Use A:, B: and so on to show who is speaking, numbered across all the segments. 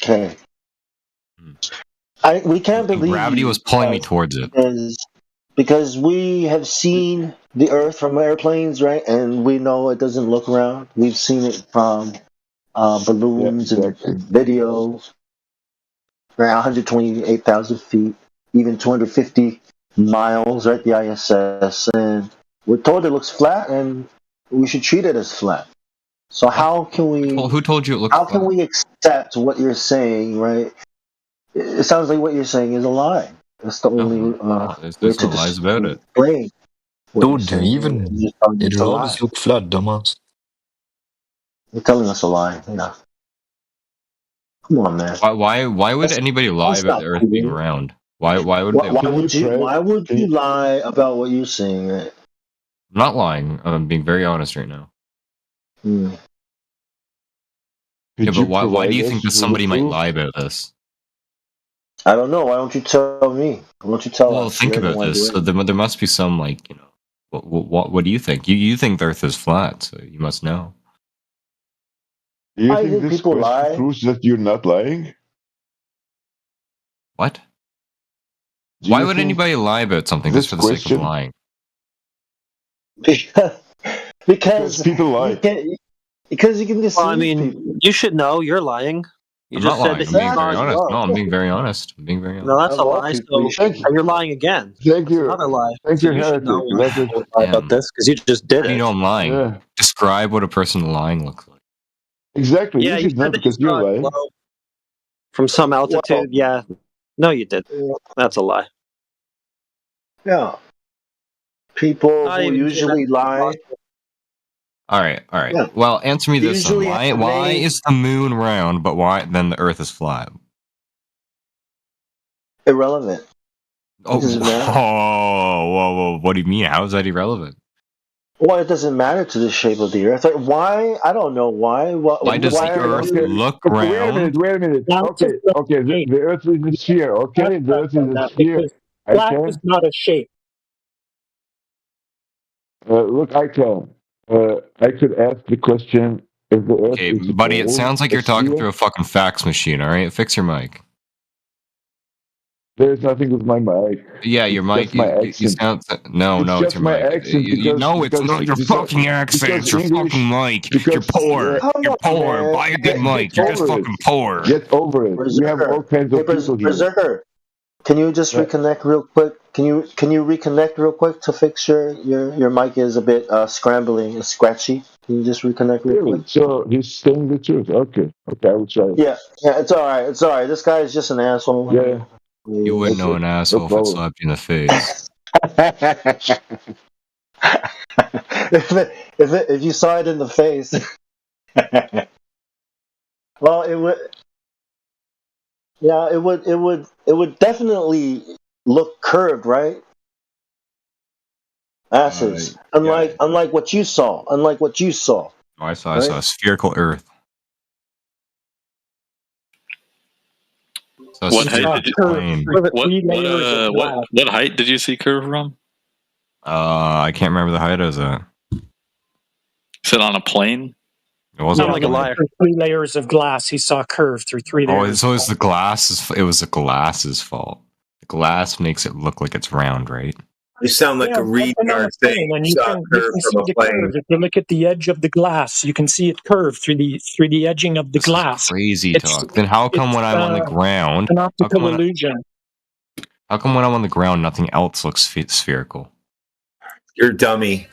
A: Okay.
B: Hmm.
A: We can't
B: And
A: believe
B: gravity
A: you
B: was pulling me towards it.
A: because we have seen the Earth from airplanes, right? And we know it doesn't look around. We've seen it from balloons and videos, right? 128,000 feet, even 250 miles, right? The ISS, and we're told it looks flat, and we should treat it as flat. So
B: What?
A: how can
B: Who told you it looks
A: how
B: flat?
A: can we accept what you're saying, right? It sounds like what you're saying is a lie. That's the only way
B: There's
A: to
B: no lies about it.
A: explain what you're
C: Dude,
A: saying.
C: even
A: You're just telling
C: it
A: us a
C: will
A: lie.
C: always look flat, dumbass.
A: You're telling us a lie. Yeah. Come on, man.
B: Why would anybody lie about the Earth being round? Why would they lie?
A: Why would you lie about what you're saying? Right?
B: I'm not lying. I'm being very honest right now.
A: Hmm.
B: Yeah, but why do you think that somebody might lie about this?
A: I don't know. Why don't you tell me? Why don't you tell
B: Well,
A: us?
B: think about this. So there must be some, like, you know, what do you think? You think the Earth is flat, so you must know.
D: Do you
A: I
D: think
A: think
D: this
A: people
D: question
A: lie.
D: proves that you're not lying?
B: What?
D: Do
B: Why
D: you
B: would
D: think
B: anybody lie about something just
D: this
B: for the sake of
D: question?
B: lying?
A: Because
D: people lie.
A: because you can deceive
E: Well, I mean,
A: people.
E: you should know you're lying. You
B: I'm
E: just
B: not
E: said
B: lying.
E: that
B: I'm
E: you
B: being
E: saw
B: very
E: it
B: honest.
E: glow.
B: No, I'm being very honest. I'm being very
E: No,
B: honest.
E: that's a
A: Of all
E: lie.
A: people, you
E: So
A: should.
E: you're lying again.
D: Thank
E: That's
D: you.
E: another lie.
D: Thank
E: So
D: you,
E: you should know
D: heretic.
E: why
D: Let us.
E: people lie about this because you just did
B: How do you
E: it.
B: know I'm lying?
D: Yeah.
B: Describe what a person lying looks like.
D: Exactly.
E: Yeah,
D: You
E: you
D: should know
E: said that you
D: because you're
E: saw it
D: lying.
E: glow from some altitude. Yeah. No, you did. That's a lie.
A: Yeah. People
E: Not
A: who
E: even
A: usually
E: genetically
A: lie.
E: possible.
B: All right.
A: Yeah.
B: Well, answer me this then.
A: Usually have
B: Why
A: made
B: is the moon round, but why then the Earth is flat?
A: irrelevant.
B: Oh,
A: It doesn't matter.
B: whoa! What do you mean? How is that irrelevant?
A: Well, it doesn't matter to the shape of the Earth. Like, why? I don't know why.
B: Why does
A: Why
B: the
A: are
B: Earth
A: you?
B: look
D: Okay,
B: round?
D: wait a minute.
F: Flat is
D: Okay,
F: not
D: okay.
F: a shape.
D: The Earth is a sphere. Okay, the Earth is a sphere.
F: Because
D: I
F: flat is
D: can.
F: not a shape.
D: Look, I can. I could ask the question: if the Earth
B: Okay,
D: is a
B: buddy, it
D: ball,
B: sounds like
D: a
B: you're talking
D: sphere,
B: through a fucking fax machine. All right, fix your mic.
D: there's nothing with my mic.
B: Yeah, your
D: It's
B: mic.
D: just my
B: You
D: accent.
B: sound. No,
D: It's
B: it's
D: just
B: your
D: my
B: mic.
D: accent
B: No, it's not your fucking accent.
D: because
B: It's your fucking
D: English
B: mic. You're
D: because
B: poor.
A: Come
B: You're
A: on,
B: poor.
A: man.
B: Buy a good mic.
D: get
B: You're just
D: over it.
B: fucking poor.
D: Get over it. We have all
A: Berserker.
D: kinds
A: Hey,
D: of people here.
A: Berserker. Can you just
D: Yeah,
A: reconnect real quick? Can you reconnect real quick to fix your mic is a bit scrambling, it's scratchy. Can you just reconnect real quick?
D: really. So he's saying the truth. Okay, okay, I will try.
A: Yeah, it's all right. It's all right. This guy is just an asshole.
D: Yeah,
B: You wouldn't know
D: okay,
B: an
D: no
B: asshole if it
D: problem.
B: slapped you in the face.
A: If you saw it in the face, well, it would. Yeah, it would definitely look curved, right? Asses.
B: Yeah.
A: Unlike what you saw. Unlike what you saw.
B: I saw
A: Right?
B: a spherical Earth. So
G: What
B: a
G: height
B: spherical
G: did you?
B: plane.
G: What height did you see curve from?
B: I can't remember the height of that.
G: Is it on a plane?
B: It wasn't
E: Sound like a liar.
F: Through 3 layers of glass, he saw curve through 3 layers.
B: Oh, so it's the glasses. It was the glass's fault. The glass makes it look like it's round, right?
H: You sound like a retard saying
F: And
H: you
F: you
H: saw
F: can,
H: a
F: you
H: curve
F: can see
H: from a
F: the
H: plane.
F: curve. If you look at the edge of the glass, you can see it curve through the edging of the
B: This
F: glass.
B: is crazy
F: It's-
B: talk. Then how come when I'm on the ground,
F: an optical illusion.
B: how come when I'm on the ground, nothing else looks spherical?
H: You're a dummy.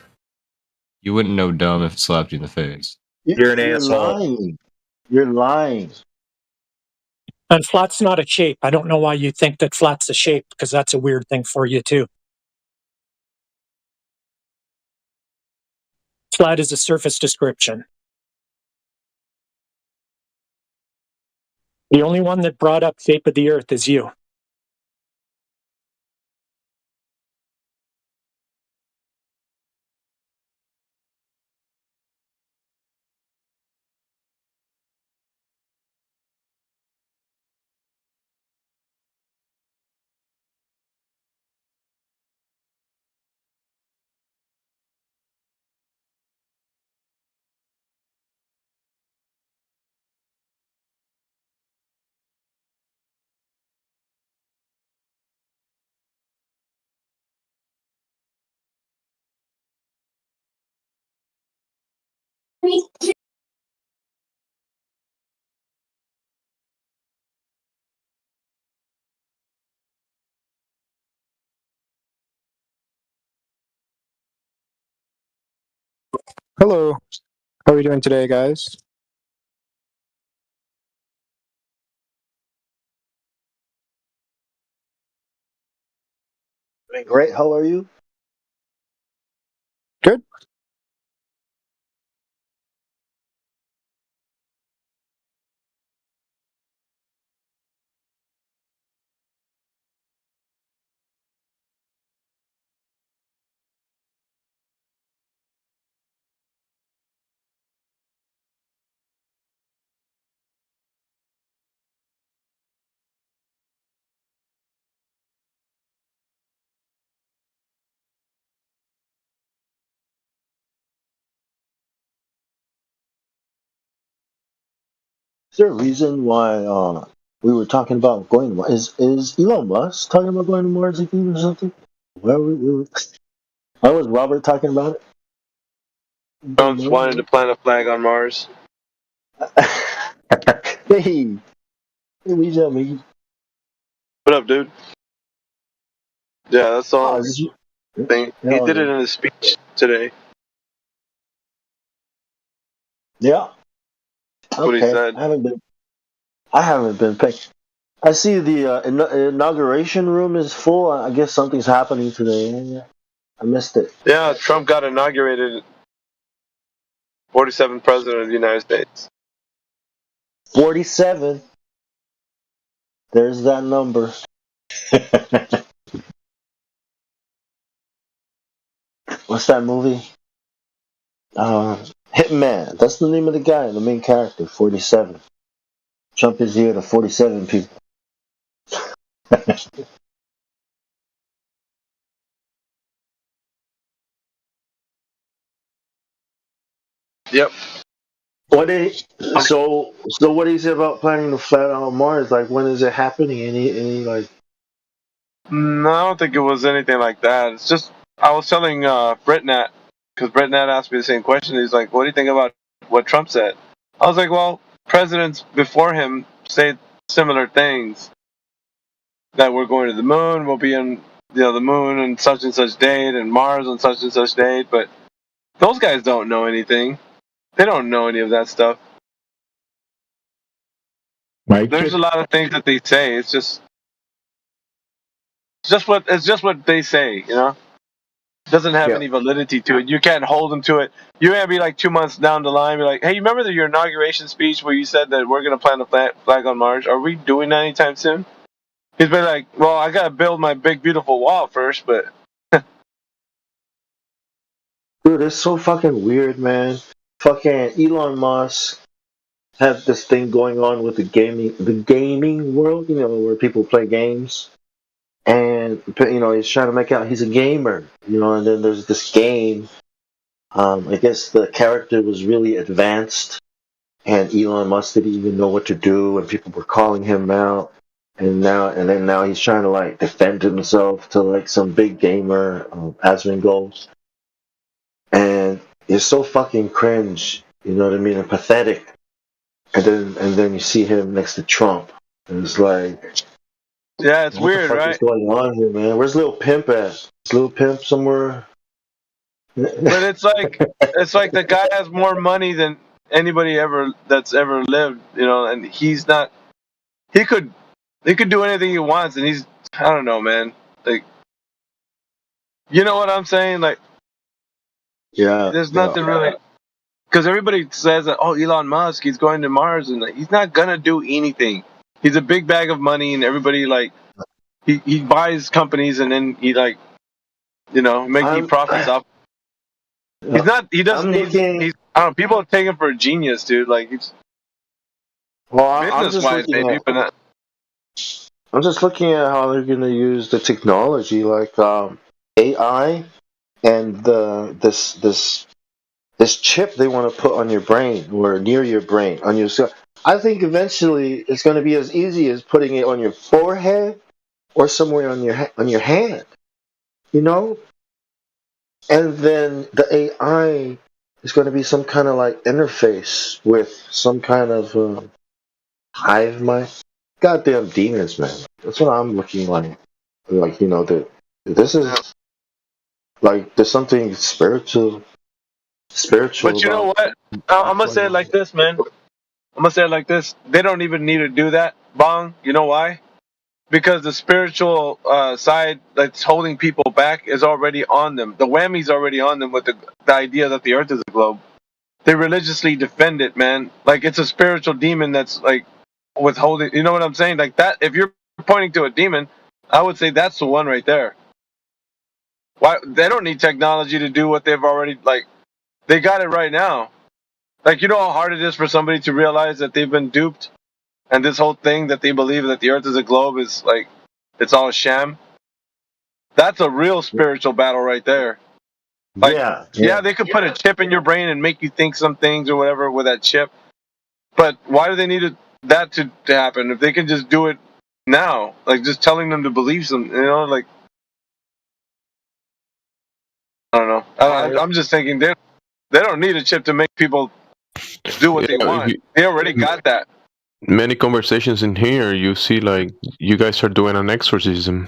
B: You wouldn't know dumb if it slapped you in the face.
H: You're an asshole.
A: Lying. You're lying.
F: And flat's not a shape. I don't know why you think that flat's a shape, because that's a weird thing for you too. Flat is a surface description. The only one that brought up shape of the Earth is you.
C: Hello. How are you doing today, guys?
A: Doing great. How are you?
C: Good.
A: Is there a reason why we were talking about going to Mars? Is Elon Musk talking about going to Mars again or something? Where why was Robert talking about it?
I: Trump's wanted to plant a flag on Mars.
A: Hey, we tell me.
I: What up, dude? Yeah, that's the
A: Oh,
I: whole
A: is you?
I: thing. He did it in his speech today.
A: Yeah.
I: What he
A: Okay.
I: said.
A: I haven't been picked. I see the inauguration room is full. I guess something's happening today. I missed it.
I: Yeah, Trump got inaugurated 47th president of the United States.
A: 47. There's that number. What's that movie? Hitman. That's the name of the guy, the main character. 47. Trump is here to 47 people.
I: Yep.
A: So what do you say about planning to flat out on Mars? Like, when is it happening? Any like?
I: No, I don't think it was anything like that. It's just, I was telling Britnat, because Britnat asked me the same question. He's like, what do you think about what Trump said? I was like, well, presidents before him say similar things. That we're going to the moon, we'll be in the moon on such and such date, and Mars on such and such date, but those guys don't know anything. They don't know any of that stuff. There's a lot of things that they say. It's just what they say, you know? It doesn't have any validity to it. You can't hold them to it. You may be like 2 months down the line, be like, hey, you remember your inauguration speech where you said that we're going to plant a flag on Mars? Are we doing that anytime soon? He's been like, well, I got to build my big, beautiful wall first, but...
A: Dude, it's so fucking weird, man. Fucking Elon Musk have this thing going on with the gaming world, where people play games. And, he's trying to make out he's a gamer, and then there's this game. I guess the character was really advanced, and Elon Musk didn't even know what to do, and people were calling him out. And then now he's trying to, like, defend himself to, like, some big gamer, Asmongold. And it's so fucking cringe, you know what I mean, and pathetic. And then you see him next to Trump, and it's like,
I: yeah, it's
A: what
I: weird,
A: the fuck
I: right?
A: is going on here, man? Where's Lil Pimp at? Is Lil Pimp somewhere?
I: But it's like the guy has more money than anybody that's ever lived, and he's not. He could do anything he wants, and he's, I don't know, man. Like, you know what I'm saying? Like,
A: Yeah.
I: there's nothing really, because everybody says that, oh, Elon Musk, he's going to Mars, and like, he's not gonna do anything. He's a big bag of money, and everybody like he buys companies, and then he like, he profits off. He's not. He doesn't. He's. I don't know. People take him for a genius, dude. Like, he's.
A: Well, I'm just
I: business-wise, maybe, but not.
A: I'm just looking at how they're going to use the technology, like AI, and this chip they want to put on your brain or near your brain on your. I think eventually it's going to be as easy as putting it on your forehead or somewhere on your hand, and then the AI it's going to be some kind of like interface with some kind of hive mind. Goddamn demons, man. That's what I'm looking like. Like, that this is like there's something spiritual
I: But you know
A: about
I: what? I'm gonna say it like this, man. I'm gonna say it like this. They don't even need to do that, Bong. You know why? Because the spiritual side that's holding people back is already on them. The whammy's already on them with the idea that the Earth is a globe. They religiously defend it, man. Like it's a spiritual demon that's like withholding. You know what I'm saying? Like that. If you're pointing to a demon, I would say that's the one right there. Why they don't need technology to do what they've already like. They got it right now. Like you know how hard it is for somebody to realize that they've been duped, and this whole thing that they believe that the Earth is a globe is like it's all a sham. That's a real spiritual battle right there. Like, yeah, they could put a chip in your brain and make you think some things or whatever with that chip. But why do they need that to happen if they can just do it now? Like just telling them to believe some, like I don't know. I'm just thinking they don't need a chip to make people do what they want. They already got that.
J: Many conversations in here, you see, like you guys are doing an exorcism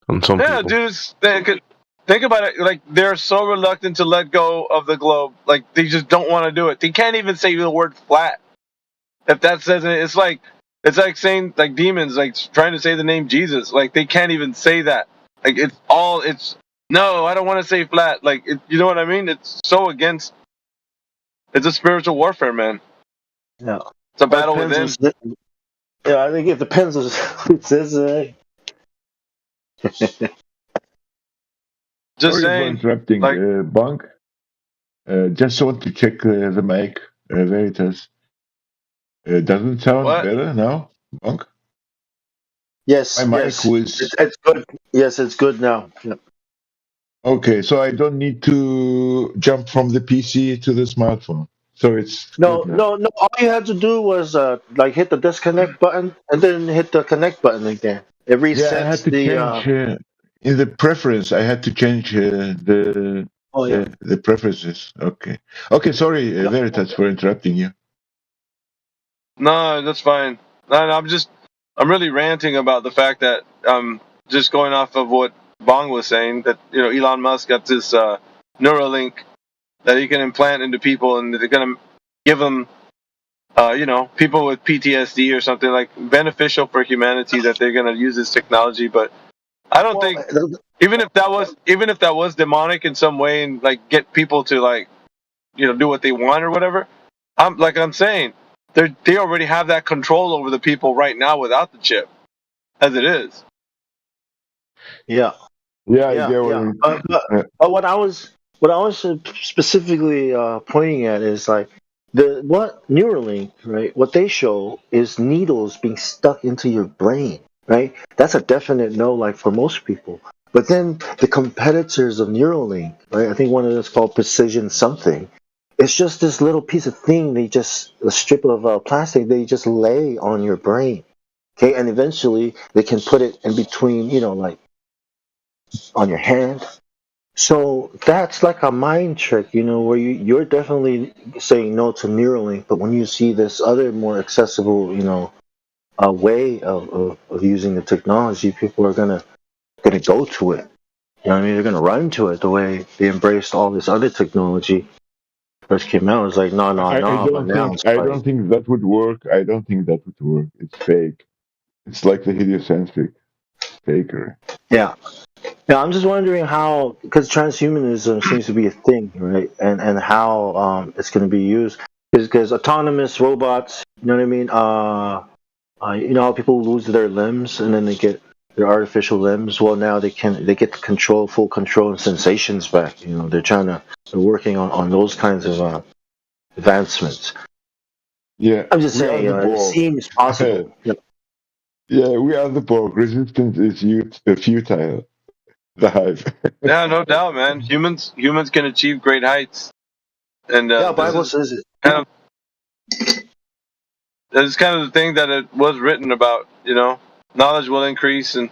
J: on some
I: Yeah,
J: people.
I: dudes, they could think about it. Like they're so reluctant to let go of the globe. Like they just don't want to do it. They can't even say the word flat. If that says it, it's like saying like demons, like trying to say the name Jesus. Like they can't even say that. Like it's no, I don't want to say flat. Like you know what I mean? It's so against. It's a spiritual warfare, man.
A: Yeah.
I: It's a battle within.
A: Yeah, I think it depends on who says it.
I: Just
D: Sorry
I: saying.
D: for interrupting,
I: Like,
D: Bunk. Just want to check the mic, Veritas. Doesn't sound
I: what?
D: better now, Bunk?
A: Yes,
D: My mic
A: yes.
D: was
A: It's good. Yes, it's good now. Yeah.
D: okay, so I don't need to jump from the PC to the smartphone. So it's
A: No,
D: good now.
A: no, no. All you had to do was like hit the disconnect button and then hit the connect button again. It
D: Yeah, I had
A: resets
D: to
A: the.
D: change in the preference. I had to change
A: Oh yeah.
D: the preferences. Okay, okay. Sorry,
A: Yeah.
D: Veritas, for interrupting you.
I: No, that's fine. No, I'm really ranting about the fact that just going off of what Bong was saying that Elon Musk got this Neuralink that he can implant into people and they're gonna give them people with PTSD or something like beneficial for humanity that they're gonna use this technology. But I don't think even if that was demonic in some way and like get people to like do what they want or whatever. I'm saying they already have that control over the people right now without the chip, as it is.
A: Yeah.
D: Yeah, I
A: Yeah.
D: get what
A: Yeah.
D: you-
A: But what I was specifically pointing at is like what Neuralink, right? What they show is needles being stuck into your brain, right? That's a definite no, like for most people. But then the competitors of Neuralink, right? I think one of them is called Precision something. It's just this little piece of thing. A strip of plastic. They just lay on your brain, okay, and eventually they can put it in between, like on your hand. So that's like a mind trick, where you're definitely saying no to Neuralink, but when you see this other more accessible, a way of using the technology, people are gonna go to it. You know what I mean? They're gonna run to it the way they embraced all this other technology first came out. It's like no,
D: I
A: but now it's like
D: don't think that would work. I don't think that would work. It's fake. It's like the heliocentric fakery.
A: yeah. Yeah, I'm just wondering how, because transhumanism seems to be a thing, right? And how it's going to be used, because autonomous robots, you know what I mean? You know how people lose their limbs and then they get their artificial limbs. Well, now they get full control and sensations back. They're working on those kinds of advancements.
D: Yeah,
A: I'm just
D: we are
A: saying,
D: the
A: it
D: Borg.
A: seems possible.
D: Yeah, we are the Borg. Resistance is futile. The hive.
I: Yeah, no doubt, man. Humans can achieve great heights, and
A: Yeah, Bible says it.
I: That's kind of the thing that it was written about. Knowledge will increase, and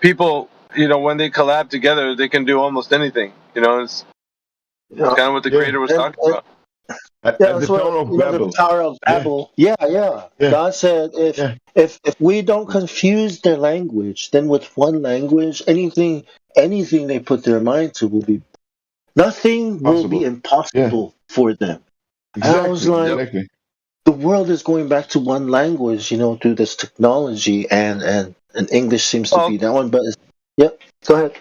I: people, when they collab together, they can do almost anything. It's That's kind of what the Creator was talking about.
D: At
A: Yeah,
D: the
A: that's what
D: Tower of
A: the
D: Babel.
A: Tower of
D: Yeah.
A: Babel. Yeah.
D: Yeah.
A: God said, if we don't confuse their language, then with one language, anything they put their mind to will be nothing will be
D: Possible.
A: impossible for them. And I was like,
D: Exactly.
A: the world is going back to one language, through this technology, and English seems to be that one. But yep, go ahead.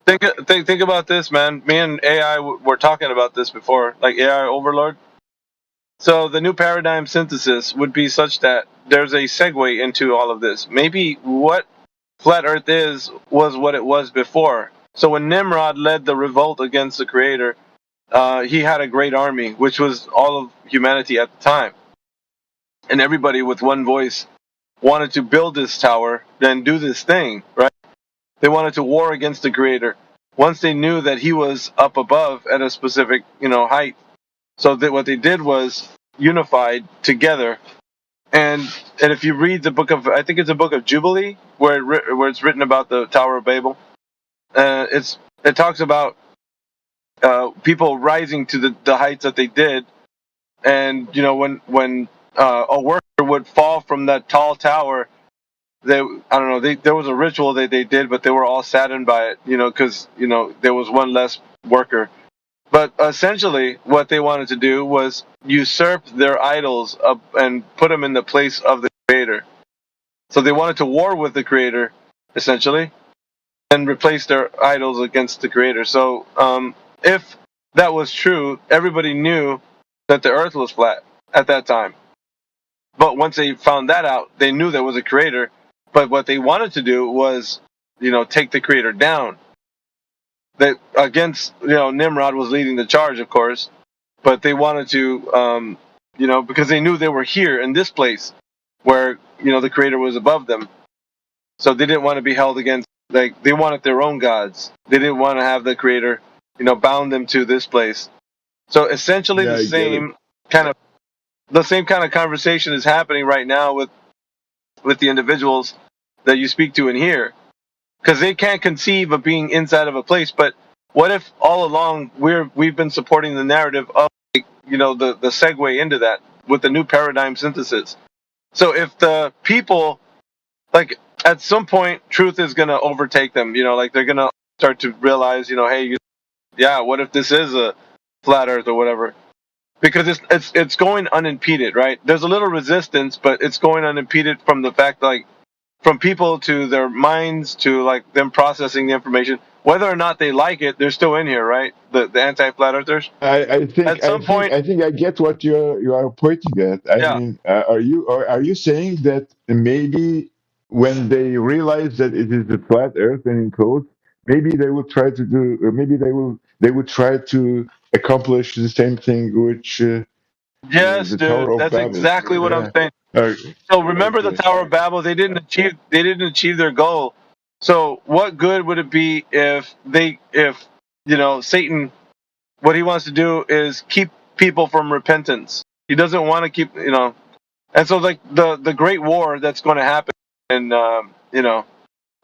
I: Think about this, man. Me and AI were talking about this before, like AI overlord. So the new paradigm synthesis would be such that there's a segue into all of this. Maybe what flat Earth was what it was before. So when Nimrod led the revolt against the Creator, he had a great army, which was all of humanity at the time, and everybody with one voice wanted to build this tower, then do this thing, right? They wanted to war against the Creator. Once they knew that he was up above at a specific, height, so that what they did was unified together. And if you read the book of, I think it's a book of Jubilee, where it's written about the Tower of Babel, it talks about people rising to the heights that they did, and when a worker would fall from that tall tower, there was a ritual that they did, but they were all saddened by it, because there was one less worker. But essentially, what they wanted to do was usurp their idols and put them in the place of the Creator. So they wanted to war with the Creator, essentially, and replace their idols against the Creator. So if that was true, everybody knew that the Earth was flat at that time. But once they found that out, they knew there was a Creator. But what they wanted to do was, take the Creator down. That against, Nimrod was leading the charge, of course, but they wanted to, because they knew they were here in this place where, the Creator was above them. So they didn't want to be held against, like, they wanted their own gods. They didn't want to have the Creator, bound them to this place. So essentially the same kind of conversation is happening right now with the individuals that you speak to in here. Because they can't conceive of being inside of a place. But what if all along we've been supporting the narrative of, the segue into that with the new paradigm synthesis? So if the people, like, at some point, truth is going to overtake them. Like, they're going to start to realize, hey, what if this is a flat Earth or whatever? Because it's going unimpeded, right? There's a little resistance, but it's going unimpeded from the fact, like, from people to their minds to, like, them processing the information. Whether or not they like it, they're still in here, right? The anti-flat earthers.
D: I think I get what you are pointing at. I mean, are you saying that maybe when they realize that it is a flat Earth and enclosed, maybe they will try to do, or maybe they would try to accomplish the same thing, which
I: Yes,
D: the
I: dude,
D: Tower of
I: that's
D: Babel.
I: exactly what I'm saying. So remember the Tower of Babel? They didn't achieve their goal. So what good would it be if Satan, what he wants to do is keep people from repentance. He doesn't want to keep, and so, like, the great war that's going to happen in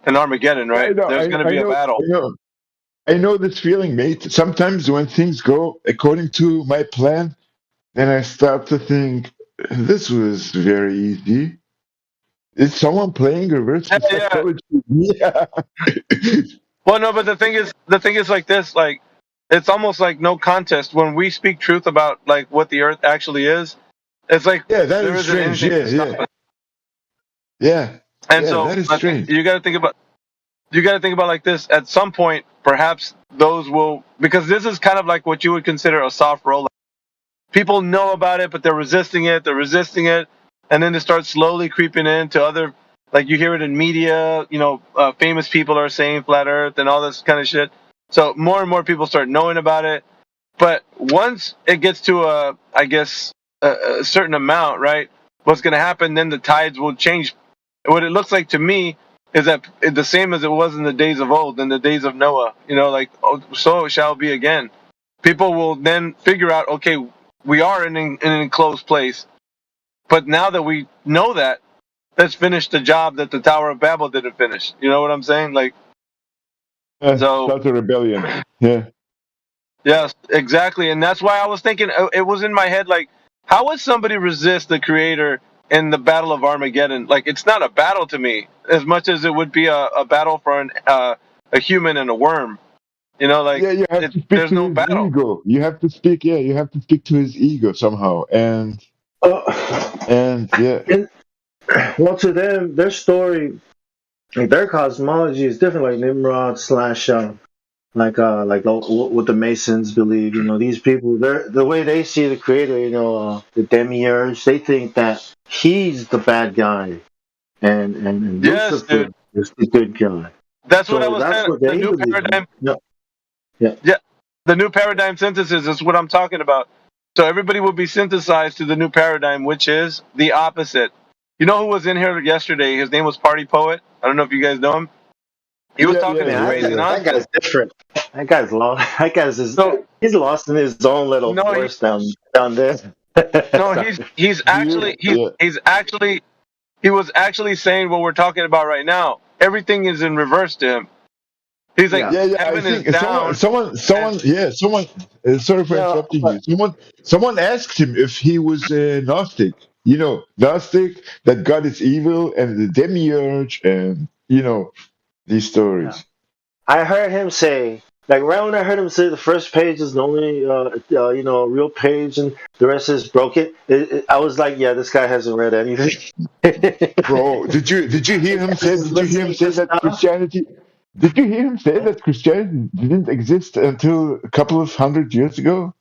I: in Armageddon, right? There's going to be a battle.
D: I know this feeling, mate. Sometimes when things go according to my plan, then I start to think, this was very easy. Is someone playing reverse psychology? Yeah.
I: Well, no, but the thing is like this, like, it's almost like no contest when we speak truth about, like, what the Earth actually is. It's like
D: that is strange. Yeah.
I: And so
D: that is strange.
I: you got to think about like this. At some point, perhaps those will, because this is kind of like what you would consider a soft rollout. People know about it, but they're resisting it. And then they start slowly creeping into other, like, you hear it in media, famous people are saying flat Earth and all this kind of shit. So more and more people start knowing about it. But once it gets to a certain amount, right, what's going to happen, then the tides will change. What it looks like to me is that the same as it was in the days of old, in the days of Noah, like, so it shall be again. People will then figure out, okay, we are in an enclosed place. But now that we know that, let's finish the job that the Tower of Babel didn't finish. You know what I'm saying? Like,
D: Start a rebellion. Yeah.
I: Yes, exactly, and that's why I was thinking. It was in my head, like, how would somebody resist the Creator in the Battle of Armageddon? Like, it's not a battle to me as much as it would be a battle for a human and a worm. You know, like,
D: Yeah, you have to speak
I: there's
D: to
I: no
D: his
I: battle.
D: ego. You have to speak. Yeah, you have to speak to his ego somehow. And yeah.
A: Well, to them, their story, like their cosmology is different. Like Nimrod slash, what the Masons believe. You know, these people, the way they see the Creator. You know, the demiurge. They think that he's the bad guy, and
I: Yes,
A: Lucifer
I: dude.
A: is the good guy.
I: That's
A: So
I: what I was
A: that's
I: saying.
A: what
I: The
A: they
I: new
A: believe.
I: paradigm.
A: Yeah.
I: The new paradigm synthesis is what I'm talking about. So everybody will be synthesized to the new paradigm, which is the opposite. You know who was in here yesterday? His name was Party Poet. I don't know if you guys know him. He was talking some crazy
A: That
I: nonsense.
A: guy's different. That guy's lost. That guy's he's lost in his own little forest down there.
I: No, he was actually saying what we're talking about right now. Everything is in reverse to him. He's like,
D: I
I: heaven is
D: think
I: down.
D: someone. Sorry for interrupting you. Someone asked him if he was a Gnostic. You know, Gnostic, that God is evil and the demiurge, and these stories.
A: I heard him say, like, right when I heard him say the first page is the only, real page, and the rest is broken. I was like, yeah, this guy hasn't read anything.
D: Bro, did you hear him say? Did you hear him say that Christianity? Did you hear him say that Christianity didn't exist until a couple of 100 years ago?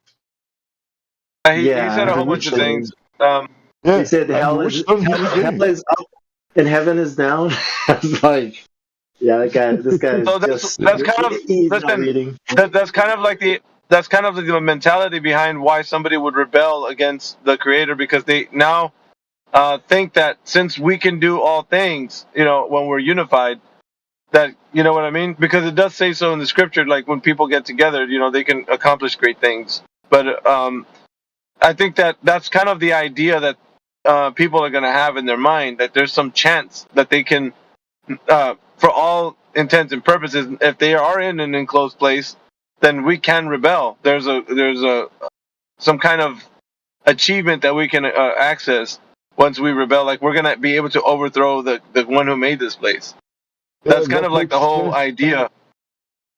I: He said a whole bunch of things.
A: He said hell is up and heaven is down. I was like, yeah, this guy is
I: So that's kind of that's kind of like the mentality behind why somebody would rebel against the Creator, because they now think that since we can do all things, when we're unified, that, you know what I mean? Because it does say so in the scripture, like when people get together, they can accomplish great things. But I think that's kind of the idea that people are going to have in their mind, that there's some chance that they can, for all intents and purposes, if they are in an enclosed place, then we can rebel. There's some kind of achievement that we can access once we rebel. Like, we're going to be able to overthrow the one who made this place. That's kind of like the whole idea.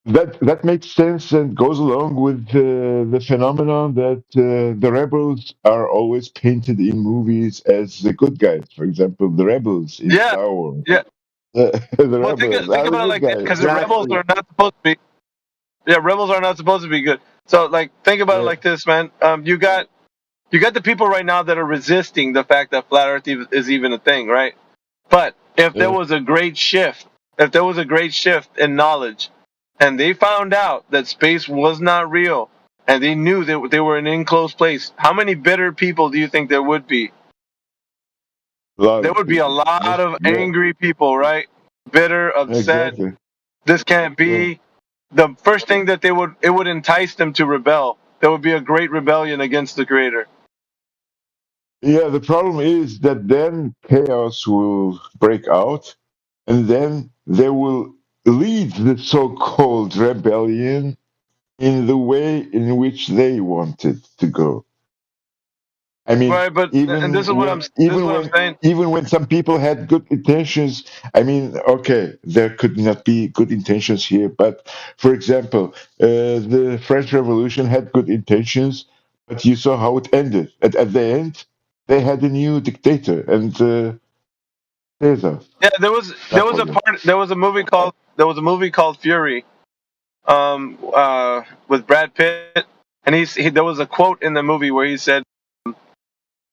D: That makes sense and goes along with the phenomenon that the rebels are always painted in movies as the good guys. For example, the rebels in Star Wars.
I: Yeah.
D: The
I: Well,
D: rebels
I: think about it like this, because the rebels are not supposed to be. Yeah, rebels are not supposed to be good. So, like, think about it like this, man. You got the people right now that are resisting the fact that flat Earth is even a thing, right? But if there was a great shift, in knowledge, and they found out that space was not real, and they knew that they were in an enclosed place, how many bitter people do you think there would be? There would be a lot of angry people, right? Bitter, upset.
D: Exactly.
I: This can't be. The first thing that it would entice them to rebel. There would be a great rebellion against the Creator.
D: Yeah, the problem is that then chaos will break out, and then they will lead the so-called rebellion in the way in which they want it to go. I mean,
I: right, but and this is what I'm saying.
D: Even when some people had good intentions, I mean, okay, there could not be good intentions here. But for example, the French Revolution had good intentions, but you saw how it ended. At the end, they had a new dictator, and Caesar.
I: Yeah, there was a movie called Fury, with Brad Pitt, and there was a quote in the movie where he said,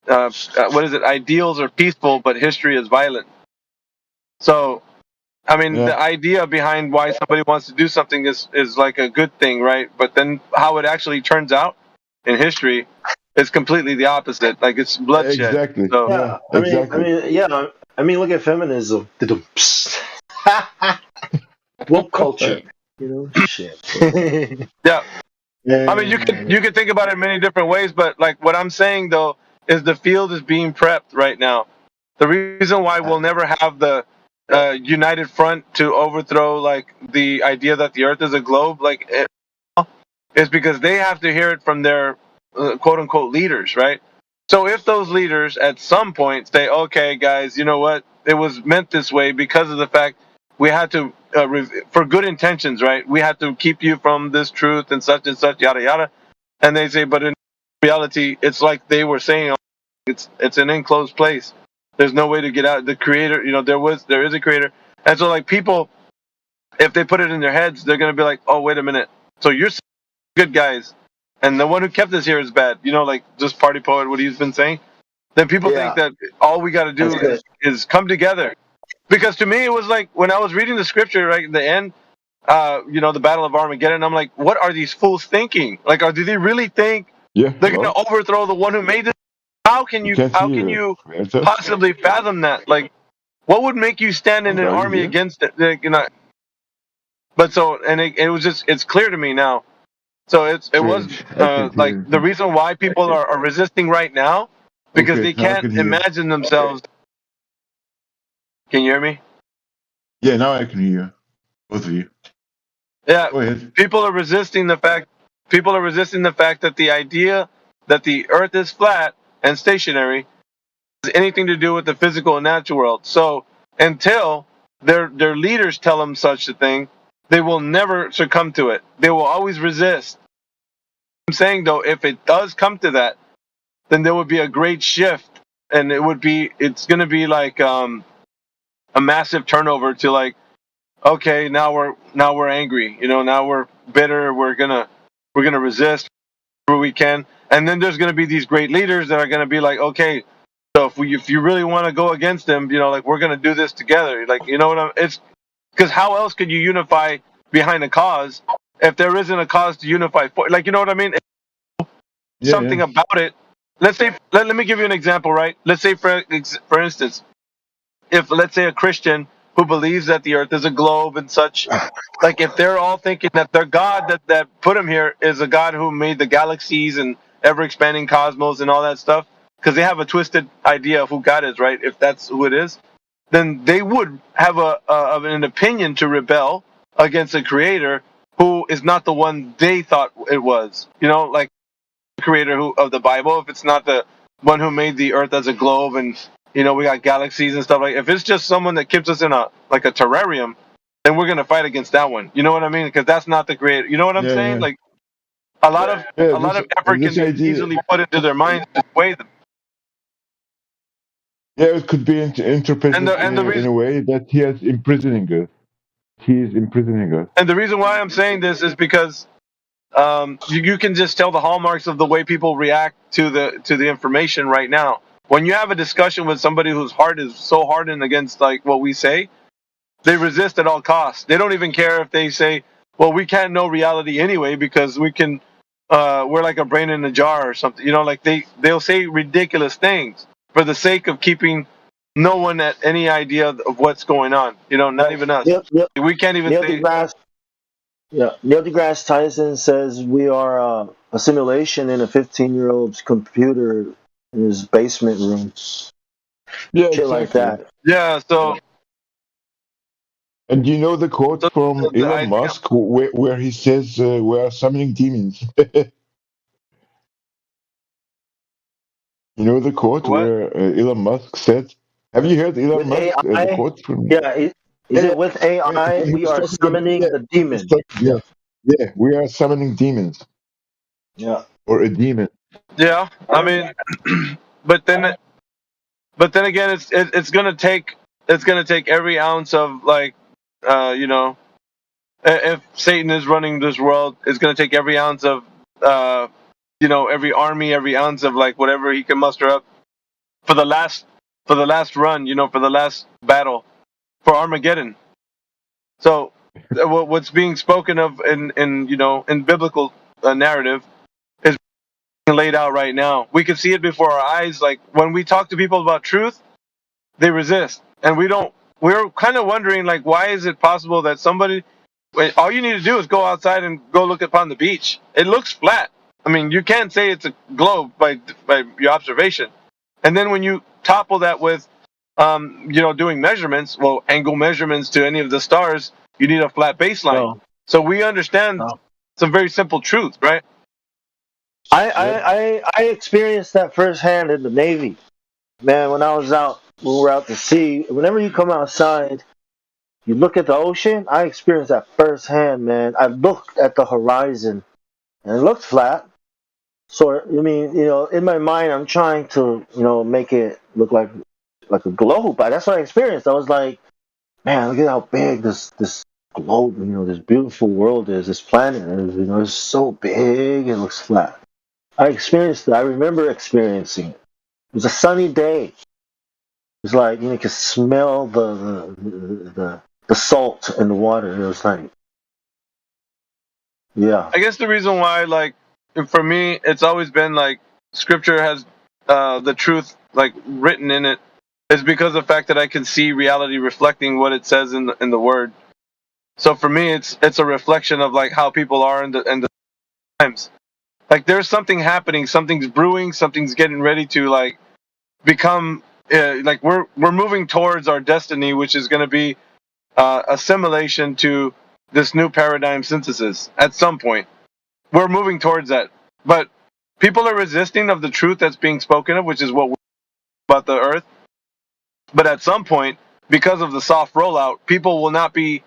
I: what is it? Ideals are peaceful, but history is violent. So, I mean, the idea behind why somebody wants to do something is like a good thing, right? But then how it actually turns out in history is completely the opposite. Like, it's bloodshed.
D: Exactly.
I: So,
A: Yeah, I mean, look at feminism. Woke culture. Shit.
I: Yeah. I mean, you can think about it in many different ways, but like what I'm saying though is the field is being prepped right now. The reason why we'll never have the united front to overthrow like the idea that the Earth is a globe, like is because they have to hear it from their quote unquote leaders, right? So if those leaders at some point say, okay, guys, you know what? It was meant this way because of the fact we had to, for good intentions, right? We had to keep you from this truth and such, yada, yada. And they say, but in reality, it's like they were saying, it's an enclosed place. There's no way to get out. The creator, there is a creator. And so like people, if they put it in their heads, they're going to be like, oh, wait a minute. So you're good guys. And the one who kept us here is bad. Like just Party Poet, what he's been saying. Then people think that all we got to do is come together. Because to me, it was like when I was reading the scripture, right at the end, the Battle of Armageddon, I'm like, what are these fools thinking? Like, do they really think they're going to overthrow the one who made this? How can you possibly fathom that? Like, what would make you stand in an army against it? But so, and it was just, it's clear to me now. So it was like the reason why people are resisting right now, because they can't imagine themselves. Can you hear me?
D: Yeah, now I can hear you. Both of you.
I: Yeah.
D: Go ahead.
I: People are resisting the fact that the idea that the earth is flat and stationary has anything to do with the physical and natural world. So until their leaders tell them such a thing, they will never succumb to it. They will always resist. I'm saying though, if it does come to that, then there would be a great shift, and it's going to be like a massive turnover to like, okay, now we're angry, now we're bitter, we're gonna resist where we can, and then there's gonna be these great leaders that are gonna be like, okay, so if you really want to go against them, like we're gonna do this together, like it's because how else could you unify behind a cause if there isn't a cause to unify for? Like, you know what I mean? Something about it. Let's say, let me give you an example, right? Let's say for instance, if let's say a Christian who believes that the earth is a globe and such, like if they're all thinking that their God that put him here is a God who made the galaxies and ever expanding cosmos and all that stuff, because they have a twisted idea of who God is, right? If that's who it is, then they would have an opinion to rebel against a creator who is not the one they thought it was. Like the creator of the Bible, if it's not the one who made the earth as a globe and we got galaxies and stuff like. If it's just someone that keeps us in a terrarium, then we're gonna fight against that one. You know what I mean? Because that's not the creator. You know what I'm saying? Like a lot of effort can be easily put into their minds to sway them.
D: Yeah, it could be interpreted in a way that he is imprisoning us. He is imprisoning us.
I: And the reason why I'm saying this is because you can just tell the hallmarks of the way people react to the information right now. When you have a discussion with somebody whose heart is so hardened against like what we say, they resist at all costs. They don't even care if they say, well, we can't know reality anyway because we can, we're like a brain in a jar or something. Like they'll say ridiculous things for the sake of keeping no one at any idea of what's going on. Not even us.
A: Yep.
I: We can't even say.
A: Neil deGrasse Tyson says we are a simulation in a 15-year-old's computer in his basement room.
D: Yeah,
A: shit like that.
I: Yeah, so.
D: And you know the quote from Elon Musk where he says, we are summoning demons. You know the quote where Elon Musk said, have you heard Elon Musk the quote from?
A: Yeah, is it with AI? We are summoning the demon.
D: Yeah, we are summoning demons.
A: Yeah.
D: Or a demon.
I: Yeah, I mean, but then again, it's gonna take every ounce of like, if Satan is running this world, it's gonna take every ounce of every army, every ounce of like whatever he can muster up for the last run, for the last battle, for Armageddon. So what's being spoken of in biblical narrative is laid out right now. We can see it before our eyes. Like when we talk to people about truth, they resist, and we're kind of wondering like, why is it possible that somebody, all you need to do is go outside and go look upon the beach. It looks flat. I mean, you can't say it's a globe by your observation. And then when you topple that with, doing measurements, angle measurements to any of the stars, you need a flat baseline. So we understand It's a very simple truth, right?
A: I experienced that firsthand in the Navy. Man, when we were out to sea, whenever you come outside, you look at the ocean, I experienced that firsthand, man. I looked at the horizon, and it looked flat. So, I mean, in my mind, I'm trying to, make it look like a globe. But that's what I experienced. I was like, man, look at how big this globe, this beautiful world is, this planet is. It's so big, it looks flat. I experienced it. I remember experiencing it. It was a sunny day. It was like, you could smell the salt in the water. It was like, yeah.
I: I guess the reason why, like, for me, it's always been like Scripture has the truth like written in it, is because of the fact that I can see reality reflecting what it says in the Word. So for me, it's a reflection of like how people are in the times. Like there's something happening, something's brewing, something's getting ready to like become like we're moving towards our destiny, which is going to be assimilation to this new paradigm synthesis at some point. We're moving towards that. But people are resisting of the truth that's being spoken of, which is what we're about the earth. But at some point, because of the soft rollout, people will not be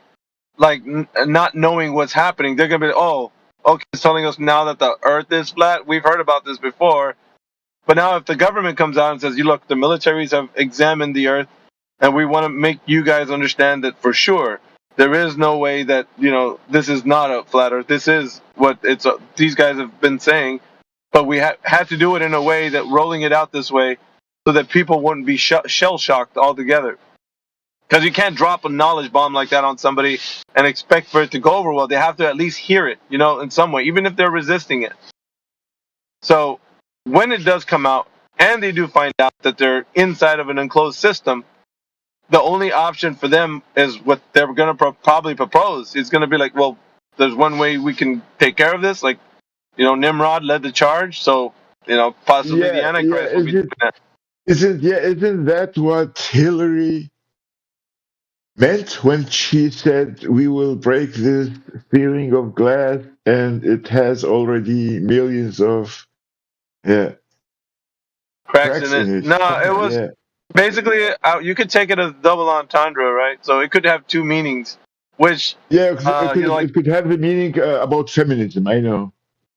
I: like not knowing what's happening. They're going to be, oh, okay, it's telling us now that the earth is flat. We've heard about this before. But now if the government comes out and says, you look, the militaries have examined the earth, and we want to make you guys understand that for sure, there is no way that, this is not a flat earth. This is what these guys have been saying. But we had to do it in a way that rolling it out this way so that people wouldn't be shell-shocked altogether. Because you can't drop a knowledge bomb like that on somebody and expect for it to go over well. They have to at least hear it, in some way, even if they're resisting it. So when it does come out, and they do find out that they're inside of an enclosed system, the only option for them is what they're going to probably propose. It's going to be like, well, there's one way we can take care of this. Like, Nimrod led the charge, so, possibly the Antichrist will be doing that.
D: Isn't that what Hillary meant when she said we will break this ceiling of glass, and it has already millions of
I: cracks in it? No, it was basically you could take it as double entendre, right? So it could have two meanings, which
D: it could have the meaning about feminism. I know.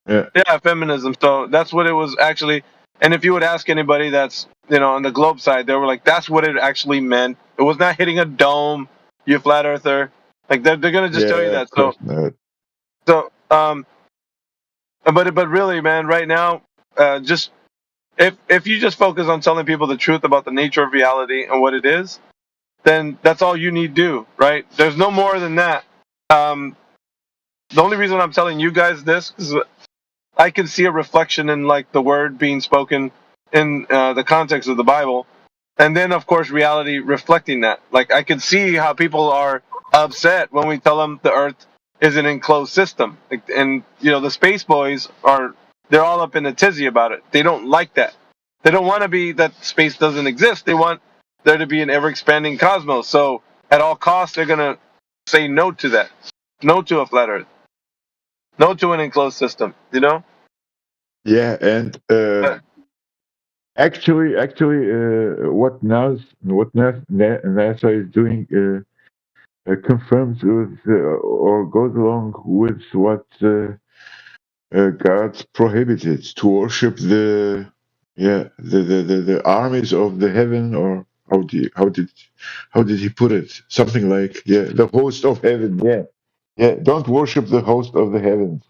I: Yeah, feminism. So that's what it was actually. And if you would ask anybody that's, on the globe side, they were like, that's what it actually meant. It was not hitting a dome, you flat earther. Like they're going to just tell you that. But really, man, right now, just if you just focus on telling people the truth about the nature of reality and what it is, then that's all you need to do, right? There's no more than that. The only reason I'm telling you guys this is I can see a reflection in like the word being spoken in the context of the Bible, and then of course reality reflecting that. Like I can see how people are upset when we tell them the Earth is an enclosed system, and the space boys they're all up in a tizzy about it. They don't like that. They don't want to be that space doesn't exist. They want there to be an ever expanding cosmos. So at all costs, they're gonna say no to that, no to a flat Earth. No to an enclosed system,
D: Yeah, and actually, what NASA is doing confirms with or goes along with what God prohibited, to worship the armies of the heaven, or how did he put it? Something like the host of heaven. Don't worship the host of the heavens.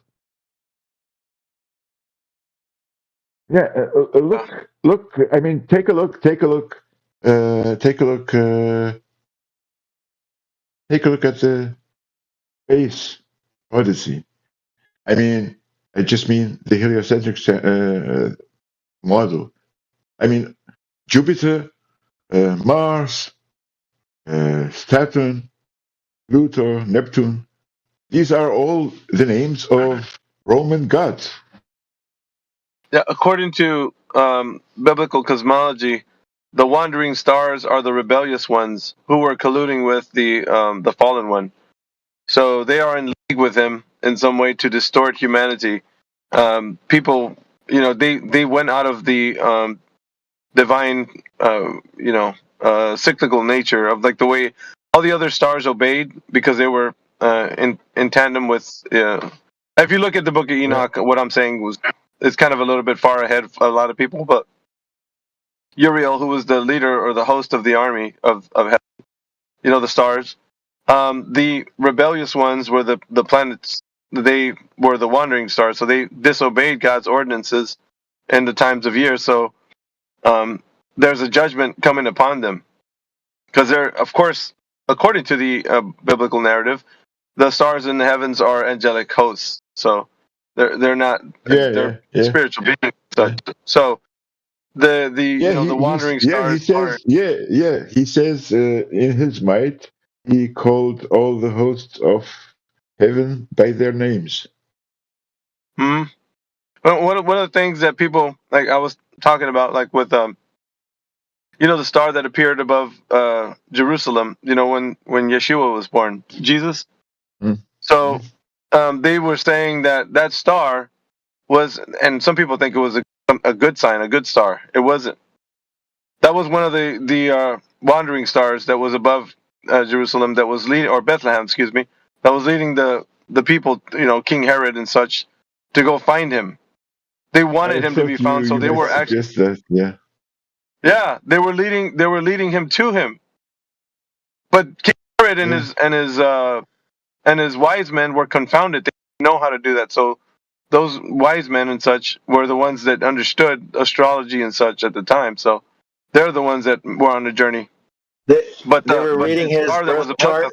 D: Look. I mean, take a look at the Space Odyssey. I mean, I just mean the heliocentric model. I mean, Jupiter, Mars, Saturn, Pluto, Neptune. These are all the names of Roman gods.
I: Yeah, according to biblical cosmology, the wandering stars are the rebellious ones who were colluding with the fallen one. So they are in league with him, in some way to distort humanity. People, they went out of the divine, cyclical nature of like the way all the other stars obeyed because they were in tandem with. If you look at the Book of Enoch, what I'm saying is kind of a little bit far ahead of a lot of people, but Uriel, who was the leader or the host of the army of heaven, the stars, the rebellious ones were the planets. They were the wandering stars, so they disobeyed God's ordinances in the times of year. So there's a judgment coming upon them because they're, of course, according to the biblical narrative, the stars in the heavens are angelic hosts. So they're not they're spiritual beings. So the wandering stars
D: he says in his might he called all the hosts of heaven by their names.
I: Well, one of the things that people, like I was talking about, like with the star that appeared above Jerusalem, when Yeshua was born, Jesus. So they were saying that star was, and some people think it was a good sign, a good star. It wasn't. That was one of the wandering stars that was above Jerusalem, that was leading, or Bethlehem, excuse me, that was leading the people, King Herod and such, to go find him. They wanted him to be found, so they were actually they were leading him to him. But King Herod and his wise men were confounded. They didn't know how to do that. So those wise men and such were the ones that understood astrology and such at the time. So they're the ones that were on the journey.
A: They were reading his birth chart.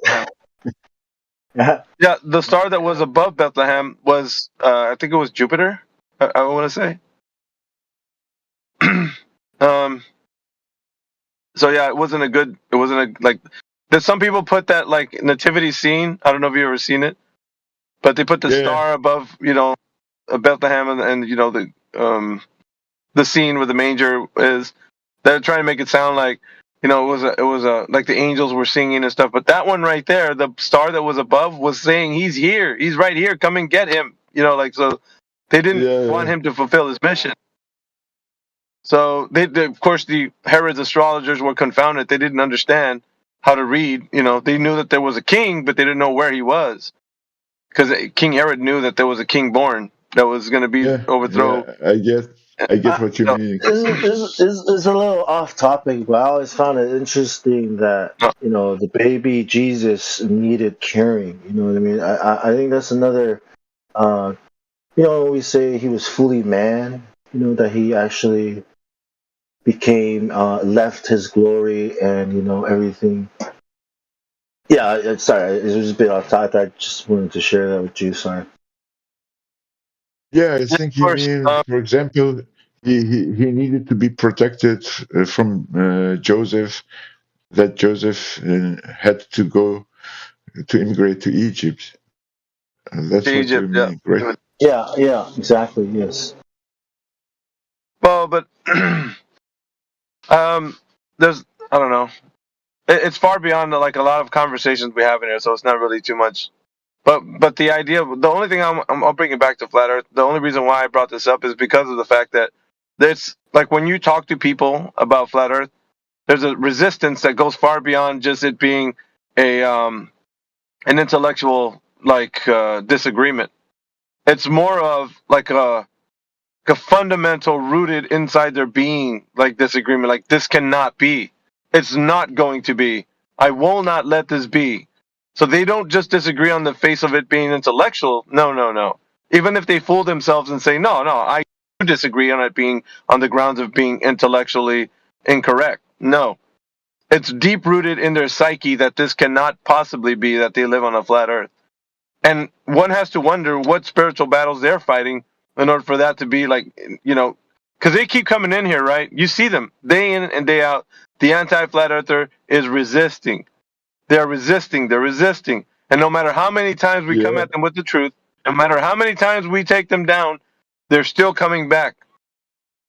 I: Yeah, the star that was above Bethlehem was, I think it was Jupiter. I want to say. So yeah, it wasn't like. That some people put that like nativity scene. I don't know if you've ever seen it, but they put the star above, Bethlehem, and the scene where the manger is. They're trying to make it sound like, it was like the angels were singing and stuff. But that one right there, the star that was above, was saying, "He's here. He's right here. Come and get him." So they didn't want him to fulfill his mission. So they, of course, the Herod's astrologers were confounded. They didn't understand how to read. They knew that there was a king, but they didn't know where he was, because King Herod knew that there was a king born that was going to be overthrown.
D: Yeah, I get what you mean.
A: It's a little off topic, but I always found it interesting that the baby Jesus needed carrying. You know what I mean? I think that's another. We say he was fully man. That he actually became left his glory and everything. Yeah, sorry, it was a bit off topic. I just wanted to share that with you. Sorry.
D: Yeah, I think you mean, for example, he needed to be protected from Joseph. That Joseph had to go to immigrate to Egypt. That's what you mean, right?
A: Yeah, exactly. Yes.
I: Well, but there's, I don't know. It's far beyond like a lot of conversations we have in here, so it's not really too much. But the idea, the only thing I'll bring it back to flat Earth. The only reason why I brought this up is because of the fact that there's, like, when you talk to people about flat Earth, there's a resistance that goes far beyond just it being an intellectual disagreement. It's more of like a fundamental, rooted inside their being, like disagreement. Like, this cannot be. It's not going to be. I will not let this be. So they don't just disagree on the face of it being intellectual. No. Even if they fool themselves and say, no, I do disagree on it being on the grounds of being intellectually incorrect. No. It's deep-rooted in their psyche that this cannot possibly be, that they live on a flat Earth. And one has to wonder what spiritual battles they're fighting in order for that to be because they keep coming in here, right? You see them day in and day out. The anti-flat earther is resisting. They're resisting. And no matter how many times we come at them with the truth, no matter how many times we take them down, they're still coming back.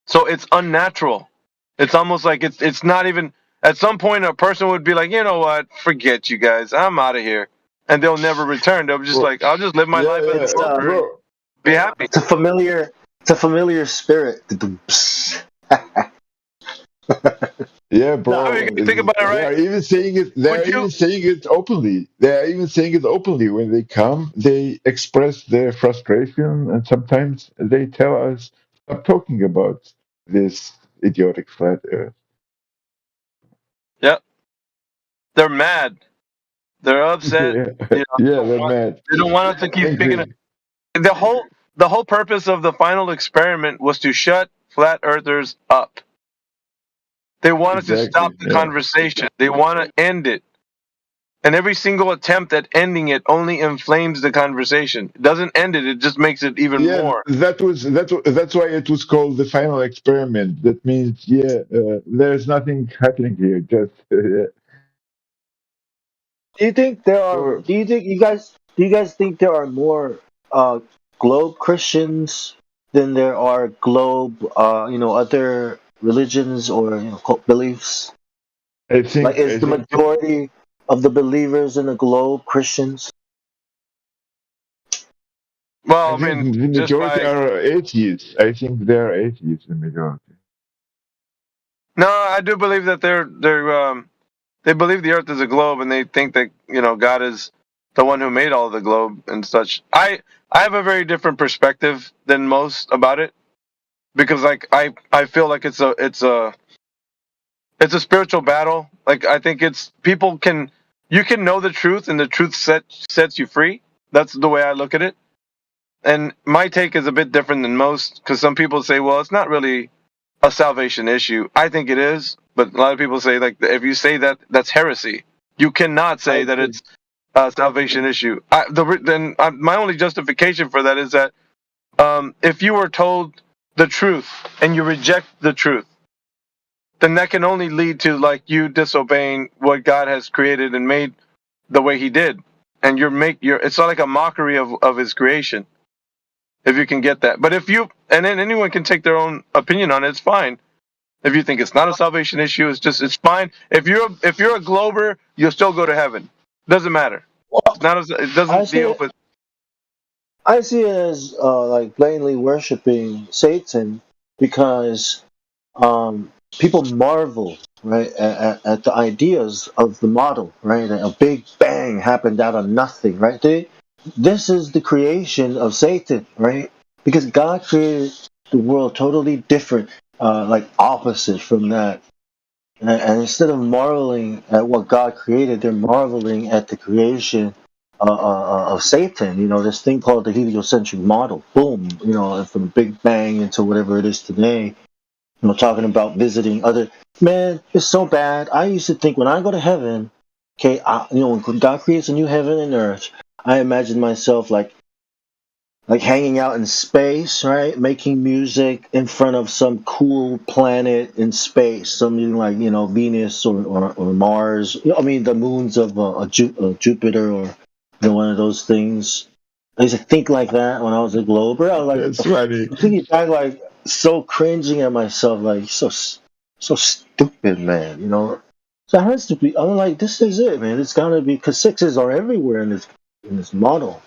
I: So it's unnatural. It's almost like it's not even, at some point a person would be like, you know what, forget you guys, I'm out of here. and they'll never return. They'll just like, I'll just live my life as a pauper and be happy.
A: It's a familiar spirit.
D: Yeah, bro.
I: I mean, you think about it, right?
D: They are even saying it. They are even saying it openly. They are even saying it openly when they come. They express their frustration, and sometimes they tell us, "Stop talking about this idiotic flat Earth."
I: Yep. They're mad. They're upset.
D: Yeah, they're mad.
I: They don't want us to keep picking it. The whole purpose of the final experiment was to shut flat earthers up. They want us to stop the conversation. They want to end it. And every single attempt at ending it only inflames the conversation. It doesn't end it, it just makes it even more.
D: That's why it was called the final experiment. That means, there's nothing happening here. Just
A: Do you think there are? Do you guys think there are more globe Christians than there are globe other religions or cult beliefs?
D: I think
A: like is the majority of the believers in the globe Christians?
I: Well,
D: I mean, the majority are atheists. I think they are atheists, the majority.
I: No, I do believe that they believe the Earth is a globe, and they think that God is the one who made all of the globe and such. I have a very different perspective than most about it, because like I feel like it's a spiritual battle. Like I think you can know the truth, and the truth sets you free. That's the way I look at it. And my take is a bit different than most, because some people say, well, it's not really a salvation issue. I think it is, but a lot of people say, like, if you say that, that's heresy. You cannot say that it's a salvation issue. My only justification for that is that if you were told the truth and you reject the truth, then that can only lead to like you disobeying what God has created and made the way He did, and it's not like a mockery of His creation. If you can get that. But and then anyone can take their own opinion on it, it's fine. If you think it's not a salvation issue, it's fine. If you're a glober, you'll still go to heaven. Doesn't matter. It doesn't deal with.
A: I see it as like blatantly worshiping Satan, because people marvel, right, at the ideas of the model, right? A big bang happened out of nothing, right? This is the creation of Satan, right? Because God created the world totally different, like opposite from that. And instead of marveling at what God created, they're marveling at the creation of Satan. This thing called the heliocentric model. Boom, from Big Bang into whatever it is today. Talking about visiting other. Man, it's so bad. I used to think when I go to heaven, okay, when God creates a new heaven and earth, I imagine myself like hanging out in space, right? Making music in front of some cool planet in space, something like Venus or Mars. I mean the moons of Jupiter or one of those things. I used to think like that when I was a glober. I was like,
D: that's funny.
A: Thinking back, like so cringing at myself, like so stupid, man. So I has to be. I'm like, this is it, man. It's gotta be, because sixes are everywhere in this model.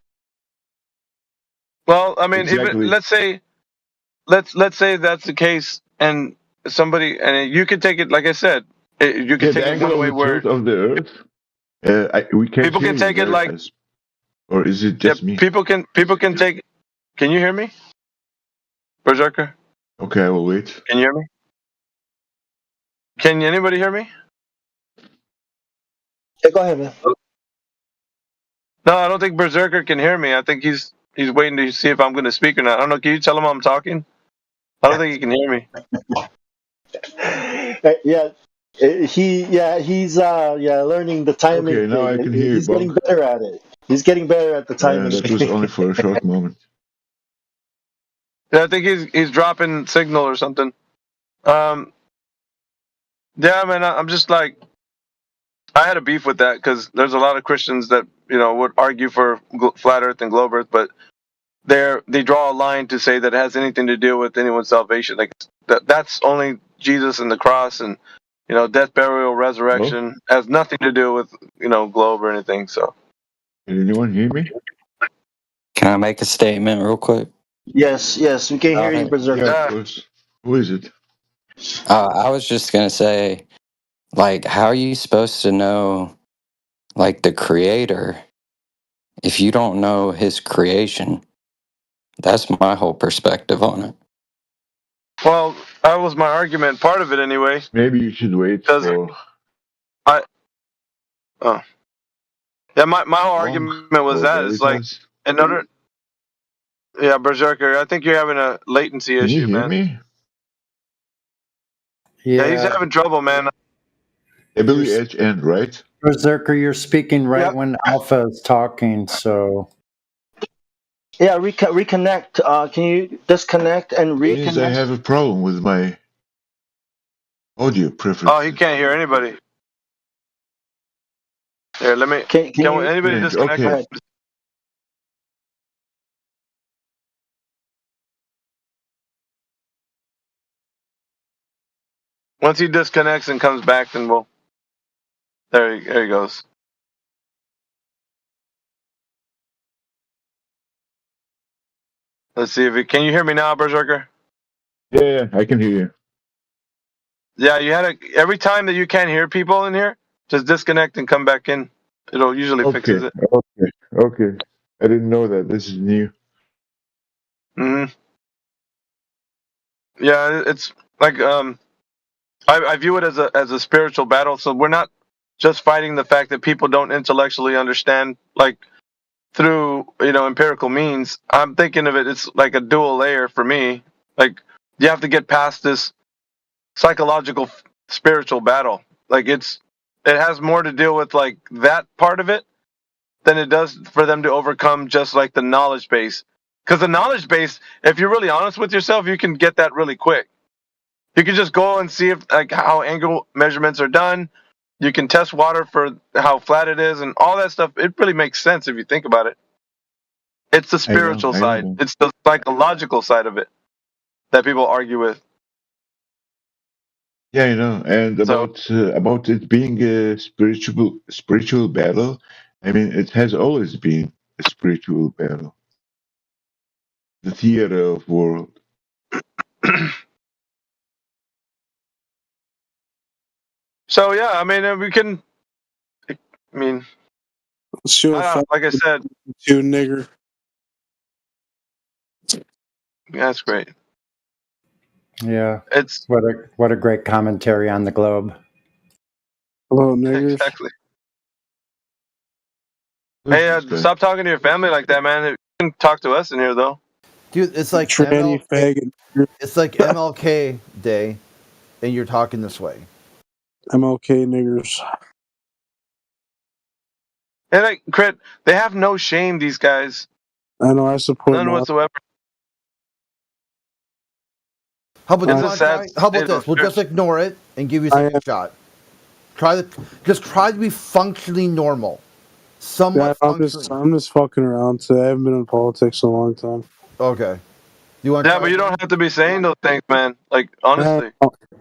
I: Well, I mean, even, let's say that's the case, and you could take it, like I said, you can take it one way where
D: of the Earth. We can
I: people can take it like,
D: or is it just me?
I: People can take. Can you hear me, Berserker?
D: Okay, I will wait.
I: Can you hear me? Can anybody hear me?
A: Yeah, go ahead, man.
I: No, I don't think Berserker can hear me. I think he's waiting to see if I'm going to speak or not. I don't know. Can you tell him I'm talking? I don't think he can hear me.
A: He's learning the timing.
D: Okay, now I can hear you.
A: He's getting better at it. He's getting better at the timing.
D: That was only for a short moment.
I: Yeah, I think he's dropping signal or something. Yeah, man, I'm just like, I had a beef with that, because there's a lot of Christians that would argue for flat Earth and globe Earth, but they draw a line to say that it has anything to do with anyone's salvation. Like that's only Jesus and the cross, and death, burial, resurrection has nothing to do with globe or anything. So
D: Can anyone hear me?
K: Can I make a statement real quick?
A: Yes, we can hear you, Berserker.
D: Yeah, of course. Who is it?
K: I was just gonna say, like, how are you supposed to know, like, the creator if you don't know his creation? That's my whole perspective on it.
I: Well, that was my argument. Part of it, anyway.
D: Maybe you should wait
I: Because
D: for
I: yeah, my whole argument was that it's like in order. Yeah, Berserker, I think you're having a latency
D: Can
I: issue,
D: you hear
I: man.
D: me?
I: Yeah, he's having trouble, man.
D: Ability Edge End, right?
L: Berserker, you're speaking right when Alpha is talking, so.
A: Yeah, reconnect. Can you disconnect and reconnect?
D: Means I have a problem with my audio preference.
I: Oh, he can't hear anybody. Here, let me. Can anybody disconnect?
D: Okay.
I: Once he disconnects and comes back, then we'll. There he goes. Let's see if can you hear me now, Berserker?
D: Yeah, I can hear you.
I: Yeah, you had every time that you can't hear people in here, just disconnect and come back in. It'll usually fixes it.
D: Okay. I didn't know that. This is new.
I: Yeah, it's like I view it as a spiritual battle. So we're not just fighting the fact that people don't intellectually understand, like through empirical means. I'm thinking of it. It's like a dual layer for me. Like you have to get past this psychological spiritual battle. Like it has more to deal with like that part of it than it does for them to overcome just like the knowledge base. Because the knowledge base, if you're really honest with yourself, you can get that really quick. You can just go and see if like how angle measurements are done. You can test water for how flat it is and all that stuff. It really makes sense if you think about it. It's the spiritual side. It's the psychological side of it that people argue with.
D: Yeah, I know. And about it being a spiritual battle, I mean, it has always been a spiritual battle. The theater of world.
I: So yeah, I mean, we can. I mean, like I said,
M: you nigger.
I: That's great.
L: Yeah,
I: it's
L: what a great commentary on the globe.
M: Hello, niggers.
I: Exactly. Hey, stop talking to your family like that, man. You can talk to us in here, though.
N: Dude, it's like it's like MLK Day, and you're talking this way.
M: MLK niggers.
I: And like Crit, they have no shame. These guys.
M: I know. I support
I: none whatsoever.
N: How about this? We'll just ignore it and give you a shot. Just try to be functionally normal. Somewhat functionally.
M: I'm just fucking around today. I haven't been in politics in a long time.
N: Okay. You
I: but you don't have to be saying those things, man. Like honestly.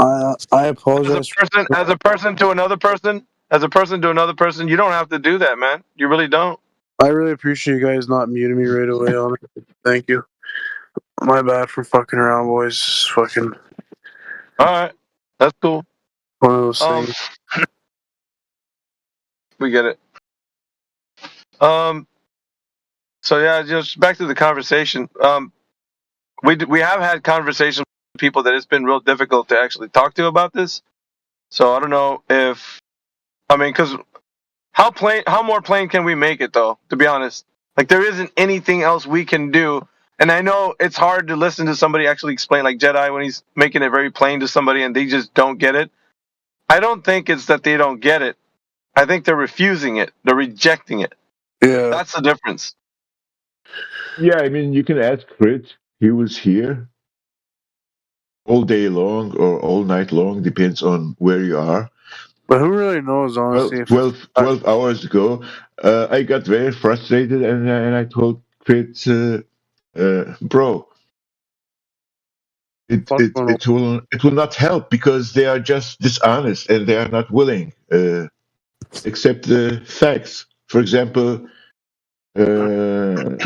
M: I apologize.
I: As a person to another person, you don't have to do that, man. You really don't.
M: I really appreciate you guys not muting me right away on it. Thank you. My bad for fucking around, boys. Fucking.
I: Alright. That's cool.
M: One of those things.
I: We get it. So yeah, just back to the conversation. We have had conversations with people that it's been real difficult to actually talk to about this. So I don't know if, because how more plain can we make it though? To be honest, like there isn't anything else we can do. And I know it's hard to listen to somebody actually explain, like Jedi when he's making it very plain to somebody and they just don't get it. I don't think it's that they don't get it. I think they're refusing it. They're rejecting it.
M: Yeah,
I: that's the difference.
D: Yeah, I mean, you can ask Crit. He was here all day long or all night long, depends on where you are.
M: But who really knows, honestly?
D: 12 hours ago, I got very frustrated and I told Crit, bro, it will not help because they are just dishonest and they are not willing accept the facts. For example, the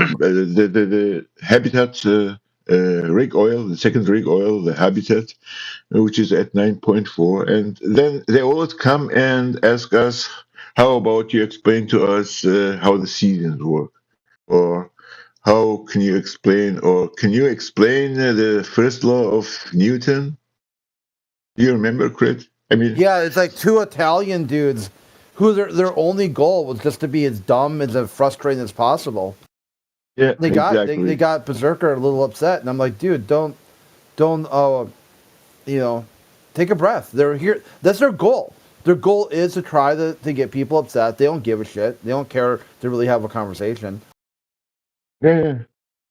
D: habitat rig oil, the second rig oil, the habitat, which is at 9.4, and then they always come and ask us, "How about you explain to us how the seasons work?" Or how can you explain, the first law of Newton? Do you remember, Crit? I mean,
N: yeah, it's like two Italian dudes who their only goal was just to be as dumb and as frustrating as possible.
D: Yeah,
N: they got Berserker a little upset, and I'm like, dude, don't, take a breath. They're here. That's their goal. Their goal is to try to get people upset. They don't give a shit. They don't care to really have a conversation.
D: Yeah.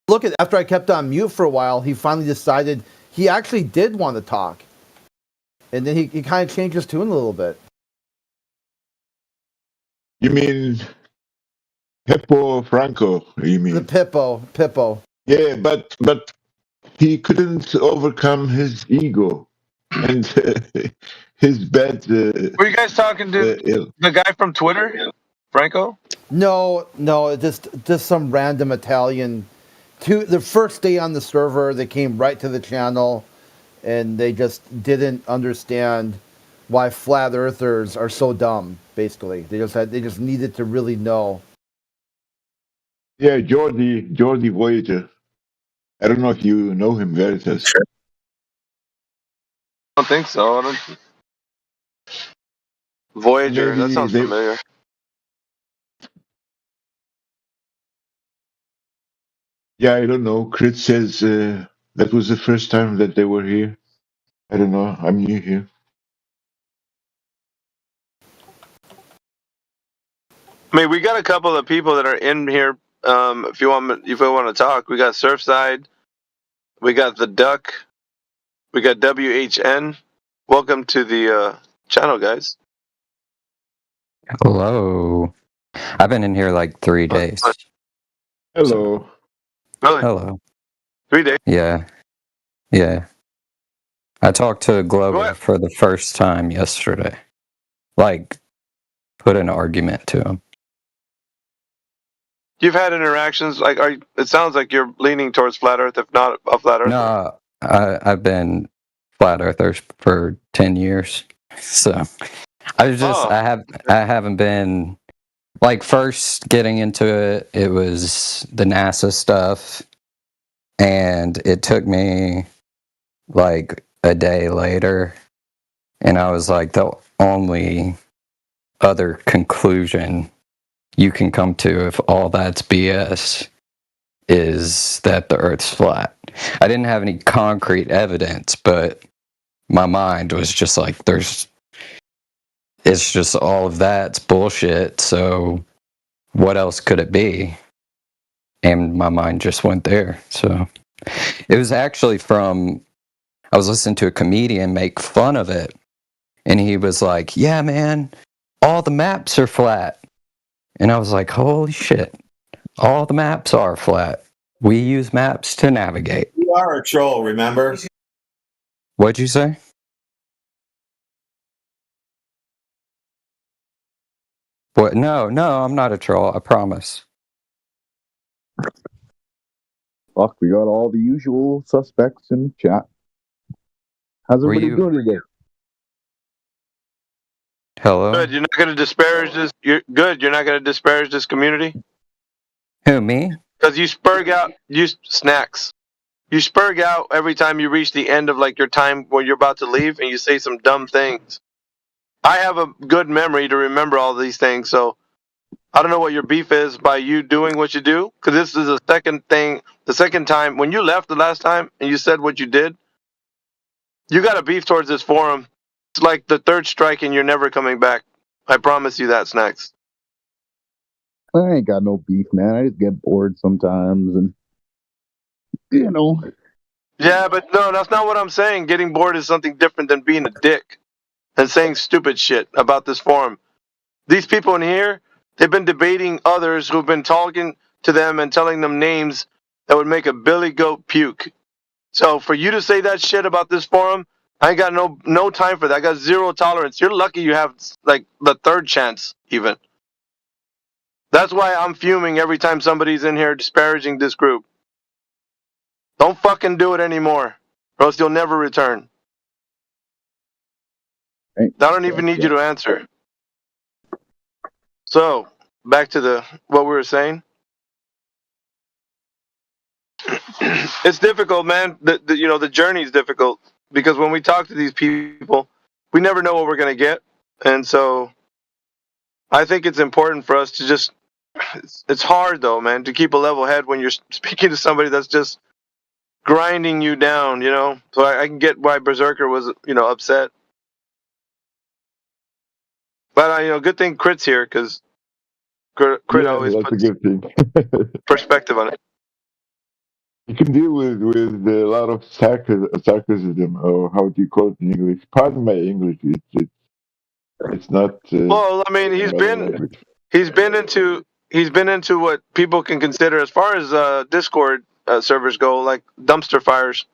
N: Look at after I kept on mute for a while, he finally decided he actually did want to talk, and then he kind of changed his tune a little bit.
D: You mean Pippo Franco? You mean
N: the Pippo?
D: Yeah, but he couldn't overcome his ego and his bad.
I: Were you guys talking to the guy from Twitter, Franco?
N: No, just some random Italian. The first day on the server, they came right to the channel, and they just didn't understand why flat earthers are so dumb. Basically, they just needed to really know.
D: Yeah, Jordi Voyager. I don't know if you know him, Veritas.
I: I don't think so. Voyager, that sounds familiar.
D: Yeah, I don't know. Crit says that was the first time that they were here. I don't know. I'm new here.
I: I mean, we got a couple of people that are in here. If you want to talk, we got Surfside, we got the Duck, we got WHN. Welcome to the channel, guys.
K: Hello. I've been in here like 3 days.
D: Hello.
I: Really?
K: Hello.
I: 3 days?
K: Yeah. I talked to Glover for the first time yesterday. Like, put an argument to him.
I: You've had interactions. It sounds like you're leaning towards flat Earth, if not a flat Earth.
K: No, I've been flat earthers for 10 years. So I haven't been like first getting into it. It was the NASA stuff, and it took me like a day later, and I was like, the only other conclusion you can come to if all that's BS is that the Earth's flat. I didn't have any concrete evidence, but my mind was just like, it's just all of that's bullshit, so what else could it be? And my mind just went there. So it was actually I was listening to a comedian make fun of it, and he was like, yeah, man, all the maps are flat. And I was like, holy shit, all the maps are flat. We use maps to navigate.
H: You are a troll, remember?
K: What'd you say? What? No, I'm not a troll, I promise.
O: Fuck, we got all the usual suspects in the chat. How's everybody doing today?
K: Hello?
I: Good. You're not going to disparage this. You're good. You're not going to disparage this community.
K: Who, me?
I: Because you spurg out. You snacks. You spurg out every time you reach the end of like your time when you're about to leave, and you say some dumb things. I have a good memory to remember all these things, so I don't know what your beef is by you doing what you do. Because this is the second time when you left the last time and you said what you did. You got a beef towards this forum. It's like the third strike and you're never coming back. I promise you that, Snacks.
O: I ain't got no beef, man. I just get bored sometimes, and you know.
I: Yeah, but no, that's not what I'm saying. Getting bored is something different than being a dick and saying stupid shit about this forum. These people in here, they've been debating others who've been talking to them and telling them names that would make a billy goat puke. So for you to say that shit about this forum, I ain't got no time for that. I got zero tolerance. You're lucky you have like the third chance even. That's why I'm fuming every time somebody's in here disparaging this group. Don't fucking do it anymore, or else you'll never return. I don't even need you to answer. So, back to what we were saying. It's difficult, man. The journey is difficult because when we talk to these people, we never know what we're gonna get, and so I think it's important for us to just. It's hard though, man, to keep a level head when you're speaking to somebody that's just grinding you down, you know. So I can get why Berserker was, upset. But good thing Crit's here because Crit always
D: that's
I: puts
D: a good thing.
I: perspective on it.
D: You can deal with a lot of sarcasm, or how do you call it in English? Pardon my English. It's not.
I: Well, I mean, he's been into what people can consider, as far as Discord servers go, like dumpster fires.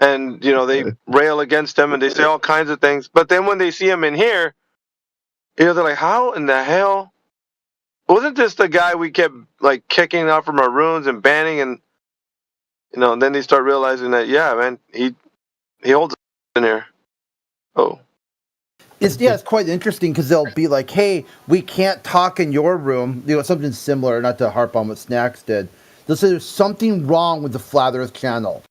I: And they rail against him and they say all kinds of things. But then when they see him in here, they're like, "How in the hell wasn't this the guy we kept like kicking out from our rooms and banning?" And and then they start realizing that, yeah, man, he holds in here. Oh.
N: It's quite interesting because they'll be like, "Hey, we can't talk in your room." Something similar, not to harp on what Snacks did. They'll say there's something wrong with the Flat Earth channel.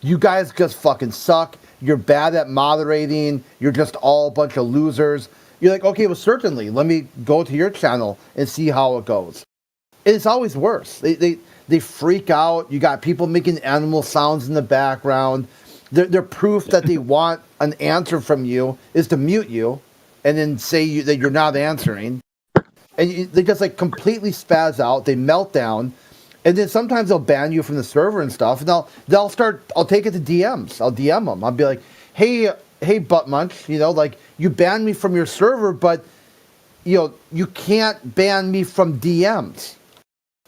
N: You guys just fucking suck. You're bad at moderating. You're just all a bunch of losers. You're like, okay, well, certainly. Let me go to your channel and see how it goes. It's always worse. They freak out. You got people making animal sounds in the background. Their proof that they want an answer from you is to mute you and then say that you're not answering. And they just like completely spaz out. They melt down. And then sometimes they'll ban you from the server and stuff. And I'll take it to DMs. I'll DM them. I'll be like, hey, Butt Munch, you banned me from your server, but, you can't ban me from DMs.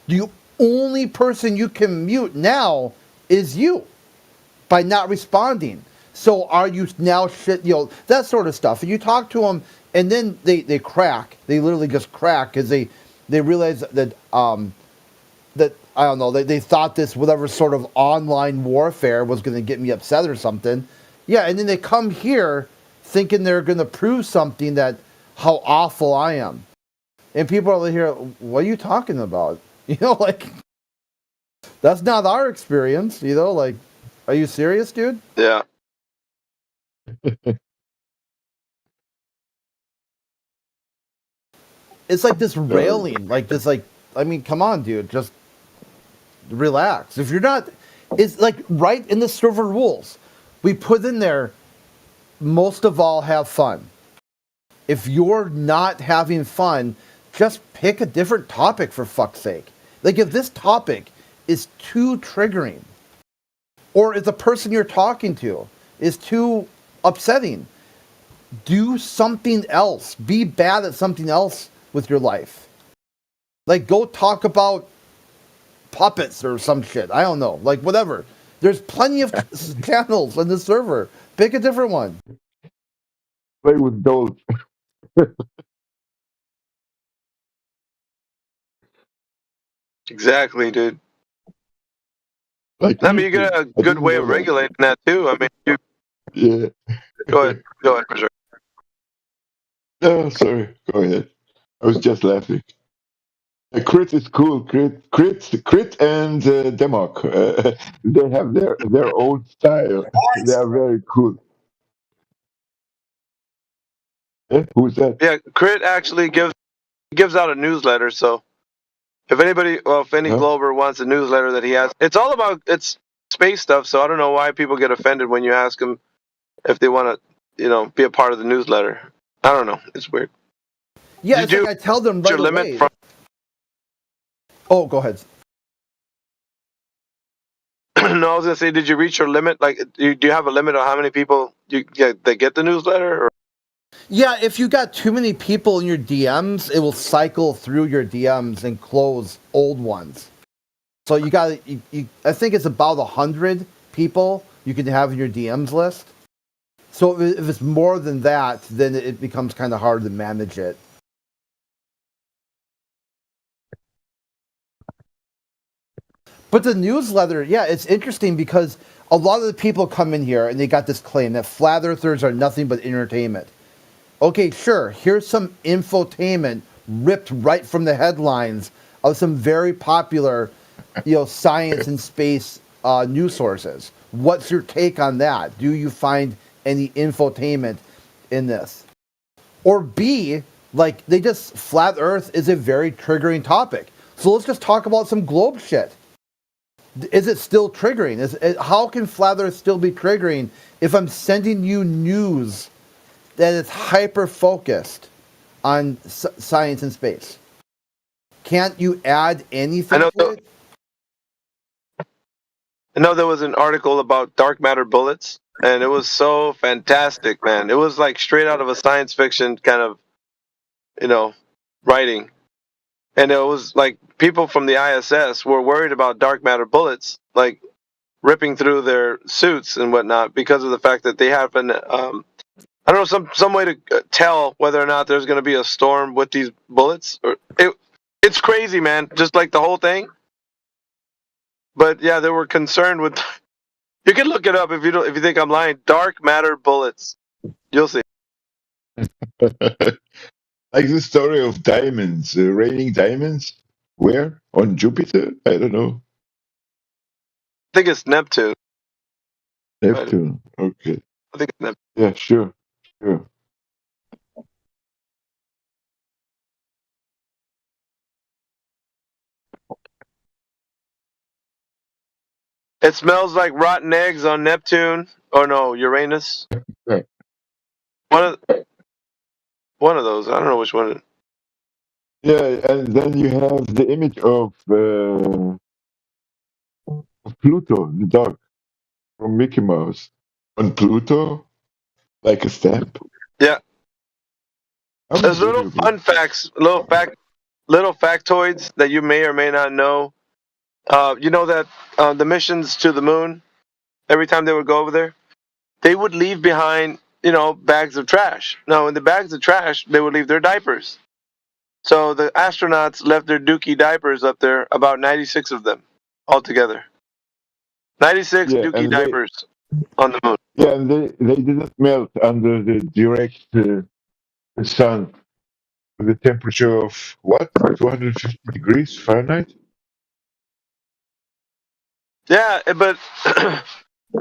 N: The only person you can mute now is you by not responding. So are you now shit, that sort of stuff. And you talk to them and then they crack. They literally just crack because they realize that, that I don't know, they thought this whatever sort of online warfare was going to get me upset or something. Yeah, and then they come here thinking they're going to prove something, that how awful I am. And people are here, what are you talking about? That's not our experience, are you serious, dude?
I: Yeah.
N: It's like this railing, come on, dude, just relax. If you're not, it's like right in the server rules. We put in there, most of all, have fun. If you're not having fun, just pick a different topic, for fuck's sake. Like, if this topic is too triggering, or if the person you're talking to is too upsetting, do something else. Be bad at something else with your life. Like, go talk about puppets or some shit. I don't know. Like, whatever. There's plenty of channels on the server. Pick a different one.
D: Play with those.
I: Exactly, dude.
D: You
I: get a good way of regulating that too. I mean,
D: yeah.
I: Go ahead, Berserk.
D: No, sorry. Go ahead. I was just laughing. Crit is cool. Crit, and Demok. They have their own style. They are very cool. Who's that?
I: Yeah, Crit actually gives out a newsletter. So if any Glober wants a newsletter that he has, it's all about space stuff. So I don't know why people get offended when you ask them if they want to, be a part of the newsletter. I don't know. It's weird.
N: Yeah, it's like I tell them right away. Oh, go ahead.
I: No, I was gonna say, did you reach your limit? Like, do you have a limit on how many people that get the newsletter? Or?
N: Yeah, if you got too many people in your DMs, it will cycle through your DMs and close old ones. So you got, I think it's about 100 people you can have in your DMs list. So if it's more than that, then it becomes kind of hard to manage it. But the newsletter, yeah, it's interesting because a lot of the people come in here and they got this claim that flat earthers are nothing but entertainment. Okay, sure, here's some infotainment ripped right from the headlines of some very popular, science and space news sources. What's your take on that? Do you find any infotainment in this? Or B, like flat Earth is a very triggering topic. So let's just talk about some globe shit. Is it still triggering? How can flat Earth still be triggering if I'm sending you news that is hyper focused on science and space? Can't you add anything to it?
I: I know there was an article about dark matter bullets, and it was so fantastic, man. It was like straight out of a science fiction kind of, writing. And it was like people from the ISS were worried about dark matter bullets, like ripping through their suits and whatnot, because of the fact that they happen. I don't know, some way to tell whether or not there's going to be a storm with these bullets. It's crazy, man. Just like the whole thing. But yeah, they were concerned with. You can look it up if you think I'm lying. Dark matter bullets. You'll see.
D: Like the story of diamonds, raining diamonds. Where? On Jupiter? I don't know.
I: I think it's Neptune.
D: Neptune. Okay.
I: I think it's Neptune.
D: Yeah, sure.
I: It smells like rotten eggs on Neptune. Or no, Uranus.
D: Right.
I: One of those. I don't know which one.
D: Yeah, and then you have the image of Pluto, the dog from Mickey Mouse, on Pluto, like a stamp.
I: Yeah. There's little fun facts, little factoids that you may or may not know. You know that the missions to the moon, every time they would go over there, they would leave behind, bags of trash. Now, in the bags of trash, they would leave their diapers. So the astronauts left their dookie diapers up there, about 96 of them altogether. 96 dookie diapers on the moon.
D: Yeah, and they didn't melt under the direct sun with a temperature of what? 250 degrees Fahrenheit?
I: Yeah, but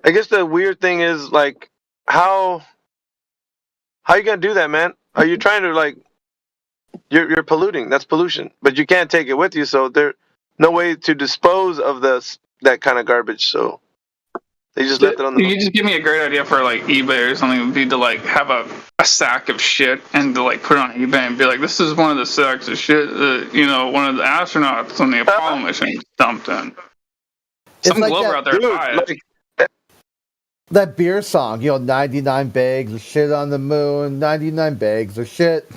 I: I guess the weird thing is, like, how you gonna do that, man? Are you trying to, you're polluting? That's pollution, but you can't take it with you, so there's no way to dispose of that kind of garbage. So they just left it on the.
P: You just give me a great idea for eBay or something. Would be to have a sack of shit and to put it on eBay and be like, this is one of the sacks of shit that one of the astronauts on the Apollo mission dumped in. Some Glover out there buy it.
N: That beer song, 99 bags of shit on the moon, 99 bags of shit.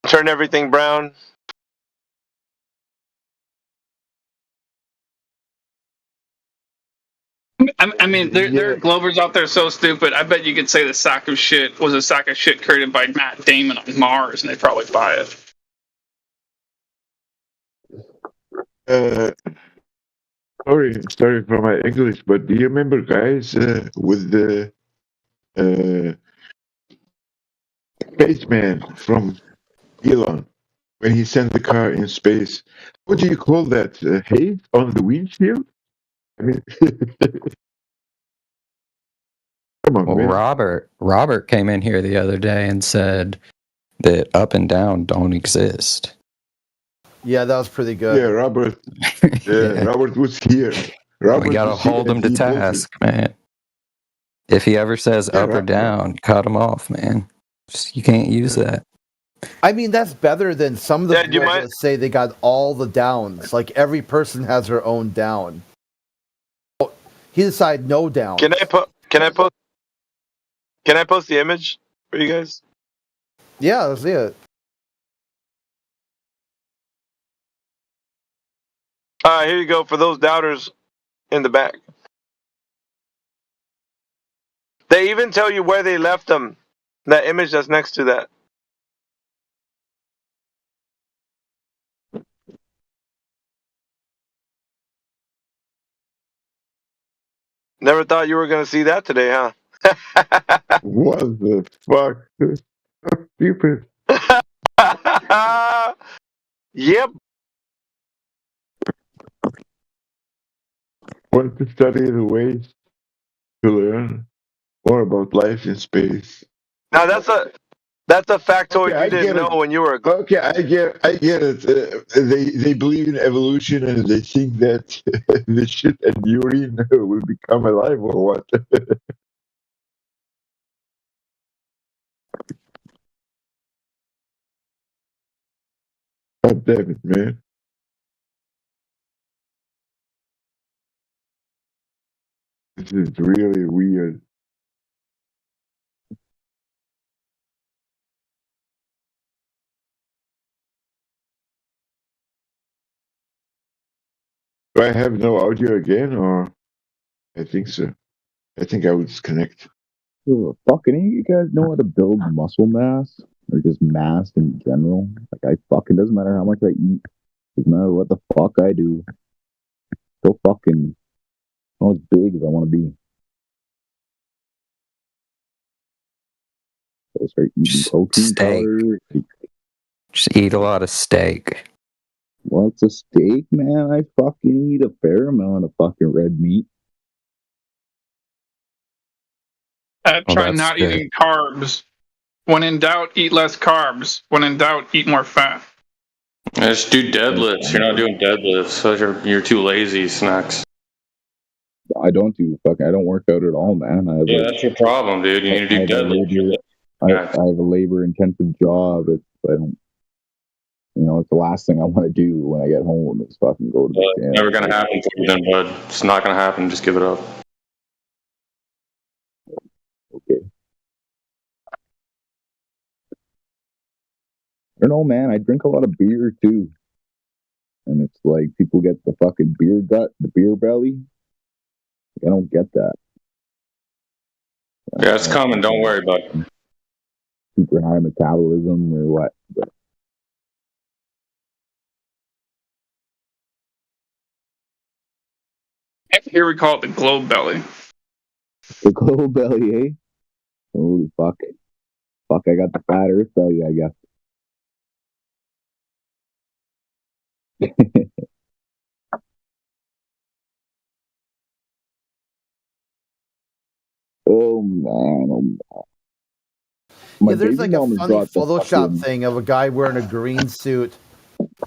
I: Turn everything brown.
P: I mean, there are Glovers out there so stupid. I bet you could say the sack of shit was a sack of shit created by Matt Damon on Mars, and they'd probably buy it.
D: Sorry for my English, but do you remember, guys, with the spaceman from Elon, when he sent the car in space? What do you call that? Haze on the windshield? I mean, come on,
K: Well,
D: man.
K: Robert came in here the other day and said that up and down don't exist.
N: Yeah, that was pretty good.
D: Yeah, Robert. Robert was here. Robert,
K: we gotta hold him to task, man. If he ever says up or down, cut him off, man. You can't use that.
N: I mean, that's better than some of the people that say they got all the downs. Like every person has their own down. He decided no down.
I: Can I post the image for you guys?
N: Yeah, let's see it.
I: All right, here you go for those doubters in the back. They even tell you where they left them. That image that's next to that. Never thought you were going to see that today, huh?
D: What the fuck? So stupid.
I: Yep.
D: Want to study the ways to learn more about life in space.
I: Now that's a factoid
D: Okay, I
I: you didn't
D: get it.
I: know when you were.
D: Okay, I get it. They believe in evolution and they think that the shit and urine will become alive or what? God damn it, man. This is really weird. Do I have no audio again, or I think so. I think I would disconnect.
O: Ugh, fucking, any of you guys know how to build muscle mass or just mass in general? Like, I fucking doesn't matter how much I eat, doesn't matter what the fuck I do. Still fucking not as big as I want to be. So I start eating protein
K: steak.
O: powder.
K: Just eat a lot of steak.
O: What's a steak, man? I fucking eat a fair amount of fucking red meat.
P: Try
K: that's
P: not
K: good.
P: eating carbs. When in doubt, eat less carbs. When in doubt, eat more fat.
Q: Just do deadlifts. You're not doing deadlifts, so you're too lazy, Snacks.
O: I don't work out at all, man.
Q: Yeah, that's your problem, dude. You need to do deadlifts.
O: I have a labor-intensive job. It's the last thing I want to do when I get home is fucking go to the gym.
Q: It's never gonna happen for you then, bud. It's not gonna happen. Just give it up.
O: Okay. I don't know, man. I drink a lot of beer too, and it's like people get the fucking beer gut, the beer belly. I don't get that.
Q: Yeah, it's common. Don't worry about it.
O: Super high metabolism or what? But
P: Here we call it the globe belly.
O: the globe belly, eh? Holy fuck. Fuck, I got the flat earth belly, I guess. Oh man.
N: Yeah, there's like a funny Photoshop thing of a guy wearing a green suit,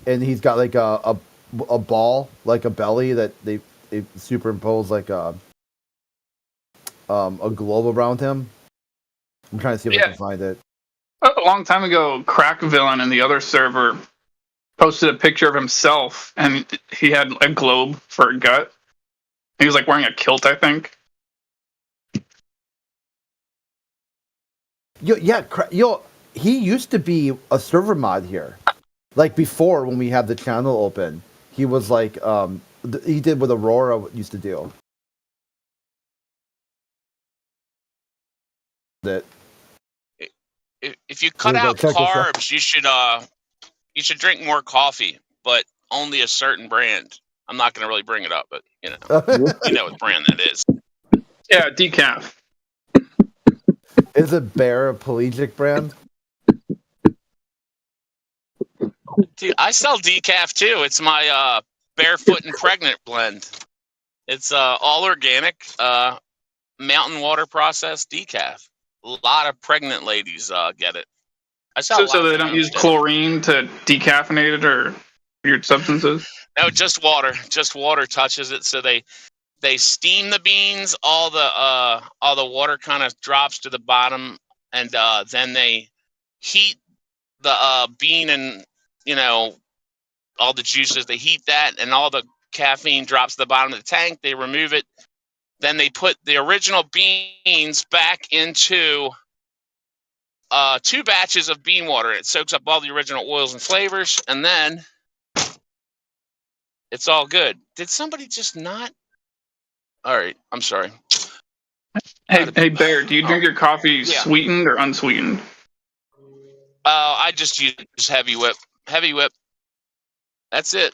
N: and he's got like a ball, like a belly that they superimpose like a globe around him. I'm trying to see if I can find it.
P: A long time ago, Crack Villain in the other server posted a picture of himself, and he had a globe for a gut. He was like wearing a kilt, I think.
N: He used to be a server mod here. Like before, when we had the channel open, he was like, he did what Aurora used to do. That
R: if you cut out carbs, you should drink more coffee, but only a certain brand. I'm not going to really bring it up, but you know what brand that is.
P: Yeah, decaf.
N: Is it Bear a pelagic brand?
R: Dude, I sell decaf too. It's my barefoot and pregnant blend. It's all organic, mountain water processed decaf. A lot of pregnant ladies get it.
P: So they don't use chlorine to decaffeinate it or weird substances?
R: No, just water. Just water touches it. So they steam the beans. All the water kind of drops to the bottom, and then they heat the bean and all the juices. They heat that, and all the caffeine drops to the bottom of the tank. They remove it. Then they put the original beans back into 2 batches of bean water. It soaks up all the original oils and flavors, and then it's all good. Did somebody just not? All right, I'm sorry.
P: Hey Bear, do you drink your coffee sweetened or unsweetened?
R: I just use Heavy Whip. Heavy Whip. That's it.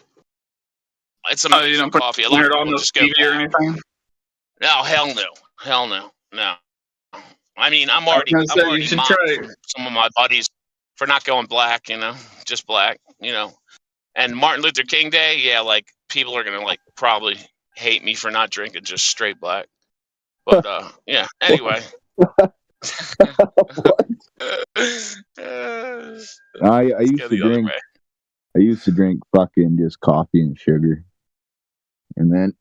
R: It's amazing coffee. A lot of people just go
P: or anything?
R: No, hell no. I mean, I'm
P: I
R: already
P: was gonna say, you should
R: mocked
P: try.
R: from some of my buddies for not going black. Just black. And Martin Luther King Day, yeah, like people are gonna like probably hate me for not drinking just straight black. But yeah. Anyway.
O: I used to drink fucking just coffee and sugar, and then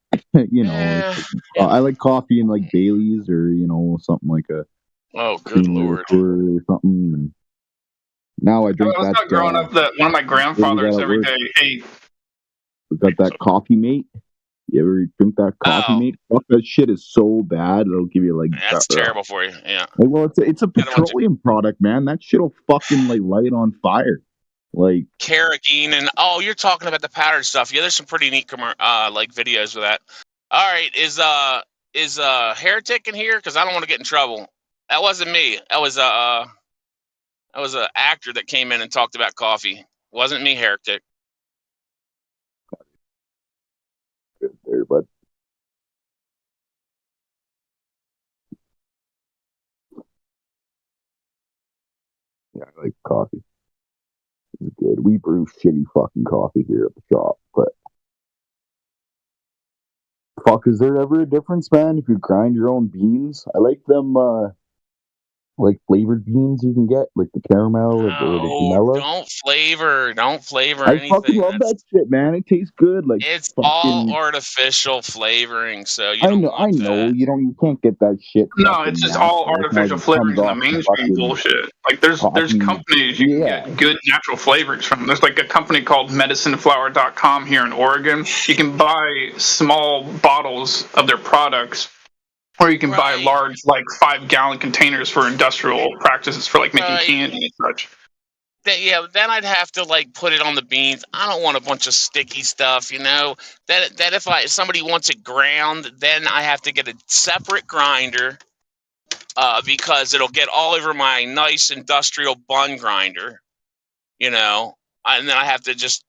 O: I like coffee and like Bailey's or something like a
R: oh good lord
O: or something. And now I drink
P: I was growing up that one of my grandfathers every day. Hey,
O: we got that Coffee Mate. You ever drink that Coffee Mate? Fuck, that shit is so bad. It'll give you like
R: that's terrible for you. Yeah.
O: Like, well, it's a petroleum product, man. That shit'll fucking like light on fire. Like
R: Carrageen and you're talking about the powdered stuff. Yeah, there's some pretty neat like videos with that. All right, is Heretic in here? Because I don't want to get in trouble. That wasn't me. That was an actor that came in and talked about coffee. Wasn't me, Heretic.
O: Good there, bud. Yeah, I like coffee. It's good. We brew shitty fucking coffee here at the shop, but fuck, is there ever a difference, man, if you grind your own beans? I like them like flavored beans you can get, like the caramel or the vanilla.
R: Don't flavor
O: I
R: anything.
O: fucking love that shit, man. It tastes good. Like
R: It's
O: fucking,
R: all artificial flavoring, so
O: I know. You can't get that shit.
P: No, it's just all artificial flavorings in the mainstream bullshit. Like there's companies you can get good natural flavorings from. There's like a company called MedicineFlower.com here in Oregon. You can buy small bottles of their products, or you can buy large, like 5-gallon containers for industrial practices for like making candy and such.
R: Then I'd have to like put it on the beans. I don't want a bunch of sticky stuff, That if somebody wants it ground, then I have to get a separate grinder, because it'll get all over my nice industrial bun grinder, and then I have to just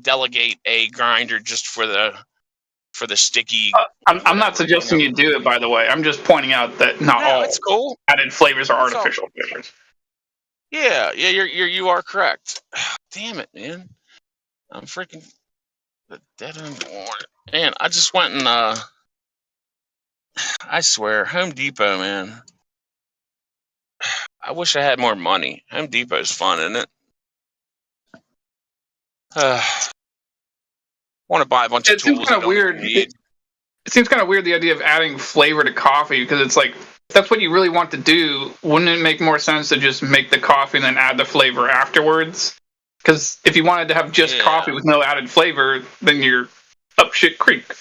R: delegate a grinder just for the sticky.
P: I'm not suggesting you do it, by the way. I'm just pointing out that not all
R: it's cool.
P: added flavors are artificial flavors.
R: Yeah, you are correct. Damn it, man! I'm freaking the dead end warrant. Man, I just went and I swear, Home Depot, man. I wish I had more money. Home Depot's fun, isn't it? Want to buy a bunch of tools.
P: Seems kind of weird. It seems kind of weird, the idea of adding flavor to coffee, because it's like, if that's what you really want to do, wouldn't it make more sense to just make the coffee and then add the flavor afterwards? Because if you wanted to have just coffee with no added flavor, then you're up shit creek.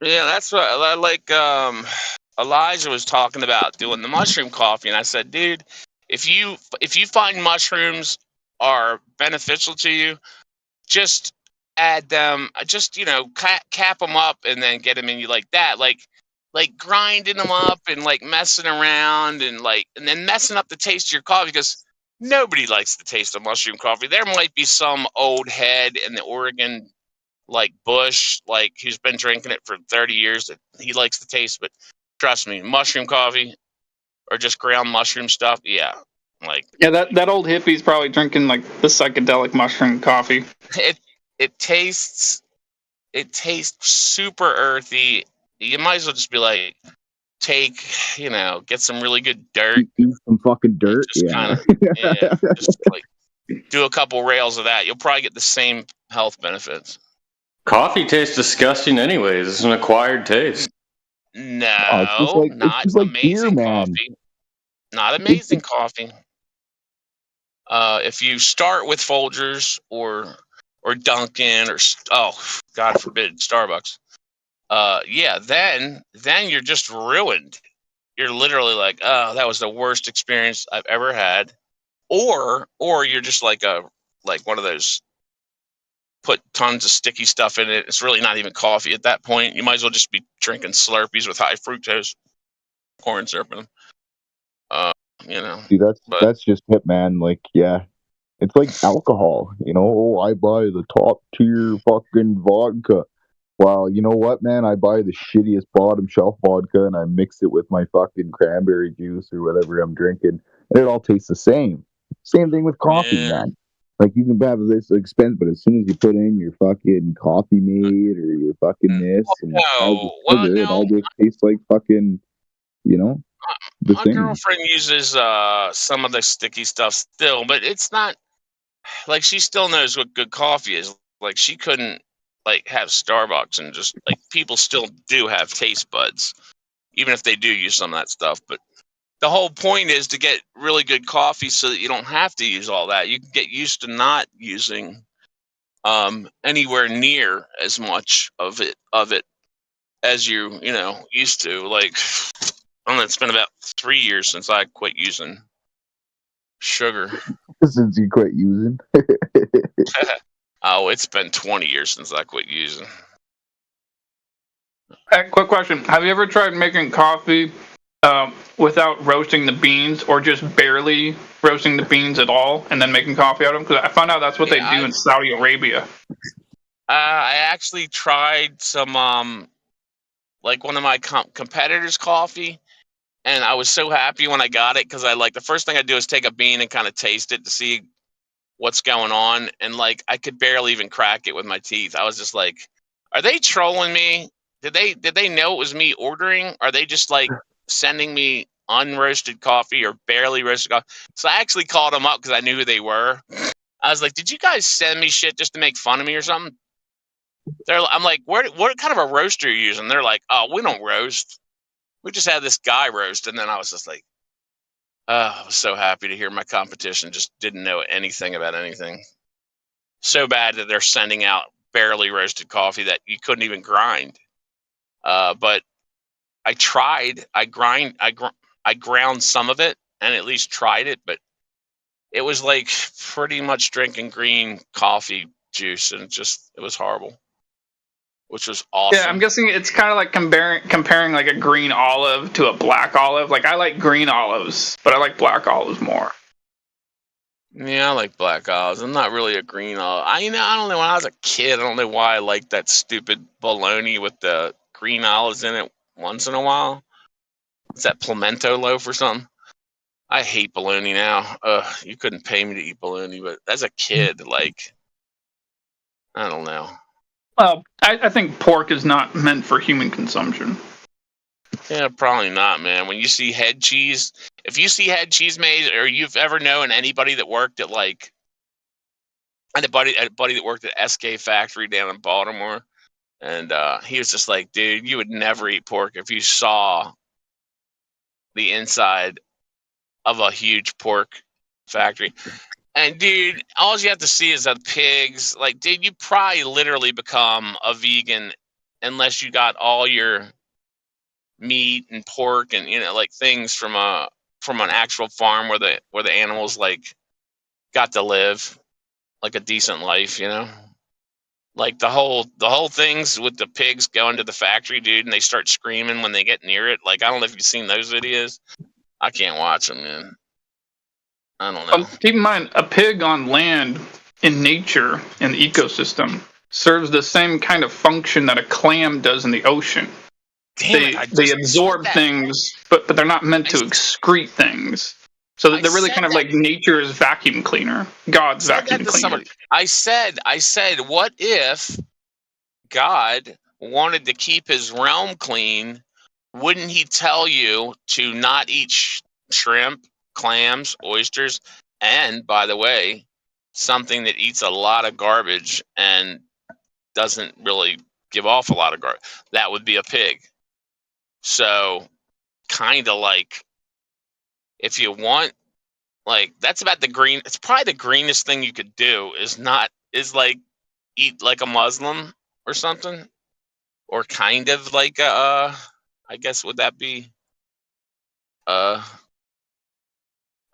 R: Yeah, that's what I like. Elijah was talking about doing the mushroom coffee, and I said, dude, if you find mushrooms are beneficial to you, just add them. Just cap them up and then get them in you like that, like grinding them up and like messing around and then messing up the taste of your coffee, because nobody likes the taste of mushroom coffee. There might be some old head in the Oregon bush who's been drinking it for 30 years that he likes the taste, but trust me, mushroom coffee or just ground mushroom stuff,
P: that old hippie's probably drinking the psychedelic mushroom coffee.
R: It tastes super earthy. You might as well just be like, get some really good dirt.
O: Some fucking dirt.
R: Just do a couple rails of that. You'll probably get the same health benefits.
Q: Coffee tastes disgusting anyways. It's an acquired taste.
R: No, not amazing coffee. Not amazing coffee. If you start with Folgers or Dunkin' or God forbid Starbucks, then you're just ruined. You're literally like, oh, that was the worst experience I've ever had, or you're just like one of those put tons of sticky stuff in it. It's really not even coffee at that point. You might as well just be drinking Slurpees with high fructose corn syrup in them.
O: See, that's just it, man. It's like alcohol. I buy the top tier fucking vodka. Well, you know what, man? I buy the shittiest bottom shelf vodka and I mix it with my fucking cranberry juice or whatever I'm drinking, and it all tastes the same. Same thing with coffee,
R: Yeah.
O: man. Like you can have this expense, but as soon as you put in your fucking Coffee Mate or your fucking this and all the sugar, it all just tastes like fucking, you know, the
R: My
O: same.
R: girlfriend uses some of the sticky stuff still, but it's not like she still knows what good coffee is. Like she couldn't like have Starbucks and just like people still do have taste buds, even if they do use some of that stuff. But the whole point is to get really good coffee so that you don't have to use all that. You can get used to not using anywhere near as much of it as you used to. Like I don't know, it's been about 3 years since I quit using sugar.
O: Since you quit using.
R: Oh, it's been 20 years since I quit using.
P: Hey, quick question. Have you ever tried making coffee without roasting the beans, or just barely roasting the beans at all and then making coffee out of them? Because I found out that's what they do in Saudi Arabia.
R: I actually tried some, like one of my competitors' coffee, and I was so happy when I got it because the first thing I do is take a bean and kind of taste it to see what's going on, and like I could barely even crack it with my teeth. I was just like, are they trolling me? Did they know it was me ordering? Are they just like sending me unroasted coffee or barely roasted coffee? So I actually called them up because I knew who they were. I was like, did you guys send me shit just to make fun of me or something? I'm like, what kind of a roaster are you using? They're like, oh, we don't roast. We just had this guy roast. And then I was just like, I was so happy to hear my competition just didn't know anything about anything. So bad that they're sending out barely roasted coffee that you couldn't even grind. But I tried. I ground some of it and at least tried it, but it was like pretty much drinking green coffee juice, and it was horrible. Which was awesome.
P: Yeah, I'm guessing it's kind of like comparing like a green olive to a black olive. Like I like green olives, but I like black olives more.
R: Yeah, I like black olives. I'm not really a green olive. I don't know. When I was a kid, I don't know why I liked that stupid bologna with the green olives in it once in a while. It's that pimento loaf or something. I hate bologna now. You couldn't pay me to eat bologna, but as a kid, like, I don't know.
P: Well, I think pork is not meant for human consumption.
R: Yeah, probably not, man. When you see head cheese, if you see head cheese made, or you've ever known anybody that worked at like, a buddy that worked at SK Factory down in Baltimore, and he was just like, dude, you would never eat pork if you saw the inside of a huge pork factory. And dude, all you have to see is the pigs. Like, dude, you probably literally become a vegan unless you got all your meat and pork and like things from an actual farm where the animals like got to live like a decent life, Like the whole things with the pigs going to the factory, dude, and they start screaming when they get near it. Like, I don't know if you've seen those videos. I can't watch them, man. I don't know.
P: Keep in mind, a pig on land in nature, in the ecosystem, serves the same kind of function that a clam does in the ocean. They absorb things, but they're not meant to excrete things. So they're really kind of like nature's vacuum cleaner, God's vacuum cleaner.
R: I said, what if God wanted to keep his realm clean? Wouldn't he tell you to not eat shrimp, clams, oysters, and, by the way, something that eats a lot of garbage and doesn't really give off a lot of garbage? That would be a pig. So, kind of like, if you want, like, that's about the green. It's probably the greenest thing you could do is like eat like a Muslim or something, or kind of like I guess would that be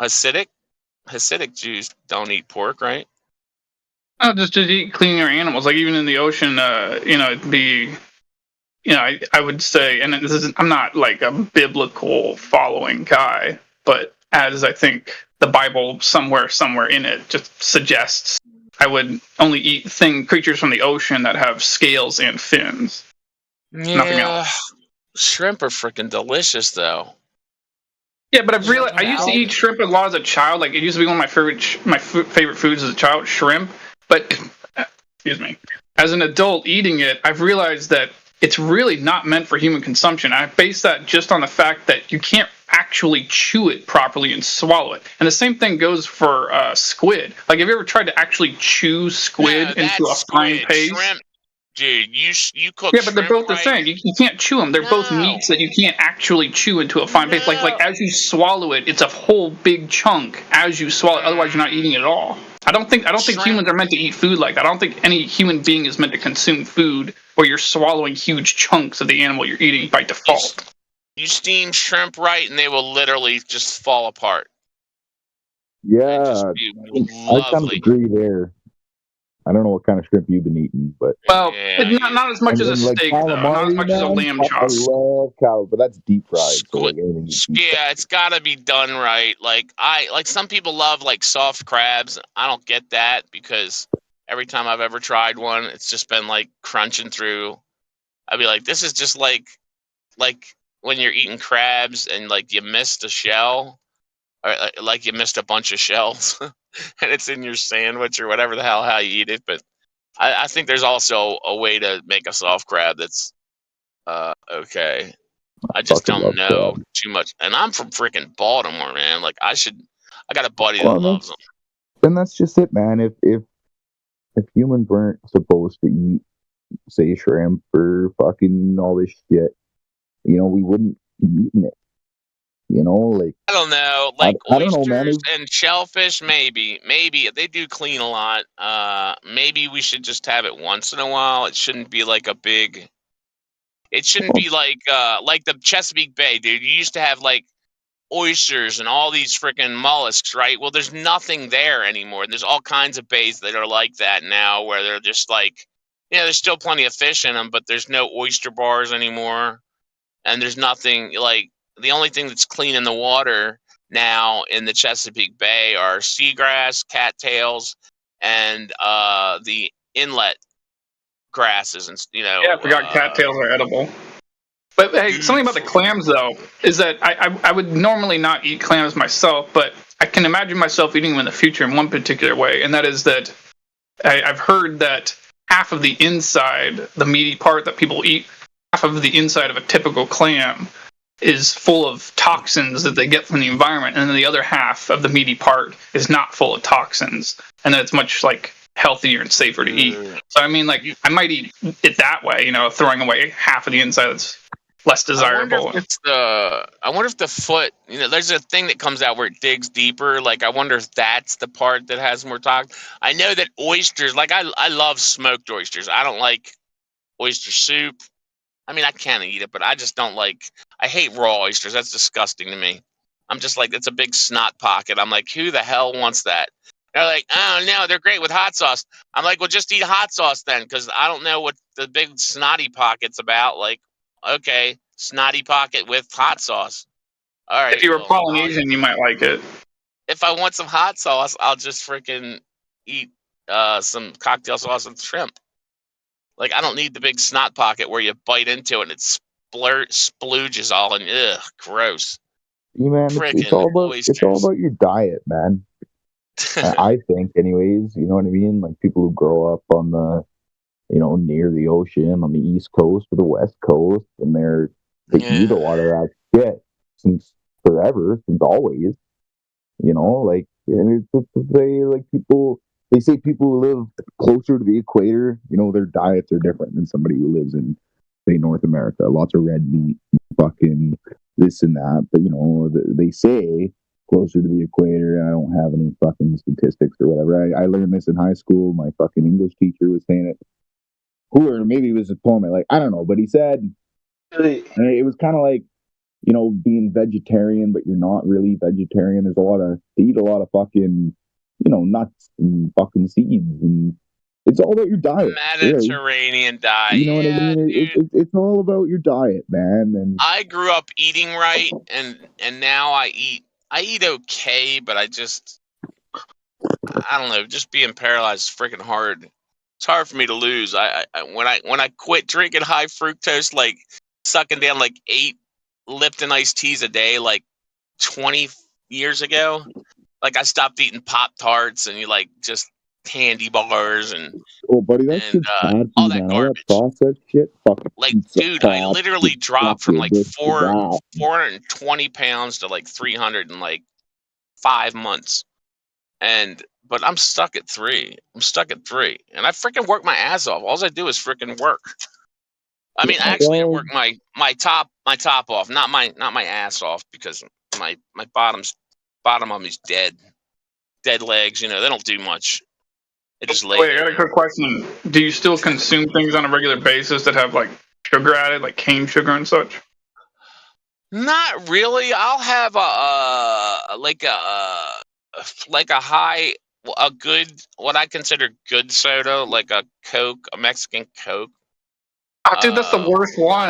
R: Hasidic? Hasidic Jews don't eat pork, right?
P: Oh, just to eat cleaner animals, like even in the ocean, it'd be. I would say, and I'm not like a biblical following guy, but as I think the Bible somewhere in it just suggests, I would only eat creatures from the ocean that have scales and fins. Nothing else.
R: Shrimp are freaking delicious, though.
P: Yeah, but I've realized I used to eat shrimp a lot as a child. Like it used to be one of my favorite foods as a child, shrimp. But excuse me, as an adult eating it, I've realized that it's really not meant for human consumption. I base that just on the fact that you can't actually chew it properly and swallow it. And the same thing goes for squid. Like, have you ever tried to actually chew squid into a fine paste?
R: Shrimp, dude, you cook.
P: Yeah, but they're both the same. You can't chew them. They're both meats that you can't actually chew into a fine paste. Like as you swallow it, it's a whole big chunk as you swallow it. Otherwise, you're not eating it at all. I don't think humans are meant to eat food like that. I don't think any human being is meant to consume food where you're swallowing huge chunks of the animal you're eating by default.
R: You steam shrimp right, and they will literally just fall apart.
O: Yeah, I kind of agree there. I don't know what kind of shrimp you've been eating, but
P: not as much as a steak, though. Not as much as a lamb chop.
O: I love calamari, but that's deep fried. So like
R: Yeah, it's got to be done right. Like some people love like soft crabs. I don't get that because every time I've ever tried one, it's just been like crunching through. I'd be like, this is just like when you're eating crabs and like you missed a shell, or like you missed a bunch of shells, and it's in your sandwich or whatever the hell how you eat it. But I think there's also a way to make a soft crab that's okay. I just don't know too much, and I'm from freaking Baltimore, man. Like I got a buddy that loves them.
O: Then that's just it, man. If humans weren't supposed to eat, say, shrimp or fucking all this shit, we wouldn't be eating it. Like
R: I don't know, like oysters and shellfish. Maybe they do clean a lot. Maybe we should just have it once in a while. It shouldn't be like a big. It shouldn't be like the Chesapeake Bay, dude. You used to have like oysters and all these freaking mollusks, right? Well, there's nothing there anymore. There's all kinds of bays that are like that now, where they're just like, there's still plenty of fish in them, but there's no oyster bars anymore, and there's nothing like. The only thing that's clean in the water now in the Chesapeake Bay are seagrass, cattails, and the inlet grasses, and
P: Yeah, I forgot cattails are edible. But hey, something about the clams though is that I would normally not eat clams myself, but I can imagine myself eating them in the future in one particular way, and that is that I've heard that half of the inside, the meaty part that people eat, half of the inside of a typical clam is full of toxins that they get from the environment, and then the other half of the meaty part is not full of toxins, and that it's much like healthier and safer to eat. So I mean, like I might eat it that way, throwing away half of the inside that's less desirable.
R: I wonder if the foot, there's a thing that comes out where it digs deeper. Like I wonder if that's the part that has more toxins. I know that oysters, like I love smoked oysters. I don't like oyster soup. I mean, I can eat it, but I just don't like. I hate raw oysters. That's disgusting to me. I'm just like, it's a big snot pocket. I'm like, who the hell wants that? They're like, oh no, they're great with hot sauce. I'm like, well, just eat hot sauce then, because I don't know what the big snotty pocket's about. Like, okay, snotty pocket with hot sauce. All right.
P: If you were Polynesian, you might like it.
R: If I want some hot sauce, I'll just freaking eat some cocktail sauce and shrimp. Like, I don't need the big snot pocket where you bite into it and it splooges all in. Ugh, gross.
O: Yeah, man, it's all about your diet, man. I think, anyways. You know what I mean? Like people who grow up on the, near the ocean, on the East Coast or the West Coast, and they eat a lot of that shit since forever, since always. And they say people who live closer to the equator, their diets are different than somebody who lives in, say, North America. Lots of red meat, fucking this and that. But, they say closer to the equator, and I don't have any fucking statistics or whatever. I learned this in high school. My fucking English teacher was saying it. Or maybe it was a poem. I don't know. But he said, it was kind of like, being vegetarian, but you're not really vegetarian. They eat a lot of fucking, nuts and fucking seeds, and it's all about your diet.
R: Mediterranean diet.
O: You know what I mean? It's all about your diet, man. And
R: I grew up eating right, and now I eat okay, but I I don't know, just being paralyzed is freaking hard. It's hard for me to lose. When I quit drinking high fructose, like sucking down like 8 Lipton iced teas a day, like 20 years ago, like I stopped eating Pop-Tarts and like just candy bars and
O: Oh, buddy, that shit's bad for
R: all
O: you,
R: that
O: man. All that
R: garbage.
O: processed shit, fucking
R: Like,
O: pizza,
R: dude, I
O: pop,
R: literally dropped from like
O: this, that.
R: 420 pounds to like 300 in like 5 months. But I'm stuck at 3. I'm stuck at 3. And I freaking work my ass off. All I do is freaking work. I mean, actually, I work my top off, not my ass off, because my bottom of me's dead legs. You know, they don't do much. They just lay
P: Wait, I
R: there.
P: got a quick question. Do you still consume things on a regular basis that have like sugar added, like cane sugar and such?
R: Not really. I'll have a good, what I consider good soda, like a Coke, a Mexican Coke.
P: Oh, dude, that's the worst one.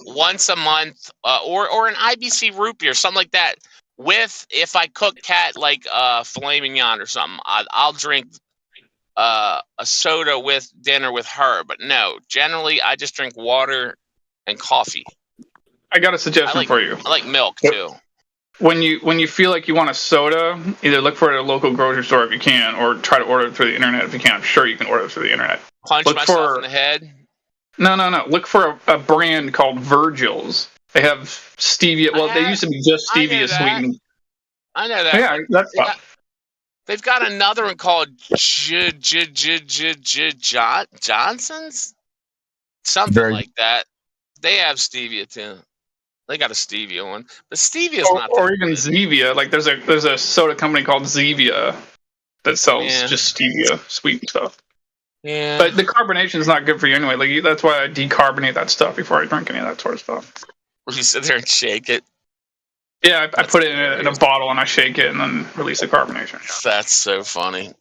R: Once a month, or an IBC root beer, something like that. If I cook cat like filet mignon or something, I'll drink a soda with dinner with her. But no, generally I just drink water and coffee.
P: I got a suggestion for you.
R: I like milk too.
P: When you feel like you want a soda, either look for it at a local grocery store if you can, or try to order it through the internet if you can. I'm sure you can order it through the internet.
R: Punch myself in the head.
P: No. Look for a brand called Virgil's. They have stevia. Well, they used to be just stevia sweetened.
R: I know that.
P: Yeah, that's
R: They've got another one called Johnson's, something like that. They have stevia too. They got a stevia one, but stevia's not.
P: Or even Zevia. Like there's a soda company called Zevia that sells just stevia sweet stuff.
R: Yeah.
P: But the carbonation is not good for you anyway. Like that's why I decarbonate that stuff before I drink any of that sort of stuff.
R: You sit there and shake it.
P: Yeah, I put it in a bottle and I shake it and then release the carbonation.
R: That's so funny.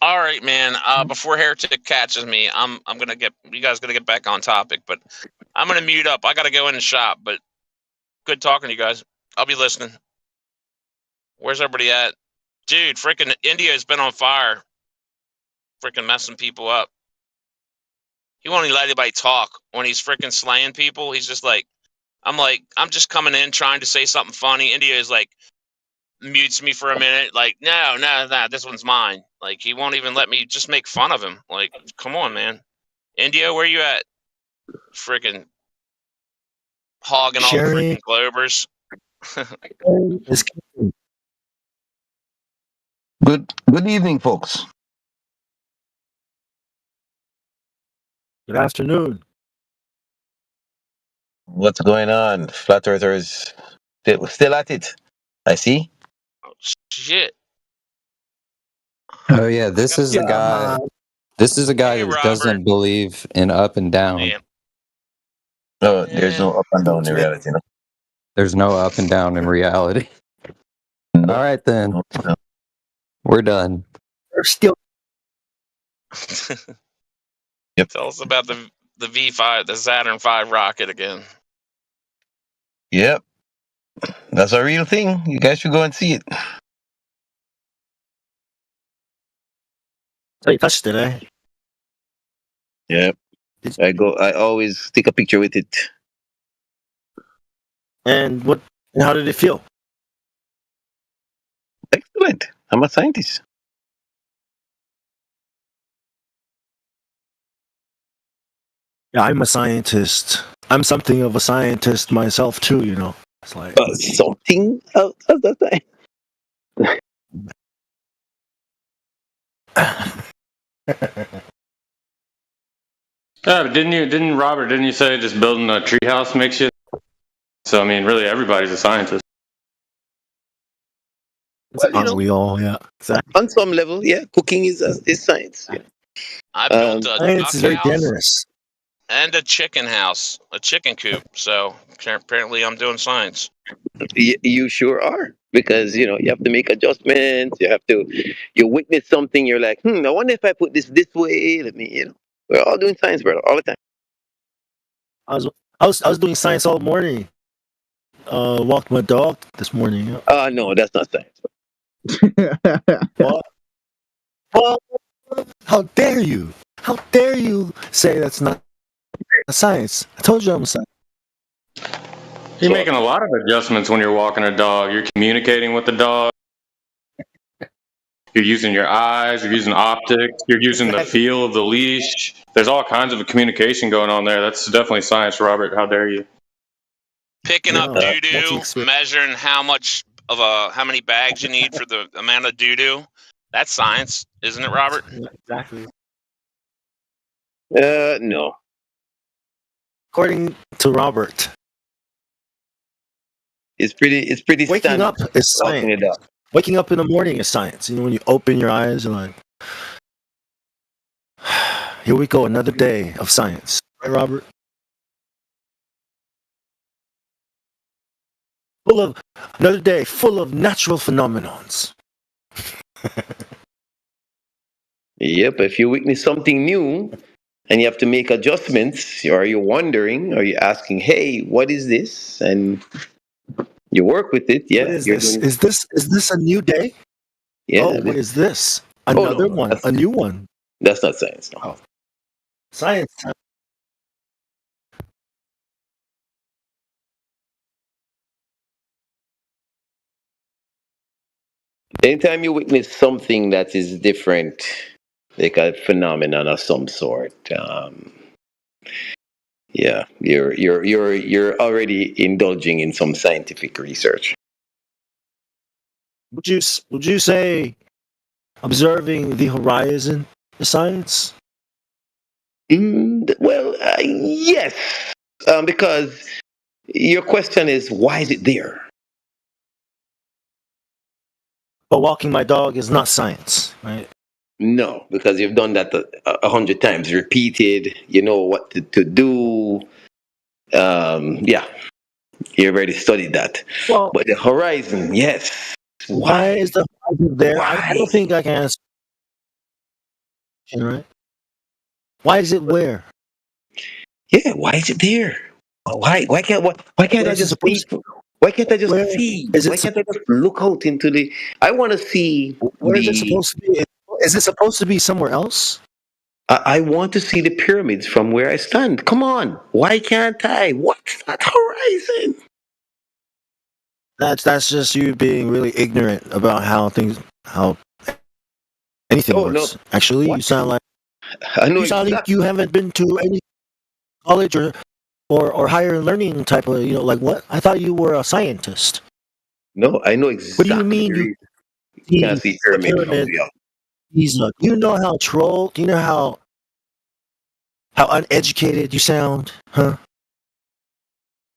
R: All right, man. Before Heretic catches me, I'm gonna get you guys gonna get back on topic, but I'm gonna mute up. I gotta go in and shop, but good talking to you guys. I'll be listening. Where's everybody at? Dude, freaking India's been on fire. Freaking messing people up. He won't even let anybody talk. When he's freaking slaying people, he's just like, I'm just coming in trying to say something funny. India is like, mutes me for a minute. Like, no, this one's mine. Like, he won't even let me just make fun of him. Like, come on, man. India, where you at? Freaking hogging all the freaking Globers.
S: Good evening, folks.
T: Good afternoon. What's going on? Flat Earthers still at it. I see.
R: Oh, shit.
K: Oh yeah, this is a guy. This is a guy that doesn't believe in up and down.
R: Yeah.
T: Oh, there's no up and down in reality. No?
K: There's no up and down in reality.
T: No.
K: All right then, we're done.
T: We're still.
R: Yep. Tell us about the V5, the Saturn V rocket again.
T: Yep. That's a real thing. You guys should go and see it.
S: So you touched it, eh?
T: Yep. I always take a picture with it.
S: And how did it feel?
T: Excellent. I'm a scientist.
S: Yeah, I'm a scientist. I'm something of a scientist myself too, you know. It's like
T: something else at that time.
Q: Yeah, but didn't Robert say just building a treehouse makes you? So I mean, really, everybody's a scientist.
T: Well,
S: we all, yeah. Exactly.
T: On some level, yeah, cooking is science. Yeah.
R: I built a
S: science is very
R: house
S: generous.
R: and a chicken house, a chicken coop. So apparently, I'm doing science.
T: You sure are, because you have to make adjustments. You witness something. You're like, I wonder if I put this way. Let me, we're all doing science, brother, all the time.
S: I was doing science all morning. Walked my dog this morning.
T: No, that's not science.
S: What? Oh, how dare you? How dare you say that's not a science? I told you I'm a science.
Q: You're making a lot of adjustments when you're walking a dog. You're communicating with the dog. You're using your eyes. You're using optics. You're using the feel of the leash. There's all kinds of communication going on there. That's definitely science, Robert. How dare you?
R: Picking up doo-doo, measuring how many bags you need for the amount of doo-doo. That's science, isn't it, Robert?
S: Exactly.
T: No.
S: According to Robert,
T: it's pretty.
S: Waking up is science. Waking up in the morning is science. You know, when you open your eyes, you're like, here we go, another day of science. Right, Robert? Another day full of natural phenomenons.
T: Yep. If you witness something new and you have to make adjustments, or you're wondering, or you're asking, "Hey, what is this?" and you work with it. Yeah.
S: What is this? Is this a new day?
T: Yeah.
S: Oh, what is this? Another one. A new one.
T: That's not science. No.
S: Oh. Science.
T: Anytime you witness something that is different, like a phenomenon of some sort, yeah, you're already indulging in some scientific research.
S: Would you say observing the horizon is science?
T: Well, yes, because your question is, why is it there?
S: But walking my dog is not science, right?
T: No, because you've done that 100 times, repeated. You know what to do. Yeah, you've already studied that.
S: Well,
T: but the horizon, yes.
S: Why is the horizon there? I don't think I can answer. Right? Why is it where?
T: Yeah, why is it there? Why can't I just see? Why can't I just see? Why can't I just look out into the? I want to see.
S: Where is it supposed to be? Is it supposed to be somewhere else?
T: I want to see the pyramids from where I stand. Come on, why can't I? What's that horizon?
S: That's just you being really ignorant about how anything works. No. Actually, you sound like like you haven't been to any college or higher learning type of, like what? I thought you were a scientist.
T: No, I know exactly.
S: What do you mean
T: you can't see pyramids from the
S: you know how troll? Do you know how uneducated you sound? Huh?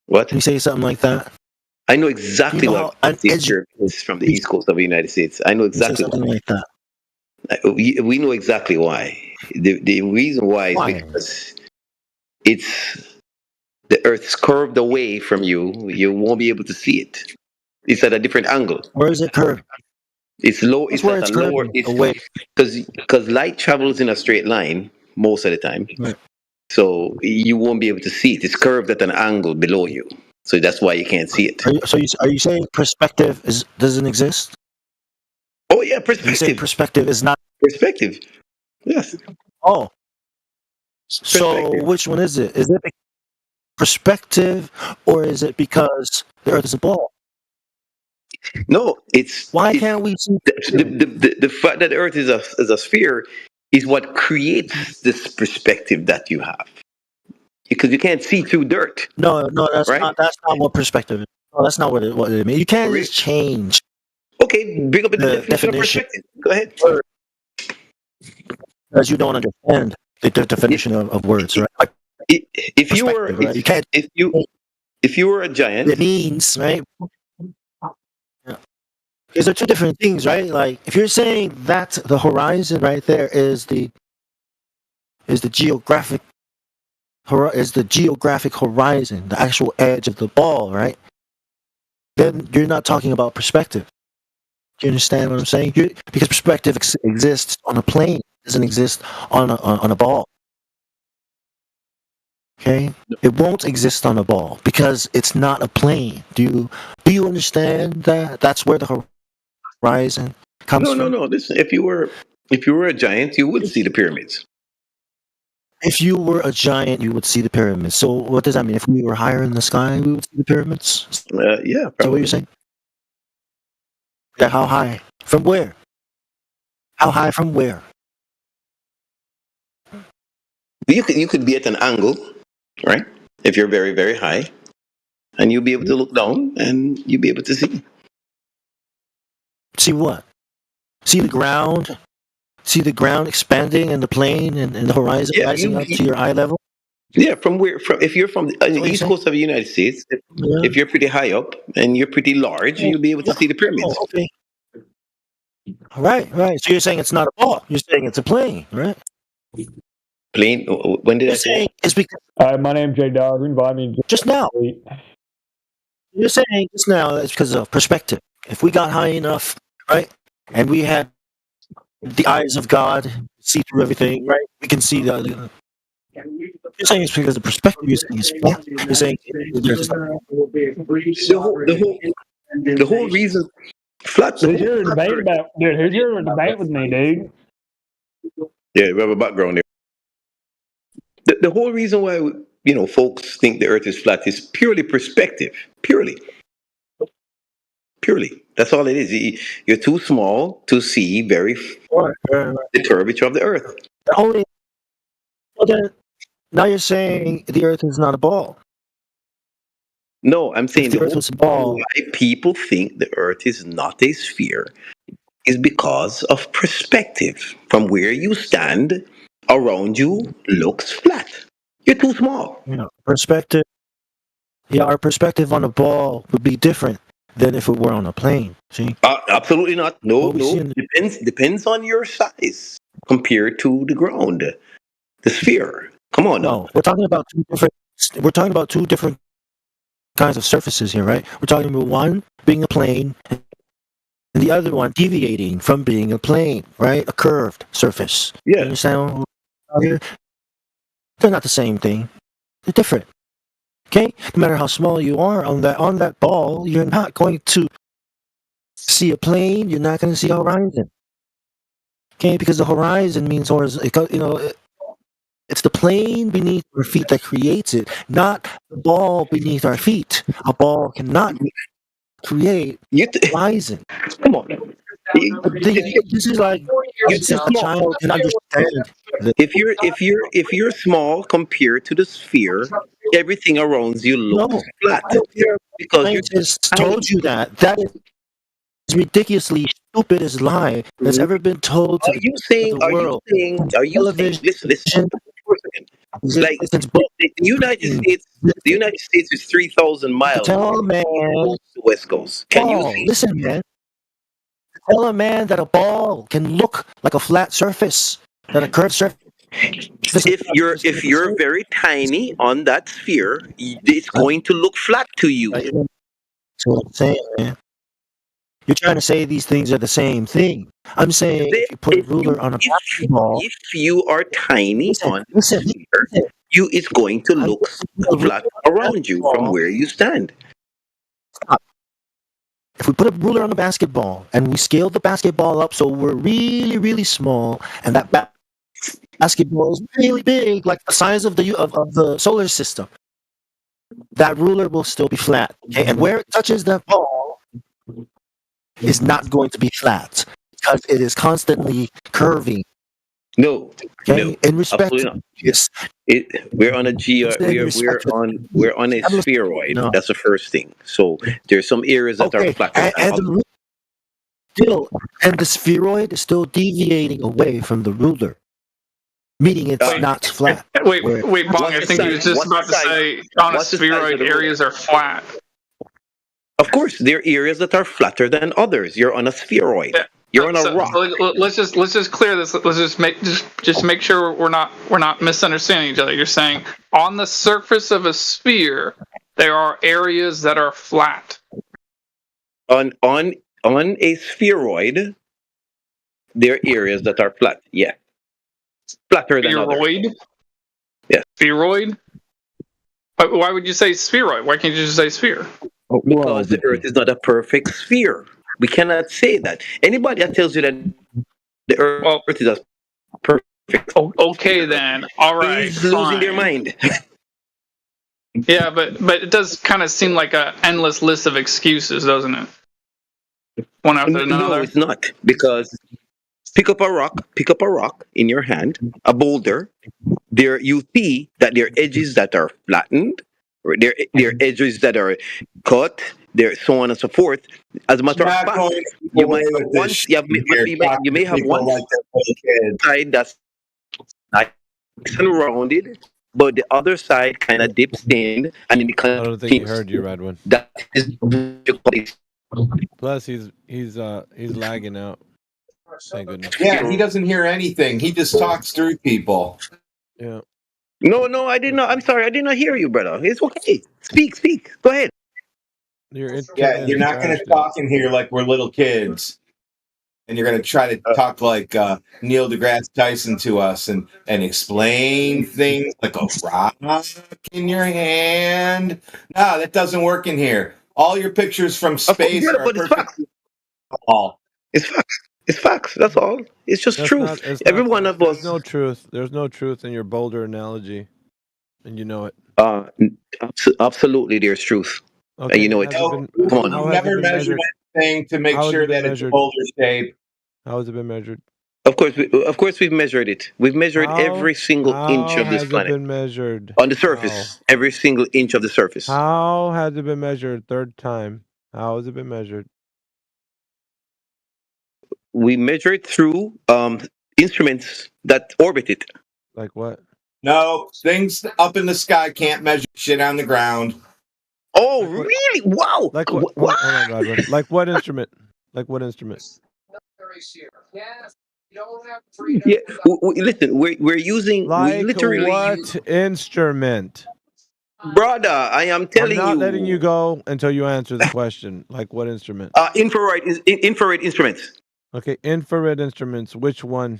T: What?
S: Can you say something like that?
T: I know exactly what is from the East Coast of the United States. I know exactly
S: something like that.
T: We know exactly why. The reason why is because it's the Earth's curved away from you. You won't be able to see it. It's at a different angle.
S: Where is it curved?
T: It's low. It's at a lower. It's away because light travels in a straight line most of the time.
S: Right.
T: So you won't be able to see it. It's curved at an angle below you. So that's why you can't see it.
S: Are you saying perspective doesn't exist?
T: Oh yeah, perspective.
S: You say perspective is not
T: perspective. Yes.
S: Oh. So which one is it? Is it perspective, or is it because the Earth is a ball?
T: No,
S: why can't we see
T: the fact that the Earth is a sphere is what creates this perspective that you have. Because you can't see through dirt.
S: No, that's right? That's not what perspective is. No, that's not what it means. You can't just change.
T: Okay, bring up the definition of perspective. Go ahead.
S: Because you don't understand the definition of words, right? Like
T: if you were, right? You can't. If you were a giant,
S: it means, right? Yeah. Because they're two different things, right? Like if you're saying that the horizon right there is the geographic horizon, the actual edge of the ball, right? Then you're not talking about perspective. Do you understand what I'm saying? Because perspective exists on a plane, it doesn't exist on a ball. Okay, it won't exist on a ball because it's not a plane. Do you understand that? That's where the horizon comes from.
T: No. Listen, if you were If you were a giant, you would see the pyramids.
S: If you were a giant, you would see the pyramids. So what does that mean? If we were higher in the sky, we would see the pyramids?
T: Yeah,
S: Is that what
T: probably.
S: you're saying? Yeah, how high? From where? How high from where?
T: You could be at an angle, right? If you're very, very high, and you'll be able to look down, and you'll be able to see.
S: See what? See the ground? See the ground expanding and the plane and the horizon
T: Yeah,
S: rising up to your eye level?
T: Yeah, from where? From if you're from the east coast of the United States, if you're pretty high up and you're pretty large, you'll be able to see the pyramids.
S: Oh, okay. Right. So you're saying it's not a ball. You're saying it's a plane, right?
T: Plane? When did I say?
S: It's because
U: my name's J Dog. Invite me
S: just now. You're saying just now it's because of perspective. If we got high enough, right, and we had the eyes of God, see through everything, right? We can see the. You're saying it's because the perspective you're saying is flat. You're saying there's
T: the whole reason flat.
U: Who's here to debate about? Dude, who's here to debate with me, dude?
T: Yeah, we have a background there. The whole reason why folks think the Earth is flat is purely perspective. Purely. That's all it is. You're too small to see the curvature of the Earth.
S: Now you're saying the Earth is not a ball.
T: No, I'm saying
S: the Earth was a ball.
T: Why people think the Earth is not a sphere is because of perspective. From where you stand, around you looks flat. You're too small.
S: Perspective. Yeah, our perspective on a ball would be different than if it were on a plane. See?
T: Absolutely not. No. Depends on your size compared to the ground, the sphere. Come on.
S: No, we're talking about two different kinds of surfaces here, right? We're talking about one being a plane and the other one deviating from being a plane, right? A curved surface.
T: Yeah.
S: You understand? They're not the same thing. They're different. Okay? No matter how small you are on that ball, you're not going to see a plane. You're not going to see a horizon. Okay? Because the horizon means horizon. It's the plane beneath our feet that creates it, not the ball beneath our feet. A ball cannot create horizon.
T: Come on.
S: This is like a child can understand.
T: If you're small compared to the sphere, everything around you looks flat. Because
S: you just told you that. That is ridiculously stupidest lie that's ever been told to the world.
T: Are you saying listen. Like the United States is 3,000 miles
S: from
T: the West Coast. Can you see?
S: Listen, man. Tell a man that a ball can look like a flat surface, that a curved surface.
T: If you're very tiny on that sphere, it's going to look flat to you.
S: That's what I'm saying, man. You're trying to say these things are the same thing. I'm saying if you put a ruler on a basketball.
T: If you are tiny on the sphere, it's going to look flat around you from where you stand.
S: Stop. If we put a ruler on a basketball and we scale the basketball up so we're really, really small, and that basketball is really big, like the size of the solar system, that ruler will still be flat. Okay? And where it touches that ball is not going to be flat because it is constantly curving.
T: No.
S: In respect,
T: yes. We're on a we're on a spheroid. No. That's the first thing. So there's some areas that are flatter.
S: And the spheroid is still deviating away from the ruler, meaning it's not flat.
P: Wait, Bong. I think he was just about to say on a spheroid areas are flat.
T: Of course, there are areas that are flatter than others. You're on a spheroid. Yeah. You're on a rock.
P: Let's just clear this. Let's just make sure we're not misunderstanding each other. You're saying on the surface of a sphere there are areas that are flat.
T: On a spheroid, there are areas that are flat. Yeah, flatter than others.
P: Spheroid.
T: Yeah.
P: Spheroid. Why would you say spheroid? Why can't you just say sphere?
T: Because the Earth is not a perfect sphere. We cannot say that. Anybody that tells you that The Earth is as perfect.
P: Okay, then. All right.
T: He's losing their
P: fine.
T: mind.
P: Yeah, but it does kind of seem like a endless list of excuses, doesn't it? One after another.
T: No, it's not, because pick up a rock in your hand, a boulder. There you see that there are edges that are flattened, or there are edges that are cut, there so on and so forth. As a matter of fact, you might have one, you may have one side that's nice and rounded, but the other side kind of dips in, and it kind
G: I
T: of
G: don't think he heard you, Redwin.
T: that is
G: Plus, he's lagging out. Thank goodness.
H: Yeah, he doesn't hear anything. He just talks through people.
G: Yeah.
T: No, I did not. I'm sorry, I did not hear you, brother. It's okay. Speak. Go ahead.
H: Yeah, you're not going to talk in here like we're little kids. And you're going to try to talk like Neil deGrasse Tyson to us and explain things like a rock in your hand. No, that doesn't work in here. All your pictures from space are perfect.
T: It's facts. That's all. It's just truth. Every one of us.
G: There's no truth. There's no truth in your boulder analogy, and you know it.
T: Absolutely, there's truth,
G: Okay,
T: and you know it.
H: No,
T: Come on.
H: you never measured anything to make sure that it's boulder shape.
G: How has it been measured?
T: Of course, we've measured it. We've measured every single inch of this
G: planet. How has
T: planet.
G: it been measured?
T: On the surface, every single inch of the surface.
G: How has it been measured? Third time. How has it been measured?
T: We measure it through instruments that orbit it.
G: Like what?
H: No, things up in the sky can't measure shit on the ground.
T: Oh, really? Wow.
G: Like what? Hold on, Rodwin. Like what instrument? Like what instrument?
T: Yeah, listen, we're using.
G: Like
T: we literally
G: what instrument?
T: Brother, I am telling you.
G: I'm not letting you go until you answer the question. Like what instrument?
T: Infrared instruments.
G: Okay, infrared instruments. Which one?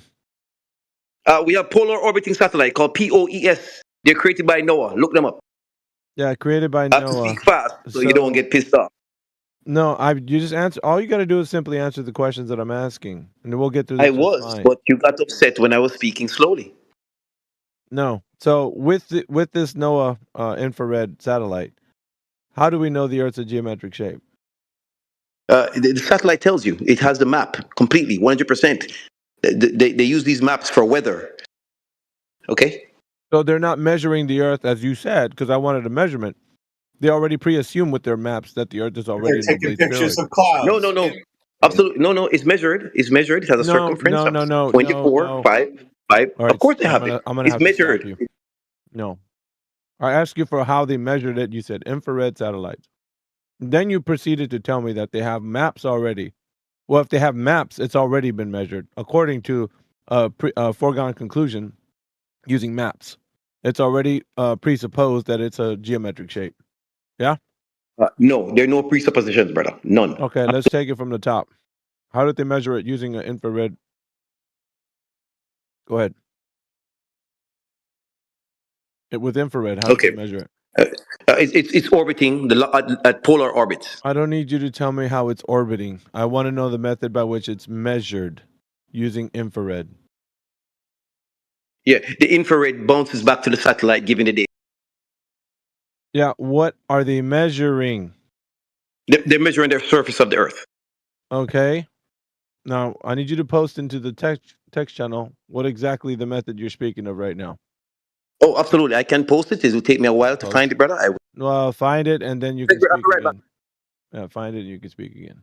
T: We have Polar Orbiting Satellite called POES. They're created by NOAA. Look them up.
G: Yeah, created by
T: I have to
G: NOAA.
T: speak fast so you don't get pissed off.
G: No, you just answer. All you got to do is simply answer the questions that I'm asking, and we'll get through this.
T: I was, but you got upset when I was speaking slowly.
G: No. So with this NOAA infrared satellite, how do we know the Earth's a geometric shape?
T: The satellite tells you. It has the map completely, 100%. They use these maps for weather. Okay?
G: So they're not measuring the Earth as you said, because I wanted a measurement. They already pre-assume with their maps that the Earth is already
H: They're taking pictures of clouds.
T: No. Absolutely. No. It's measured. It's measured. It has a circumference of 24, 5.
G: Right,
T: of course they have it.
G: I'm gonna
T: It's
G: have to stop
T: measured.
G: you. No. I asked you for how they measured it. You said infrared satellites. Then you proceeded to tell me that they have maps already. Well, if they have maps, it's already been measured according to a foregone conclusion using maps. It's already presupposed that it's a geometric shape. Yeah?
T: No, there are no presuppositions, brother. None.
G: Okay, let's take it from the top. How did they measure it using an infrared? Go ahead. With infrared, how did they measure it?
T: It's orbiting at polar orbits.
G: I don't need you to tell me how it's orbiting. I want to know the method by which it's measured using infrared.
T: Yeah, the infrared bounces back to the satellite, giving the data.
G: Yeah, what are they measuring?
T: They're measuring the surface of the Earth.
G: Okay. Now, I need you to post into the text channel what exactly the method you're speaking of right now.
T: Oh, absolutely. I can post it. It will take me a while to find it, brother.
G: Well, find it and then you can speak again. Yeah, find it and you can speak again.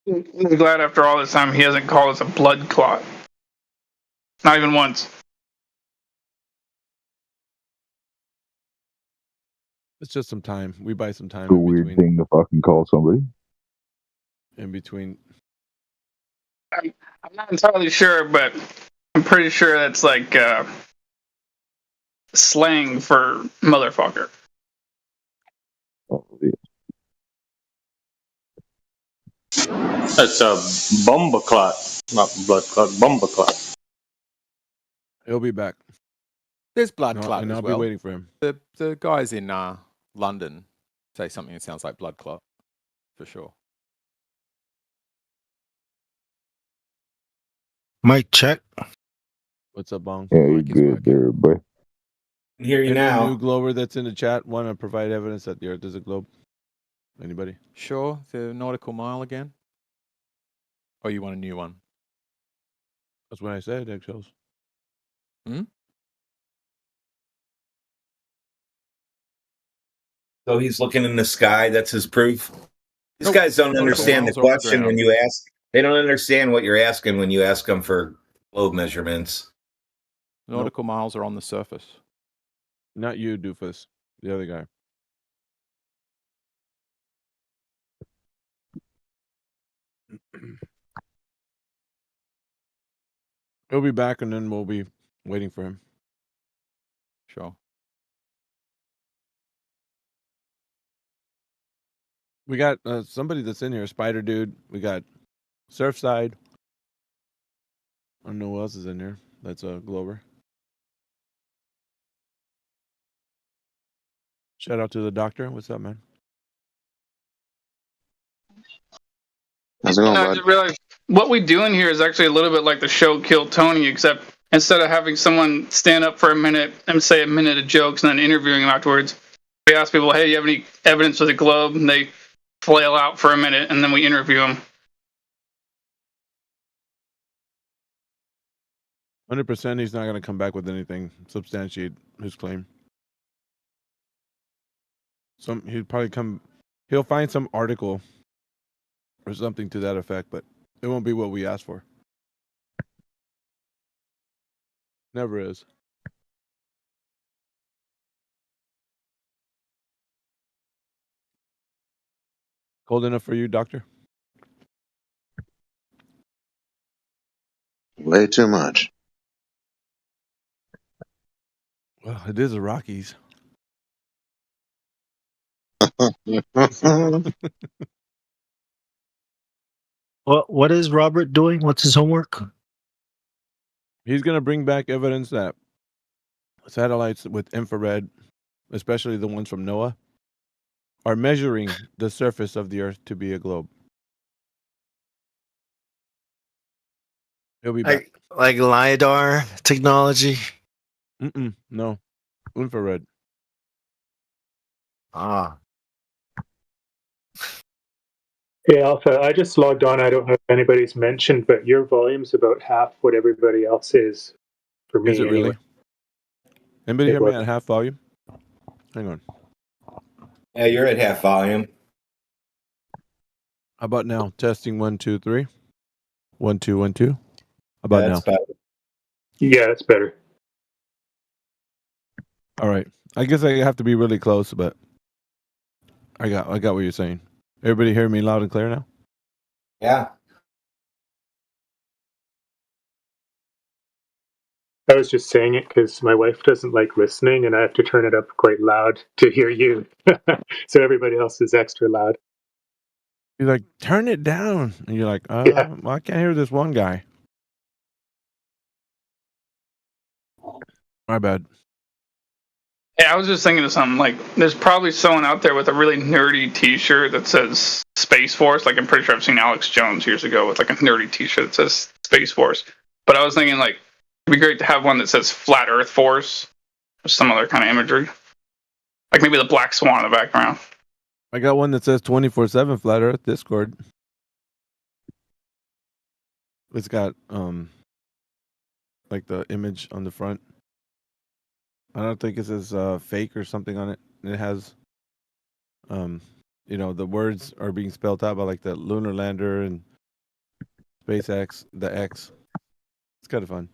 P: I'm glad after all this time he hasn't called us a blood clot. Not even once.
G: It's just some time. We buy some time
O: It's a weird thing to fucking call somebody.
G: in between.
P: I'm not entirely sure, but I'm pretty sure that's like slang for motherfucker.
Q: That's a bomba clot, not blood clot. Bomba clot.
G: He'll be back.
E: There's blood
G: No,
E: clot
G: and
E: as
G: I'll
E: well.
G: be waiting for him.
E: The guys in London say something that sounds like blood clot, for sure.
S: Mic check.
G: What's up, Bong?
D: Yeah, you good there, boy.
H: Hear you
G: Any
H: now.
G: new Glover that's in the chat want to provide evidence that the Earth is a globe? Anybody?
E: Sure, the nautical mile again? Or you want a new one?
G: That's what I said, eggshells.
H: So he's looking in the sky. That's his proof. These
E: Nope.
H: guys don't
E: Nautical
H: understand the
E: miles are on the
H: question when
E: ground.
H: you ask. They don't understand what you're asking when you ask them for globe measurements.
E: Nautical miles are on the surface.
G: Not you, doofus. The other guy. He'll be back, and then we'll be waiting for him.
E: Sure.
G: We got somebody that's in here, Spider Dude. We got Surfside. I don't know who else is in here. That's a Glover. Shout out to the doctor. What's up, man?
V: How's it going,
P: I
V: bud?
P: just realized what we do in here is actually a little bit like the show Kill Tony, except instead of having someone stand up for a minute and say a minute of jokes and then interviewing them afterwards, we ask people, hey, you have any evidence of the globe? And they flail out for a minute, and then we interview them.
G: 100% he's not going to come back with anything substantiate his claim. He'll find some article or something to that effect, but it won't be what we asked for. Never is. Cold enough for you, doctor?
V: Way too much.
G: Well, it is the Rockies.
S: What is Robert doing? What's his homework?
G: He's going to bring back evidence that satellites with infrared, especially the ones from NOAA, are measuring the surface of the Earth to be a globe. He'll be back.
S: Like LiDAR technology?
G: No. Infrared.
S: Ah.
F: Hey, Alpha, I just logged on. I don't know if anybody's mentioned, but your volume's about half what everybody else is for me.
G: Is it
F: anyway.
G: really? Anybody
F: It
G: hear me
F: was.
G: at half volume? Hang on.
H: Yeah, you're at half volume.
G: How about now? Testing 1, 2, 3. 1, 2, 1, 2. How about
H: That's
G: now?
H: better.
F: Yeah, it's better.
G: All right. I guess I have to be really close, but I got what you're saying. Everybody hear me loud and clear now?
H: Yeah.
F: I was just saying it because my wife doesn't like listening, and I have to turn it up quite loud to hear you. So everybody else is extra loud.
G: You're like, turn it down. And you're like, well, I can't hear this one guy. My bad.
P: Yeah, I was just thinking of something like there's probably someone out there with a really nerdy T-shirt that says Space Force. Like I'm pretty sure I've seen Alex Jones years ago with like a nerdy T-shirt that says Space Force. But I was thinking like it'd be great to have one that says Flat Earth Force or some other kind of imagery, like maybe the Black Swan in the background.
G: I got one that says 24/7 Flat Earth Discord. It's got like the image on the front. I don't think it says fake or something on it. It has the words are being spelled out by like the lunar lander and SpaceX, the X. It's kind of fun.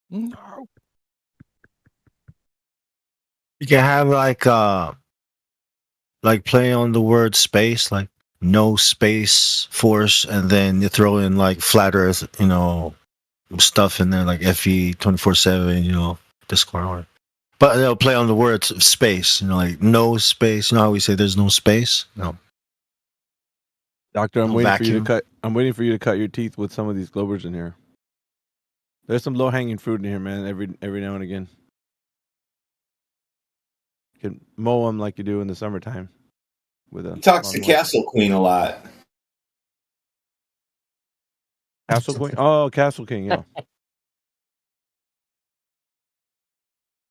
S: You can have like play on the word space, like no space force, and then you throw in like flat Earth, stuff in there like FE 24/7, Discord. But they'll play on the words space, like no space. You know how we say there's no space? No.
G: Doctor, I'm
S: No
G: waiting for you to
S: vacuum.
G: cut. I'm waiting for you to cut your teeth with some of these Globers in here. There's some low hanging fruit in here, man. Every now and again, you can mow them like you do in the summertime. With a
H: He talks to
G: lawnmower.
H: Castle Queen a lot.
G: Castle Queen. Oh, Castle King. Yeah.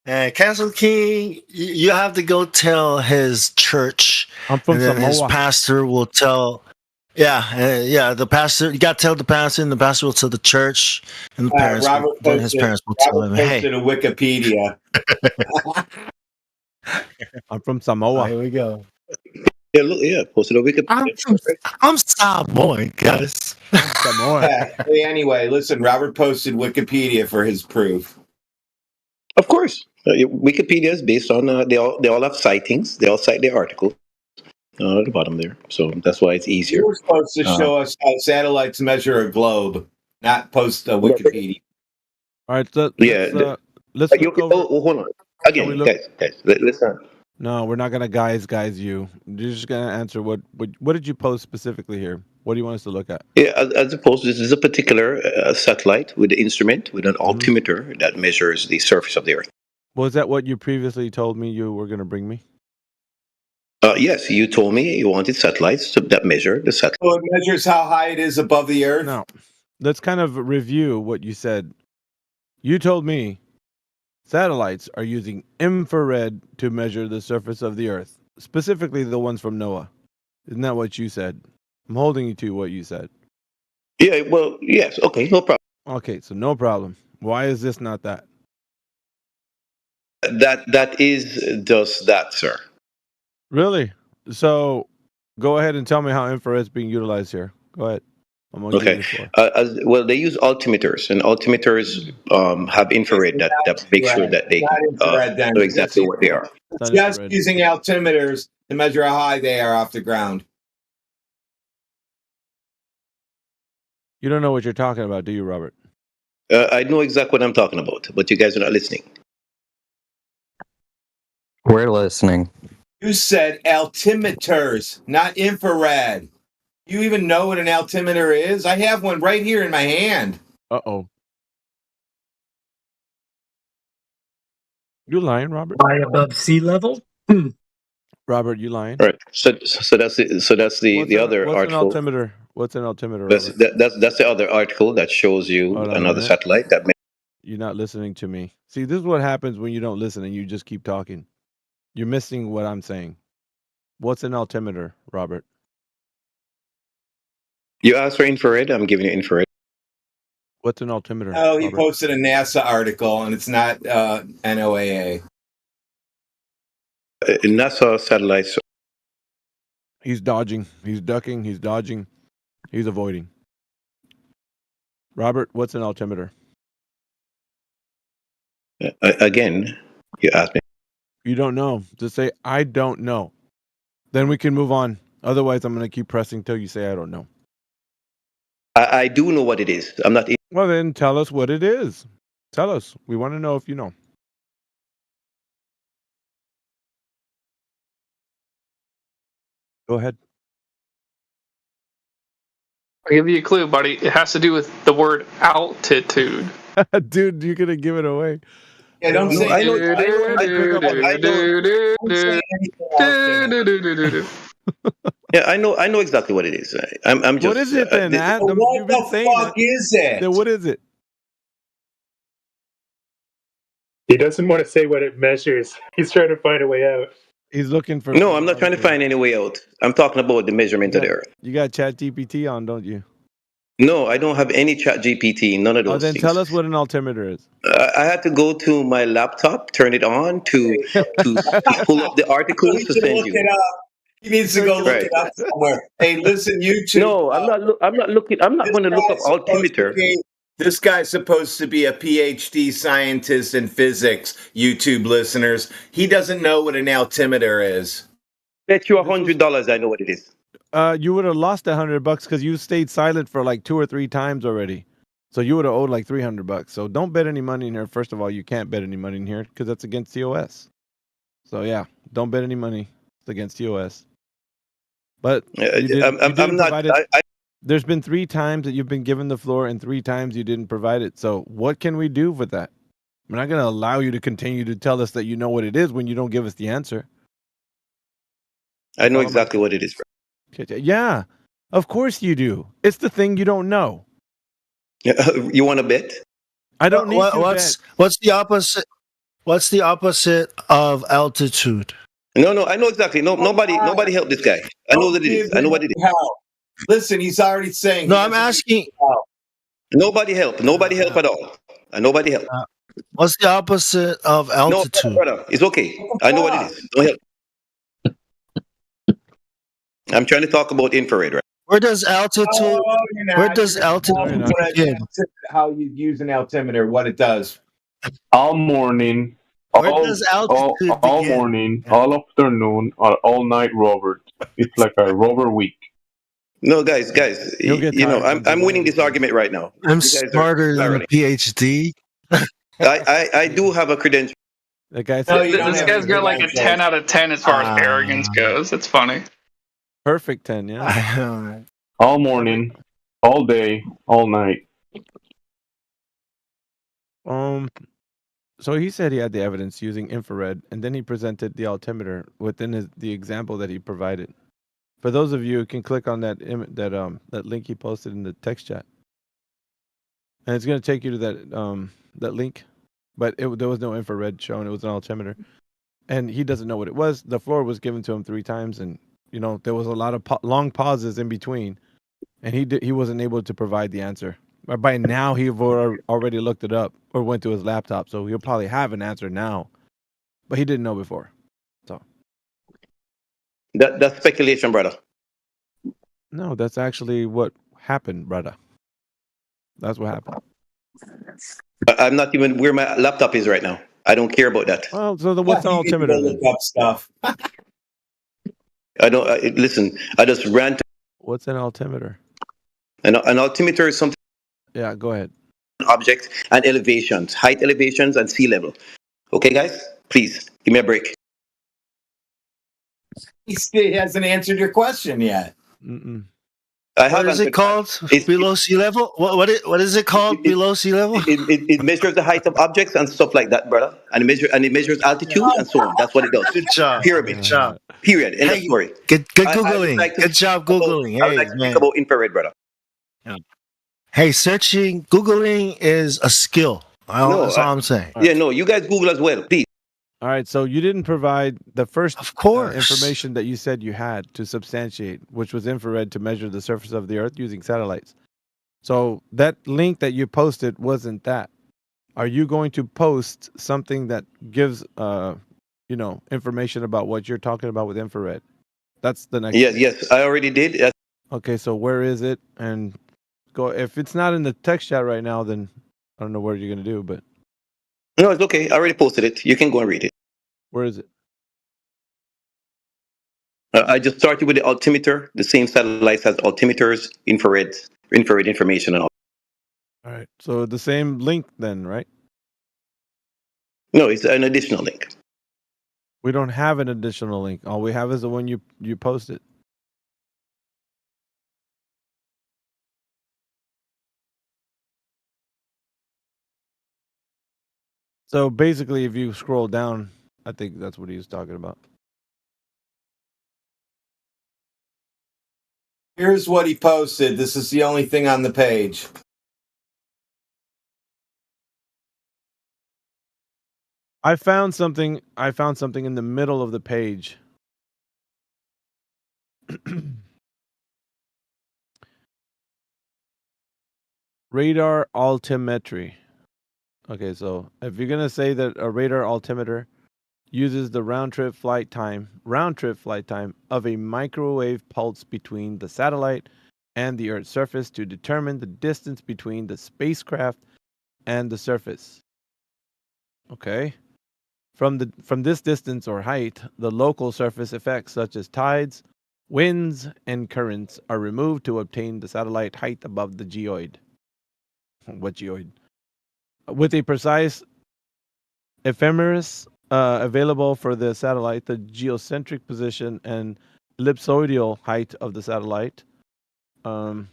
S: And Castle King, you have to go tell his church,
G: I'm from
S: and then his
G: Samoa.
S: pastor will tell. Yeah. The pastor, you got to tell the pastor, and the pastor will tell the church, and the parents. Then his parents will tell him, "Hey,
H: posted a Wikipedia.
G: I'm from Samoa.
S: here we go."
T: Yeah, look, yeah, posted on Wikipedia.
S: I'm Samoan, guys.
G: Samoa.
H: Hey, anyway, listen. Robert posted Wikipedia for his proof.
T: Of course, Wikipedia is based on they all have sightings. They all cite their article at the bottom there, so that's why it's easier.
H: You were supposed to show us how satellites measure a globe, not post a Wikipedia.
G: All right. So
T: Yeah,
G: let's look over.
T: Oh, hold on. Again, guys, listen.
G: No, we're not gonna guys you. You're just gonna answer what did you post specifically here? What do you want us to look at?
T: Yeah, as opposed, this is a particular satellite with an instrument with an altimeter that measures the surface of the Earth.
G: Was that what you previously told me you were gonna bring me?
T: Yes, you told me you wanted satellites that measure the satellite.
H: So it measures how high it is above the Earth?
G: No. Let's kind of review what you said. You told me satellites are using infrared to measure the surface of the Earth, specifically the ones from NOAA. Isn't that what you said? I'm holding you to what you said.
T: Yeah, well, yes. Okay, no problem.
G: Okay, so no problem. Why is this not that?
T: That is just that, sir.
G: Really? So go ahead and tell me how infrared is being utilized here. Go ahead. I'm gonna give you
T: Okay.
G: the floor.
T: Well, they use altimeters, and altimeters have infrared that make sure that they
H: Not infrared, then.
T: know exactly what they are.
H: It's just using altimeters to measure how high they are off the ground.
G: You don't know what you're talking about, do you, Robert?
T: I know exactly what I'm talking about, but you guys are not listening.
K: We're listening.
H: You said altimeters, not infrared. You even know what an altimeter is? I have one right here in my hand.
G: Uh-oh. You lying, Robert?
U: High above sea level?
G: Robert, you lying?
T: Right. So that's the other
G: what's
T: article.
G: An altimeter? What's an altimeter,
T: That's
G: Robert?
T: that's the other article that shows you
G: Hold on a
T: another
G: minute.
T: satellite that.
G: You're not listening to me. See, this is what happens when you don't listen and you just keep talking. You're missing what I'm saying. What's an altimeter, Robert?
T: You asked for infrared. I'm giving you infrared.
G: What's an altimeter?
H: Oh, he
G: Robert?
H: posted a NASA article, and it's not NOAA.
T: NASA satellites.
G: He's dodging. He's ducking. He's dodging. He's avoiding. Robert, what's an altimeter?
T: Again, you asked me.
G: You don't know. Just say, I don't know. Then we can move on. Otherwise, I'm going to keep pressing till you say, I don't know.
T: I do know what it is. I'm not.
G: Well, then tell us what it is. Tell us. We want to know if you know. Go ahead.
P: I'll give you a clue, buddy. It has to do with the word altitude.
G: Dude, you're going to give it away.
H: Yeah, don't say
T: I know. Yeah, I know exactly what it is. I'm just.
G: What is it then, Adam?
H: What the fuck is it?
G: Then what is it?
F: He doesn't want to say what it measures. He's trying to find a way out.
G: He's looking for.
T: No, I'm not trying to find any way out. I'm talking about the measurement of the Earth.
G: You got ChatGPT on, don't you?
T: No, I don't have any ChatGPT. None of those
G: Then
T: things.
G: tell us what an altimeter is.
T: I had to go to my laptop, turn it on to pull up the articles to send you.
H: He needs to go look it up somewhere. Hey, listen, YouTube.
T: No, I'm not looking. I'm not going to look up altimeter.
H: This guy's supposed to be a PhD scientist in physics, YouTube listeners. He doesn't know what an altimeter is.
T: Bet you $100 I know what it is.
G: You would have lost $100 because you stayed silent for like 2 or 3 times already. So you would have owed like $300. So don't bet any money in here. First of all, you can't bet any money in here because that's against TOS. So yeah, don't bet any money. It's against TOS. But you didn't
T: I'm not.
G: provide it. There's been 3 times that you've been given the floor, and 3 times you didn't provide it. So what can we do with that? We're not going to allow you to continue to tell us that you know what it is when you don't give us the answer.
T: I know exactly what it is.
G: Yeah, of course you do. It's the thing you don't know.
T: You want to bet?
G: I don't need to
S: what's
G: bet.
S: what's the opposite? What's the opposite of altitude?
T: No, I know exactly. Nobody help this guy. I know that it is. I know what it is.
H: Listen, he's already saying.
S: No, I'm asking.
T: Nobody help. Nobody help at all. Nobody help.
S: What's the opposite of altitude?
T: No, brother, it's okay. I know what it is. Don't help. I'm trying to talk about infrared, right?
S: Where does altitude? Where does altitude begin?
H: How you use an altimeter, what it does.
J: All morning, all morning, all afternoon, or all night, Robert. It's like a rover week.
T: No, guys, you know, I'm winning this argument right now.
S: I'm smarter than a PhD.
T: I do have a credential.
G: That guy
P: This guy's got like a 10 out of 10 as far as arrogance goes. It's funny.
G: Perfect 10, yeah.
J: All morning, all day, all night.
G: So he said he had the evidence using infrared, and then he presented the altimeter within the example that he provided. For those of you who can click on that that link he posted in the text chat, and it's going to take you to that link, but there was no infrared shown. It was an altimeter, and he doesn't know what it was. The floor was given to him 3 times, and there was a lot of long pauses in between, and he wasn't able to provide the answer. But by now he already looked it up or went to his laptop, so he'll probably have an answer now, but he didn't know before. So
T: that's speculation, brother.
G: No, that's actually what happened, brother. That's what happened.
T: I'm not even where my laptop is right now. I don't care about that.
G: Well, so what's an altimeter?
H: Look up stuff.
T: I don't listen. I just ran.
G: What's an altimeter?
T: An altimeter is something.
G: Yeah, go ahead.
T: Objects and elevations, height elevations and sea level. Okay, guys, please give me a break.
H: He still hasn't answered your question yet.
S: What is it called? Below sea level? What is it called? Below sea level?
T: It measures the height of objects and stuff like that, brother. And it measures altitude and so on. That's what it does.
S: Good job.
T: Pyramid.
S: Good job.
T: Period. End of story.
S: Good Googling. Good job Googling.
T: I would like to speak about infrared, brother.
S: Hey, Googling is a skill. That's all I'm saying.
T: Yeah, no, you guys Google as well, please.
G: All right, so you didn't provide the first information that you said you had to substantiate, which was infrared to measure the surface of the Earth using satellites. So that link that you posted wasn't that. Are you going to post something that gives, information about what you're talking about with infrared? That's the next.
T: Yes, I already did.
G: Okay, so where is it? And go. If it's not in the text chat right now, then I don't know what you're gonna do, but.
T: No, it's okay. I already posted it. You can go and read it.
G: Where is it?
T: I just started with the altimeter. The same satellites has altimeters, infrared information, and all.
G: All right. So the same link then, right?
T: No, it's an additional link.
G: We don't have an additional link. All we have is the one you posted. So basically, if you scroll down, I think that's what he was talking about.
H: Here's what he posted. This is the only thing on the page.
G: I found something in the middle of the page. Radar altimetry. Okay, so if you're going to say that a radar altimeter uses the round trip flight time of a microwave pulse between the satellite and the Earth's surface to determine the distance between the spacecraft and the surface. Okay. From this distance or height, the local surface effects such as tides, winds, and currents are removed to obtain the satellite height above the geoid. What geoid? With a precise ephemeris available for the satellite, the geocentric position and ellipsoidal height of the satellite are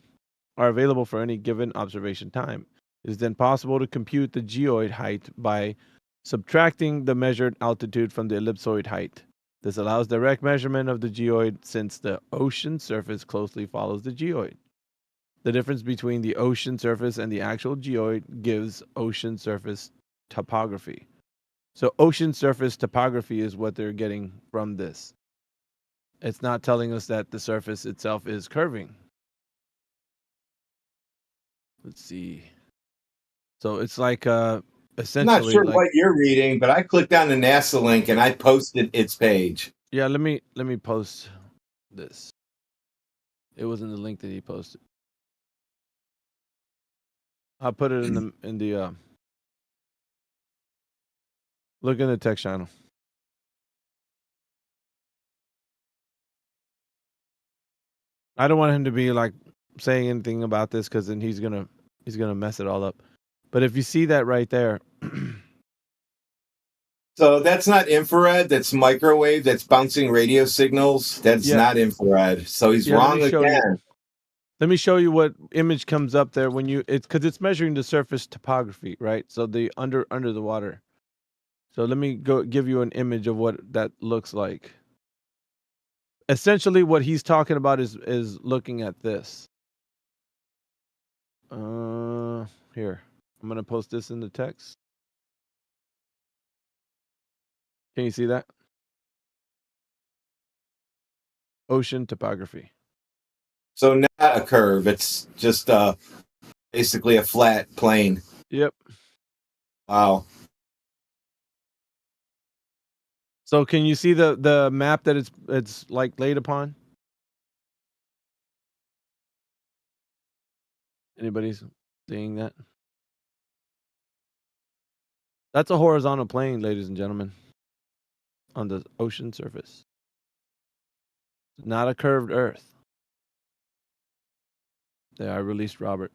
G: available for any given observation time. It is then possible to compute the geoid height by subtracting the measured altitude from the ellipsoid height. This allows direct measurement of the geoid since the ocean surface closely follows the geoid. The difference between the ocean surface and the actual geoid gives ocean surface topography. So ocean surface topography is what they're getting from this. It's not telling us that the surface itself is curving. Let's see. So it's like essentially.
H: I'm not sure
G: like,
H: what you're reading, but I clicked on the NASA link and I posted its page.
G: Yeah, let me post this. It wasn't the link that he posted. I'll put it in the look in the text channel. I don't want him to be like saying anything about this because then he's gonna mess it all up. But if you see that right there,
H: so that's not infrared. That's microwave. That's bouncing radio signals. That's not infrared. So he's wrong again.
G: Let me show you what image comes up there when because it's measuring the surface topography, right? So the under the water. So let me go give you an image of what that looks like. Essentially, what he's talking about is looking at this. Here, I'm gonna post this in the text. Can you see that? Ocean topography.
H: So not a curve. It's just basically a flat plane.
G: Yep.
H: Wow.
G: So can you see the map that it's like laid upon? Anybody's seeing that? That's a horizontal plane, ladies and gentlemen, on the ocean surface. Not a curved Earth. Yeah, I released Robert.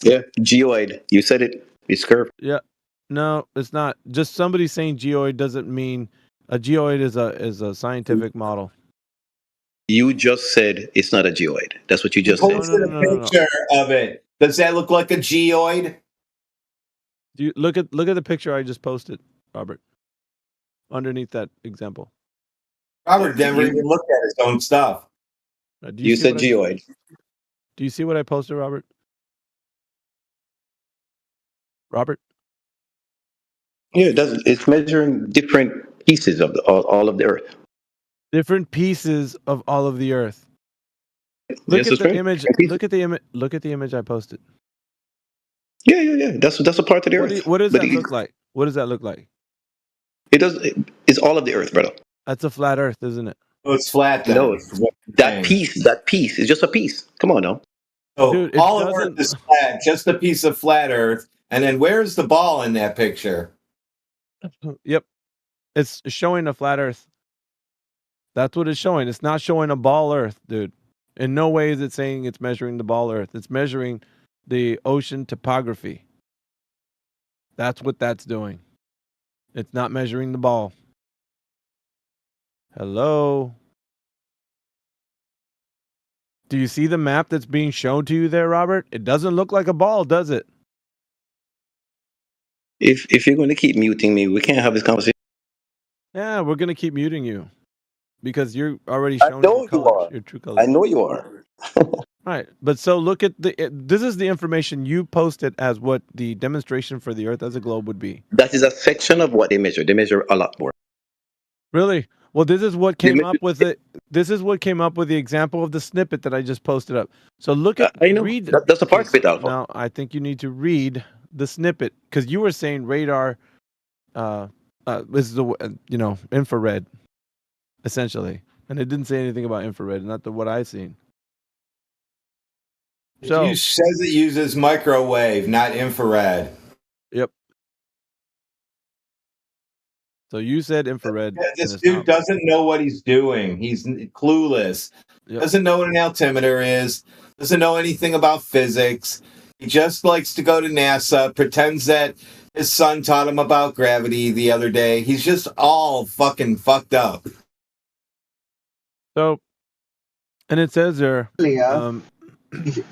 T: Yeah, geoid. You said it. It's curved.
G: Yeah. No, it's not. Just somebody saying geoid doesn't mean a geoid is a scientific model.
T: You just said it's not a geoid. That's what you just said.
H: Posted a picture of it. Does that look like a geoid?
G: Do you look at the picture I just posted, Robert? Underneath that example.
H: Robert never even looked at his own stuff.
T: You said geoid.
G: Do you see what I posted, Robert? Robert?
T: Yeah, it's measuring different pieces of all of the Earth.
G: Different pieces of all of the Earth. Look at the image. Look at the image. Look at the image I posted.
T: Yeah. That's a part of the Earth.
G: What does that look like? What does that look like?
T: It's all of the Earth, brother.
G: That's a flat Earth, isn't it?
H: Oh, it's flat. Then.
T: No, that piece is just a piece. Come on now.
H: So dude, all of Earth is flat, just a piece of flat Earth. And then where's the ball in that picture?
G: Yep. It's showing a flat Earth. That's what it's showing. It's not showing a ball Earth, dude. In no way is it saying it's measuring the ball Earth. It's measuring the ocean topography. That's what that's doing. It's not measuring the ball. Hello? Do you see the map that's being shown to you there, Robert? It doesn't look like a ball, does it?
T: If you're going to keep muting me, we can't have this conversation.
G: Yeah, we're going to keep muting you because you're already showing your true colors.
T: I know you are.
G: Right, but so look at this is the information you posted as what the demonstration for the Earth as a globe would be.
T: That is a section of what they measure. They measure a lot more.
G: Really? Well, this is what came up with it. This is what came up with the example of the snippet that I just posted up. So look at read.
T: That's a part of it, Alpha.
G: Now, I think you need to read the snippet because you were saying radar is the infrared essentially, and it didn't say anything about infrared, not what I seen. So
H: it says it uses microwave, not infrared.
G: Yep. So you said infrared.
H: This dude doesn't know what he's doing. He's clueless. Yep. Doesn't know what an altimeter is. Doesn't know anything about physics. He just likes to go to NASA, pretends that his son taught him about gravity the other day. He's just all fucking fucked up.
G: So, and it says there,
B: Earlier,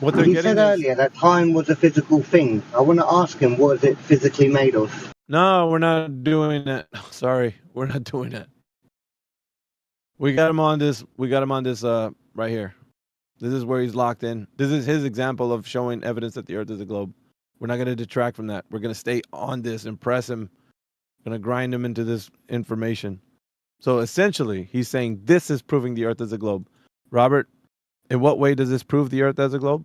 G: what they're
B: he
G: getting
B: said
G: is
B: earlier that time was a physical thing. I want to ask him, what is it physically made of?
G: no, we're not doing that. Sorry, we're not doing that. We got him on this. We got him on this right here. This is where he's locked in. This is his example of showing evidence that the Earth is a globe. We're not going to detract from that. We're going to stay on this and press him. Going to grind him into this information. So essentially, he's saying this is proving the Earth is a globe. Robert, in what way does this prove the Earth as a globe?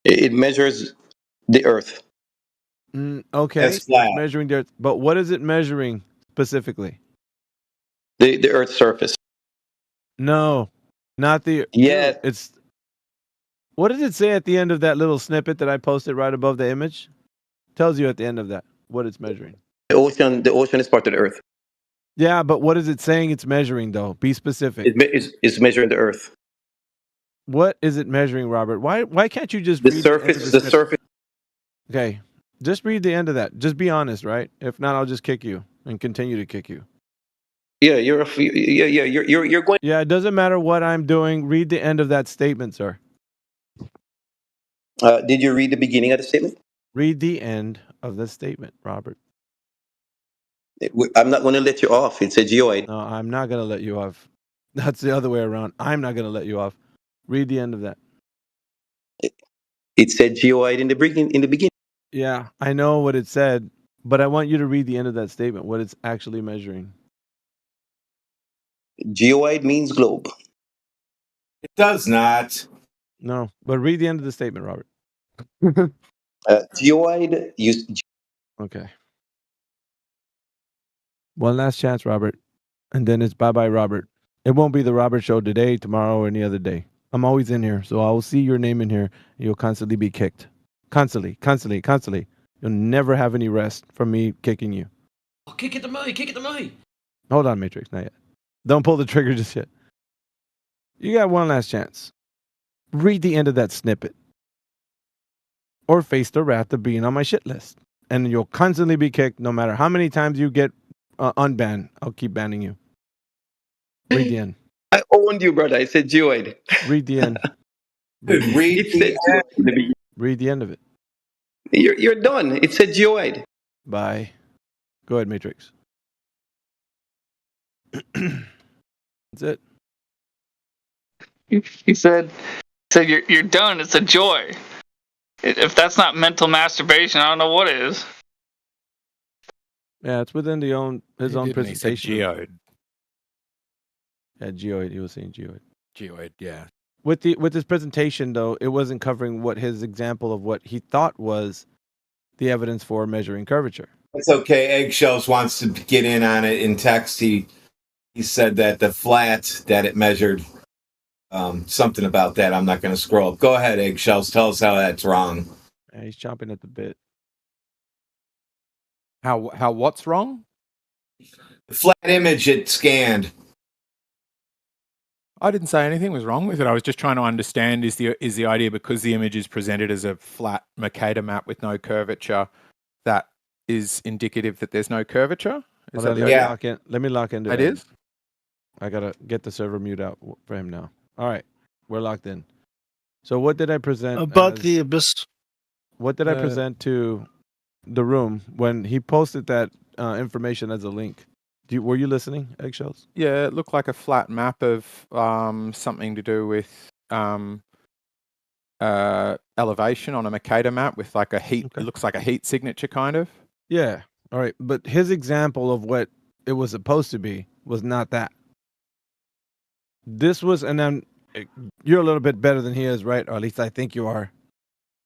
T: It measures the Earth.
G: Okay,
T: It's flat.
G: it's measuring the Earth. But what is it measuring specifically?
T: The Earth's surface.
G: No, not the.
T: Yes.
G: It's. What does it say at the end of that little snippet that I posted right above the image? Tells you at the end of that what it's measuring.
T: The ocean is part of the Earth.
G: Yeah, but what is it saying it's measuring though? Be specific.
T: It's measuring the Earth.
G: What is it measuring, Robert? Why can't you just
T: The
G: read
T: surface.
G: the end of
T: The
G: snippet?
T: surface.
G: Okay, just read the end of that. Just be honest, right? If not, I'll just kick you and continue to kick you.
T: Yeah, you're going.
G: Yeah, it doesn't matter what I'm doing. Read the end of that statement, sir.
T: Did you read the beginning of the statement?
G: Read the end of the statement, Robert.
T: I'm not going to let you off. It's a geoid.
G: No, I'm not going to let you off. That's the other way around. I'm not going to let you off. Read the end of that.
T: It said geoid in the beginning.
G: Yeah, I know what it said, but I want you to read the end of that statement, what it's actually measuring.
T: Geoid means globe.
H: It does not.
G: No, but read the end of the statement, Robert.
T: Geoid use.
G: Okay. One last chance, Robert. And then it's bye-bye, Robert. It won't be the Robert Show today, tomorrow, or any other day. I'm always in here, so I will see your name in here, and you'll constantly be kicked. Constantly. You'll never have any rest from me kicking you.
C: Oh, kick it to me.
G: Hold on, Matrix, not yet. Don't pull the trigger just yet. You got one last chance. Read the end of that snippet. Or face the wrath of being on my shit list. And you'll constantly be kicked no matter how many times you get unbanned. I'll keep banning you. Read the end.
T: I owned you, brother. I said geoid.
G: Read the end.
T: Read
G: the end of it.
T: You're done. It said geoid.
G: Bye. Go ahead, Matrix. That's it.
P: He said you're done. It's a joy. If that's not mental masturbation, I don't know what is.
G: Yeah, it's within his own presentation.
E: Geoid.
G: Yeah, geoid. He was saying geoid.
E: Geoid, yeah.
G: With his presentation, though, it wasn't covering what his example of what he thought was the evidence for measuring curvature.
H: It's okay. Eggshells wants to get in on it in text. He said that the flat that it measured, something about that. I'm not going to scroll. Go ahead, Eggshells. Tell us how that's wrong.
G: Yeah, he's chomping at the bit.
E: How what's wrong?
H: The flat image it scanned.
E: I didn't say anything was wrong with it. I was just trying to understand is the idea because the image is presented as a flat Mercator map with no curvature, that is indicative that there's no curvature? Is that
G: let me lock into
E: it. It is?
G: I gotta get the server mute out for him now. All right, we're locked in. So what did I present
S: about the abyss?
G: What did I present to the room when he posted that information as a link? Were you listening, Eggshells?
E: Yeah, it looked like a flat map of something to do with elevation on a Mercator map with like a heat. Okay. It looks like a heat signature, kind of.
G: Yeah. All right, but his example of what it was supposed to be was not that. This was, and then you're a little bit better than he is, right? Or at least I think you are,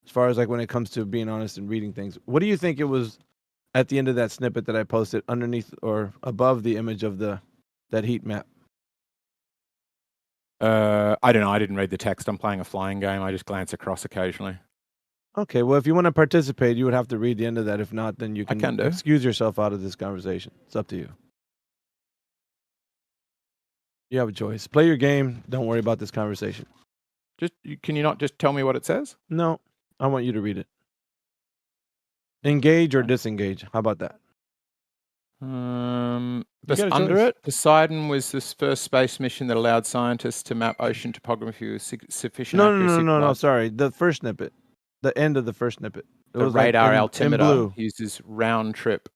G: as far as like when it comes to being honest and reading things. What do you think it was at the end of that snippet that I posted underneath or above the image of that heat map?
E: I don't know. I didn't read the text. I'm playing a flying game. I just glance across occasionally.
G: Okay, well, if you want to participate, you would have to read the end of that. If not, then you can
E: do.
G: Excuse yourself out of this conversation. It's up to you. You have a choice. Play your game. Don't worry about this conversation.
E: Can you not just tell me what it says?
G: No, I want you to read it. Engage or disengage. How about that?
E: Under it, Poseidon was the first space mission that allowed scientists to map ocean topography with sufficient accuracy.
G: No. Sorry, the first snippet, the end of the first snippet. It
E: The
G: was like
E: radar
G: in
E: altimeter
G: blue.
E: uses round trip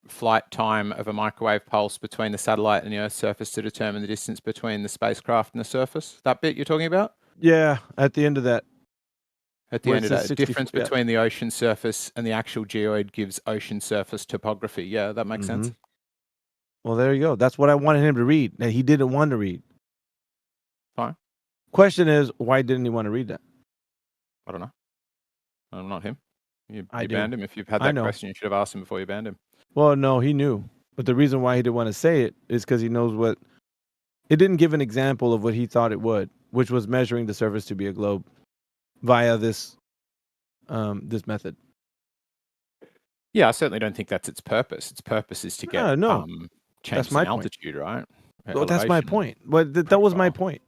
E: flight time of a microwave pulse between the satellite and the Earth's surface to determine the distance between the spacecraft and the surface. That bit you're talking about?
G: Yeah, at the end of that.
E: At the
G: Where
E: end
G: it
E: of
G: says
E: that,
G: 60
E: difference
G: yeah.
E: between the ocean surface and the actual geoid gives ocean surface topography. Yeah, that makes sense.
G: Well, there you go. That's what I wanted him to read that he didn't want to read.
E: Fine.
G: Question is, why didn't he want to read that?
E: I don't know. I'm not him. You
G: I do.
E: banned him. If you've had
G: I
E: that
G: know.
E: question, you should have asked him before you banned him.
G: Well, no, he knew. But the reason why he didn't want to say it is because he knows what... It didn't give an example of what he thought it would, which was measuring the surface to be a globe via this method.
E: Yeah, I certainly don't think that's its purpose. Its purpose is to get changes
G: That's my
E: in
G: point.
E: altitude, right?
G: Well, that's my
E: Elevation.
G: point. But that was my point.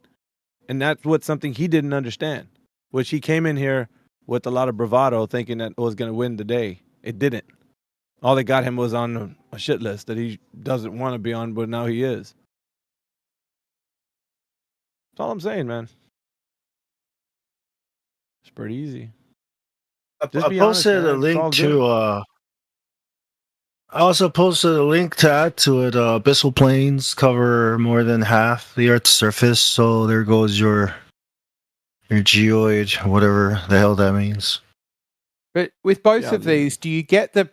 G: And that's what something he didn't understand, which he came in here with a lot of bravado thinking that it was going to win the day. It didn't. All they got him was on a shit list that he doesn't want to be on, but now he is. That's all I'm saying, man. It's pretty easy. Just
S: I
G: be honest,
S: posted a
G: man. It's
S: link
G: all
S: to
G: good.
S: I also posted a link to add to it. Abyssal plains cover more than half the Earth's surface, so there goes your geoid, whatever the hell that means.
E: But with both of these, do you get the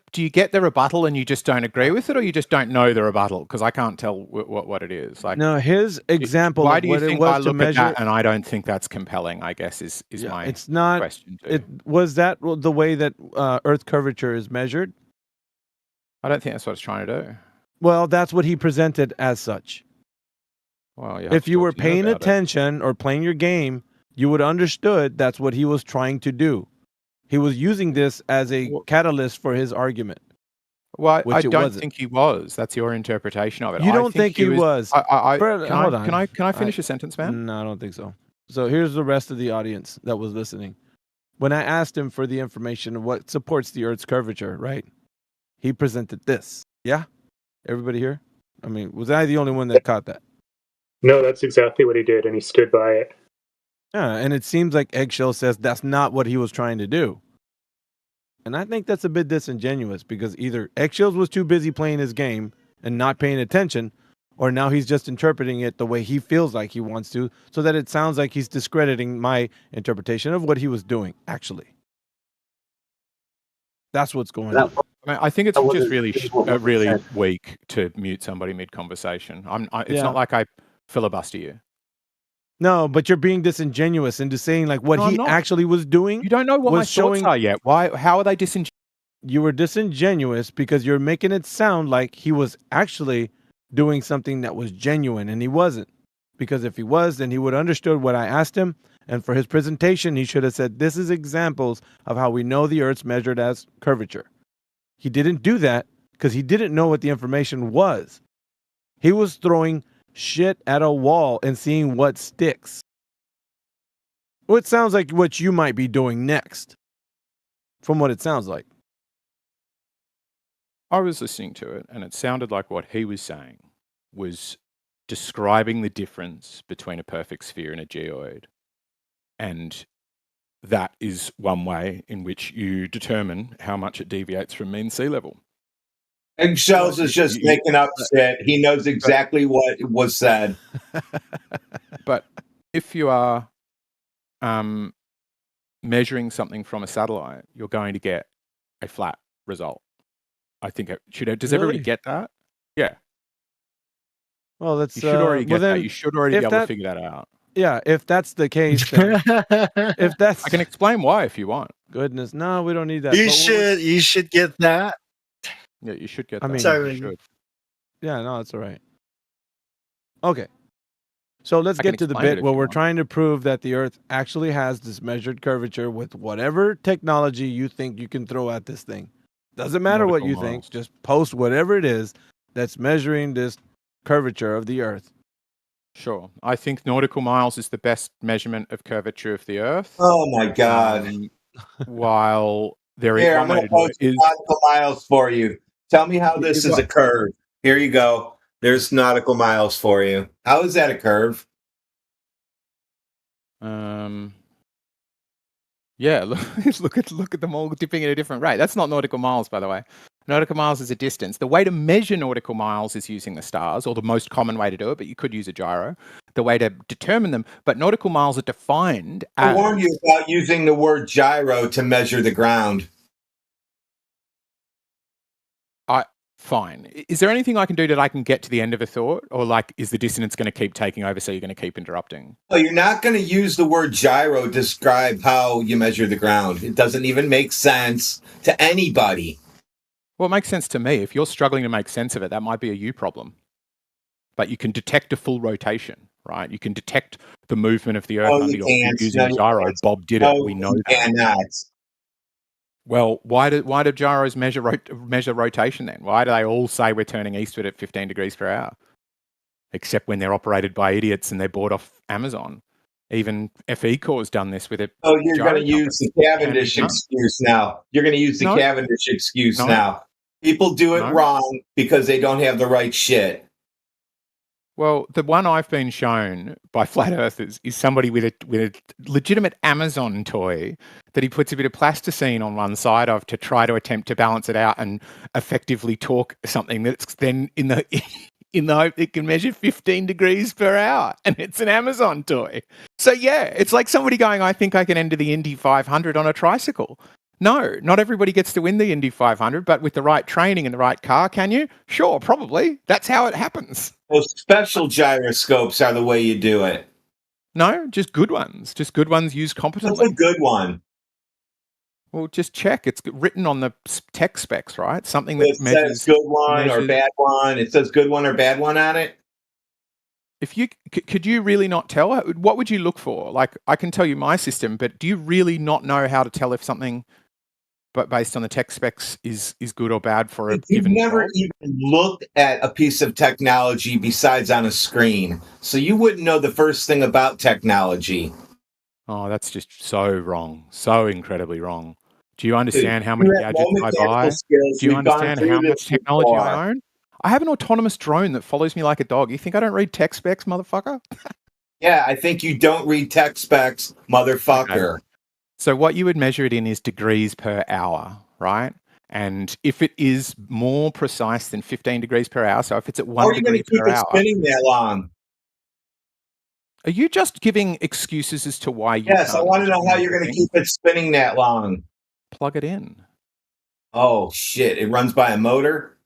E: rebuttal and you just don't agree with it, or you just don't know the rebuttal? Because I can't tell what it is. Like,
G: No, his example
E: why
G: of
E: do you
G: what it
E: think
G: was
E: I
G: to
E: look
G: measure.
E: at that and I don't think that's compelling? I guess is my
G: It's not.
E: question. Too.
G: It was that the way that Earth curvature is measured.
E: I don't think that's what it's trying to do.
G: Well, that's what he presented as such.
E: Well, yeah.
G: If you were paying attention or playing your game, you would understood that's what he was trying to do. He was using this as a catalyst for his argument.
E: Well, I
G: which it
E: don't
G: wasn't.
E: think he was. That's your interpretation of it.
G: You
E: I
G: don't think he was?
E: Can
G: Hold on.
E: I finish a sentence, man?
G: No, I don't think so. So here's the rest of the audience that was listening. When I asked him for the information of what supports the Earth's curvature, right? He presented this. Yeah? Everybody here? I mean, was I the only one that caught that?
F: No, that's exactly what he did, and he stood by it.
G: Yeah, and it seems like Eggshell says that's not what he was trying to do. And I think that's a bit disingenuous because either Eggshells was too busy playing his game and not paying attention, or now he's just interpreting it the way he feels like he wants to, so that it sounds like he's discrediting my interpretation of what he was doing, actually. That's what's going on.
E: I mean, I think it's just really weak to mute somebody mid-conversation. It's not like I filibuster you.
G: No, but you're being disingenuous into saying like what
E: No, I'm
G: he
E: not.
G: actually was doing.
E: You don't know what my
G: was
E: thoughts
G: showing.
E: are yet. Why? How are they disingenuous?
G: You were disingenuous because you're making it sound like he was actually doing something that was genuine, and he wasn't. Because if he was, then he would have understood what I asked him, and for his presentation, he should have said, "This is examples of how we know the Earth's measured as curvature." He didn't do that because he didn't know what the information was. He was throwing shit at a wall and seeing what sticks. Well, it sounds like what you might be doing next, from what it sounds like.
E: I was listening to it, and it sounded like what he was saying was describing the difference between a perfect sphere and a geoid. And that is one way in which you determine how much it deviates from mean sea level.
H: Eggshells is just making up shit. He knows exactly what was said.
E: But if you are measuring something from a satellite, you're going to get a flat result. I think does everybody get that? Yeah.
G: Well, that's
E: you should already get
G: then
E: that. You should already be able to figure that out.
G: Yeah, if that's the case, then if that's
E: I can explain why if you want.
G: Goodness, no, we don't need that.
S: You
G: But
S: should get that.
E: Yeah, you should get
G: I
E: that.
G: mean,
S: Sorry.
E: You should.
G: Yeah, no, it's all right. Okay. So let's
E: I can
G: get to the
E: explain it
G: bit
E: if
G: where
E: you
G: we're
E: want.
G: trying to prove that the Earth actually has this measured curvature with whatever technology you think you can throw at this thing. Doesn't matter what
E: Nautical
G: you think,
E: miles.
G: just post whatever it is that's measuring this curvature of the Earth.
E: Sure. I think nautical miles is the best measurement of curvature of the Earth.
H: Oh my God.
E: While there is
H: Here,
E: one
H: I'm
E: way
H: going
E: to
H: to
E: do it
H: post
E: is
H: nautical miles for you. Tell me how this is a curve. Here you go. There's nautical miles for you. How is that a curve?
E: Yeah, look at them all dipping at a different rate. That's not nautical miles, by the way. Nautical miles is a distance. The way to measure nautical miles is using the stars, or the most common way to do it, but you could use a gyro. The way to determine them, but nautical miles are defined
H: I
E: as...
H: warned you about using the word gyro to measure the ground.
E: Fine. Is there anything I can do that I can get to the end of a thought? Or like, is the dissonance going to keep taking over so you're going to keep interrupting?
H: Oh, you're not going to use the word gyro to describe how you measure the ground. It doesn't even make sense to anybody.
E: Well, it makes sense to me. If you're struggling to make sense of it, that might be a you problem. But you can detect a full rotation, right? You can detect the movement of the Earth under your feet using a gyro. Bob did it. We know that.
H: Cannot.
E: Well, why do gyros measure rotation then? Why do they all say we're turning eastward at 15 degrees per hour? Except when they're operated by idiots and they're bought off Amazon. Even FE Corps done this with it.
H: Oh, you're going to use the Cavendish excuse now. You're going to use the Cavendish excuse now. People do it wrong because they don't have the right shit.
E: Well, the one I've been shown by flat earthers is somebody with a legitimate Amazon toy that he puts a bit of plasticine on one side of to try to attempt to balance it out and effectively torque something that's then in the hope it can measure 15 degrees per hour, and it's an Amazon toy. So yeah, it's like somebody going, I think I can enter the Indy 500 on a tricycle. No, not everybody gets to win the Indy 500, but with the right training and the right car, can you? Sure, probably. That's how it happens.
H: Those special gyroscopes are the way you do it.
E: No, just good ones. Just good ones used competently.
H: What's a good one?
E: Well, just check. It's written on the tech specs, right? Something that
H: says good one or bad one. It says good one or bad one on it.
E: If you could you really not tell? What would you look for? Like, I can tell you my system, but do you really not know how to tell if something, but based on the tech specs, is good or bad for a given
H: You've never
E: job?
H: even looked at a piece of technology besides on a screen, so you wouldn't know the first thing about technology.
E: Oh, that's just so wrong. So incredibly wrong. Do you understand how many gadgets I buy? Do you understand how much technology I own? I have an autonomous drone that follows me like a dog. You think I don't read tech specs, motherfucker?
H: Yeah, I think you don't read tech specs, motherfucker.
E: Okay. So what you would measure it in is degrees per hour, right? And if it is more precise than 15 degrees per hour, so if it's at 1 degree per hour...
H: How are you going to keep it spinning that long?
E: Are you just giving excuses as to why you
H: Yes, I want to know how you're going to keep it spinning that long.
E: Plug it in.
H: Oh, shit. It runs by a motor?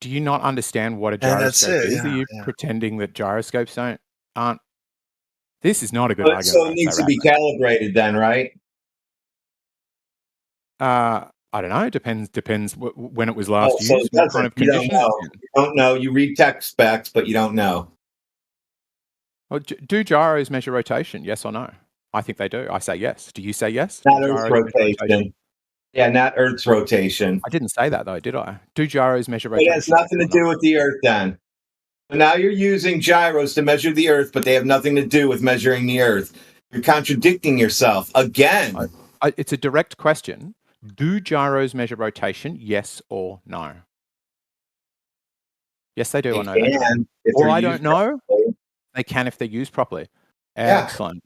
E: Do you not understand what a gyroscope is? Are you pretending that gyroscopes aren't? This is not a good argument.
H: So it needs to be calibrated then, right?
E: I don't know. Depends when it was last
H: so
E: used. What kind of conditions?
H: You don't know. You read tech specs, but you don't know.
E: Well, do gyros measure rotation? Yes or no? I think they do. I say yes. Do you say yes?
H: Not Earth's rotation. Yeah, not Earth's rotation.
E: I didn't say that though, did I? Do gyros measure rotation?
H: It has nothing to do with the Earth then. So now you're using gyros to measure the Earth, but they have nothing to do with measuring the Earth. You're contradicting yourself again.
E: It's a direct question. Do gyros measure rotation? Yes or no? Yes, they do. I know they can. Or I don't know. They can if they're used properly. Excellent.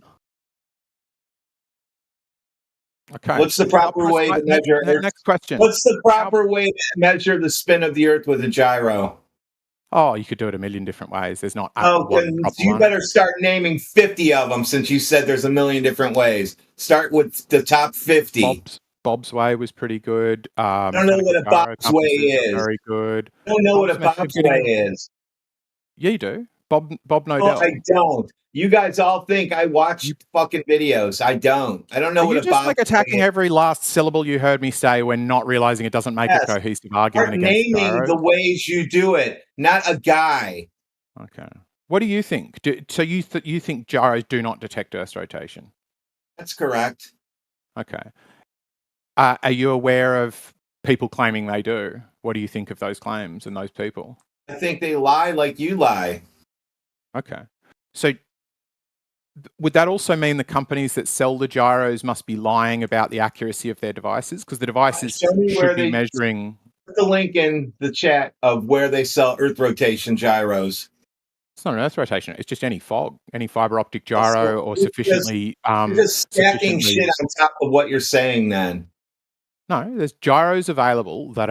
E: Okay.
H: What's the proper way to measure Earth?
E: Next question.
H: What's the proper way to measure the spin of the Earth with a gyro?
E: Oh, you could do it a million different ways. There's not.
H: You better start naming 50 of them since you said there's a million different ways. Start with the top 50.
E: Bob's way was pretty good.
H: I don't know what a Bob's way is.
E: Very good.
H: I don't know what a Bob's way is.
E: Yeah, you do. Bob Nodell.
H: No, I don't. You guys all think I watch fucking videos. I don't. I don't know what a Bob's way is.
E: You're just like attacking every last syllable you heard me say when not realizing it doesn't make a cohesive argument against
H: naming the ways you do it, not a guy.
E: Okay. What do you think? So you think gyros do not detect Earth's rotation?
H: That's correct.
E: Okay. Are you aware of people claiming they do? What do you think of those claims and those people?
H: I think they lie like you lie.
E: Okay. So would that also mean the companies that sell the gyros must be lying about the accuracy of their devices? Because the devices
H: Show me where
E: should be
H: they
E: measuring.
H: put the link in the chat of where they sell Earth rotation gyros.
E: It's not an Earth rotation. It's just any fog, any fiber optic gyro, or
H: You're
E: sufficiently.
H: you're just stacking shit on top of what you're saying. Then
E: No, there's gyros available that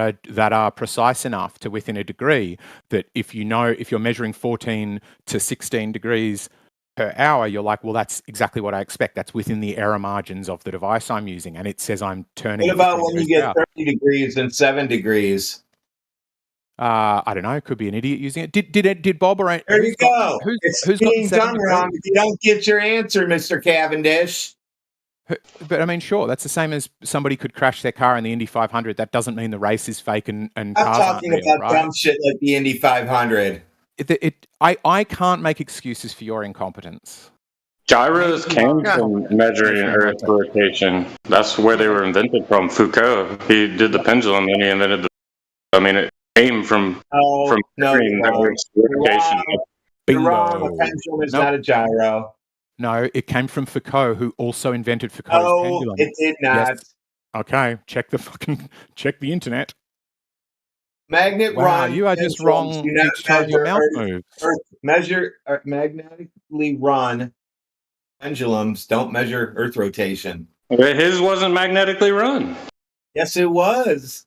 E: are precise enough to within a degree that if you're measuring 14 to 16 degrees per hour, you're like, well, that's exactly what I expect. That's within the error margins of the device I'm using, and it says I'm turning.
H: what about when you get 30 degrees and 7 degrees?
E: I don't know. It could be an idiot using it. Did Bob or
H: there you go?
E: Who's
H: being
E: got
H: done wrong if you don't get your answer, Mr. Cavendish.
E: But I mean, sure, that's the same as somebody could crash their car in the Indy 500. That doesn't mean the race is fake and
H: I'm
E: cars
H: talking
E: aren't real,
H: about
E: right?
H: dumb shit like the Indy 500.
E: I can't make excuses for your incompetence.
Q: Gyros came from measuring Earth rotation. That's where they were invented from. Foucault, he did the pendulum, and he invented the. I mean, it came from measuring Earth's rotation.
H: You're wrong. A pendulum is not a gyro.
E: No, it came from Foucault, who also invented Foucault's
H: No,
E: pendulum.
H: it did not.
E: Yes. Okay, check the internet.
H: Magnet
E: Wow,
H: run.
E: you are just
H: pendulums
E: wrong.
H: do not
E: Each time your mouth
H: measure
E: moves.
H: magnetically run pendulums don't measure Earth rotation.
Q: His wasn't magnetically run.
H: Yes, it was.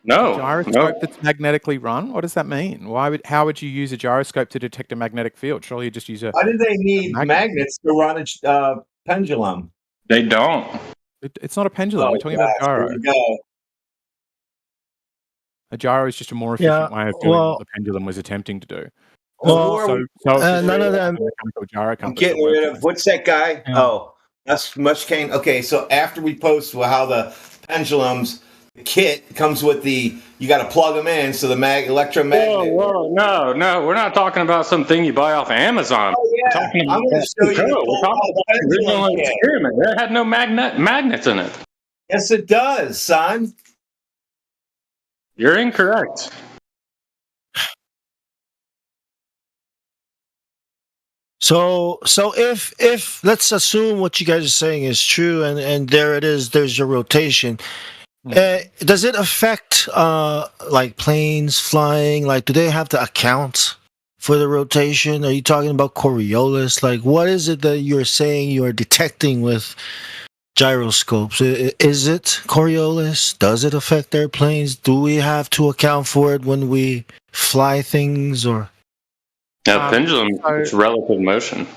Q: No,
E: Gyroscope that's magnetically run? What does that mean? How would you use a gyroscope to detect a magnetic field? Surely you just use a.
H: Why do they need magnets to run a pendulum?
Q: They don't.
E: It's not a pendulum. We're talking about a gyro.
H: There you go.
E: A gyro is just a more efficient way of doing what the pendulum was attempting to do.
S: Well, none of them.
H: I'm getting rid of what's that guy?
S: Yeah.
H: Oh, that's Mushkane. Okay, so after we post how the pendulums, the kit comes with you got to plug them in, so the electromagnet.
Q: Whoa, no, we're not talking about something you buy off Amazon.
H: Oh yeah,
Q: We're talking
H: I'm going to show you.
Q: We're talking about the original experiment. It had no magnets in it.
H: Yes, it does, son.
Q: You're incorrect.
S: So if let's assume what you guys are saying is true, and there it is, there's your rotation. Does it affect like planes flying? Like, do they have to account for the rotation? Are you talking about Coriolis? Like, what is it that you're saying you are detecting with gyroscopes? Is it Coriolis? Does it affect airplanes? Do we have to account for it when we fly things, or?
Q: Yeah, pendulum is relative motion.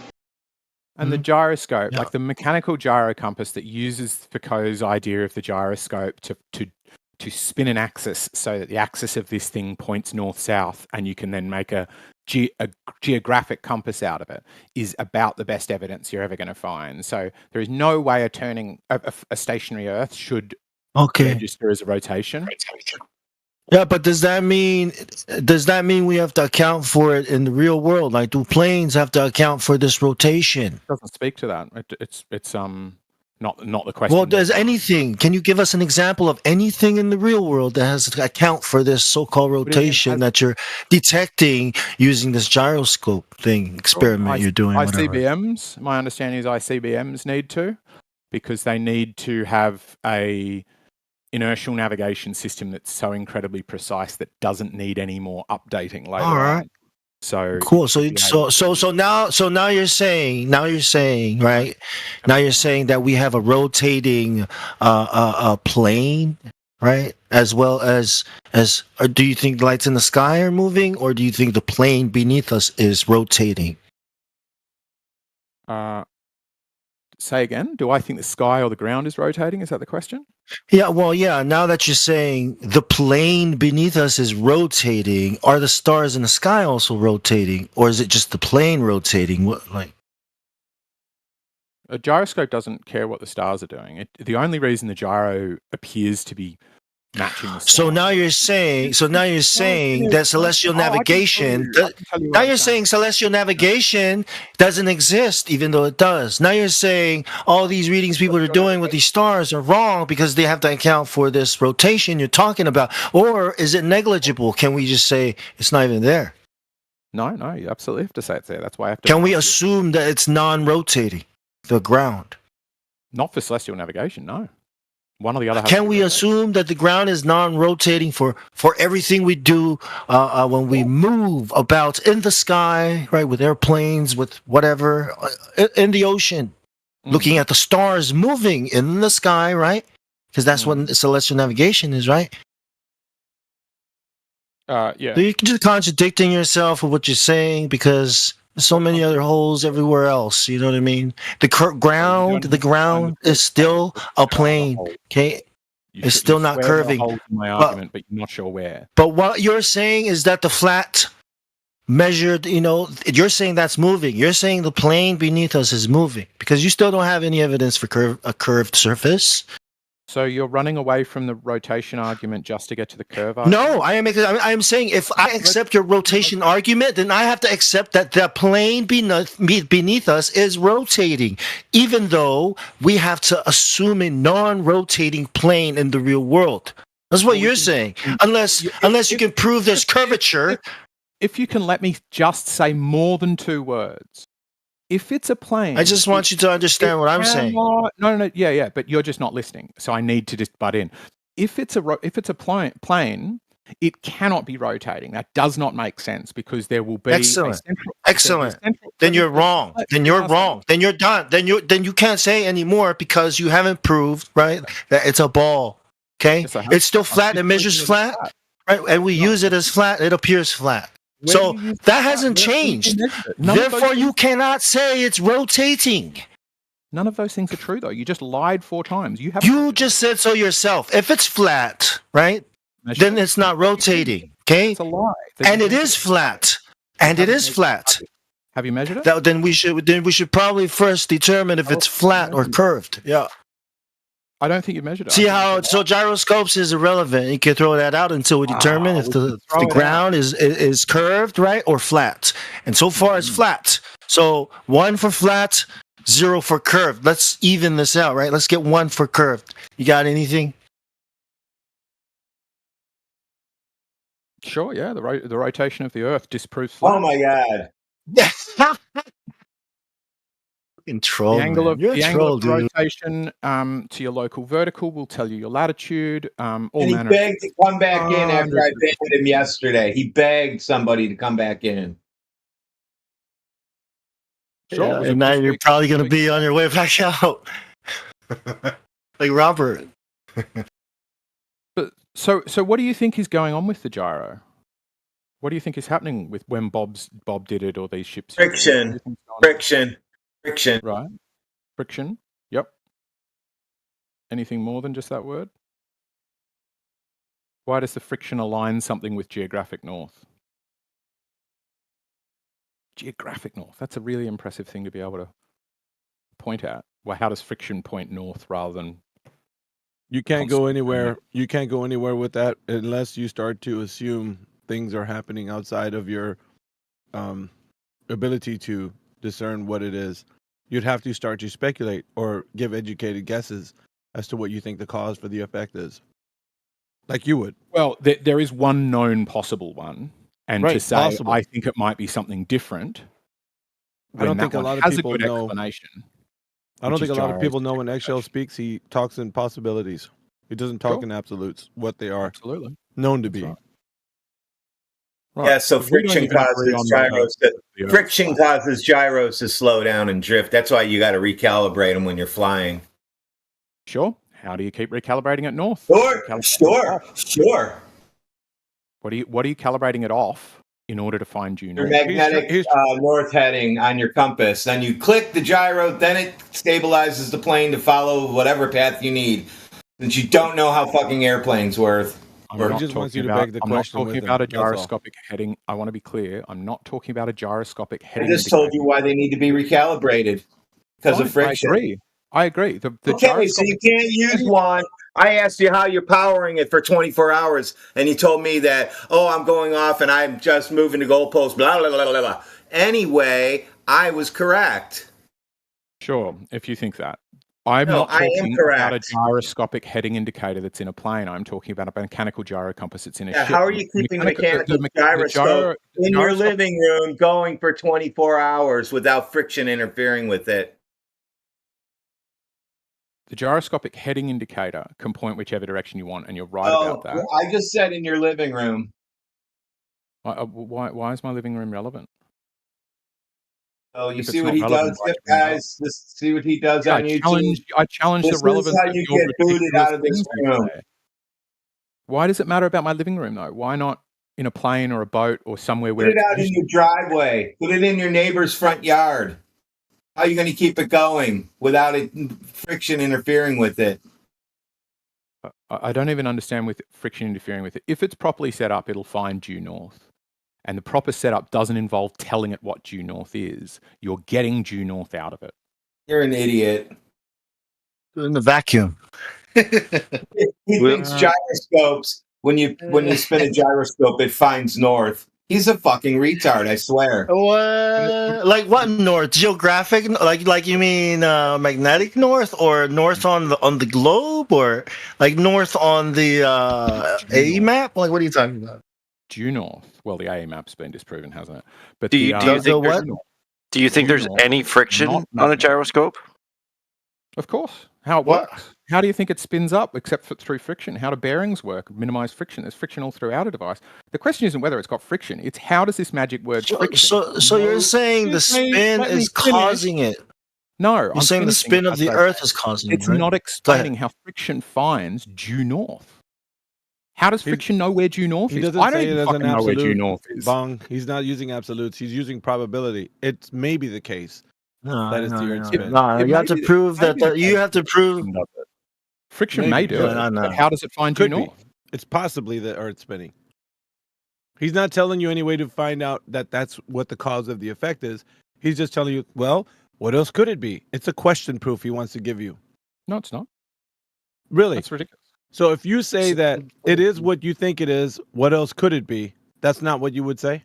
E: And the gyroscope, like the mechanical gyro compass that uses Foucault's idea of the gyroscope to spin an axis so that the axis of this thing points north-south, and you can then make a geographic compass out of it, is about the best evidence you're ever going to find. So there is no way of turning a stationary Earth should register as a rotation.
S: Yeah, but does that mean we have to account for it in the real world? Like, do planes have to account for this rotation?
E: It doesn't speak to that. It's not the question.
S: Well, does anything? Can you give us an example of anything in the real world that has to account for this so-called rotation that you're detecting using this gyroscope experiment you're doing?
E: ICBMs. My understanding is ICBMs need to, because they need to have a inertial navigation system that's so incredibly precise that doesn't need any more updating later.
S: All right.
E: On. So
S: cool. So now you're saying right? Now you're saying that we have a rotating a plane, right? As well as or do you think the lights in the sky are moving, or do you think the plane beneath us is rotating?
E: Say again. Do I think the sky or the ground is rotating? Is that the question?
S: Yeah, well, yeah. Now that you're saying the plane beneath us is rotating, are the stars in the sky also rotating, or is it just the plane rotating? What, like?
E: A gyroscope doesn't care what the stars are doing. The only reason the gyro appears to be matching the stars.
S: So now you're saying that celestial navigation. Now you're saying celestial navigation doesn't exist, even though it does. Now you're saying all these readings people are doing with these stars are wrong because they have to account for this rotation you're talking about. Or is it negligible? Can we just say it's not even there?
E: No, you absolutely have to say it's there. That's why I have to.
S: Can we assume that it's non-rotating, the ground?
E: Not for celestial navigation, no. One or the other.
S: Can we assume that the ground is non-rotating for everything we do when we move about in the sky, right, with airplanes, with whatever, in the ocean, looking at the stars moving in the sky, right? Because that's what celestial navigation is, right?
E: Yeah.
S: So you're just contradicting yourself with what you're saying because there's so many other holes everywhere else. You know what I mean? The ground is still a plane. Okay, it's still not curving.
E: My argument, but you're not sure where.
S: But what you're saying is that the flat measured, you're saying that's moving. You're saying the plane beneath us is moving because you still don't have any evidence for a curved surface.
E: So you're running away from the rotation argument just to get to the curve argument?
S: No, I am saying if I accept your rotation argument, then I have to accept that the plane beneath us is rotating, even though we have to assume a non-rotating plane in the real world. That's what you're saying. Unless you can prove there's curvature.
E: If you can let me just say more than 2 words. If it's a plane...
S: I just want you to understand what I'm saying.
E: No, yeah, but you're just not listening, so I need to just butt in. If it's a plane, it cannot be rotating. That does not make sense because there will be...
S: Excellent. Then you're wrong. Then you're wrong. Then you're done. Then you can't say anymore because you haven't proved, right, that it's a ball. Okay? It's still flat. It measures flat, right? And we use it as flat. It appears flat. So that hasn't changed. Therefore, you cannot say it's rotating.
E: None of those things are true, though. You just lied 4 times. You
S: just said so yourself. If it's flat, right, then it's not rotating. Okay,
E: it's a lie.
S: And it is flat. And it is flat.
E: Have you measured it?
S: Then we should probably first determine if it's flat or curved. Yeah.
E: I don't think you measured it.
S: See how so gyroscopes is irrelevant. You can throw that out until we determine if the ground is curved, right, or flat. And so far it's flat. So 1 for flat, 0 for curved. Let's even this out, right? Let's get 1 for curved. You got anything?
E: Sure, yeah. The rotation of the Earth disproves flat.
H: Oh my God.
S: Troll,
E: the angle of,
S: the
E: angle of rotation to your local vertical will tell you your latitude.
H: And he begged to come back in after I banned him yesterday. He begged somebody to come back in.
S: Sure. Yeah, and now you're probably going to be on your way back out. Like Robert.
E: But so what do you think is going on with the gyro? What do you think is happening with when Bob did it or these ships?
H: Friction.
E: Right. Friction. Yep. Anything more than just that word? Why does the friction align something with geographic north? Geographic north. That's a really impressive thing to be able to point at. Well, how does friction point north rather than...
G: You can't go anywhere. You can't go anywhere with that unless you start to assume things are happening outside of your ability to discern what it is. You'd have to start to speculate or give educated guesses as to what you think the cause for the effect is. Like you would.
E: Well, there is one known possible one. And
G: right,
E: to say, possible. I think it might be something different.
G: I don't think a lot of people know.
E: Explanation,
G: I don't think a lot of people know when Eggshell speaks, he talks in possibilities. He doesn't talk in absolutes, what they are known to be.
H: Right. Yeah, so friction causes gyros. Friction causes gyros to slow down and drift. That's why you got to recalibrate them when you're flying.
E: Sure. How do you keep recalibrating it north?
H: Sure.
E: What are you calibrating it off in order to find due
H: your
E: north?
H: magnetic north heading on your compass? Then you click the gyro. Then it stabilizes the plane to follow whatever path you need. Since you don't know how fucking airplanes work.
E: I'm not talking about a gyroscopic heading. I want to be clear. I'm not talking about a gyroscopic heading.
H: I just told you why they need to be recalibrated because of friction.
E: I agree.
H: Okay, so you can't use one. I asked you how you're powering it for 24 hours, and you told me that, I'm going off and I'm just moving the goalpost, blah, blah, blah, blah, blah. Anyway, I was correct.
E: Sure, if you think that. I'm
H: No,
E: not
H: I am
E: talking about a
H: correct.
E: gyroscopic heading indicator that's in a plane. I'm talking about a mechanical gyro compass that's in a
H: Yeah,
E: ship.
H: how are you keeping a mechanical gyroscope in your living room going for 24 hours without friction interfering with it?
E: The gyroscopic heading indicator can point whichever direction you want, and you're right about that.
H: I just said in your living room.
E: Why is my living room relevant?
H: Oh, you
E: If
H: see
E: it's
H: what
E: not
H: he
E: relevant,
H: does,
E: why should it be relevant?
H: guys? See what he does
E: Yeah,
H: on YouTube?
E: I challenge the
H: This
E: relevance
H: is how
E: of
H: you
E: your
H: get booted out of this
E: ridiculous things
H: room.
E: today. Why does it matter about my living room, though? Why not in a plane or a boat or somewhere
H: Put
E: where
H: it out in your driveway. Put it in your neighbor's front yard. How are you going to keep it going without friction interfering with it?
E: I don't even understand with friction interfering with it. If it's properly set up, it'll find due north. And the proper setup doesn't involve telling it what due north is. You're getting due north out of it.
H: You're an idiot.
S: In the vacuum.
H: He thinks gyroscopes, when you spin a gyroscope, it finds north. He's a fucking retard, I swear.
S: What? Like what north? Geographic? Like you mean magnetic north, or north on the globe, or like north on the A map? Like what are you talking about?
E: Due north. Well, the AA map's been disproven, hasn't it? But
A: Do you think there's any friction on a gyroscope?
E: Of course. How it works. How do you think it spins up except for through friction? How do bearings work? Minimize friction. There's friction all throughout a device. The question isn't whether it's got friction. It's how does this magic word friction?
S: So you're saying the spin is causing it?
E: No,
S: You're saying the spin of the Earth is causing it.
E: It's
S: right?
E: not explaining how friction finds due north. How does friction know where due north
G: He
E: is?
G: doesn't
E: I don't
G: say it
E: even
G: as
E: fucking
G: an
E: know where due
G: absolute.
E: north is.
G: Bong. He's not using absolutes. He's using probability. It's maybe the case that it's the Earth spin.
S: No, you have to prove that. You have to prove.
E: Friction may do it, but how does it find due
G: Could be.
E: north?
G: It's possibly the Earth spinning. He's not telling you any way to find out that that's what the cause of the effect is. He's just telling you, well, what else could it be? It's a question proof he wants to give you.
E: No, it's not.
G: Really?
E: That's ridiculous.
G: So if you say that it is what you think it is, what else could it be? That's not what you would say?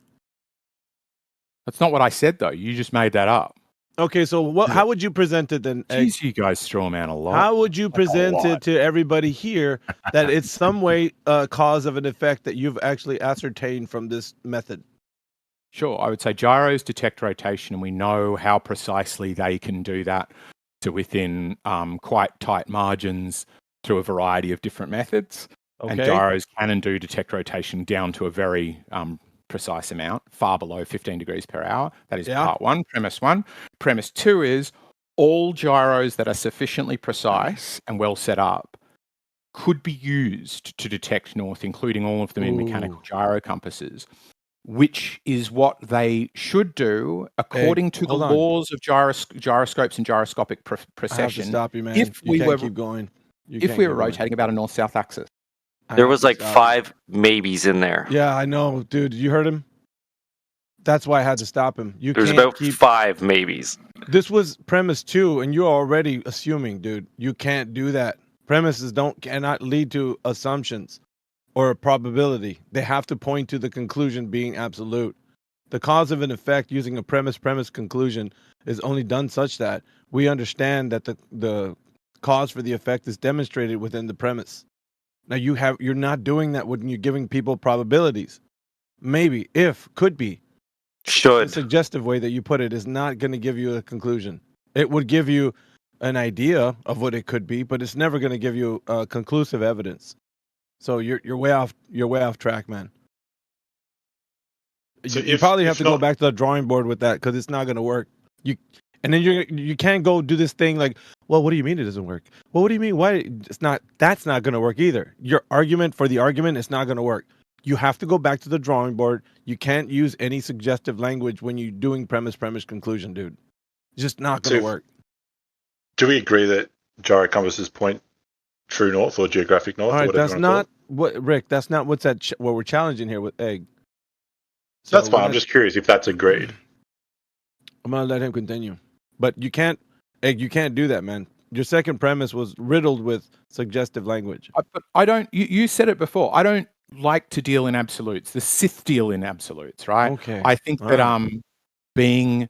E: That's not what I said, though. You just made that up.
G: Okay, so how would you present it then?
E: Jeez, you guys straw man a lot.
G: How would you present it to everybody here that it's some way cause of an effect that you've actually ascertained from this method?
E: Sure, I would say gyros detect rotation, and we know how precisely they can do that to within quite tight margins through a variety of different methods. And
G: Okay.
E: gyros can and do detect rotation down to a very precise amount, far below 15 degrees per hour. That is part one, premise one. Premise two is all gyros that are sufficiently precise and well set up could be used to detect north, including all of them in mechanical gyro compasses, which is what they should do according to the
G: hold on.
E: laws of gyroscopes and gyroscopic precession.
G: I have to stop you, man.
E: If
G: You
E: we
G: can't
E: were
G: keep going. You
E: if
G: can't
E: we
G: keep
E: were
G: going.
E: rotating about a north-south axis.
A: There was like 5 maybes in there.
G: Yeah, I know, dude. You heard him? That's why I had to stop him. You
A: There's
G: can't
A: about
G: keep...
A: 5 maybes.
G: This was premise 2, and you're already assuming, dude. You can't do that. Premises cannot lead to assumptions or a probability. They have to point to the conclusion being absolute. The cause of an effect using a premise conclusion is only done such that we understand that the cause for the effect is demonstrated within the premise. Now you're not doing that when you're giving people probabilities. Maybe, if, could be.
A: Should.
G: The suggestive way that you put it is not going to give you a conclusion. It would give you an idea of what it could be, but it's never going to give you conclusive evidence. So you're way off track, man.
L: So
G: you probably have to go back to the drawing board with that because it's not going to work. And then you can't go do this thing like, well, what do you mean it doesn't work? Well, what do you mean? Why? That's not going to work either. Your argument for the argument is not going to work. You have to go back to the drawing board. You can't use any suggestive language when you're doing premise, conclusion, dude. It's just not going to work.
L: Do we agree that gyro compasses point true north or geographic north?
G: All
L: or
G: right,
L: whatever
G: that's
L: you wanna
G: not what, Rick, that's not what we're challenging here with Egg.
L: So that's fine. I'm just curious if that's agreed.
G: I'm going to let him continue. But you can't, Egg, you can't do that, man. Your second premise was riddled with suggestive language.
E: But I don't, you said it before, I don't like to deal in absolutes. The Sith deal in absolutes, right?
G: Okay.
E: I think that being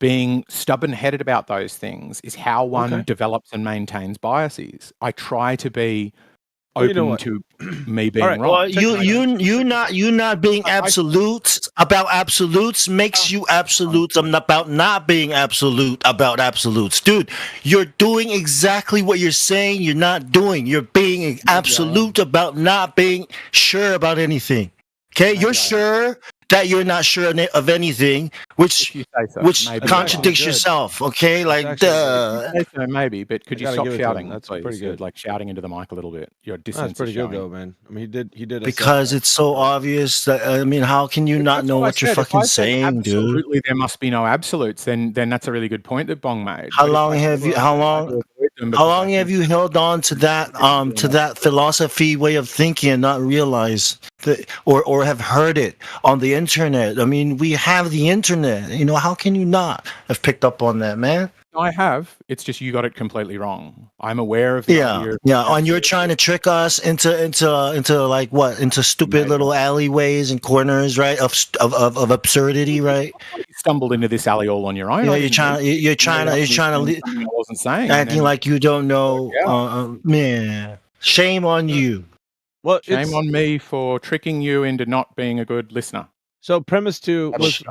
E: being stubborn-headed about those things is how one develops and maintains biases. I try to be open to me being wrong.
S: Well, you not being absolute about absolutes makes you absolute about not being absolute about absolutes. Dude, you're doing exactly what you're saying you're not doing. You're being absolute about not being sure about anything. Okay? You're sure that you're not sure of anything, which contradicts yourself. Okay, like
E: so maybe, but could you stop shouting? That's pretty good. Like shouting into the mic a little bit. Your distance.
G: That's pretty good though, man. I mean, he did.
S: Because it's so obvious that I mean, how can you not know what you're fucking saying, dude?
E: Absolutely, there must be no absolutes. Then that's a really good point that Bong made.
S: How long have you held on to that philosophy way of thinking and not realize that, or have heard it on the internet? I mean, we have the internet. You know, how can you not have picked up on that, man?
E: I have. It's just you got it completely wrong. I'm aware of the idea.
S: And you're trying to trick us into like what? Into stupid little alleyways and corners, right? Of absurdity, right?
E: You stumbled into this alley all on your own.
S: You know, you're trying to.
E: I wasn't saying.
S: Acting like you don't know. Man, shame on you.
G: Well,
E: shame on me for tricking you into not being a good listener.
G: So premise 2 was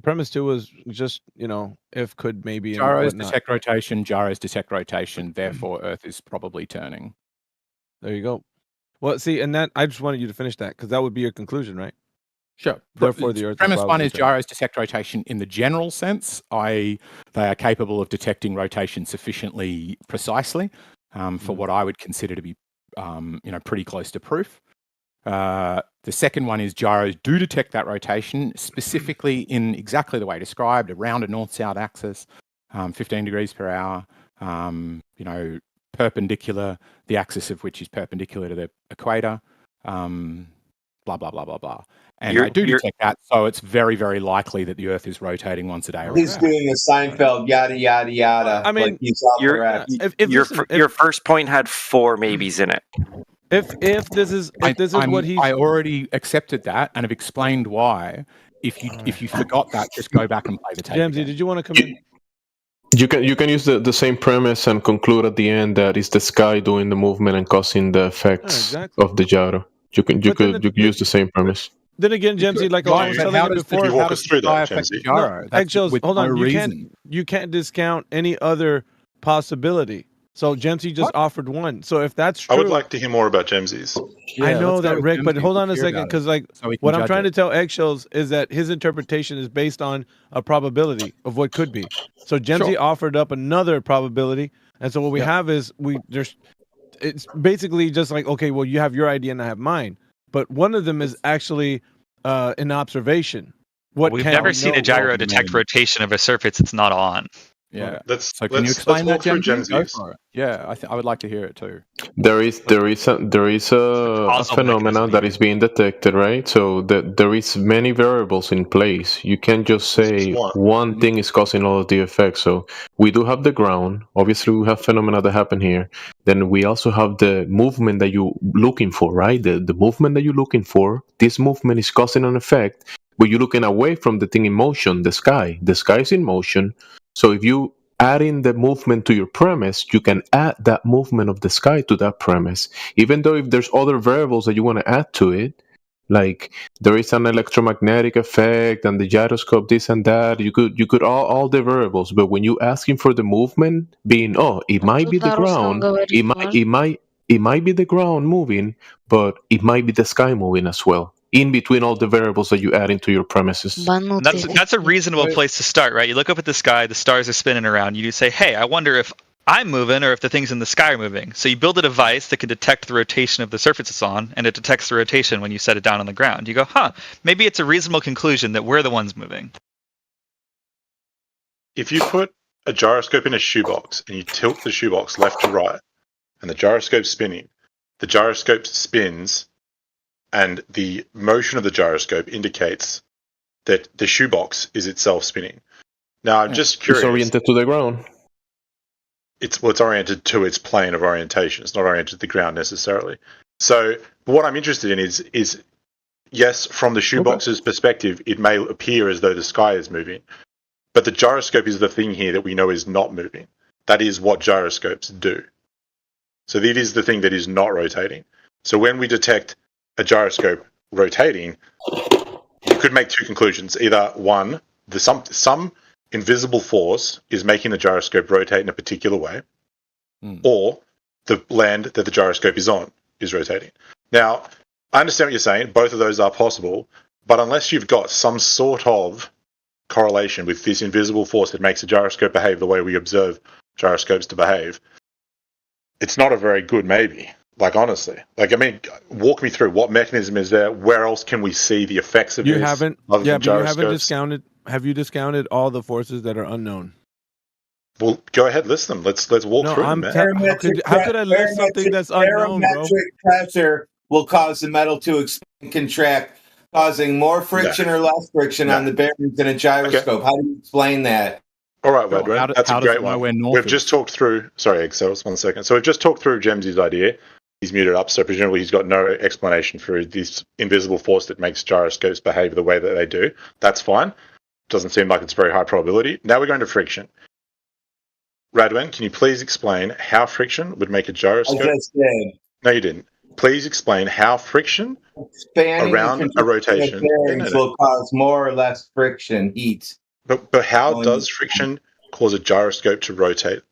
G: premise 2 was just, you know, if could maybe
E: gyros detect rotation, gyros detect rotation, therefore Earth is probably turning.
G: There you go. Well, see, and that I just wanted you to finish that because that would be your conclusion, right?
E: Sure.
G: Therefore, the Earth.
E: Premise 1 is gyros detect rotation in the general sense. They are capable of detecting rotation sufficiently precisely for what I would consider to be, pretty close to proof. The second one is gyros do detect that rotation specifically in exactly the way described, around a north-south axis, 15 degrees per hour, perpendicular, the axis of which is perpendicular to the equator, blah, blah, blah, blah, blah. And I do detect that, so it's very, very likely that the Earth is rotating once a day.
H: He's doing a Seinfeld, yada, yada, yada.
A: I mean, your first point had 4 maybes in it.
G: If this is what he,
E: I already accepted that and have explained why. If you forgot that, just go back and play the tape.
G: Jamesy, did you want to come in?
J: You can use the same premise and conclude at the end that it's the sky doing the movement and causing the effects of the gyro. You could use the same premise.
G: Then again, Jamesy, like I was telling you before,
L: walk us through that, Jamesy?
G: Eggshells, hold on. You can't discount any other possibility. So Jamesy just offered one. So if that's true,
L: I would like to hear more about James's.
G: I know that, Rick, but hold on a second, because what I'm trying to tell Eggshells is that his interpretation is based on a probability of what could be. So Jamesy offered up another probability, and so what we have is it's basically just like, okay, well, you have your idea and I have mine, but one of them is actually an observation.
I: We've never seen a gyro detect rotation of a surface it's not on.
E: Yeah. So can you explain that, Jamesy? Yeah, I would like to hear it too.
J: There is a phenomenon that is being detected, right? So there is many variables in place. You can't just say one thing is causing all of the effects. So we do have the ground. Obviously, we have phenomena that happen here. Then we also have the movement that you're looking for, right? The movement that you're looking for. This movement is causing an effect, but you're looking away from the thing in motion, the sky. The sky is in motion. So if you add in the movement to your premise, you can add that movement of the sky to that premise. Even though if there's other variables that you want to add to it, like there is an electromagnetic effect and the gyroscope, this and that, you could all the variables. But when you asking for the movement, being it might be the ground, it might be the ground moving, but it might be the sky moving as well. In between all the variables that you add into your premises.
I: That's a reasonable place to start, right? You look up at the sky, the stars are spinning around. You say, hey, I wonder if I'm moving or if the things in the sky are moving. So you build a device that can detect the rotation of the surface it's on, and it detects the rotation when you set it down on the ground. You go, maybe it's a reasonable conclusion that we're the ones moving.
L: If you put a gyroscope in a shoebox and you tilt the shoebox left to right, and the gyroscope's spinning, the gyroscope spins, and the motion of the gyroscope indicates that the shoebox is itself spinning. Now, I'm just curious.
J: It's oriented to the ground.
L: It's oriented to its plane of orientation. It's not oriented to the ground necessarily. So what I'm interested in is yes, from the shoebox's perspective, it may appear as though the sky is moving. But the gyroscope is the thing here that we know is not moving. That is what gyroscopes do. So it is the thing that is not rotating. So when we detect a gyroscope rotating, you could make two conclusions. Either one, some invisible force is making the gyroscope rotate in a particular way, or the land that the gyroscope is on is rotating. Now, I understand what you're saying. Both of those are possible, but unless you've got some sort of correlation with this invisible force that makes a gyroscope behave the way we observe gyroscopes to behave, it's not a very good maybe. Like, honestly. Like, I mean, walk me through what mechanism is there? Where else can we see the effects of
G: You
L: this?
G: haven't,
L: other
G: yeah,
L: than
G: but you haven't
L: gyroscopes?
G: discounted. Have you discounted all the forces that are unknown?
L: Well, go ahead, list them. Let's walk through them, man.
G: How could I list something that's unknown, bro?
H: Barometric pressure will cause the metal to expand and contract, causing more friction or less friction on the bearings in a gyroscope. How do you explain that?
L: All right, Redwin, that's a great one. We've just talked through. Sorry, Excels, 1 second. So we've just talked through Gemsy's idea. He's muted up, so presumably he's got no explanation for this invisible force that makes gyroscopes behave the way that they do. That's fine. Doesn't seem like it's very high probability. Now we're going to friction. Radwan, can you please explain how friction would make a gyroscope?
H: I just did.
L: No, you didn't. Please explain how friction around a rotation
H: will cause more or less friction, heat.
L: But how does friction cause a gyroscope to rotate?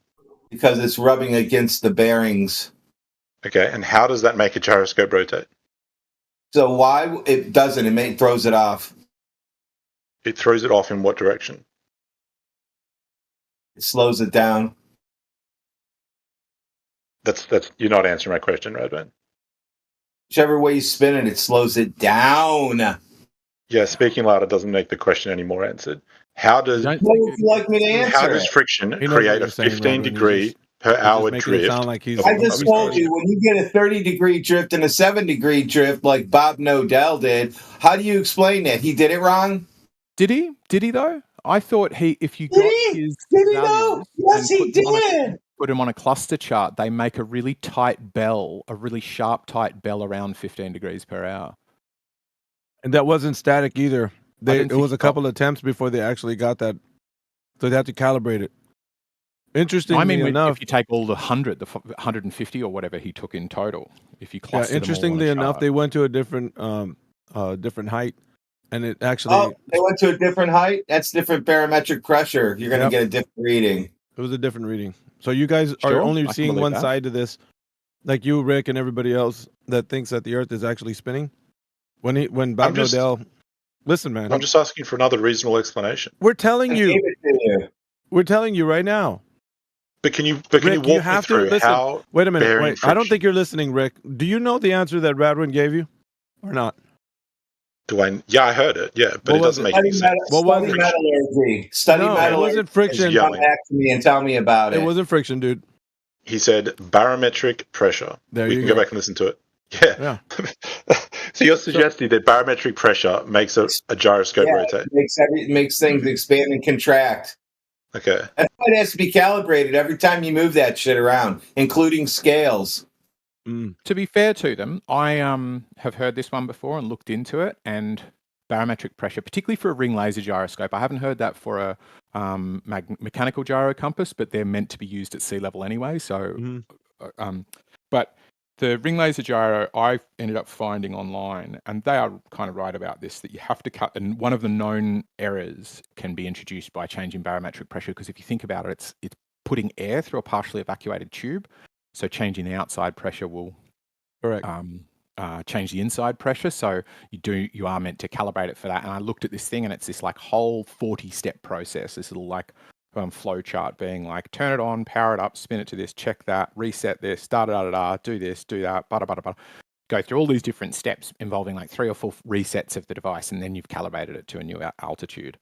H: Because it's rubbing against the bearings.
L: Okay, and how does that make a gyroscope rotate?
H: So why it doesn't? It throws it off.
L: It throws it off in what direction?
H: It slows it down.
L: That's you're not answering my question, Radwan.
H: Whichever way you spin it, it slows it down.
L: Yeah, speaking louder doesn't make the question any more answered. How does
H: What would you like me to answer?
L: How does friction create a 15-degree per hour drift?
H: I just told you, when you get a 30-degree drift and a 7-degree drift like Bob Nodell did, how do you explain that? He did it wrong?
E: Did he? Did he though? I thought if you got his
H: Did he know? Yes, he did.
E: Put him on a cluster chart, they make a really tight bell, a really sharp, tight bell around 15 degrees per hour.
G: And that wasn't static either. It was a couple attempts before they actually got that. So they had to calibrate it. Interestingly enough,
E: if you take all the 150 or whatever he took in total, if you cluster
G: interestingly
E: them all on a
G: enough,
E: chart.
G: they went to a different height, and it actually
H: They went to a different height? That's different barometric pressure. You're going to get a different reading.
G: It was a different reading. So you guys are only seeing one side of this, like you, Rick, and everybody else that thinks that the Earth is actually spinning. When Bob Nodell, listen, man,
L: I'm just asking for another reasonable explanation.
G: we're telling you. We're telling you right now.
L: But can you
G: Rick,
L: walk me through how?
G: Wait a minute.
L: bearing
G: Wait, I don't
L: friction-
G: think you're listening, Rick. Do you know the answer that Radwin gave you, or not?
L: Yeah, I heard it. Yeah, but it doesn't make any sense.
G: What was
H: Study
G: it?
H: metallurgy. Study
G: No, it
H: metallurgy.
G: wasn't friction.
H: And come back to me and tell me about it.
G: It wasn't friction, dude.
L: He said barometric pressure.
G: There
L: we
G: you
L: can
G: go.
L: go back and listen to it. Yeah. So you're suggesting that barometric pressure makes a gyroscope rotate?
H: It makes things expand and contract.
L: Okay.
H: That's why it has to be calibrated every time you move that shit around, including scales.
E: To be fair to them, I have heard this one before and looked into it, and barometric pressure, particularly for a ring laser gyroscope, I haven't heard that for a mechanical gyro compass, but they're meant to be used at sea level anyway. So, but the ring laser gyro I ended up finding online, and they are kind of right about this, that you have to cut, and one of the known errors can be introduced by changing barometric pressure, because if you think about it, it's putting air through a partially evacuated tube. So changing the outside pressure will change the inside pressure. So you are meant to calibrate it for that. And I looked at this thing, and it's this like whole 40-step process. This little like flow chart being like, turn it on, power it up, spin it to this, check that, reset this, do this, do that, go through all these different steps involving like 3 or 4 resets of the device, and then you've calibrated it to a new altitude.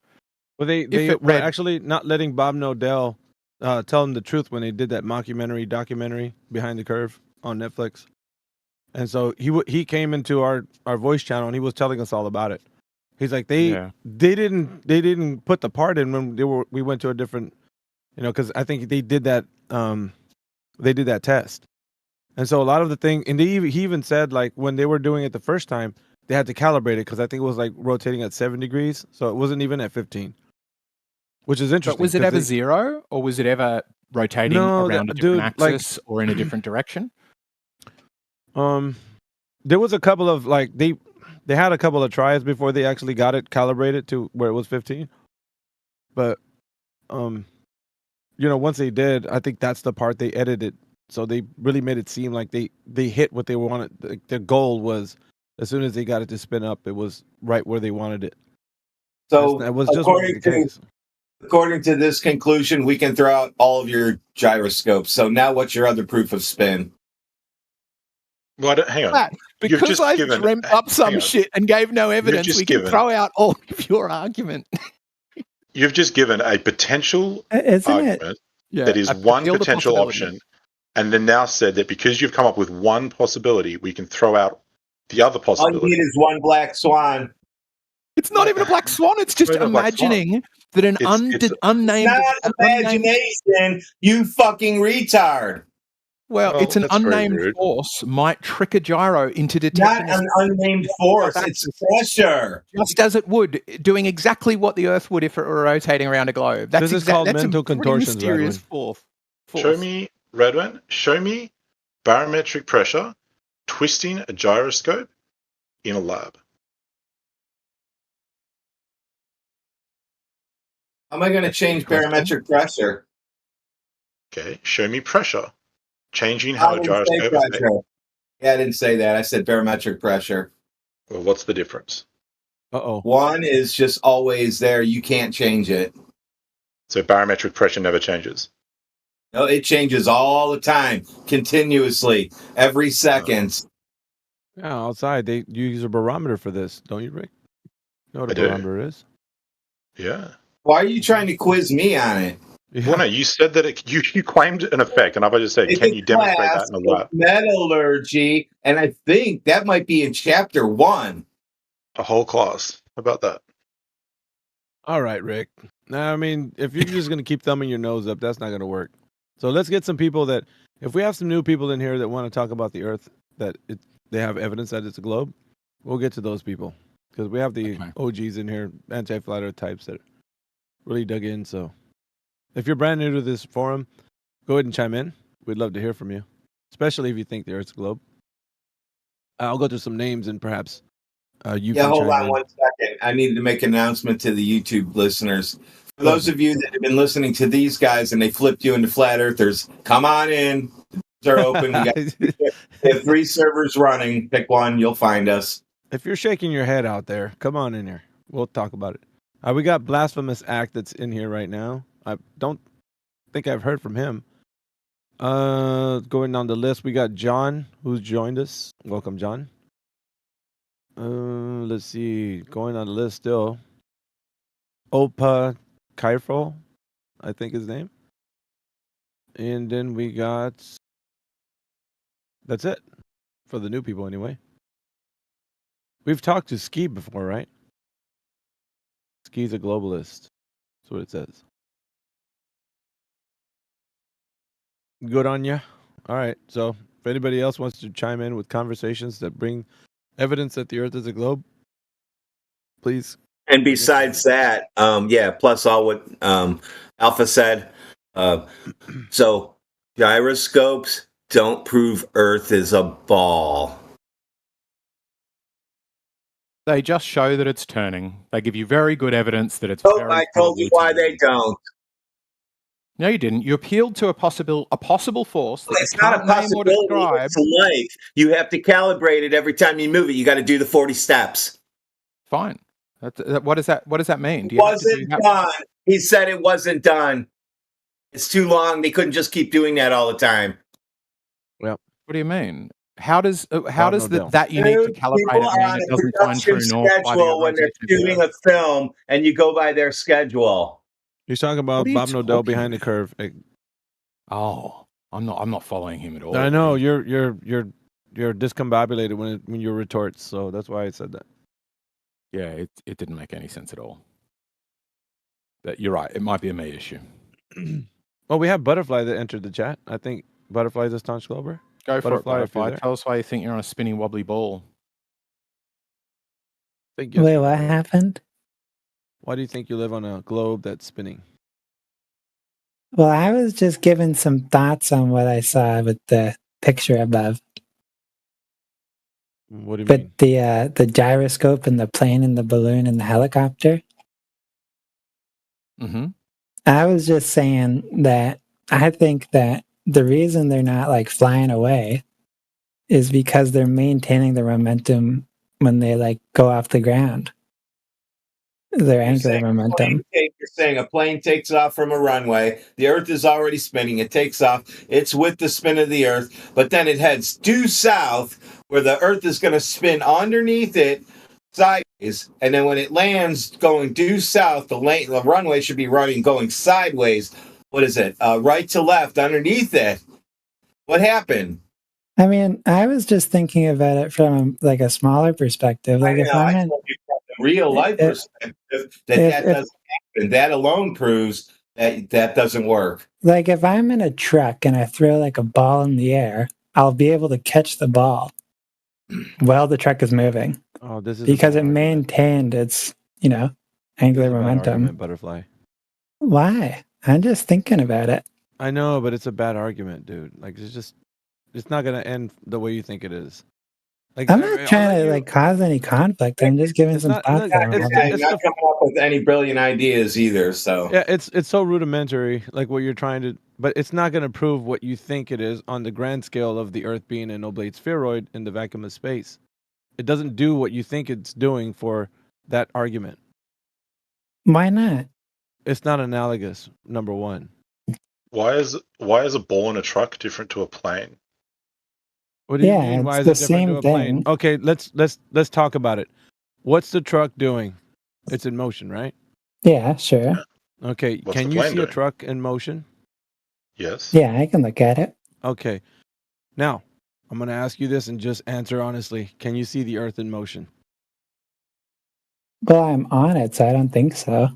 G: Well, they were actually not letting Bob Nodell tell him the truth when they did that documentary Behind the Curve on Netflix. And so he came into our voice channel, and he was telling us all about it. He's like, they didn't put the part in when we went to a different, because I think they did that test. And so a lot of the thing, and he even said, like, when they were doing it the first time, they had to calibrate it, because I think it was like rotating at 7 degrees, so it wasn't even at 15. which is interesting.
E: But was it ever zero, or was it ever rotating around a different axis or in a different direction?
G: There was a couple of they had a couple of tries before they actually got it calibrated to where it was 15. But once they did, I think that's the part they edited. So they really made it seem like they hit what they wanted. Their goal was, as soon as they got it to spin up, it was right where they wanted it.
H: So
G: it was just the case.
H: According to this conclusion, we can throw out all of your gyroscopes. So now what's your other proof of spin?
L: Well, hang on.
E: Matt, because I dreamt up some shit and gave no evidence, we can throw out all of your argument.
L: You've just given a potential
M: Isn't
L: argument that is one potential option, and then now said that because you've come up with one possibility, we can throw out the other possibility.
H: All you need is one black swan.
E: It's not even a black swan. It's just imagining that an unnamed...
H: It's not imagination, you fucking retard.
E: Well, it's an unnamed force might trick a gyro into detecting...
H: Not an unnamed force. It's pressure.
E: Just as it would, doing exactly what the Earth would if it were rotating around a globe.
G: This is called mental contortions,
E: mysterious force.
L: Show me, Redwin, show me barometric pressure twisting a gyroscope in a lab.
H: How am I going to change barometric pressure?
L: Okay, show me pressure. Changing how a gyroscope is made.
H: Yeah, I didn't say that. I said barometric pressure.
L: Well, what's the difference?
H: One is just always there. You can't change it.
L: So barometric pressure never changes?
H: No, it changes all the time, continuously, every second.
G: Yeah, outside, you use a barometer for this, don't you, Rick? You know what a barometer is?
L: Yeah.
H: Why are you trying to quiz me on it?
G: Yeah.
L: Well, no, you said that you claimed an effect, and I've just said, can you demonstrate that in a lab?
H: Metallurgy, and I think that might be in chapter 1.
L: A whole class. How about that?
G: All right, Rick. Now, I mean, if you're just going to keep thumbing your nose up, that's not going to work. So let's get some people if we have some new people in here that want to talk about the Earth, they have evidence that it's a globe, we'll get to those people. Because we have the OGs in here, anti-flat Earth types that really dug in. So if you're brand new to this forum, go ahead and chime in. We'd love to hear from you, especially if you think the Earth's a globe. I'll go through some names and perhaps you can
H: hold
G: chime
H: on
G: in.
H: 1 second. I needed to make an announcement to the YouTube listeners. For those of you that have been listening to these guys and they flipped you into flat earthers, come on in. They're open. We have 3 servers running. Pick one. You'll find us.
G: If you're shaking your head out there, come on in here. We'll talk about it. We got Blasphemous Act that's in here right now. I don't think I've heard from him. Going down the list, we got John, who's joined us. Welcome, John. Let's see. Going on the list still. Opa Kaifro, I think his name. And then we got... That's it. For the new people, anyway. We've talked to Ski before, right? Ski's a globalist. That's what it says. Good on ya. All right. So if anybody else wants to chime in with conversations that bring evidence that the Earth is a globe, please.
H: And besides that, plus all what Alpha said. So gyroscopes don't prove Earth is a ball.
E: They just show that it's turning. They give you very good evidence that it's.
H: I told you why they don't.
E: No, you didn't. You appealed to a possible force. That
H: it's not a possibility. It's life. You have to calibrate it every time you move it. You got to do the 40 steps.
E: Fine. What does that mean?
H: Wasn't done. He said it wasn't done. It's too long. They couldn't just keep doing that all the time.
G: Well,
E: what do you mean? How does that you need to calibrate it mean it doesn't find true north
H: when they're shooting a film and you go by their schedule?
G: He's talking about Bob Nodell behind the curve.
E: Oh, I'm not following him at all.
G: I know you're discombobulated when you retort, so that's why I said that.
E: Yeah, it didn't make any sense at all. But you're right. It might be a me issue.
G: Well, we have Butterfly that entered the chat. I think Butterfly is a staunch glober.
E: Go for it, Butterfly.
G: Tell
E: Tell us why you think you're on a spinning wobbly ball.
M: Wait, what happened?
G: Why do you think you live on a globe that's spinning?
M: Well, I was just giving some thoughts on what I saw with the picture above.
G: What do you
M: But
G: mean?
M: the gyroscope and the plane and the balloon and the helicopter.
E: Mm-hmm.
M: I was just saying that I think that the reason they're not like flying away is because they're maintaining the momentum when they like go off the ground. Their angular momentum.
H: You're saying a plane takes off from a runway. The Earth is already spinning. It takes off. It's with the spin of the Earth, but then it heads due south, where the Earth is going to spin underneath it sideways. And then when it lands going due south, the runway should be going sideways. What is it? Right to left underneath it. What happened?
M: I mean, I was just thinking about it from like a smaller perspective. Like if I'm in
H: Real life perspective, that doesn't happen. That alone proves that doesn't work.
M: Like if I'm in a truck and I throw like a ball in the air, I'll be able to catch the ball while the truck is moving.
G: Oh, this is
M: because it maintained its, angular momentum.
G: Argument, Butterfly.
M: Why? I'm just thinking about it.
G: I know, but it's a bad argument, dude. Like it's not gonna end the way you think it is. Like,
M: I'm not trying to cause any conflict. I'm just giving some thoughts.
H: You're not coming up with any brilliant ideas either. So
G: yeah, it's so rudimentary, like what you're trying to, but it's not going to prove what you think it is on the grand scale of the Earth being an oblate spheroid in the vacuum of space. It doesn't do what you think it's doing for that argument.
M: Why not?
G: It's not analogous. Number one.
L: Why is a ball in a truck different to a plane?
G: What do you mean? Why is it different to a plane? Okay, let's talk about it. What's the truck doing? It's in motion, right?
M: Yeah, sure.
G: Okay,
L: What's
G: can
L: the
G: you
L: plane
G: see a
L: doing?
G: truck in motion?
L: Yes.
M: Yeah, I can look at it.
G: Okay. Now, I'm going to ask you this and just answer honestly. Can you see the Earth in motion?
M: Well, I'm on it, so I don't think so.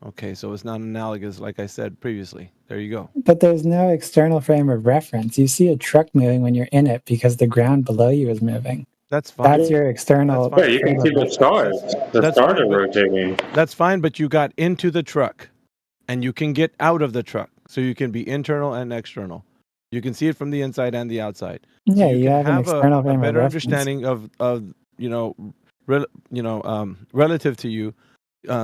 G: Okay, so it's not analogous like I said previously. There you go.
M: But there's no external frame of reference. You see a truck moving when you're in it because the ground below you is moving.
G: That's fine.
M: That's your external.
Q: Yeah, you can see the stars. The stars are rotating.
G: That's fine, but you got into the truck and you can get out of the truck. So you can be internal and external. You can see it from the inside and the outside.
M: Yeah,
G: so
M: you have an external frame
G: a
M: of
G: better
M: reference.
G: understanding of relative to you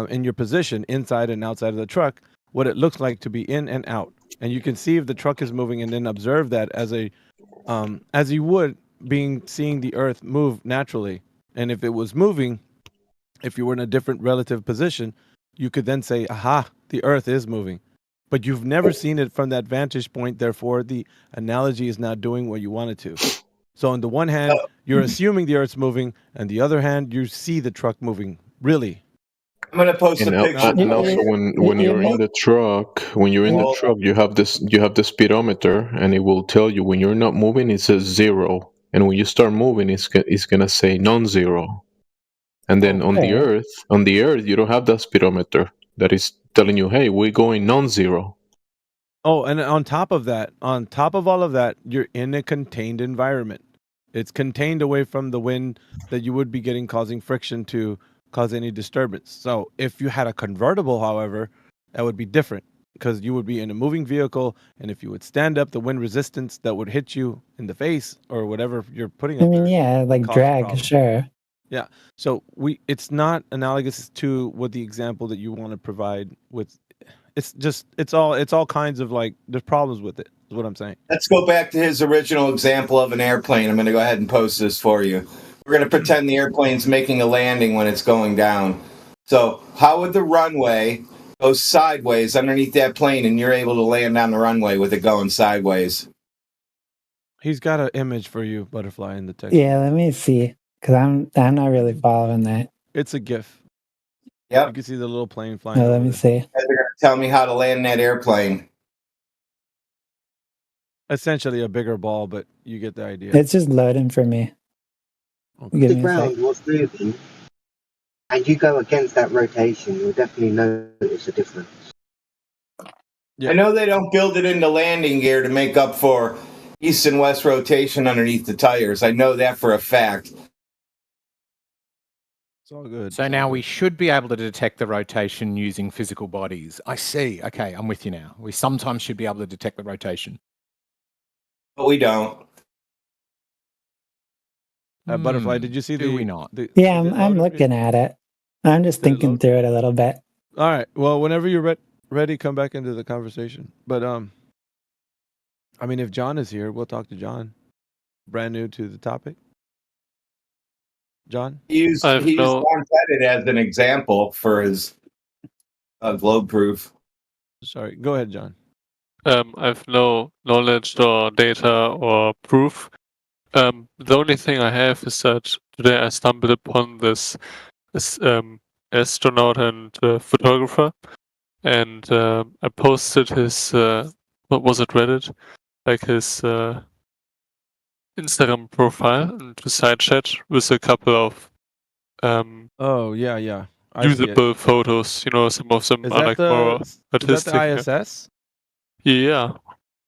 G: in your position inside and outside of the truck, what it looks like to be in and out. And you can see if the truck is moving and then observe that as you would seeing the Earth move naturally. And if it was moving, if you were in a different relative position, you could then say, aha, the Earth is moving. But you've never seen it from that vantage point, therefore the analogy is not doing what you want it to. So on the one hand, you're assuming the Earth's moving, and the other hand, you see the truck moving. Really?
H: I'm gonna post a picture.
J: And also, when you're in the truck, you have the speedometer, and it will tell you when you're not moving, it says 0, and when you start moving, it's gonna say non-zero. And then on the Earth, you don't have that speedometer that is telling you, hey, we're going non-zero.
G: Oh, and on top of all of that, you're in a contained environment. It's contained away from the wind that you would be getting, causing friction to cause any disturbance. So if you had a convertible, however, that would be different because you would be in a moving vehicle, and if you would stand up, the wind resistance that would hit you in the face or whatever you're putting
M: I
G: up
M: mean,
G: there
M: yeah, like
G: cause a
M: drag,
G: problem.
M: sure.
G: Yeah. So it's not analogous to what the example that you want to provide with. It's all kinds of like there's problems with it. Is what I'm saying.
H: Let's go back to his original example of an airplane. I'm going to go ahead and post this for you. We're going to pretend the airplane's making a landing when it's going down. So how would the runway go sideways underneath that plane, and you're able to land on the runway with it going sideways?
G: He's got an image for you, Butterfly, in the text.
M: Yeah, let me see, because I'm not really following that.
G: It's a GIF.
H: Yep.
G: You can see the little plane flying.
M: No, let me see.
H: They're going to tell me how to land that airplane.
G: Essentially a bigger ball, but you get the idea.
M: It's just loading for me.
B: If the ground was moving and you go against that rotation, you'll definitely notice a difference.
H: I know they don't build it into landing gear to make up for east and west rotation underneath the tires. I know that for a fact.
G: It's all good.
E: So now we should be able to detect the rotation using physical bodies. I see. Okay, I'm with you now. We sometimes should be able to detect the rotation.
H: But we don't.
G: Butterfly, did you see
E: do we not?
M: Yeah, I'm looking at it. I'm just thinking through it a little bit.
G: All right. Well, whenever you're ready, come back into the conversation. But I mean, if John is here, we'll talk to John. Brand new to the topic. John?
H: He used Launchette as an example for his globe proof.
G: Sorry, go ahead, John.
N: I've no knowledge or data or proof. The only thing I have is that today I stumbled upon this astronaut and photographer, and I posted his what was it, Reddit, like his Instagram profile into side chat with a couple of
G: Oh yeah.
N: usable photos. You know, some of them are like more artistic.
G: Is that the ISS?
N: Yeah,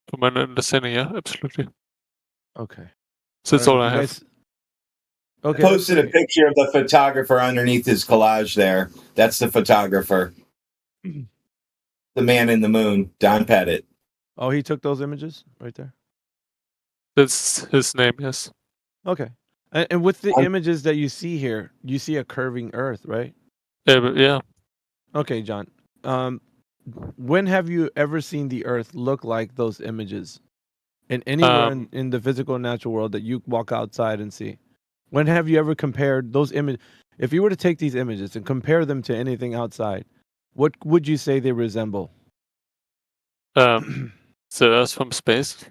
N: from my understanding, yeah, absolutely.
G: Okay.
N: So that's all I have.
H: Okay. I posted a picture of the photographer underneath his collage there. That's the photographer. The man in the moon, Don Pettit.
G: Oh, he took those images right there?
N: That's his name, yes.
G: Okay. And with the images that you see here, you see a curving Earth, right?
N: Yeah.
G: Okay, John. When have you ever seen the Earth look like those images? In anywhere in the physical and natural world that you walk outside and see? When have you ever compared those images? If you were to take these images and compare them to anything outside, what would you say they resemble?
N: So that's from space.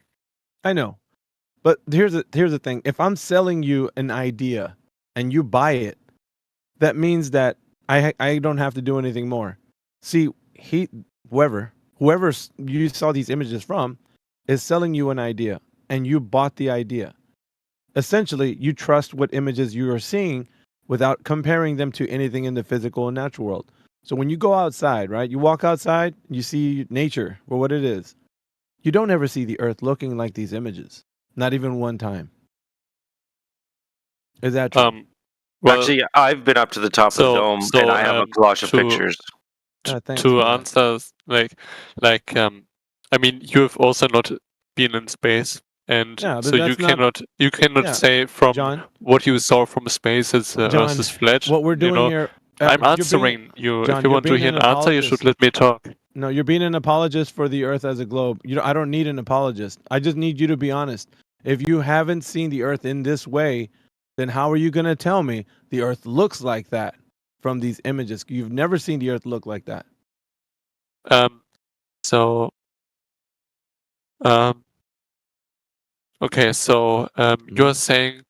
G: I know. But here's the thing. If I'm selling you an idea and you buy it, that means that I don't have to do anything more. See, whoever you saw these images from is selling you an idea, and you bought the idea. Essentially, you trust what images you are seeing without comparing them to anything in the physical and natural world. So when you go outside, right, you walk outside, you see nature for what it is. You don't ever see the Earth looking like these images. Not even one time. Is that true?
A: Well, actually, I've been up to the top of the dome, and I have a collage of pictures.
N: To answer, I mean, you have also not been in space, and so you cannot say from
G: John,
N: what you saw from space that the Earth is flat.
G: What we're doing here,
N: I'm answering you.
G: John,
N: if you want to hear an answer, you should let me talk.
G: No, you're being an apologist for the Earth as a globe. I don't need an apologist. I just need you to be honest. If you haven't seen the Earth in this way, then how are you going to tell me the Earth looks like that from these images? You've never seen the Earth look like that.
N: Okay, so you're saying,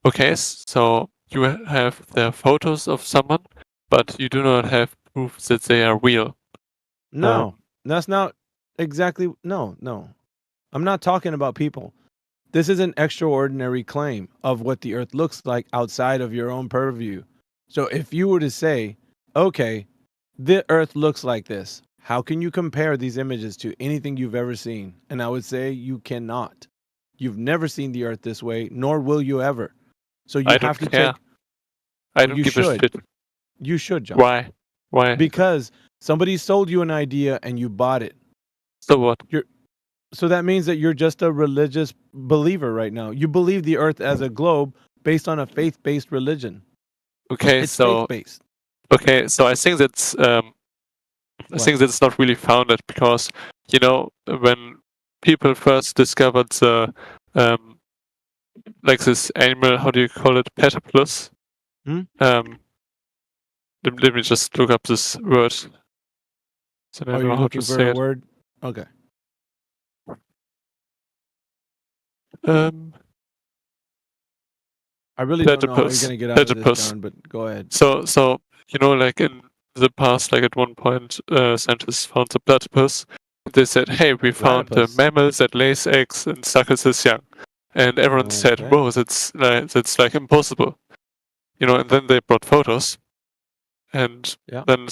N: okay, so you have the photos of someone, but you do not have proof that they are real.
G: No, that's not exactly. No. I'm not talking about people. This is an extraordinary claim of what the Earth looks like outside of your own purview. So if you were to say, okay, the Earth looks like this, how can you compare these images to anything you've ever seen? And I would say you cannot. You've never seen the Earth this way, nor will you ever. So you have to take.
N: I don't give a shit.
G: You should, John.
N: Why? Why?
G: Because somebody sold you an idea and you bought it.
N: So what?
G: So that means that you're just a religious believer right now. You believe the Earth as a globe based on a faith-based religion.
N: Okay,
G: it's
N: so
G: faith-based.
N: Okay, so I think that's not really founded because when people first discovered the like this animal, how do you call it, platypus? Let me just look up this word. So I don't know how to say it.
G: Word? Okay.
N: I
G: really don't know how you're going to get out of this, John, but go ahead.
N: So like in the past, like at one point, scientists found the platypus. They said, "Hey, we found a mammal that lays eggs and suckles its young," and everyone said, "Whoa, that's like impossible," And then they brought photos, and then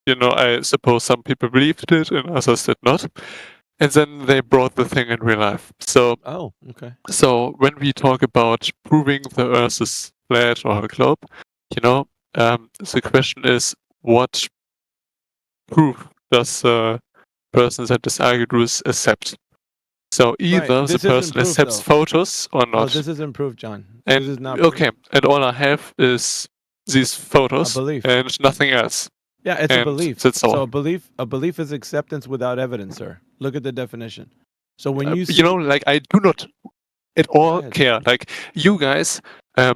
N: I suppose some people believed it and others did not. And then they brought the thing in real life. So, So when we talk about proving the Earth is flat or a globe, the question is, what proof does the person that is argued with accept? So either the person accepts photos or not.
G: Oh, this isn't proof, John.
N: And
G: This is not
N: okay, and all I have is these photos and nothing else.
G: Yeah, it's a belief.
N: That's all.
G: So a belief is acceptance without evidence, sir. Look at the definition. So when you see,
N: you know, like I do not at all care. Like you guys, no,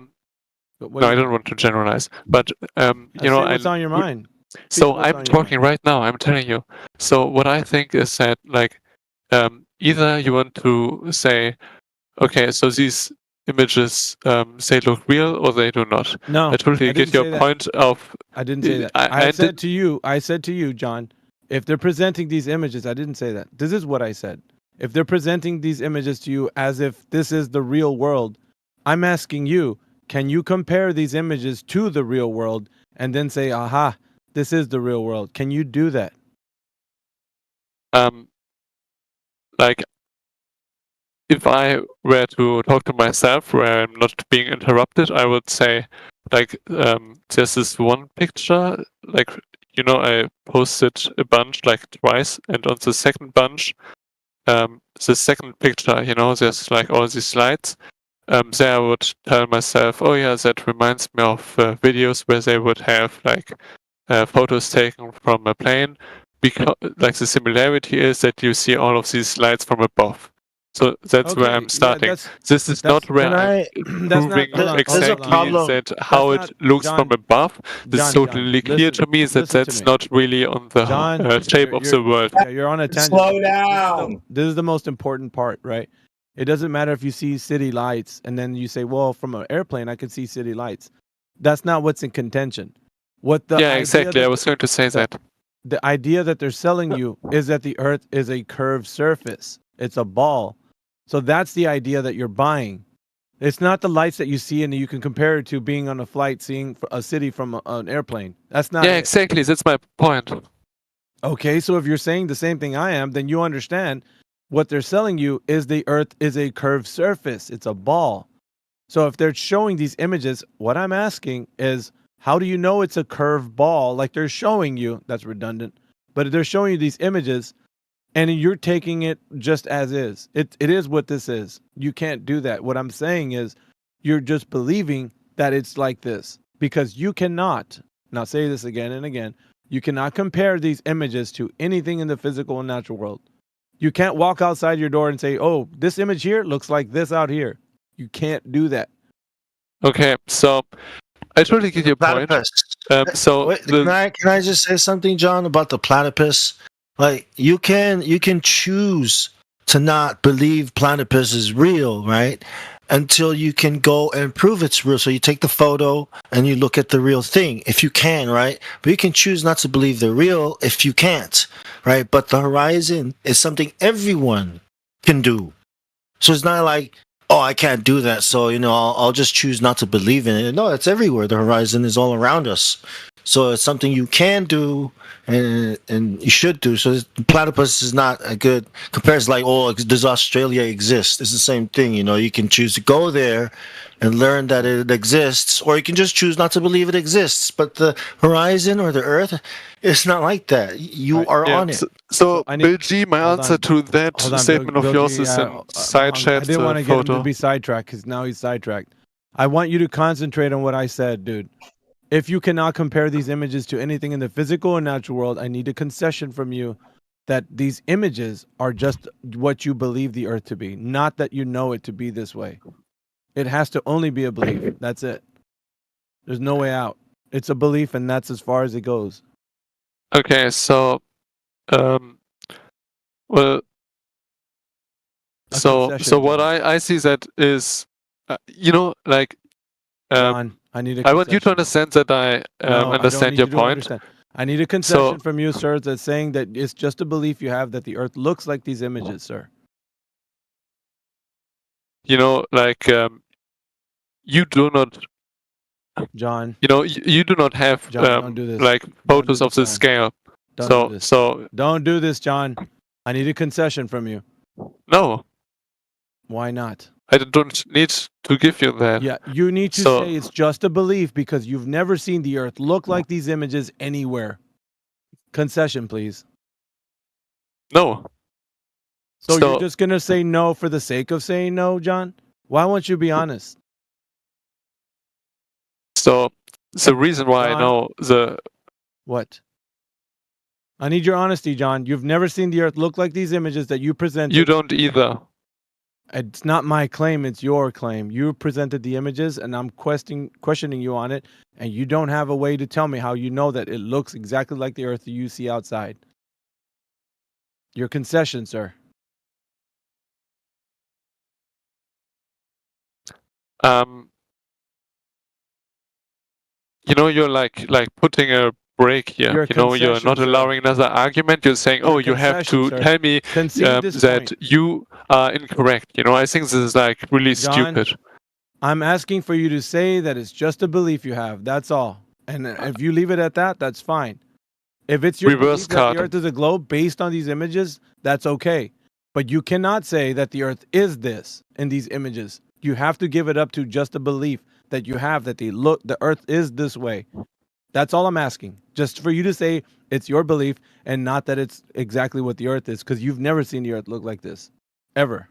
N: I don't want to generalize, but you know,
G: what's on your mind.
N: So
G: what's
N: I'm
G: on your
N: talking right now. I'm telling you. So what I think is that like either you want to say, okay, so these images say look real or they do not.
G: No,
N: I totally get your point of.
G: I didn't say that. I said to you, John, if they're presenting these images, I didn't say that. This is what I said. If they're presenting these images to you as if this is the real world, I'm asking you, can you compare these images to the real world and then say, aha, this is the real world? Can you do that?
N: Like, if I were to talk to myself where I'm not being interrupted, I would say, like, there's this one picture, like, you know, I posted a bunch like twice, and on the second bunch, the second picture, you know, there's like all these slides. There I would tell myself, oh yeah, that reminds me of videos where they would have like photos taken from a plane. Because like the similarity is that you see all of these slides from above. So that's where I'm starting. This is not where I'm proving exactly that how it looks from above. This is totally clear to me that that's not really on the shape of the world.
G: Yeah, you're on a tangent.
H: Slow down.
G: This is the most important part, right? It doesn't matter if you see city lights and then you say, well, from an airplane, I can see city lights. That's not what's in contention.
N: Yeah, exactly. I was going to say that.
G: The idea that they're selling you is that the Earth is a curved surface. It's a ball. So that's the idea that you're buying. It's not the lights that you see and you can compare it to being on a flight, seeing a city from an airplane. That's not.
N: Yeah, exactly. That's my point.
G: Okay, so if you're saying the same thing I am, then you understand what they're selling you is the Earth is a curved surface. It's a ball. So if they're showing these images, what I'm asking is, how do you know it's a curved ball? Like they're showing you, that's redundant, but they're showing you these images and you're taking it just as is. It is what this is. You can't do that. What I'm saying is you're just believing that it's like this because you cannot, and I'll say this again and again, you cannot compare these images to anything in the physical and natural world. You can't walk outside your door and say, oh, this image here looks like this out here. You can't do that.
N: Okay, so I totally get your point.
S: Can I just say something, John, about the platypus? Like you can choose to not believe platypus is real, right? Until you can go and prove it's real. So you take the photo and you look at the real thing, if you can, right? But you can choose not to believe they're real if you can't, right? But the horizon is something everyone can do. So it's not like, oh, I can't do that, so I'll just choose not to believe in it. No, it's everywhere. The horizon is all around us, so it's something you can do and you should do. So platypus is not a good comparison. Like, oh, does Australia exist? It's the same thing. You can choose to go there and learn that it exists, or you can just choose not to believe it exists. But the horizon or the Earth, it's not like that. You are on it.
N: So Bill G, my answer to that statement of yours is in side chat.
G: I didn't want to get him to be sidetracked because now he's sidetracked. I want you to concentrate on what I said, dude. If you cannot compare these images to anything in the physical and natural world, I need a concession from you that these images are just what you believe the Earth to be, not that you know it to be this way. It has to only be a belief. That's it. There's no way out. It's a belief, and that's as far as it goes.
N: Okay, so, well, so what I see that is, like,
G: John,
N: I want you to understand that I understand your point.
G: I need a concession from you, sir, that's saying that it's just a belief you have that the Earth looks like these images, sir.
N: Like, you do not,
G: John.
N: You do not have
G: John, don't do this.
N: like photos of this scale.
G: Don't do this, John. I need a concession from you.
N: No.
G: Why not?
N: I don't need to give you that.
G: Yeah, you need to
N: So-
G: say it's just a belief because you've never seen the Earth look like these images anywhere. Concession, please.
N: No.
G: So
N: So-
G: you're just gonna say no for the sake of saying no, John? Why won't you be honest?
N: So the reason why
G: John?
N: I know the
G: What? I need your honesty, John. You've never seen the Earth look like these images that you presented.
N: you don't either.
G: It's not my claim, it's your claim. You presented the images and I'm questioning you on it, and you don't have a way to tell me how you know that it looks exactly like the Earth you see outside. Your concession, sir.
N: You know, you're like putting a break here.
G: Your
N: You know, you're
G: concession,
N: not
G: sir.
N: allowing another argument. You're saying,
G: Your
N: oh, you have
G: concession,
N: to
G: sir.
N: tell me
G: Concede this
N: that
G: point.
N: you are incorrect. You know, I think this is like really
G: John,
N: stupid.
G: I'm asking for you to say that it's just a belief you have. That's all. And if you leave it at that, that's fine. If it's your
N: Reverse
G: belief that
N: card.
G: the Earth is a globe based on these images, that's okay. But you cannot say that the Earth is this in these images. You have to give it up to just a belief that you have that the Earth is this way. That's all I'm asking. Just for you to say it's your belief and not that it's exactly what the Earth is, because you've never seen the Earth look like this. Ever.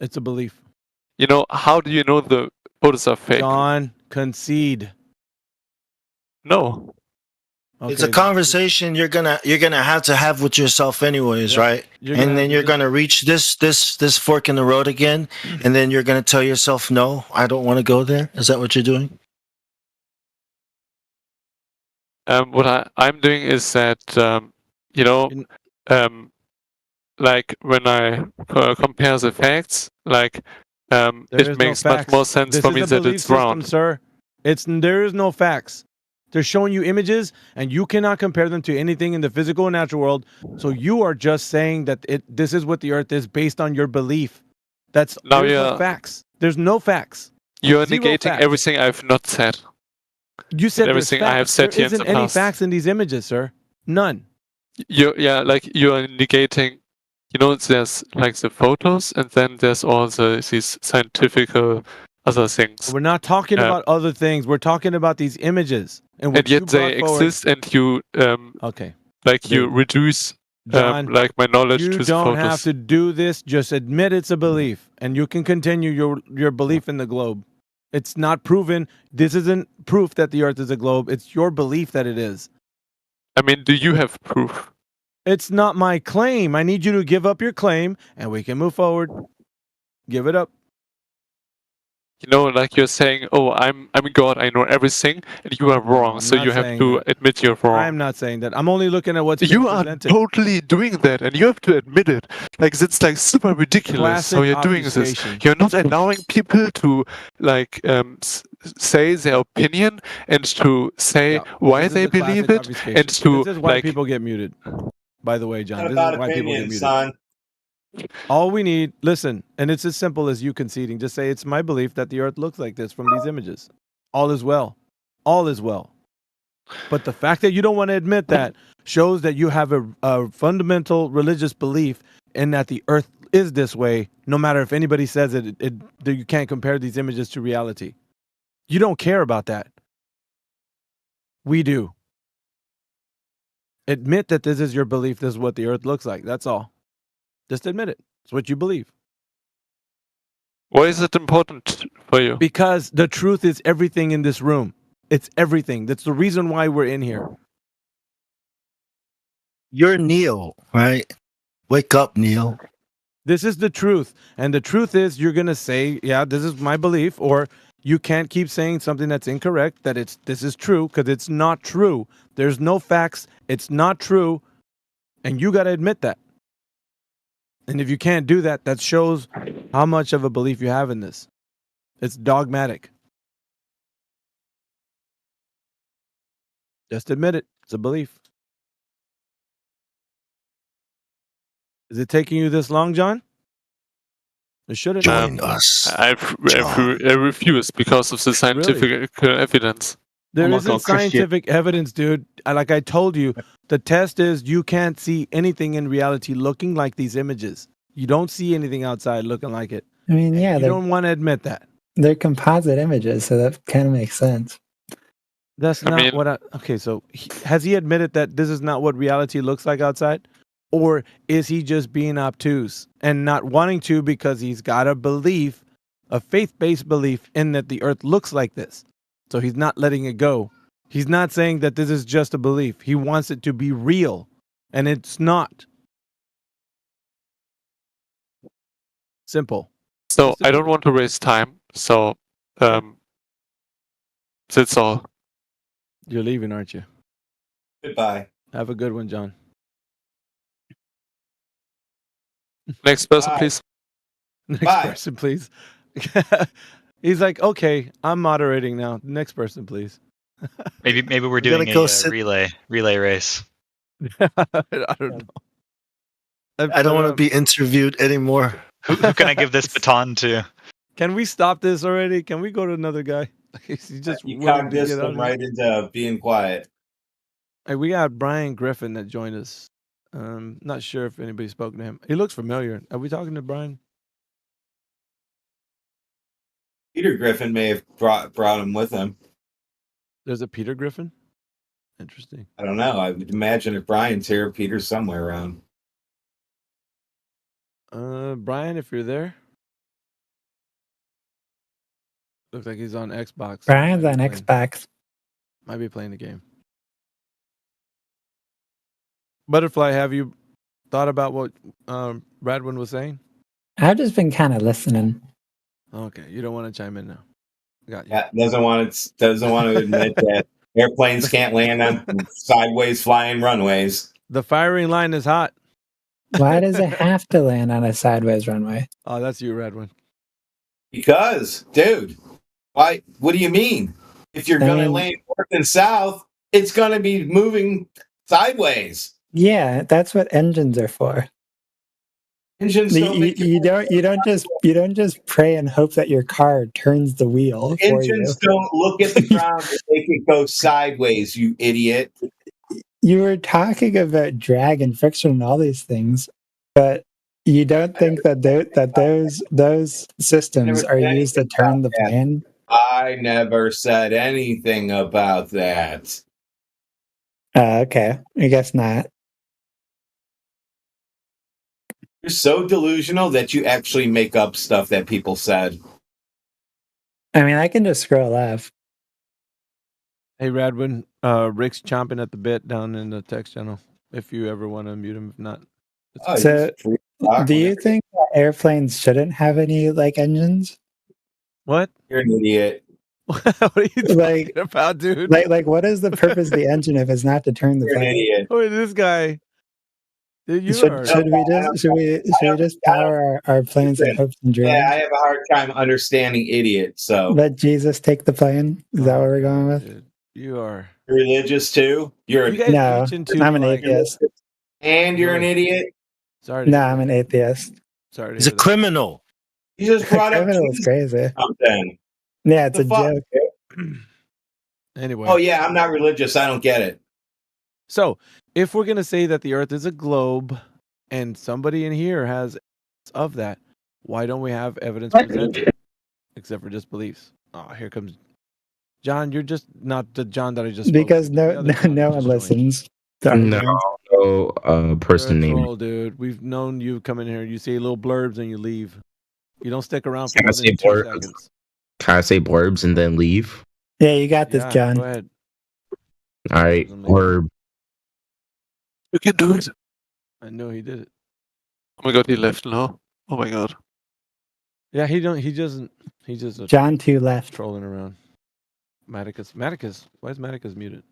G: It's a belief.
N: You know, how do you know the photos are fake?
G: John, concede.
N: No.
S: It's a conversation you're gonna have to have with yourself anyways,
G: Yeah.
S: right?
G: You're gonna
S: And then
G: have
S: you're
G: to-
S: gonna reach this fork in the road again, and then you're gonna tell yourself, no, I don't want to go there. Is that what you're doing?
N: What I'm doing is that, you know, like when I compare the facts, like
G: There is
N: it
G: no
N: makes much
G: facts.
N: more sense
G: This
N: for
G: is
N: me
G: a
N: that
G: belief
N: it's
G: system,
N: round.
G: sir. There is no facts. They're showing you images, and you cannot compare them to anything in the physical and natural world. So you are just saying that this is what the Earth is based on your belief. There's no facts. There's no facts.
N: You're
G: Zero
N: negating
G: facts.
N: everything I've not said.
G: You said there's
N: everything I have
G: facts.
N: said
G: There
N: here in
G: isn't
N: the
G: any
N: past.
G: facts in these images, sir. None.
N: You're negating. You know, there's like the photos, and then there's all these scientific other things.
G: We're not talking about other things. We're talking about these images.
N: And
G: what you
N: yet they
G: brought forward-
N: exist, and you
G: Okay.
N: like you
G: Dude.
N: reduce
G: John,
N: like my knowledge
G: you
N: to the
G: don't
N: photos.
G: have to do this. Just admit it's a belief, and you can continue your belief in the globe. It's not proven. This isn't proof that the Earth is a globe. It's your belief that it is.
N: I mean, do you have proof?
G: It's not my claim. I need you to give up your claim, and we can move forward. Give it up.
N: You know, like you're saying, "Oh, I'm God. I know everything," and you are wrong.
G: I'm
N: So
G: not
N: you have
G: saying
N: to
G: that.
N: admit you're wrong.
G: I'm not saying that. I'm only looking at what's
N: You
G: being
N: are
G: presented.
N: totally doing that, and you have to admit it. Like it's like super ridiculous how
G: Classic
N: you're doing this.
G: obfuscation.
N: You're not allowing people to like say their opinion and to say why
G: This is
N: they
G: the classic
N: believe it,
G: obfuscation.
N: and to
G: This is why
N: like
G: people get muted. By the way, John,
H: Not
G: this
H: about
G: is why people get
H: opinion,
G: muted.
H: son.
G: All we need, listen, and it's as simple as you conceding. Just say it's my belief that the Earth looks like this from these images. All is well. All is well. But the fact that you don't want to admit that shows that you have a fundamental religious belief in that the Earth is this way. No matter if anybody says it, you can't compare these images to reality. You don't care about that. We do. Admit that this is your belief. This is what the Earth looks like. That's all. Just admit it. It's what you believe.
N: why is it important for you?
G: Because the truth is everything in this room. It's everything. That's the reason why we're in here.
S: You're Neil, right? Wake up, Neil.
G: This is the truth. And the truth is you're going to say, yeah, this is my belief, or you can't keep saying something that's incorrect, that this is true, because it's not true. There's no facts. It's not true. And you got to admit that. And if you can't do that, that shows how much of a belief you have in this. It's dogmatic. Just admit it. It's a belief. Is it taking you this long, John? It shouldn't.
N: I refuse because of the scientific evidence.
G: There isn't scientific evidence, dude. Like I told you, the test is you can't see anything in reality looking like these images. You don't see anything outside looking like it.
M: I mean, yeah,
G: You don't want to admit that.
M: they're composite images, so that kind of makes sense.
G: That's not what I... Okay, so has he admitted that this is not what reality looks like outside? Or is he just being obtuse and not wanting to because he's got a belief, a faith-based belief in that the earth looks like this? So he's not letting it go. He's not saying that this is just a belief. He wants it to be real, and it's not. Simple.
N: So I don't want to waste time. So that's all.
G: You're leaving, aren't you?
H: Goodbye.
G: Have a good one, John.
N: Next person, please.
G: Next person, please. He's like, okay, I'm moderating now. Next person, please.
I: Maybe we're doing a relay race.
G: I don't know.
S: I don't want to be interviewed anymore.
I: Who can I give this baton to?
G: Can we stop this already? Can we go to another guy? He's just
H: You
G: willing
H: cogged
G: to
H: this
G: get out
H: one
G: of
H: right into being quiet.
G: Hey, we got Brian Griffin that joined us. Not sure if anybody's spoken to him. He looks familiar. Are we talking to Brian?
H: Peter Griffin may have brought him with him.
G: There's a Peter Griffin? Interesting.
H: I don't know. I would imagine if Brian's here, Peter's somewhere around.
G: Brian, if you're there. Looks like he's on Xbox.
M: Brian's on Xbox.
G: Might be playing the game. Butterfly, have you thought about what Radwin was saying?
M: I've just been kind of listening.
G: Okay, you don't want to chime in now. Got you.
H: Yeah, doesn't want to admit that airplanes can't land on sideways flying runways.
G: The firing line is hot.
M: Why does it have to land on a sideways runway?
G: Oh, that's you, Radwin.
H: Because, dude, why? What do you mean? If you're going to land north and south, it's going to be moving sideways.
M: Yeah, that's what engines are for.
H: Engines
M: you don't just pray and hope that your car turns the wheel.
H: Engines don't look at the ground and they can go sideways, you idiot.
M: You were talking about drag and friction and all these things, but you don't think that those systems are used to turn the plane?
H: I never said anything about that.
M: Okay, I guess not.
H: You're so delusional that you actually make up stuff that people said.
M: I mean, I can just scroll up.
G: Hey, Radwin, Rick's chomping at the bit down in the text channel. If you ever want to mute him, if not.
M: So, do you think that airplanes shouldn't have any engines?
G: What?
H: You're an idiot.
G: What are you talking about, dude?
M: Like, what is the purpose of the engine if it's not to turn the
H: You're
M: plane?
H: an idiot.
G: Wait, this guy. Dude,
M: Should we just power our planes and hopes and dreams?
H: Yeah, I have a hard time understanding idiot. So
M: Let Jesus take the plane. Is that what we're going with?
G: Dude, you are
H: religious too.
M: No, I'm an atheist.
H: And you're an idiot.
G: Sorry.
M: No, I'm an atheist.
G: Sorry.
S: He's a criminal.
H: You just brought up
M: Criminal is crazy.
H: something.
M: Yeah, it's a joke.
G: Anyway.
H: Oh yeah, I'm not religious. I don't get it.
G: So, if we're going to say that the Earth is a globe and somebody in here has of that, why don't we have evidence presented? Except for just beliefs. Oh, here comes John. You're just not the John that I just spoke
M: Because
G: to.
M: no one listens.
O: No person
G: You're a
O: named.
G: troll, dude. We've known you come in here. You say little blurbs and you leave. You don't stick around for
O: Can I
G: more
O: say
G: than 2
O: blurbs?
G: seconds.
O: Can I say blurbs and then leave?
M: Yeah, you got this,
G: Yeah,
M: John.
G: go ahead.
O: All right. Or
N: You can do it.
G: I know he did it.
N: Oh my god, he left now. Oh my god.
G: Yeah, he doesn't. He's just a
M: John 2 left.
G: trolling around. Maticus. Why is Maticus muted?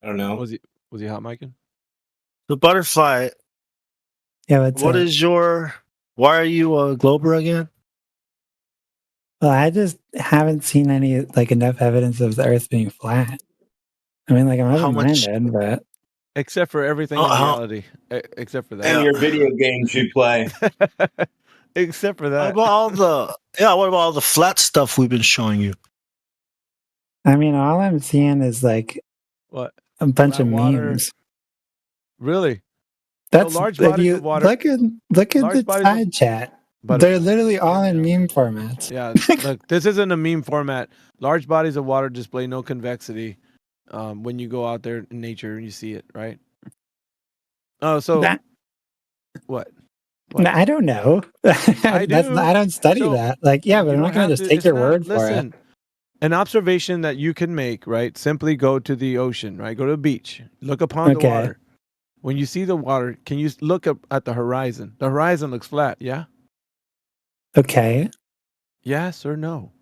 H: I don't know.
G: Was he hot micing?
S: The butterfly.
M: Yeah,
S: why are you a Glober again?
M: Well, I just haven't seen any enough evidence of the Earth being flat. I mean, I'm open-minded, but
G: Except for everything in reality. Except for that.
H: And your video games you play.
G: Except for that.
S: What about all the flat stuff we've been showing you?
M: I mean, all I'm seeing is
G: What?
M: a bunch
G: Flat
M: of
G: water.
M: memes.
G: Really?
M: That's
G: large
M: if
G: bodies
M: you
G: of water.
M: look at the side chat. They're literally all in meme formats.
G: Yeah, look, this isn't a meme format. Large bodies of water display no convexity when you go out there in nature and you see it, right? Oh, so what?
M: No, I don't know. I don't study that. Like, yeah, but I'm not going to just take your word for it.
G: An observation that you can make, right? Simply go to the ocean, right? Go to the beach. Look upon the water. When you see the water, can you look up at the horizon? The horizon looks flat, yeah?
M: Okay.
G: Yes or no?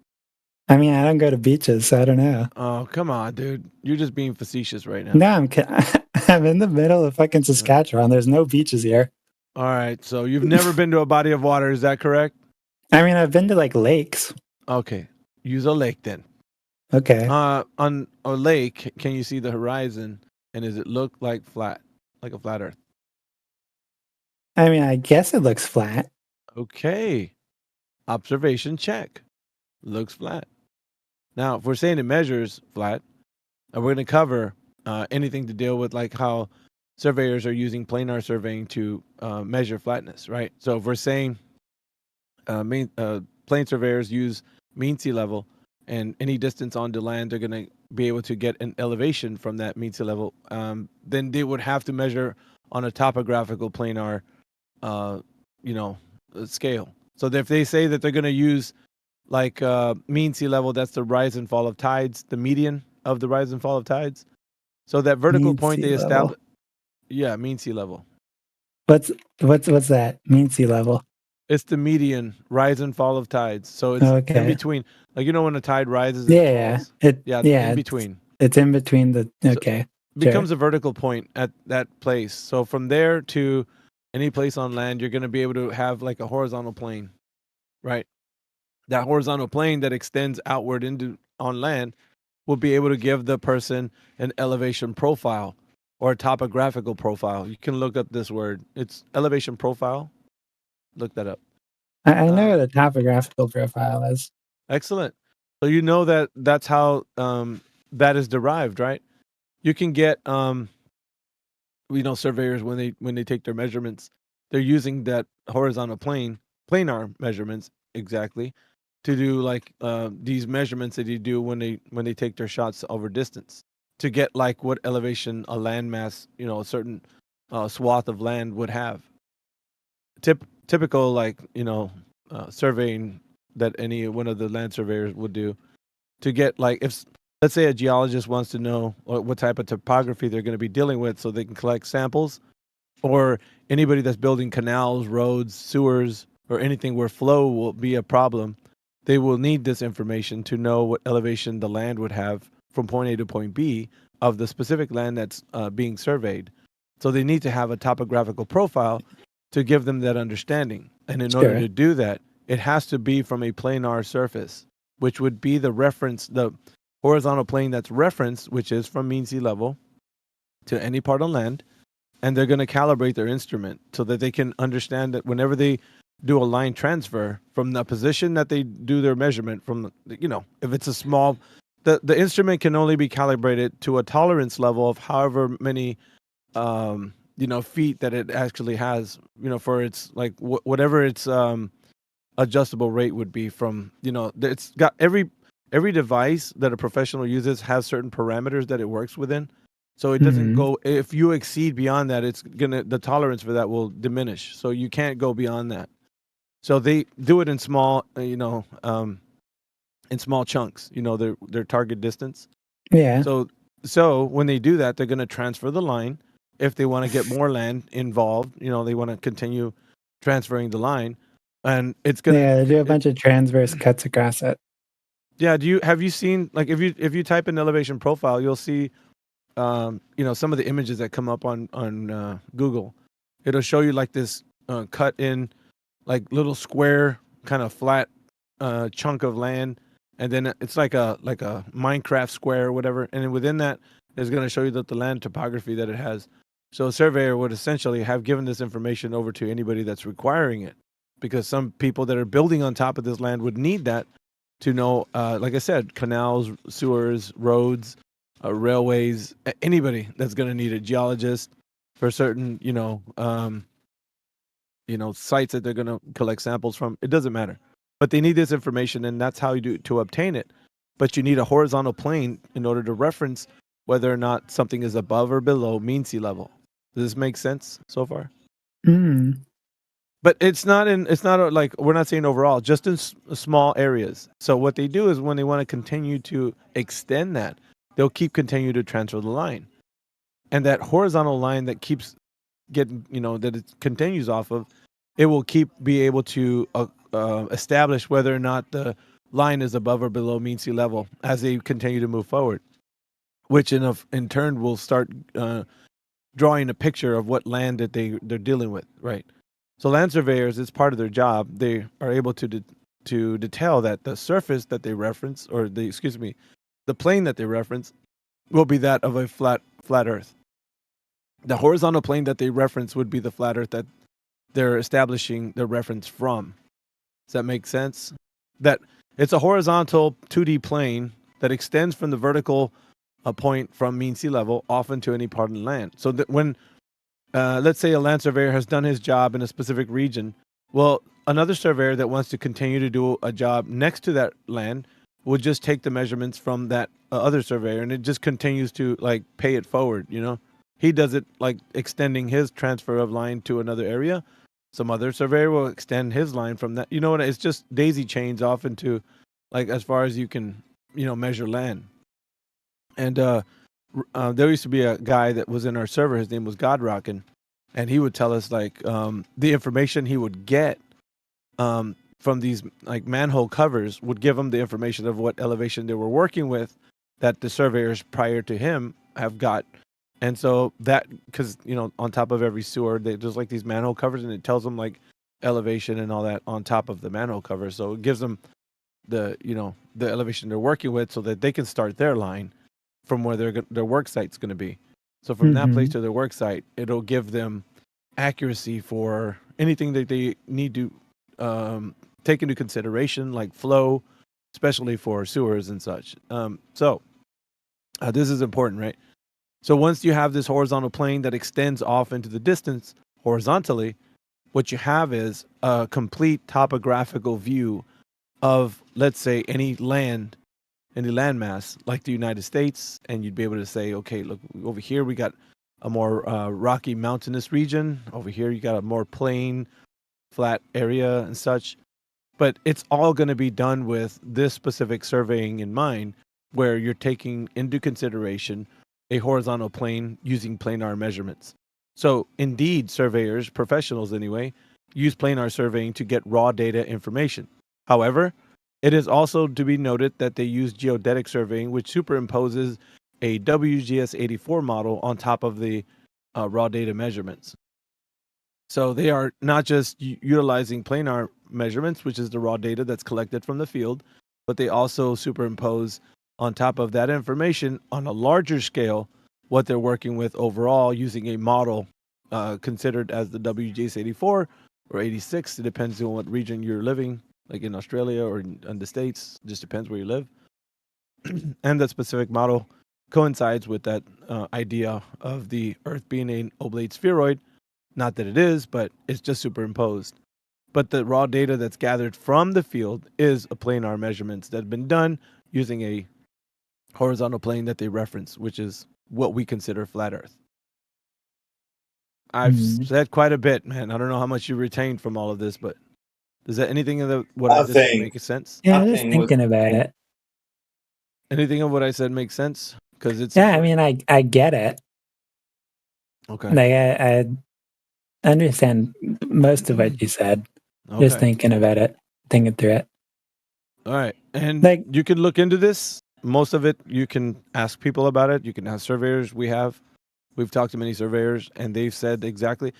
M: I mean, I don't go to beaches, so I don't know.
G: Oh, come on, dude. You're just being facetious right now.
M: No, I'm in the middle of fucking Saskatchewan. There's no beaches here.
G: All right, so you've never been to a body of water, is that correct?
M: I mean, I've been to like lakes.
G: Okay, use a lake then.
M: Okay.
G: On a lake, can you see the horizon, and does it look like flat, like a flat Earth?
M: I mean, I guess it looks flat.
G: Okay, observation check. Looks flat. Now, if we're saying it measures flat, and we're going to cover anything to deal with like how surveyors are using planar surveying to measure flatness, right? So if we're saying plane surveyors use mean sea level, and any distance on the land, they're going to be able to get an elevation from that mean sea level, then they would have to measure on a topographical planar, scale. So if they say that they're going to use like mean sea level, that's the rise and fall of tides, the median of the rise and fall of tides. So that vertical point they establish. Yeah, mean sea level.
M: What's that? Mean sea level.
G: It's the median rise and fall of tides. So it's in between. Like when a tide rises.
M: Yeah,
G: in between.
M: It's in between the. Okay.
G: So becomes a vertical point at that place. So from there to any place on land, you're going to be able to have like a horizontal plane, right? That horizontal plane that extends outward into on land will be able to give the person an elevation profile or a topographical profile. You can look up this word. It's elevation profile. Look that up.
M: I know what a topographical profile is.
G: Excellent. So you know that that's how that is derived, right? You can get surveyors when they take their measurements, they're using that horizontal planar measurements exactly to do like these measurements that you do when they take their shots over distance to get like what elevation a landmass, a certain swath of land would have. Typical like surveying that any one of the land surveyors would do to get like if let's say a geologist wants to know what type of topography they're going to be dealing with so they can collect samples, or anybody that's building canals, roads, sewers, or anything where flow will be a problem, they will need this information to know what elevation the land would have from point A to point B of the specific land that's being surveyed. So they need to have a topographical profile to give them that understanding. And in order to do that, it has to be from a planar surface, which would be the reference, the horizontal plane that's referenced, which is from mean sea level to any part on land. And they're going to calibrate their instrument so that they can understand that whenever they do a line transfer from the position that they do their measurement from, if it's a small, the instrument can only be calibrated to a tolerance level of however many, feet that it actually has, for its like whatever its adjustable rate would be from, it's got every device that a professional uses has certain parameters that it works within. So it doesn't go, if you exceed beyond that, the tolerance for that will diminish. So you can't go beyond that. So they do it in small, in small chunks, their target distance.
M: Yeah.
G: So when they do that, they're going to transfer the line. If they want to get more land involved, they want to continue transferring the line, and it's going to.
M: Yeah, they do a bunch of transverse cuts across it.
G: Yeah. Have you seen, like, if you type in elevation profile, you'll see, some of the images that come up on Google. It'll show you like this cut in, like little square kind of flat chunk of land, and then it's like a Minecraft square or whatever, and then within that is going to show you the land topography that it has. So a surveyor would essentially have given this information over to anybody that's requiring it, because some people that are building on top of this land would need that to know, like I said, canals, sewers, roads, railways, anybody that's going to need a geologist, for certain, sites that they're going to collect samples from. It doesn't matter, but they need this information, and that's how you do to obtain it. But you need a horizontal plane in order to reference whether or not something is above or below mean sea level. Does this make sense so far?
M: Mm.
G: But it's not like, we're not saying overall, just in small areas. So what they do is when they want to continue to extend that, they'll continue to transfer the line. And that horizontal line that keeps getting, that it continues off of, it will be able to establish whether or not the line is above or below mean sea level as they continue to move forward, which in turn will start drawing a picture of what land that they're dealing with, right? So land surveyors, it's part of their job. They are able to detail that the surface that they reference, or the plane that they reference, will be that of a flat Earth. The horizontal plane that they reference would be the flat Earth that they're establishing their reference from. Does that make sense? That it's a horizontal 2D plane that extends from the vertical point from mean sea level off into any part of the land. So that when let's say a land surveyor has done his job in a specific region, well, another surveyor that wants to continue to do a job next to that land would just take the measurements from that other surveyor, and it just continues to pay it forward. He does it like extending his transfer of line to another area. Some other surveyor will extend his line from that. It's just daisy chains off into as far as you can measure land. And there used to be a guy that was in our server. His name was Godrockin, and he would tell us the information he would get from these manhole covers would give him the information of what elevation they were working with that the surveyors prior to him have got. And so that, because on top of every sewer there's these manhole covers, and it tells them elevation and all that on top of the manhole cover. So it gives them the elevation they're working with, so that they can start their line from where their work site's going to be. So from that place to their work site, it'll give them accuracy for anything that they need to take into consideration, like flow, especially for sewers and such. So this is important, right? So once you have this horizontal plane that extends off into the distance horizontally, what you have is a complete topographical view of, let's say, any landmass like the United States, and you'd be able to say, okay, look, over here we got a more rocky mountainous region. Over here you got a more plain, flat area and such. But it's all going to be done with this specific surveying in mind, where you're taking into consideration a horizontal plane using planar measurements. So indeed, surveyors, professionals anyway, use planar surveying to get raw data information. However, it is also to be noted that they use geodetic surveying, which superimposes a WGS84 model on top of the raw data measurements. So they are not just utilizing planar measurements, which is the raw data that's collected from the field, but they also superimpose on top of that information on a larger scale what they're working with overall using a model considered as the WGS84 or 86. It depends on what region you're living, like in Australia or in the States. Just depends where you live. And that specific model coincides with that idea of the Earth being an oblate spheroid. Not that it is, but it's just superimposed. But the raw data that's gathered from the field is a planar measurements that have been done using a horizontal plane that they reference, which is what we consider flat Earth. I've said quite a bit, man. I don't know how much you retained from all of this, but does that anything of what I said make sense?
M: Yeah, I'm just thinking about it.
G: Anything of what I said makes sense? Because it's
M: I mean, I get it.
G: Okay.
M: I understand most of what you said. Just thinking about it, thinking through it.
G: All right, and you can look into this. Most of it, you can ask people about it. You can ask surveyors. We've talked to many surveyors, and they've said exactly.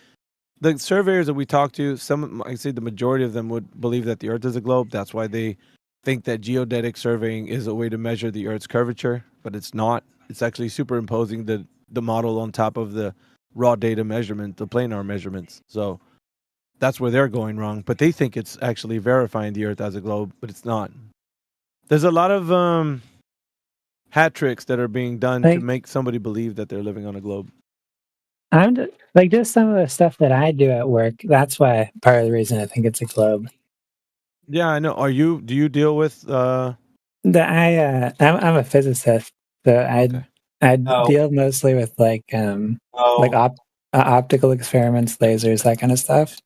G: The surveyors that we talked to, I say the majority of them would believe that the Earth is a globe. That's why they think that geodetic surveying is a way to measure the Earth's curvature, but it's not. It's actually superimposing the model on top of the raw data measurement, the planar measurements. So that's where they're going wrong. But they think it's actually verifying the Earth as a globe, but it's not. There's a lot of hat tricks that are being done to make somebody believe that they're living on a globe.
M: just some of the stuff that I do at work. That's why part of the reason I think it's a globe.
G: Yeah, I know. Do you deal with
M: I'm a physicist, so I deal mostly with like optical experiments, lasers, that kind of stuff.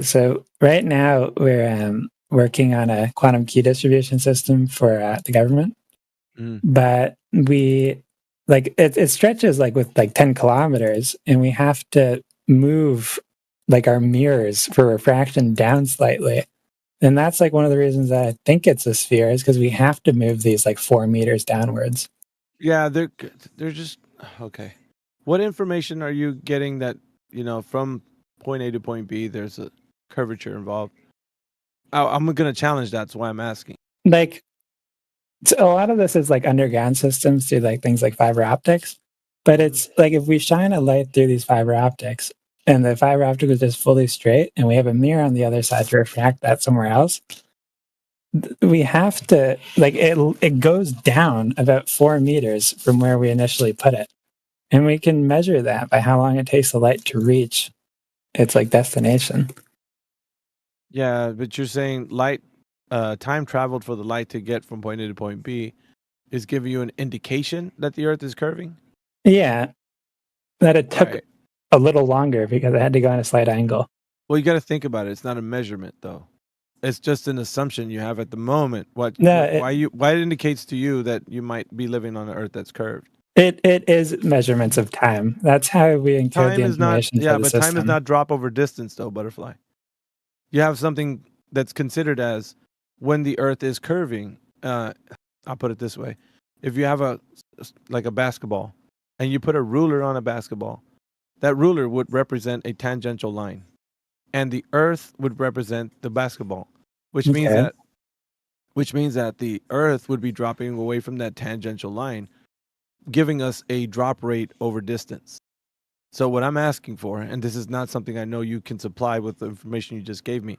M: So right now we're working on a quantum key distribution system for the government, but we it stretches with 10 kilometers, and we have to move our mirrors for refraction down slightly. And that's one of the reasons that I think it's a sphere, is because we have to move these 4 meters downwards.
G: Yeah, they're just okay. What information are you getting that from point A to point B? There's a curvature involved. I'm going to challenge that. That's why I'm asking.
M: So a lot of this is underground systems through things like fiber optics, but it's if we shine a light through these fiber optics, and the fiber optic is just fully straight, and we have a mirror on the other side to refract that somewhere else, we have to it goes down about 4 meters from where we initially put it, and we can measure that by how long it takes the light to reach its destination.
G: Yeah, but you're saying light time traveled for the light to get from point A to point B is giving you an indication that the Earth is curving?
M: Yeah, that it took a little longer because I had to go on a slight angle.
G: Well, you got to think about it. It's not a measurement, though. It's just an assumption you have at the moment. Why it indicates to you that you might be living on an Earth that's curved?
M: It is measurements of time. That's how we encode the information.
G: But time is not drop over distance, though, Butterfly. You have something that's considered as when the Earth is curving. I'll put it this way: if you have a basketball, and you put a ruler on a basketball, that ruler would represent a tangential line, and the Earth would represent the basketball, which means that the Earth would be dropping away from that tangential line, giving us a drop rate over distance. So what I'm asking for, and this is not something I know you can supply with the information you just gave me,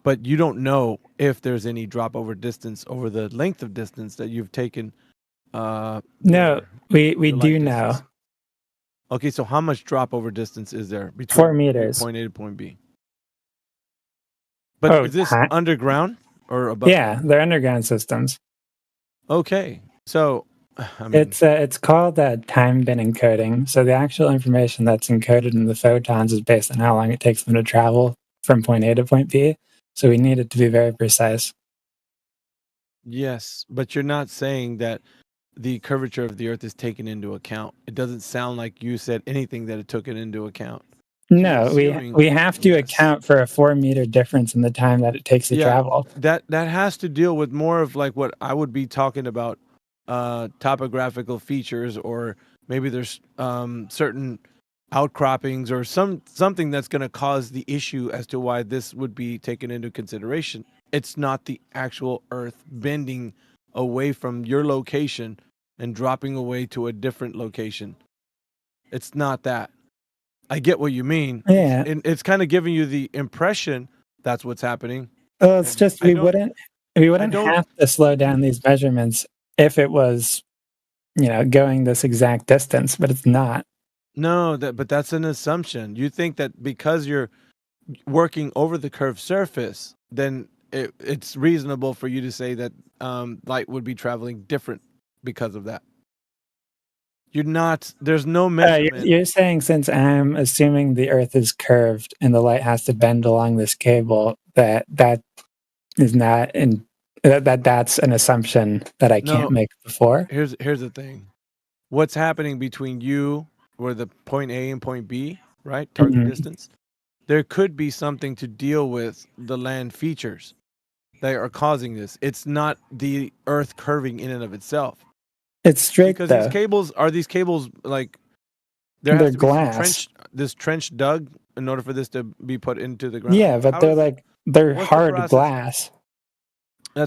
G: but you don't know if there's any drop over distance over the length of distance that you've taken.
M: No, we do know.
G: Okay, so how much drop over distance is there between
M: 4 meters,
G: point A to point B? But is this underground or above?
M: Yeah, they're underground systems.
G: Okay, so
M: it's called time bin encoding. So the actual information that's encoded in the photons is based on how long it takes them to travel from point A to point B. So we need it to be very precise.
G: Yes, but you're not saying that the curvature of the Earth is taken into account. It doesn't sound like you said anything that it took it into account.
M: No, we have to account for a 4 meter difference in the time that it takes to travel.
G: That has to deal with more of what I would be talking about, topographical features, or maybe there's certain outcroppings or something that's going to cause the issue as to why this would be taken into consideration. It's not the actual Earth bending away from your location and dropping away to a different location. It's not that. I get what you mean.
M: Yeah.
G: It's kind of giving you the impression that's what's happening.
M: Well, it's just we wouldn't have to slow down these measurements if it was, going this exact distance, but it's not.
G: No, but that's an assumption. You think that because you're working over the curved surface, then it's reasonable for you to say that light would be traveling different because of that. You're not. There's no measurement.
M: You're saying, since I'm assuming the Earth is curved and the light has to bend along this cable, that is not that's an assumption that I can't make before.
G: Here's the thing. What's happening between you or the point A and point B, right? Target distance. There could be something to deal with the land features that are causing this. It's not the Earth curving in and of itself.
M: It's straight,
G: because
M: though.
G: These cables
M: they're glass.
G: This trench dug in order for this to be put into the ground.
M: Yeah, but they're hard glass.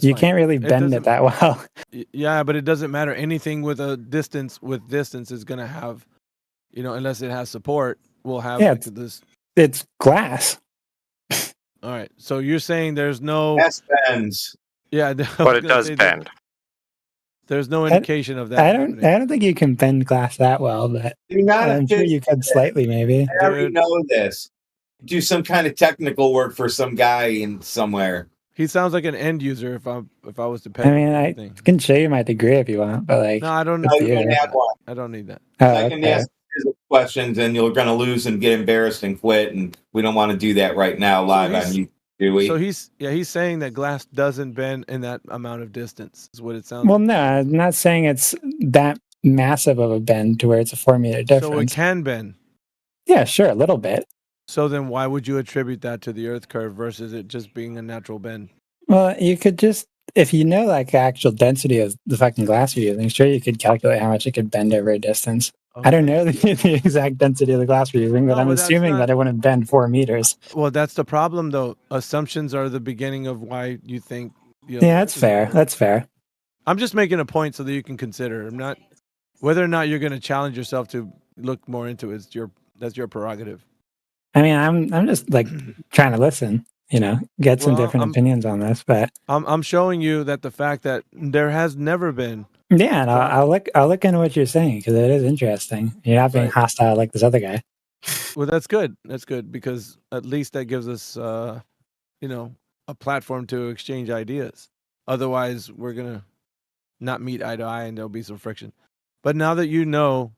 M: You can't really bend it that well.
G: Yeah, but it doesn't matter. Anything with distance is going to have, unless it has support, will have this.
M: It's glass.
G: All right. So you're saying there's no.
H: Yes, bends.
G: Yeah,
A: but it does bend.
G: There's no indication of that.
M: I don't think you can bend glass that well, but I'm sure you could slightly, maybe.
H: I already know this. Do some kind of technical work for some guy in somewhere.
G: He sounds like an end user. If I was to pay.
M: I mean, I can show you my degree if you want, but like,
G: no, I don't.
H: No, you don't have one.
G: I don't need that.
H: I can ask physics questions, and you're going to lose and get embarrassed and quit. And we don't want to do that right now live on YouTube, do we?
G: So he's saying that glass doesn't bend in that amount of distance. Is what it sounds.
M: Well, no, I'm not saying it's that massive of a bend to where it's a 4 meter difference.
G: So it can bend.
M: Yeah, sure, a little bit.
G: So then why would you attribute that to the Earth curve versus it just being a natural bend?
M: Well, you could just, if you know like the actual density of the fucking glass you're using, sure you could calculate how much it could bend over a distance. Okay. I don't know the exact density of the glass we're using, but I'm assuming that it wouldn't bend 4 meters.
G: Well, that's the problem, though. Assumptions are the beginning of why you think. You know,
M: yeah, that's fair. That's fair.
G: I'm just making a point so that you can consider. I'm not whether or not you're going to challenge yourself to look more into it. That's your prerogative.
M: I mean, I'm just like trying to listen. You know, get some different opinions on this, but
G: I'm showing you that the fact that there has never been.
M: Yeah, and I'll look into what you're saying because it is interesting. You're not being hostile like this other guy.
G: Well, that's good. That's good because at least that gives us, you know, a platform to exchange ideas. Otherwise, we're gonna not meet eye to eye, and there'll be some friction. But now that you know,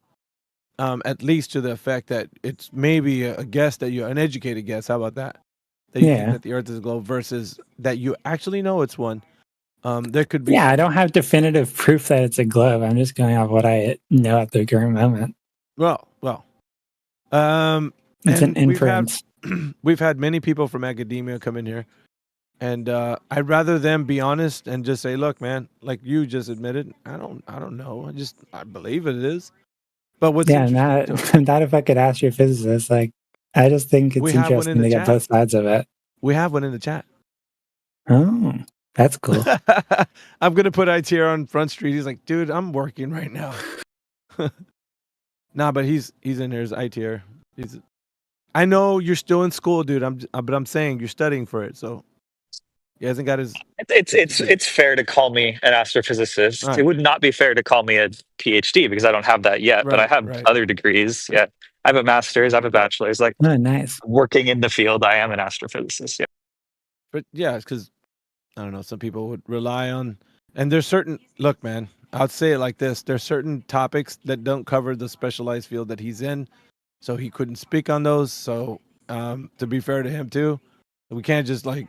G: at least to the effect that it's maybe a guess that an educated guess. How about that? That you think that the Earth is a globe versus that you actually know it's one. There could be.
M: Yeah, I don't have definitive proof that it's a globe. I'm just going off what I know at the current moment.
G: Well.
M: It's an inference.
G: We've had many people from academia come in here, and I'd rather them be honest and just say, "Look, man, like you just admitted, I don't know. I believe it is." But what's
M: not if I could ask your physicist, like. I just think it's interesting to get both sides of it.
G: We have one in the chat.
M: Oh, that's cool.
G: I'm going to put ITR on Front Street. He's like, dude, I'm working right now. Nah, but he's in here as ITR. I know you're still in school, dude. But I'm saying you're studying for it. So he hasn't got his.
I: It's fair to call me an astrophysicist. Right. It would not be fair to call me a PhD because I don't have that yet. But I have other degrees. Yeah. I have a master's, I have a bachelor's. Like,
M: nice.
I: Working in the field, I am an astrophysicist. Yeah.
G: But yeah, it's because I don't know. Some people would rely on, and there's certain. Look, man, I'll say it like this: there's certain topics that don't cover the specialized field that he's in, so he couldn't speak on those. So, to be fair to him too, we can't just like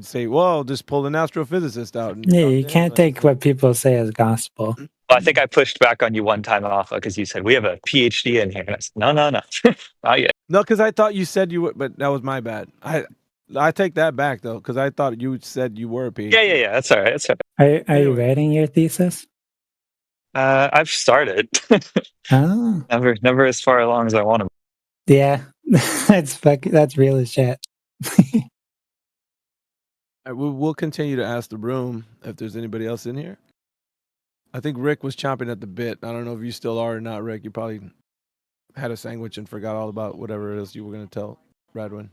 G: say, "Well, just pull an astrophysicist out."
M: Yeah, you can't take what people say as gospel.
I: Well, I think I pushed back on you one time, Alpha, because you said we have a PhD in here. And I said, no, not yet.
G: No, because I thought you said you would, but that was my bad. I take that back though, because I thought you said you were a PhD.
I: Yeah. That's all right. That's all right.
M: Are you writing your thesis?
I: I've started.
M: Oh,
I: never as far along as I want to.
M: Yeah, that's real as shit.
G: We'll continue to ask the room if there's anybody else in here. I think Rick was chomping at the bit. I don't know if you still are or not, Rick. You probably had a sandwich and forgot all about whatever it is you were going to tell Radwin.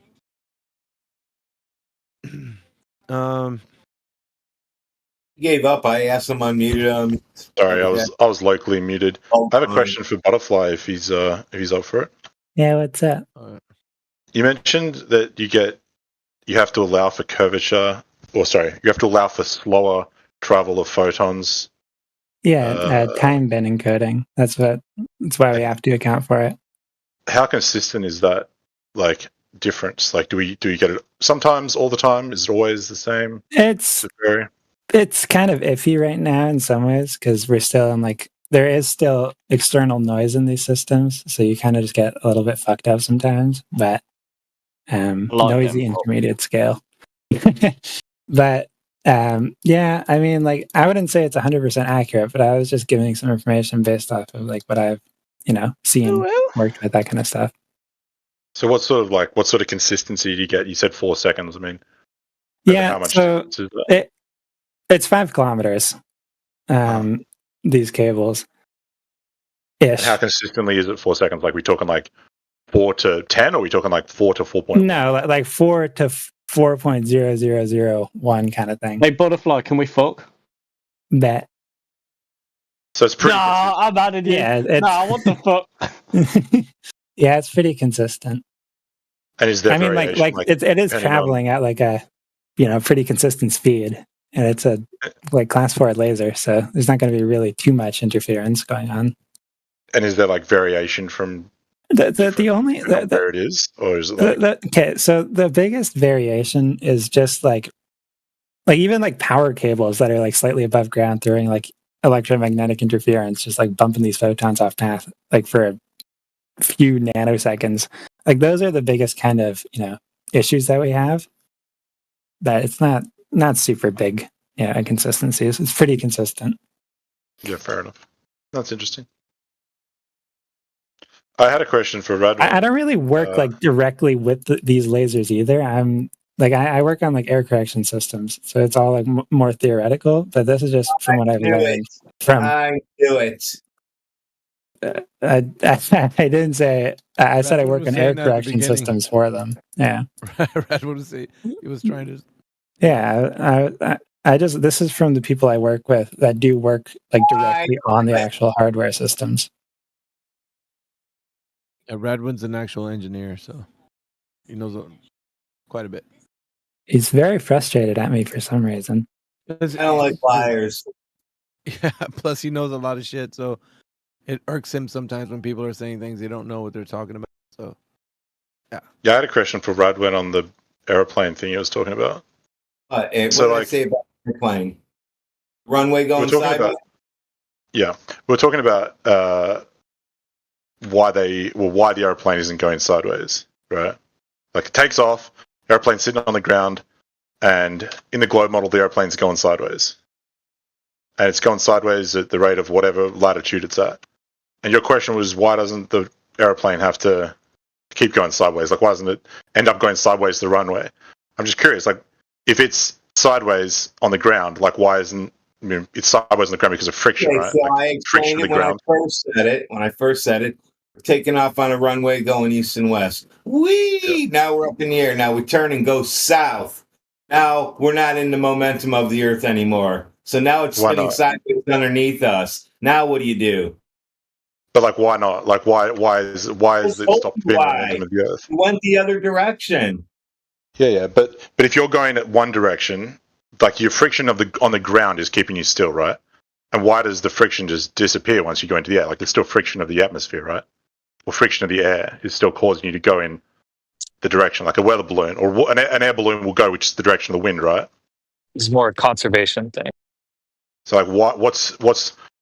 H: He gave up. I asked him unmuted him.
L: Sorry, I was locally muted. I have a question for Butterfly if he's up for it.
M: Yeah, what's up?
L: You mentioned that you have to allow for curvature, you have to allow for slower travel of photons.
M: Yeah, time bin encoding. That's why we have to account for it.
L: How consistent is that, like, difference? Like, do we get it sometimes, all the time? Is it always the same?
M: It's kind of iffy right now in some ways because we're still in there is still external noise in these systems, so you kind of just get a little bit fucked up sometimes. But noisy intermediate scale. But yeah, I mean, I wouldn't say it's 100% accurate, but I was just giving some information based off of what I've seen, worked with, that kind of stuff.
L: So what sort of consistency do you get? You said 4 seconds. I mean,
M: yeah,
L: how much
M: so it's 5 kilometers. These cables.
L: And how consistently is it 4 seconds? Like, we talking 4 to 10, or are we talking 4 to 4.1?
M: No, 4 to 4.0001 kind of thing.
D: Hey, Butterfly, can we fuck?
M: Bet.
L: So it's pretty.
U: Nah, I'm out of here.
M: Yeah,
U: Nah, what the fuck?
M: Yeah, it's pretty consistent.
L: And is there
M: I mean,
L: variation,
M: like it is
L: depending
M: traveling at like a, pretty consistent speed, and it's a like class 4 laser, so there's not going to be really too much interference going on.
L: And is there like variation from
M: The only
L: where it is, or is it like
M: okay? So the biggest variation is just like even like power cables that are like slightly above ground throwing like electromagnetic interference, just like bumping these photons off path like for a few nanoseconds. Like those are the biggest kind of issues that we have. But it's not super big inconsistencies. It's pretty consistent.
L: Yeah, fair enough. That's interesting. I had a question for Radwan.
M: I don't really work like directly with these lasers either. I'm like I work on like air correction systems, so it's all like more theoretical. But this is just from what I've learned.
H: I knew it.
M: I didn't say. I said I work on air correction systems for them. Yeah.
G: Radwan was saying he was trying to.
M: Yeah, I just this is from the people I work with that do work like directly on the actual hardware systems.
G: Yeah, Radwan's an actual engineer, so he knows quite a bit.
M: He's very frustrated at me for some reason.
H: I don't like liars.
G: Yeah, plus he knows a lot of shit, so it irks him sometimes when people are saying things they don't know what they're talking about. So,
L: yeah, I had a question for Radwan on the airplane thing he was talking about.
H: What did I say about the airplane? Runway going sideways?
L: We're talking about why the airplane isn't going sideways, right? Like it takes off, airplane's sitting on the ground, and in the globe model, the airplane's going sideways. And it's going sideways at the rate of whatever latitude it's at. And your question was, why doesn't the airplane have to keep going sideways? Like, why doesn't it end up going sideways the runway? I'm just curious, like, if it's sideways on the ground, like, why isn't, it's sideways on the ground because of friction, right?
H: So
L: like,
H: I explained it when I first said it. We're taking off on a runway going east and west. Whee! Now we're up in the air. Now we turn and go south. Now we're not in the momentum of the Earth anymore. So now it's spinning sideways underneath us. Now what do you do?
L: But like, why not? Like, why is it stopped being the momentum of the Earth?
H: It went the other direction.
L: Yeah. But if you're going at one direction, like your friction on the ground is keeping you still, right? And why does the friction just disappear once you go into the air? Like, there's still friction of the atmosphere, right? Or friction of the air is still causing you to go in the direction, like a weather balloon or an air balloon will go, which is the direction of the wind, right?
I: It's more a conservation thing.
L: So, like, what's?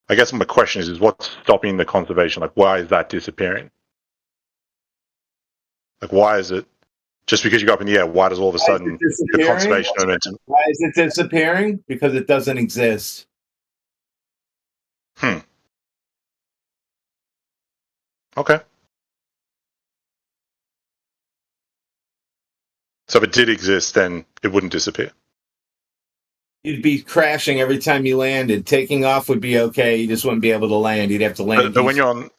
L: I guess my question is what's stopping the conservation? Like, why is that disappearing? Like, why is it just because you go up in the air? Why does all of a sudden the conservation momentum?
H: Why is it disappearing? Because it doesn't exist.
L: Okay. So if it did exist, then it wouldn't disappear.
H: You'd be crashing every time you landed. Taking off would be okay. You just wouldn't be able to land. You'd have to land.
L: But when you're on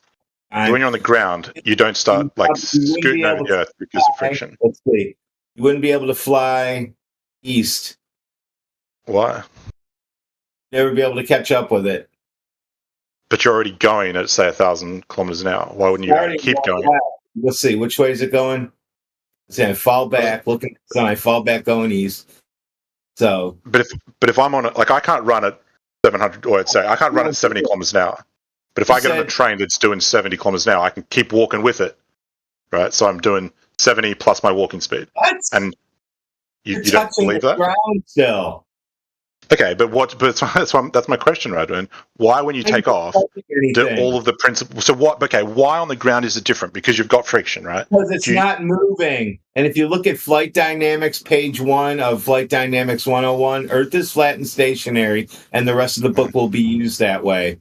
L: the ground, you don't start like scooting over the earth because of friction.
H: Let's see. You wouldn't be able to fly east.
L: Why?
H: Never be able to catch up with it.
L: But you're already going at say 1,000 kilometers an hour. Why wouldn't you keep going?
H: Let's see. Which way is it going? See, I fall back, looking at the sun. I fall back going east. So,
L: but if I'm on it, like I can't run at 700, or I'd say I can't run at 70 kilometers an hour. But if I get on a train that's doing 70 kilometers an hour, I can keep walking with it, right? So I'm doing 70 plus my walking speed.
H: What?
L: And you don't believe that?
H: Ground still.
L: Okay, but that's my question, Radwan. Why, when you take off, do all of the principles? So what? Okay, why on the ground is it different? Because you've got friction, right?
H: Because it's not moving. And if you look at Flight Dynamics, page 1 of Flight Dynamics 101, Earth is flat and stationary, and the rest of the book will be used that way.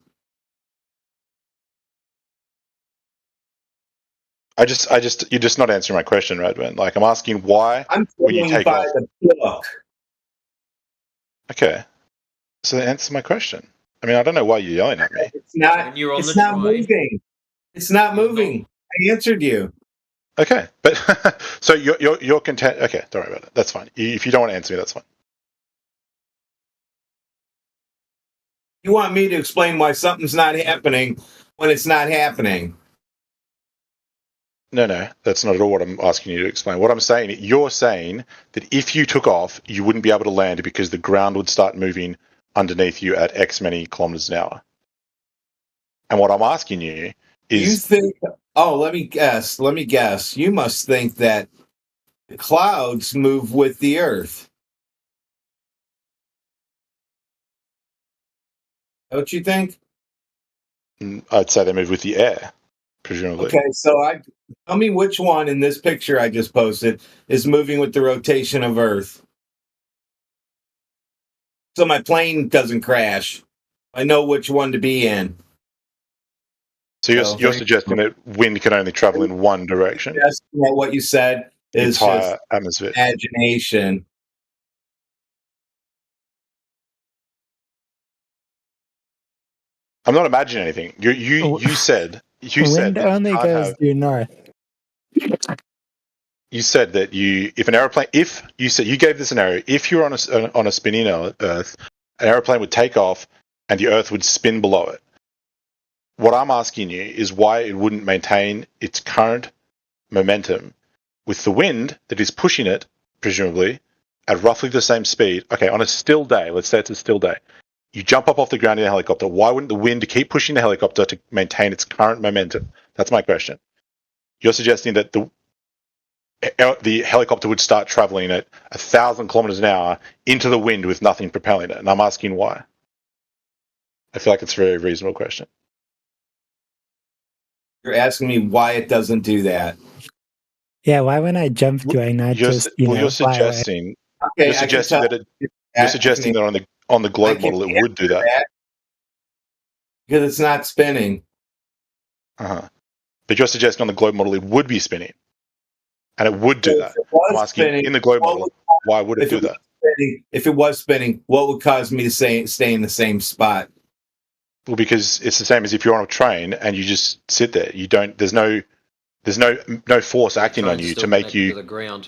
L: You're just not answering my question, Radwan. Like I'm asking why when you take off.
H: The book.
L: Okay, so answer my question. I mean, I don't know why you're yelling at me.
H: It's not. It's not moving. It's not moving. I answered you.
L: Okay, but so you're content. Okay, don't worry about it. That's fine. If you don't want to answer me, that's fine.
H: You want me to explain why something's not happening when it's not happening?
L: No, that's not at all what I'm asking you to explain. What I'm saying, you're saying that if you took off, you wouldn't be able to land because the ground would start moving underneath you at X many kilometers an hour. And what I'm asking you is...
H: You think... Oh, let me guess. You must think that the clouds move with the Earth. Don't you think?
L: I'd say they move with the air, presumably.
H: Okay, so tell me which one in this picture I just posted is moving with the rotation of Earth. So my plane doesn't crash. I know which one to be in.
L: So you're suggesting that wind can only travel in one direction?
H: Yes, what you said is
L: entire
H: just
L: atmosphere.
H: Imagination.
L: I'm not imagining anything. You said
M: wind only goes due north.
L: You said that if an aeroplane, you gave the scenario, if you're on a spinning Earth, an aeroplane would take off and the Earth would spin below it. What I'm asking you is why it wouldn't maintain its current momentum with the wind that is pushing it, presumably, at roughly the same speed. Okay, on a still day, let's say it's a still day. You jump up off the ground in a helicopter. Why wouldn't the wind keep pushing the helicopter to maintain its current momentum? That's my question. You're suggesting that the helicopter would start traveling at 1,000 kilometers an hour into the wind with nothing propelling it. And I'm asking why. I feel like it's a very reasonable question.
H: You're asking me why it doesn't do that.
M: Yeah, why when I jump do I not
L: You're
M: fly
L: suggesting
M: away?
H: Okay,
L: you're suggesting that on the globe model it would do that.
H: Because it's not spinning.
L: But you're suggesting on the globe model it would be spinning. And it would do that. I'm asking,
H: spinning,
L: in the globe model, why would it do that?
H: If it was spinning, what would cause me to stay in the same spot?
L: Well, because it's the same as if you're on a train and you just sit there. You don't. There's no force acting on you to make you.
C: To the ground.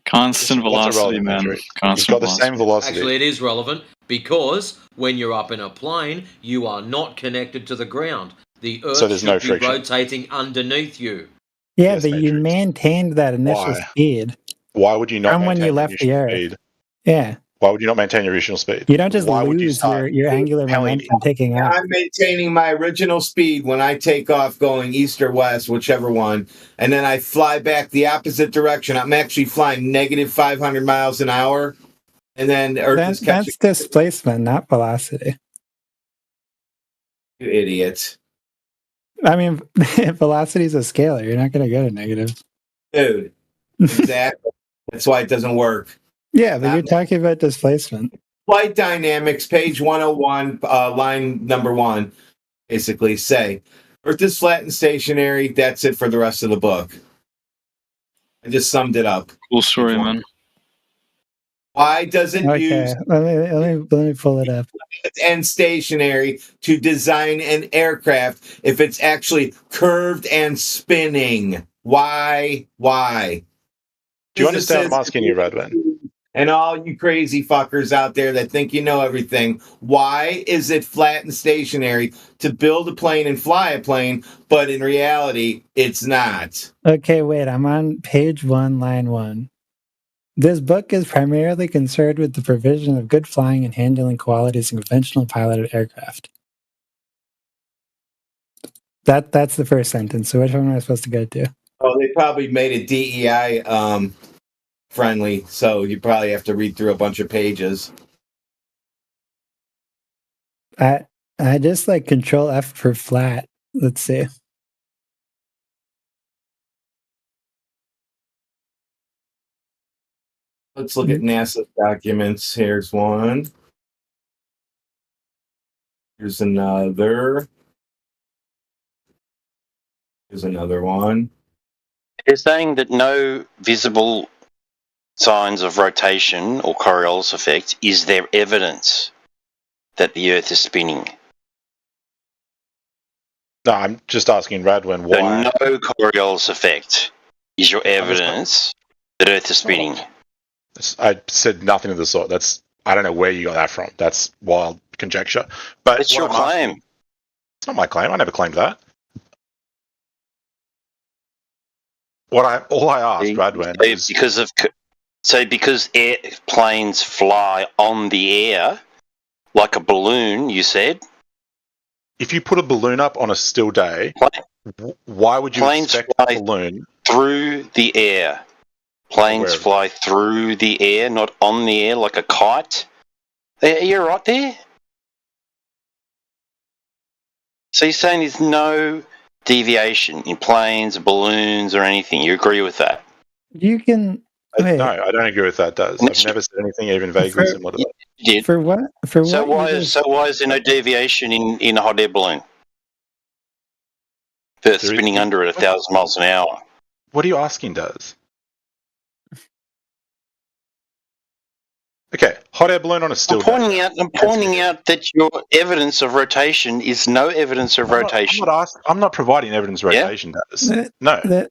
D: Constant velocity, man.
L: It's got the same velocity.
C: Actually, it is relevant because when you're up in a plane, you are not connected to the ground. The Earth
L: So there's no
C: should be
L: friction.
C: rotating underneath you.
M: Yeah, but you maintained that initial
L: Why?
M: speed.
L: Why would you not
M: From
L: maintain
M: when you left the
L: your
M: Earth.
L: speed?
M: Yeah.
L: Why would you not maintain your original speed?
M: You don't just
L: Why would you
M: lose
L: start
M: your angular momentum taking off.
H: I'm maintaining my original speed when I take off going east or west, whichever one, and then I fly back the opposite direction. I'm actually flying negative 500 miles an hour, and then Earth is catching.
M: That's displacement, not velocity.
H: You idiot.
M: I mean, velocity is a scalar. You're not going to go to negative.
H: Dude, exactly. That's why it doesn't work.
M: Yeah, but you're talking about displacement.
H: Flight dynamics, page 101, line number 1, basically say, Earth is flat and stationary. That's it for the rest of the book. I just summed it up.
D: Cool story, man.
H: Why does it use
M: Let me pull it up.
H: and stationary to design an aircraft if it's actually curved and spinning? Why?
L: Do you understand what I'm asking you, Radwin?
H: And all you crazy fuckers out there that think you know everything, why is it flat and stationary to build a plane and fly a plane, but in reality, it's not?
M: Okay, wait, I'm on page 1, line 1. This book is primarily concerned with the provision of good flying and handling qualities in conventional piloted aircraft. That's the first sentence. So which one am I supposed to go to?
H: Oh, they probably made it DEI friendly, so you probably have to read through a bunch of pages.
M: I just like Control F for flat. Let's see.
H: Let's look at NASA documents. Here's one. Here's another. Here's another one.
A: They're saying that no visible signs of rotation or Coriolis effect is there evidence that the Earth is spinning.
L: No, I'm just asking Radwin why.
A: So no Coriolis effect is your evidence that Earth is spinning.
L: I said nothing of the sort. I don't know where you got that from. That's wild conjecture. But
A: it's your claim.
L: It's not my claim. I never claimed that. All I asked, Radwan, is
A: because airplanes fly on the air like a balloon. You said.
L: If you put a balloon up on a still day, why would you expect a balloon
A: through the air? Planes fly through the air, not on the air like a kite. Are you right there? So you're saying there's no deviation in planes, balloons, or anything? You agree with that?
M: You can.
L: No, I don't agree with that. I've never said anything even vaguely similar to that.
A: You did.
M: For what?
A: So why is there no deviation in a hot air balloon? They're spinning under at 1,000 miles an hour.
L: What are you asking, Daz? Okay, hot air balloon on a still.
A: I'm pointing out that your evidence of rotation is no evidence of rotation.
L: I'm not providing evidence of rotation, Daz. No.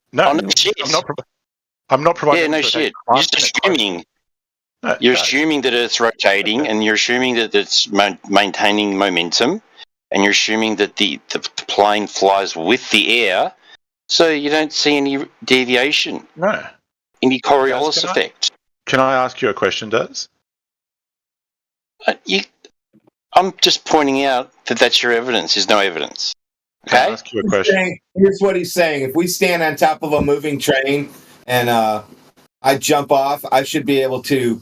L: I'm not providing.
A: Yeah, no shit. You're just assuming. You're assuming that it's rotating, and you're assuming that it's maintaining momentum, and you're assuming that the plane flies with the air, so you don't see any deviation.
L: No.
A: Any Coriolis effect.
L: Can I ask you a question, Daz?
A: I'm just pointing out that that's your evidence. There's no evidence. Okay?
L: Can I ask you a question?
H: Here's what he's saying. If we stand on top of a moving train and I jump off, I should be able to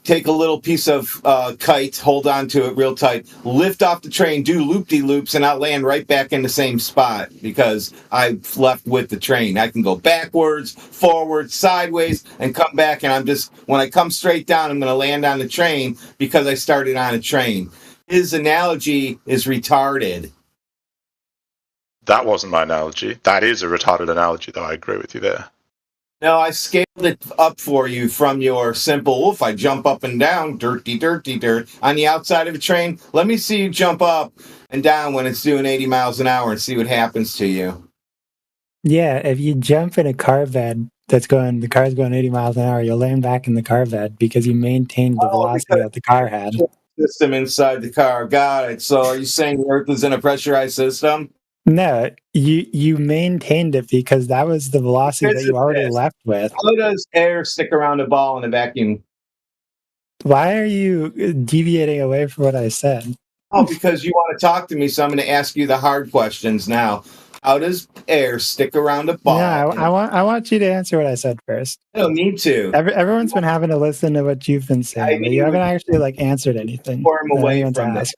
H: take a little piece of kite, hold on to it real tight, lift off the train, do loop-de-loops, and I'll land right back in the same spot because I've left with the train. I can go backwards, forwards, sideways, and come back, and when I come straight down, I'm going to land on the train because I started on a train. His analogy is retarded.
L: That wasn't my analogy. That is a retarded analogy, though. I agree with you there.
H: No, I scaled it up for you from your simple, if I jump up and down, dirt, on the outside of a train. Let me see you jump up and down when it's doing 80 miles an hour and see what happens to you.
M: Yeah, if you jump in a car bed the car's going 80 miles an hour, you'll land back in the car bed because you maintained the velocity that the car had.
H: System inside the car. Got it. So are you saying the Earth is in a pressurized system?
M: No, you maintained it because that was the velocity that you already left with.
H: How does air stick around a ball in a vacuum?
M: Why are you deviating away from what I said?
H: Oh, because you want to talk to me, so I'm going to ask you the hard questions now. How does air stick around a ball?
M: Yeah, I want you to answer what I said first.
H: I don't need to.
M: Everyone's been having to listen to what you've been saying, but you haven't actually answered anything.
H: Away from this.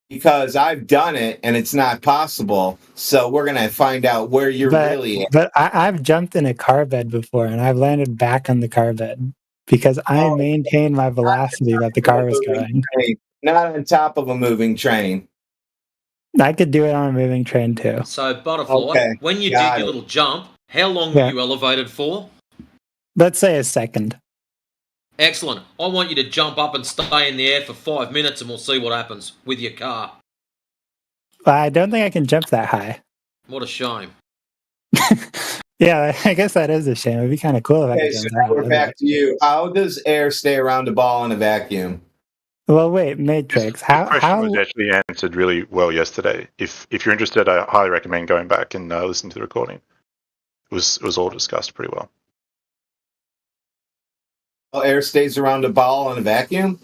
H: Because I've done it and it's not possible. So we're going to find out where you're really at.
M: But I've jumped in a car bed before and I've landed back on the car bed because I maintained my velocity that the car was going.
H: Not on top of a moving train.
M: I could do it on a moving train too.
C: So, Butterfly, when you did your little jump, how long were you elevated for?
M: Let's say a second.
C: Excellent. I want you to jump up and stay in the air for 5 minutes and we'll see what happens with your car.
M: I don't think I can jump that high.
C: What a shame.
M: Yeah, I guess that is a shame. It'd be kind of cool if I could jump that high.
H: We're back to you. How does air stay around a ball in a vacuum?
M: Well, wait, Matrix.
L: The question was actually answered really well yesterday. If you're interested, I highly recommend going back and listening to the recording. It was all discussed pretty well.
H: Air stays around a ball in a vacuum?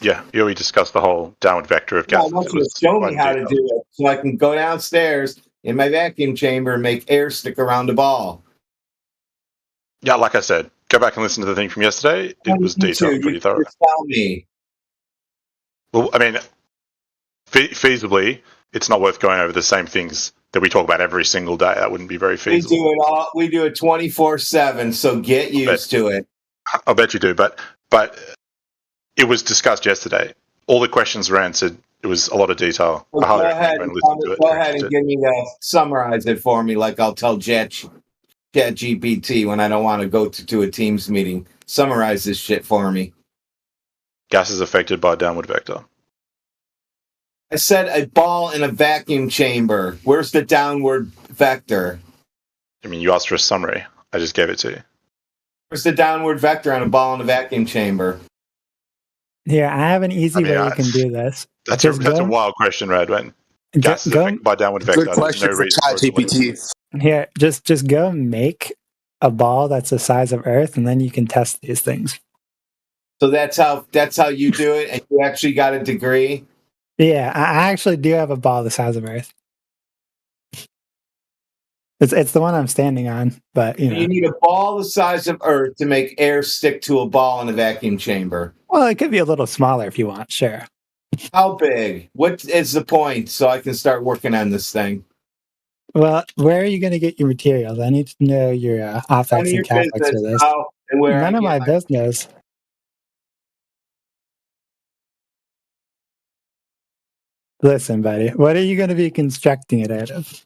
L: Yeah, we discussed the whole downward vector of gas.
H: I want you to show me how to do it so I can go downstairs in my vacuum chamber and make air stick around a ball.
L: Yeah, like I said, go back and listen to the thing from yesterday. It was detailed, pretty thorough.
H: Tell me.
L: Well, I mean, feasibly, it's not worth going over the same things that we talk about every single day. That wouldn't be very feasible.
H: We do it 24/7, so get used to it.
L: I'll bet you do, but it was discussed yesterday. All the questions were answered. It was a lot of detail.
H: Well, go ahead and give me summarize it for me, like I'll tell ChatGPT when I don't want to go to a Teams meeting. Summarize this shit for me.
L: Gas is affected by a downward vector.
H: I said a ball in a vacuum chamber. Where's the downward vector?
L: I mean, you asked for a summary. I just gave it to you.
H: Where's the downward vector on a ball in a vacuum chamber?
M: Here, I have an easy way you can do this.
L: That's a wild question, Radwin. Gas is affected by downward vector.
R: Good question for ChatGPT.
M: Here, just go make a ball that's the size of Earth, and then you can test these things.
H: So that's how you do it, and you actually got a degree.
M: Yeah, I actually do have a ball the size of Earth. It's the one I'm standing on, but you know.
H: You need a ball the size of Earth to make air stick to a ball in a vacuum chamber.
M: Well, it could be a little smaller if you want, sure.
H: How big? What is the point so I can start working on this thing?
M: Well, where are you going to get your materials? I need to know your OpEx and CapEx for this. None of my business. Listen, buddy, what are you going to be constructing it out of?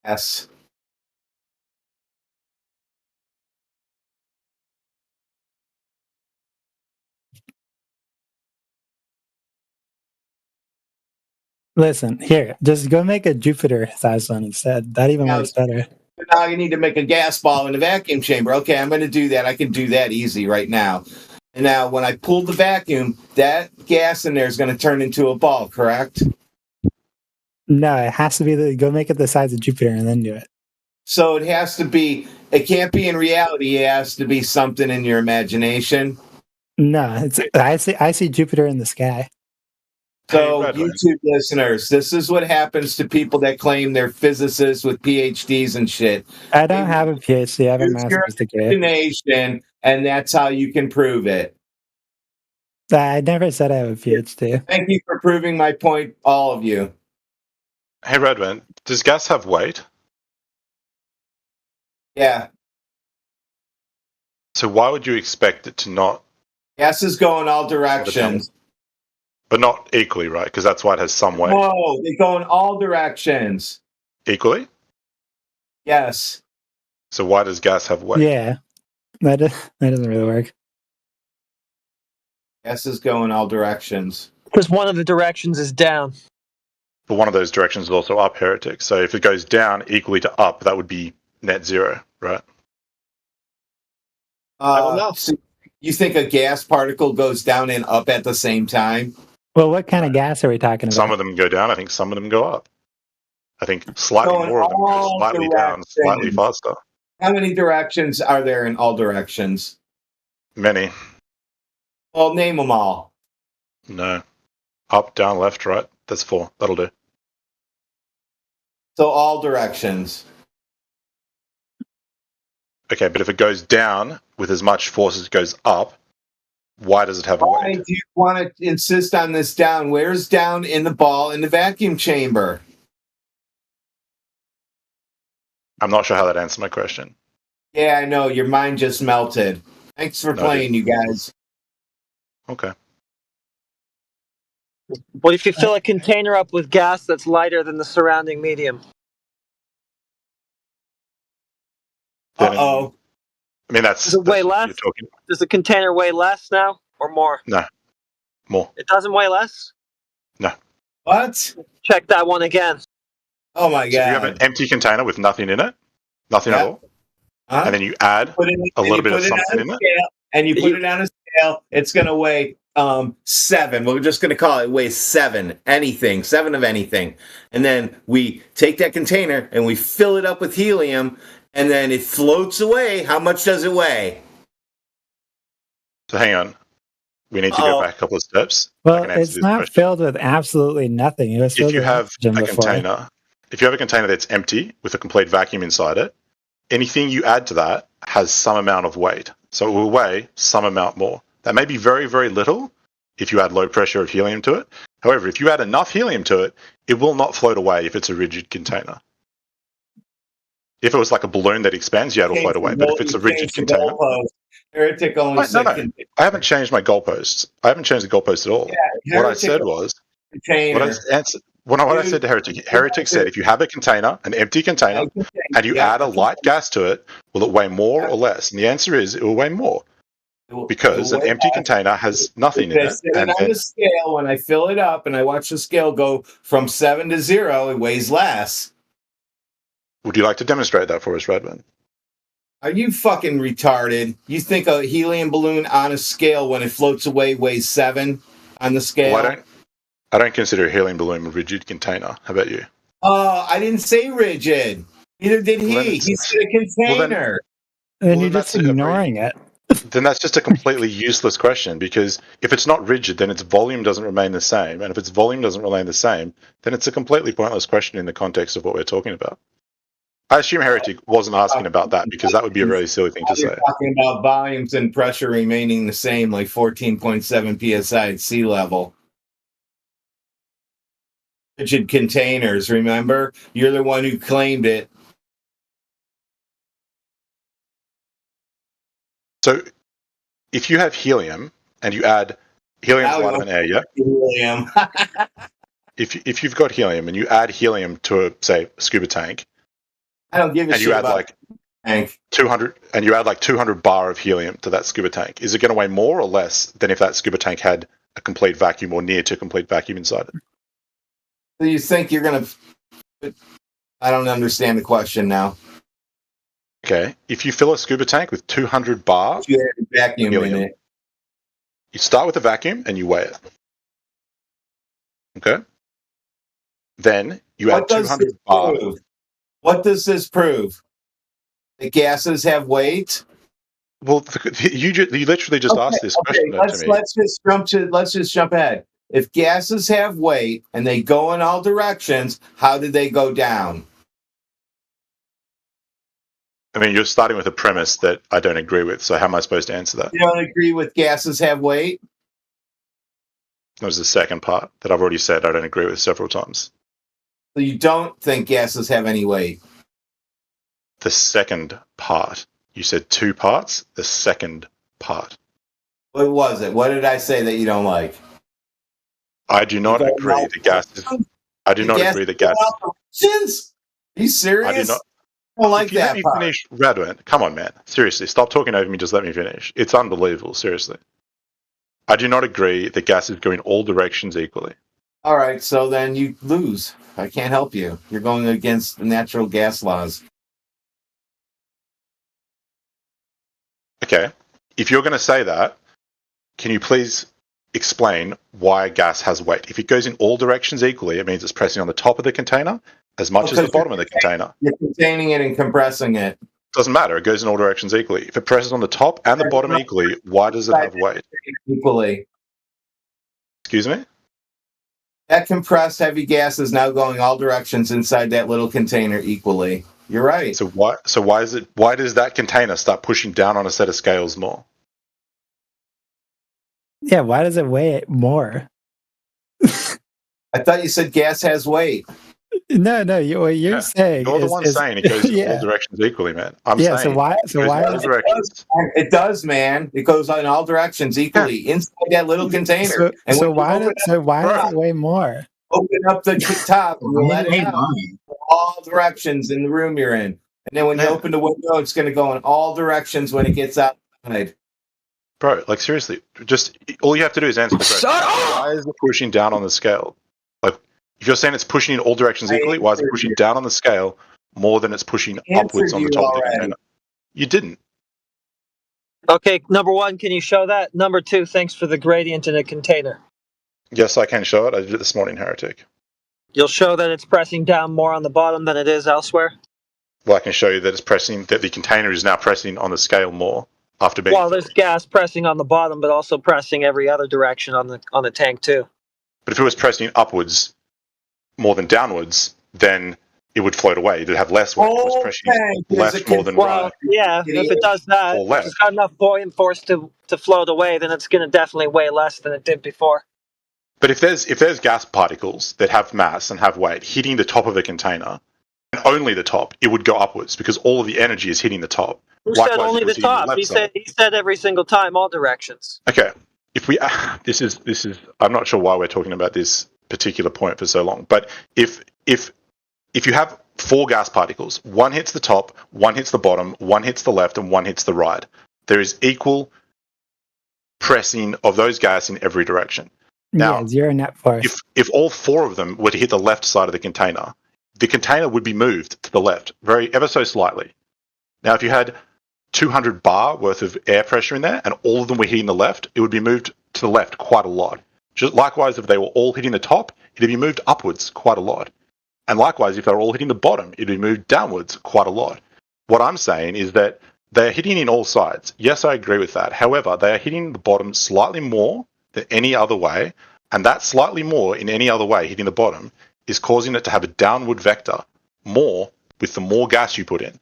H: Yes.
M: Listen, here, just go make a Jupiter-sized one instead. That even works better.
H: Now you need to make a gas ball in a vacuum chamber. Okay, I'm going to do that. I can do that easy right now. And now when I pull the vacuum, that gas in there is going to turn into a ball, correct?
M: No, it has to be go make it the size of Jupiter and then do it.
H: So it has to be, it can't be in reality. It has to be something in your imagination.
M: No, I see Jupiter in the sky.
H: So, YouTube listeners, this is what happens to people that claim they're physicists with PhDs and shit.
M: I don't have a PhD. I have a master's degree.
H: Imagination, and that's how you can prove it.
M: I never said I have a PhD.
H: Thank you for proving my point, all of you.
L: Hey, Redwin, does gas have weight?
H: Yeah.
L: So why would you expect it to not?
H: Gas is going all directions.
L: But not equally, right? Because that's why it has some weight.
H: No, they go in all directions.
L: Equally?
H: Yes.
L: So why does gas have weight?
M: Yeah. That doesn't really work.
H: Gas is going all directions.
V: Because one of the directions is down.
L: But one of those directions is also up, heretic. So if it goes down equally to up, that would be net zero, right?
H: I don't know. So you think a gas particle goes down and up at the same time?
M: Well, what kind of gas are we talking about?
L: Some of them go down. I think some of them go up. I think slightly more of them go slightly down, slightly faster.
H: How many directions are there in all directions?
L: Many.
H: Well, name them all.
L: No. Up, down, left, right. That's 4. That'll do.
H: So all directions.
L: Okay, but if it goes down with as much force as it goes up, why does it have a weight?
H: Why do you want to insist on this down? Where's down in the ball in the vacuum chamber?
L: I'm not sure how that answers my question.
H: Yeah, I know. Your mind just melted. Thanks for playing, you guys.
L: Okay.
V: What if you fill a container up with gas that's lighter than the surrounding medium?
H: Uh-oh.
L: I mean, that's...
V: Does it weigh less? Does the container weigh less now or more?
L: No. More.
V: It doesn't weigh less?
L: No.
H: What?
V: Check that one again.
H: Oh my god.
L: So you have an empty container with nothing in it, nothing at all, and then you add a little bit of something in it.
H: And you put it on a scale, it's going to weigh 7. We're just going to call it weighs 7. Anything. 7 of anything. And then we take that container and we fill it up with helium, and then it floats away. How much does it weigh?
L: So hang on. We need to go back a couple of steps.
M: Well, it's not filled with absolutely nothing. It was filled
L: If you
M: with
L: have a
M: oxygen before.
L: container, if you have a container that's empty with a complete vacuum inside it, anything you add to that has some amount of weight. So it will weigh some amount more. That may be very, very little if you add low pressure of helium to it. However, if you add enough helium to it, it will not float away if it's a rigid container. If it was like a balloon that expands, yeah, it'll float away. But if it's a rigid container...
H: Heretic only
L: No, I haven't changed my goalposts. I haven't changed the goalpost at all.
H: Yeah,
L: what I said was... What I said to Heretic said, if you have a container, an empty container, and you add a light gas to it, will it weigh more or less? And the answer is it will weigh more. Because an empty container has nothing in it.
H: And on the scale, when I fill it up and I watch the scale go from 7 to 0, it weighs less.
L: Would you like to demonstrate that for us, Redman?
H: Are you fucking retarded? You think a helium balloon on a scale when it floats away weighs 7 on the scale?
L: Well, I don't consider a helium balloon a rigid container. How about you?
H: Oh, I didn't say rigid. Neither did he. He said a container.
M: Then you're just ignoring it.
L: Then that's just a completely useless question, because if it's not rigid, then its volume doesn't remain the same. And if its volume doesn't remain the same, then it's a completely pointless question in the context of what we're talking about. I assume Heretic wasn't asking about that, because that would be a really silly thing to say.
H: You're talking about volumes and pressure remaining the same, like 14.7 psi at sea level. Rigid containers, remember? You're the one who claimed it.
L: So, if you have helium and you add helium to light of an air, yeah.
H: Helium.
L: if you've got helium and you add helium to a, say, a scuba tank,
H: I don't give a
L: and
H: shit
L: you add
H: about
L: like
H: tank.
L: 200, and you add like 200 bar of helium to that scuba tank, is it going to weigh more or less than if that scuba tank had a complete vacuum or near to complete vacuum inside it?
H: So you think you're gonna? I don't understand the question now.
L: Okay, if you fill a scuba tank with 200 bar,
H: You had a vacuum
L: helium,
H: in it.
L: you start with a vacuum and you weigh it. Okay. Then you add
H: What does
L: 200
H: this
L: bar.
H: prove? What does this prove? The gases have weight.
L: Well, you literally just asked this question to me.
H: Let's just jump ahead. If gases have weight and they go in all directions, how did they go down?
L: I mean, you're starting with a premise that I don't agree with, so how am I supposed to answer that?
H: You don't agree with gases have weight?
L: That was the second part that I've already said I don't agree with several times.
H: So you don't think gases have any weight?
L: The second part. You said two parts. The second part.
H: What was it? What did I say that you don't like?
L: I do not agree that gases. I do not agree that gases.
H: Are you serious?
L: I do not.
H: I don't like
L: if you
H: that
L: let me
H: part.
L: finish, Radwin, come on, man. Seriously, stop talking over me. Just let me finish. It's unbelievable. Seriously. I do not agree that gases go in all directions equally.
H: All right, so then you lose. I can't help you. You're going against the natural gas laws.
L: Okay. If you're going to say that, can you please explain why gas has weight? If it goes in all directions equally, it means it's pressing on the top of the container as much as the bottom of the container.
H: You're containing it and compressing it.
L: Doesn't matter. It goes in all directions equally. If it presses on the top and the bottom equally, why does it have weight?
H: Equally.
L: Excuse me?
H: That compressed heavy gas is now going all directions inside that little container equally. You're right.
L: So why does that container start pushing down on a set of scales more?
M: Yeah, why does it weigh it more?
H: I thought you said gas has weight.
M: No, what you're saying.
L: You're the one saying it goes in all directions equally, man. I'm saying
M: so why
H: it does, man. It goes in all directions equally inside that little container.
M: So why does it weigh more?
H: Open up the top and let it out all directions in the room you're in. And then when you open the window, it's going to go in all directions when it gets outside.
L: Bro, like seriously, just all you have to do is answer the question. Why is it pushing down on the scale? Like, if you're saying it's pushing in all directions equally, why is it pushing down on the scale more than it's pushing upwards on the top of the container? You didn't.
V: Okay, number one, can you show that? Number two, thanks for the gradient in a container.
L: Yes, I can show it. I did it this morning, Heretic.
V: You'll show that it's pressing down more on the bottom than it is elsewhere?
L: Well, I can show you that that the container is now pressing on the scale more after being.
V: Well, there's gas pressing on the bottom, but also pressing every other direction on the tank too.
L: But if it was pressing upwards more than downwards, then it would float away. It'd have less weight. If it was pressing left more than right.
V: Yeah, if it does that, if it's got enough buoyant force to float away, then it's going to definitely weigh less than it did before.
L: But if there's gas particles that have mass and have weight hitting the top of a container, and only the top, it would go upwards because all of the energy is hitting the top.
V: Who said only the top? He said every single time, all directions.
L: Okay. If we this is I'm not sure why we're talking about this particular point for so long, but if you have 4 gas particles, one hits the top, one hits the bottom, one hits the left, and one hits the right, there is equal pressing of those gas in every direction. Now,
M: zero net force.
L: If all 4 of them were to hit the left side of the container would be moved to the left, ever so slightly. Now, if you had 200 bar worth of air pressure in there and all of them were hitting the left, it would be moved to the left quite a lot. Just likewise, if they were all hitting the top, it'd be moved upwards quite a lot. And likewise, if they were all hitting the bottom, it'd be moved downwards quite a lot. What I'm saying is that they're hitting in all sides. Yes, I agree with that. However, they are hitting the bottom slightly more than any other way, and that slightly more in any other way hitting the bottom is causing it to have a downward vector more with the more gas you put in.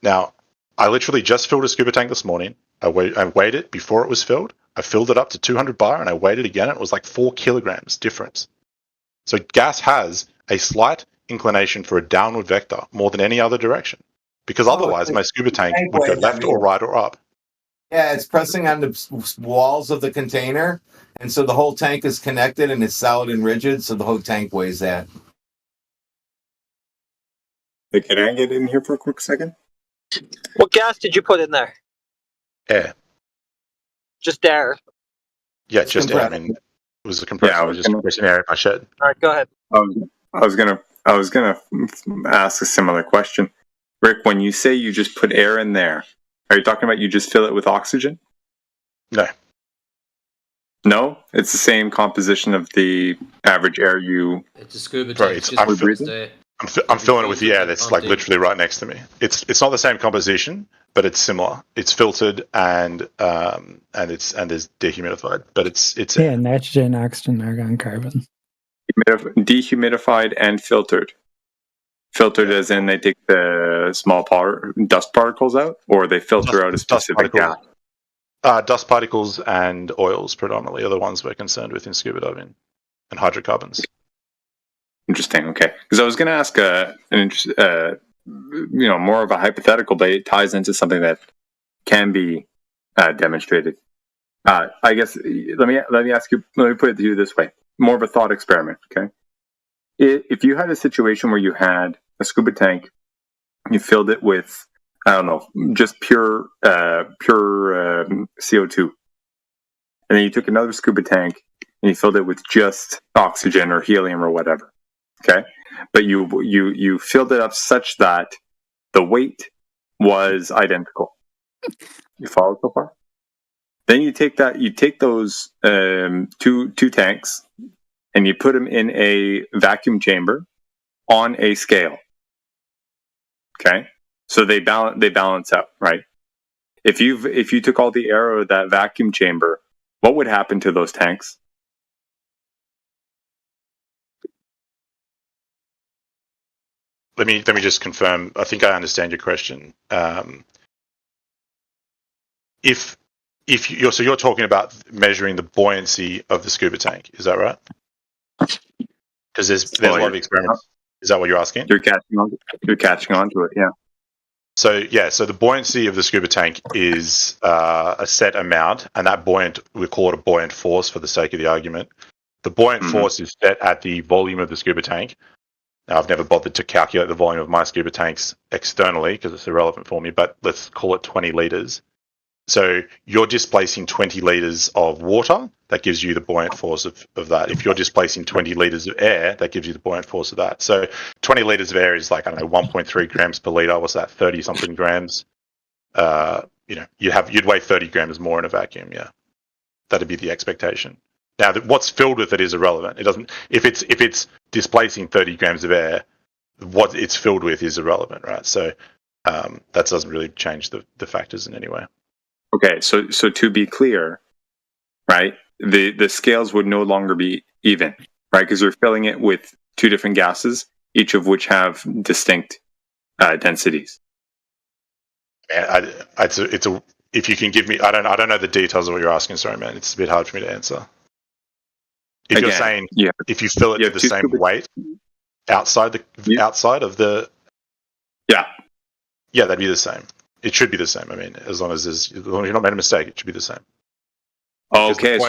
L: Now, I literally just filled a scuba tank this morning. I weighed it before it was filled. I filled it up to 200 bar and I weighed it again. And it was like 4 kilograms difference. So gas has a slight inclination for a downward vector more than any other direction. Because otherwise my scuba tank would go left or right or up.
H: Yeah, it's pressing on the walls of the container. And so the whole tank is connected and it's solid and rigid. So the whole tank weighs that.
K: Hey, can I get in here for a quick second?
V: What gas did you put in there?
L: Air.
V: Just air.
L: Yeah, just air. I mean, it was a compressor.
K: Yeah,
L: I was just compressing air in my shed.
V: All right, go ahead.
K: I was gonna ask a similar question. Rick, when you say you just put air in there, are you talking about you just fill it with oxygen?
L: No.
K: No? It's the same composition of the average air you...
C: It's a scuba tank.
L: Right, I'm filling it with the air that's like literally right next to me. It's not the same composition, but it's similar. It's filtered and there's dehumidified, but it's
M: yeah, nitrogen, oxygen, argon, carbon.
K: Dehumidified and filtered. Filtered as in they take the small dust particles out, or they filter out a specific gas?
L: Dust particles and oils predominantly are the ones we're concerned with in scuba diving, and hydrocarbons.
K: Interesting. Okay, because I was going to ask more of a hypothetical, but it ties into something that can be demonstrated. I guess let me ask you. Let me put it to you this way: more of a thought experiment. Okay, if you had a situation where you had a scuba tank, you filled it with, I don't know, just pure CO2, and then you took another scuba tank and you filled it with just oxygen or helium or whatever. Okay, but you filled it up such that the weight was identical. You follow so far? Then you take those two tanks and you put them in a vacuum chamber on a scale. Okay, so they balance out, right? If you took all the air out of that vacuum chamber, what would happen to those tanks?
L: Let me just confirm. I think I understand your question. If you're talking about measuring the buoyancy of the scuba tank, is that right? Because there's a lot of experiments. Is that what you're asking?
K: You're catching on to it, yeah.
L: So the buoyancy of the scuba tank is a set amount, and that buoyant, we call it a buoyant force for the sake of the argument. The buoyant force is set at the volume of the scuba tank. Now, I've never bothered to calculate the volume of my scuba tanks externally because it's irrelevant for me, but let's call it 20 litres. So you're displacing 20 litres of water, that gives you the buoyant force of that. If you're displacing 20 litres of air, that gives you the buoyant force of that. So 20 litres of air is like, I don't know, 1.3 grams per litre. What's that, 30-something grams? You'd weigh 30 grams more in a vacuum, yeah. That'd be the expectation. Now, what's filled with it is irrelevant. It doesn't. If it's displacing 30 grams of air, what it's filled with is irrelevant, right? So that doesn't really change the factors in any way.
K: Okay, so to be clear, right, the scales would no longer be even, right? Because you're filling it with two different gases, each of which have distinct densities.
L: If you can give me, I don't know the details of what you're asking. Sorry, man, it's a bit hard for me to answer. If you're saying, if you fill it to the same weight outside of the, yeah, that'd be the same. It should be the same. I mean, as long as you're not made a mistake, it should be the same.
K: Okay,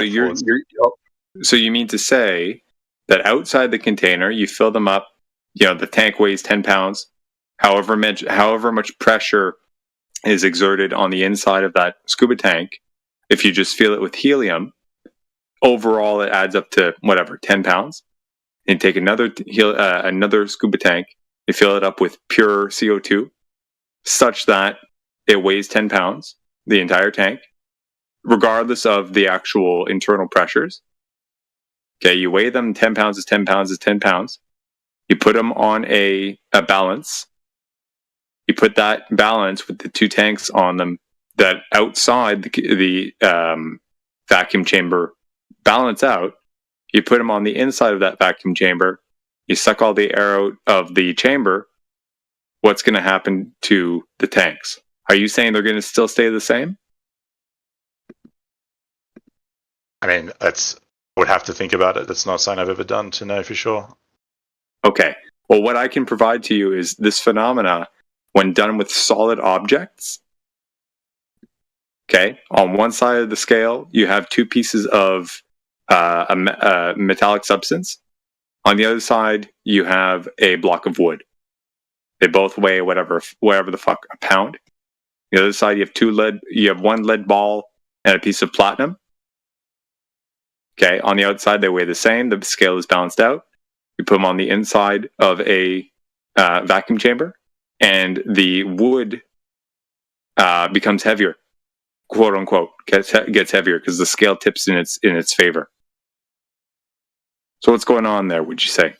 K: so you mean to say that outside the container, you fill them up. The tank weighs 10 pounds. However much pressure is exerted on the inside of that scuba tank, if you just fill it with helium, overall it adds up to whatever 10 pounds. And take another scuba tank, you fill it up with pure CO2, such that it weighs 10 pounds, the entire tank, regardless of the actual internal pressures. Okay, you weigh them, 10 pounds is 10 pounds is 10 pounds. You put them on a balance. You put that balance with the two tanks on them that outside the vacuum chamber balance out. You put them on the inside of that vacuum chamber. You suck all the air out of the chamber. What's going to happen to the tanks? Are you saying they're going to still stay the same?
L: I mean, I would have to think about it. That's not something I've ever done to know for sure.
K: Okay. Well, what I can provide to you is this phenomena when done with solid objects. Okay. On one side of the scale, you have two pieces of a metallic substance. On the other side, you have a block of wood. They both weigh whatever the fuck, a pound. The other side, you have one lead ball and a piece of platinum. Okay, on the outside, they weigh the same. The scale is balanced out. You put them on the inside of a vacuum chamber, and the wood becomes heavier, quote unquote, gets heavier because the scale tips in its favor. So what's going on there, would you say?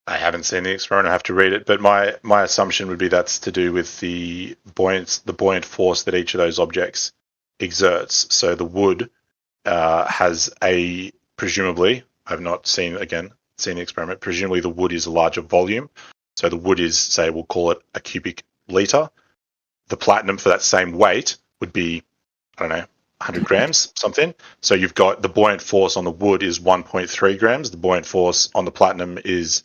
L: I haven't seen the experiment. I have to read it, but my assumption would be that's to do with the buoyant force that each of those objects exerts. So the wood has presumably, I've not seen the experiment, presumably the wood is a larger volume. So the wood is, say, we'll call it a cubic liter. The platinum for that same weight would be, I don't know, 100 grams, something. So you've got the buoyant force on the wood is 1.3 grams. The buoyant force on the platinum is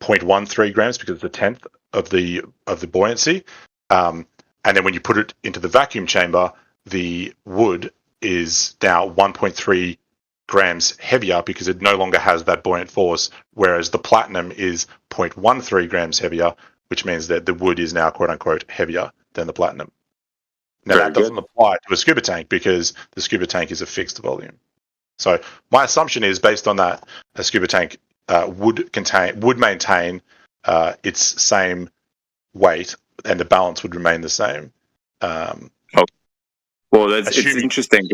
L: 0.13 grams because it's a tenth of the buoyancy. And then when you put it into the vacuum chamber, the wood is now 1.3 grams heavier because it no longer has that buoyant force, whereas the platinum is 0.13 grams heavier, which means that the wood is now quote unquote heavier than the platinum. Now that doesn't apply to a scuba tank because the scuba tank is a fixed volume. So my assumption is based on that a scuba tank would maintain its same weight and the balance would remain the same.
K: Well, it's interesting.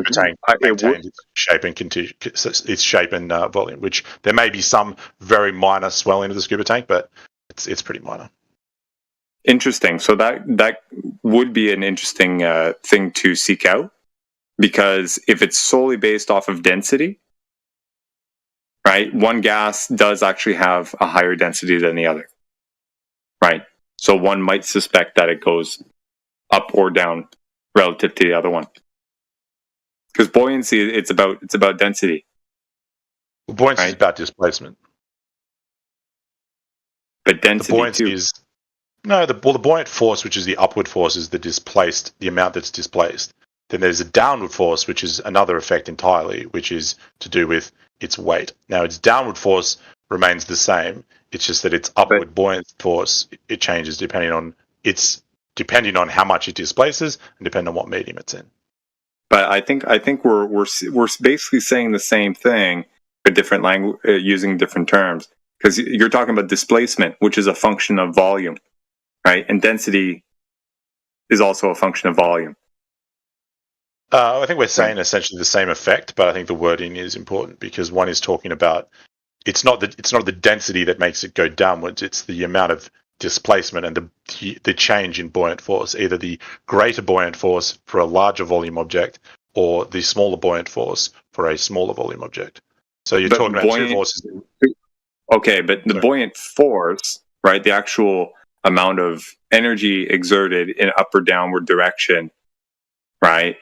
L: Its shape and volume, which there may be some very minor swelling of the scuba tank, but it's pretty minor.
K: Interesting. So that would be an interesting thing to seek out, because if it's solely based off of density, right? One gas does actually have a higher density than the other, right? So one might suspect that it goes up or down relative to the other one, because buoyancy it's about density.
L: Well, buoyancy is about displacement,
K: but density
L: the buoyancy is the buoyant force, which is the upward force, is the amount that's displaced. Then there's a downward force, which is another effect entirely, which is to do with its weight. Now, its downward force remains the same. It's just that its upward buoyant force it changes depending on how much it displaces and depending on what medium it's in.
K: But I think we're basically saying the same thing, but different language, using different terms. Because you're talking about displacement, which is a function of volume, right? And density is also a function of volume.
L: I think we're saying essentially the same effect, but I think the wording is important because one is talking about it's not the density that makes it go downwards. It's the amount of displacement and the change in buoyant force, either the greater buoyant force for a larger volume object or the smaller buoyant force for a smaller volume object. So you're talking about two forces.
K: Okay, but the buoyant force, right? The actual amount of energy exerted in up or downward direction, right?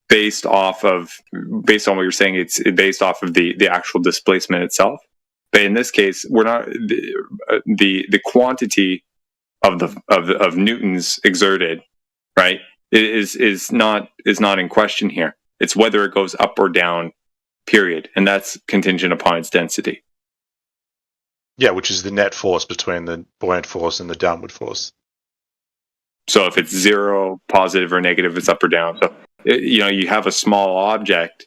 K: Based on what you're saying, it's based off of the actual displacement itself. But in this case, we're not the quantity of newtons exerted, right? Is not in question here. It's whether it goes up or down, period, and that's contingent upon its density.
L: Yeah, which is the net force between the buoyant force and the downward force.
K: So if it's zero, positive or negative, it's up or down. So you have a small object,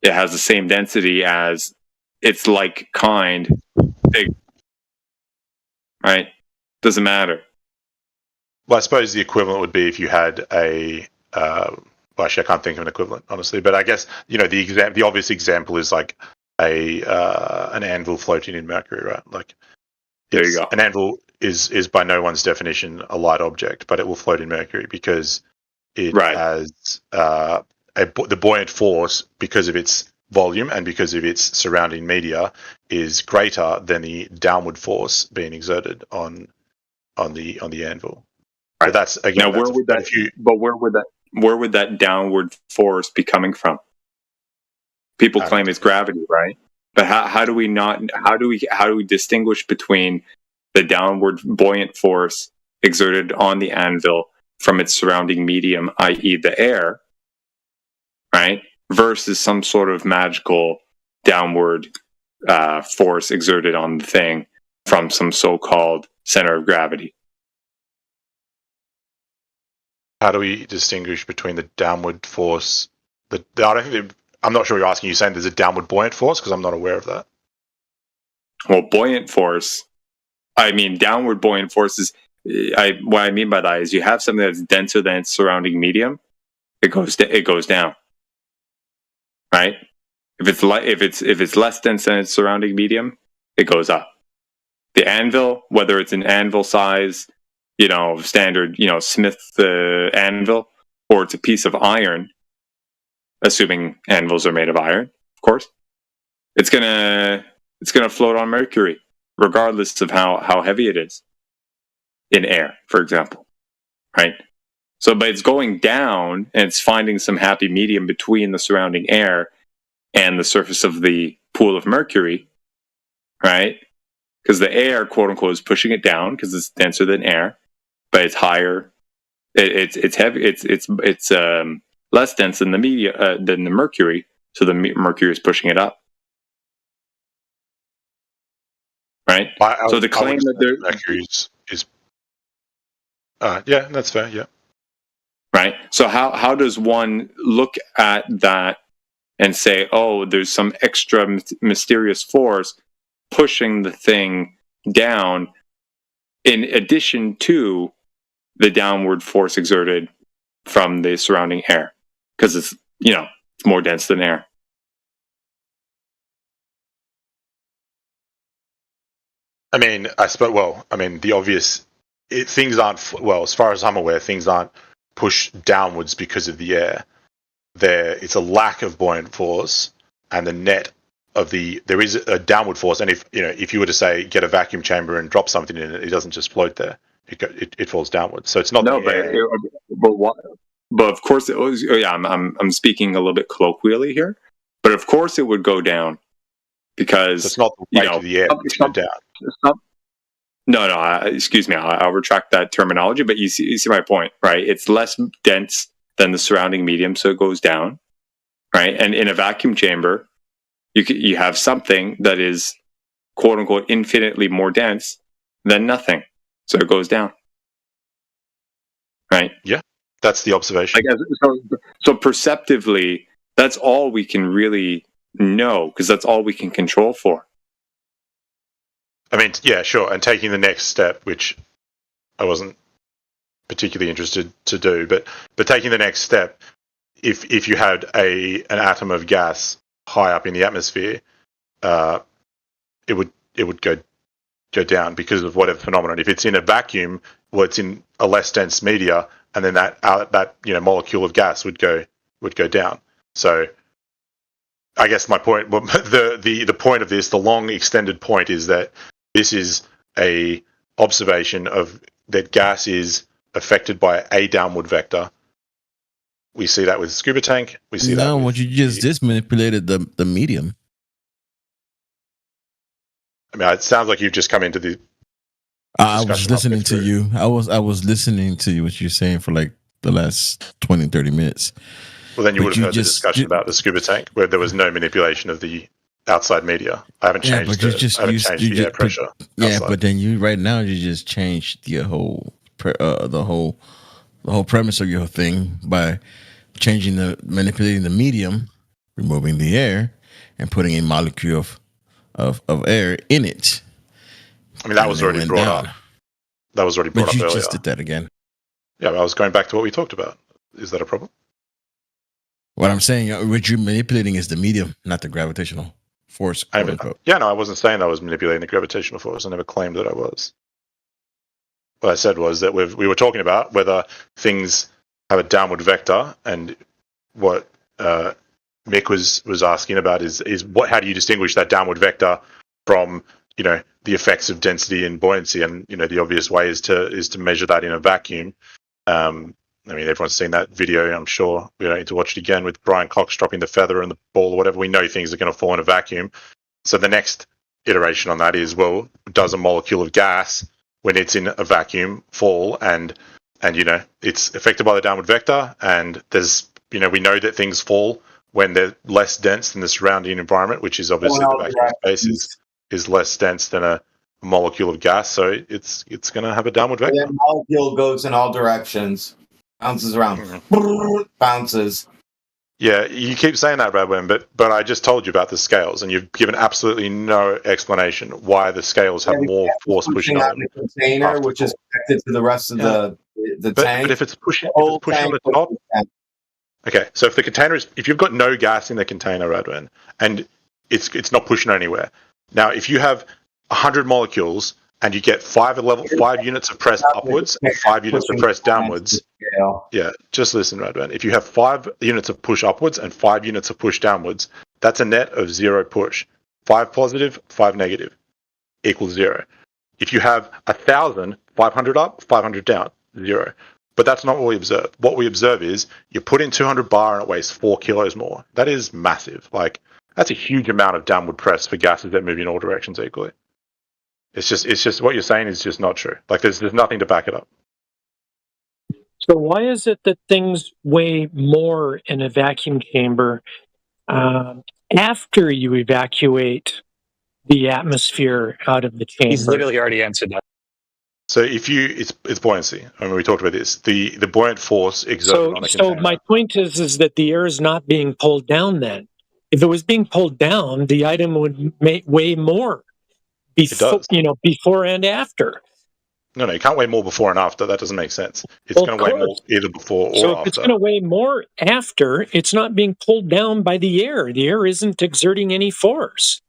K: it has the same density as its like kind big, right? Doesn't matter.
L: Well, I suppose the equivalent would be if you had a. Well, actually, I can't think of an equivalent, honestly. But I guess the obvious example is like an anvil floating in mercury, right? Like,
K: there you go.
L: An anvil is by no one's definition a light object, but it will float in mercury because it has the buoyant force, because of its volume and because of its surrounding media, is greater than the downward force being exerted on the anvil. Right. But that's again.
K: Now, where would that downward force be coming from? People claim it's gravity, right? But how do we distinguish between the downward buoyant force exerted on the anvil from its surrounding medium, i.e., the air, right, versus some sort of magical downward force exerted on the thing from some so-called center of gravity?
L: How do we distinguish between the downward force? I'm not sure what you're asking. You're saying there's a downward buoyant force, because I'm not aware of that.
K: Well, buoyant force. I mean, downward buoyant force is. What I mean by that is you have something that's denser than its surrounding medium, it goes down. Right? If it's less dense than its surrounding medium, it goes up. The anvil, whether it's an anvil size, standard, Smith anvil, or it's a piece of iron, assuming anvils are made of iron, of course, it's gonna float on mercury, regardless of how heavy it is in air, for example, right? So, but it's going down and it's finding some happy medium between the surrounding air and the surface of the pool of mercury, right? Because the air, quote unquote, is pushing it down because it's denser than air, but it's higher. It's heavy. It's less dense than the mercury, so the mercury is pushing it up, right? So the claim that
L: mercury is yeah, that's fair. Yeah,
K: right. So how does one look at that and say, oh, there's some extra mysterious force pushing the thing down, in addition to the downward force exerted from the surrounding air, because it's more dense than air.
L: I mean, the obvious things aren't, as far as I'm aware, things aren't pushed downwards because of the air. It's a lack of buoyant force, and the net of there is a downward force. And if you were to say get a vacuum chamber and drop something in it, it doesn't just float there; it falls downwards. So it's not
K: but of course it was. I'm speaking a little bit colloquially here, but of course it would go down because
L: it's not the weight of the air pushing it down.
K: No, excuse me. I'll retract that terminology. But you see my point, right? It's less dense than the surrounding medium, so it goes down, right? And in a vacuum chamber, you have something that is, quote unquote, infinitely more dense than nothing, so it goes down, right?
L: Yeah, that's the observation.
K: So perceptively, that's all we can really know, because that's all we can control for.
L: I mean, yeah, sure. And taking the next step, which I wasn't particularly interested to do, but taking the next step, if you had an atom of gas high up in the atmosphere, it would go down because of whatever phenomenon. If it's in a vacuum, well, it's in a less dense media, and then that molecule of gas would go down. So I guess my point, the point of this, the long extended point, is that this is a observation of that gas is affected by a downward vector. We see that with Scuba Tank. We see that.
P: What you just manipulated the medium.
L: I mean, it sounds like you've just come into the.
P: I was listening to you. I was listening to you, what you're saying for like the last 20, 30 minutes.
L: Well, then you would have heard the discussion about the Scuba Tank, where there was no manipulation of the outside media. I haven't changed the air pressure.
P: But then right now you just changed the whole premise of your thing by manipulating the medium, removing the air, and putting a molecule of air in it.
L: I mean, that was already brought up. That was already brought up earlier.
P: You just did that again.
L: Yeah, I was going back to what we talked about. Is that a problem?
P: What I'm saying, what you're manipulating is the medium, not the gravitational force.
L: Yeah, no, I wasn't saying I was manipulating the gravitational force. I never claimed that I was. What I said was that we were talking about whether things have a downward vector, and what Mick was asking about is how do you distinguish that downward vector from the effects of density and buoyancy, and the obvious way is to measure that in a vacuum. I mean, everyone's seen that video, I'm sure. We don't need to watch it again with Brian Cox dropping the feather and the ball or whatever. We know things are going to fall in a vacuum. So the next iteration on that is, well, does a molecule of gas, when it's in a vacuum, fall? And it's affected by the downward vector. And there's, we know that things fall when they're less dense than the surrounding environment, which is obviously the vacuum space is less dense than a molecule of gas. So it's going to have a downward vector.
H: The molecule goes in all directions. Bounces around. Bounces.
L: Yeah, you keep saying that, Radwin, but I just told you about the scales, and you've given absolutely no explanation why the scales have more force pushing on
H: the container, which is connected to the rest of the tank.
L: But if it's pushing on the top, okay. So if you've got no gas in the container, Radwin, and it's not pushing anywhere. Now, if you have 100 molecules and you get 5 units of press upwards and 5 units of press downwards. Yeah, just listen, Radwan. If you have 5 units of push upwards and 5 units of push downwards, that's a net of 0 push. 5 positive, 5 negative equals 0. If you have 1,000, 500 up, 500 down, 0. But that's not what we observe. What we observe is you put in 200 bar and it weighs 4 kilos more. That is massive. That's a huge amount of downward press for gases that move in all directions equally. It's just what you're saying is just not true. There's nothing to back it up.
F: So why is it that things weigh more in a vacuum chamber after you evacuate the atmosphere out of the chamber?
T: He's literally already answered that.
L: So it's buoyancy. I mean, we talked about this. The buoyant force exerted on a container.
F: So my point is that the air is not being pulled down then. If it was being pulled down, the item would weigh more. Before and after.
L: No, you can't weigh more before and after. That doesn't make sense. It's going to weigh more either before or after.
F: So if it's going to weigh more after, it's not being pulled down by the air. The air isn't exerting any force.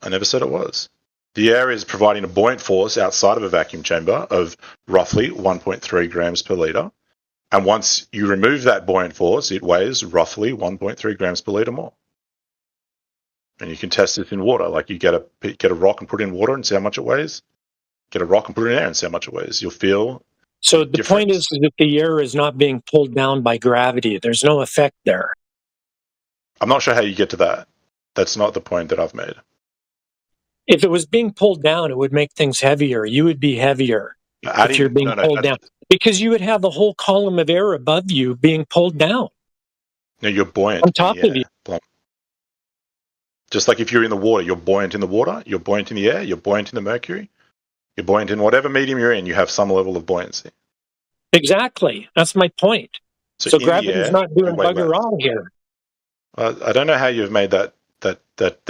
L: I never said it was. The air is providing a buoyant force outside of a vacuum chamber of roughly 1.3 grams per litre. And once you remove that buoyant force, it weighs roughly 1.3 grams per litre more. And you can test this in water. You get a rock and put it in water and see how much it weighs. Get a rock and put it in air and see how much it weighs. You'll feel.
F: So the point is that the air is not being pulled down by gravity. There's no effect there.
L: I'm not sure how you get to that. That's not the point that I've made.
F: If it was being pulled down, it would make things heavier. You would be heavier if you're being pulled down. Because you would have the whole column of air above you being pulled down.
L: No, you're buoyant.
F: On top of you.
L: Just like if you're in the water, you're buoyant in the water, you're buoyant in the air, you're buoyant in the mercury, you're buoyant in whatever medium you're in, you have some level of buoyancy.
F: Exactly. That's my point. So gravity's not doing bugger all here.
L: I don't know how you've made that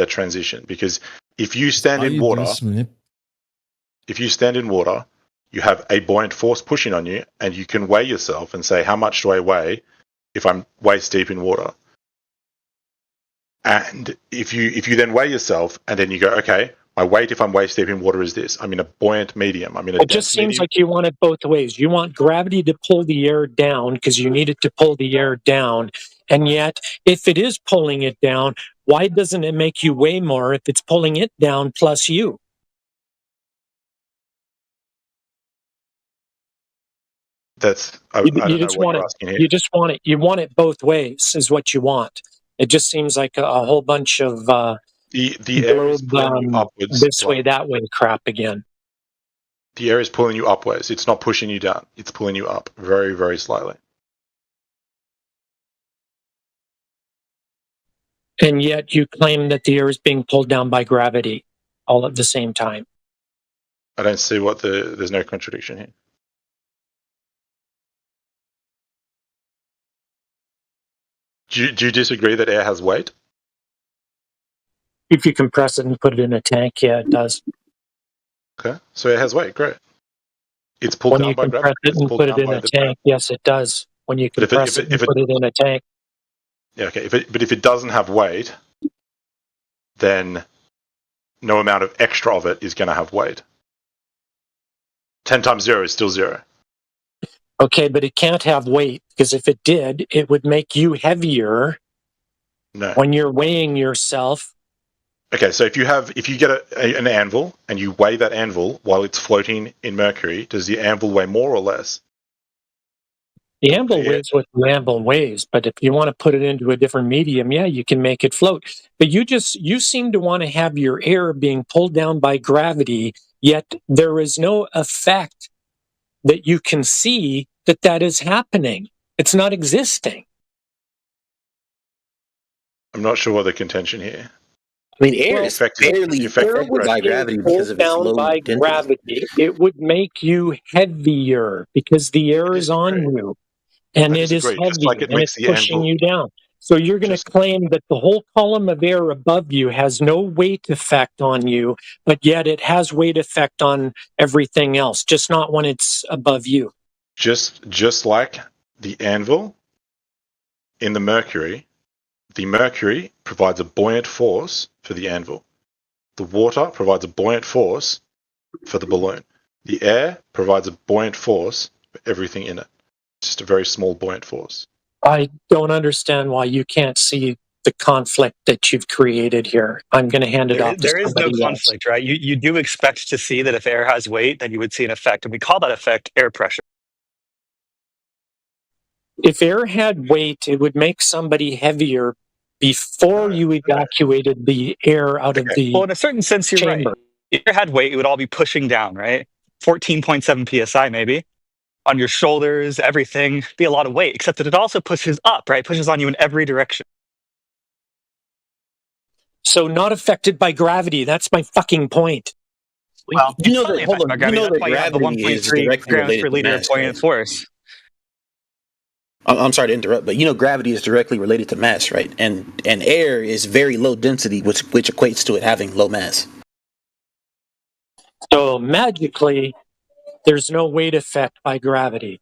L: transition, because if you stand in water, you have a buoyant force pushing on you, and you can weigh yourself and say, how much do I weigh if I'm waist deep in water? And if you then weigh yourself and then you go, okay, my weight if I'm waist deep in water is this. I'm in a buoyant medium.
F: It just seems like you want it both ways. You want gravity to pull the air down because you need it to pull the air down. And yet, if it is pulling it down, why doesn't it make you weigh more if it's pulling it down plus you?
L: You
F: just want it both ways is what you want. It just seems like a whole bunch of
L: the air is pulling you upwards.
F: This way, that way crap again.
L: The air is pulling you upwards. It's not pushing you down. It's pulling you up very, very slightly.
F: And yet you claim that the air is being pulled down by gravity all at the same time.
L: I don't see there's no contradiction here. Do you disagree that air has weight?
F: If you compress it and put it in a tank, yeah, it does.
L: Okay, so it has weight. Great. It's pulled
V: When
L: down
V: you
L: by
V: compress
L: gravity.
V: it
L: It's
V: and
L: pulled
V: put it
L: down
V: in
L: by
V: a
L: the
V: tank, yes, it does. When you
L: But if
V: compress it and put it in a tank.
L: yeah, okay. But if it doesn't have weight, then no amount of extra of it is going to have weight. 10 times 0 is still 0.
F: Okay, but it can't have weight, because if it did, it would make you heavier
L: No.
F: when you're weighing yourself.
L: Okay, so if you get an anvil and you weigh that anvil while it's floating in mercury, does the anvil weigh more or less?
F: The anvil weighs what the anvil weighs, but if you want to put it into a different medium, yeah, you can make it float. But you seem to want to have your air being pulled down by gravity, yet there is no effect that you can see that is happening. It's not existing.
L: I'm not sure what the contention here.
Q: I mean, air is barely affected by gravity because of its
F: down
Q: low
F: by
Q: density.
F: gravity, it would make you heavier because the air is on you, and
L: I
F: it is
L: disagree.
F: heavy,
L: Just like it
F: and
L: makes
F: it's
L: the
F: pushing
L: anvil.
F: you down. So you're going to claim that the whole column of air above you has no weight effect on you, but yet it has weight effect on everything else, just not when it's above you.
L: Just like the anvil in the mercury provides a buoyant force for the anvil. The water provides a buoyant force for the balloon. The air provides a buoyant force for everything in it. Just a very small buoyant force.
F: I don't understand why you can't see the conflict that you've created here. I'm going to hand it off to
T: There is no
F: somebody else.
T: conflict, right? You do expect to see that if air has weight, then you would see an effect, and we call that effect air pressure.
F: If air had weight, it would make somebody heavier before you evacuated the air out of the
T: Well, in a certain sense, you're
F: chamber.
T: right. If air had weight, it would all be pushing down, right? 14.7 psi, maybe. On your shoulders, everything, be a lot of weight, except that it also pushes up, right? Pushes on you in every direction.
F: So not affected by gravity. That's my fucking point.
T: Well,
Q: You know
T: it's
Q: that. Hold on.
T: affected by
Q: You know
T: That's
Q: that
T: why you have the
Q: gravity is
T: 1.3
Q: directly
T: grams
Q: related
T: per
Q: to
T: liter of
Q: mass,
T: buoyant
Q: right?
T: force.
Q: I'm sorry to interrupt, but you know gravity is directly related to mass, right? And air is very low density, which equates to it having low mass.
F: So magically, there's no weight effect by gravity.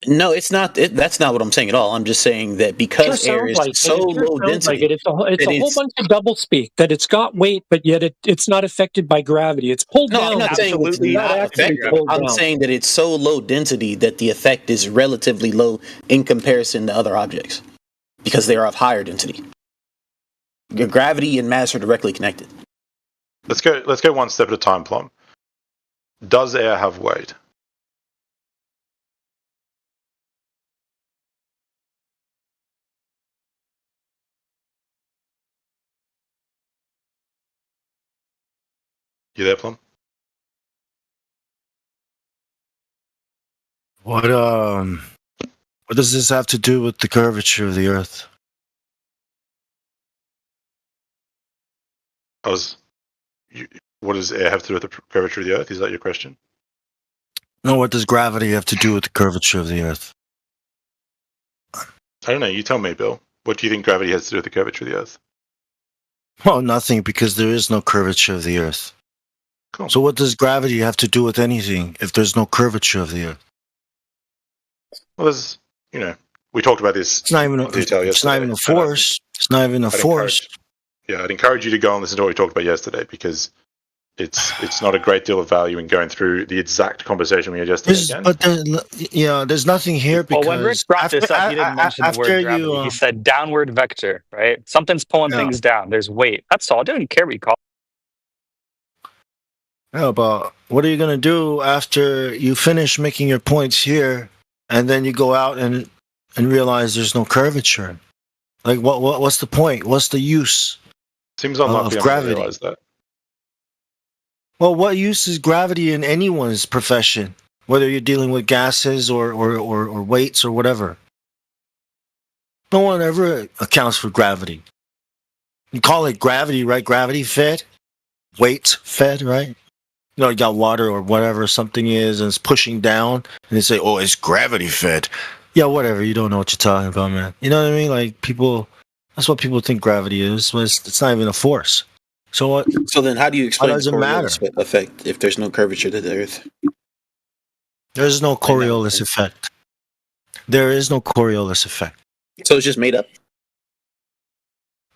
Q: No, it's not. That's not what I'm saying at all. I'm just saying that because
F: Sure
Q: air
F: sounds
Q: is
F: like
Q: so
F: it. It sure
Q: low
F: sounds like
Q: density,
F: it. It's a
Q: that
F: whole bunch of double speak. That it's got weight, but yet it's not affected by gravity. It's pulled
Q: No,
F: down.
Q: I'm not saying it's not affected. I'm saying that it's so low density that the effect is relatively low in comparison to other objects because they are of higher density. Your gravity and mass are directly connected.
L: Let's go one step at a time, Plum. Does air have weight? You there, Plum?
S: What does this have to do with the curvature of the Earth?
L: What does air have to do with the curvature of the Earth? Is that your question?
S: No, what does gravity have to do with the curvature of the Earth?
L: I don't know. You tell me, Bill. What do you think gravity has to do with the curvature of the Earth?
S: Well, nothing, because there is no curvature of the Earth.
L: Cool.
S: So what does gravity have to do with anything if there's no curvature of the Earth?
L: Well, there's, we talked about this
S: It's not even.
L: in detail
S: It's not
L: yesterday.
S: even a force. It's not even a force.
L: I'd encourage you to go and listen to what we talked about yesterday because it's not a great deal of value in going through the exact conversation we had yesterday again.
S: There's nothing here because
T: Well, when Rick brought this up, he didn't mention the word gravity. He said downward vector, right? Something's pulling things down. There's weight. That's all. I didn't care what you call it.
S: Yeah, but what are you gonna do after you finish making your points here, and then you go out and realize there's no curvature? Like, what's the point? What's the use?
L: Seems unlikely
S: of
L: I
S: gravity.
L: realize that.
S: Well, what use is gravity in anyone's profession, whether you're dealing with gases or weights or whatever? No one ever accounts for gravity. You call it gravity, right? Gravity fed, weight fed, right? You got water or whatever something is, and it's pushing down, and they say, "Oh, it's gravity fed." Yeah, whatever. You don't know what you're talking about, man. You know what I mean? Like people, that's what people think gravity is. But it's not even a force. So what?
Q: So then, how do you explain
S: does it
Q: the
S: matter?
Q: Coriolis effect if there's no curvature to the Earth?
S: There's no Coriolis effect. There is no Coriolis effect.
Q: So it's just made up.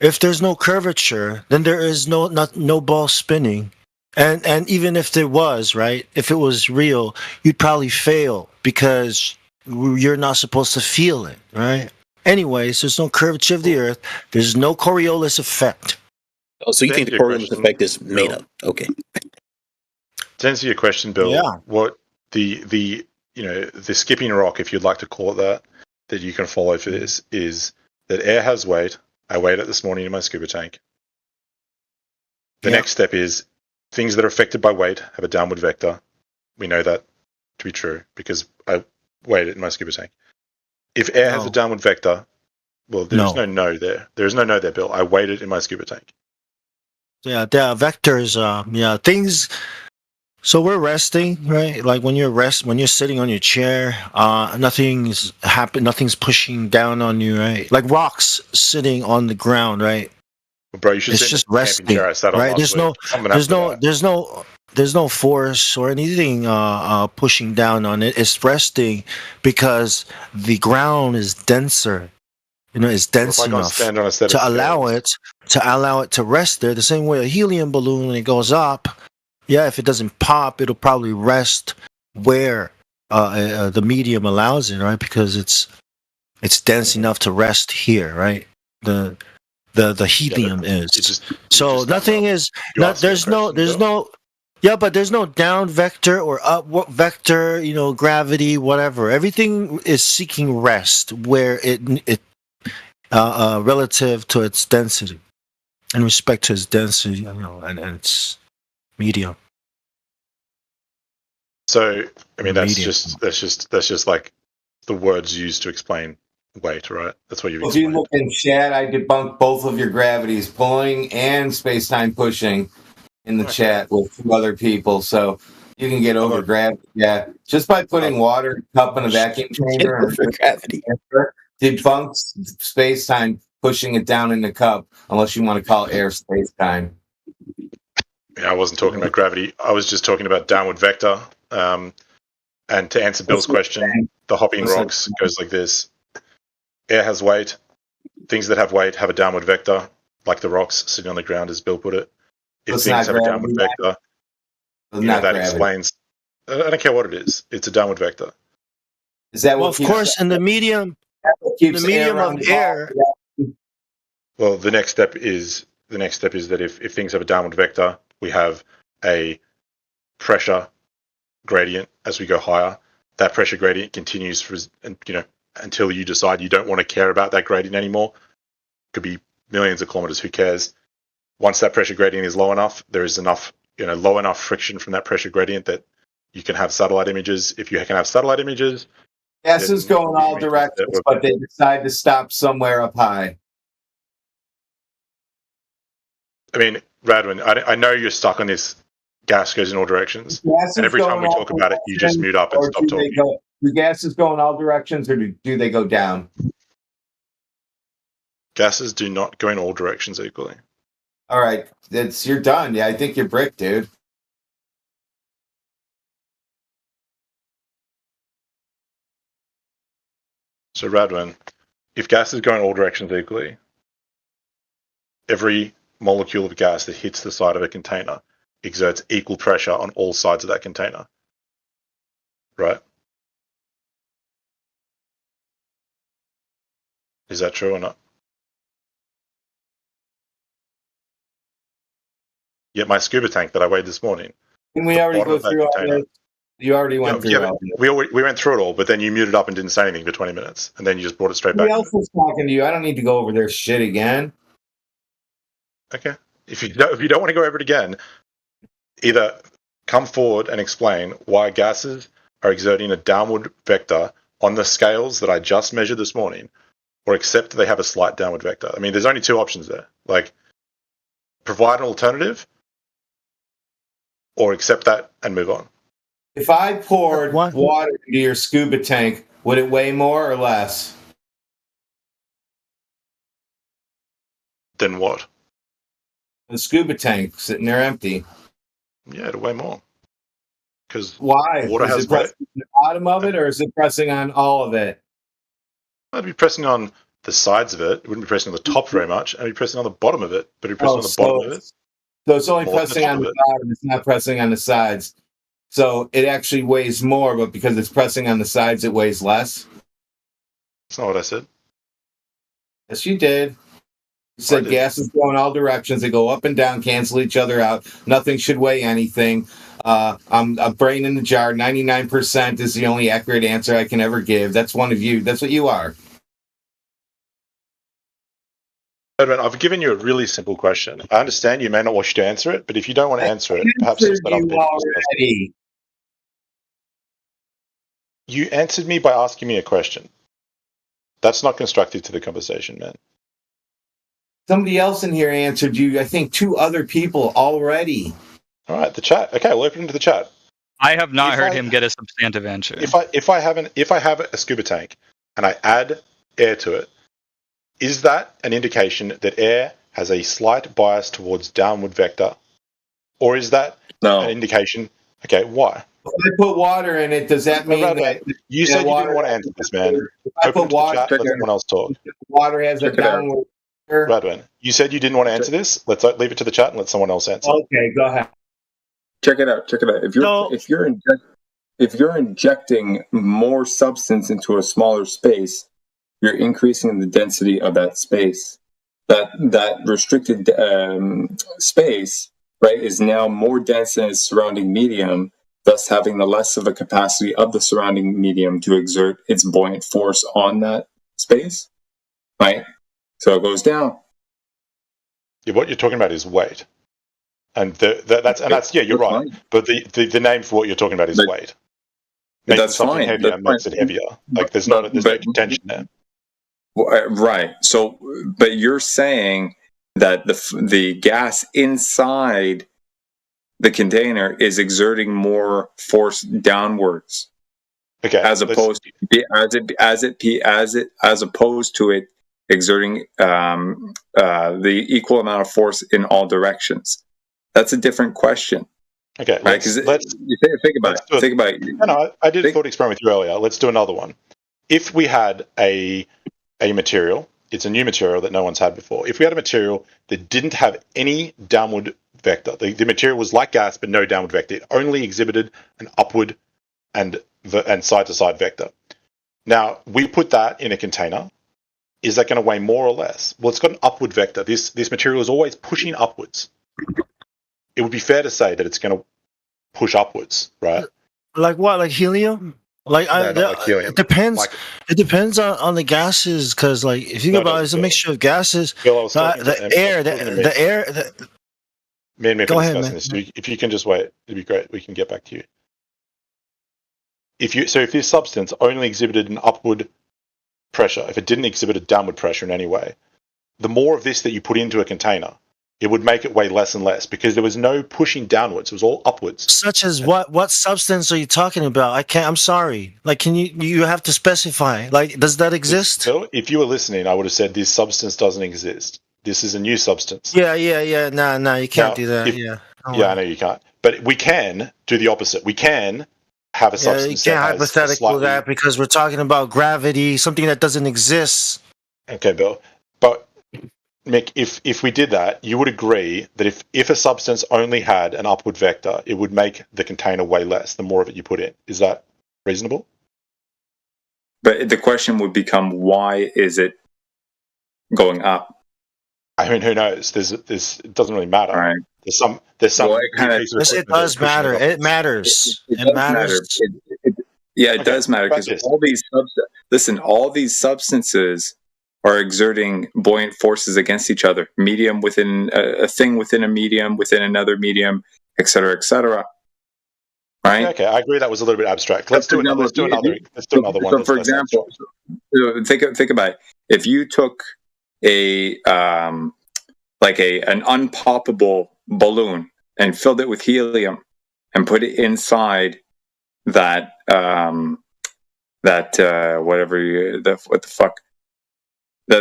S: If there's no curvature, then there is no ball spinning. And even if there was, right, if it was real, you'd probably fail because you're not supposed to feel it, right? Anyways, there's no curvature of the Earth. There's no Coriolis effect.
Q: Oh, so you think the Coriolis effect is made up? Okay.
L: To answer your question, Bill,
S: Yeah.
L: what the skipping rock, if you'd like to call it that you can follow for this is that air has weight. I weighed it this morning in my scuba tank. The next step is things that are affected by weight have a downward vector. We know that to be true because I weighed it in my scuba tank. If air has a downward vector, well, there's no there. There's no there, Bill. I weighed it in my scuba tank.
S: Yeah, there are vectors. Things. So we're resting, right? Like when you're sitting on your chair, nothing's pushing down on you, right? Like rocks sitting on the ground, right?
L: Well, bro, you should
S: it's just resting, right? There's no force or anything pushing down on it. It's resting because the ground is denser. It's dense enough to allow it to rest there. The same way a helium balloon, when it goes up, if it doesn't pop, it'll probably rest where the medium allows it, right? Because it's dense enough to rest here, right? The helium is. So nothing is. There's no. Yeah, but there's no down vector or up vector. Gravity, whatever. Everything is seeking rest where it relative to its density, in respect to its density, and its medium.
L: So I mean that's just like the words used to explain weight, right? That's what you've
H: If you look in chat, I debunked both of your gravities, pulling and space-time pushing, in the chat with 2 other people, so you can get over gravity. Yeah, just by putting water in a cup in a vacuum chamber and
Q: gravity
H: debunks space-time pushing it down in the cup, unless you want to call air space-time.
L: Yeah, I wasn't talking about gravity. I was just talking about downward vector. And to answer Bill's question, the hopping rocks goes like this. Air has weight. Things that have weight have a downward vector, like the rocks sitting on the ground, as Bill put it. If things have a downward vector, that explains. I don't care what it is. It's a downward vector.
H: Is that
S: of course, in the medium of air.
L: Well, the next step is that if things have a downward vector, we have a pressure gradient as we go higher. That pressure gradient continues for until you decide you don't want to care about that gradient anymore. Could be millions of kilometers. Who cares? Once that pressure gradient is low enough, there is enough low enough friction from that pressure gradient that you can have satellite images. If you can have satellite images,
H: gases go in all directions, but they decide to stop somewhere up high.
L: I mean, Radwin, I know you're stuck on this. Gas goes in all directions, and every time we talk about it, you just mute up and stop talking.
H: Do gases go in all directions, or do they go down?
L: Gases do not go in all directions equally.
H: All right, you're done. Yeah, I think you're bricked, dude.
L: So, Radwin, if gases go in all directions equally, every molecule of gas that hits the side of a container exerts equal pressure on all sides of that container. Right? Is that true or not? Yet my scuba tank that I weighed this morning.
H: Can we already go through all this? You already went through all this.
L: We went through it all, but then you muted up and didn't say anything for 20 minutes, and then you just brought it straight back.
H: Who else was talking to you? I don't need to go over their shit again.
L: Okay. If you don't want to go over it again, either come forward and explain why gases are exerting a downward vector on the scales that I just measured this morning, or accept they have a slight downward vector. I mean, there's only 2 options there. Like, provide an alternative, or accept that and move on.
H: If I poured water into your scuba tank, would it weigh more or less?
L: Then what?
H: The scuba tank sitting there empty.
L: Yeah, it'll weigh more. because
H: Why?
L: water
H: Is
L: has
H: it pressing on the bottom of it, or is it pressing on all of it?
L: I'd be pressing on the sides of it. It wouldn't be pressing on the top very much. I'd be pressing on the bottom of it, but it'd be pressing on the bottom of it.
H: So it's only
L: more than
H: pressing on the bottom. It's not pressing on the sides. So it actually weighs more, but because it's pressing on the sides, it weighs less.
L: That's not what I said.
H: Yes, you did. You said gases go in all directions. They go up and down, cancel each other out. Nothing should weigh anything. I'm a brain in the jar. 99% is the only accurate answer I can ever give. That's one of you. That's what you are.
L: I've given you a really simple question. I understand you may not wish to answer it, but if you don't want to answer it, perhaps just let other people discuss it. You answered me by asking me a question. That's not constructive to the conversation, man.
H: Somebody else in here answered you. I think 2 other people already.
L: All right, the chat. Okay, we'll open into the chat.
I: I have not heard him get a substantive answer.
L: If I have a scuba tank and I add air to it, is that an indication that air has a slight bias towards downward vector, or is that an indication? Okay, why?
H: If I put water in it, does that mean that
L: you said you didn't want to answer this, man?
H: If I put water,
L: let someone else talk.
H: Water has a downward.
L: Radwin, you said you didn't want to answer this. Let's leave it to the chat and let someone else answer.
H: Okay, go ahead.
K: Check it out. If you're injecting more substance into a smaller space, you're increasing the density of that space. That restricted space, right, is now more dense than its surrounding medium, thus having the less of a capacity of the surrounding medium to exert its buoyant force on that space, right? So it goes down.
L: Yeah, what you're talking about is weight, and that's you're right. But the name for what you're talking about is weight. Making
K: That's
L: something
K: fine.
L: heavier
K: That's
L: makes
K: fine.
L: it heavier. Like there's no contention there.
K: Right. So, but you're saying that the gas inside the container is exerting more force downwards.
L: Okay.
K: As opposed to it exerting the equal amount of force in all directions. That's a different question.
L: Okay.
K: Right? Because think about it.
L: No, I did a thought experiment with you earlier. Let's do another one. If we had a material, it's a new material that no one's had before. If we had a material that didn't have any downward vector, the material was like gas but no downward vector. It only exhibited an upward and side-to-side vector. Now, we put that in a container. Is that going to weigh more or less? Well, it's got an upward vector. This material is always pushing upwards. It would be fair to say that it's going to push upwards, right?
S: Like what? Like helium? Like,
L: like helium.
S: It depends. It depends on the gases, because like if you think about it, it's a mixture of gases. The air. Go ahead, man.
L: This. If you can just wait, it'd be great. We can get back to you. If this substance only exhibited an upward pressure, if it didn't exhibit a downward pressure in any way, the more of this that you put into a container, it would make it weigh less and less because there was no pushing downwards. It was all upwards.
S: Such as what? What substance are you talking about? I'm sorry. Like, can you have to specify? Like, does that exist?
L: So if you were listening, I would have said this substance doesn't exist. This is a new substance.
S: Yeah. No, you can't do that.
L: I know you can't. But we can do the opposite. We can have a substance.
S: You can't hypothetical that because we're talking about gravity, something that doesn't exist.
L: Okay, Bill. But Mick, if we did that, you would agree that if a substance only had an upward vector, it would make the container weigh less the more of it you put in. Is that reasonable?
K: But the question would become, why is it going up?
L: I mean, who knows? It doesn't really matter.
K: Right.
L: There's some.
S: Yes, it does matter. It matters. It matters.
K: It does matter because all these substances are exerting buoyant forces against each other. Medium within a thing within a medium within another medium, etc., etc. Right?
L: Okay, I agree. That was a little bit abstract. Let's do another one.
K: So, for example, think about it. If you took an unpoppable balloon and filled it with helium and put it inside that that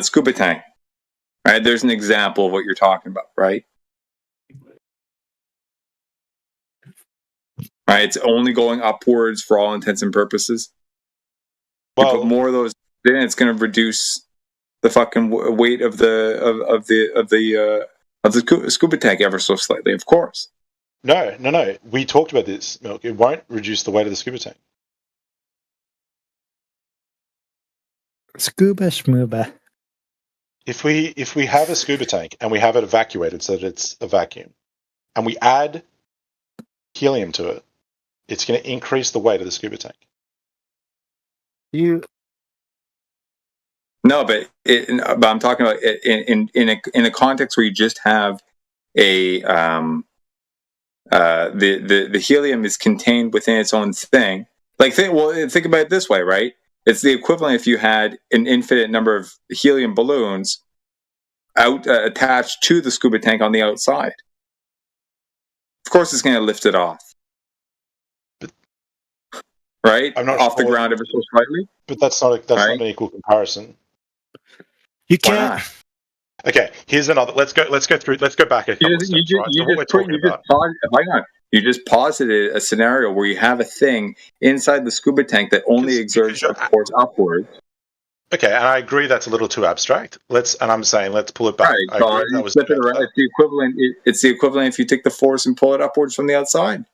K: scuba tank, right? There's an example of what you're talking about, right? Right? It's only going upwards for all intents and purposes. You put more of those in, it's going to reduce the fucking weight of the scuba tank ever so slightly, of course.
L: No. We talked about this, Milk. It won't reduce the weight of the scuba tank.
M: Scuba schmuba.
L: If we have a scuba tank and we have it evacuated so that it's a vacuum, and we add helium to it, it's going to increase the weight of the scuba tank.
K: No, but I'm talking about in a context where you just have a the helium is contained within its own thing. Like think about it this way, right? It's the equivalent if you had an infinite number of helium balloons attached to the scuba tank on the outside. Of course, it's going to lift it off, right?
L: I'm not
K: off
L: sure,
K: the ground ever so slightly.
L: But that's not an equal comparison.
S: You can't.
L: Okay, here's another. Let's go through. Let's go back a couple of steps.
K: You just posited a scenario where you have a thing inside the scuba tank that only exerts, of course, upwards.
L: Okay, and I agree that's a little too abstract. I'm saying let's pull it back.
K: Right,
L: I agree that was too abstract.
K: It's the equivalent. It's the equivalent if you take the force and pull it upwards from the outside.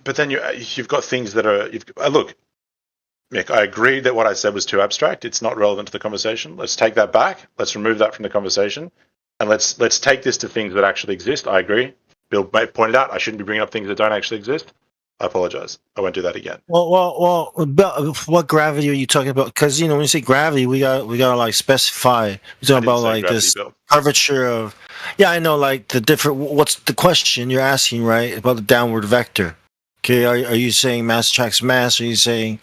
L: But then you've got things that are. Look, Mick, I agree that what I said was too abstract. It's not relevant to the conversation. Let's take that back. Let's remove that from the conversation, and let's take this to things that actually exist. I agree. Bill pointed out I shouldn't be bringing up things that don't actually exist. I apologize. I won't do that again.
S: Well. What gravity are you talking about? Because when you say gravity, we got like specify. You're talking about like
L: gravity,
S: this
L: Bill.
S: curvature of. Yeah, I know. Like the different. What's the question you're asking? Right about the downward vector. Okay, are you saying mass attracts mass? Are you saying?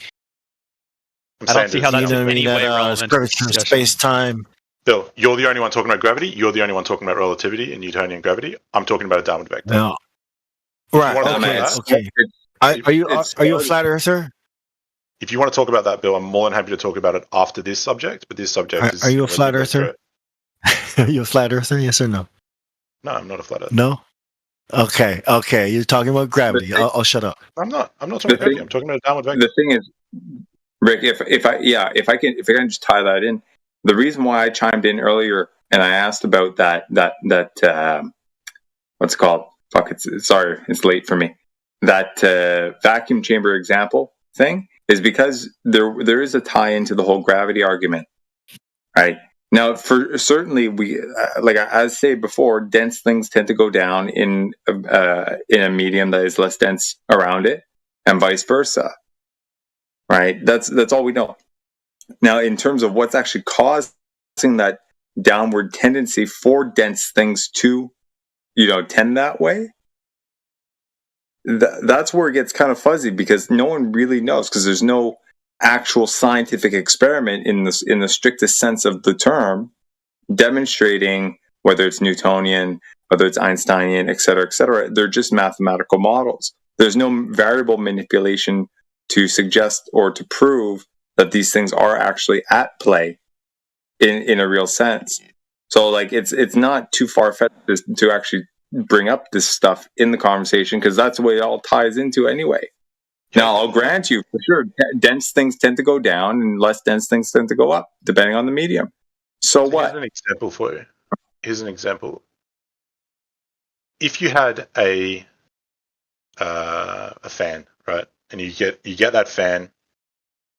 L: I don't see how
S: that's in any way relevant. Curvature of space time.
L: Bill, you're the only one talking about gravity. You're the only one talking about relativity and Newtonian gravity. I'm talking about a downward vector.
S: No. Right. Okay. Are you a flat earther?
L: If you want to talk about that, Bill, I'm more than happy to talk about it after this subject. But this subject is.
S: Are you a flat earther? Are you a flat earther? Yes or no?
L: No, I'm not a flat earther.
S: No. Okay. You're talking about gravity. I'll shut up.
L: I'm not talking about gravity. I'm talking about a downward vector.
K: The thing is, Rick, if I can just tie that in, the reason why I chimed in earlier and I asked about that what's it called? Fuck, it's late for me. That vacuum chamber example thing is because there is a tie into the whole gravity argument, right? Now, for certainly we like I said before, dense things tend to go down in a medium that is less dense around it, and vice versa. Right, that's all we know. Now, in terms of what's actually causing that downward tendency for dense things to, tend that way, that's where it gets kind of fuzzy because no one really knows because there's no actual scientific experiment in the strictest sense of the term demonstrating whether it's Newtonian, whether it's Einsteinian, et cetera. They're just mathematical models. There's no variable manipulation to suggest or to prove that these things are actually at play in a real sense. So like it's not too far-fetched to actually bring up this stuff in the conversation because that's the way it all ties into anyway. Now, I'll grant you for sure, dense things tend to go down and less dense things tend to go up, depending on the medium. So what?
L: Here's an example for you. Here's an example. If you had a fan, right? And you get that fan,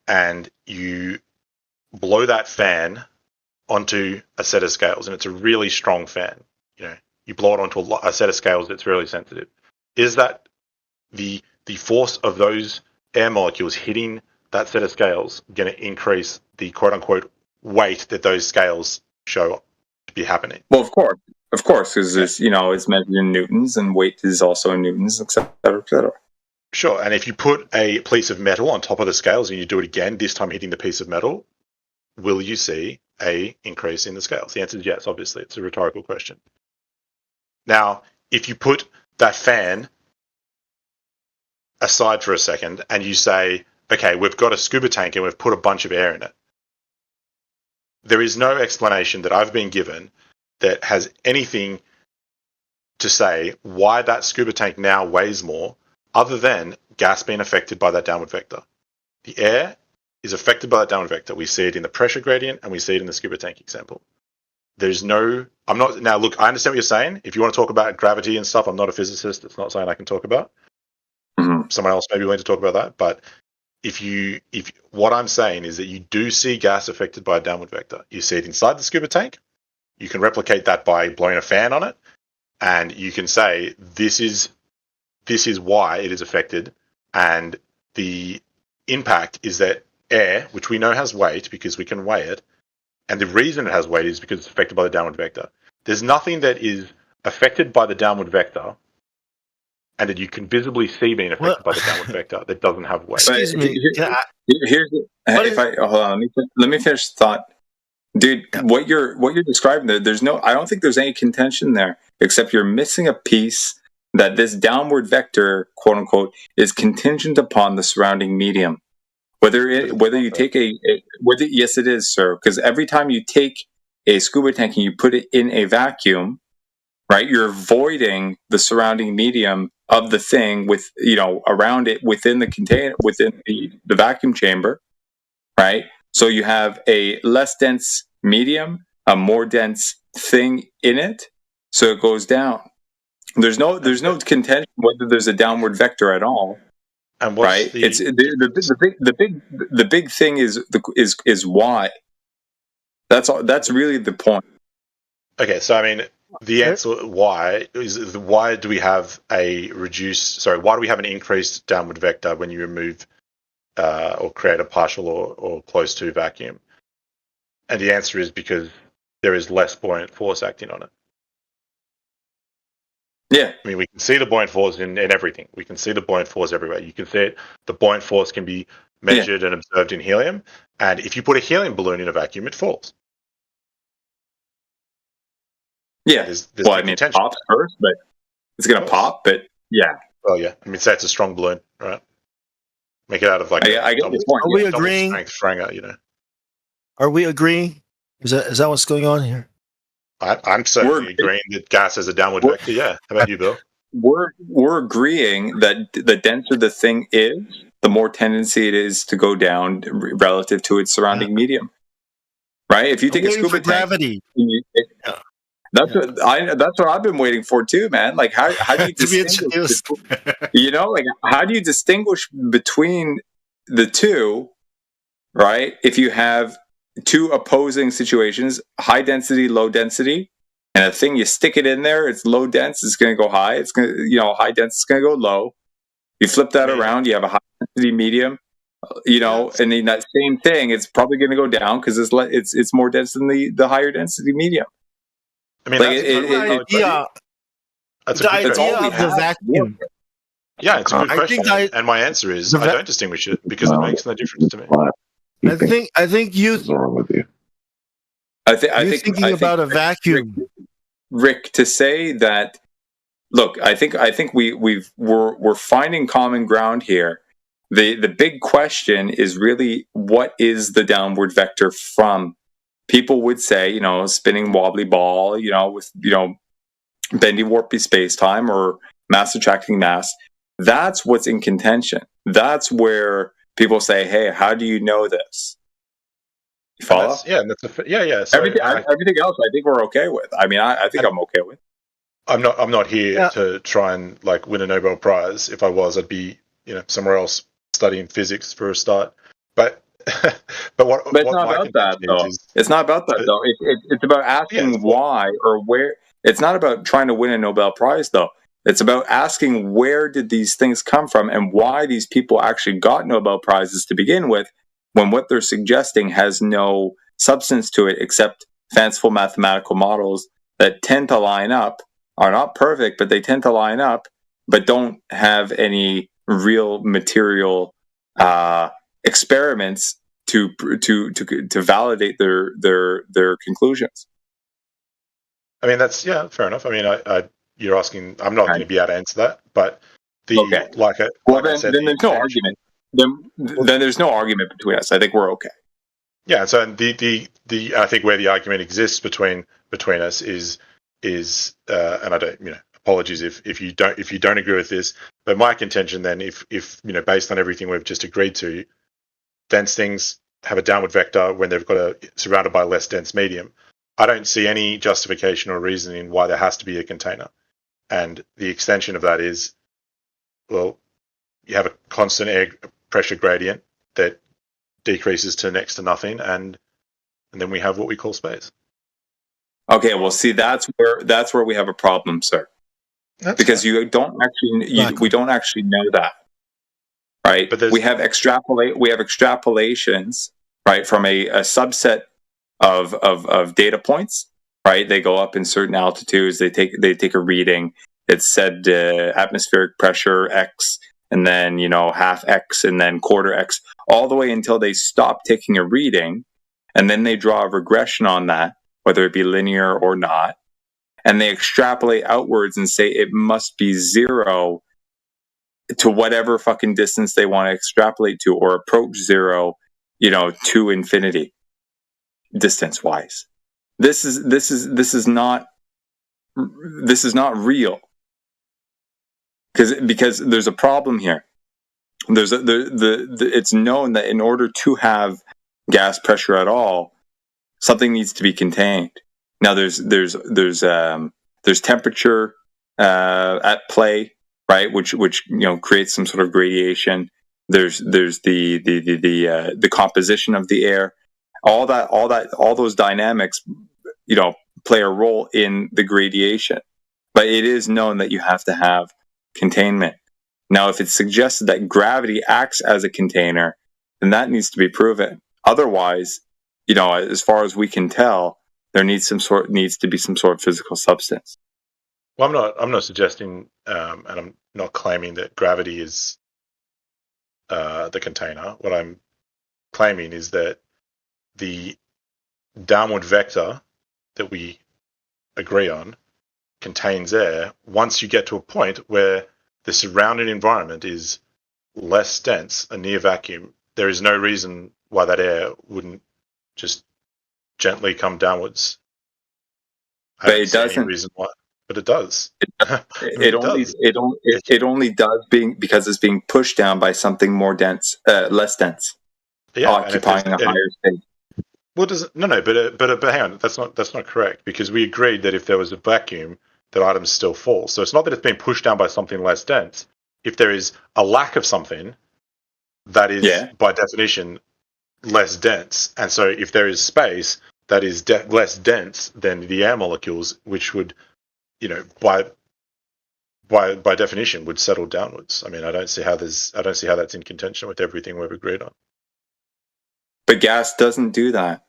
L: and you blow that fan onto a set of scales, and it's a really strong fan. You blow it onto a set of scales that's really sensitive. Is that the force of those air molecules hitting that set of scales going to increase the quote unquote weight that those scales show to be happening?
K: Well, of course, because it's measured in newtons, and weight is also in newtons, etc., etc.
L: Sure, and if you put a piece of metal on top of the scales and you do it again, this time hitting the piece of metal, will you see a increase in the scales? The answer is yes, obviously. It's a rhetorical question. Now, if you put that fan aside for a second and you say, okay, we've got a scuba tank and we've put a bunch of air in it, there is no explanation that I've been given that has anything to say why that scuba tank now weighs more other than gas being affected by that downward vector. The air is affected by that downward vector. We see it in the pressure gradient and we see it in the scuba tank example. There's no, I'm not, now look, I understand what you're saying. If you want to talk about gravity and stuff, I'm not a physicist. It's not something I can talk about. Someone else may be willing to talk about that. But if what I'm saying is that you do see gas affected by a downward vector. You see it inside the scuba tank. You can replicate that by blowing a fan on it. And you can say, this is why it is affected. And the impact is that air, which we know has weight because we can weigh it, and the reason it has weight is because it's affected by the downward vector. There's nothing that is affected by the downward vector and that you can visibly see being affected by the downward vector that doesn't have weight.
K: Excuse me. Hold on. Let me finish the thought. Dude, what you're describing there, I don't think there's any contention there, except you're missing a piece that this downward vector, quote unquote, is contingent upon the surrounding medium. Whether you take yes, it is, sir. Because every time you take a scuba tank and you put it in a vacuum, right, you're voiding the surrounding medium of the thing with, around it within the container, within the vacuum chamber, right? So you have a less dense medium, a more dense thing in it, so it goes down. There's no contention whether there's a downward vector at all.
L: And
K: right? It's the big thing is why. That's all. That's really the point.
L: Okay, so I mean, the answer why do we have why do we have an increased downward vector when you remove or create a partial or close to vacuum? And the answer is because there is less buoyant force acting on it.
K: Yeah.
L: I mean, we can see the buoyant force in everything. We can see the buoyant force everywhere. You can see it. The buoyant force can be measured and observed in helium. And if you put a helium balloon in a vacuum, it falls.
K: Yeah. There's it pops first, but it's going to pop, but yeah.
L: Oh, yeah. I mean, say it's a strong balloon, right? Make it out of
K: I get the point.
S: Are we agreeing? Are we agreeing? Is that what's going on here?
L: I'm certainly agreeing that gas has a downward vector. Yeah. How about you, Bill?
K: We're agreeing that the denser the thing is, the more tendency it is to go down relative to its surrounding medium. Right? If you take a scuba tank,
S: gravity.
K: That's what I've been waiting for too, man. Like how do you distinguish? How do you distinguish between the two? Right? If you have two opposing situations, high density, low density, and a thing you stick it in there, it's low dense, it's going to go high. It's going to, high dense, it's going to go low. You flip that around, you have a high density medium, and in that same thing, it's probably going to go down because it's more dense than the higher density medium.
L: I mean,
S: the idea of the vacuum.
L: Yeah, it's a good question, and my answer is I don't distinguish it because it makes no difference to me.
S: I think you.
K: What's wrong with you? I think
S: thinking about a vacuum,
K: Rick. To say that, look, I think we're finding common ground here. The big question is really what is the downward vector from? People would say, spinning wobbly ball, with bendy warpy space time or mass attracting mass. That's what's in contention. That's where people say, "Hey, how do you know this?" You follow?
L: Yeah. So
K: everything else, I think we're okay with. I mean, I think I'm okay with.
L: I'm not here to try and win a Nobel Prize. If I was, I'd be somewhere else studying physics for a start. But it's not
K: about that though. It's not about that though. It's about asking why or where. It's not about trying to win a Nobel Prize though. It's about asking where did these things come from and why these people actually got Nobel Prizes to begin with, when what they're suggesting has no substance to it except fanciful mathematical models that tend to line up, are not perfect, but they tend to line up, but don't have any real material experiments to validate their conclusions.
L: I mean, that's fair enough. I mean, you're asking. I'm not going to be able to answer that, but then
K: there's no argument. Then there's no argument between us. I think we're okay.
L: Yeah. So the I think where the argument exists between us is and I don't apologies if you don't agree with this. But my contention then, if based on everything we've just agreed to, dense things have a downward vector when they've got surrounded by a less dense medium. I don't see any justification or reasoning why there has to be a container. And the extension of that is, well, you have a constant air pressure gradient that decreases to next to nothing, and then we have what we call space.
K: Okay, well, see, that's where we have a problem, sir. Because we don't actually know that, right? But we have extrapolations, right, from a subset of data points, right? They go up in certain altitudes. They take a reading. It's said atmospheric pressure X, and then half X, and then quarter X, all the way until they stop taking a reading, and then they draw a regression on that, whether it be linear or not, and they extrapolate outwards and say it must be 0 to whatever fucking distance they want to extrapolate to, or approach 0, to infinity, distance wise. This is not real, because there's a problem here. It's known that in order to have gas pressure at all, something needs to be contained. Now there's temperature at play, right? Which creates some sort of gradation. There's the composition of the air. All those dynamics, play a role in the gradation. But it is known that you have to have containment. Now, if it's suggested that gravity acts as a container, then that needs to be proven. Otherwise, as far as we can tell, there needs to be some sort of physical substance.
L: Well, I'm not suggesting, and I'm not claiming that gravity is the container. What I'm claiming is that the downward vector that we agree on contains air. Once you get to a point where the surrounding environment is less dense, a near vacuum, there is no reason why that air wouldn't just gently come downwards.
K: But it doesn't.
L: Reason why, but it does.
K: It only does because it's being pushed down by something more dense, less dense, occupying a higher state.
L: Well, but hang on, that's not correct, because we agreed that if there was a vacuum, that items still fall. So it's not that it's being pushed down by something less dense. If there is a lack of something, that is by definition less dense, and so if there is space that is less dense than the air molecules, which would, by definition, would settle downwards. I mean, I don't see how that's in contention with everything we've agreed on.
K: But gas doesn't do that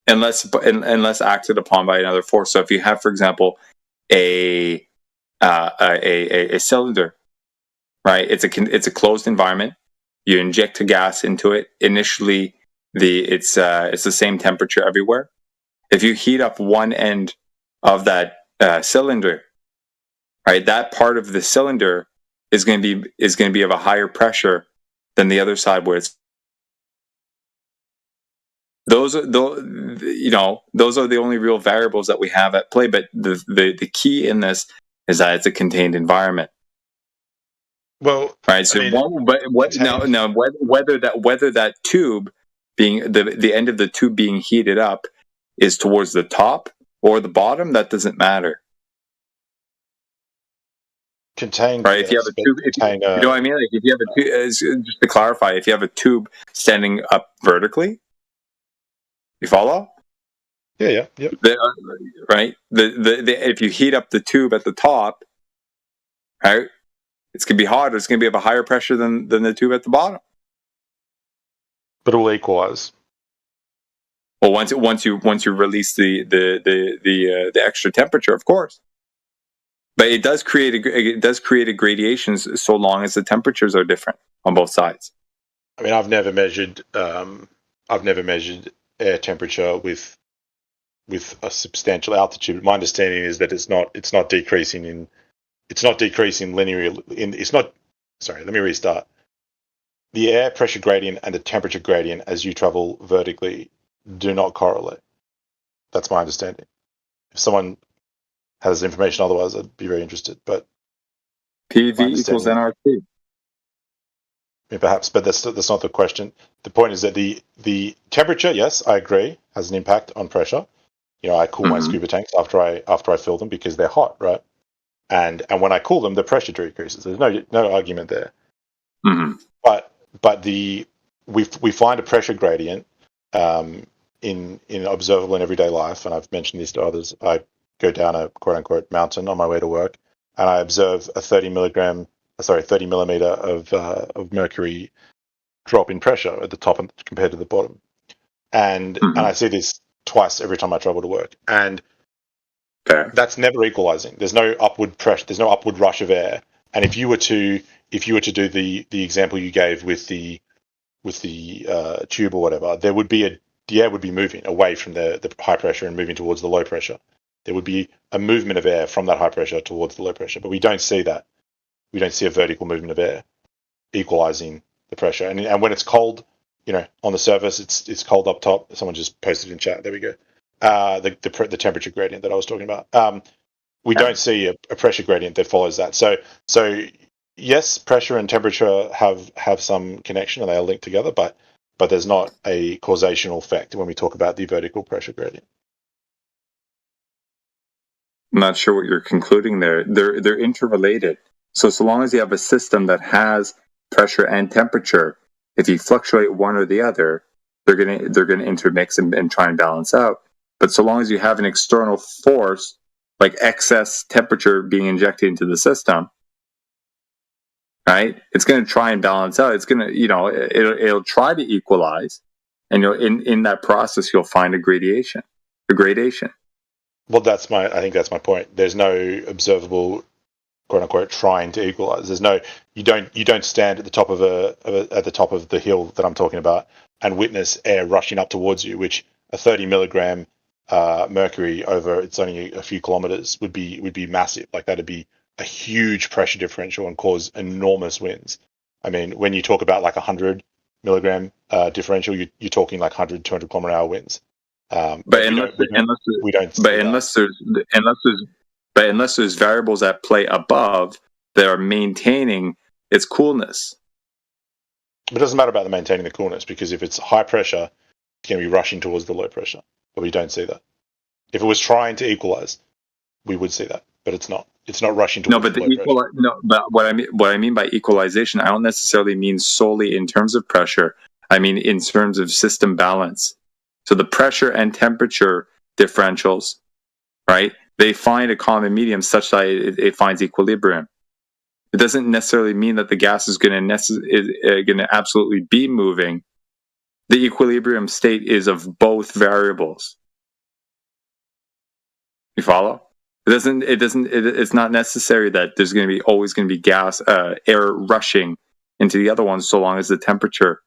K: unless acted upon by another force. So if you have, for example, a cylinder, right? It's a closed environment. You inject a gas into it. Initially, it's the same temperature everywhere. If you heat up one end of that cylinder, right, that part of the cylinder is going to be of a higher pressure than the other side where it's. Those are the only real variables that we have at play. But the key in this is that it's a contained environment.
L: Well,
K: right. So, whether that tube being the end of the tube being heated up is towards the top or the bottom, that doesn't matter.
L: Contained,
K: right? If you have a tube, you know what I mean. Like if you have a tube, just to clarify, if you have a tube standing up vertically. You follow?
L: Yeah.
K: Right. If you heat up the tube at the top, right, it's gonna be hotter. It's gonna be of a higher pressure than the tube at the bottom.
L: But it will equalize.
K: Well, once you release the extra temperature, of course. But it does create a gradation so long as the temperatures are different on both sides.
L: I mean, I've never measured air temperature with a substantial altitude. My understanding is that it's not decreasing linearly. Sorry, let me restart. The air pressure gradient and the temperature gradient as you travel vertically do not correlate. That's my understanding. If someone has information otherwise, I'd be very interested. But
K: PV equals nRT.
L: Perhaps, but that's not the question. The point is that the temperature, yes, I agree, has an impact on pressure. I cool my scuba tanks after I fill them because they're hot, right? And when I cool them, the pressure decreases. There's no argument there. But we find a pressure gradient in observable in everyday life, and I've mentioned this to others. I go down a quote unquote mountain on my way to work, and I observe a 30 millimeter of mercury drop in pressure at the top compared to the bottom, and I see this twice every time I travel to work, and that's never equalizing. There's no upward pressure. There's no upward rush of air. And if you were to do the example you gave with the tube or whatever, the air would be moving away from the high pressure and moving towards the low pressure. There would be a movement of air from that high pressure towards the low pressure, but we don't see that. We don't see a vertical movement of air equalizing the pressure. And when it's cold, on the surface, it's cold up top. Someone just posted in chat. There we go. The temperature gradient that I was talking about. We don't see a pressure gradient that follows that. So yes, pressure and temperature have some connection and they are linked together, but there's not a causational effect when we talk about the vertical pressure gradient.
K: I'm not sure what you're concluding there. They're interrelated. So long as you have a system that has pressure and temperature, if you fluctuate one or the other, they're gonna intermix and try and balance out. But so long as you have an external force like excess temperature being injected into the system, right? It's going to try and balance out. It's going to, it'll try to equalize, and in that process you'll find a gradation.
L: Well, I think that's my point. There's no observable, quote unquote, trying to equalize. There's no, you don't stand at the top of the hill that I'm talking about and witness air rushing up towards you, which a 30 milligram mercury over it's only a few kilometers would be massive. Like that'd be a huge pressure differential and cause enormous winds. I mean, when you talk about like 100 milligram differential, you're talking like 100, 200 kilometer hour winds. Unless there's variables at play above that are maintaining its coolness. But it doesn't matter about the maintaining the coolness, because if it's high pressure, it's going to be rushing towards the low pressure. But we don't see that. If it was trying to equalize, we would see that, but it's not. It's not rushing towards the low pressure.
K: But what I mean by equalization, I don't necessarily mean solely in terms of pressure. I mean in terms of system balance. So the pressure and temperature differentials, right? They find a common medium such that it finds equilibrium. It doesn't necessarily mean that the gas is going to absolutely be moving. The equilibrium state is of both variables. You follow? It's not necessary that there's always going to be air rushing into the other one, so long as the temperature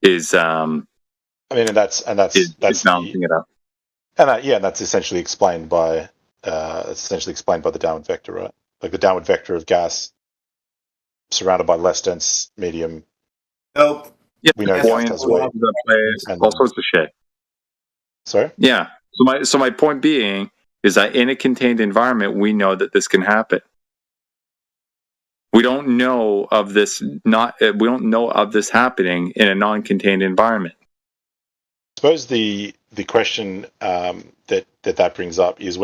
K: is.
L: That's
K: balancing it up.
L: And that's essentially explained by the downward vector, right? Like the downward vector of gas surrounded by less dense medium.
H: Nope.
K: Yeah,
L: we know
K: all sorts of shit.
L: Sorry?
K: Yeah. So my point being is that in a contained environment, we know that this can happen. We don't know of this happening in a non-contained environment.
L: I suppose the question that brings up is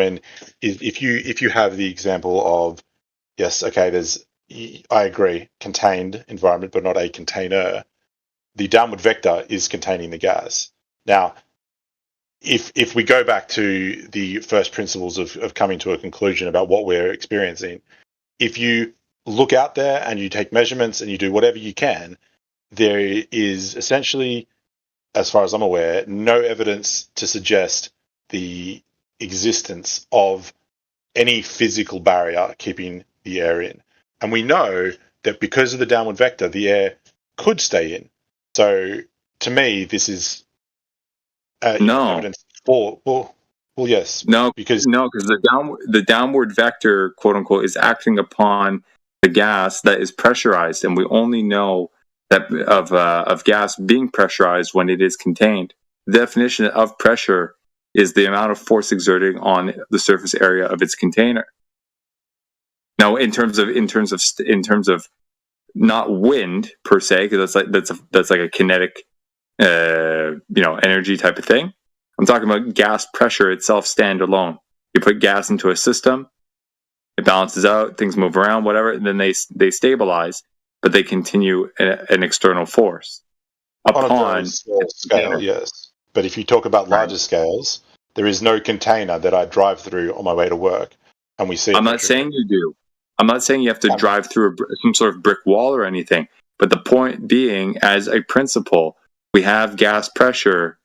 L: if you have the example of, yes, okay, I agree, contained environment but not a container. The downward vector is containing the gas. Now, if we go back to the first principles of coming to a conclusion about what we're experiencing, if you look out there and you take measurements and you do whatever you can, there is essentially, as far as I'm aware, no evidence to suggest the existence of any physical barrier keeping the air in. And we know that because of the downward vector, the air could stay in. So to me, this is evidence for, well, yes.
K: Because the downward vector, quote unquote, is acting upon the gas that is pressurized, and we only know that of gas being pressurized when it is contained. The definition of pressure is the amount of force exerted on the surface area of its container. Now, in terms of not wind per se, because that's like a kinetic, energy type of thing. I'm talking about gas pressure itself standalone. You put gas into a system, it balances out, things move around, whatever, and then they stabilize, but they continue an external force upon
L: on a very small scale. Yes, but if you talk about larger scales, there is no container that I drive through on my way to work, and we see.
K: I'm not saying you do. I'm not saying you have to drive through some sort of brick wall or anything. But the point being, as a principle, we have gas pressure,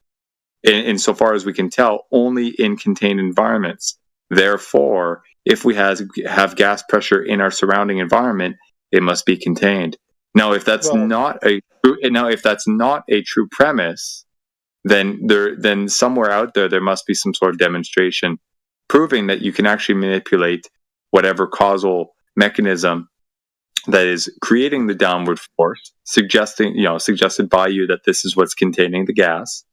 K: insofar as we can tell, only in contained environments. Therefore, if we have gas pressure in our surrounding environment, it must be contained. Now, if that's not a true premise, then somewhere out there must be some sort of demonstration proving that you can actually manipulate whatever causal mechanism that is creating the downward force, suggested by you that this is what's containing the gas,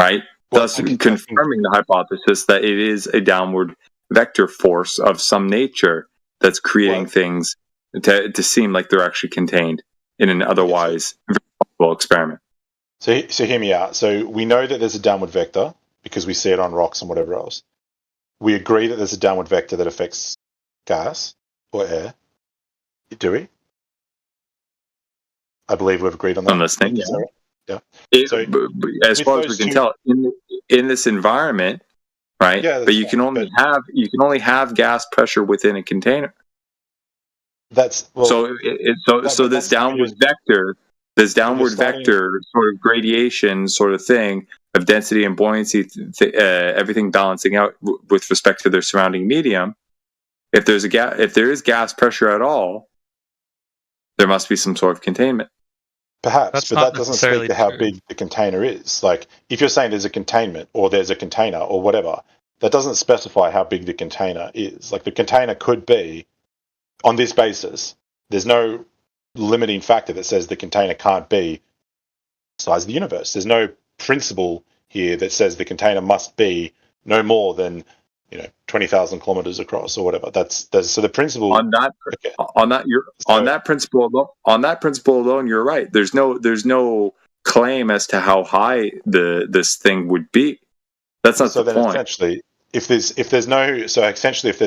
K: right? Thus confirming the hypothesis that it is a downward vector force of some nature that's creating things to seem like they're actually contained in an otherwise very possible experiment.
L: So hear me out. So we know that there's a downward vector because we see it on rocks and whatever else. We agree that there's a downward vector that affects gas or air. Do we? I believe we've agreed on that.
K: On this thing,
L: yeah.
K: As far as we can tell, in this environment, right? Yeah, but you can only have gas pressure within a container.
L: This
K: downward vector sort of gradation sort of thing of density and buoyancy, everything balancing out with respect to their surrounding medium. If there is gas pressure at all, there must be some sort of containment.
L: Perhaps, but that doesn't speak to how big the container is. Like, if you're saying there's a containment or there's a container or whatever, that doesn't specify how big the container is. Like, the container could be, on this basis, there's no limiting factor that says the container can't be the size of the universe. There's no principle here that says the container must be no more than 20,000 kilometers across or whatever. So the principle
K: on that principle alone, you're right. There's no claim as to how high this thing would be. That's not the point.
L: Essentially, if there's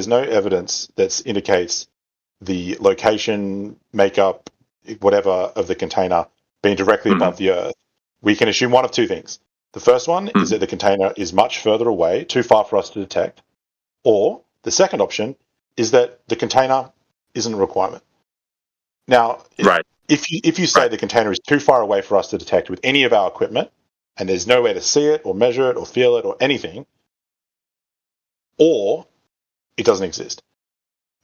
L: no evidence that indicates the location, makeup, whatever of the container being directly above the Earth, we can assume one of two things. The first one is that the container is much further away, too far for us to detect. Or the second option is that the container isn't a requirement. Now, if you say the container is too far away for us to detect with any of our equipment, and there's no way to see it or measure it or feel it or anything, or it doesn't exist.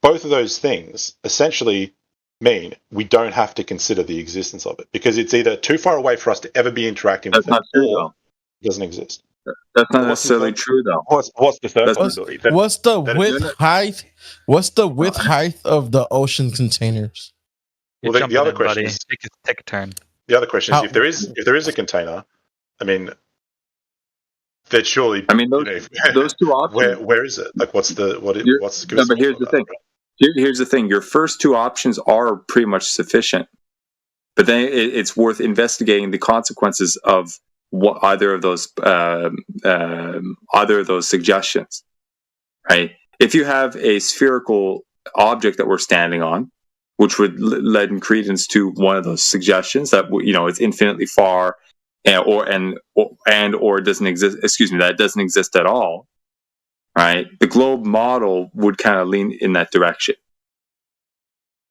L: Both of those things essentially mean we don't have to consider the existence of it because it's either too far away for us to ever be interacting with it or it doesn't exist.
K: That's not necessarily true, though.
L: What's the third possibility?
B: What's the width height of the ocean containers?
L: Well, the other question is,
I: take a turn.
L: The other question is if there is a container, I mean, that surely.
K: I mean, those two options.
L: Where is it? Like, what's the?
K: But here's the thing. Here's the thing. Your first two options are pretty much sufficient, but then it's worth investigating the consequences of either of those suggestions, right? If you have a spherical object that we're standing on, which would lend credence to one of those suggestions that it's infinitely far, or it doesn't exist. Excuse me, that it doesn't exist at all, right? The globe model would kind of lean in that direction,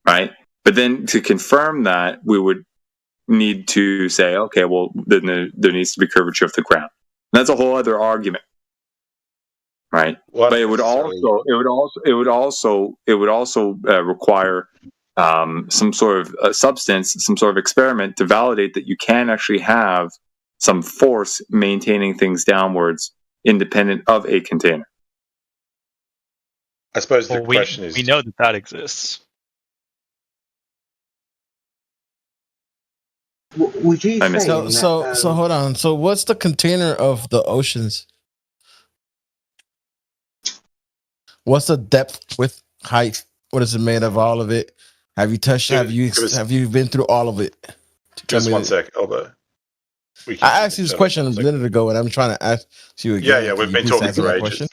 K: right? But then to confirm that, we would need to say, okay, well, then there needs to be curvature of the ground. And that's a whole other argument, right? But it would also require some sort of substance, some sort of experiment to validate that you can actually have some force maintaining things downwards, independent of a container.
L: I suppose the question is,
I: we know that exists.
B: Would you say so hold on. So what's the container of the oceans?
P: What's the depth, width, height? What is it made of? All of it? Have you touched? Have you been through all of it?
L: Just one sec, Elbow.
P: I asked you this question a minute ago, and I'm trying to ask you again.
L: Yeah, we've been talking for ages.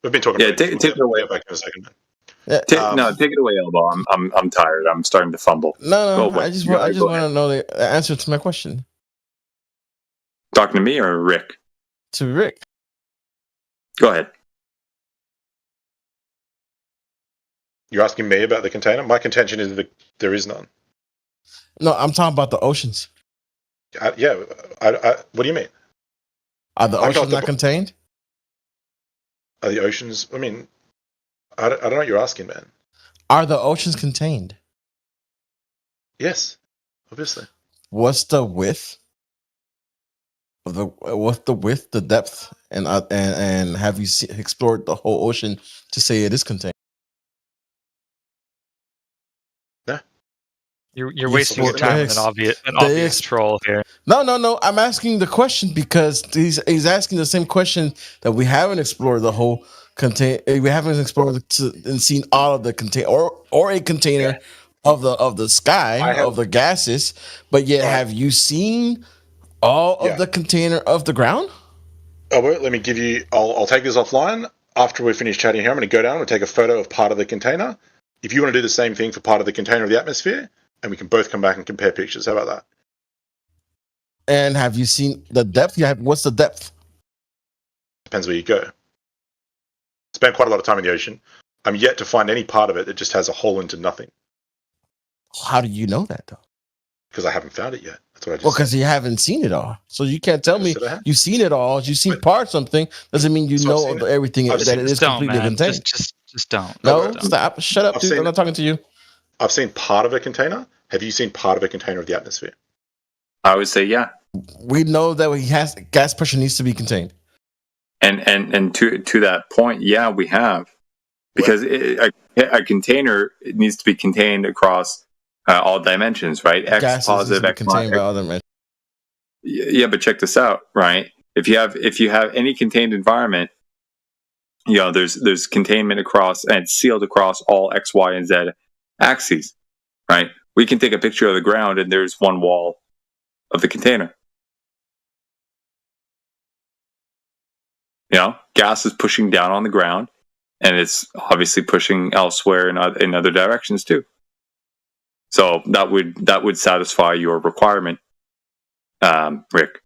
L: We've been talking.
K: Yeah, take it away.
L: Back in a second.
K: Take it away, Elbow. I'm tired. I'm starting to fumble.
P: No. I just want to know the answer to my question.
K: Talking to me or Rick?
P: To Rick.
K: Go ahead.
L: You're asking me about the container? My contention is that there is none.
P: No, I'm talking about the oceans.
L: What do you mean?
P: Are the oceans not contained?
L: Are the oceans? I mean, I don't know what you're asking, man.
P: Are the oceans contained?
L: Yes, obviously.
P: What's the width? What's the width, the depth, and have you explored the whole ocean to say it is contained?
I: You're wasting your time with an obvious troll here.
P: No. I'm asking the question because he's asking the same question that we haven't explored the whole contain. We haven't explored and seen all of the contain or a container of the sky of the gases. But yet, have you seen all of the container of the ground?
L: Albert, let me give you. I'll take this offline after we finish chatting here. I'm going to go down and take a photo of part of the container. If you want to do the same thing for part of the container of the atmosphere. And we can both come back and compare pictures. How about that?
P: And have you seen the depth? What's the depth?
L: Depends where you go. Spent quite a lot of time in the ocean. I'm yet to find any part of it that just has a hole into nothing.
P: How do you know that, though?
L: Because I haven't found it yet. That's what I just
P: Well, because you haven't seen it all. So you can't tell me you've seen it all. You've seen parts of something. Doesn't mean you know everything that it is completely contained.
I: Just don't.
P: No, stop. Shut up, dude. I'm not talking to you.
L: I've seen part of a container. Have you seen part of a container of the atmosphere?
K: I would say yeah.
P: We know that gas pressure needs to be contained.
K: And to that point, yeah, we have. Because a container needs to be contained across all dimensions, right? X positive, X
P: contained by all dimensions.
K: Yeah, but check this out, right? If you have any contained environment, there's containment across and sealed across all X, Y, and Z axes, right? We can take a picture of the ground and there's one wall of the container. Gas is pushing down on the ground and it's obviously pushing elsewhere in other directions too. So that would satisfy your requirement, Rick.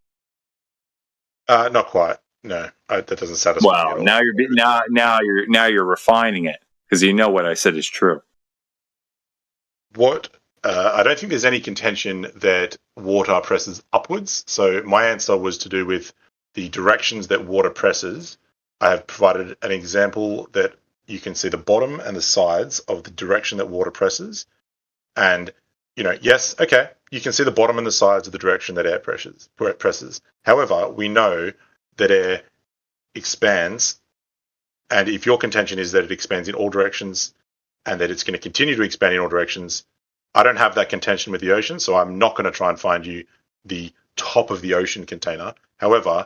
L: Not quite. No, that doesn't satisfy.
K: Wow, now you're refining it because you know what I said is true.
L: What? I don't think there's any contention that water presses upwards. So my answer was to do with the directions that water presses. I have provided an example that you can see the bottom and the sides of the direction that water presses. And, yes, okay, you can see the bottom and the sides of the direction that air presses. However, we know that air expands. And if your contention is that it expands in all directions and that it's going to continue to expand in all directions, I don't have that contention with the ocean, so I'm not going to try and find you the top of the ocean container. However,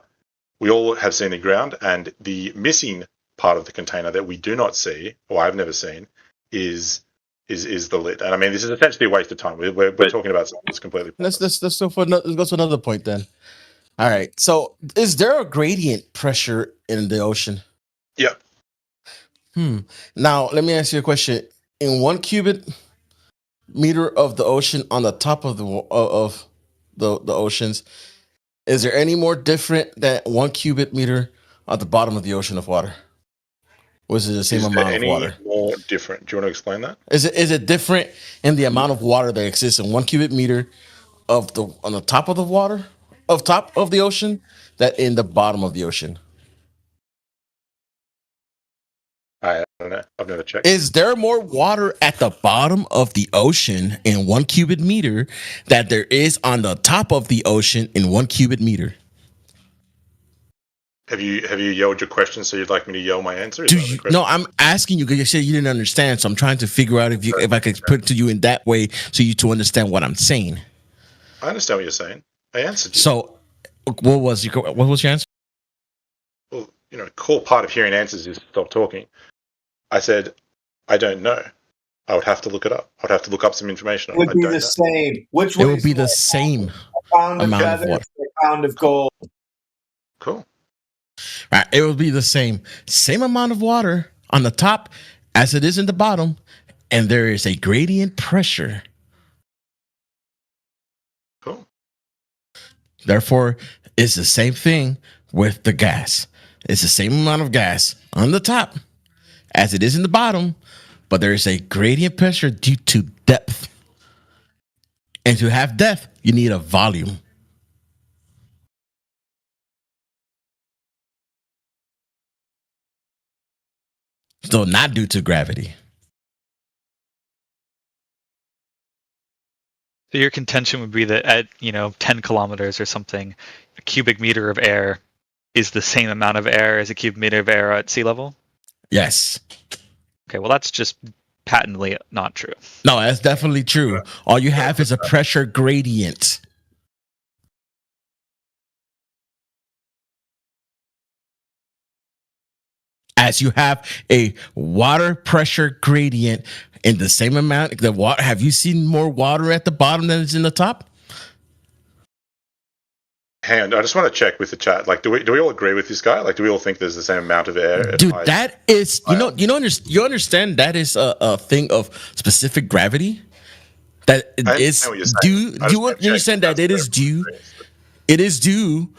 L: we all have seen the ground, and the missing part of the container that we do not see, or I've never seen, is the lid. And I mean, this is essentially a waste of time. We're talking about something that's completely.
P: Let's go to another point then. All right. So, is there a gradient pressure in the ocean?
L: Yep.
P: Now, let me ask you a question. In 1 cubic meter of the ocean on the top of the oceans, is there any more different than 1 cubic meter at the bottom of the ocean of water? Or is it the same amount of water?
L: More different? Do you want to explain that?
P: Is it different in the amount of water that exists in 1 cubic meter on the top of the water, top of the ocean, that in the bottom of the ocean?
L: I don't know. I've never checked.
P: Is there more water at the bottom of the ocean in 1 cubic meter that there is on the top of the ocean in 1 cubic meter?
L: Have you yelled your question, so you'd like me to yell my answer?
P: No, I'm asking you because you said you didn't understand, so I'm trying to figure out if I could put it to you in that way so you to understand what I'm saying.
L: I understand what you're saying. I answered you.
P: So, what was your answer?
L: Well, core part of hearing answers is stop talking. I said, I don't know. I would have to look it up. I'd have to look up some information.
H: It would be the same. Which
P: it would be the same
H: pound of
P: amount of
H: feathers,
P: water.
H: a pound of gold.
L: Cool.
P: Right, it will be the same amount of water on the top as it is in the bottom, and there is a gradient pressure.
L: Cool.
P: Therefore, it's the same thing with the gas. It's the same amount of gas on the top as it is in the bottom, but there is a gradient pressure due to depth. And to have depth, you need a volume. So not due to gravity.
I: So your contention would be that at 10 kilometers or something, a cubic meter of air is the same amount of air as a cubic meter of air at sea level?
P: Yes.
I: Okay, well that's just patently not true.
P: No, that's definitely true. All you have is a pressure gradient. As you have a water pressure gradient in the same amount, the water. Have you seen more water at the bottom than is in the top?
L: Hang on, I just want to check with the chat. Like, do we all agree with this guy? Like, do we all think there's the same amount of air?
P: Dude, that is you understand that is a thing of specific gravity. That is due. You understand that it is due. It is due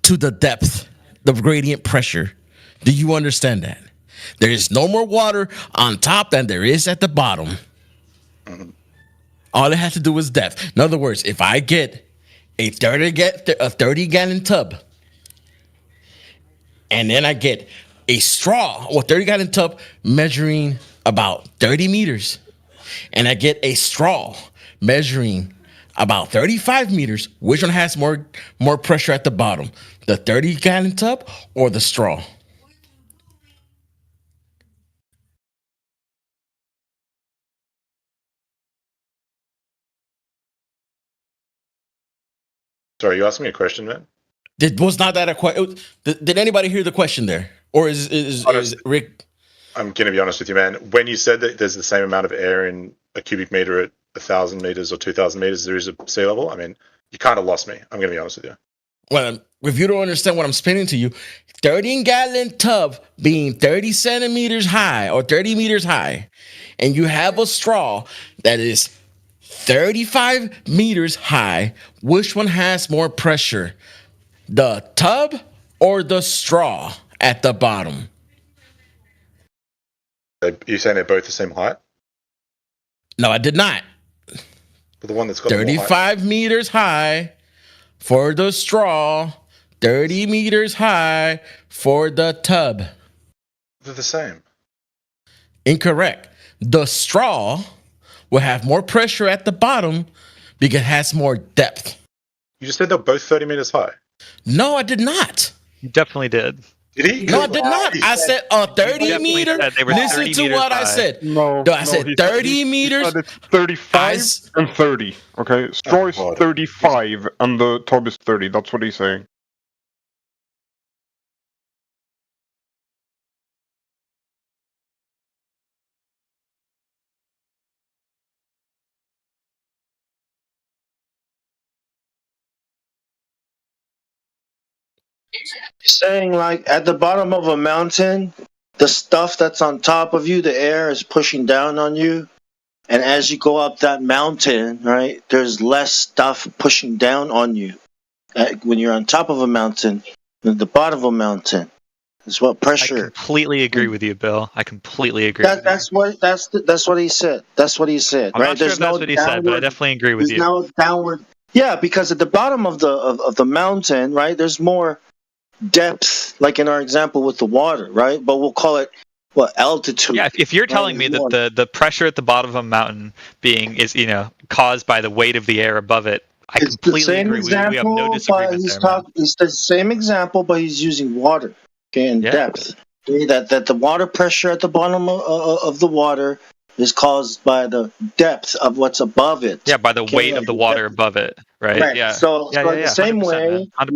P: to the depth, the gradient pressure. Do you understand that? There is no more water on top than there is at the bottom.
L: Mm-hmm.
P: All it has to do is depth. In other words, if I get a 30-gallon tub, and then I get a straw or 30-gallon tub measuring about 30 meters, and I get a straw measuring about 35 meters, which one has more pressure at the bottom? The 30-gallon tub or the straw?
L: Sorry, you asking me a question, man?
P: Was not that a question? Did anybody hear the question there, or is Rick?
L: I'm going to be honest with you, man. When you said that there's the same amount of air in a cubic meter at 1,000 meters or 2,000 meters there is at sea level, I mean, you kind of lost me. I'm going to be honest with you.
P: Well, if you don't understand what I'm spinning to you, 30-gallon tub being 30 centimeters high or 30 meters high, and you have a straw that is 35 meters high, which one has more pressure? The tub or the straw at the bottom?
L: You're saying they're both the same height?
P: No, I did not.
L: But the one that's got
P: 35 meters high for the straw, 30 meters high for the tub.
L: They're the same.
P: Incorrect. The straw will have more pressure at the bottom because it has more depth.
L: You just said they're both 30 meters high.
P: No, I did not.
I: You definitely did.
L: Did he?
P: No, I did not. I said 30 meter. Listen to what I said.
E: No,
P: I said 30 meters.
E: It's 35 and 30. Okay, straw is 35 and the tub is 30. That's what he's saying.
S: Saying like at the bottom of a mountain, the stuff that's on top of you, the air is pushing down on you. And as you go up that mountain, right, there's less stuff pushing down on you. When you're on top of a mountain than at the bottom of a mountain. That's what pressure.
I: I completely agree with you, Bill. I completely agree.
S: That's what he said. That's what he said.
I: I'm
S: right?
I: not sure if that's what he said, but I definitely agree with you.
S: No downward. Yeah, because at the bottom of the mountain, right, there's more depth, like in our example with the water, right? But we'll call it altitude.
I: Yeah, if you're telling me that the pressure at the bottom of a mountain is caused by the weight of the air above it, I completely agree. We have no disagreement there.
S: It's the same example, but he's using water, okay, and depth. Okay, that the water pressure at the bottom of the water is caused by the depth of what's above it.
I: Yeah, by the weight of the water above it, right?
S: Right.
I: Yeah.
S: So,
I: yeah,
S: so in the same
I: 100%,
S: way,
I: man. 100%.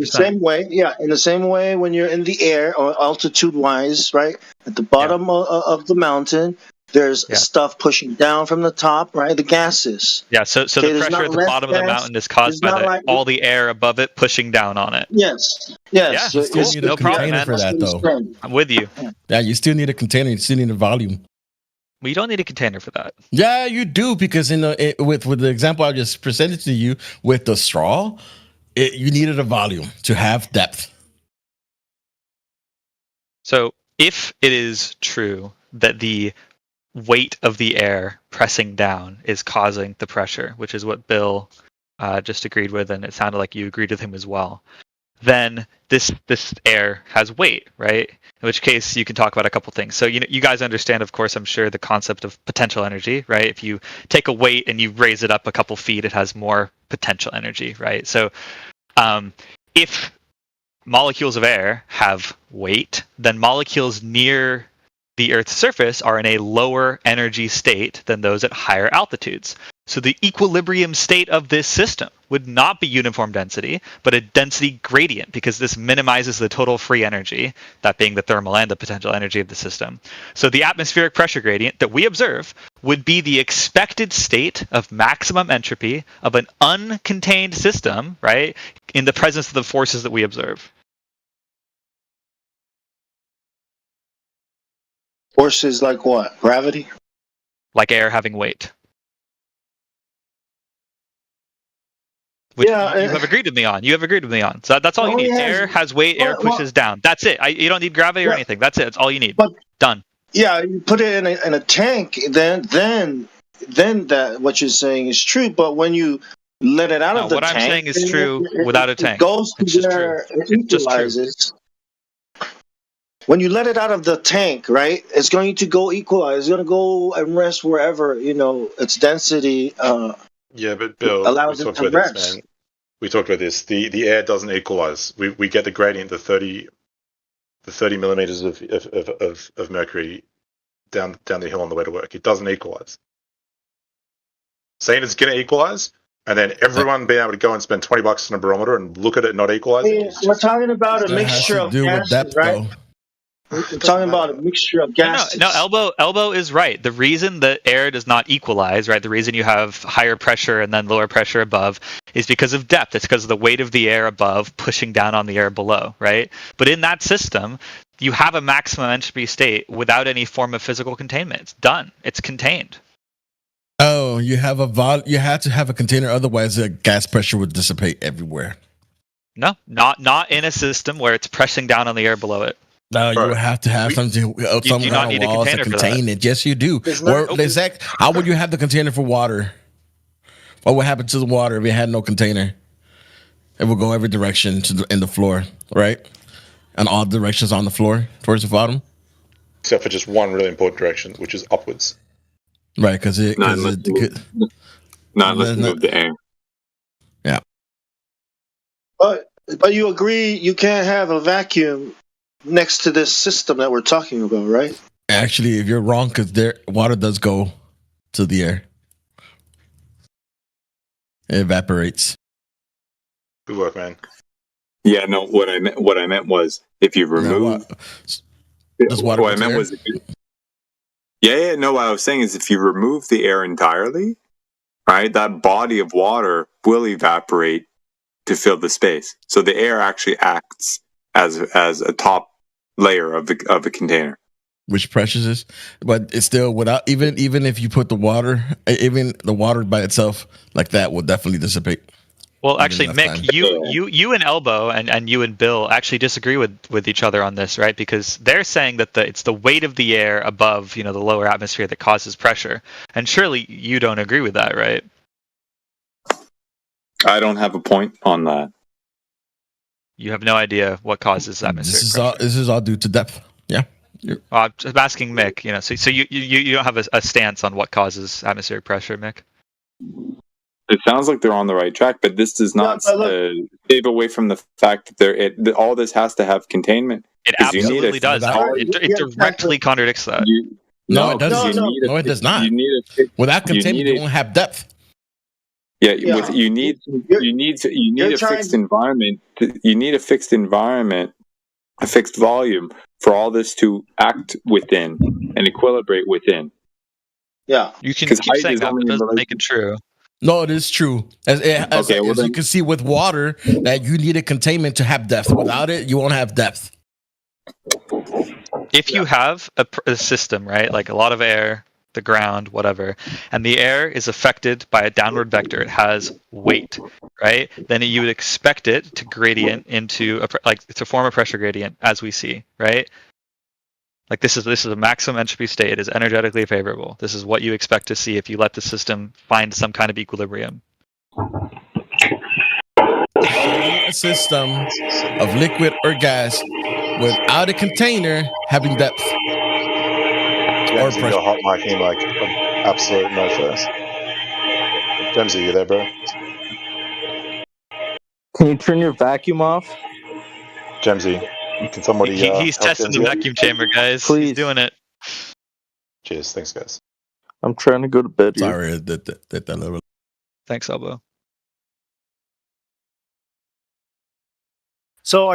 S: in the same way, when you're in the air or altitude-wise, right, at the bottom of the mountain, there's stuff pushing down from the top, right? The gases.
I: Yeah. So the pressure at the bottom of the mountain is caused by all the air above it pushing down on it.
S: Yes.
I: Yeah.
P: You still need
I: No
P: a
I: problem,
P: container
I: man.
P: for that, though.
I: I'm with you.
P: Yeah, you still need a container. You still need a volume.
I: Well, you don't need a container for that.
P: Yeah, you do, because with the example I just presented to you with the straw, you needed a volume to have depth.
I: So if it is true that the weight of the air pressing down is causing the pressure, which is what Bill just agreed with, and it sounded like you agreed with him as well, then this air has weight, right? In which case you can talk about a couple things. So you guys understand, of course, I'm sure, the concept of potential energy, right? If you take a weight and you raise it up a couple feet, it has more potential energy, right? So if molecules of air have weight, then molecules near the Earth's surface are in a lower energy state than those at higher altitudes. So the equilibrium state of this system would not be uniform density, but a density gradient, because this minimizes the total free energy, that being the thermal and the potential energy of the system. So the atmospheric pressure gradient that we observe would be the expected state of maximum entropy of an uncontained system, right, in the presence of the forces that we observe.
S: Forces like what? Gravity?
I: Like air having weight. Which you have agreed with me on. You have agreed with me on. So that's all you need. Air has weight, air pushes down. That's it. You don't need gravity or anything. That's it. That's all you need. Done.
S: Yeah, you put it in a tank, then that what you're saying is true. But when you let it out of the
I: what
S: tank,
I: I'm saying is true without a tank.
S: It goes to where it equalizes. When you let it out of the tank, right, it's going to go equalize. It's going to go and rest wherever, its density
L: yeah, but Bill,
S: allows
L: we
S: it
L: talked
S: to
L: about
S: rest.
L: this, man. We talked about this. The air doesn't equalize. We get the gradient, the 30 millimeters of mercury down the hill on the way to work. It doesn't equalize. Saying it's going to equalize, and then everyone being able to go and spend $20 on a barometer and look at it not equalizing.
S: We're talking about a mixture of gases, right? We're talking about a mixture of gases.
I: No, Elbow is right. The reason that air does not equalize, right, the reason you have higher pressure and then lower pressure above is because of depth. It's because of the weight of the air above pushing down on the air below, right? But in that system, you have a maximum entropy state without any form of physical containment. It's done. It's contained.
P: Oh, you have you have to have a container, otherwise the gas pressure would dissipate everywhere.
I: No, not in a system where it's pressing down on the air below it.
P: No, you would have to have some kind of walls to contain it. Yes, you do. How would you have the container for water? What would happen to the water if it had no container? It would go every direction in the floor, right? And all directions on the floor towards the bottom,
L: except for just one really important direction, which is upwards.
P: Right, because
K: not unless you move the air.
P: Yeah,
S: but you agree you can't have a vacuum next to this system that we're talking about, right?
P: Actually, if you're wrong, because water does go to the air. It evaporates.
L: Good work, man.
K: Yeah, no. What I meant was if you remove.
P: Does water?
K: What I meant was. Yeah. No, what I was saying is if you remove the air entirely, right, that body of water will evaporate to fill the space. So the air actually acts as a top layer of a container,
P: which pressures is, but it's still without even if you put the water by itself like that will definitely dissipate.
I: Well, actually, Mick, you and Elbow and you and Bill actually disagree with each other on this, right? Because they're saying that it's the weight of the air above, the lower atmosphere that causes pressure, and surely you don't agree with that, right?
K: I don't have a point on that.
I: You have no idea what causes atmospheric pressure.
P: This is all due to depth. Yeah.
I: I'm just asking Mick. So you don't have a stance on what causes atmospheric pressure, Mick.
K: It sounds like they're on the right track, but this does not save away from the fact that all this has to have containment.
I: It absolutely does. It directly contradicts that.
P: No, it doesn't.
K: No,
P: It does not.
K: You need a
P: Without containment, you won't have depth.
K: Yeah, you need a fixed environment. You need a fixed environment, a fixed volume for all this to act within and equilibrate within.
H: Yeah,
I: you can keep saying that, but it doesn't make it true.
P: No, it is true. As you can see with water, that you need a containment to have depth. Without it, you won't have depth.
I: If you have a system, right, like a lot of air, the ground, whatever, and the air is affected by a downward vector, it has weight, right? Then you would expect it to gradient into to form a pressure gradient, as we see, right? Like this is a maximum entropy state. It is energetically favorable. This is what you expect to see if you let the system find some kind of equilibrium.
P: A system of liquid or gas without a container having depth.
L: Jamesy, you're hot micing like absolute no first. Jamesy, you there, bro?
J: Can you turn your vacuum off?
L: Jamesy, can somebody?
I: He's testing the vacuum chamber, guys.
J: Please.
I: He's doing it.
L: Cheers, thanks, guys.
J: I'm trying to go to bed.
P: Sorry, that little.
I: Thanks, Elbow.
S: So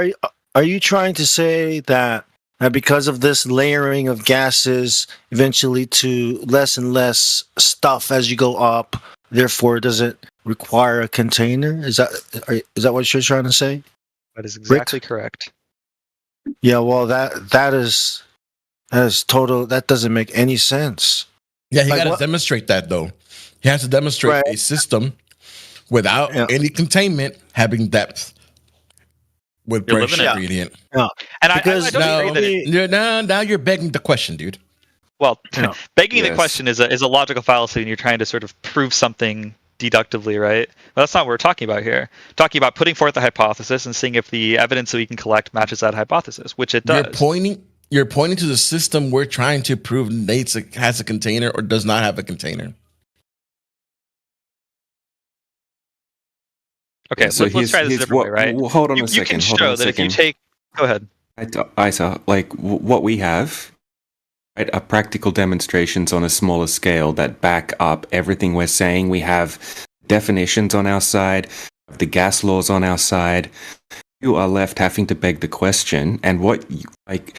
S: are you trying to say that because of this layering of gases, eventually to less and less stuff as you go up, therefore does it require a container? Is that what you're trying to say?
I: That is exactly correct.
S: Yeah, well that is total. That doesn't make any sense.
P: Yeah, he got to demonstrate that though. He has to demonstrate a system without any containment having depth. With pressure gradient.
I: Yeah. And I don't agree that
P: now you're begging the question, dude.
I: Well, begging the question is a logical fallacy, and you're trying to sort of prove something deductively, right? But that's not what we're talking about here. We're talking about putting forth a hypothesis and seeing if the evidence that we can collect matches that hypothesis, which it does.
P: You're pointing to the system we're trying to prove has a container or does not have a container.
I: Okay,
O: so
I: let's try this a different way, right?
O: Well, hold on a
I: You
O: second.
I: can show that if you take... Go ahead.
O: Isa, like what we have, right, are practical demonstrations on a smaller scale that back up everything we're saying. We have definitions on our side, the gas laws on our side. You are left having to beg the question, and what you, like...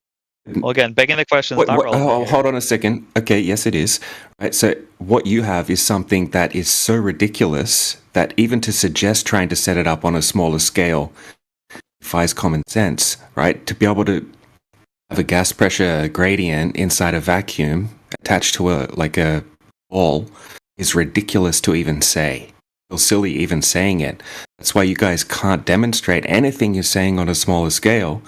I: Well, again, begging the question is not relevant.
O: Hold on a second. Okay, yes, it is. Right, so what you have is something that is so ridiculous that even to suggest trying to set it up on a smaller scale defies common sense, right? To be able to have a gas pressure gradient inside a vacuum attached to a ball is ridiculous to even say. It's silly even saying it. That's why you guys can't demonstrate anything you're saying on a smaller scale.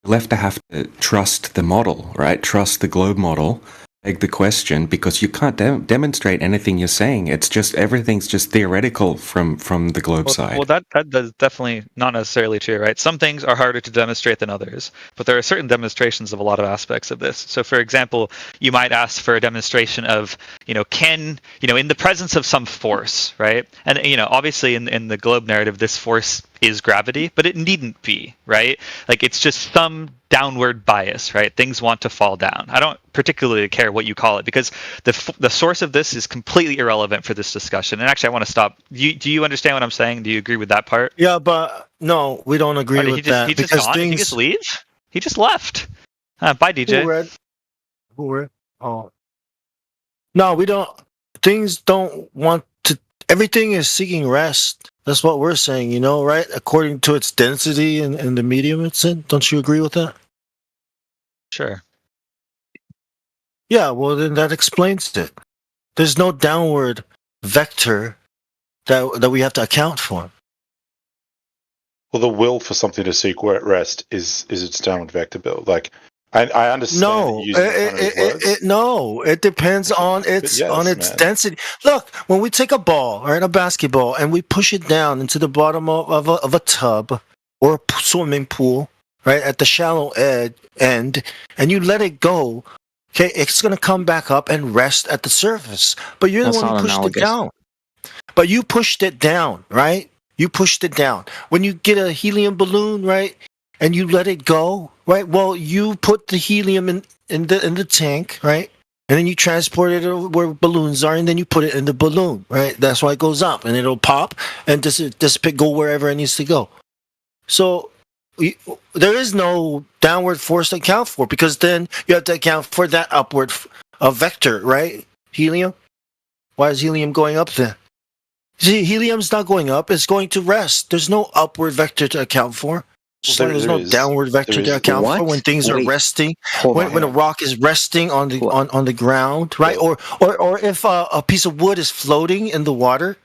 O: You're left to have to trust the model, right? Trust the globe model. Beg the question because you can't demonstrate anything you're saying. It's just everything's just theoretical from the globe side.
I: Well, that is definitely not necessarily true, right? Some things are harder to demonstrate than others, but there are certain demonstrations of a lot of aspects of this. So, for example, you might ask for a demonstration of, in the presence of some force, right? And obviously in the globe narrative, this force is gravity, but it needn't be, right? Like it's just some downward bias, right? Things want to fall down. I don't particularly care what you call it because the source of this is completely irrelevant for this discussion. And actually, I want to stop. Do you understand what I'm saying? Do you agree with that part?
S: Yeah, but no, we don't agree with that.
I: He just gone? Did he just leave? He just left. Bye, DJ.
S: Who read? Oh. No, we don't. Things don't want to. Everything is seeking rest. That's what we're saying, right? According to its density and the medium it's in. Don't you agree with that?
I: Sure.
S: Yeah, well, then that explains it. There's no downward vector that we have to account for.
L: Well, the will for something to seek rest is its downward vector build. Like, I understand.
S: No, it depends on its density. Look, when we take a ball, right, a basketball, and we push it down into the bottom of a tub or a swimming pool, right, at the shallow end, and you let it go, okay, it's going to come back up and rest at the surface. But you're the one who pushed it down. But you pushed it down, right? You pushed it down. When you get a helium balloon, right, and you let it go, right? Well, you put the helium in the tank, right? and then you transport it where balloons are, and then you put it in the balloon, right? That's why it goes up, and it'll pop and just go wherever it needs to go. So there is no downward force to account for, because then you have to account for that upward vector, right? Helium. Why is helium going up then? See, helium's not going up; it's going to rest. There's no upward vector to account for. There's no downward vector to account for when things are resting. When a rock is resting on the ground, right? Or if a piece of wood is floating in the water,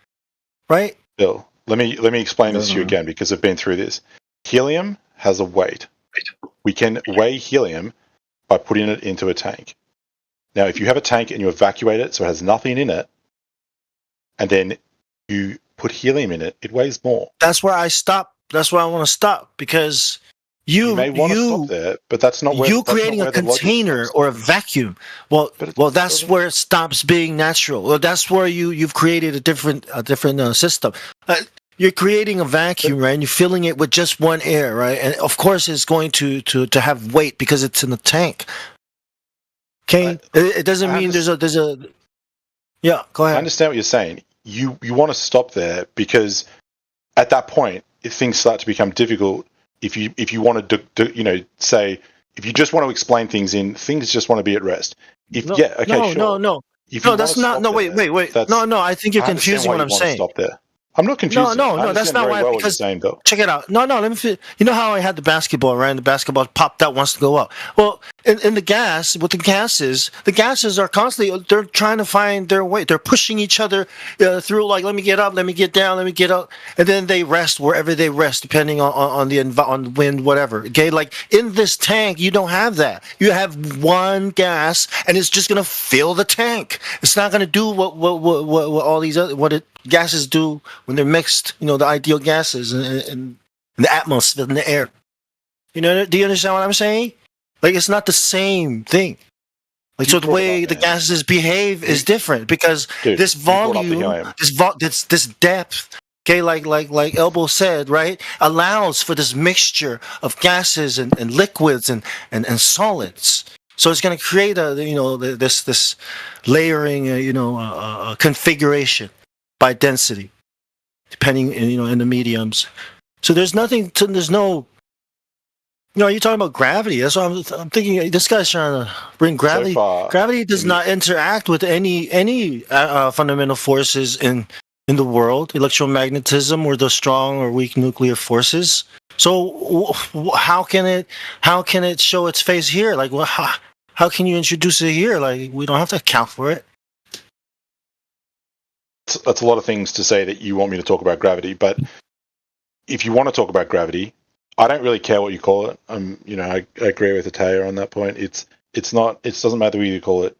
S: right?
L: Bill, let me explain this to you again, because I've been through this. Helium has a weight. We can weigh helium by putting it into a tank. Now, if you have a tank and you evacuate it so it has nothing in it, and then you put helium in it, it weighs more.
S: That's where I stop. That's where I want to stop, because you
L: may want to stop there, but that's not where
S: you creating a container or a vacuum. Well, that's where it stops being natural. Well, that's where you've created a different system. You're creating a vacuum, right? And you're filling it with just one air, right? And of course, it's going to have weight because it's in the tank. Okay, it doesn't mean there's a. Yeah, go ahead.
L: I understand what you're saying. You want to stop there, because at that point, if things start to become difficult, if you want to say, if you just want to explain things things just want to be at rest.
S: No, that's not. No, wait. No, I think you're confusing what I'm saying.
L: Stop there. I'm not confused.
S: No, that's not why. Because
L: saying, Bill.
S: Check it out. No, let me. You know how I had the basketball, right? And the basketball popped out, wants to go up. Well, in the gas, with the gases are constantly. They're trying to find their way. They're pushing each other through. Like, let me get up, let me get down, let me get up, and then they rest wherever they rest, depending on the wind, whatever. Okay, like in this tank, you don't have that. You have one gas, and it's just gonna fill the tank. It's not gonna do what all these other gases do when they're mixed, the ideal gases in the atmosphere, in the air. Do you understand what I'm saying? Like, it's not the same thing. Like, so the way the gases behave is different, because this volume, this depth, okay, like Elbow said, right, allows for this mixture of gases and liquids and solids. So it's going to create this layering, configuration by density, depending, in the mediums. So there's no, you're talking about gravity. That's what I'm thinking. This guy's trying to bring gravity. Gravity does not interact with any fundamental forces in the world, electromagnetism or the strong or weak nuclear forces. So how can it show its face here? Like, how can you introduce it here? Like, we don't have to account for it.
L: That's a lot of things to say that you want me to talk about gravity, but if you want to talk about gravity, I don't really care what you call it. I agree with Ataya on that point. It doesn't matter whether you call it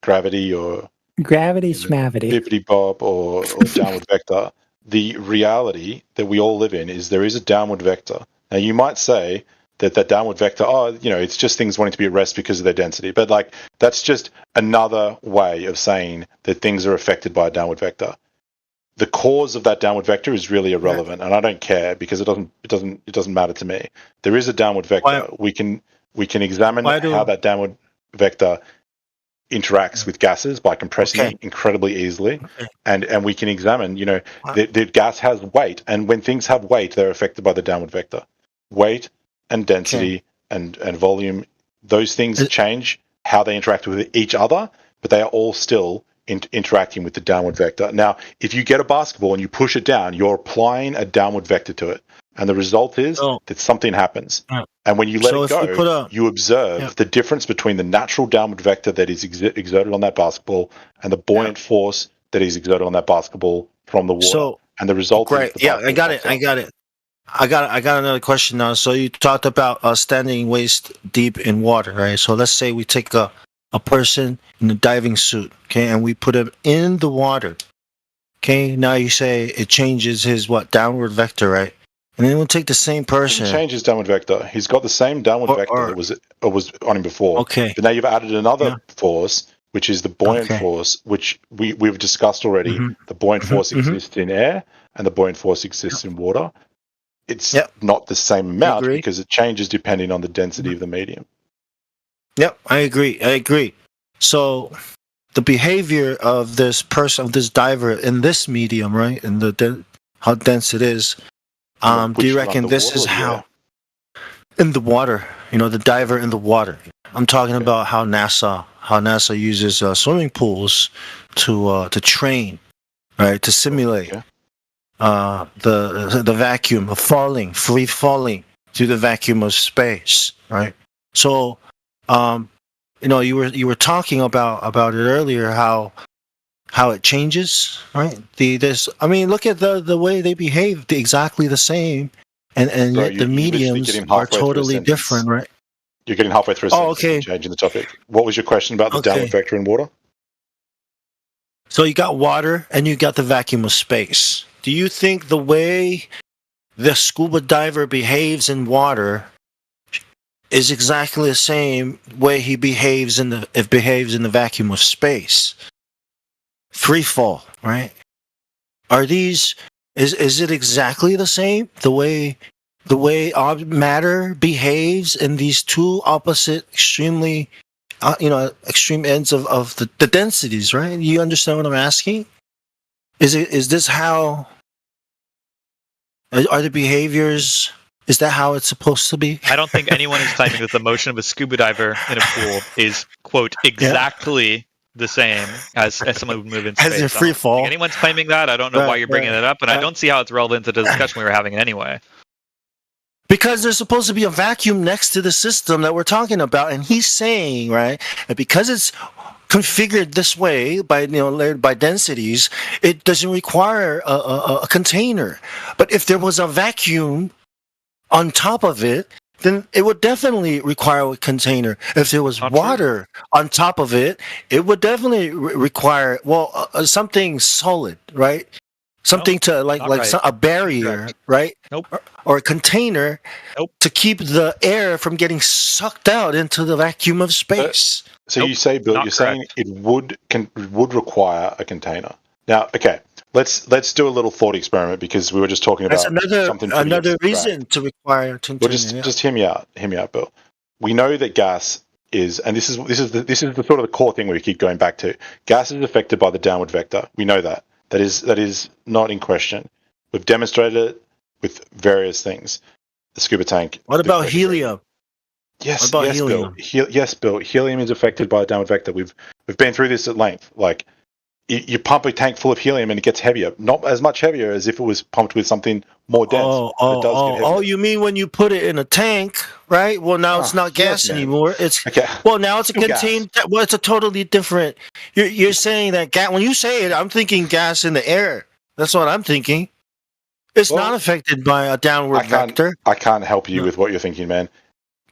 L: gravity or
M: gravity, schmavity,
L: bippity bob or downward vector. The reality that we all live in is there is a downward vector. Now, you might say that downward vector, it's just things wanting to be at rest because of their density. But that's just another way of saying that things are affected by a downward vector. The cause of that downward vector is really irrelevant, and I don't care, because it doesn't matter to me. There is a downward vector. We can examine how that downward vector interacts with gases by compressing it incredibly easily, and we can examine, the gas has weight, and when things have weight, they're affected by the downward vector. Weight and density and volume, those things change how they interact with each other, but they are all still interacting with the downward vector. Now, if you get a basketball and you push it down, you're applying a downward vector to it, and the result is that something happens. And when you let it go, you observe the difference between the natural downward vector that is exerted on that basketball and the buoyant force that is exerted on that basketball from the water. And the result is
S: I got it. I got another question now. So you talked about standing waist deep in water, right? So let's say we take a person in a diving suit, okay, and we put him in the water. Okay, now you say it changes his downward vector, right? And then we'll take the same person.
L: He changes downward vector. He's got the same downward vector that was on him before.
S: Okay.
L: But now you've added another force, which is the buoyant force, which we've discussed already. The buoyant force exists in air, and the buoyant force exists in water. It's not the same amount because it changes depending on the density of the medium.
S: Yep, I agree. So the behavior of this person, of this diver in this medium, right, and how dense it is, do you reckon this is how in the water? You know, the diver in the water. I'm talking about how NASA uses swimming pools to train, right, to simulate the vacuum of free falling through the vacuum of space, right? So, you know, you were talking about it earlier, how it changes, right? I mean, look at the way they behave, exactly the same, and yet the mediums are totally different, right?
L: You're getting halfway through a sentence and changing the topic. What was your question about the downward vector in water?
S: So you got water and you got the vacuum of space. Do you think the way the scuba diver behaves in water is exactly the same way he behaves in the vacuum of space? Free fall, right? Are these is it exactly the same? The way matter behaves in these two opposite extremely extreme ends of the densities, right? You understand what I'm asking? Is this how are the behaviors? Is that how it's supposed to be?
I: I don't think anyone is claiming that the motion of a scuba diver in a pool is, quote, exactly the same as someone would move in space.
S: As in free fall.
I: Think anyone's claiming that. I don't know why you're bringing it up, and I don't see how it's relevant to the discussion we were having anyway.
S: Because there's supposed to be a vacuum next to the system that we're talking about, and he's saying, right, that because it's configured this way by layered by densities, it doesn't require a container. But if there was a vacuum on top of it, then it would definitely require a container. If there was water on top of it, it would definitely require something solid, right? Something to a barrier, right?
I: Nope.
S: Or a container to keep the air from getting sucked out into the vacuum of space.
L: So you say, Bill, you're saying it would require a container. Now, okay, let's do a little thought experiment because we were just talking about something
S: another reason to require a container.
L: Well, just hear me out, Bill. We know that gas is, and this is the sort of the core thing we keep going back to. Gas is affected by the downward vector. We know that. That is not in question. We've demonstrated it with various things. The scuba tank.
S: What about helium?
L: Yes, helium? Bill. Yes, Bill. Helium is affected by a downward vector. We've been through this at length. Like you pump a tank full of helium and it gets heavier. Not as much heavier as if it was pumped with something more dense.
S: Oh! You mean when you put it in a tank, right? Well, now it's not gas anymore. It's now it's a contained. Well, it's a totally different. You're saying that gas. When you say it, I'm thinking gas in the air. That's what I'm thinking. It's not affected by a downward vector.
L: I can't help you with what you're thinking, man.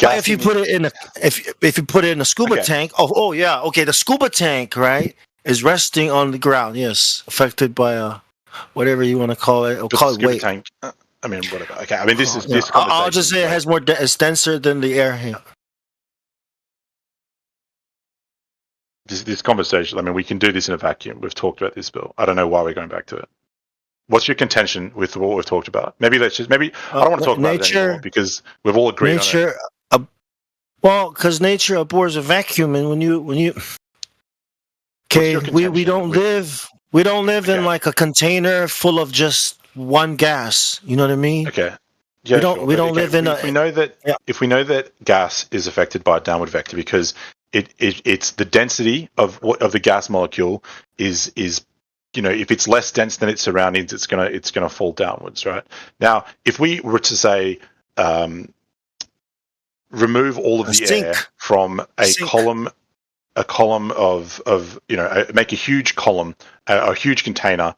S: If you put it in if you put it in a scuba tank, the scuba tank, right, is resting on the ground. Yes, affected by whatever you want to call it. Call it weight.
L: Tank. I mean, whatever. Okay, I mean this is.
S: I'll just say it has more. It's denser than the air here.
L: This conversation. I mean, we can do this in a vacuum. We've talked about this, Bill. I don't know why we're going back to it. What's your contention with what we've talked about? Maybe I don't want to talk about it anymore because we've all agreed on it.
S: Because nature abhors a vacuum, and when you we don't live in like a container full of just one gas. You know what I mean?
L: Okay.
S: Yeah, we don't live in
L: if we know that gas is affected by a downward vector because it's the density of the gas molecule is if it's less dense than its surroundings, it's gonna fall downwards, right? Now, if we were to say remove all of the air from a column of make a huge column, a huge container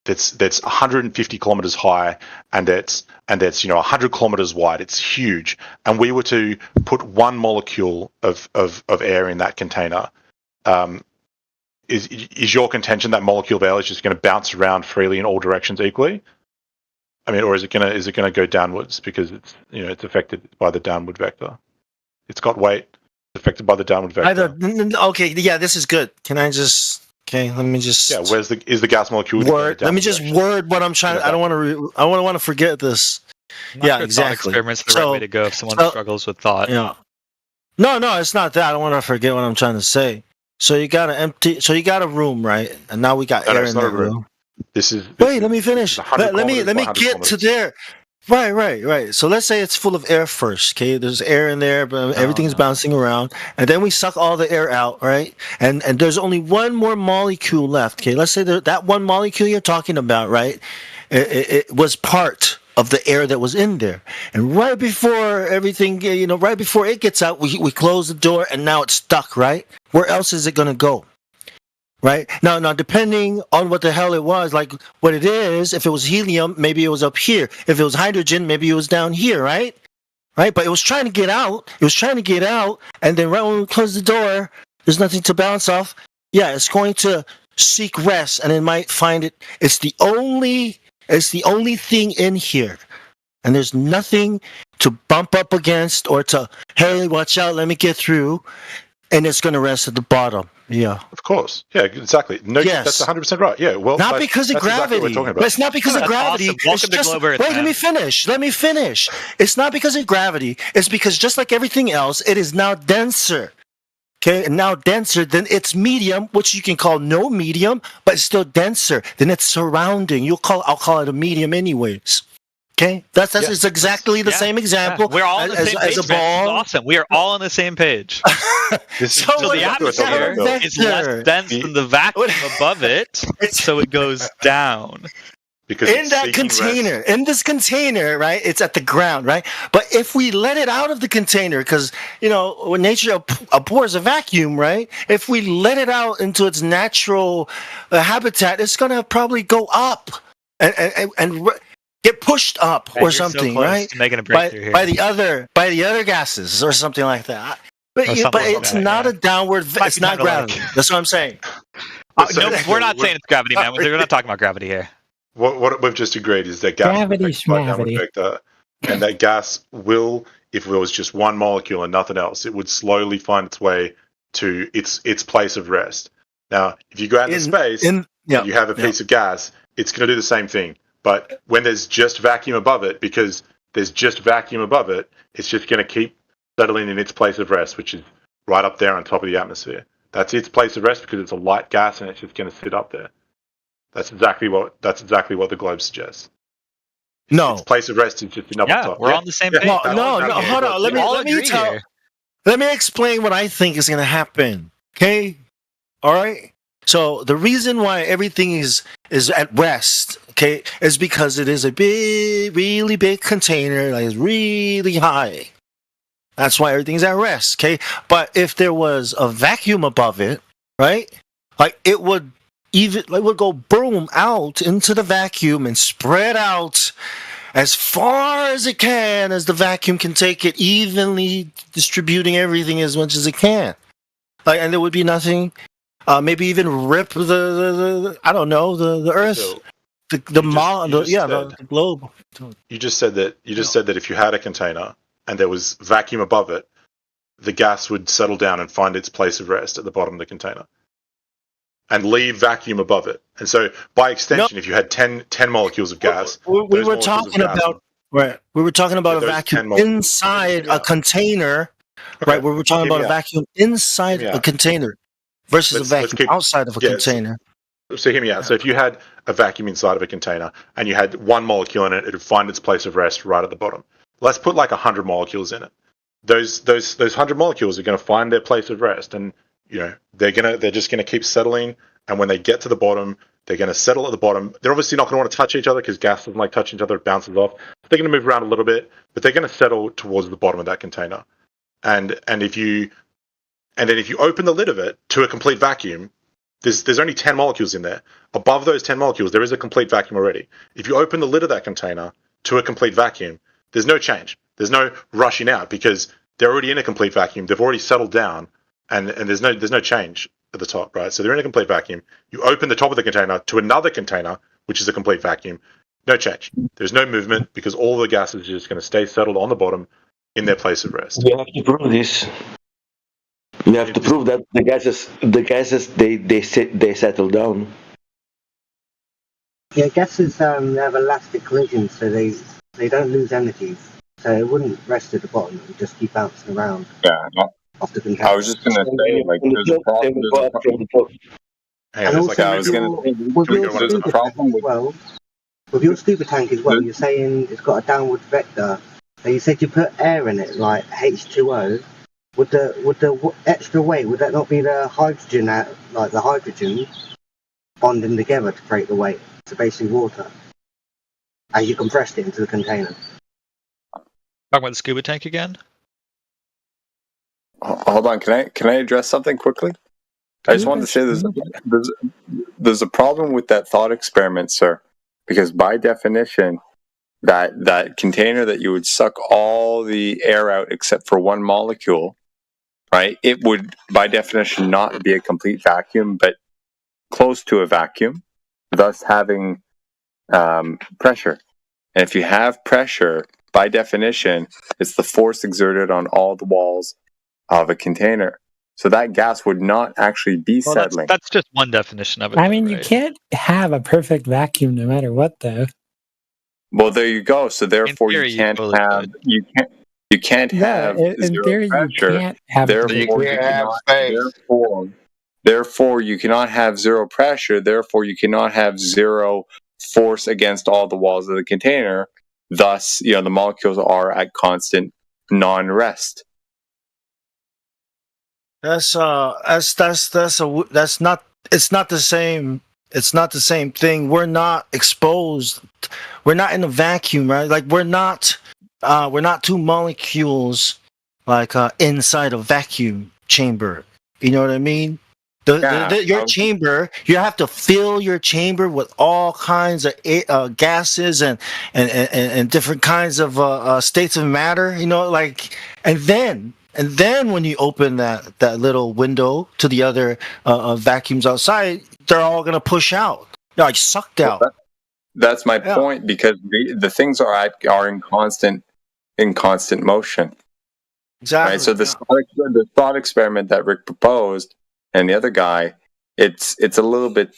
L: that's 150 kilometers high and that's 100 kilometers wide. It's huge, and we were to put one molecule of air in that container. Is your contention that molecule of air is just going to bounce around freely in all directions equally? I mean, or is it going to go downwards because it's affected by the downward vector? It's got weight, it's affected by the downward vector.
S: This is good. Can I just? Okay, let me just.
L: Yeah, is the gas molecule?
S: Let me just word what I'm trying. I don't want to forget this. Yeah, exactly.
I: Experiments are the right way to go if someone struggles with thought.
S: Yeah. No, it's not that. I don't want to forget what I'm trying to say. So you got an empty. So you got a room, right? And now we got air in that room. Wait, let me finish. Let me get to there. Right. So let's say it's full of air first. Okay, there's air in there, but everything's bouncing around, and then we suck all the air out, right? And there's only one more molecule left. Okay, let's say that one molecule you're talking about, right? It was part of the air that was in there, and right before everything, right before it gets out, we close the door, and now it's stuck. Right? Where else is it gonna go? Right now, depending on what the hell it was, like what it is, if it was helium, maybe it was up here. If it was hydrogen, maybe it was down here, right? But it was trying to get out. And then right when we close the door, there's nothing to bounce off. Yeah, it's going to seek rest, and it might find it. It's the only thing in here, and there's nothing to bump up against or to, hey, watch out, let me get through, and it's going to rest at the bottom. Yeah,
L: of course. Yeah, exactly. No, that's 100% right. Yeah, well,
S: not because of gravity.
L: Exactly
S: it's not because of gravity.
I: Awesome. Welcome to Globe Earth,
S: wait, let me finish. It's not because of gravity. It's because just like everything else, it is now denser. Okay, and now denser than its medium, which you can call no medium, but it's still denser than its surrounding. I'll call it a medium, anyways. Okay, that's exactly the same example.
I: We're all on the same page.
S: As a ball.
I: It's awesome. We are all on the same page. So the atmosphere is less dense than the vacuum above it, so it goes down.
L: Because
S: in this container, right? It's at the ground, right? But if we let it out of the container, because when nature abhors a vacuum, right? If we let it out into its natural habitat, it's gonna probably go up and get pushed up or something, right?
I: Making a breakthrough here.
S: By the other gases or something like that. But it's not a downward. It's not gravity. That's what I'm saying.
I: No, we're not saying it's gravity, man. We're not talking about gravity here.
L: What we've just agreed is that gas and that gas will, if it was just one molecule and nothing else, it would slowly find its way to its place of rest. Now, if you go out into space and you have a piece of gas, it's going to do the same thing. But when there's just vacuum above it, because there's just vacuum above it, it's just going to keep settling in its place of rest, which is right up there on top of the atmosphere. That's its place of rest because it's a light gas and it's just going to sit up there. That's exactly what the globe suggests.
S: No,
L: its place of rest is just up top.
I: We're on the same page.
S: No, hold on. Let me explain what I think is going to happen. Okay, all right. So the reason why everything is at rest, okay, is because it is a really big container that is really high. That's why everything's at rest, okay? But if there was a vacuum above it, right? Like it would go boom out into the vacuum and spread out as far as it can, as the vacuum can take it, evenly distributing everything as much as it can. And there would be nothing. Maybe even rip the I don't know, the Earth, the globe.
L: You just said that if you had a container and there was vacuum above it, the gas would settle down and find its place of rest at the bottom of the container, and leave vacuum above it. And so, by extension, if you had 10 molecules of gas,
S: we were talking about a vacuum inside a container, right? We were talking about a vacuum inside a container. Versus a vacuum outside of a container.
L: So hear me out. So if you had a vacuum inside of a container and you had one molecule in it, it would find its place of rest right at the bottom. Let's put like 100 molecules in it. Those 100 molecules are going to find their place of rest, and they're just going to keep settling. And when they get to the bottom, they're going to settle at the bottom. They're obviously not going to want to touch each other because gas doesn't like touching each other; it bounces off. They're going to move around a little bit, but they're going to settle towards the bottom of that container. And then if you open the lid of it to a complete vacuum, there's only 10 molecules in there. Above those 10 molecules, there is a complete vacuum already. If you open the lid of that container to a complete vacuum, there's no change. There's no rushing out because they're already in a complete vacuum. They've already settled down, and there's no change at the top, right? So they're in a complete vacuum. You open the top of the container to another container, which is a complete vacuum. No change. There's no movement because all the gases are just going to stay settled on the bottom in their place of rest.
N: We have to prove this. We have to prove that the gases they settle down.
U: Yeah, gases have elastic collisions, so they don't lose energy. So it wouldn't rest at the bottom; it would just keep bouncing around.
K: Yeah,
U: of the container.
K: I was just gonna say, like, there's a problem.
U: And also, with your super tank as well, you're saying it's got a downward vector. And you said you put air in it, like H2O. Would the extra weight, would that not be the hydrogen, like the hydrogen bonding together to create the weight? So basically water. And you compressed it into the container.
I: Talking about the scuba tank again?
K: Hold on, can I address something quickly? I just wanted to say there's a problem with that thought experiment, sir, because by definition, that container that you would suck all the air out except for one molecule, right? It would, by definition, not be a complete vacuum, but close to a vacuum, thus having pressure. And if you have pressure, by definition, it's the force exerted on all the walls of a container. So that gas would not actually be settling.
I: That's just one definition of it.
M: I mean, you can't have a perfect vacuum no matter what, though.
K: Well, there you go. So therefore, you can't have zero
M: theory,
K: pressure.
M: You can't have
K: Therefore, you cannot have zero pressure. Therefore, you cannot have zero force against all the walls of the container. Thus, the molecules are at constant non-rest.
S: It's not the same. It's not the same thing. We're not exposed. We're not in a vacuum, right? Like we're not two molecules like inside a vacuum chamber. You know what I mean? Your chamber, you have to fill your chamber with all kinds of gases and different kinds of states of matter. And then when you open that little window to the other vacuums outside, they're all gonna push out. They're like sucked out.
K: That's my point, because the things are in constant motion.
S: Exactly.
K: Right. So the thought experiment that Rick proposed and the other guy, it's a little bit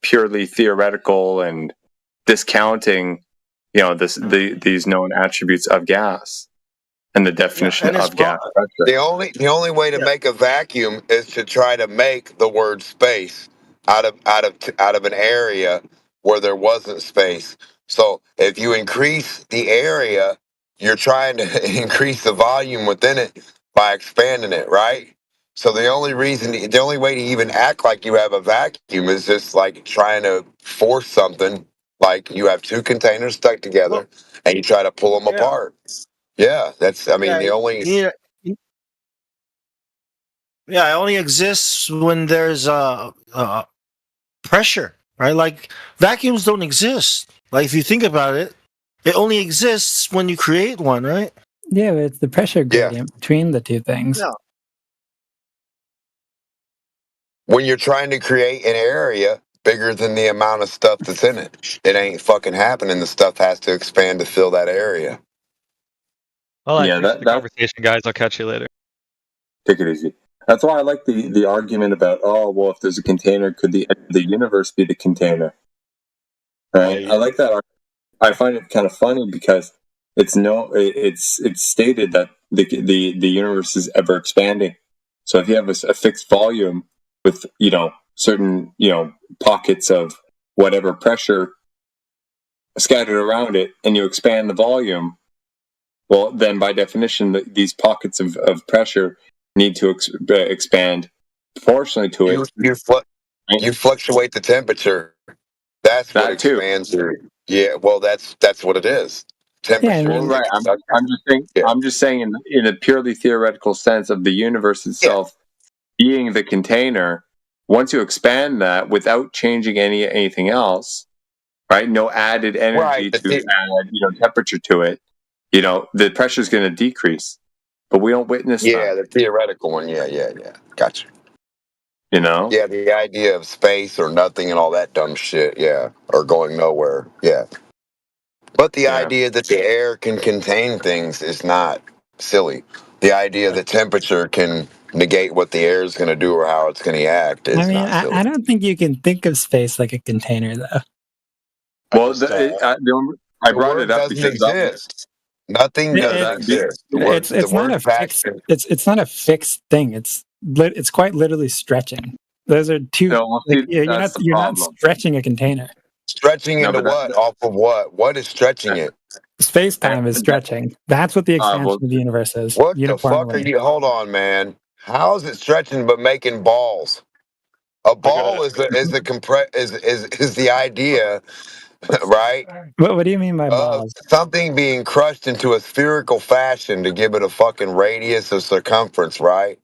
K: purely theoretical and discounting these known attributes of gas. And the definition of gas pressure.
D: The only way to make a vacuum is to try to make the word space out of an area where there wasn't space. So if you increase the area, you're trying to increase the volume within it by expanding it, right? So the only way to even act like you have a vacuum is just like trying to force something, like you have two containers stuck together and you try to pull them apart. Yeah, the only.
S: Yeah, it only exists when there's pressure, right? Like vacuums don't exist. Like if you think about it, it only exists when you create one, right?
M: Yeah, but it's the pressure gradient between the two things.
S: Yeah.
D: When you're trying to create an area bigger than the amount of stuff that's in it, it ain't fucking happening. The stuff has to expand to fill that area.
I: Well, that's the conversation, guys. I'll catch you later.
K: Take it easy. That's why I like the argument about, if there's a container, could the universe be the container? Right? I like that. I find it kind of funny because it's stated that the universe is ever expanding. So if you have a fixed volume with certain pockets of whatever pressure scattered around it, and you expand the volume, well, then by definition, these pockets of pressure need to expand proportionally to it.
D: You fluctuate the temperature. That's what expands it. Yeah, well, that's what it is. Temperature.
K: Well, right. I'm just saying in a purely theoretical sense of the universe itself being the container. Once you expand that without changing anything else, right? No added energy to add temperature to it. The pressure is going to decrease, but we don't witness that.
D: Yeah, the theoretical one. Yeah. Gotcha.
K: Yeah,
D: the idea of space or nothing and all that dumb shit. Yeah, or going nowhere. Yeah. But the idea that the air can contain things is not silly. The idea that temperature can negate what the air is going to do or how it's going to act is not silly.
M: I don't think you can think of space like a container, though.
K: Well, I brought it up because
D: Nothing doesn't exist. The word,
M: It's not a fixed. It's not a fixed thing. It's quite literally stretching. Those are two. You're not stretching a container.
D: Stretching into what? Off of what? What is stretching it?
M: Space time is stretching. That's what the expansion of the universe is.
D: What the fuck are you? Hold on, man. How is it stretching but making balls? A ball is the idea, right?
M: What do you mean by balls?
D: Something being crushed into a spherical fashion to give it a fucking radius of circumference, right?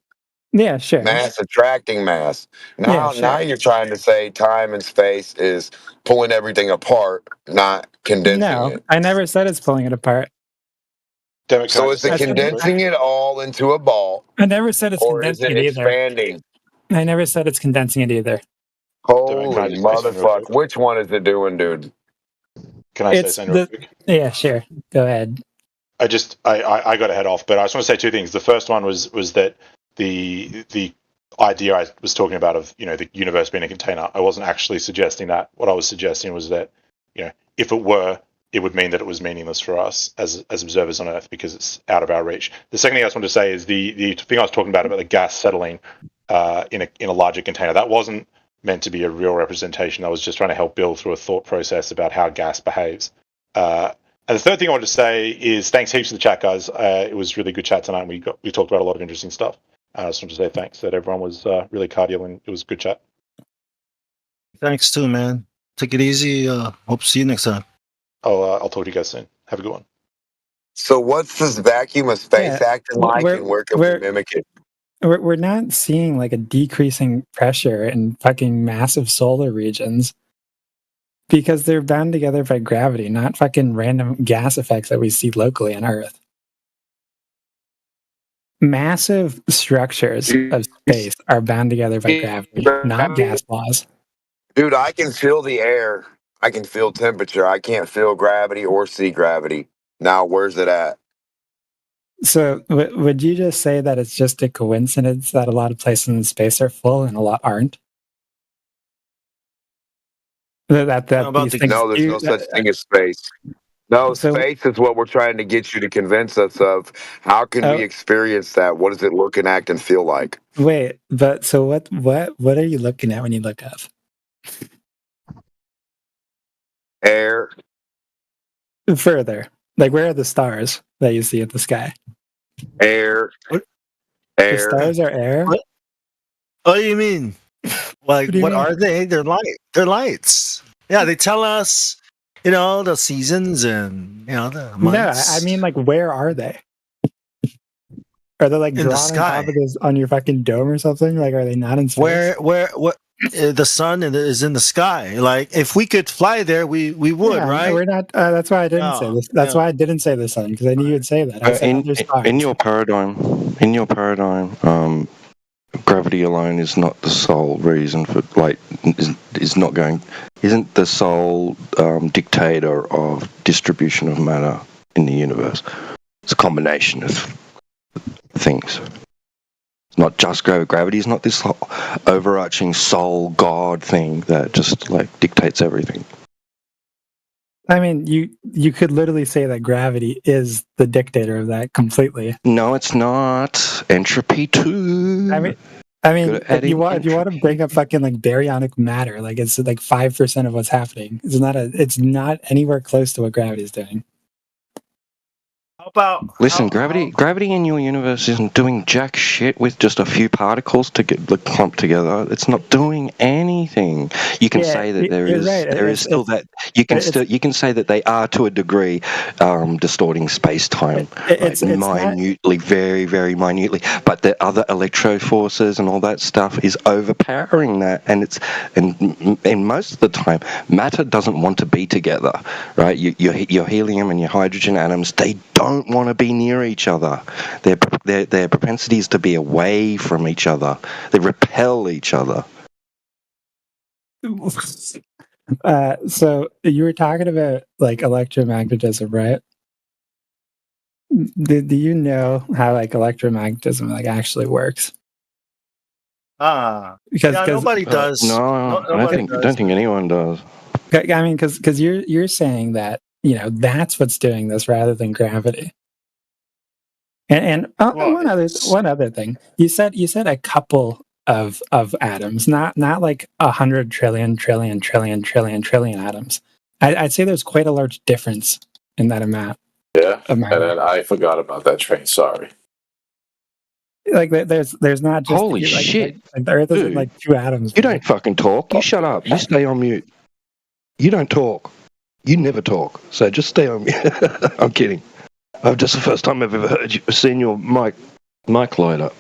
M: Yeah, sure.
D: Mass attracting mass. Now you're trying to say time and space is pulling everything apart, not condensing it.
M: I never said it's pulling it apart.
D: So is it condensing it all into a ball?
M: I never said it's condensing it either.
D: Expanding?
M: I never said it's condensing it either.
D: Holy motherfucker! Which one is it doing, dude?
L: Can I say something real quick?
M: Yeah, sure. Go ahead.
L: I got to head off, but I just want to say two things. The first one was that the idea I was talking about of the universe being a container. I wasn't actually suggesting that. What I was suggesting was that if it were, it would mean that it was meaningless for us as observers on Earth because it's out of our reach. The second thing I just wanted to say is the thing I was talking about the gas settling in a larger container. That wasn't meant to be a real representation. I was just trying to help Bill through a thought process about how gas behaves. And the third thing I wanted to say is thanks heaps to the chat, guys. It was really good chat tonight. And we talked about a lot of interesting stuff. I just wanted to say thanks that everyone was really cordial and it was a good chat.
S: Thanks too, man. Take it easy. Hope to see you next time.
L: I'll talk to you guys soon. Have a good one.
D: So what's this vacuum of space acting like, and where can we mimic it?
M: We're not seeing like a decreasing pressure in fucking massive solar regions because they're bound together by gravity, not fucking random gas effects that we see locally on Earth. Massive structures of space are bound together by gravity, not gas laws.
D: Dude, I can feel the air. I can feel temperature. I can't feel gravity or see gravity. Now, where's it at?
M: So would you just say that it's just a coincidence that a lot of places in space are full and a lot aren't?
D: No, there's no such thing as space. No, space is what we're trying to get you to convince us of. How can we experience that? What does it look and act and feel like?
M: Wait, but so what are you looking at when you look up?
D: Air.
M: Further. Like, where are the stars that you see in the sky?
D: Air.
M: The stars are air?
S: What do you mean? Like, what are they? They're light. They're lights. Yeah, they tell us, the seasons and, the months.
M: No, I mean, like, where are they? Are they, like,
S: in the sky
M: on your fucking dome or something? Like, are they not in space?
S: What? The sun is in the sky. Like, if we could fly there, we would, right?
M: No, we're not. That's why I didn't say this. That's why I didn't say the sun, because I knew you'd say that. I said
A: in your paradigm, gravity alone is not the sole reason for isn't the sole dictator of distribution of matter in the universe. It's a combination of things. It's not just gravity. Is not this overarching soul God thing that just dictates everything.
M: I mean, you could literally say that gravity is the dictator of that completely.
A: No, it's not. Entropy too.
M: I mean, if you want to bring up fucking baryonic matter, it's 5% of what's happening. It's not anywhere close to what gravity is doing.
A: Listen, gravity in your universe isn't doing jack shit with just a few particles to get clumped together. It's not doing anything. You can say that there is still that. You can say that they are to a degree distorting space time, minutely, very very minutely. But the other electro forces and all that stuff is overpowering that, and most of the time, matter doesn't want to be together, right? Your helium and your hydrogen atoms, they don't want to be near each other. Their propensity is to be away from each other. They repel each other.
M: So you were talking about electromagnetism, right? Do you know how electromagnetism actually works?
S: Because nobody does.
A: No, I don't think anyone does.
M: I mean, because you're saying that that's what's doing this rather than gravity. And one other thing. You said a couple of atoms, not like 100 trillion atoms. I'd say there's quite a large difference in that amount.
G: Yeah, and then I forgot about that train. Sorry.
M: Like there's not just
A: holy shit.
M: Like the Earth isn't like 2 atoms.
A: You don't fucking talk. You shut up. You stay on mute. You don't talk. You never talk. So just stay on mute. I'm kidding. Just the first time I've ever seen your mic light up.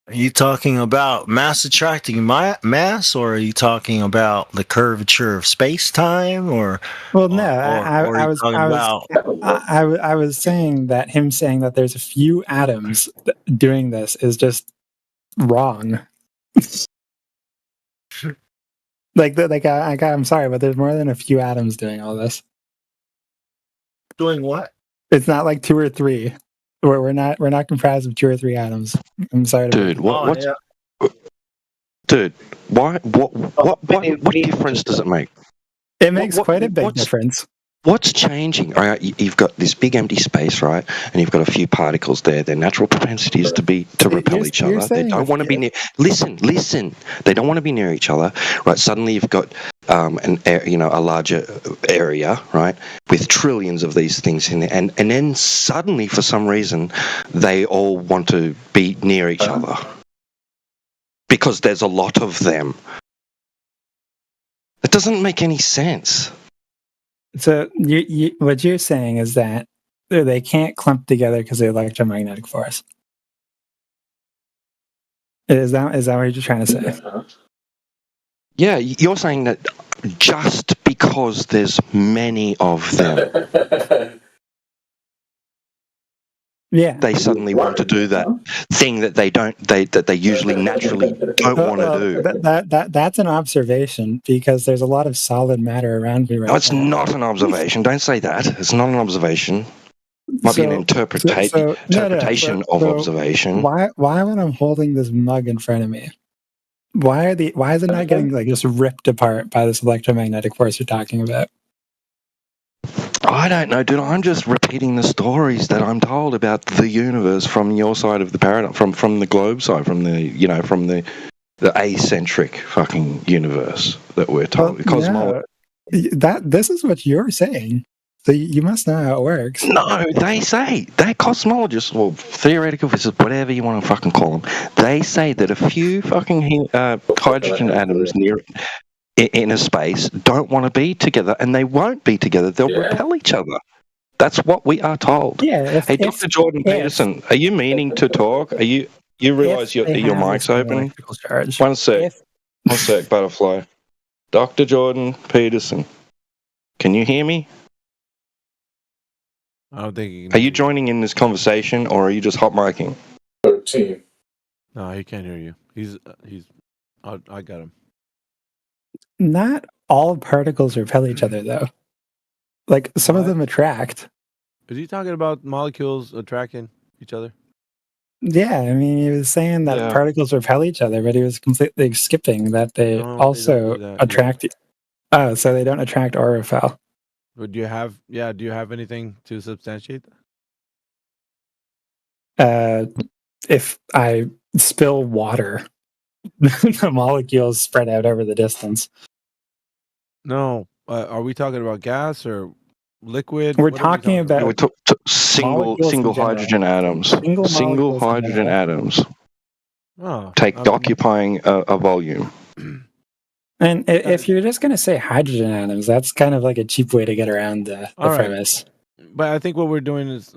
S: Are you talking about mass attracting mass, or are you talking about the curvature of space-time, or?
M: Well, no, I was saying that him saying that there's a few atoms doing this is just wrong. I'm sorry, but there's more than a few atoms doing all this.
S: Doing what?
M: It's not like 2 or 3. We're not comprised of 2 or 3 atoms. I'm sorry,
A: dude. Dude, why? What difference does it make?
M: It makes quite a big difference.
A: What's changing? All right, you've got this big empty space, right? And you've got a few particles there. Their natural propensity is to repel each other. They don't want to be near. Listen. They don't want to be near each other, right? Suddenly you've got a larger area, right, with trillions of these things in there, and then suddenly for some reason they all want to be near each other because there's a lot of them. It doesn't make any sense.
M: So what you're saying is that they can't clump together because of the electromagnetic force. Is that what you're trying to say?
A: Yeah, you're saying that just because there's many of them, they suddenly want to do that thing that they usually naturally don't want to do.
M: That's an observation because there's a lot of solid matter around me right now.
A: No, it's not an observation. Don't say that. It's not an observation. It might be an interpretation of observation.
M: Why when I'm holding this mug in front of me? Why is it not getting just ripped apart by this electromagnetic force you're talking about?
A: I don't know, dude. I'm just repeating the stories that I'm told about the universe from your side of the paradigm, from the globe side, from the acentric fucking universe that we're told.
M: This is what you're saying. So you must know how it works.
A: No, they cosmologists, or theoretical physicists, whatever you want to fucking call them, they say that a few fucking hydrogen atoms near in a space don't want to be together, and they won't be together. They'll repel each other. That's what we are told.
M: Yeah.
A: Hey, Dr. Jordan Peterson, are you meaning to talk? Are you realize your mic's open? One sec, Butterfly. Dr. Jordan Peterson, can you hear me?
B: I don't think.
A: Are you joining in this conversation, or are you just hot micing?
G: 13.
B: No, he can't hear you. I got him.
M: Not all particles repel each other, though. Like, some of them attract.
B: Is he talking about molecules attracting each other?
M: Yeah, I mean, he was saying that particles repel each other, but he was completely skipping that they also attract. Oh, so they don't attract or repel.
B: But do you have anything to substantiate
M: that? If I spill water, the molecules spread out over the distance.
B: No. Are we talking about gas or liquid?
M: We're talking about
A: single hydrogen atoms. Single hydrogen atoms. Occupying a volume.
M: And if you're just going to say hydrogen atoms, that's kind of like a cheap way to get around the premise.
B: But I think what we're doing is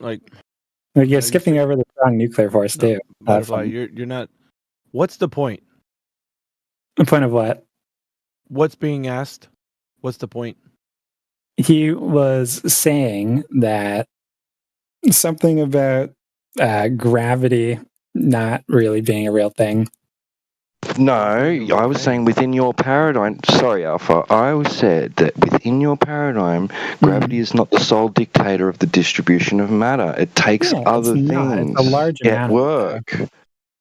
M: you're skipping over the strong nuclear force too.
B: You're not. What's the point?
M: The point of what?
B: What's being asked? What's the point?
M: He was saying that something about gravity not really being a real thing.
A: No, I was saying within your paradigm. Sorry, Alpha. I always said that within your paradigm, gravity is not the sole dictator of the distribution of matter. It takes other things.
M: It's a large amount
A: work.
M: of it.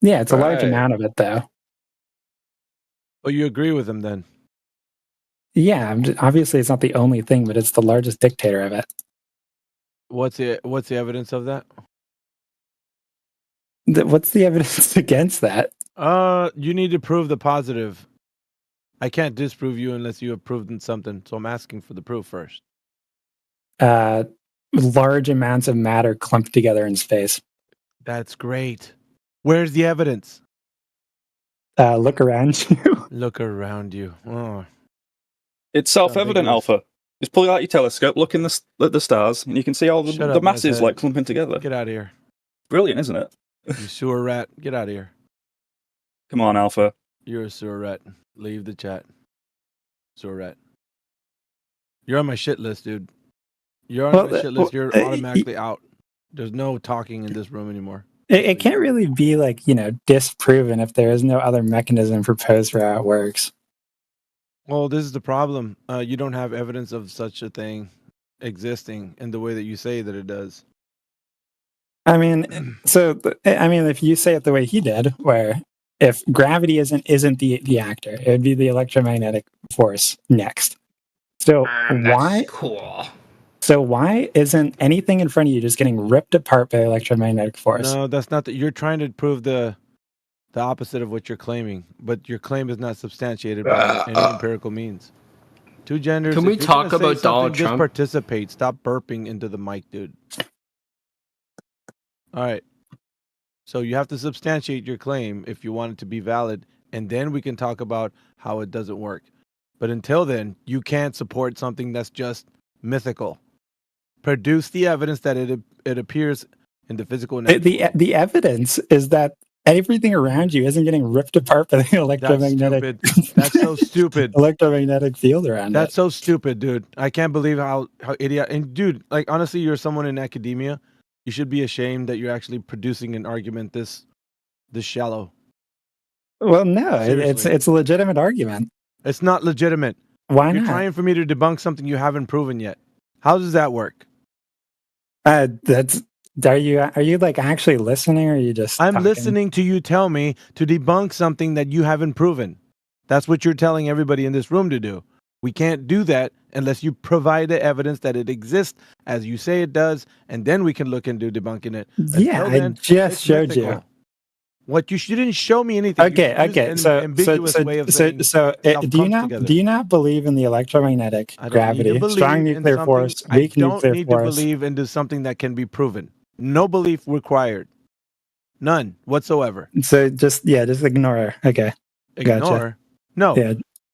M: Yeah, it's a large
A: Right.
M: amount of it, though.
B: Oh, you agree with him then?
M: Yeah, obviously it's not the only thing, but it's the largest dictator of it.
B: What's the evidence of that?
M: What's the evidence against that?
B: You need to prove the positive. I can't disprove you unless you have proven something. So I'm asking for the proof first.
M: Large amounts of matter clumped together in space.
B: That's great. Where's the evidence?
M: Look around you.
B: Look around you. Oh.
C: It's self-evident, Alpha. Just pull out your telescope, look at the stars, and you can see all the masses like clumping together.
B: Get out of here.
C: Brilliant, isn't it?
B: You sewer rat. Get out of here.
C: Come on, Alpha.
B: You're a sewer rat. Leave the chat. Sewer rat. You're on my shit list, dude. You're on my shit list. You're automatically out. There's no talking in this room anymore.
M: It can't really be disproven if there is no other mechanism proposed for how it works.
B: Well, this is the problem. You don't have evidence of such a thing existing in the way that you say that it does.
M: I mean, if you say it the way he did, where if gravity isn't the actor, it would be the electromagnetic force next. So why?
R: Cool.
M: So why isn't anything in front of you just getting ripped apart by electromagnetic force?
B: No, that's not. You're trying to prove the opposite of what you're claiming, but your claim is not substantiated by any empirical means. Two genders.
R: Can we talk about Donald Trump?
B: Just participate. Stop burping into the mic, dude. All right. So you have to substantiate your claim if you want it to be valid, and then we can talk about how it doesn't work. But until then, you can't support something that's just mythical. Produce the evidence that it appears in the physical.
M: The evidence is that everything around you isn't getting ripped apart by the electromagnetic.
B: That's so stupid.
M: Electromagnetic field around
B: That's
M: it.
B: so stupid, dude. I can't believe how idiot. And dude, honestly, you're someone in academia. You should be ashamed that you're actually producing an argument this shallow.
M: Well, no,
B: Seriously.
M: it's a legitimate argument.
B: It's not legitimate.
M: Why
B: You're
M: not?
B: trying for me to debunk something you haven't proven yet. How does that work?
M: Are you actually listening, or are you just?
B: I'm
M: talking?
B: listening to you tell me to debunk something that you haven't proven. That's what you're telling everybody in this room to do. We can't do that unless you provide the evidence that it exists as you say it does, and then we can look into debunking it.
M: Yeah,
B: Until then,
M: I just
B: it's
M: showed
B: mythical.
M: you.
B: What you didn't show me anything.
M: Okay. So do you not believe in the electromagnetic gravity, strong nuclear force, weak nuclear force?
B: I don't need to believe into something that can be proven. No belief required. None whatsoever.
M: So just ignore her. Okay.
B: Ignore?
M: Gotcha.
B: No.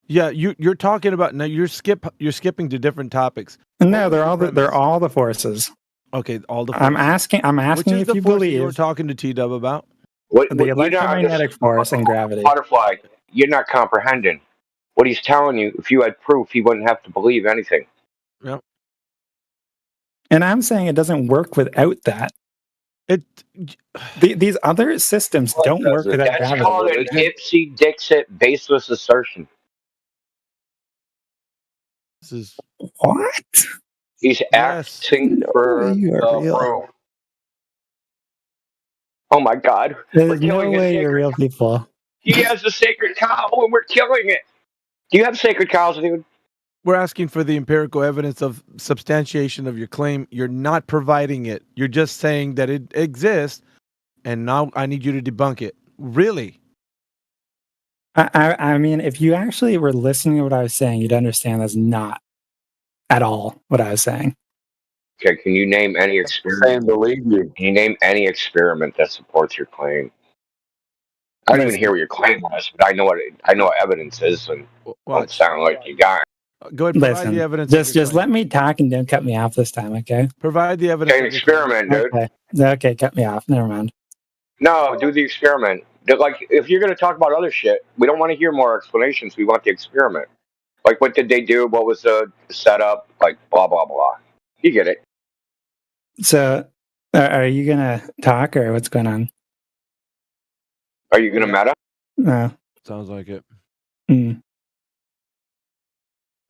B: Yeah. You're talking about now. You're skipping to different topics.
M: No, they're all the forces.
B: Okay, all the forces.
M: I'm asking if you believe
B: you were talking to T-Dub about.
M: The electromagnetic force and gravity.
W: Butterfly, you're not comprehending. What he's telling you, if you had proof, he wouldn't have to believe anything.
B: Yep.
M: And I'm saying it doesn't work without that. These other systems don't work without
W: That's
M: gravity.
W: called an ipsy-dixit baseless assertion.
B: This is
M: what?
W: He's acting for the proof. Oh my God!
M: There's no way you're real people.
W: He has a sacred cow, and we're killing it. Do you have sacred cows, dude?
B: We're asking for the empirical evidence of substantiation of your claim. You're not providing it. You're just saying that it exists, and now I need you to debunk it. Really?
M: I mean, if you actually were listening to what I was saying, you'd understand that's not at all what I was saying.
W: Okay, can you name any experiment? Can you name any experiment that supports your claim? I don't even hear what your claim was, but I know what evidence is, and don't sound like you got it.
B: Go ahead, provide the evidence.
M: Just let me talk and don't cut me off this time, okay?
B: Provide the evidence.
W: Okay, an experiment, dude.
M: Okay, cut me off. Never mind.
W: No, do the experiment. Like, if you're going to talk about other shit, we don't want to hear more explanations. We want the experiment. Like, what did they do? What was the setup? Like, blah, blah, blah. You get it.
M: So, are you going to talk, or what's going on?
W: Are you going to meta?
M: No.
B: Sounds like it.
M: Mm.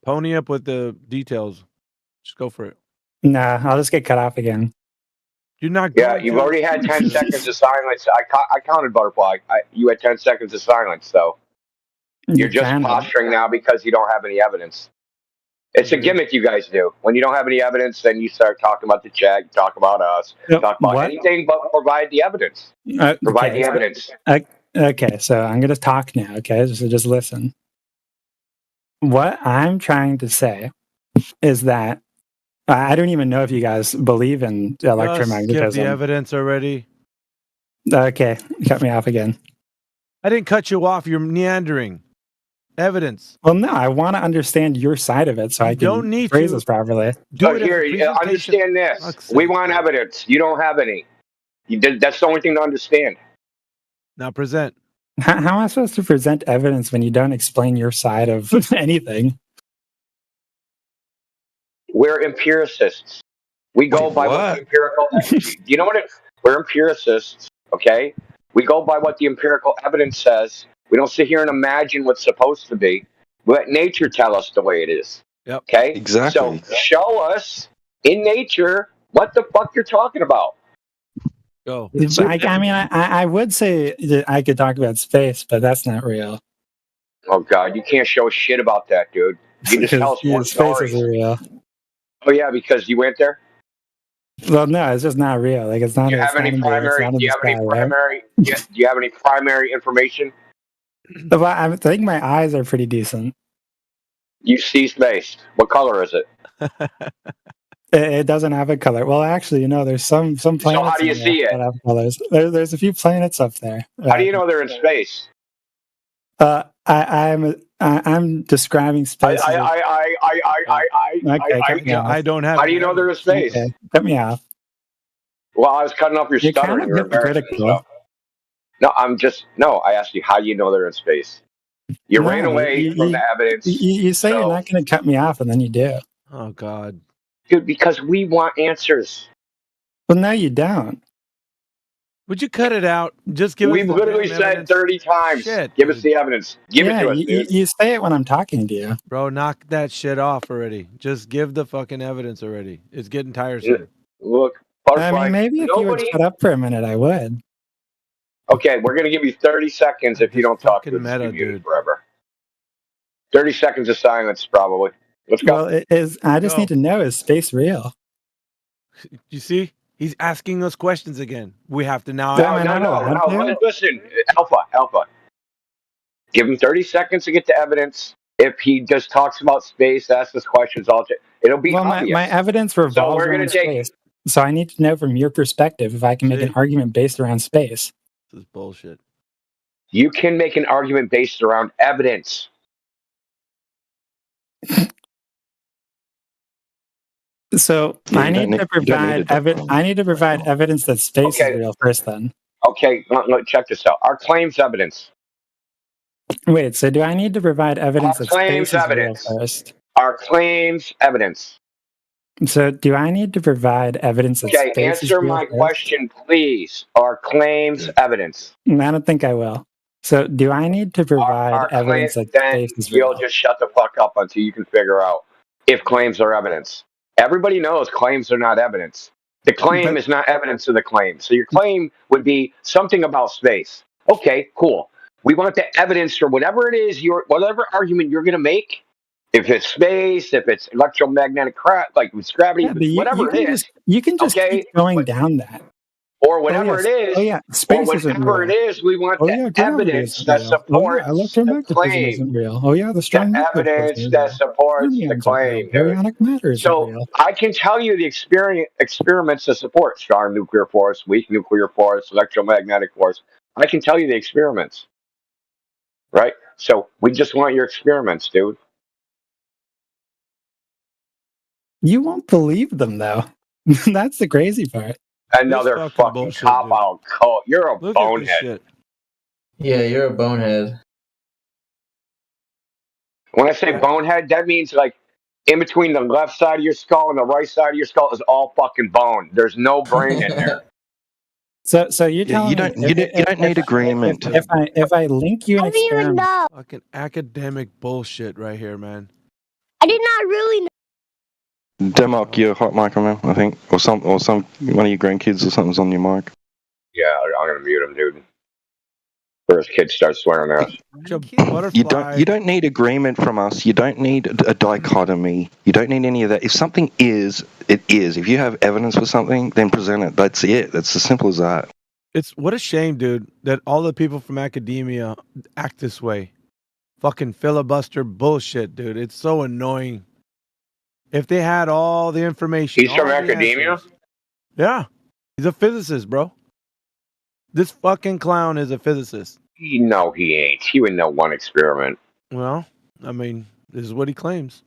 B: Pony up with the details. Just go for it.
M: Nah, I'll just get cut off again.
B: You're not.
W: Yeah, you've already had 10 seconds of silence. I counted, Butterfly. You had 10 seconds of silence, so you're just posturing now because you don't have any evidence. It's a gimmick you guys do. When you don't have any evidence, then you start talking about the chat, you talk about us, talk about anything but provide the evidence. Provide the evidence.
M: Okay, so I'm going to talk now, okay? So just listen. What I'm trying to say is that I don't even know if you guys believe in electromagnetism.
B: Give the evidence already.
M: Okay, cut me off again.
B: I didn't cut you off. You're meandering. Evidence.
M: Well, no, I want to understand your side of it so I can phrase this properly.
W: So here, understand this. We want evidence. You don't have any. That's the only thing to understand.
B: Now present.
M: How am I supposed to present evidence when you don't explain your side of anything?
W: We're empiricists. We go by what the empirical. You know what? We're empiricists. Okay. We go by what the empirical evidence says. We don't sit here and imagine what's supposed to be. We let nature tell us the way it is.
B: Yep.
W: Okay.
A: Exactly.
W: So show us in nature what the fuck you're talking about.
B: Go.
M: I would say that I could talk about space, but that's not real.
W: Oh God, you can't show shit about that, dude. You can just tell us one
M: space
W: story.
M: isn't real.
W: Oh yeah, because you went there.
M: Well, no, it's just not real. Like it's not.
W: Do you have any primary? Do you have any primary information?
M: Well, I think my eyes are pretty decent.
W: You see space. What color is it?
M: It doesn't have a color. Well, actually, there's some planets.
W: So how do you see it?
M: That have colors. There's a few planets up there.
W: How do you know they're in space?
M: I'm describing space.
W: I
B: don't have.
W: How do you know they're in space?
M: Okay. Cut me off.
W: Well, I was cutting off your stuttering.
M: Kind of hypocritical.
W: No, I asked you how you know they're in space. You ran away from the evidence.
M: You say you're not going to cut me off, and then you do.
B: Oh God,
W: dude! Because we want answers.
M: Well, no, you don't.
B: Would you cut it out? Just give.
W: We've literally said 30 times.
B: Shit,
W: give us the evidence. Give it to us, dude.
M: You say it when I'm talking to you,
B: bro. Knock that shit off already. Just give the fucking evidence already. It's getting tiresome.
W: Look,
M: maybe if you would shut up for a minute, I would.
W: Okay, we're going to give you 30 seconds if you don't talk to the dude forever. 30 seconds of silence, probably. Let's go.
M: Well, I just need to know, is space real?
B: You see? He's asking us questions again. We have to now...
W: No. Listen, Alpha. Give him 30 seconds to get the evidence. If he just talks about space, asks us questions, it'll be obvious.
M: My evidence revolves around space. So I need to know from your perspective if I can make an argument based around space.
B: This is bullshit.
W: You can make an argument based around evidence.
M: So I need to provide evidence that space is real first. Then
W: okay, check this out. Our claims evidence.
M: Wait, so do I need to provide evidence that space is real first?
W: Our claims evidence.
M: So do I need to provide evidence that space is real first?
W: Answer my question, please. Our claims evidence.
M: I don't think I will. So do I need to provide evidence that space is real?
W: You'll just shut the fuck up until you can figure out if claims are evidence. Everybody knows claims are not evidence. The claim is not evidence of the claim. So your claim would be something about space. Okay, cool. We want the evidence for whatever it is, whatever argument you're going to make. If it's space, if it's electromagnetic like with gravity, whatever it is.
M: You can just keep going down that.
W: Or whatever it is.
M: Oh, yeah. Space
W: whatever it is, we want the evidence that supports the claim.
M: Isn't real. Oh, yeah, the strong
W: evidence that supports the claim.
M: Baryonic matter isn't real.
W: I can tell you the experiments that support strong nuclear force, weak nuclear force, electromagnetic force. I can tell you the experiments. Right? So we just want your experiments, dude.
M: You won't believe them, though. That's the crazy part.
W: Another fucking cop-out cult. You're a bonehead.
J: Yeah, you're a bonehead.
W: When I say bonehead, that means like in between the left side of your skull and the right side of your skull is all fucking bone. There's no brain in there.
M: So you're telling me
A: you don't need agreement.
M: If I link you an
F: I don't even
M: experiment,
F: know.
B: Fucking academic bullshit right here, man.
F: I did not really know.
A: Demark, your hot mic on, I think, or some one of your grandkids or something's on your mic.
W: Yeah, I'm gonna mute him, dude. First kid starts swearing at us.
A: You don't need agreement from us. You don't need a dichotomy. You don't need any of that. If something is, it is. If you have evidence for something, then present it. That's it. That's as simple as that.
B: It's what a shame, dude, that all the people from academia act this way. Fucking filibuster bullshit, dude. It's so annoying. If they had all the information.
W: He's from academia?
B: Answers, yeah. He's a physicist, bro. This fucking clown is a physicist.
W: No, he ain't. He would know one experiment.
B: Well, I mean, this is what he claims.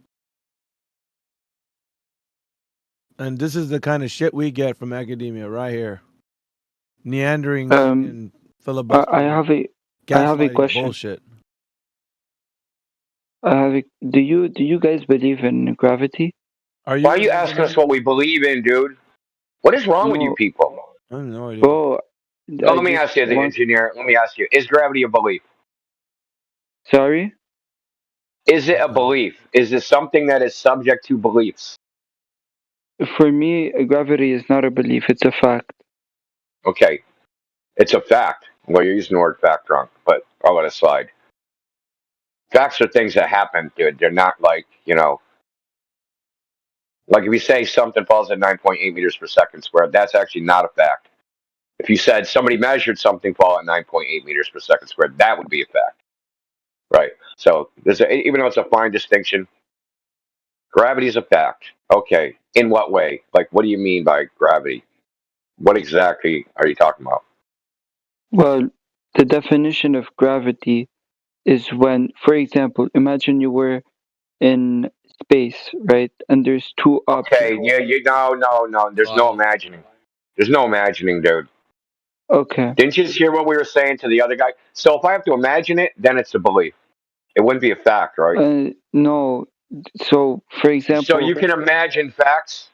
B: And this is the kind of shit we get from academia right here. Neandering and filibuster.
R: I have a question.
B: Bullshit.
R: Do you guys believe in gravity?
W: Why are you asking us what we believe in, dude? What is wrong with you people?
B: I have no idea.
R: Bro,
W: let me ask you, the engineer. Let me ask you: is gravity a belief?
R: Sorry?
W: Is it a belief? Is it something that is subject to beliefs?
R: For me, gravity is not a belief; it's a fact.
W: Okay, it's a fact. Well, you're using the word fact wrong, but I'll let it slide. Facts are things that happen, dude. They're not like, like if you say something falls at 9.8 meters per second squared, that's actually not a fact. If you said somebody measured something fall at 9.8 meters per second squared, that would be a fact, right? So even though it's a fine distinction, gravity is a fact. Okay, in what way? Like, what do you mean by gravity? What exactly are you talking about?
R: Well, the definition of gravity is when, for example, imagine you were in space, right? And there's two objects.
W: Okay, no. There's no imagining. There's no imagining, dude.
R: Okay.
W: Didn't you just hear what we were saying to the other guy? So if I have to imagine it, then it's a belief. It wouldn't be a fact, right?
R: No. So, for example...
W: So you can imagine facts?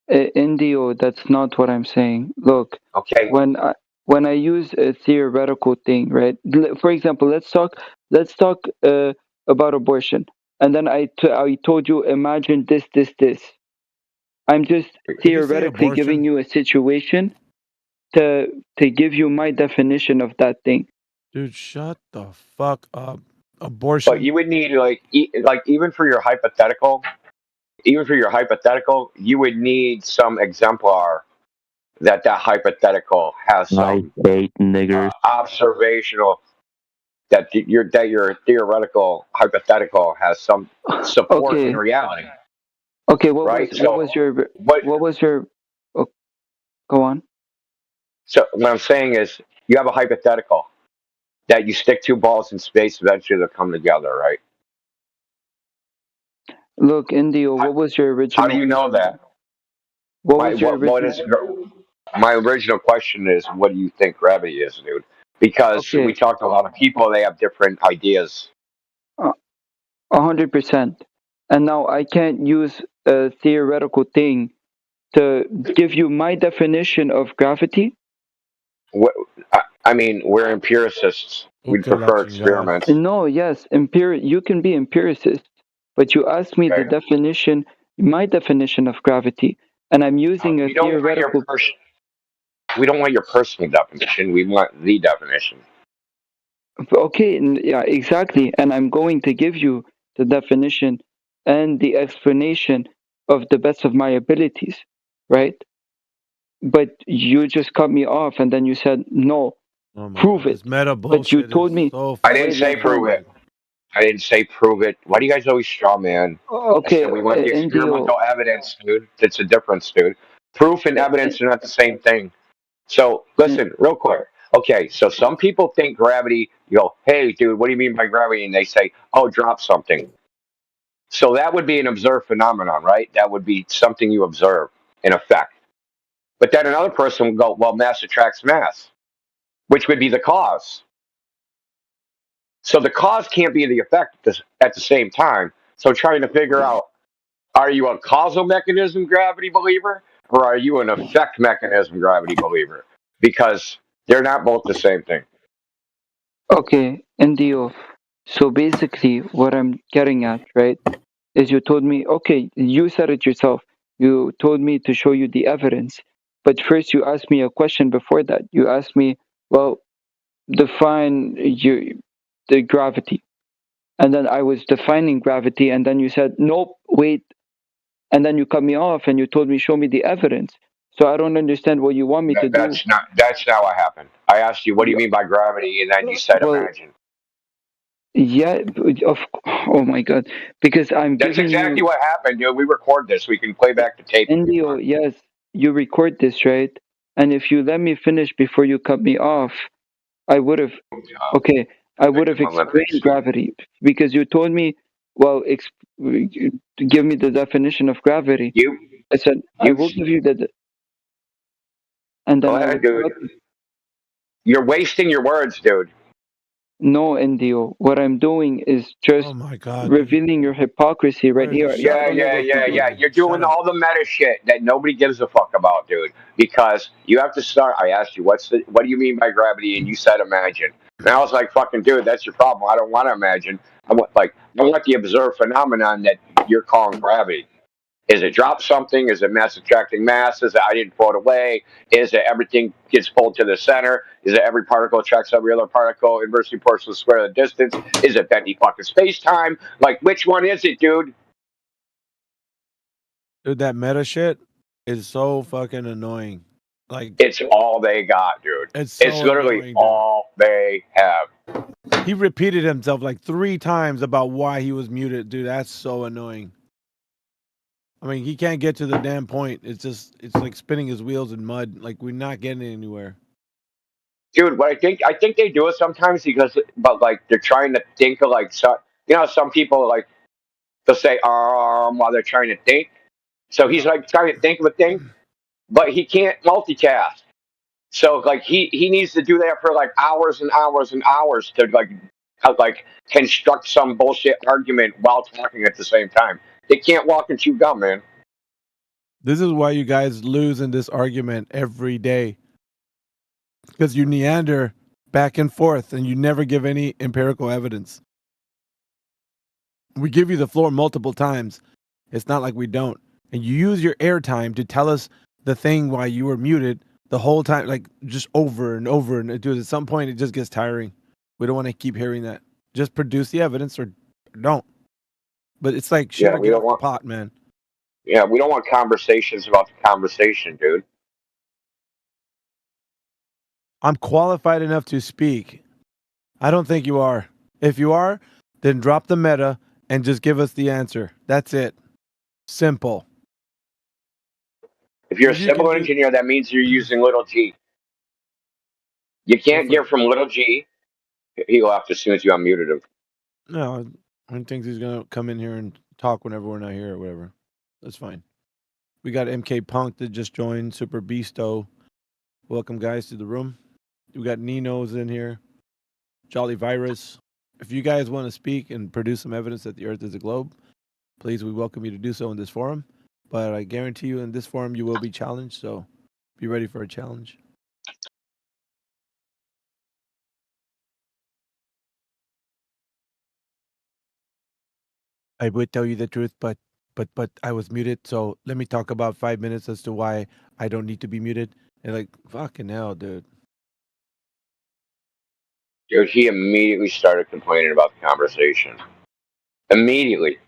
R: Indio, that's not what I'm saying. Look,
W: okay.
R: When I use a theoretical thing, right? For example, let's talk about abortion. And then I told you, imagine this. I'm just theoretically giving you a situation to give you my definition of that thing.
B: Dude, shut the fuck up. Abortion.
W: But you would need even for your hypothetical, you would need some exemplar that hypothetical has some observational, that your theoretical hypothetical has some support in reality.
R: Okay, what was your go on.
W: So what I'm saying is, you have a hypothetical that you stick two balls in space, eventually they'll come together, right?
R: Look, Indio, what was your original?
W: How do you know that? My original question is, what do you think gravity is, dude? Because we talked to a lot of people, they have different ideas.
R: 100%. And now I can't use a theoretical thing to give you my definition of gravity.
W: I mean, we're empiricists. We'd prefer experiments.
R: No, yes, you can be empiricist, but you asked me the definition, my definition of gravity, and I'm using a theoretical.
W: We don't want your personal definition. We want the definition.
R: Okay, yeah, exactly. And I'm going to give you the definition and the explanation of the best of my abilities, right? But you just cut me off, and then you said, no, prove it. But you told me...
W: I didn't say prove it. I didn't say prove it. Why do you guys always straw man?
R: Okay,
W: we want the experimental evidence, dude. It's a difference, dude. Proof and evidence are not the same thing. So, listen, real quick. Okay, so some people think gravity, you go, hey, dude, what do you mean by gravity? And they say, oh, drop something. So that would be an observed phenomenon, right? That would be something you observe, in effect. But then another person would go, well, mass attracts mass, which would be the cause. So the cause can't be the effect at the same time. So trying to figure out, are you a causal mechanism gravity believer, or are you an effect mechanism gravity believer? because they're not both the same thing.
R: Okay, NDO. So basically, what I'm getting at, right, is you told me, okay, you said it yourself. You told me to show you the evidence. But first, you asked me a question before that. You asked me, well, define the gravity. And then I was defining gravity, and then you said, nope, wait. And then you cut me off and you told me, show me the evidence. So I don't understand what you want me to do.
W: That's not what happened. I asked you, what do you mean by gravity? And then you said imagine.
R: Yeah, oh my God. Because
W: That's exactly what happened, dude. We record this. We can play back the tape.
R: NDO, yes, you record this, right? And if you let me finish before you cut me off, I would have, okay, I would have explained gravity. Because you told me, well, give me the definition of gravity. I said, I will give you the. And then
W: go ahead, dude. You're wasting your words, dude.
R: No, NDO. What I'm doing is just revealing your hypocrisy right here.
W: Yeah. You're doing all the meta shit that nobody gives a fuck about, dude. Because you have to start. I asked you, what do you mean by gravity? And you said imagine. And I was like, fucking dude, that's your problem. I don't want to imagine. I want the observed phenomenon that you're calling gravity. Is it drop something? Is it mass attracting mass? Is it I didn't throw it away? Is it everything gets pulled to the center? Is it every particle attracts every other particle inversely proportional to the square of the distance? Is it bending fucking space time? Like, which one is it, dude?
B: Dude, that meta shit is so fucking annoying. Like,
W: it's all they got, dude. It's literally annoying, all they have.
B: He repeated himself like 3 times about why he was muted, dude. That's so annoying. I mean, he can't get to the damn point. It's like spinning his wheels in mud. Like, we're not getting anywhere.
W: Dude, what I think they do it sometimes but they're trying to think of some people they'll say while they're trying to think. So he's like trying to think of a thing, but he can't multitask. So he needs to do that for hours and hours and hours to construct some bullshit argument while talking at the same time. They can't walk and chew gum, man.
B: This is why you guys lose in this argument every day. Because you meander back and forth and you never give any empirical evidence. We give you the floor multiple times. It's not like we don't. And you use your airtime to tell us the thing why you were muted the whole time, like just over and over. And dude, at some point, it just gets tiring. We don't want to keep hearing that. Just produce the evidence or don't. But it's like, shit, we don't want the pot, man.
W: Yeah, we don't want conversations about the conversation, dude.
B: I'm qualified enough to speak. I don't think you are. If you are, then drop the meta and just give us the answer. That's it. Simple.
W: If you're a civil engineer, that means you're using little g. You can't get from little g. He'll have to as soon as you unmuted him.
B: No, I think he's going to come in here and talk whenever we're not here or whatever. That's fine. We got MK Punk that just joined, Super Beasto. Welcome, guys, to the room. We got Nino's in here, Jolly Virus. If you guys want to speak and produce some evidence that the Earth is a globe, please, we welcome you to do so in this forum. But I guarantee you in this forum, you will be challenged, so be ready for a challenge. I would tell you the truth, but I was muted, so let me talk about 5 minutes as to why I don't need to be muted. And like, fucking hell, dude.
W: Dude, he immediately started complaining about the conversation. Immediately.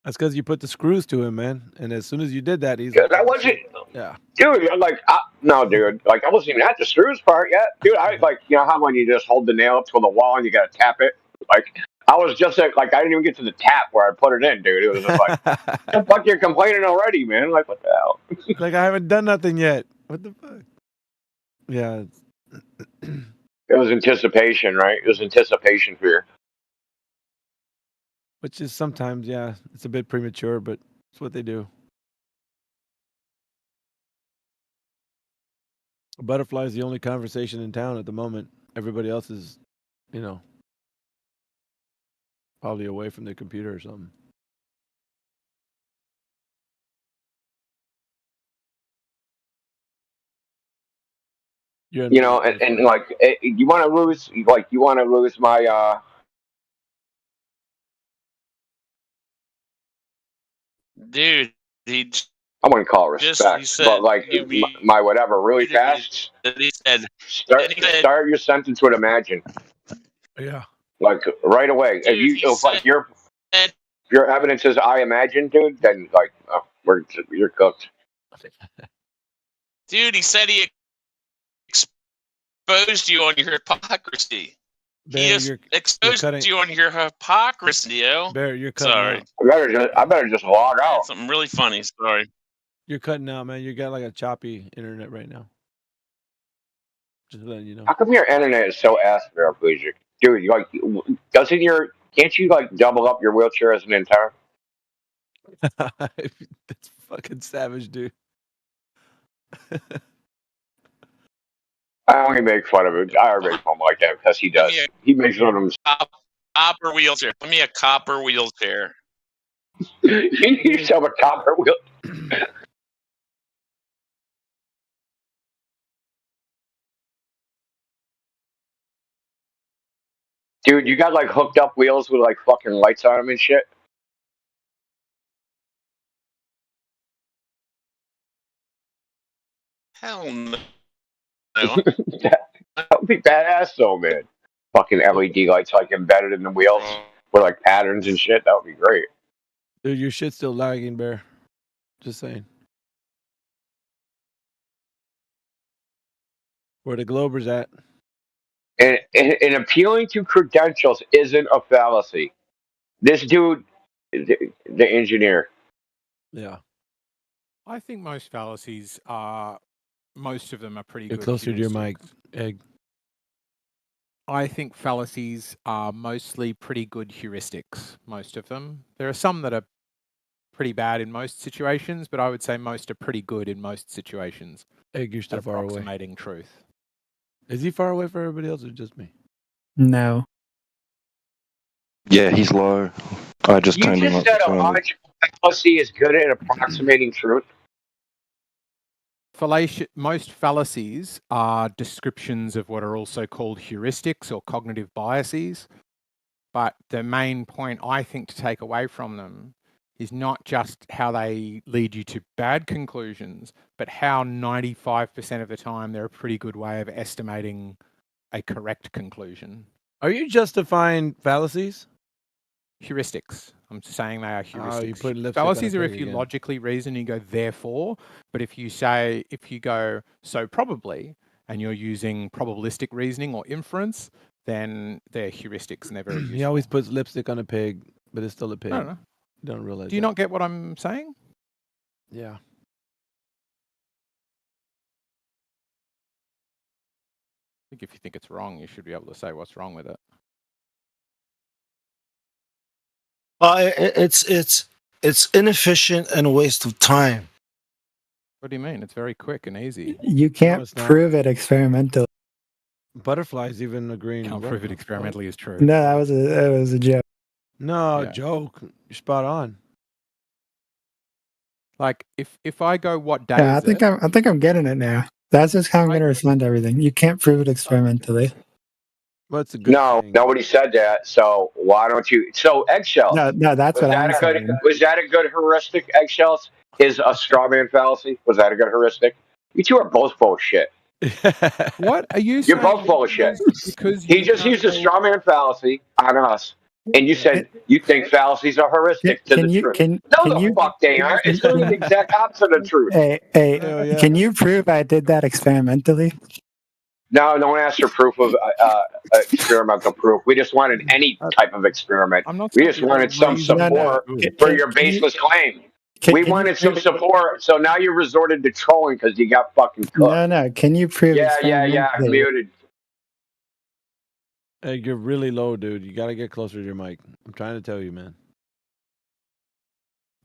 B: That's because you put the screws to him, man. And as soon as you did that, he's
W: like, that wasn't.
B: Yeah.
W: Dude, I'm like, no, dude. Like, I wasn't even at the screws part yet. Dude, I how when you just hold the nail up to the wall and you gotta tap it? Like, I was just I didn't even get to the tap where I put it in, dude. It was just like, the fuck, you're complaining already, man. Like, what the hell?
B: Like, I haven't done nothing yet. What the fuck? Yeah.
W: It was anticipation, right? It was anticipation fear.
B: Which is sometimes, yeah, it's a bit premature, but it's what they do. Butterfly is the only conversation in town at the moment. Everybody else is, probably away from their computer or something.
W: You know, and like you want to lose, my.
Q: Dude, he.
W: I wouldn't call it respect, but like my whatever really fast.
Q: He said,
W: Start your sentence with imagine.
B: Yeah.
W: Like right away.
Q: Dude,
W: If your evidence is I imagine, dude, then like you're cooked.
Q: Dude, he said he exposed you on your hypocrisy.
B: Bear,
Q: He exposed you on your hypocrisy, yo.
B: Bear, you're cutting
Q: Sorry.
B: out.
W: I better just log out.
Q: Something really funny. Sorry.
B: You're cutting out, man. You got like a choppy internet right now. Just letting you know.
W: How come your internet is so ass paraplegic? Dude, can't you like double up your wheelchair as an entire?
B: That's fucking savage, dude.
W: I only make fun of it. I already make fun like that because he does. He makes fun of himself.
Q: Copper wheelchair. Give me a copper wheelchair.
W: You need yourself a copper wheel. Dude, you got like hooked up wheels with like fucking lights on them and shit.
Q: Hell no.
W: That would be badass though, man. Fucking LED lights like embedded in the wheels with like patterns and shit. That would be great.
B: Dude, your shit's still lagging, Bear. Just saying. Where the Globers at?
W: And appealing to credentials isn't a fallacy. This dude, the engineer.
B: Yeah.
T: I think most fallacies are, most of them are pretty
B: Get
T: good.
B: closer to your mic, Egg.
T: I think fallacies are mostly pretty good heuristics, most of them. There are some that are pretty bad in most situations, but I would say most are pretty good in most situations.
B: Egg, you're still far away.
T: Approximating truth.
B: Is he far away for everybody else or just me?
M: No.
A: Yeah, he's low. I just
W: You
A: turned him
W: just
A: up.
W: said a logical fallacy is good at approximating truth.
T: Most fallacies are descriptions of what are also called heuristics or cognitive biases. But the main point I think to take away from them is not just how they lead you to bad conclusions, but how 95% of the time they're a pretty good way of estimating a correct conclusion.
B: Are you justifying fallacies?
T: Heuristics. I'm saying they are heuristics.
B: You put lipstick
T: fallacies
B: on a
T: are if
B: pig
T: you
B: again.
T: logically reason, you go therefore, but if you go so probably, and you're using probabilistic reasoning or inference, then they're heuristics and they're very useful.
B: He always puts lipstick on a pig, but it's still a pig.
T: I don't know.
B: You don't realize
T: Do you
B: that.
T: not get what I'm saying?
B: Yeah.
T: I think if you think it's wrong, you should be able to say what's wrong with it.
S: It's inefficient and a waste of time.
T: What do you mean? It's very quick and easy.
M: You can't prove it experimentally.
B: Butterflies even agreeing.
T: Can't prove it experimentally is true.
M: No, that was a joke.
B: No,
T: Yeah.
B: joke. You're spot on.
T: Like if I go, what day
M: Yeah,
T: is
M: I think I'm getting it now. That's just how I'm going to respond to everything. You can't prove it experimentally.
B: What's a good
W: No, nobody said that. So why don't you? So eggshells.
M: No, that's what I'm saying.
W: Was that a good heuristic? Eggshells is a straw man fallacy. Was that a good heuristic? You two are both full of shit.
T: What are you?
W: You're both full of shit.
T: Because
W: he just used a straw man fallacy on us, and you said you think fallacies are heuristic to the truth. No, the fuck they aren't. It's the exact opposite of truth.
M: Hey, can you prove I did that experimentally?
W: No, no one asked for proof of experimental proof. We just wanted any type of experiment. We just wanted some support for your baseless claim. We wanted some support, so now you resorted to trolling because you got fucking cooked.
M: No. Can you prove?
W: Yeah. Muted.
B: Hey, you're really low, dude. You got to get closer to your mic. I'm trying to tell you, man.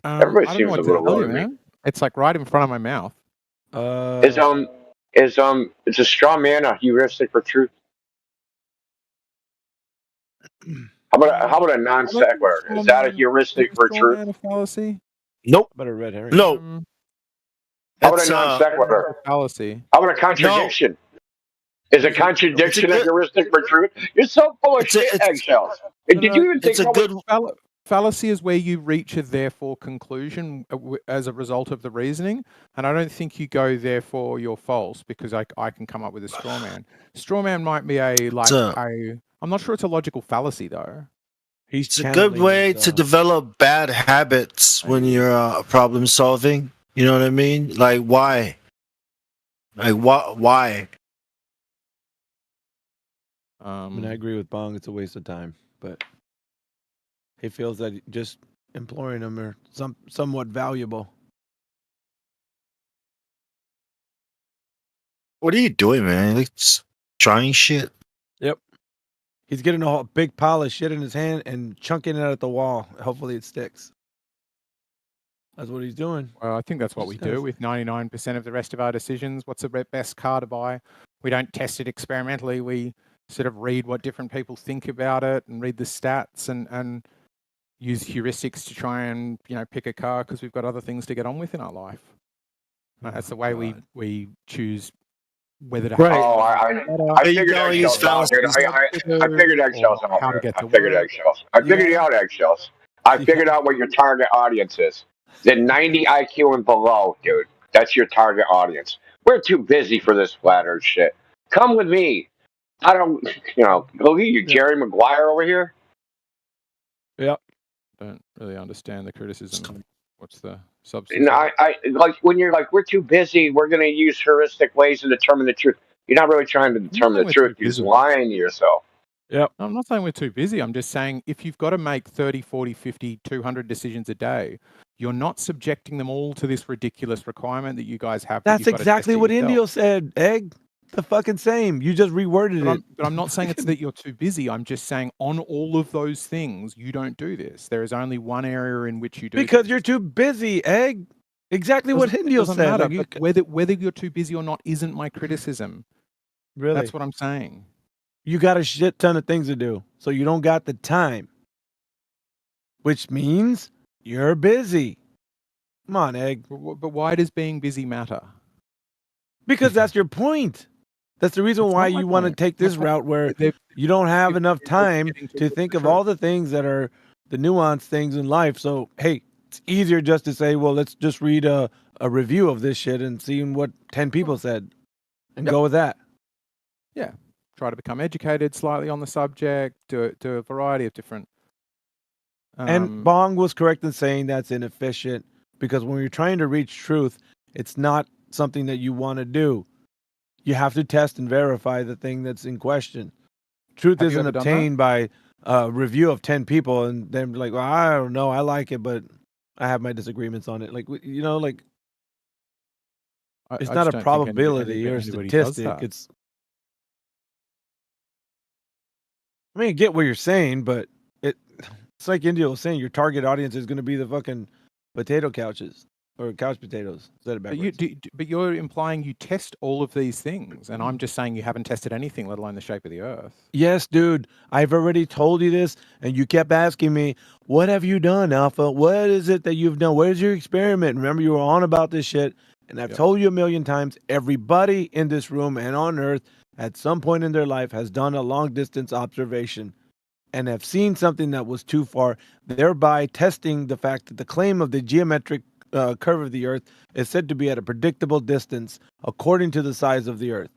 W: Everybody
T: I don't
W: seems
T: know what
W: a
T: to
W: little
T: tell
W: low
T: you,
W: to me.
T: man. It's like right in front of my mouth.
W: Is a straw man a heuristic for truth? How about a non sequitur? Is that a heuristic for truth?
T: Fallacy?
S: Nope.
B: About a red herring.
S: No.
W: How about a non sequitur?
T: Fallacy.
W: How about a contradiction? is a contradiction a heuristic for truth? You're so full of shit, eggshells. Did you even think that was...
T: Fallacy is where you reach a therefore conclusion as a result of the reasoning, and I don't think you go therefore you're false because I can come up with a straw man. Straw man might be I'm not sure it's a logical fallacy though.
S: It's a good way to develop bad habits when you're problem solving. You know what I mean? Like why? Like why?
B: I mean, I agree with Bong. It's a waste of time, but he feels that just imploring them are somewhat valuable.
S: What are you doing, man? Like trying shit.
B: Yep. He's getting a whole big pile of shit in his hand and chunking it at the wall. Hopefully it sticks. That's what he's doing.
T: Well, I think that's what we do with 99% of the rest of our decisions. What's the best car to buy? We don't test it experimentally. We sort of read what different people think about it and read the stats and use heuristics to try and pick a car because we've got other things to get on with in our life. That's the way we choose whether to.
W: Right. I figured eggshells out. I figured eggshells out. I figured eggshells. I figured out eggshells. I figured out what your target audience is. The 90 IQ and below, dude. That's your target audience. We're too busy for this flat earth shit. Come with me. I don't, look at you, Jerry Maguire over here.
B: Yep.
T: Don't really understand the criticism. What's the substance?
W: No, I like when you're like, we're too busy. We're going to use heuristic ways to determine the truth. You're not really trying to determine the truth. You're just lying to yourself.
B: Yep.
T: I'm not saying we're too busy. I'm just saying if you've got to make 30, 40, 50, 200 decisions a day, you're not subjecting them all to this ridiculous requirement that you guys have.
B: That's exactly what Indio said, Egg. The fucking same. You just reworded it.
T: But I'm not saying it's that you're too busy. I'm just saying on all of those things, you don't do this. There is only one area in which you do
B: because you're too busy, Egg. Exactly what Indio said.
T: Matter, whether you're too busy or not isn't my criticism.
B: Really?
T: That's what I'm saying.
B: You got a shit ton of things to do, so you don't got the time. Which means you're busy. Come on, Egg.
T: But why does being busy matter?
B: Because that's your point. That's the reason why you want to take this route where you don't have enough time to think of all the things that are the nuanced things in life. So, hey, it's easier just to say, well, let's just read a review of this shit and see what 10 people said and go with that.
T: Yeah. Try to become educated slightly on the subject, do a variety of different...
B: And Bong was correct in saying that's inefficient because when you're trying to reach truth, it's not something that you want to do. You have to test and verify the thing that's in question. Truth isn't obtained by a review of 10 people and then like, well, I don't know, I like it, but I have my disagreements on it. Like, it's not a probability or a statistic. I mean, I get what you're saying, but it's like India was saying, your target audience is going to be the fucking potato couches. Or couch potatoes. Said it backwards.
T: But you're implying you test all of these things, and I'm just saying you haven't tested anything, let alone the shape of the Earth.
B: Yes, dude. I've already told you this, and you kept asking me, what have you done, Alpha? What is it that you've done? Where's your experiment? Remember, you were on about this shit, and I've told you a million times, everybody in this room and on Earth at some point in their life has done a long-distance observation and have seen something that was too far, thereby testing the fact that the claim of the geometric curve of the Earth is said to be at a predictable distance according to the size of the Earth.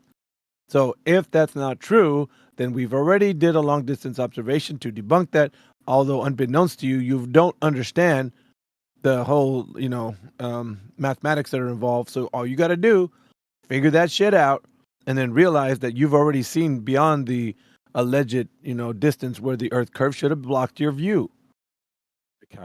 B: So if that's not true, then we've already did a long distance observation to debunk that, although unbeknownst to you, you don't understand the whole, mathematics that are involved. So all you got to do, figure that shit out and then realize that you've already seen beyond the alleged, distance where the Earth curve should have blocked your view.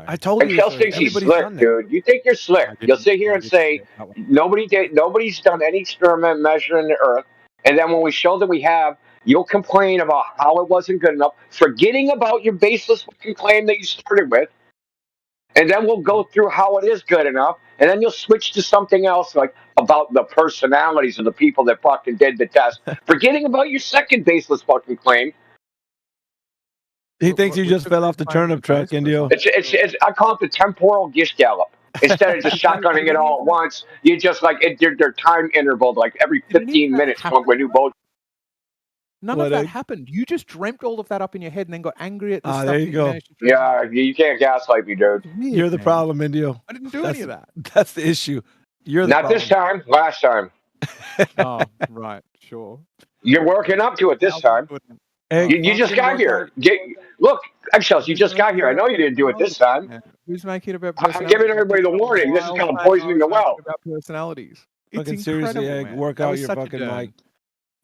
B: I told you.
W: Excel thinks he's slick, dude. You think you're slick. You'll sit here and say, nobody's done any experiment measuring the Earth. And then when we show that we have, you'll complain about how it wasn't good enough, forgetting about your baseless fucking claim that you started with. And then we'll go through how it is good enough. And then you'll switch to something else, like about the personalities of the people that fucking did the test, forgetting about your second baseless fucking claim.
B: He thinks you just fell off the turnip truck, Indio.
W: It's I call it the temporal gallop. Instead of just shotgunning it all at once, you just like they're time interval like every 15 minutes when you both.
T: None of that happened. You just dreamt all of that up in your head and then got angry at the stuff.
B: There you go.
W: Yeah, you can't gaslight me, dude.
B: You're the problem, Indio.
T: I didn't do any of that.
B: That's the issue. You're the
W: Not
B: problem.
W: this time. Last time.
T: Oh, right. Sure.
W: You're working up to it this time.
B: Hey,
W: You just got here. Look, Eggshells, you just got here. I know you didn't do it this time.
T: Yeah. Who's making it about
W: I'm
T: personalities?
W: giving everybody the warning. This is kind of poisoning the well.
T: About personalities.
B: Fucking seriously, Egg, work out your fucking mic.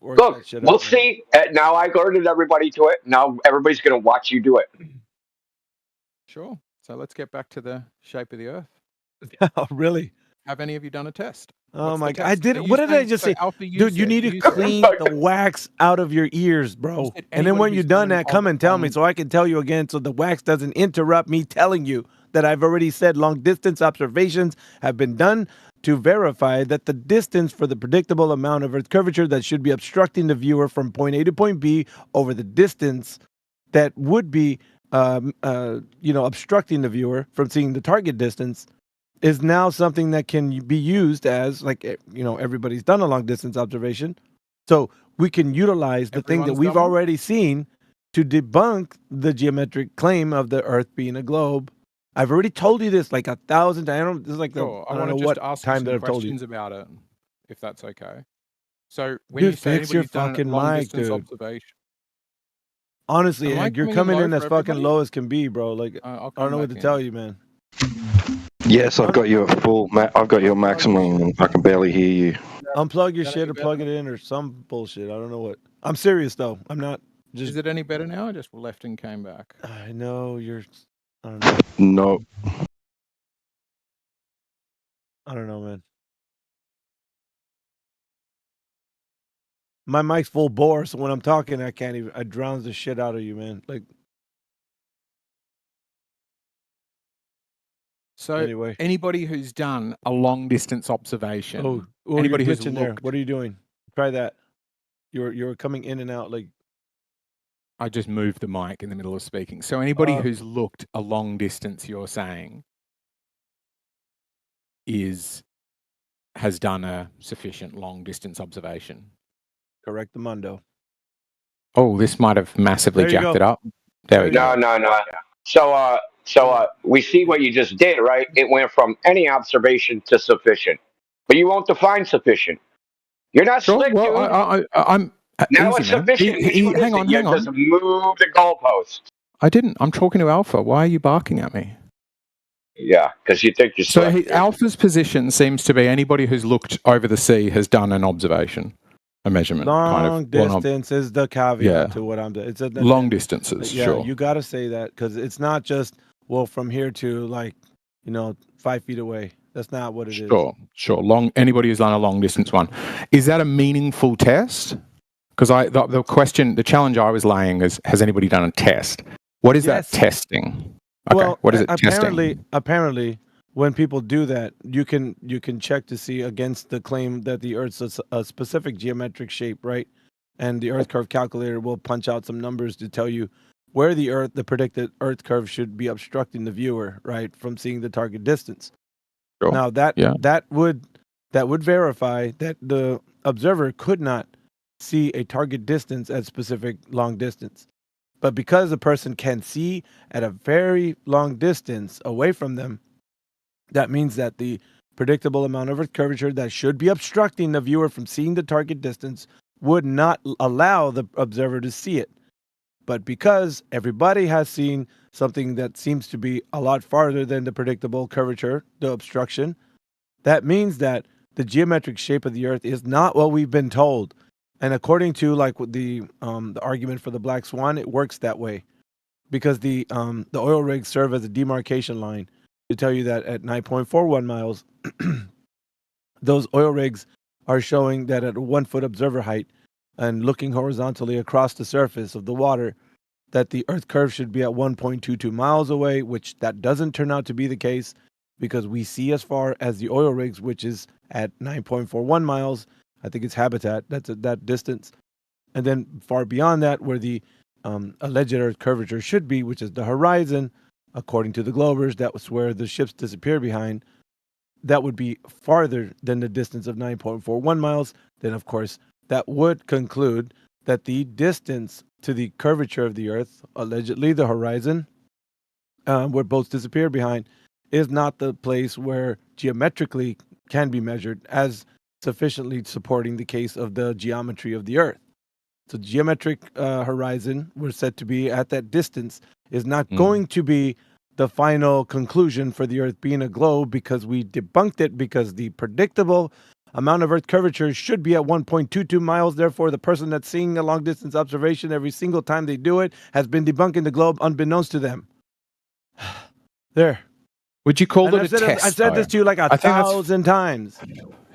W: Look, we'll see. Now I alerted everybody to it. Now everybody's going to watch you do it.
T: Sure. So let's get back to the shape of the Earth.
B: Oh, really?
T: Have any of you done a test?
B: Oh my God! I did. What did I just say, dude? You need to clean the wax out of your ears, bro. And then when you're done that, come and tell me so I can tell you again, so the wax doesn't interrupt me telling you that I've already said long distance observations have been done to verify that the distance for the predictable amount of Earth curvature that should be obstructing the viewer from point A to point B over the distance that would be, obstructing the viewer from seeing the target distance is now something that can be used as, like, everybody's done a long distance observation. So we can utilize the thing that we've already seen to debunk the geometric claim of the Earth being a globe. I've already told you this like 1,000 times. This is like
T: I
B: don't know what
T: ask
B: time
T: you
B: that I've told you.
T: questions about it, if that's okay. So when
B: Dude,
T: you say
B: fix your
T: anybody's done a
B: fucking
T: long
B: mic,
T: distance
B: dude.
T: observation,
B: Honestly,
T: Am I
B: Egg, you're
T: coming in
B: coming
T: low
B: in as
T: for
B: fucking
T: everybody?
B: low as can be, bro. Like, I
T: I'll
B: don't
T: come
B: know what
T: back
B: to
T: in.
B: tell you, man.
A: Yes, I've got you at full. I've got your maximum, and I can barely hear you.
B: Unplug your shit or plug it in or some bullshit. I don't know what. I'm serious though. I'm not just.
T: Is it any better now? I just left and came back.
B: I know you're. I don't know.
A: No.
B: I don't know, man. My mic's full bore, so when I'm talking, I can't even. I drowns the shit out of you, man. Like.
T: So
B: Anyway.
T: anybody who's done a long distance observation,
B: Oh,
T: anybody
B: you're
T: who's
B: glitching there.
T: looked,
B: What are you doing? Try that. You're coming in and out like.
T: I just moved the mic in the middle of speaking. So anybody
B: Uh,
T: who's looked a long distance, you're saying, has done a sufficient long distance observation.
B: Correct the mundo.
T: Oh, this might have massively
B: There you
T: jacked
B: go.
T: it up. There we go.
W: No. So we see what you just did, right? It went from any observation to sufficient, but you won't define sufficient. You're not
T: Sure.
W: slick,
T: Well,
W: dude.
T: I'm
W: Now
T: easy,
W: it's
T: man.
W: sufficient. Which one is
T: Hang
W: it?
T: on,
W: You
T: hang
W: just
T: on.
W: move the goalpost.
T: I didn't. I'm talking to Alpha. Why are you barking at me?
W: Yeah, because you think you're
T: So
W: slick.
T: Alpha's position seems to be anybody who's looked over the sea has done an observation, a measurement.
B: Long
T: kind of,
B: distance is the caveat
T: Yeah.
B: to what I'm doing. It's a
T: long distances,
B: Yeah,
T: sure.
B: you got to say that because it's not just from here to 5 feet away. That's not what it is.
T: Sure. Anybody who's done a long distance one, is that a meaningful test? Because the challenge I was laying is, has anybody done a test? What is that testing? Okay,
B: Well,
T: what is it
B: apparently,
T: testing?
B: apparently, when people do that, you can check to see against the claim that the Earth's a specific geometric shape, right? And the Earth curve calculator will punch out some numbers to tell you where the predicted Earth curve should be obstructing the viewer, right, from seeing the target distance.
T: Sure.
B: Now that would verify that the observer could not see a target distance at specific long distance. But because a person can see at a very long distance away from them, that means that the predictable amount of Earth curvature that should be obstructing the viewer from seeing the target distance would not allow the observer to see it. But because everybody has seen something that seems to be a lot farther than the predictable curvature, the obstruction, that means that the geometric shape of the Earth is not what we've been told. And according to the argument for the black swan, it works that way because the oil rigs serve as a demarcation line to tell you that at 9.41 miles, those oil rigs are showing that at a 1 foot observer height and looking horizontally across the surface of the water, that the Earth curve should be at 1.22 miles away, which that doesn't turn out to be the case because we see as far as the oil rigs, which is at 9.41 miles. I think it's Habitat. That's at that distance. And then far beyond that, where the alleged Earth curvature should be, which is the horizon, according to the Globers, that was where the ships disappear behind. That would be farther than the distance of 9.41 miles. Then, of course, that would conclude that the distance to the curvature of the Earth, allegedly the horizon, where boats disappear behind, is not the place where geometrically can be measured as sufficiently supporting the case of the geometry of the Earth. So geometric horizon, we're said to be at that distance, is not going to be the final conclusion for the Earth being a globe, because we debunked it, because the predictable amount of Earth curvature should be at 1.22 miles. Therefore, the person that's seeing a long distance observation every single time they do it has been debunking the globe unbeknownst to them. There.
T: Would you call it a test?
B: I've said this to you like 1,000 times.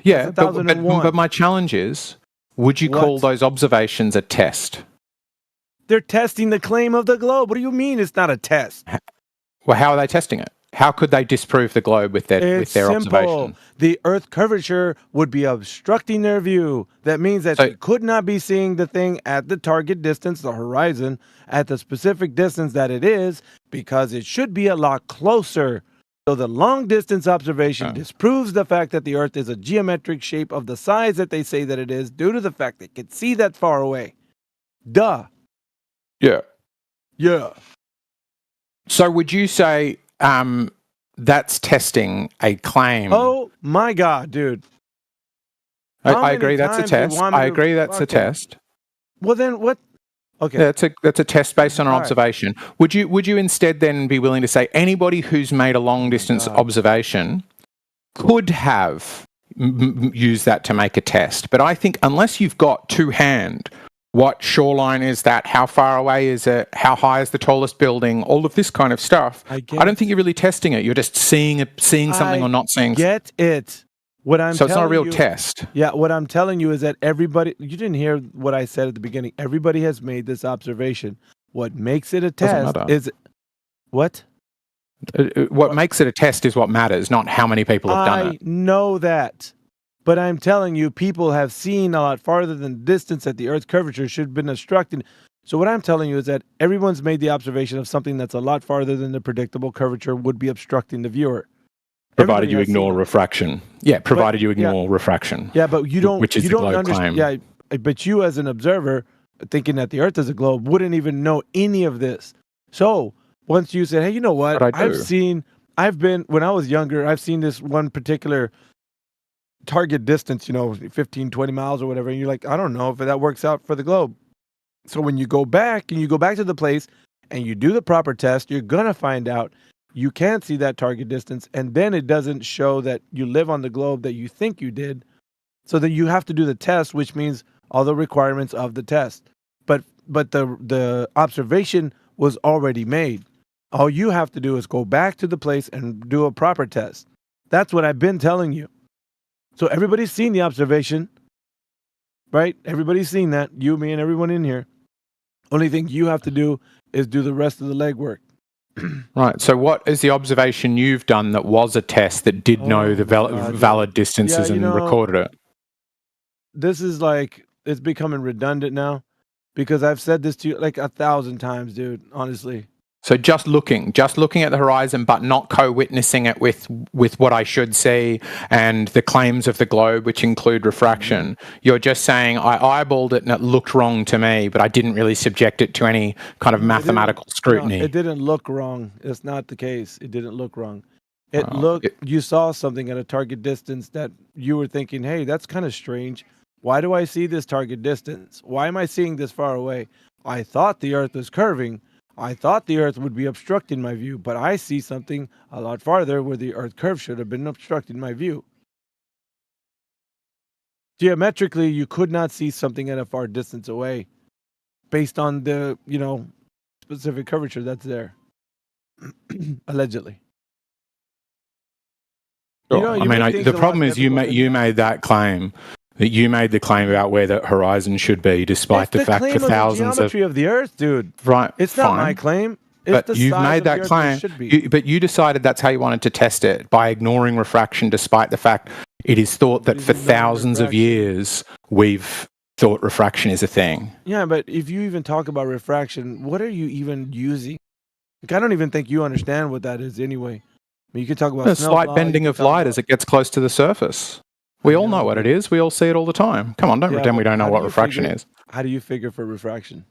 T: Yeah, but my challenge is, would you call those observations a test?
B: They're testing the claim of the globe. What do you mean it's not a test?
T: Well, how are they testing it? How could they disprove the globe with their observation?
B: The Earth curvature would be obstructing their view. That means that they could not be seeing the thing at the target distance, the horizon, at the specific distance that it is, because it should be a lot closer. So the long distance observation disproves the fact that the Earth is a geometric shape of the size that they say that it is, due to the fact they can see that far away. Duh.
T: Yeah.
B: Yeah.
T: So would you say that's testing a claim?
B: Oh my God, dude.
T: I agree that's a test. I agree that's a test.
B: Well then what? Okay.
T: Yeah, that's a test based on an observation. Would you instead then be willing to say anybody who's made a long distance observation could have used that to make a test? But I think unless you've got to hand what shoreline is that, how far away is it, how high is the tallest building, all of this kind of stuff, I don't think you're really testing it. You're just seeing something or not seeing.
B: Get it.
T: So it's not a real test.
B: Yeah, what I'm telling you is that everybody, you didn't hear what I said at the beginning. Everybody has made this observation. What makes it a test is what?
T: What makes it a test is what matters, not how many people have done it.
B: I know that. But I'm telling you, people have seen a lot farther than the distance that the Earth's curvature should have been obstructed. So what I'm telling you is that everyone's made the observation of something that's a lot farther than the predictable curvature would be obstructing the viewer.
T: Provided you ignore refraction. Yeah, provided you ignore refraction.
B: Yeah, but you don't.
T: Which is
B: you
T: the
B: don't
T: globe claim.
B: Yeah, but you as an observer, thinking that the Earth is a globe, wouldn't even know any of this. So once you said, "Hey, you know what? I've been when I was younger. I've seen this one particular target distance, 15, 20 miles or whatever." And you're like, "I don't know if that works out for the globe." So when you go back to the place and you do the proper test, you're gonna find out you can't see that target distance, and then it doesn't show that you live on the globe that you think you did. So then you have to do the test, which means all the requirements of the test. But the observation was already made. All you have to do is go back to the place and do a proper test. That's what I've been telling you. So everybody's seen the observation, right? Everybody's seen that. You, me, and everyone in here. Only thing you have to do is do the rest of the legwork.
T: Right. So what is the observation you've done that was a test that did know the valid distances and recorded it?
B: This is like, it's becoming redundant now because I've said this to you like 1,000 times, dude, honestly.
T: So just looking at the horizon, but not co-witnessing it with what I should see and the claims of the globe, which include refraction. You're just saying I eyeballed it and it looked wrong to me, but I didn't really subject it to any kind of mathematical scrutiny.
B: No, it didn't look wrong. It's not the case. It didn't look wrong. You saw something at a target distance that you were thinking, hey, that's kind of strange. Why do I see this target distance? Why am I seeing this far away? I thought the Earth was curving. I thought the Earth would be obstructing my view, but I see something a lot farther where the Earth curve should have been obstructing my view. Geometrically, you could not see something at a far distance away based on the, specific curvature that's there. Allegedly.
T: Sure. The problem is you made that claim. That you made the claim about where the horizon should be, despite the fact for thousands
B: of the geometry of the Earth, dude.
T: Right,
B: it's not my claim. It's
T: but you've made that claim. But you decided that's how you wanted to test it by ignoring refraction, despite the fact it is thought that for thousands of years we've thought refraction is a thing.
B: Yeah, but if you even talk about refraction, what are you even using? Like, I don't even think you understand what that is anyway. I mean, you could talk about
T: slight bending of light as it gets close to the surface. We all know what it is. We all see it all the time. Come on, don't pretend we don't know what refraction is.
B: How do you figure for refraction?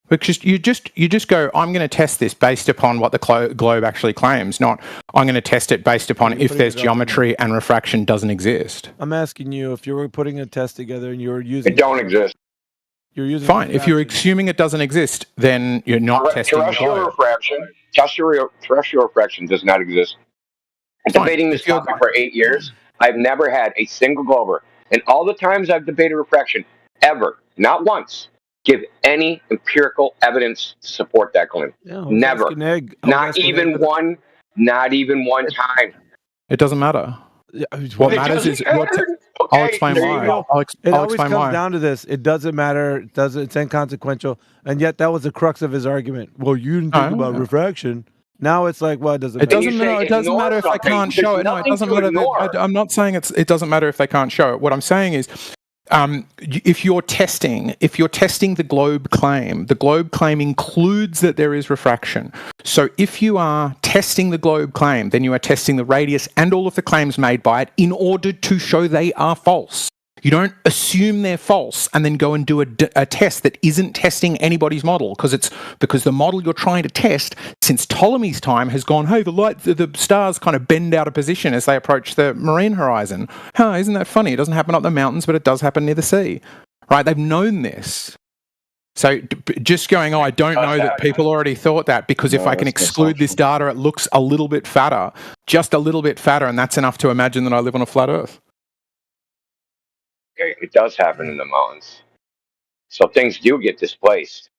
T: Because you just go, I'm going to test this based upon what the globe actually claims, not I'm going to test it based upon if there's geometry and refraction doesn't exist.
B: I'm asking you if you were putting a test together and you were using...
W: It don't exist.
B: You're using
T: fine. If you're assuming it doesn't exist, then you're not testing the globe.
W: Terrestrial refraction does not exist. I'm debating this topic for 8 years. I've never had a single glober, and all the times I've debated refraction, ever, not once, give any empirical evidence to support that claim.
B: Yeah,
W: never. Not even one time.
T: It doesn't matter. What matters is I'll explain why.
B: It always comes down to this. It doesn't matter. It's inconsequential. And yet that was the crux of his argument. Well, you didn't think about refraction. Now it's like, well, it doesn't matter.
T: It doesn't matter if they can't show it. No, it doesn't matter. I'm not saying it doesn't matter if they can't show it. What I'm saying is, if you're testing the globe claim includes that there is refraction. So if you are testing the globe claim, then you are testing the radius and all of the claims made by it in order to show they are false. You don't assume they're false and then go and do a test that isn't testing anybody's model because the model you're trying to test since Ptolemy's time has gone, hey, the stars kind of bend out of position as they approach the marine horizon. Isn't that funny? It doesn't happen up the mountains, but it does happen near the sea. Right? They've known this. So just going, I don't know that people already thought that because if I can exclude this data, it looks a little bit fatter, just a little bit fatter, and that's enough to imagine that I live on a flat Earth.
W: It does happen in the mountains. So things do get displaced.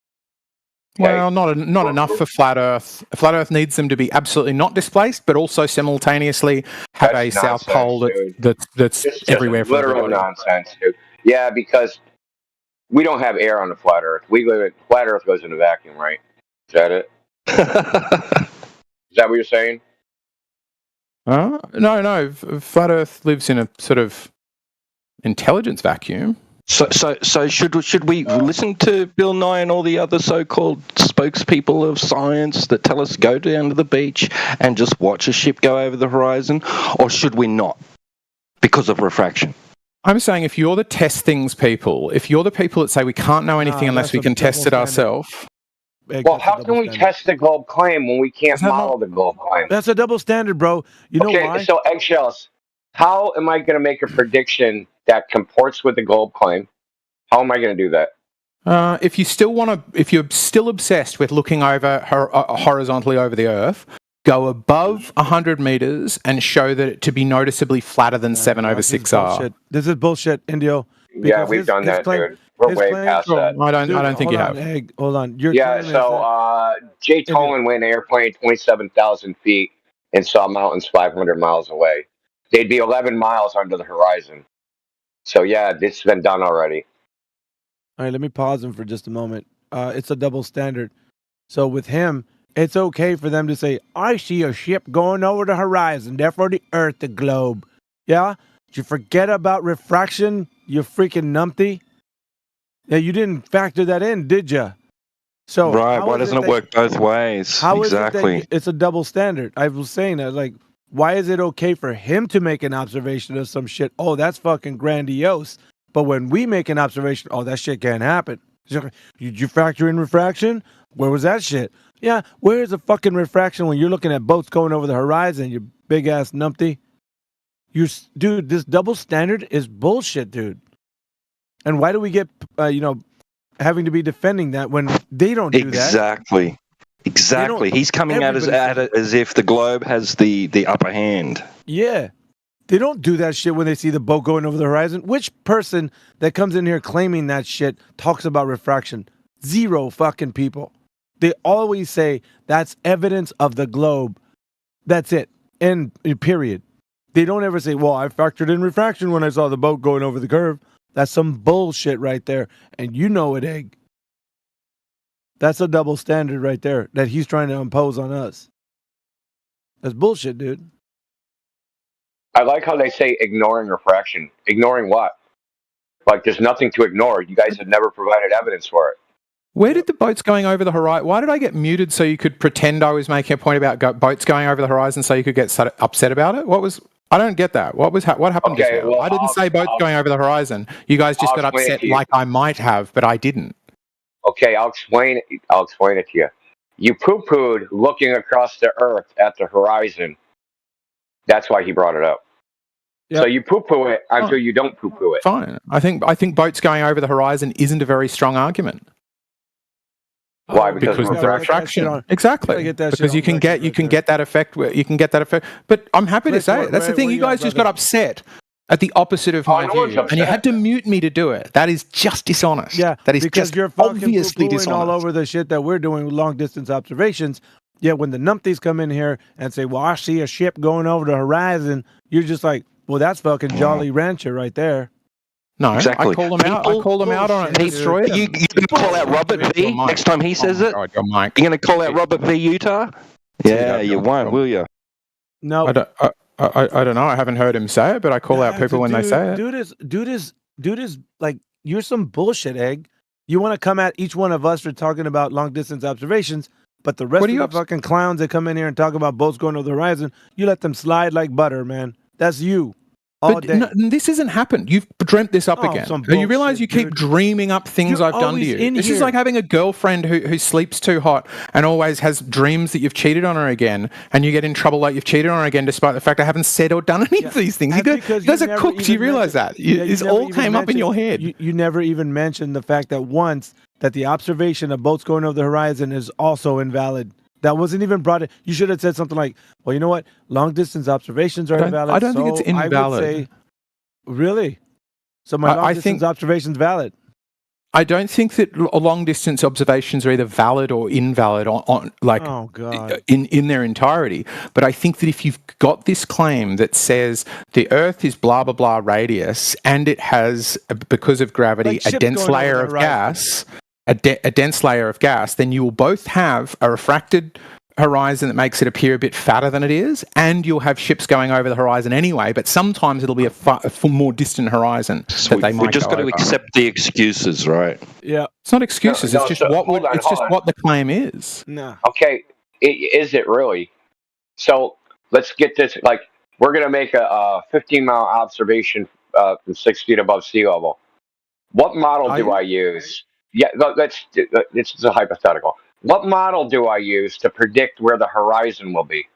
T: Okay? Well, not enough for flat Earth. Flat Earth needs them to be absolutely not displaced, but also simultaneously have a South Pole that's everywhere.
W: It's literal nonsense, dude. Yeah, because we don't have air on the flat Earth. Flat Earth goes in a vacuum, right? Is that it? Is that what you're saying?
T: No. Flat Earth lives in a sort of intelligence vacuum.
A: So should we listen to Bill Nye and all the other so-called spokespeople of science that tell us to go down to the beach and just watch a ship go over the horizon, or should we not because of refraction?
T: I'm saying if you're the test things people, if you're the people that say we can't know anything unless we can test it ourselves.
W: Well, how can we test the globe claim when we can't model the globe claim?
B: That's a double standard, bro. You know why?
W: So eggshells. How am I going to make a prediction that comports with the globe claim? How am I going to do that?
T: If you're still obsessed with looking over horizontally over the Earth, go above 100 meters and show that it to be noticeably flatter than 7/6R.
B: This is bullshit, Indio.
W: Yeah, we've done that, dude. We're way past that.
T: I don't think you have.
B: Hold on.
W: Jay Tolan went in an airplane 27,000 feet and saw mountains 500 miles away. They'd be 11 miles under the horizon. So, yeah, this has been done already.
B: All right, let me pause him for just a moment. It's a double standard. So with him, it's okay for them to say, I see a ship going over the horizon, therefore the Earth, the globe. Yeah? Did you forget about refraction, you freaking numpty? Yeah, you didn't factor that in, did you? So
A: right, why doesn't it work both ways?
B: How
A: exactly.
B: Is it that it's a double standard? I was saying that, like, why is it okay for him to make an observation of some shit? Oh, that's fucking grandiose. But when we make an observation, oh, that shit can't happen. Did you factor in refraction? Where was that shit? Yeah, where is the fucking refraction when you're looking at boats going over the horizon, you big-ass numpty? Dude, this double standard is bullshit, dude. And why do we get, having to be defending that when they don't do that?
A: Exactly. He's coming at it as if the globe has the upper hand.
B: Yeah. They don't do that shit when they see the boat going over the horizon. Which person that comes in here claiming that shit talks about refraction? Zero fucking people. They always say that's evidence of the globe. That's it. End. Period. They don't ever say, well, I factored in refraction when I saw the boat going over the curve. That's some bullshit right there. And you know it, Egg. That's a double standard right there that he's trying to impose on us. That's bullshit, dude.
W: I like how they say ignoring refraction. Ignoring what? Like, there's nothing to ignore. You guys have never provided evidence for it.
T: Where did the boats going over the horizon? Why did I get muted so you could pretend I was making a point about boats going over the horizon so you could get upset about it? What was... I don't get that. What happened just now?
W: well,
T: I didn't say boats going over the horizon. You guys just got upset like I might have, but I didn't.
W: Okay, I'll explain it to you. You poo-pooed looking across the Earth at the horizon. That's why he brought it up.
T: Yep.
W: So you poo-poo it until you don't poo-poo it.
T: Fine. I think boats going over the horizon isn't a very strong argument.
W: Why?
T: Because of the refraction. Exactly. Because you can get that effect. But I'm happy to say it. That's the thing. You guys just got upset at the opposite of my view, and you had to mute me to do it. That is just dishonest.
B: Yeah,
T: that is
B: because
T: just
B: you're fucking
T: obviously
B: poo-pooing
T: dishonest.
B: all over the shit that we're doing with long distance observations. Yet when the numpties come in here and say, "Well, I see a ship going over the horizon," you're just like, "Well, that's fucking Jolly Rancher right there."
T: No,
A: exactly.
T: I called them out. I called them out on it. Destroyed them.
A: You going to call out Robert V next time he says it?
T: God, your mic.
A: You going to call out Robert V Utah? Yeah, you won't, will you?
B: No.
T: I don't know. I haven't heard him say it, but I call out people when they say it.
B: Dude is like, you're some bullshit egg. You want to come at each one of us for talking about long distance observations, but the rest of the fucking clowns that come in here and talk about boats going over the horizon, you let them slide like butter, man. That's you. All day.
T: No, this hasn't happened. You've dreamt this up again. You realize you keep dreaming up things I've done to you. This is like having a girlfriend who sleeps too hot and always has dreams that you've cheated on her again, and you get in trouble like you've cheated on her again despite the fact I haven't said or done any of these things. You guys are cooked. You realize that. It all came up in your head.
B: You never even mentioned the fact that once that the observation of boats going over the horizon is also invalid. That wasn't even brought in. You should have said something like, well, you know what? Long distance observations are invalid.
T: I don't think it's invalid.
B: I would say, really? So my long distance observation's valid?
T: I don't think that long distance observations are either valid or invalid in their entirety. But I think that if you've got this claim that says the Earth is blah, blah, blah radius, and it has, because of gravity, a dense layer of gas... A dense layer of gas, then you will both have a refracted horizon that makes it appear a bit fatter than it is, and you'll have ships going over the horizon anyway, but sometimes it'll be a more distant horizon that they might
A: We just got to accept the excuses, right?
B: Yeah.
T: It's not excuses, it's just what the claim is.
B: No.
W: Okay, is it really? So let's get this, like, we're going to make a 15-mile observation from 6 feet above sea level. What model do I use? Yeah, it's a hypothetical. What model do I use to predict where the horizon will be?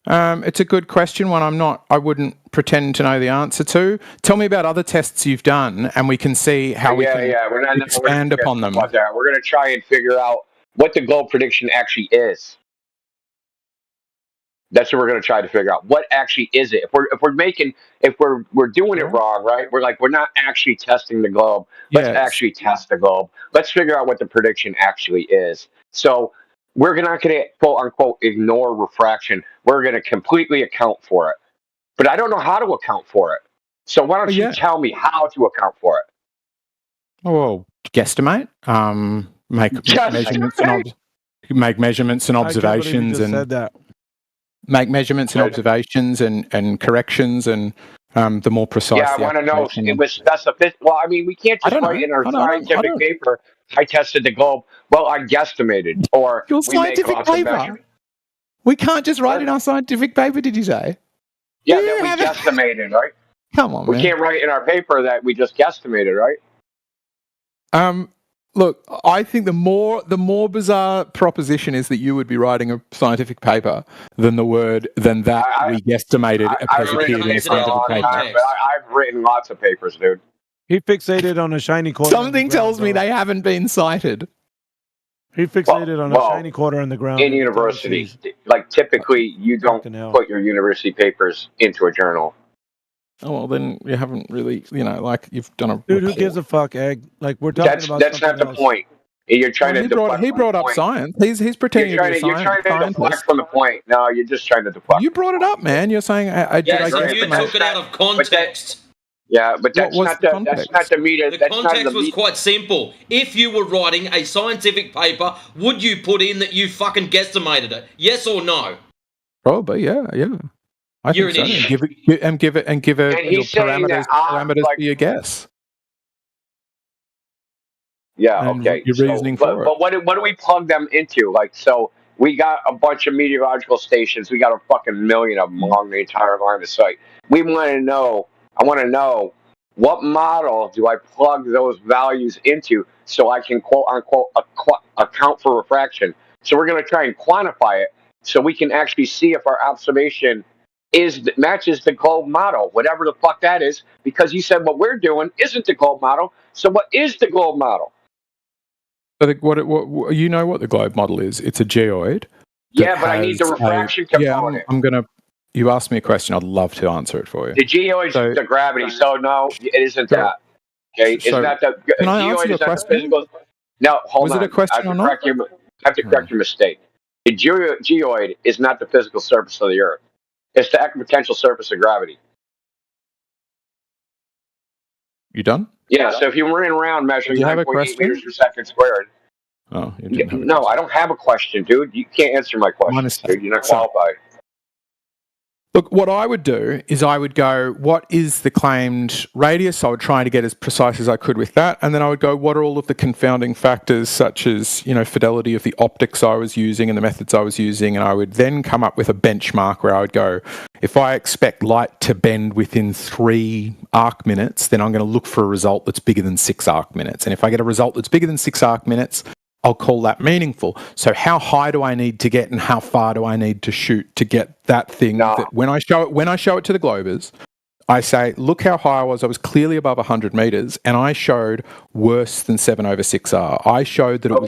T: It's a good question, one I wouldn't pretend to know the answer to. Tell me about other tests you've done, and we can see how we can expand upon them.
W: We're going to try and figure out what the globe prediction actually is. That's what we're going to try to figure out. What actually is it? If we're doing it wrong, right? We're not actually testing the globe. Let's actually test the globe. Let's figure out what the prediction actually is. So we're not going to quote unquote ignore refraction. We're going to completely account for it. But I don't know how to account for it. So why don't you tell me how to account for it?
T: Well, guesstimate. Make measurements and observations make measurements and observations and corrections and the more precise.
W: Yeah, I want to know. It was specific. Well, I mean, we can't just write in our scientific paper, I tested the globe. Well, I guesstimated. Or
T: your scientific paper. We can't just write in our scientific paper, did you say?
W: Yeah, that we guesstimated, right?
T: Come on,
W: we can't write in our paper that we just guesstimated, right?
T: Look, I think the more bizarre proposition is that you would be writing a scientific paper than we guesstimated appeared in a scientific paper.
W: I've written lots of papers, dude.
B: He fixated on a shiny quarter.
T: Something tells me they haven't been cited.
B: He fixated on a shiny quarter on the ground.
W: In university, like typically you don't put your university papers into a journal.
T: Oh, well, then you haven't really, you've done a
B: Dude, who gives a fuck, Egg? Like, we're talking about
W: that's not the point. You're trying to deflect.
T: He brought up science. He's pretending to be a scientist.
W: You're trying to deflect from the point. No, you're just trying to deflect.
T: You brought it up, man. You're saying,
E: you took it out of context.
W: But that's not the meter.
E: The context was quite simple. If you were writing a scientific paper, would you put in that you fucking guesstimated it? Yes or no?
T: Probably, yeah. I think so. And give it your parameters for your guess.
W: Yeah, okay.
T: Your reasoning for it.
W: But what do we plug them into? Like, so We got a bunch of meteorological stations. We got a fucking million of them along the entire line of sight. We want to know. I want to know what model do I plug those values into so I can quote unquote account for refraction. So we're going to try and quantify it so we can actually see if our observation matches the globe model, whatever the fuck that is. Because you said what we're doing isn't the globe model. So what is the globe model?
H: I think what you know what the globe model is. It's a geoid.
W: Yeah, but I need the refraction component.
H: I'm gonna. You asked me a question. I'd love to answer it for you.
W: The geoid is the gravity. So no, it isn't that. Okay, isn't that the
H: can I
W: geoid?
H: answer your
W: Is that
H: question?
W: the physical? No, hold
H: Was
W: on.
H: it a question or not?
W: I have to correct your mistake. The geoid is not the physical surface of the Earth. It's the equipotential surface of gravity.
H: You done?
W: Yeah. So if you were in around measuring 9.8 meters per second squared.
H: Oh, you didn't have a
W: no, I don't have a question, dude. You can't answer my question, dude. You're not qualified.
H: Look, what I would do is I would go, what is the claimed radius? I would try to get as precise as I could with that. And then I would go, what are all of the confounding factors, such as, fidelity of the optics I was using and the methods I was using. And I would then come up with a benchmark where I would go, if I expect light to bend within 3 arc minutes, then I'm going to look for a result that's bigger than 6 arc minutes. And if I get a result that's bigger than 6 arc minutes, I'll call that meaningful. So how high do I need to get and how far do I need to shoot to get that thing that when I show it to the Globers, I say, look how high I was. I was clearly above 100 meters and I showed worse than 7/6R. I showed that it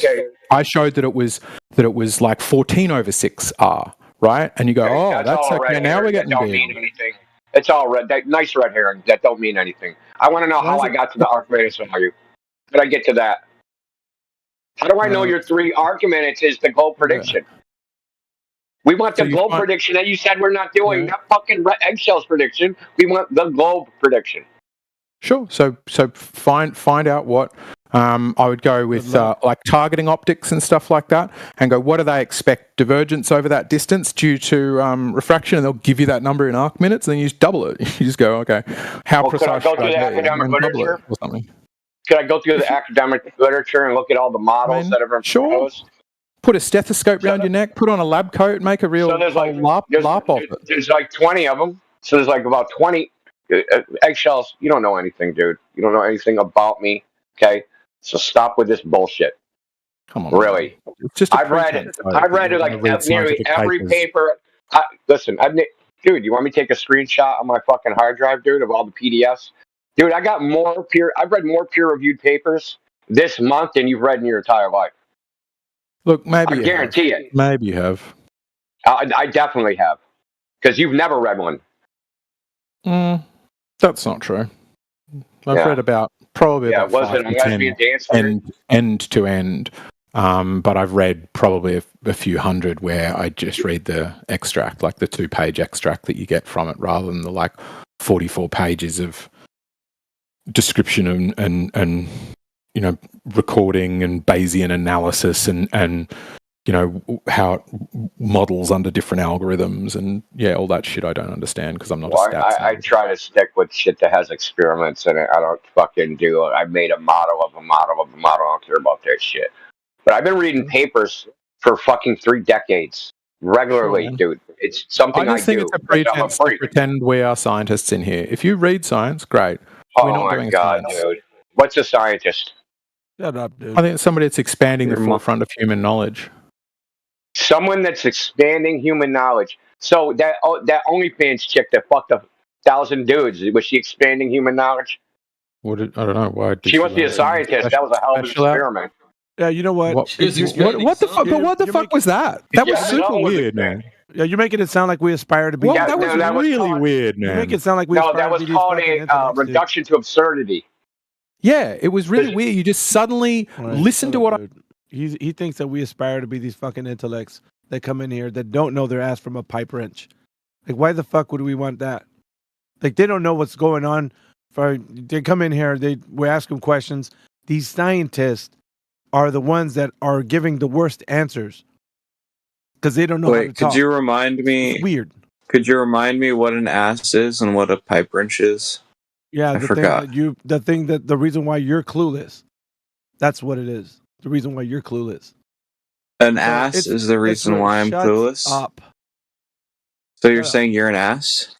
H: was like 14/6R, right? And you go, that's okay. Now we're getting
W: don't mean anything. It's all red. Nice red herring. That don't mean anything. I want to know how I got to the arc radius value. Did I get to that? How do I know your 3 arguments is the globe prediction? We want the globe prediction that you said we're not doing, not fucking eggshells prediction. We want the globe prediction.
H: Sure. So find out what I would go with like targeting optics and stuff like that, and go, what do they expect divergence over that distance due to refraction? And they'll give you that number in arc minutes, and then you just double it. You just go, okay, how precise
W: should I be? Academic literature
H: or something?
W: Could I go through the academic literature and look at all the models that have been proposed?
H: Put a stethoscope around your neck, put on a lab coat, make a real LARP of it.
W: There's like 20 of them. So there's like about 20 eggshells. You don't know anything, dude. You don't know anything about me. Okay? So stop with this bullshit.
H: Come on.
W: Really. I've read like nearly every paper. Listen, dude, you want me to take a screenshot on my fucking hard drive, dude, of all the PDFs? Dude, I've read more peer-reviewed papers this month than you've read in your entire life.
H: Look, maybe
W: I guarantee it.
H: Maybe you have.
W: I definitely have, because you've never read one.
H: That's not true. I've read about probably about 5 to 10 end to end, but I've read probably a few hundred where I just read the extract, like the 2-page extract that you get from it, rather than the 44 pages of description and recording and Bayesian analysis and how it models under different algorithms and all that shit I don't understand because I'm not a stats.
W: I try to stick with shit that has experiments in it. I don't fucking do it. I made a model of a model of a model. I don't care about that shit. But I've been reading papers for fucking 3 decades regularly, dude. It's something I think
H: it's a pretense to pretend we are scientists in here. If you read science, great.
W: Oh my god, dude! What's a scientist?
B: Shut up, dude.
H: I think it's somebody that's expanding the forefront of human knowledge.
W: Someone that's expanding human knowledge. So that OnlyFans chick that fucked 1,000 dudes, was she expanding human knowledge?
H: I don't know why.
W: She must be a scientist. That was a hell of an experiment.
B: Yeah, you know what?
H: What the fuck? But what the fuck was that? That was super weird, man.
B: Yeah, you're making it sound like we aspire to be.
H: Well, that was really weird, man.
B: You make it sound like we.
W: No, that was called a reduction to absurdity.
H: Yeah, it was really weird. You just suddenly listen to what
B: he thinks that we aspire to be these fucking intellects that come in here that don't know their ass from a pipe wrench. Like, why the fuck would we want that? Like, they don't know what's going on. They come in here, we ask them questions. These scientists are the ones that are giving the worst answers because they don't know how to talk.
P: Could you remind me?
B: It's weird.
P: Could you remind me what an ass is and what a pipe wrench is?
B: Yeah,
P: I forgot.
B: The reason why you're clueless. That's what it is. The reason why you're clueless.
P: An ass is the reason why I'm clueless.
B: Up.
P: So you're saying you're an ass?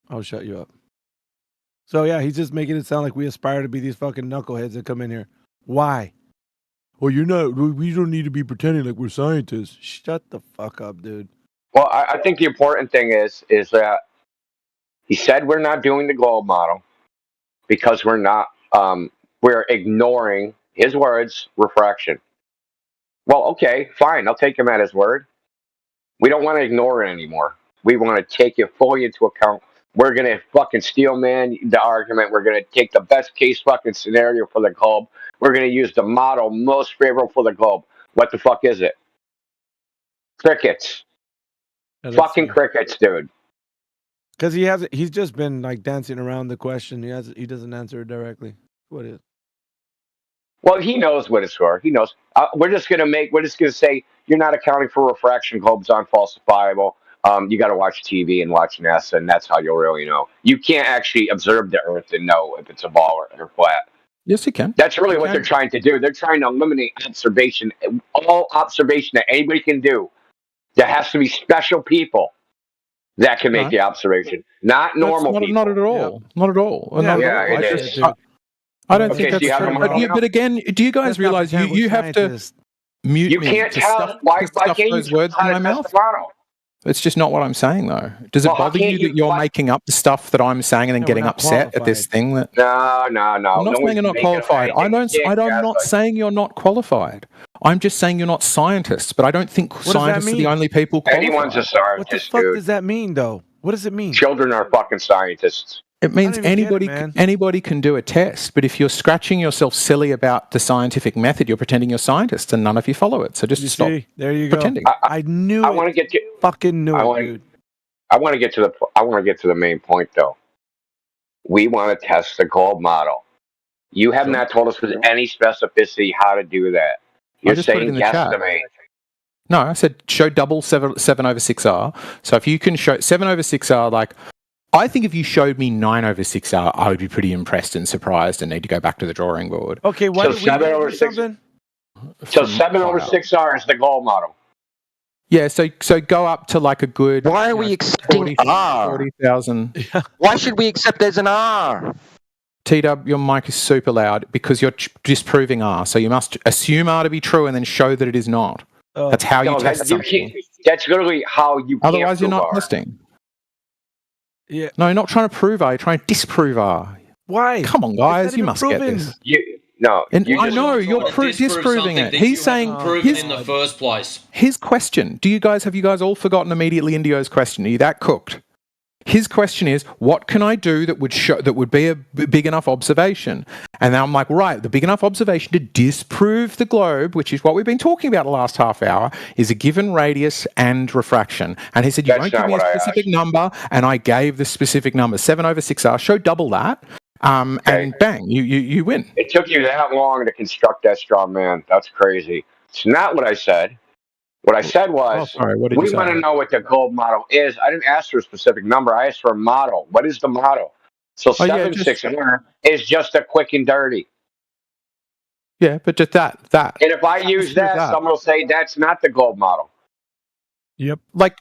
B: I'll shut you up. So yeah, he's just making it sound like we aspire to be these fucking knuckleheads that come in here. Why? Well, you're not. We don't need to be pretending like we're scientists. Shut the fuck up, dude.
W: Well, I think the important thing is that he said we're not doing the globe model because we're not. We're ignoring his words, refraction. Well, okay, fine. I'll take him at his word. We don't want to ignore it anymore. We want to take it fully into account. We're going to fucking steel man the argument. We're going to take the best case fucking scenario for the globe. We're going to use the model most favorable for the globe. What the fuck is it? Crickets. Fucking crickets, dude.
B: Because he's just been like dancing around the question. He doesn't answer it directly. What is?
W: Well, he knows what it's for. He knows. We're just gonna say you're not accounting for refraction. Globes aren't falsifiable. You got to watch TV and watch NASA, and that's how you'll really know. You can't actually observe the Earth and know if it's a ball or flat.
H: Yes, you can.
W: That's really what they're trying to do. They're trying to eliminate observation. All observation that anybody can do. There has to be special people that can make the observation, not normal people.
H: Not at all. Yeah. Not at all.
W: It is.
H: I don't think that's true. But again, do you guys realize you have to mute
W: you
H: me?
W: Can't tell. Why can't
H: those
W: you
H: words in my mouth? It's just not what I'm saying, though. Does it bother you that you're making up the stuff that I'm saying and then getting upset at this thing? That
W: No.
H: I'm not saying you're not qualified. I'm not saying you're not qualified. I'm just saying you're not scientists. But I don't think scientists are the only people qualified.
W: Anyone's a scientist.
B: What the fuck does that mean, though? What does it mean?
W: Children are fucking scientists.
H: It means anybody can do a test, but if you're scratching yourself silly about the scientific method, you're pretending you're scientists, and none of you follow it. So just stop.
B: There you
H: pretending.
B: go. I knew. I want to
W: get to.
B: Fucking knew it, dude.
W: I want to get to the main point, though. We want to test the globe model. You have not told us with any specificity how to do that. You're saying guesstimate.
H: No, I said show double 7/6R. So if you can show 7/6R, like. I think if you showed me 9/6R, I would be pretty impressed and surprised and need to go back to the drawing board.
B: Okay, why
W: so 7/6. So 7/6R is the globe model.
H: Yeah, so go up to like a good.
A: Why are we accepting R?
H: 40,000.
A: Why should we accept there's an R?
H: T-Dub, your mic is super loud because you're disproving R. So you must assume R to be true and then show that it is not. That's how you test something.
W: That's literally how you.
H: Otherwise, you're not testing.
B: Yeah.
H: No, you're not trying to prove R. You're trying to disprove R.
B: Why?
H: Come on, guys. You must get this. I know you're disproving it. He's saying
E: in the first place.
H: His question. Have you guys all forgotten immediately Indio's question? Are you that cooked? His question is, what can I do that would be a big enough observation? And then I'm like, right, the big enough observation to disprove the globe, which is what we've been talking about the last half hour, is a given radius and refraction. And he said, you won't give me a specific number, and I gave the specific number. 7/6R, show double that, and bang, you win.
W: It took you that long to construct that straw man. That's crazy. It's not what I said. What I said was, we want to know what the globe model is. I didn't ask for a specific number. I asked for a model. What is the model? So 7/6R is just a quick and dirty.
H: Yeah, but just that.
W: And if I use that, someone will say that's not the globe model.
B: Yep.
H: Like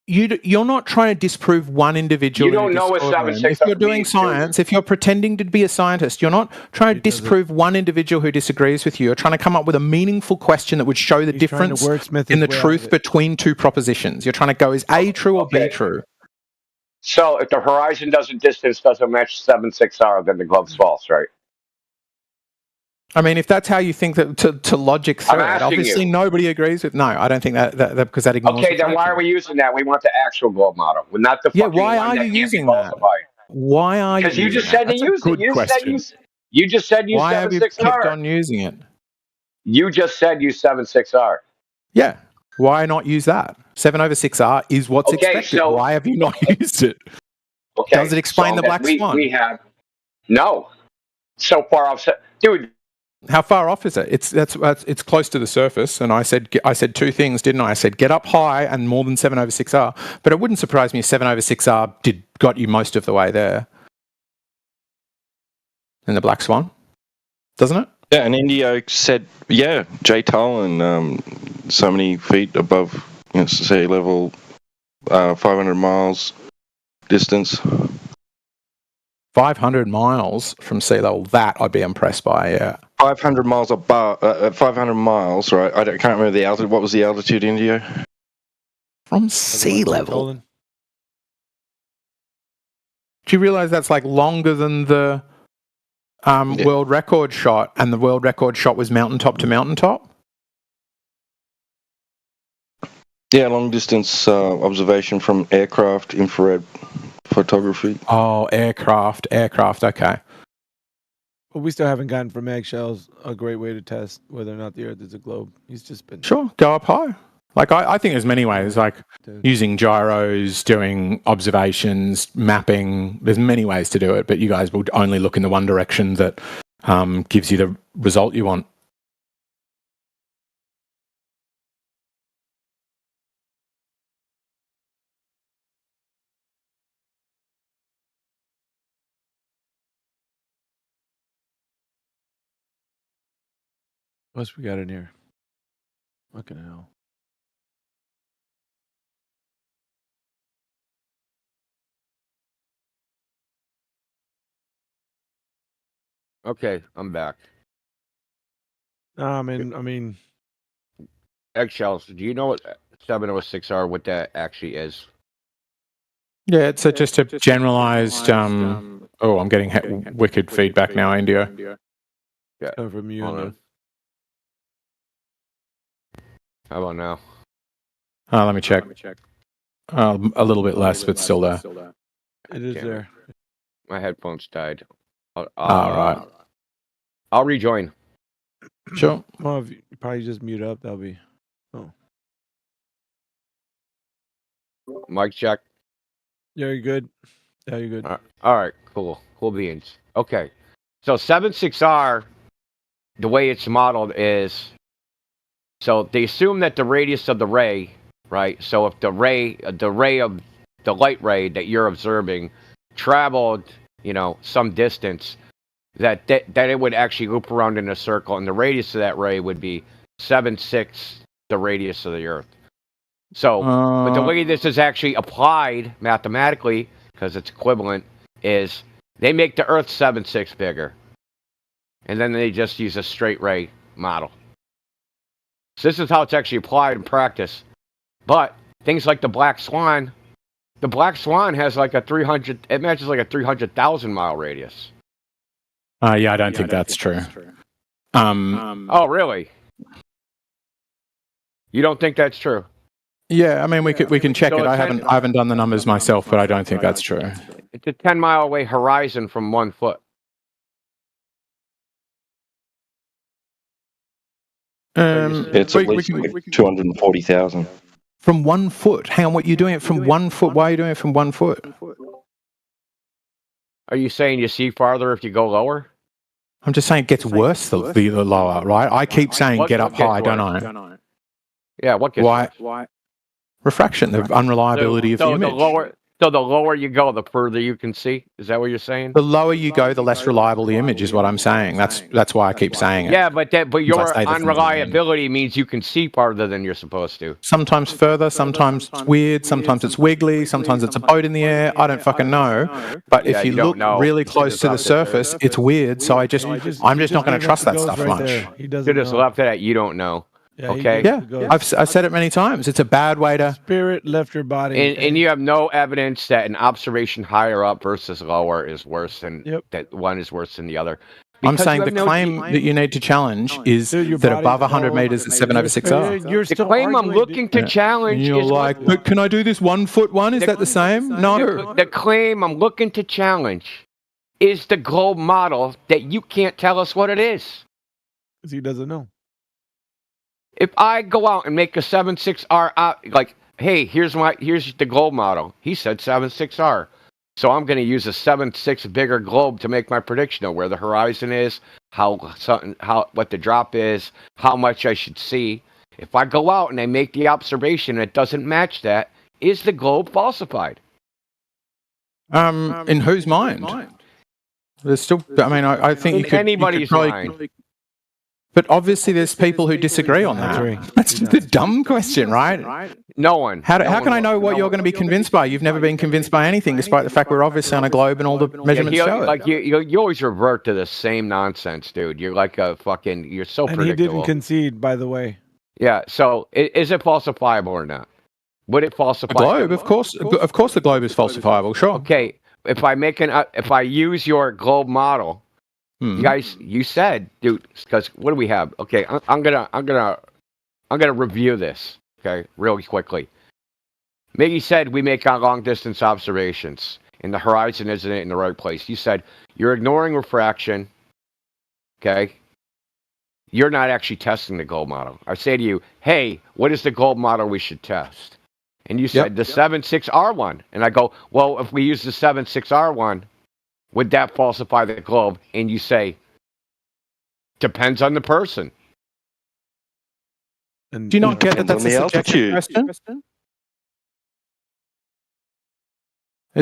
H: you're not trying to disprove one individual.
W: You don't know what 7/6R.
H: If you're doing science, if you're pretending to be a scientist, you're not trying to disprove one individual who disagrees with you. You're trying to come up with a meaningful question that would show the difference in the truth between two propositions. You're trying to go, is A true or B true?
W: So if the horizon doesn't match 7/6R, then the globe's false, right?
H: I mean, if that's how you think that to logic through it, obviously nobody agrees with. No, I don't think that because that ignores.
W: Okay, then why are we using that? We want the actual globe model, not the.
H: Yeah, why are you using that? Why are you?
W: Because you just said to use it. You just said use 7/6R.
H: Why have you kept on using it?
W: You just said use 7/6R.
H: Yeah. Why not use that? 7/6R is what's expected. So, why have you not used it?
W: Okay.
H: Does it explain the black swan?
W: We have no. So far off, dude.
H: How far off is it? It's close to the surface, and I said two things, didn't I? I said get up high and more than 7/6R. But it wouldn't surprise me if 7/6R got you most of the way there. In the black swan, doesn't it?
A: Yeah, and Indio said, yeah, Jay Tolan, so many feet above sea level, 500 miles distance.
H: 500 miles from sea level, that I'd be impressed by, yeah.
A: 500 miles above, 500 miles, right? I can't remember the altitude. What was the altitude, Indio?
H: From sea level? Do you realise that's like longer than the world record shot, and the world record shot was mountaintop to mountaintop?
A: Yeah, long distance observation from aircraft, infrared photography.
H: Oh, aircraft, okay.
B: Well, we still haven't gotten from eggshells a great way to test whether or not the Earth is a globe. He's just been...
H: Sure, go up high. Like, I think there's many ways, like using gyros, doing observations, mapping. There's many ways to do it, but you guys will only look in the one direction that gives you the result you want.
B: What else we got in here? Fucking hell.
N: Okay, I'm back.
B: I mean,
N: eggshells. Do you know what 706R, what that actually is?
H: Yeah, it's just a generalized. I'm getting wicked feedback now, India.
N: Yeah,
B: from you.
N: How about now?
H: Let me check. A little bit less, but still there.
B: It is there.
N: My headphones died.
H: All right.
N: I'll rejoin.
H: Sure.
B: Well, if you probably just mute up, that'll be... Oh.
N: Mic check.
B: Yeah, you're good. Yeah, you're good.
N: All right, cool. Cool beans. Okay. So 76R, the way it's modeled is... So they assume that the radius of the ray, right? So if the light ray that you're observing traveled, some distance, that it would actually loop around in a circle, and the radius of that ray would be 7/6 the radius of the Earth. So, but the way this is actually applied mathematically, because it's equivalent, is they make the Earth 7/6 bigger, and then they just use a straight ray model. So this is how it's actually applied in practice. But things like the Black Swan has like it matches like a 300,000 mile radius.
H: Yeah, I don't think that's true.
N: Oh, really? You don't think that's true?
H: Yeah, I mean we can check it. I haven't done the numbers myself, but I don't think that's true.
N: It's a 10-mile away horizon from 1 foot.
A: It's at least 240,000.
H: From 1 foot? Hang on, what you're doing it from 1 foot? Why are you doing it from 1 foot?
N: Are you saying you see farther if you go lower?
H: I'm just saying it gets worse the lower, right? I keep saying get up high, don't I?
N: Yeah, what gets worse?
H: Why? Refraction, the unreliability of the image.
N: So the lower you go, the further you can see? Is that what you're saying?
H: The lower you go, the less reliable the image is what I'm saying. That's why I keep saying it.
N: Yeah, but your unreliability means you can see farther than you're supposed to.
H: Sometimes further, sometimes it's weird, sometimes it's wiggly, sometimes it's a boat in the air. I don't fucking know. But if you look really close to the surface, it's weird. So I'm just not going to trust that stuff much.
N: You just left it at you don't know. Okay.
H: Yeah, I've said it many times. It's a bad way to...
B: Spirit left your body.
N: And you have no evidence that an observation higher up versus lower is worse than... that one is worse than the other.
H: I'm saying the claim that you need to challenge is that above 100 meters at 7/6R.
N: The claim I'm looking to challenge is...
H: You're like, but can I do this 1 foot one? Is that the same? No.
N: The claim I'm looking to challenge is the globe model that you can't tell us what it is.
B: Because he doesn't know.
N: If I go out and make a 7/6R, like, hey, here's the globe model. He said 7/6R. So I'm going to use a 7/6 bigger globe to make my prediction of where the horizon is, what the drop is, how much I should see. If I go out and I make the observation and it doesn't match that, is the globe falsified?
H: In whose mind? There's still. I mean, I think
N: in anybody's mind.
T: But obviously, there's people who disagree on that. That's the dumb question, right?
N: No one.
T: How can I know what you're going to be convinced by? You've never been convinced by anything, despite the fact we're obviously on a globe and all the measurements show it.
N: Like you always revert to the same nonsense, dude. You're like a fucking. You're so predictable.
B: And he didn't concede, by the way.
N: Yeah. So is it falsifiable or not? Would it falsify?
T: A globe, of course. Of course, the globe is falsifiable. Sure.
N: Okay. If I use your globe model. You guys, you said, dude, because what do we have? Okay, I'm gonna review this. Okay, really quickly. Miggy said we make our long distance observations, and the horizon isn't in the right place. You said you're ignoring refraction. Okay, you're not actually testing the globe model. I say to you, hey, what is the globe model we should test? And you said the 76R1, and I go, well, if we use the 76R1. Would that falsify the globe? And you say, depends on the person.
T: And do you not get that that's a subjective question?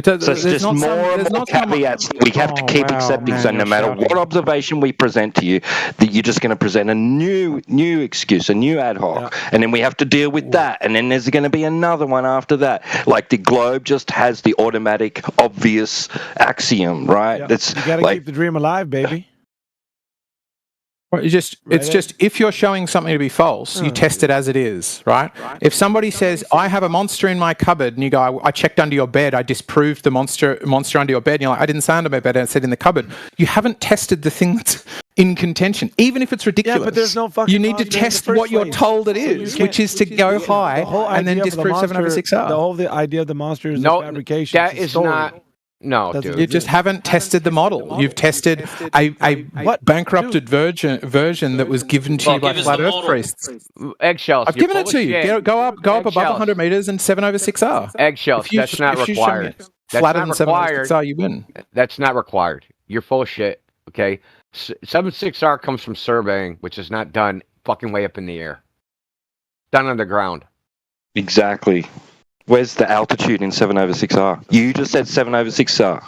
A: So it's just more and more caveats that we have to keep accepting. So no matter what observation we present to you, that you're just going to present a new excuse, a new ad hoc, and then we have to deal with that, and then there's going to be another one after that. Like the globe just has the automatic, obvious axiom, right? That's
B: you got to keep the dream alive, baby.
T: Well, it's just if you're showing something to be false, you test it as it is, right? If somebody says, I have a monster in my cupboard, and you go, I checked under your bed, I disproved the monster under your bed, and you're like, I didn't say under my bed, I said in the cupboard. You haven't tested the thing that's in contention, even if it's ridiculous.
B: Yeah, but there's no fucking
T: you need to test what you're told it is, which is to go high and then disprove 706R.
B: The idea of the monster is a fabrication.
N: That is not... No, dude.
T: You just haven't tested the model. You've tested a bankrupted version that was given to you by flat Earth priests.
N: Eggshells.
T: I've given it to you. Go up above 100 meters and 7/6R.
N: Eggshells. That's not required.
T: Flatter than 7/6R, you win.
N: That's not required. You're full of shit. Okay, 7/6R comes from surveying, which is not done fucking way up in the air. Done underground.
A: Exactly. Where's the altitude in 7/6R? You just said 7/6R.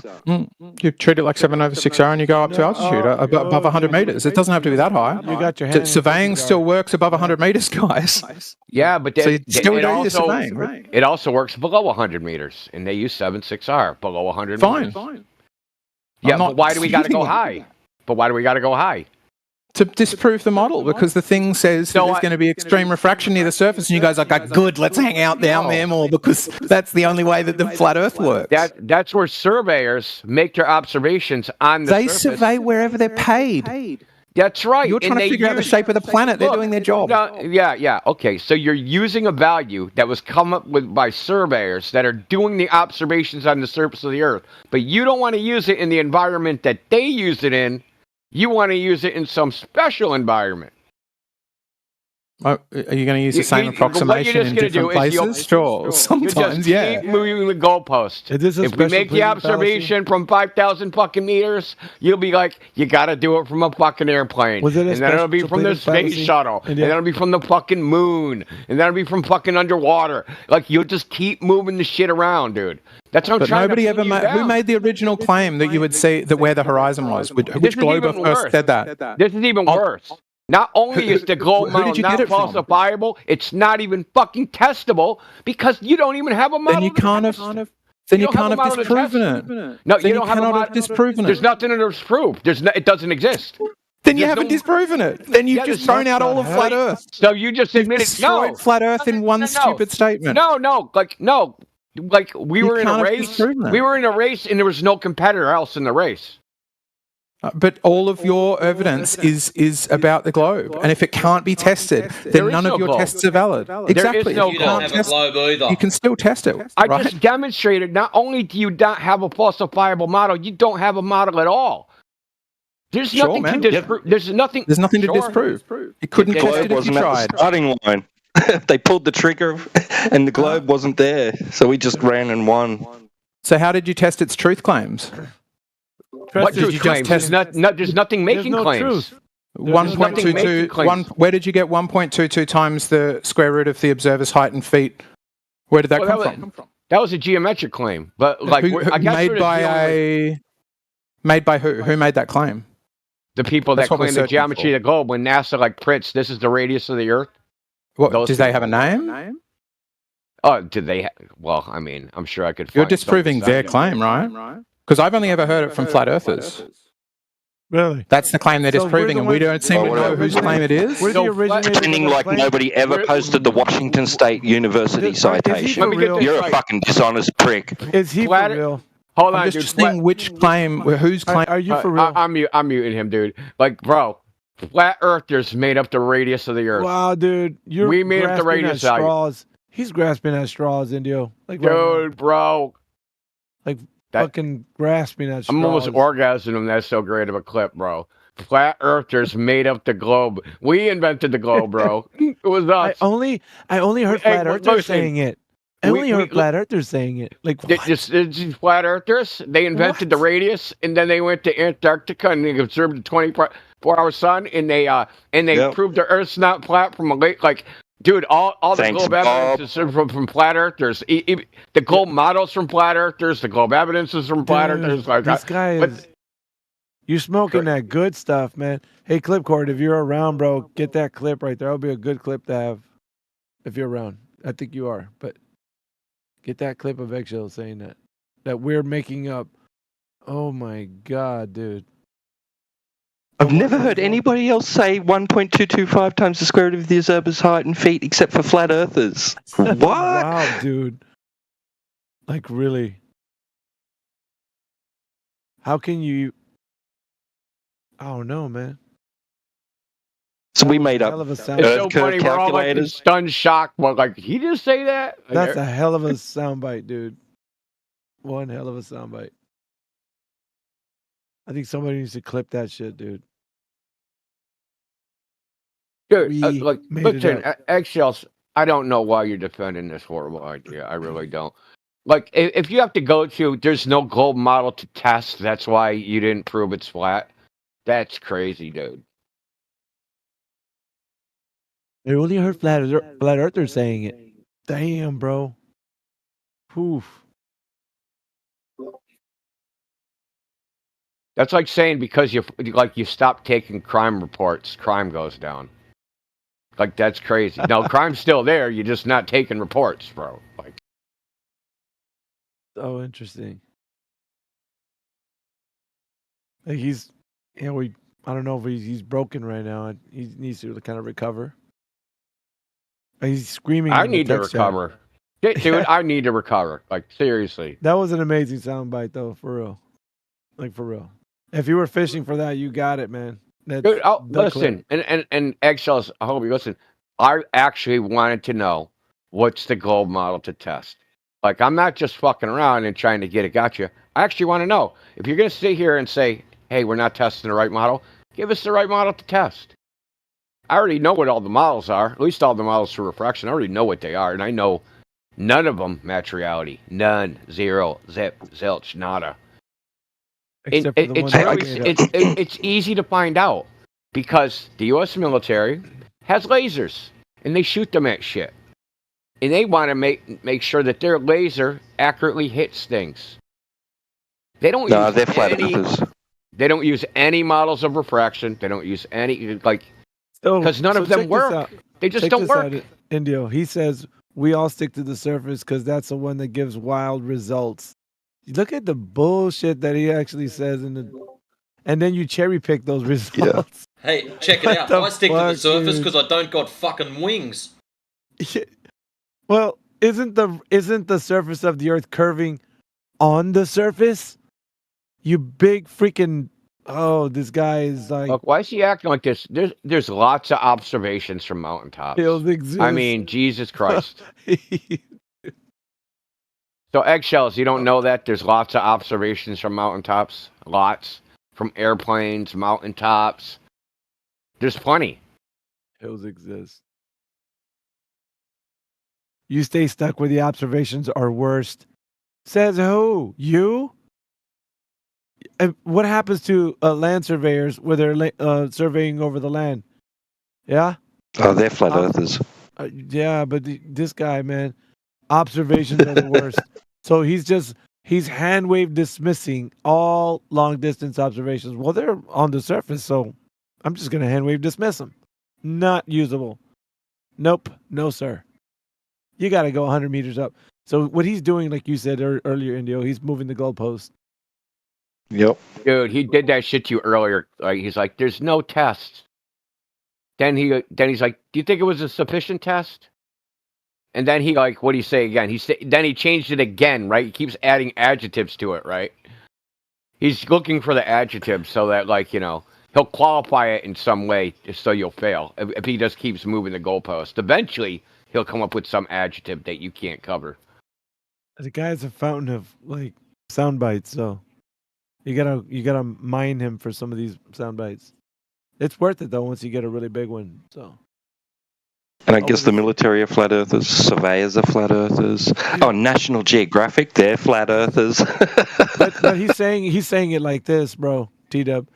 T: You treat it like 7/6R and you go up to altitude above 100 meters. It doesn't have to be that high.
B: You got your hand
T: surveying still works above 100 meters, guys.
N: Yeah, but
T: so surveying, right?
N: It also works below 100 meters, and they use 7/6R below 100 meters. Fine. Yeah, but why do we got to go high?
T: To disprove the model, because the thing says that there's going to be extreme refraction near the surface, and you guys are like, good, let's hang out down there more, because that's the only way that the flat Earth works.
N: That's where surveyors make their observations on the surface.
T: They survey wherever they're paid.
N: That's right.
T: You're trying to figure out the shape of the planet. They're doing their job.
N: Yeah. Okay, so you're using a value that was come up with by surveyors that are doing the observations on the surface of the Earth, but you don't want to use it in the environment that they use it in. You want to use it in some special environment.
T: Are you going to use the same approximation in different places? Sure. Sometimes,
N: yeah. Keep moving the goalpost. If we make the observation from 5,000 fucking meters, you'll be like, you got to do it from a fucking airplane. And then it'll be from the space shuttle. And then it'll be from the fucking moon. And then it'll be from fucking underwater. Like, you'll just keep moving the shit around, dude. That's what I'm trying to
T: ever made. Who made the original claim that you would see that where the horizon was? Which globe first said that?
N: This is even worse. Not only is the globe model not falsifiable, it's not even fucking testable because you don't even have a model.
T: Then you can't have. Then you can't have disproven it.
N: No, you don't have
T: disproven it.
N: There's nothing to disprove. It doesn't exist.
T: Then you haven't disproven it. Then you've just thrown out all of flat Earth.
N: So you just admitted
T: destroyed flat Earth in one stupid statement.
N: No. Like we were in a race. We were in a race, and there was no competitor else in the race.
T: But all of your evidence is about the globe, and if it can't be tested, then none of your tests are valid. Exactly.
E: You don't have a globe either.
T: You can still test it.
N: I just demonstrated. Not only do you not have a falsifiable model, you don't have a model at all. There's nothing to disprove. There's nothing.
T: There's nothing to disprove. You couldn't test it if you tried.
A: The starting line. They pulled the trigger, and the globe wasn't there, so we just ran and won.
T: So how did you test its truth claims?
N: What truth claims? There's nothing making claims.
T: 1.22. Where did you get 1.22 times the square root of the observer's height in feet? Where did that come from?
N: That was a geometric claim, but like
T: made by who? Who made that claim?
N: The people that claim the geometry of the globe, when NASA like prints, this is the radius of the Earth.
H: What, do they have a name?
N: Oh, did they? Well, I mean, I'm sure I could.
H: You're disproving their claim, right? Because I've only ever heard it from flat earthers.
B: Really?
H: That's the claim they're disproving, and we don't seem to know whose claim it is.
A: Pretending like nobody ever posted the Washington State University citation. You're a fucking dishonest prick.
B: Is he for real?
N: Hold on,
H: I'm just seeing which claim, whose claim.
B: Are you for real?
N: I'm muting him, dude. Like, bro, flat earthers made up the radius of the Earth.
B: Wow, dude,
N: we made up the radius of
B: straws. He's grasping at straws, Indio. Like,
N: dude, bro.
B: Like, fucking grasping at straws.
N: I'm almost orgasming. That's so great of a clip, bro. Flat earthers made up the globe. We invented the globe, bro. It was us.
B: I only heard flat earthers saying it. I only heard flat earthers saying it. Like, what?
N: Just flat earthers, they invented the radius, and then they went to Antarctica and they observed the 24-hour sun, and they proved the Earth's not flat from a lake. Like, dude, all the globe evidence is from flat earthers. The globe models from flat earthers. The globe evidence is from flat earthers. Like,
B: this guy is. You're smoking that good stuff, man. Hey, Clipcord, if you're around, bro, get that clip right there. That'll be a good clip to have if you're around. I think you are, but get that clip of Eggshell saying that we're making up. Oh my God, dude.
A: I've never heard anybody else say 1.225 times the square root of the observer's height in feet except for flat earthers. What?
B: Wow, dude. Like, really? How can you... I don't know, man.
A: So we made up
N: Earth curve calculators. Stunned shock. Well, like, he just say that?
B: That's a hell of a soundbite, dude. One hell of a soundbite. I think somebody needs to clip that shit, dude.
N: Dude, listen, Eggshells, I don't know why you're defending this horrible idea. I really don't. Like, if you have to go to, there's no globe model to test, that's why you didn't prove it's flat. That's crazy, dude.
B: I only heard flat earthers saying it. Damn, bro. Poof.
N: That's like saying because you stop taking crime reports, crime goes down. Like, that's crazy. No, crime's still there. You're just not taking reports, bro. Like,
B: so interesting. Like, he's, I don't know if he's broken right now. He needs to kind of recover. He's screaming.
N: I need to recover. Dude, I need to recover. Like, seriously.
B: That was an amazing soundbite, though, for real. Like, for real. If you were fishing for that, you got it, man. That's
N: dude, listen, and Eggshells, I hope you listen. I actually wanted to know what's the globe model to test. Like, I'm not just fucking around and trying to get a gotcha. I actually want to know. If you're going to sit here and say, hey, we're not testing the right model, give us the right model to test. I already know what all the models are, at least all the models for refraction. I already know what they are, and I know none of them match reality. None. Zero. Zip. Zilch. Nada. It's easy to find out because the U.S. military has lasers, and they shoot them at shit. And they want to make sure that their laser accurately hits things. They don't use
A: they're flat earthers.
N: They don't use any models of refraction. They don't use any, like, because none of them work. They just don't work.
B: Indio, he says we all stick to the surface because that's the one that gives wild results. Look at the bullshit that he actually says and then you cherry pick those results.
E: Yeah. Hey, check it out. I stick to the surface because I don't got fucking wings.
B: Well, isn't the surface of the Earth curving on the surface? You big freaking this guy is like.
N: Look, why is he acting like this? There's lots of observations from mountaintops. I mean, Jesus Christ. So, Eggshells, you don't know that there's lots of observations from mountaintops? Lots. From airplanes, mountaintops. There's plenty.
B: Hills exist. You stay stuck where the observations are worst. Says who? You? And what happens to land surveyors where they're surveying over the land? Yeah?
A: Oh, they're flat earthers.
B: Yeah, but this guy, man, observations are the worst. So he's just He's hand wave dismissing all long distance observations. Well, they're on the surface, so I'm just going to hand wave dismiss them. Not usable. Nope. No, sir. You got to go 100 meters up. So what he's doing, like you said earlier, Indio, he's moving the goalpost.
A: Yep.
N: Dude, he did that shit to you earlier. Like, he's like, there's no test. Then he's like, do you think it was a sufficient test? And then he like, what do you say again? Then he changed it again, right? He keeps adding adjectives to it, right? He's looking for the adjectives so that, like, you know, he'll qualify it in some way so you'll fail. If he just keeps moving the goalpost, eventually he'll come up with some adjective that you can't cover.
B: The guy's a fountain of like sound bites, so you gotta mine him for some of these sound bites. It's worth it though once you get a really big one. So.
A: And I guess the military are flat earthers, surveyors are flat earthers. Oh, National Geographic, they're flat earthers.
B: but he's saying it like this, bro. T-Dub,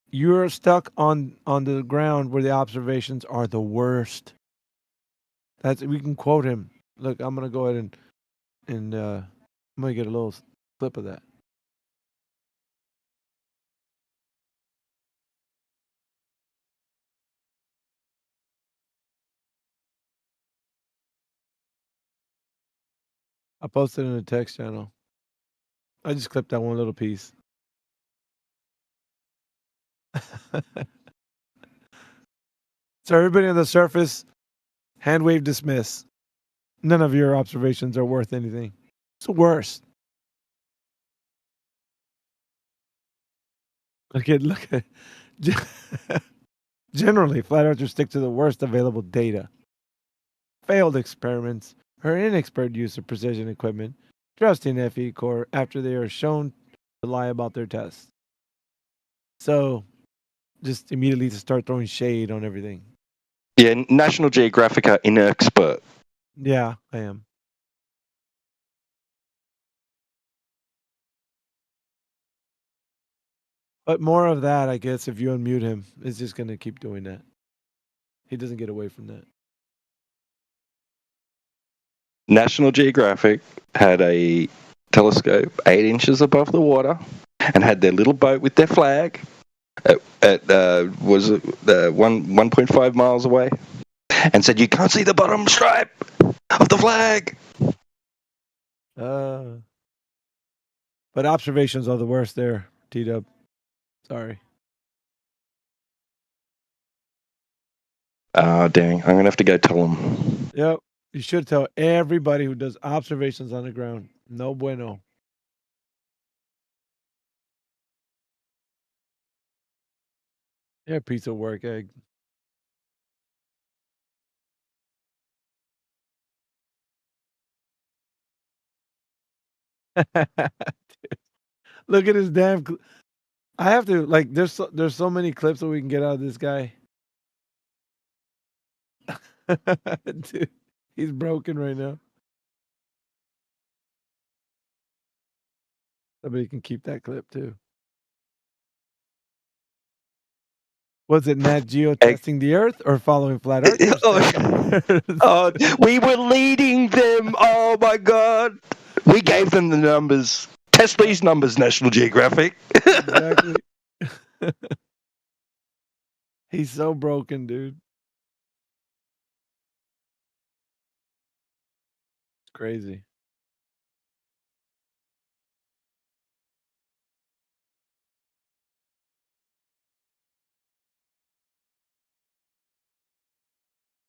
B: you're stuck on the ground where the observations are the worst. We can quote him. Look, I'm gonna go ahead and I'm gonna get a little clip of that. I posted in the text channel. I just clipped that one little piece. So everybody on the surface, hand wave dismiss. None of your observations are worth anything. It's the worst. Look at. Generally, flat earthers stick to the worst available data. Failed experiments, or inexpert use of precision equipment, trusting FE core after they are shown to lie about their tests. So, just immediately to start throwing shade on everything.
A: Yeah, National Geographic are inexpert.
B: Yeah, I am. But more of that, I guess, if you unmute him, is just going to keep doing that. He doesn't get away from that.
A: National Geographic had a telescope 8 inches above the water and had their little boat with their flag was 1.5 miles away and said, you can't see the bottom stripe of the flag.
B: But observations are the worst there, T-Dub. Sorry.
A: Dang. I'm going to have to go tell them.
B: Yep. You should tell everybody who does observations on the ground. No bueno. Yeah, piece of work, egg. Look at his damn. I have to like. There's so many clips that we can get out of this guy. Dude, he's broken right now. Somebody can keep that clip too. Was it Nat Geo testing the Earth or following flat Earth?
A: We were leading them. Oh my God. We gave them the numbers. Test these numbers, National Geographic.
B: Exactly. He's so broken, dude. It's crazy.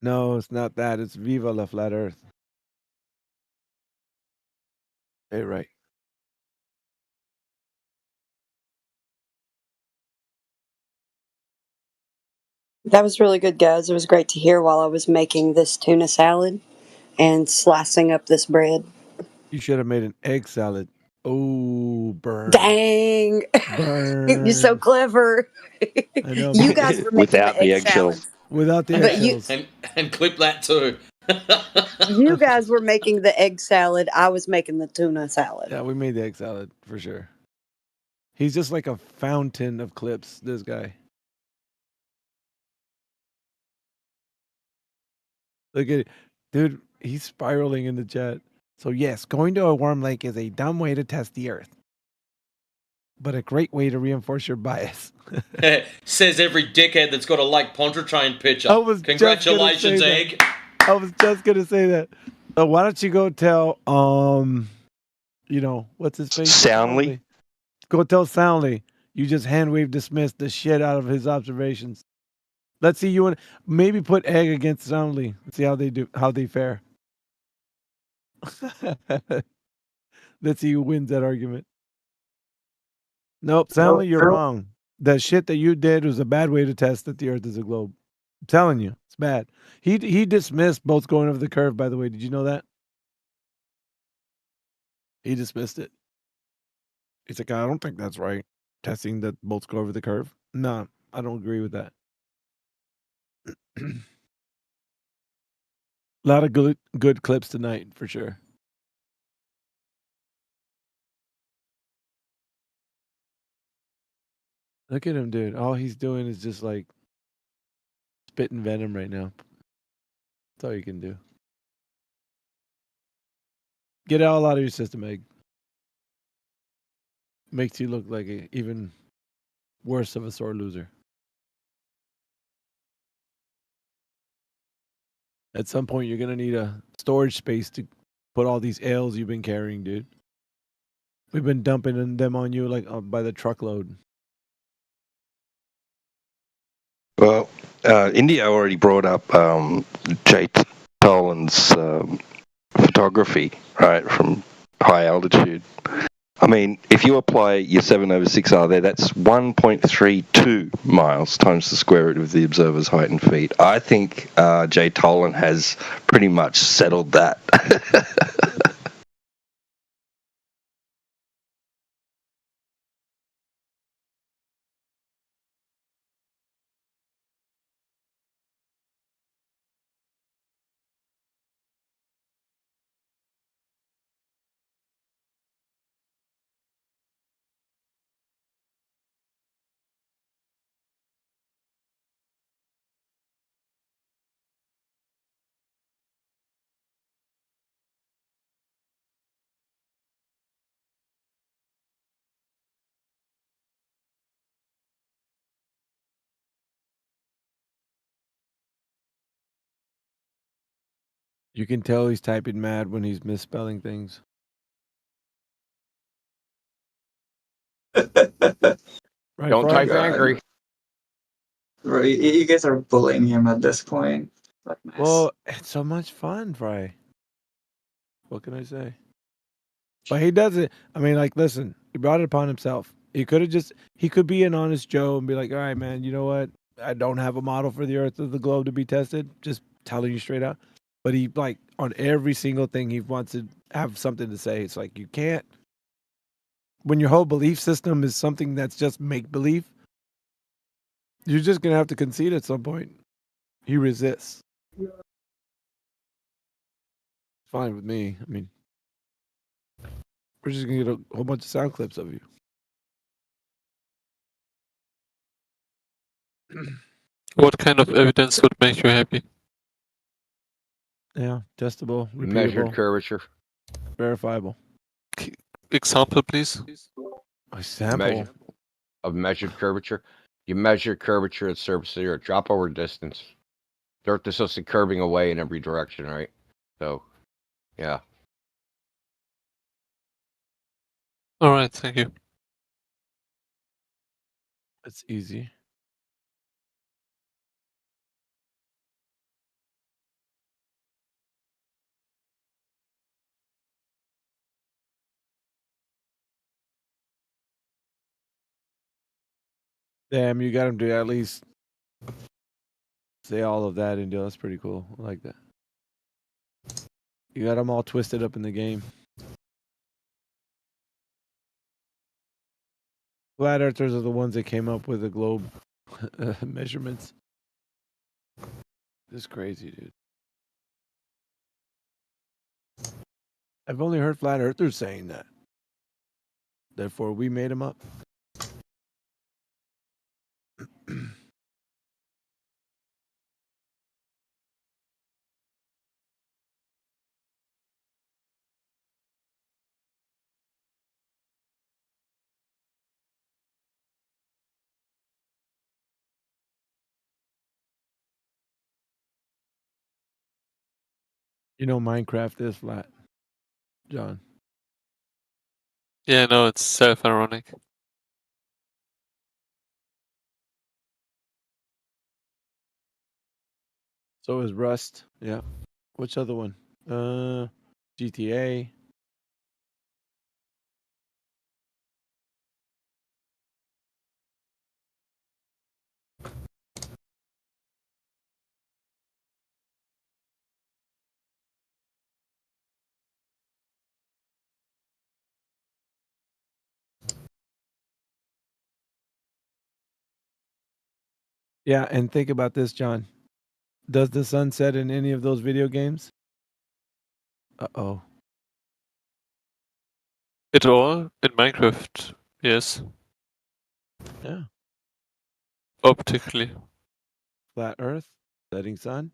B: No, it's not that. It's Viva la Flat Earth. Hey, right.
O: That was really good, guys. It was great to hear while I was making this tuna salad and slicing up this bread.
B: You should have made an egg salad. Oh, burn.
O: Dang.
B: Burn.
O: You're so clever.
B: I know.
O: You guys were making
A: Without
O: the
A: the
O: egg salad.
A: eggshells.
B: Without the
O: But
B: eggshells.
E: And clip that too.
O: You guys were making the egg salad. I was making the tuna salad.
B: Yeah, we made the egg salad for sure. He's just like a fountain of clips, this guy. Look at it. Dude, he's spiraling in the chat. So yes, going to a warm lake is a dumb way to test the Earth, but a great way to reinforce your bias.
E: Says every dickhead that's got a Lake Pontchartrain picture.
B: I was
E: Congratulations,
B: just
E: Egg.
B: I was just gonna say that. So why don't you go tell what's his face?
A: Soundly.
B: Go tell Soundly. You just hand wave dismissed the shit out of his observations. Let's see you and maybe put Egg against Soundly. See how they fare. Let's see who wins that argument. Nope, Soundly, you're wrong. The shit that you did was a bad way to test that the Earth is a globe. I'm telling you, it's bad. He dismissed boats going over the curve, by the way. Did you know that? He dismissed it. He's like, I don't think that's right. Testing that boats go over the curve. No, I don't agree with that. A lot of good clips tonight, for sure. Look at him, dude. All he's doing is just like spitting venom right now. That's all you can do. Get it all out of your system, Egg. Makes you look like a even worse of a sore loser. At some point, you're gonna need a storage space to put all these ales you've been carrying, dude. We've been dumping them on you like by the truckload.
A: Well, India already brought up Jay Tolan's photography, right, from high altitude. I mean, if you apply your 7/6R there, that's 1.32 miles times the square root of the observer's height in feet. I think Jay Tolan has pretty much settled that.
B: You can tell he's typing mad when he's misspelling things.
N: Right, don't type angry.
I: Bro, you guys are bullying him at this point.
B: Well, it's so much fun, Fry. What can I say? But he does it. I mean, like, listen, he brought it upon himself. He could be an honest Joe and be like, all right, man, you know what? I don't have a model for the Earth of the globe to be tested. Just telling you straight out. But he, like, on every single thing, he wants to have something to say. It's like, you can't. When your whole belief system is something that's just make-believe, you're just going to have to concede at some point. He resists. It's fine with me. I mean, we're just going to get a whole bunch of sound clips of you.
U: What kind of evidence would make you happy?
B: Yeah, testable, repeatable,
N: measured curvature,
B: verifiable.
U: Example, please.
B: A sample
N: of measured curvature. You measure curvature at surface of the Earth. Drop over distance. The Earth is supposed to be curving away in every direction, right? So, yeah.
U: All right, thank you.
B: It's easy. Damn, you got him to at least say all of that, India. That's pretty cool. I like that. You got them all twisted up in the game. Flat earthers are the ones that came up with the globe measurements. This is crazy, dude. I've only heard flat earthers saying that. Therefore, we made them up. You know Minecraft is flat, John.
U: Yeah, no, it's self-ironic.
B: So is Rust. Yeah. Which other one? GTA. Yeah, and think about this, John. Does the sun set in any of those video games? Uh-oh.
U: It all in Minecraft, yes.
B: Yeah.
U: Optically.
B: Flat Earth, setting sun.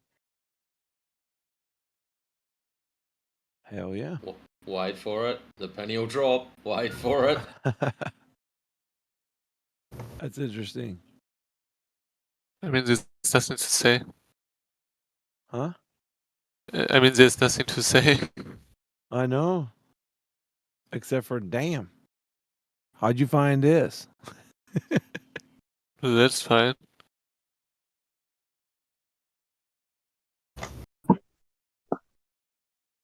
B: Hell yeah.
E: Wait for it. The penny will drop. Wait for it.
B: That's interesting.
U: I mean, there's nothing to say.
B: Huh?
U: I mean, there's nothing to say.
B: I know. Except for, damn. How'd you find this?
U: That's fine.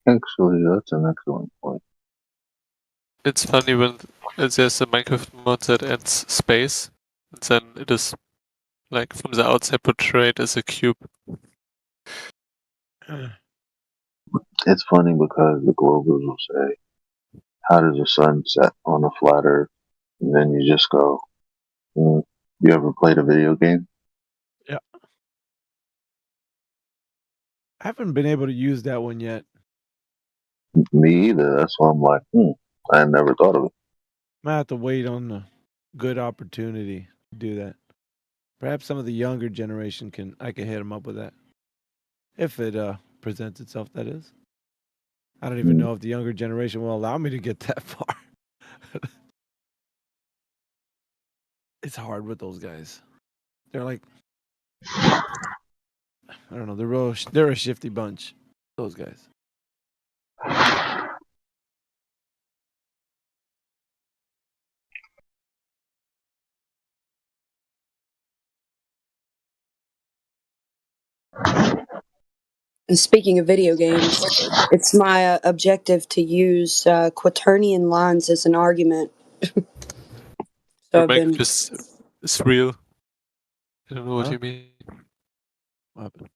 K: Actually, that's an excellent point.
U: It's funny when there's a Minecraft mod that adds space, and then it is, like, from the outside portrayed as a cube.
K: It's funny because the Globers will say, how does the sun set on a flat Earth? And then you just go, you ever played a video game?
B: Yeah. I haven't been able to use that one yet.
K: Me either. That's why I'm like, I never thought of it.
B: I might have to wait on a good opportunity to do that. Perhaps some of the younger generation I can hit them up with that. If it presents itself, that is. I don't even know if the younger generation will allow me to get that far. It's hard with those guys. They're like, I don't know. They're a shifty bunch. Those guys.
O: And speaking of video games, it's my objective to use quaternion lines as an argument. So I've been.
U: It's real. I don't know what you mean.
B: What happened?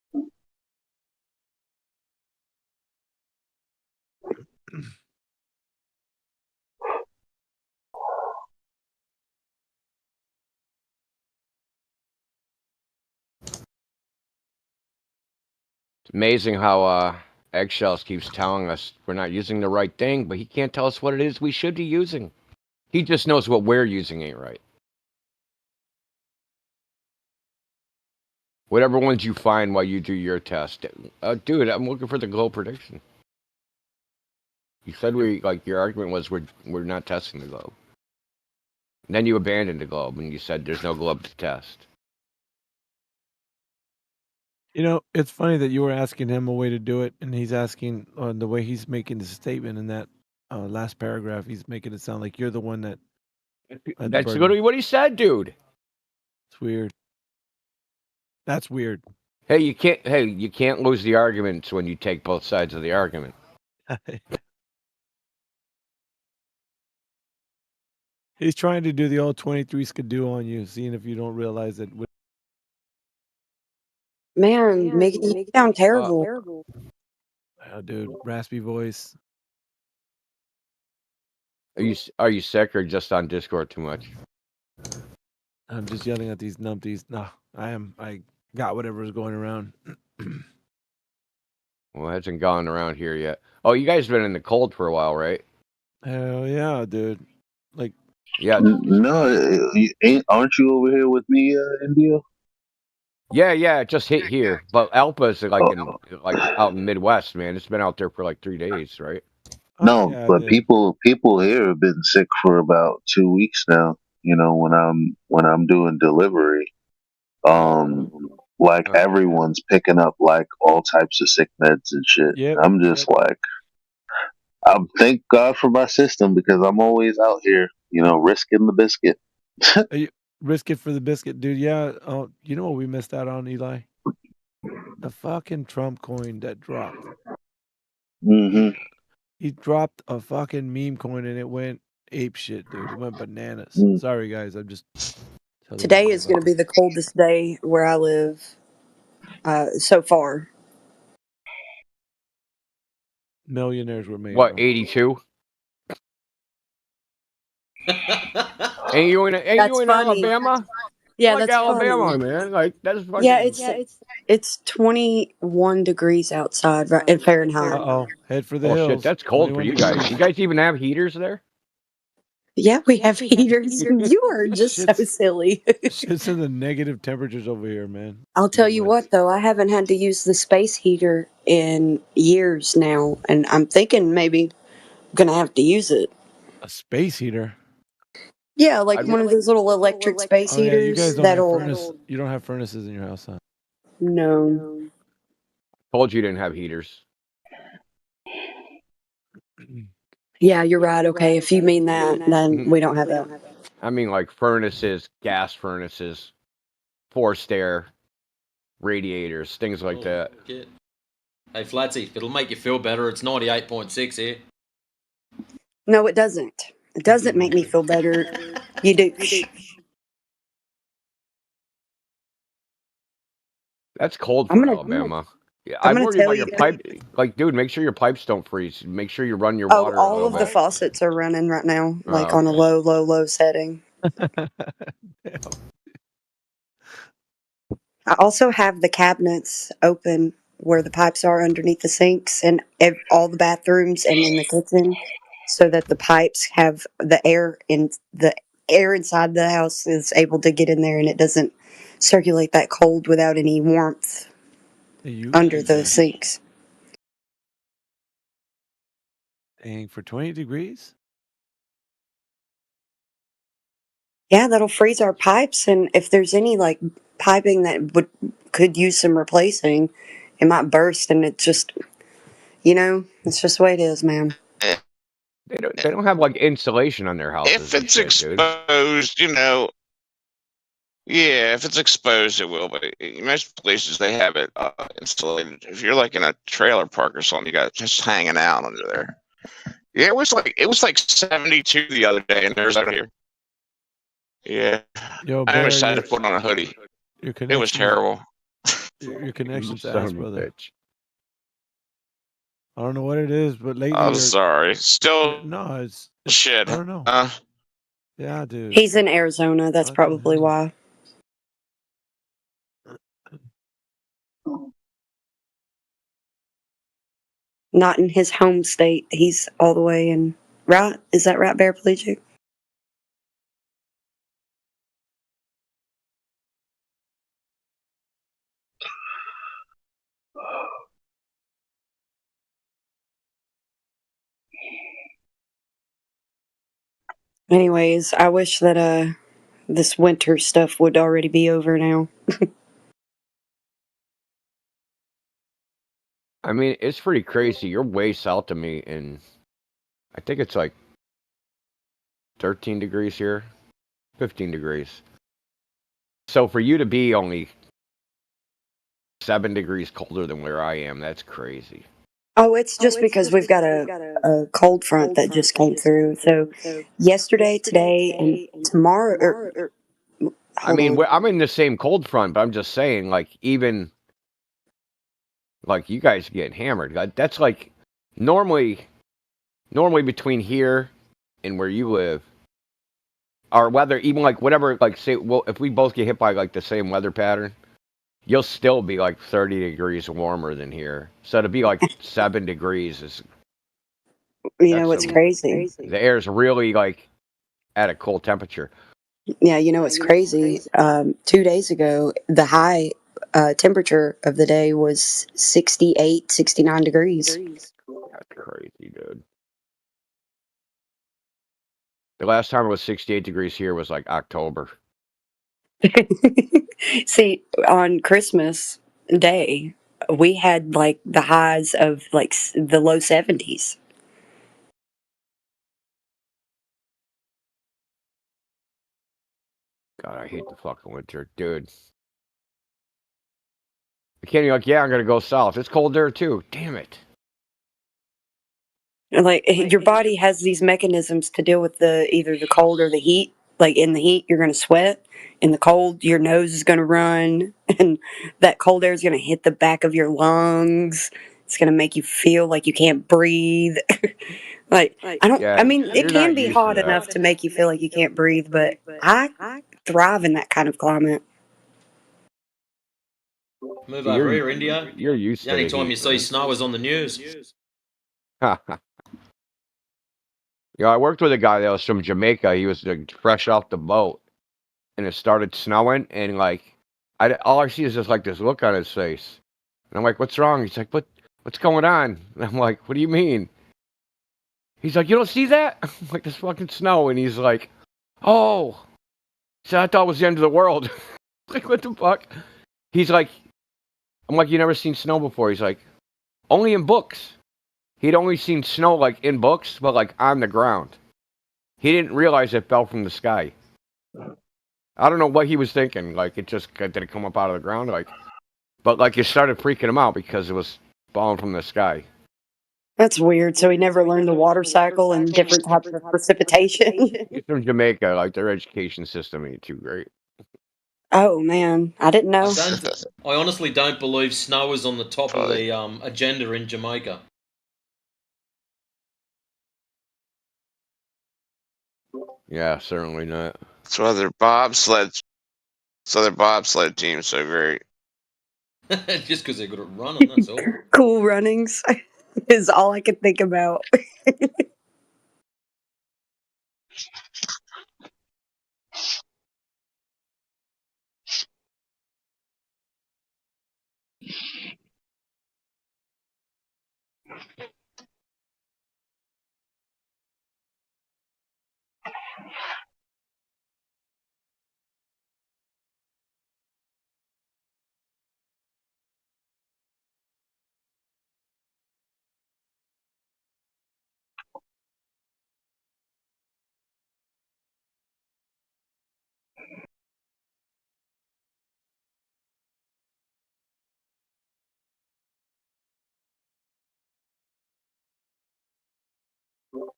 N: It's amazing how Eggshells keeps telling us we're not using the right thing, but he can't tell us what it is we should be using. He just knows what we're using ain't right. Whatever ones you find while you do your test. Dude, I'm looking for the globe prediction. You said your argument was we're not testing the globe. And then you abandoned the globe and you said there's no globe to test.
B: You know, it's funny that you were asking him a way to do it, and he's asking the way he's making the statement in that last paragraph. He's making it sound like you're the one that.
N: That's literally what he said, dude.
B: It's weird. That's weird.
N: Hey, you can't lose the arguments when you take both sides of the argument.
B: He's trying to do the old 23 skidoo on you, seeing if you don't realize it.
O: Man, making you sound terrible.
B: Oh, dude, raspy voice.
N: Are you sick or just on Discord too much?
B: I'm just yelling at these numpties. No, I got whatever's going around.
N: Well, it hasn't gone around here yet. Oh, you guys have been in the cold for a while, right?
B: Hell yeah, dude. Like,
N: yeah.
K: No, aren't you over here with me, India?
N: Yeah, it just hit here. But Alpa's out in the Midwest, man. It's been out there for like 3 days, right?
K: No, yeah, but people here have been sick for about 2 weeks now. You know, when I'm doing delivery, like everyone's picking up like all types of sick meds and shit.
B: Yep.
K: I'm just like, I thank God for my system because I'm always out here, risking the biscuit.
B: Risk it for the biscuit, dude. Yeah. Oh, you know what we missed out on, Eli? The fucking Trump coin that dropped.
K: Mm-hmm.
B: He dropped a fucking meme coin and it went ape shit, dude. It went bananas. Sorry, guys. I'm just.
O: Today is going to be the coldest day where I live so far.
B: Millionaires were made.
N: What, 82? Ain't you in Alabama?
O: Yeah,
N: like
O: that's
N: Alabama,
O: funny.
N: man. Like that's fucking.
O: Yeah, it's 21 degrees outside, right, in Fahrenheit.
B: Uh-oh. Head for the
N: Oh
B: hills.
N: shit, that's cold for you guys.
B: degrees.
N: You guys even have heaters there?
O: Yeah, we have heaters. You are just so silly.
B: Shit's in the negative temperatures over here, man.
O: I'll tell you what, though, I haven't had to use the space heater in years now, and I'm thinking maybe I'm gonna have to use it.
B: A space heater?
O: Yeah, like one of those little electric space
B: Oh, yeah,
O: heaters
B: you guys don't
O: that'll.
B: have furnace. You don't have furnaces in your house, huh?
O: No.
N: Told you didn't have heaters.
O: Yeah, you're right. Okay, if you mean that, then we don't have that.
N: I mean, like furnaces, gas furnaces, forced air, radiators, things like that.
E: Hey, Flatsy, if it'll make you feel better, it's 98.6 here.
O: No, it doesn't. It doesn't make me feel better. You do.
N: That's cold for Alabama. Yeah, I'm worried about your pipe. Like, dude, make sure your pipes don't freeze. Make sure you run your water.
O: Oh, all of the faucets are running right now, like on a low setting. I also have the cabinets open where the pipes are underneath the sinks and all the bathrooms and in the kitchen, so that the pipes have the air inside the house is able to get in there and it doesn't circulate that cold without any warmth under the sinks.
B: Dang, for 20 degrees?
O: Yeah, that'll freeze our pipes, and if there's any like piping that could use some replacing, it might burst, and it's just the way it is, man.
N: They don't have like insulation on their houses.
Q: If it's exposed, yeah, if it's exposed, it will. But most places they have it insulated. If you're like in a trailer park or something, you got it just hanging out under there. Yeah, it was like 72 the other day in Arizona here. Yeah,
B: Yo,
Q: I almost
B: Bear,
Q: had to put on a hoodie.
B: Your
Q: It was terrible.
B: Your connection's
N: Son
B: ass,
N: of a
B: brother.
N: bitch.
B: I don't know what it is, but lately.
Q: I'm sorry. Still,
B: no, it's
Q: shit.
B: I don't know. Yeah, dude.
O: He's in Arizona. That's probably why. Not in his home state. He's all the way in. Right? Is that right, Paraplegic? Anyways, I wish that this winter stuff would already be over now.
N: I mean, it's pretty crazy. You're way south of me, and I think it's like 13 degrees here, 15 degrees. So for you to be only 7 degrees colder than where I am, that's crazy.
O: Oh, it's just because we've got a cold front that just came through. So yesterday, today, and tomorrow.
N: I mean, I'm in the same cold front, but I'm just saying, like, even like you guys get hammered. That's like normally between here and where you live, our weather, even like whatever, like say, well, if we both get hit by like the same weather pattern, you'll still be like 30 degrees warmer than here. So to be like 7 degrees is,
O: it's crazy.
N: The air is really like at a cold temperature.
O: Yeah, it's crazy. 2 days ago, the high temperature of the day was 68, 69 degrees.
N: That's crazy, dude. The last time it was 68 degrees here was like October.
O: See, on Christmas Day, we had like the highs of like the low 70s.
N: God, I hate the fucking winter, dude. I can't be like, yeah, I'm gonna go south. It's cold there too. Damn it.
O: Like your body has these mechanisms to deal with either the cold or the heat. Like in the heat, you're going to sweat. In the cold, your nose is going to run, and that cold air is going to hit the back of your lungs. It's going to make you feel like you can't breathe. Like I mean, it can be hot enough to make you feel like you can't breathe, but I thrive in that kind of climate.
E: Move over here, Indio.
N: You're used
E: The only
N: to the
E: time
N: heat,
E: you see
N: man.
E: snow is on the news.
N: Yeah, I worked with a guy that was from Jamaica. He was like, fresh off the boat, and it started snowing, and like, all I see is just like this look on his face, and I'm like, "What's wrong?" He's like, "What's going on?" And I'm like, "What do you mean?" He's like, "You don't see that?" I'm like, "There's fucking snow," and he's like, "Oh," so I thought it was the end of the world. Like, what the fuck? He's like, I'm like, "You never seen snow before?" He's like, "Only in books." He'd only seen snow like in books, but like on the ground. He didn't realize it fell from the sky. I don't know what he was thinking. Like, it just did it come up out of the ground? Like, but like it started freaking him out because it was falling from the sky.
O: That's weird. So he never learned the water cycle and different types of precipitation.
N: He's from Jamaica. Like, their education system ain't too great.
O: Oh man, I didn't know.
E: I honestly don't believe snow is on the top of the agenda in Jamaica.
N: Yeah, certainly not.
Q: That's why their bobsled team's so great.
E: Just because they're good at running, that's all.
O: Cool runnings is all I could think about.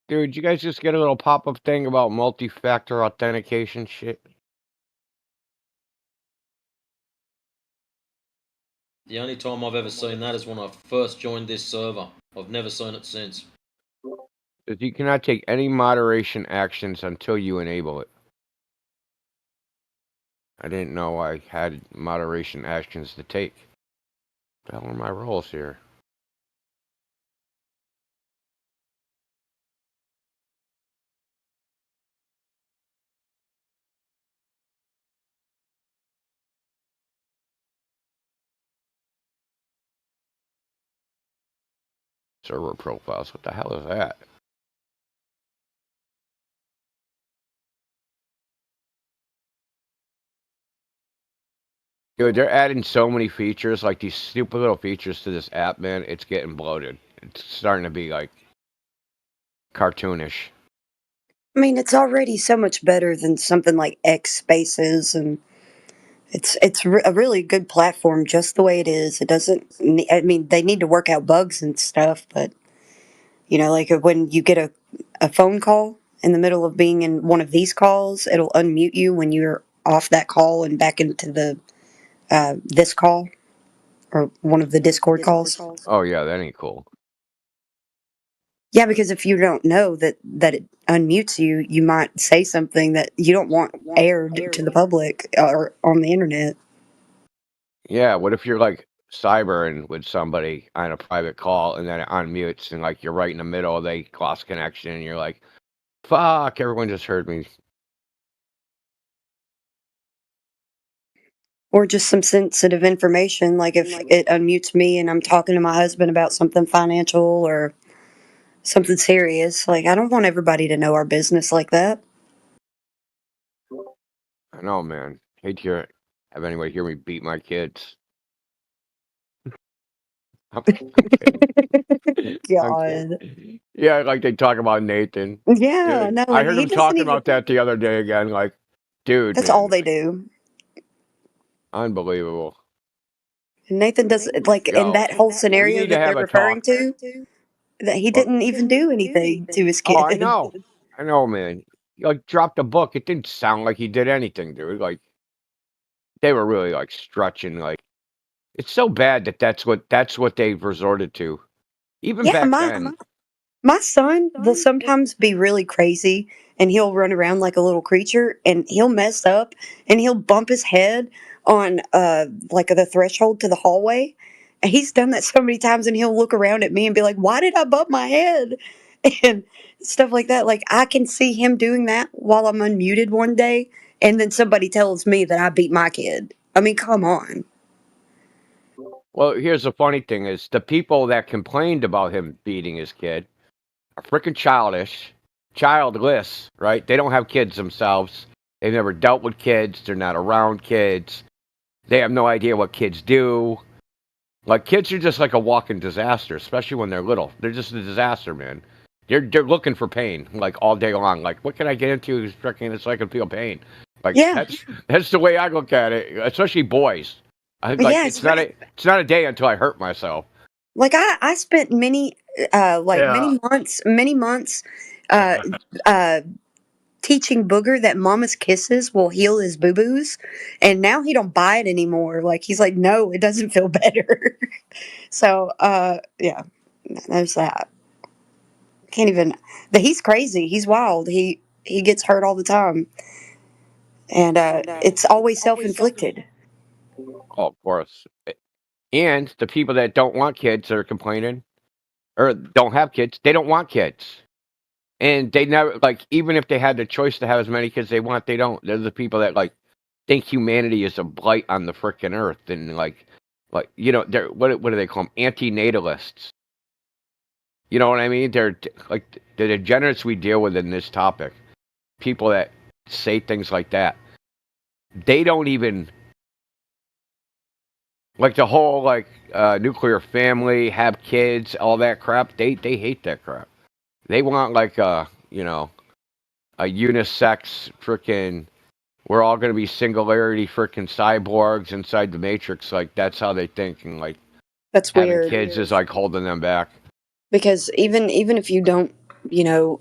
N: Dude, you guys just get a little pop-up thing about multi-factor authentication shit?
E: The only time I've ever seen that is when I first joined this server. I've never seen it since.
N: You cannot take any moderation actions until you enable it. I didn't know I had moderation actions to take. What the hell are my roles here? Server profiles. What the hell is that? Dude, they're adding so many features, like these stupid little features to this app, man. It's getting bloated. It's starting to be like cartoonish.
O: I mean, it's already so much better than something like X Spaces, and it's a really good platform just the way it is. It doesn't. I mean, they need to work out bugs and stuff, but you know, like when you get a phone call in the middle of being in one of these calls, it'll unmute you when you're off that call and back into the this call or one of the Discord calls.
N: Oh yeah, that ain't cool.
O: Yeah, because if you don't know that it unmutes you, you might say something that you don't want aired to the public or on the internet.
N: Yeah, what if you're like cybering with somebody on a private call and then it unmutes and like you're right in the middle, they lost connection and you're like, fuck, everyone just heard me.
O: Or just some sensitive information, like if it unmutes me and I'm talking to my husband about something financial or something serious. Like, I don't want everybody to know our business like that.
N: I know, man. hate to have anybody hear me beat my kids. I'm kidding.
O: God.
N: Yeah, like they talk about Nathan.
O: Yeah,
N: Dude,
O: no,
N: I heard
O: he
N: him
O: doesn't
N: talking
O: even.
N: about that the other day again. Like, dude,
O: That's all
N: man,
O: they do.
N: unbelievable.
O: Nathan does like in
N: Yo,
O: that whole
N: we
O: scenario
N: need to
O: that they're
N: have a talk.
O: referring to. That he
N: Well,
O: didn't even do anything to his
N: oh,
O: kid.
N: I know, man. He, like, dropped a book. It didn't sound like he did anything, dude. Like, they were really like stretching. Like, it's so bad that that's what they've resorted to. Even
O: Yeah,
N: back then.
O: my son will sometimes be really crazy and he'll run around like a little creature and he'll mess up and he'll bump his head on like the threshold to the hallway. And he's done that so many times and he'll look around at me and be like, "Why did I bump my head?" And stuff like that. Like I can see him doing that while I'm unmuted one day and then somebody tells me that I beat my kid. I mean, come on.
N: Well, here's the funny thing: is the people that complained about him beating his kid are freaking childless, right? They don't have kids themselves. They've never dealt with kids. They're not around kids. They have no idea what kids do. Like, kids are just like a walking disaster, especially when they're little. They're just a disaster, man. They're looking for pain, like, all day long. Like, what can I get into freaking so I can feel pain? Like,
O: Yeah.
N: that's the way I look at it, especially boys. I like
O: Yeah,
N: it's not a day until I hurt myself.
O: Like I spent many many months uh teaching Booger that mama's kisses will heal his boo-boos, and now he don't buy it anymore. Like he's like, "No, it doesn't feel better." So yeah, there's that. Can't even he's crazy. He's wild. He gets hurt all the time. And it's always self-inflicted.
N: Oh, of course. And the people that don't want kids are complaining, or don't have kids, they don't want kids. And they never, like, even if they had the choice to have as many kids they want, they don't. They're the people that, like, think humanity is a blight on the frickin' earth. And, like you know, they're, what do they call them? Anti-natalists. You know what I mean? They're, like, the degenerates we deal with in this topic. People that say things like that. They don't even, like, the whole, like, nuclear family, have kids, all that crap. They hate that crap. They want, like, you know, a unisex freaking, we're all going to be singularity freaking cyborgs inside the Matrix. Like, that's how they think. And, like,
O: that's
N: having
O: weird.
N: Kids is like holding them back.
O: Because even if you don't, you know,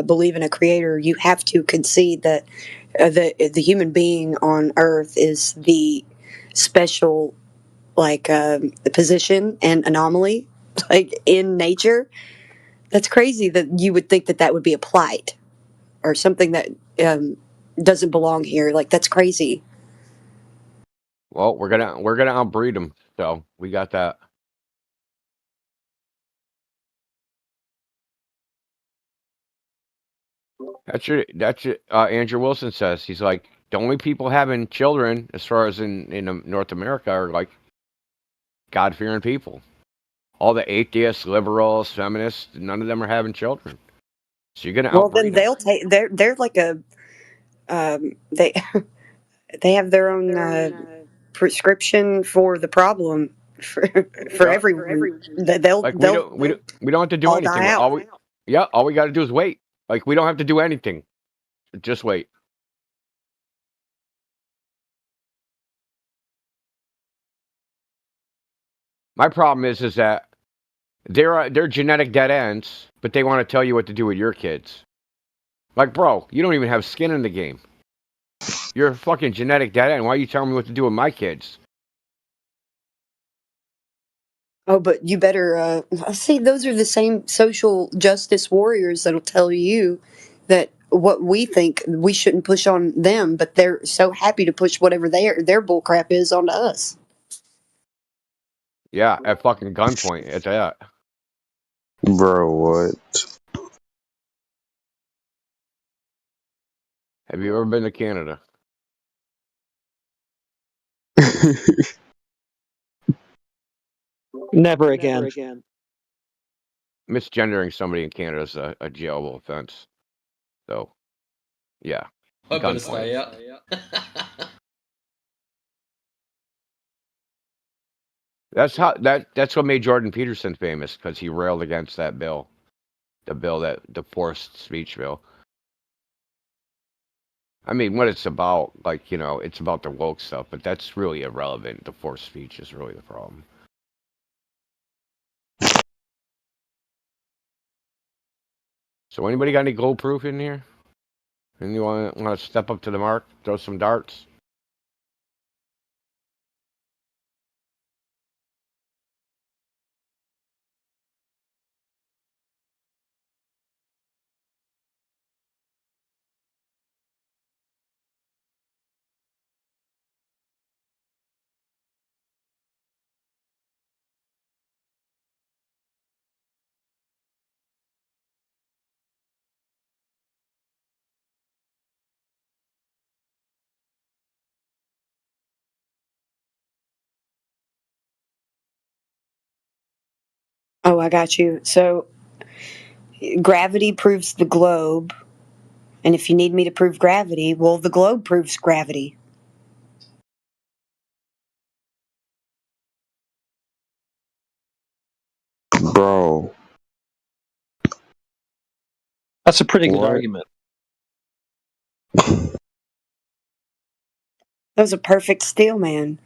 O: believe in a creator, you have to concede that the human being on Earth is the special, like the position and anomaly, like in nature. That's crazy that you would think that that would be a plight or something that doesn't belong here. Like that's crazy.
N: Well, we're gonna outbreed them, so we got that. That's it. Andrew Wilson says he's like, the only people having children, as far as in North America, are like God-fearing people. All the atheists, liberals, feminists, none of them are having children. So you're gonna
O: Well,
N: outbreed
O: then they'll take. They're like a they they have their own prescription for the problem for everyone. They'll
N: like
O: they'll
N: we don't have to do
O: all
N: anything.
O: die out.
N: All we got to do is wait. Like, we don't have to do anything. Just wait. My problem is that they're genetic dead ends, but they want to tell you what to do with your kids. Like, bro, you don't even have skin in the game. You're a fucking genetic dead end. Why are you telling me what to do with my kids?
O: Oh, but you better see. Those are the same social justice warriors that'll tell you that what we think we shouldn't push on them, but they're so happy to push whatever their bullcrap is onto us.
N: Yeah, at fucking gunpoint. It's that.
K: Bro, what?
N: Have you ever been to Canada?
D: Never again.
N: Misgendering somebody in Canada is a jailable offense. So, yeah.
E: I better stay out.
N: That's what made Jordan Peterson famous, because he railed against that bill, the forced speech bill. I mean, what it's about, like, it's about the woke stuff, but that's really irrelevant. The forced speech is really the problem. So, anybody got any gold proof in here? And you want to step up to the mark, throw some darts?
O: Oh, I got you. So gravity proves the globe, and if you need me to prove gravity, well, the globe proves gravity.
A: Bro.
D: That's a pretty good argument.
O: That was a perfect steel man.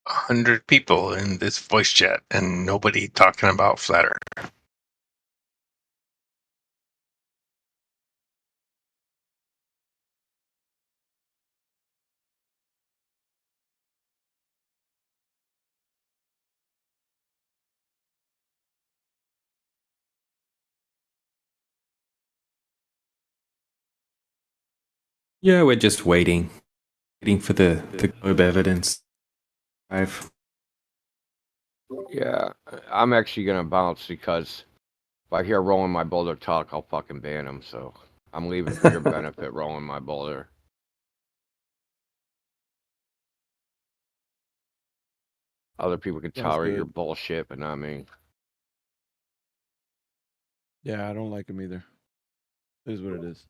G: 100 people in this voice chat and nobody talking about flat Earth.
L: Yeah, we're just waiting for the globe evidence.
N: Yeah, I'm actually gonna bounce because if I hear Rolling My Boulder talk, I'll fucking ban him. So I'm leaving for your benefit, Rolling My Boulder. Other people can tolerate your bullshit, but not me.
B: Yeah, I don't like him either. It is what it is.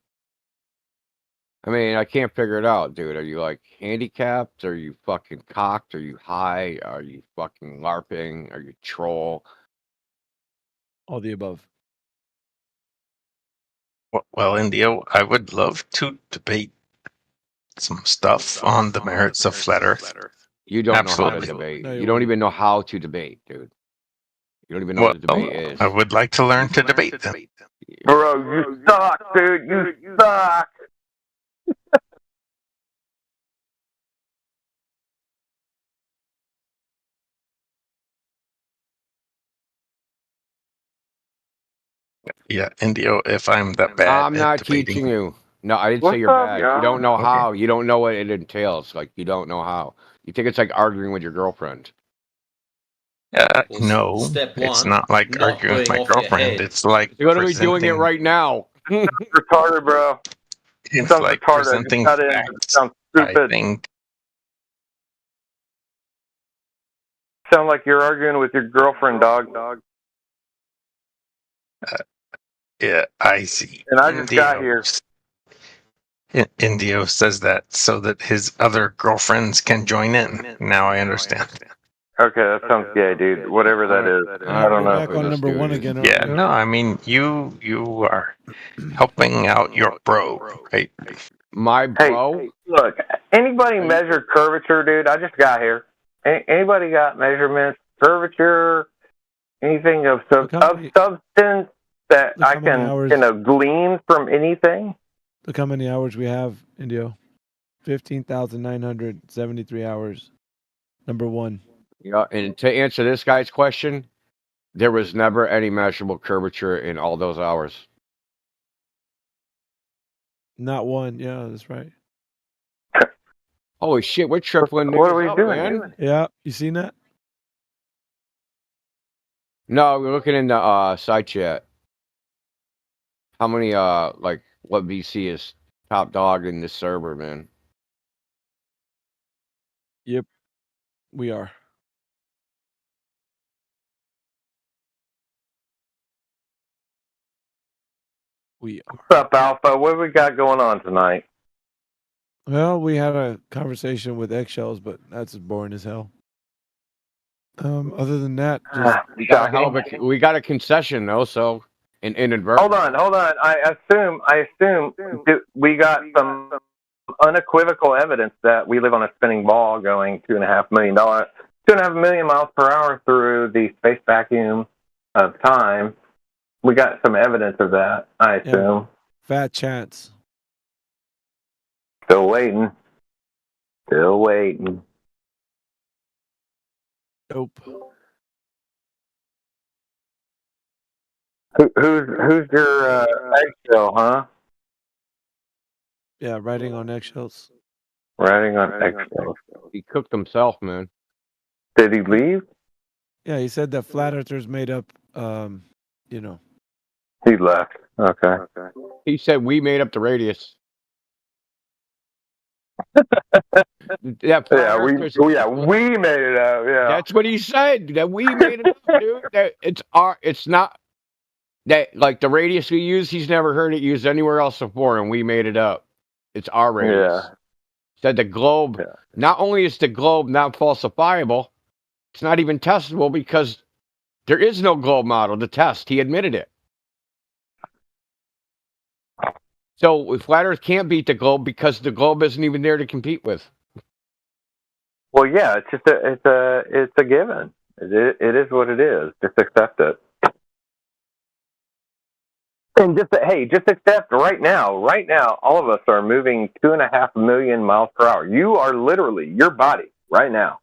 N: I mean, I can't figure it out, dude. Are you like handicapped? Are you fucking cocked? Are you high? Are you fucking LARPing? Are you troll?
B: All the above.
G: Well, Indio, I would love to debate some stuff on the merits of flat Earth.
N: You don't know how to
G: Absolutely.
N: debate.
B: No,
N: You don't even know how to debate, dude. You don't even know what a debate is.
G: I would like to learn to debate them.
V: Bro, you suck, dude. You suck.
G: Yeah, Indio, if I'm that bad
N: I'm
G: at
N: not
G: debating.
N: teaching you. No, I didn't
V: What's
N: say you're
V: up,
N: bad.
V: y'all?
N: You don't know
G: Okay.
N: how. You don't know what it entails. Like, you don't know how. You think it's like arguing with your girlfriend.
G: No,
E: Step
G: it's
E: one,
G: not like
E: not
G: arguing with
E: being
G: my
E: off your
G: girlfriend.
E: head.
G: It's like
N: You're going to be doing it
G: presenting.
N: right now.
V: Retarded, bro.
G: It's
V: Sounds
G: like
V: retarded.
G: presenting
V: Cut in.
G: facts.
V: Sounds
G: I
V: stupid.
G: think.
V: Sound like you're arguing with your girlfriend, dog.
G: Yeah, I see.
V: And I just got here.
G: Indio says that so that his other girlfriends can join in. Now I understand.
V: Okay, that sounds gay, dude. Whatever that is. I don't
B: We're
V: know.
B: back on number one again. aren't
G: Yeah,
B: we?
G: no, I mean you are helping out your bro, right?
N: My
V: Hey,
N: bro?
V: look, anybody measure curvature, dude? I just got here. Anybody got measurements, curvature, anything of substance that I can glean from anything?
B: Look how many hours we have, Indio. 15,973 hours. Number one.
N: Yeah, and to answer this guy's question, there was never any measurable curvature in all those hours.
B: Not one. Yeah, that's right.
N: Holy shit, we're tripling
V: What are we
N: niggas up,
V: doing,
N: man.
B: Yeah, you seen that?
N: No, we're looking in the side chat. How many like what VC is top dog in this server, man?
B: Yep, we are. We are.
V: What's up, Alpha? What we got going on tonight?
B: Well, we had a conversation with eggshells, but that's boring as hell. Other than that, just
N: We got a hell of a, we got a concession though, so inadvertent.
V: Hold on. I assume we got some unequivocal evidence that we live on a spinning ball going $2.5 million miles per hour through the space vacuum of time. We got some evidence of that, I assume.
B: fat chance.
V: Still waiting.
B: Nope.
V: Who's your eggshell, huh?
B: Yeah, riding on eggshells.
V: Riding on eggshells.
N: He cooked himself, man.
V: Did he leave?
B: Yeah, he said that flat earthers made up, you know.
V: He left. Okay.
N: He said we made up the radius. Yeah,
V: we made it up. Yeah,
N: that's what he said. That we made it up, dude. That it's not that like the radius we use. He's never heard it used anywhere else before, and we made it up. It's our radius.
V: Yeah.
N: Said the globe. Yeah. Not only is the globe not falsifiable, it's not even testable because there is no globe model to test. He admitted it. So flat Earth can't beat the globe because the globe isn't even there to compete with.
V: Well, yeah, it's just it's a given. It is what it is. Just accept it. And just accept right now, all of us are moving 2.5 million miles per hour. You are literally, your body, right now,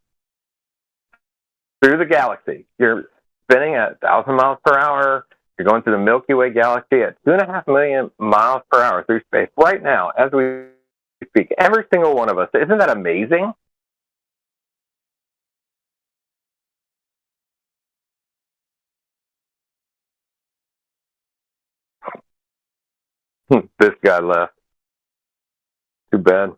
V: through the galaxy. You're spinning at 1,000 miles per hour. You're going through the Milky Way galaxy at 2.5 million miles per hour through space right now, as we speak. Every single one of us. Isn't that amazing? This guy left. Too bad.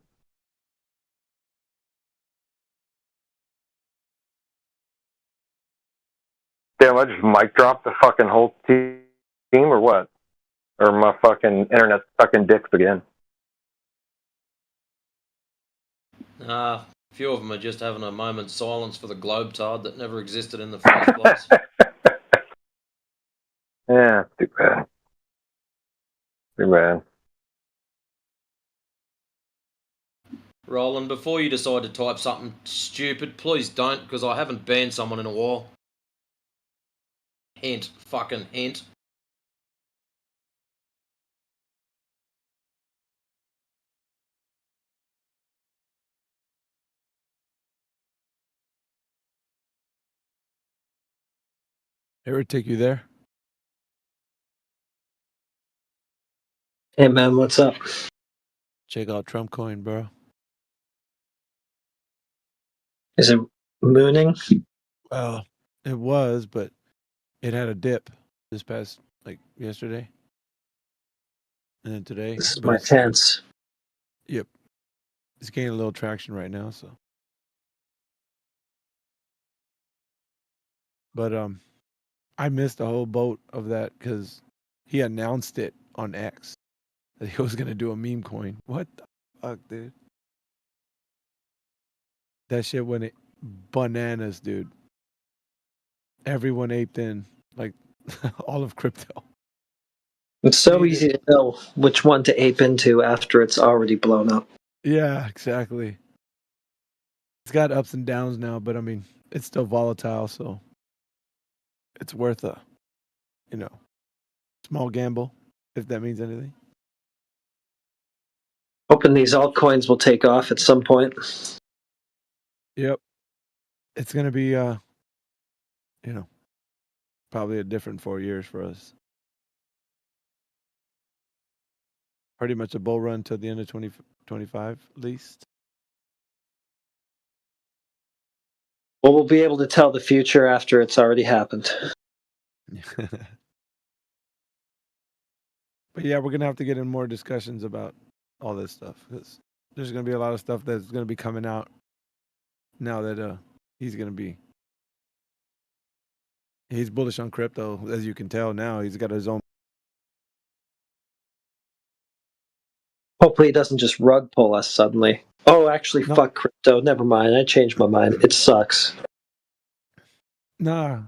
V: Damn, I just mic dropped the fucking whole team or what? Or my fucking internet's sucking dicks again.
E: A few of them are just having a moment's silence for the Globetard that never existed in the first place.
V: Yeah, too bad. Too bad.
E: Roland, before you decide to type something stupid, please don't, because I haven't banned someone in a while. Hint. Fucking hint.
B: Heretic, you there?
D: Hey man, what's up?
B: Check out Trump coin, bro.
D: Is it mooning?
B: Well, it was, but it had a dip this past, like, yesterday. And then today.
D: This is
B: but
D: my
B: it's-
D: chance.
B: Yep. It's gaining a little traction right now, so. But I missed the whole boat of that because he announced it on X that he was gonna do a meme coin. What the fuck, dude? That shit went bananas, dude. Everyone aped in, like all of crypto.
D: It's so easy to know which one to ape into after it's already blown up.
B: Yeah, exactly. It's got ups and downs now, but I mean, it's still volatile, so it's worth a, small gamble, if that means anything.
D: Hoping these altcoins will take off at some point.
B: Yep. It's gonna be probably a different 4 years for us. Pretty much a bull run till the end of 2025 at least.
D: Well, we'll be able to tell the future after it's already happened.
B: But yeah, we're gonna have to get in more discussions about all this stuff because there's gonna be a lot of stuff that's gonna be coming out now that he's bullish on crypto, as you can tell now. He's got his own.
D: Hopefully, he doesn't just rug pull us suddenly. Oh, actually, fuck crypto. Never mind. I changed my mind. It sucks.
B: Nah,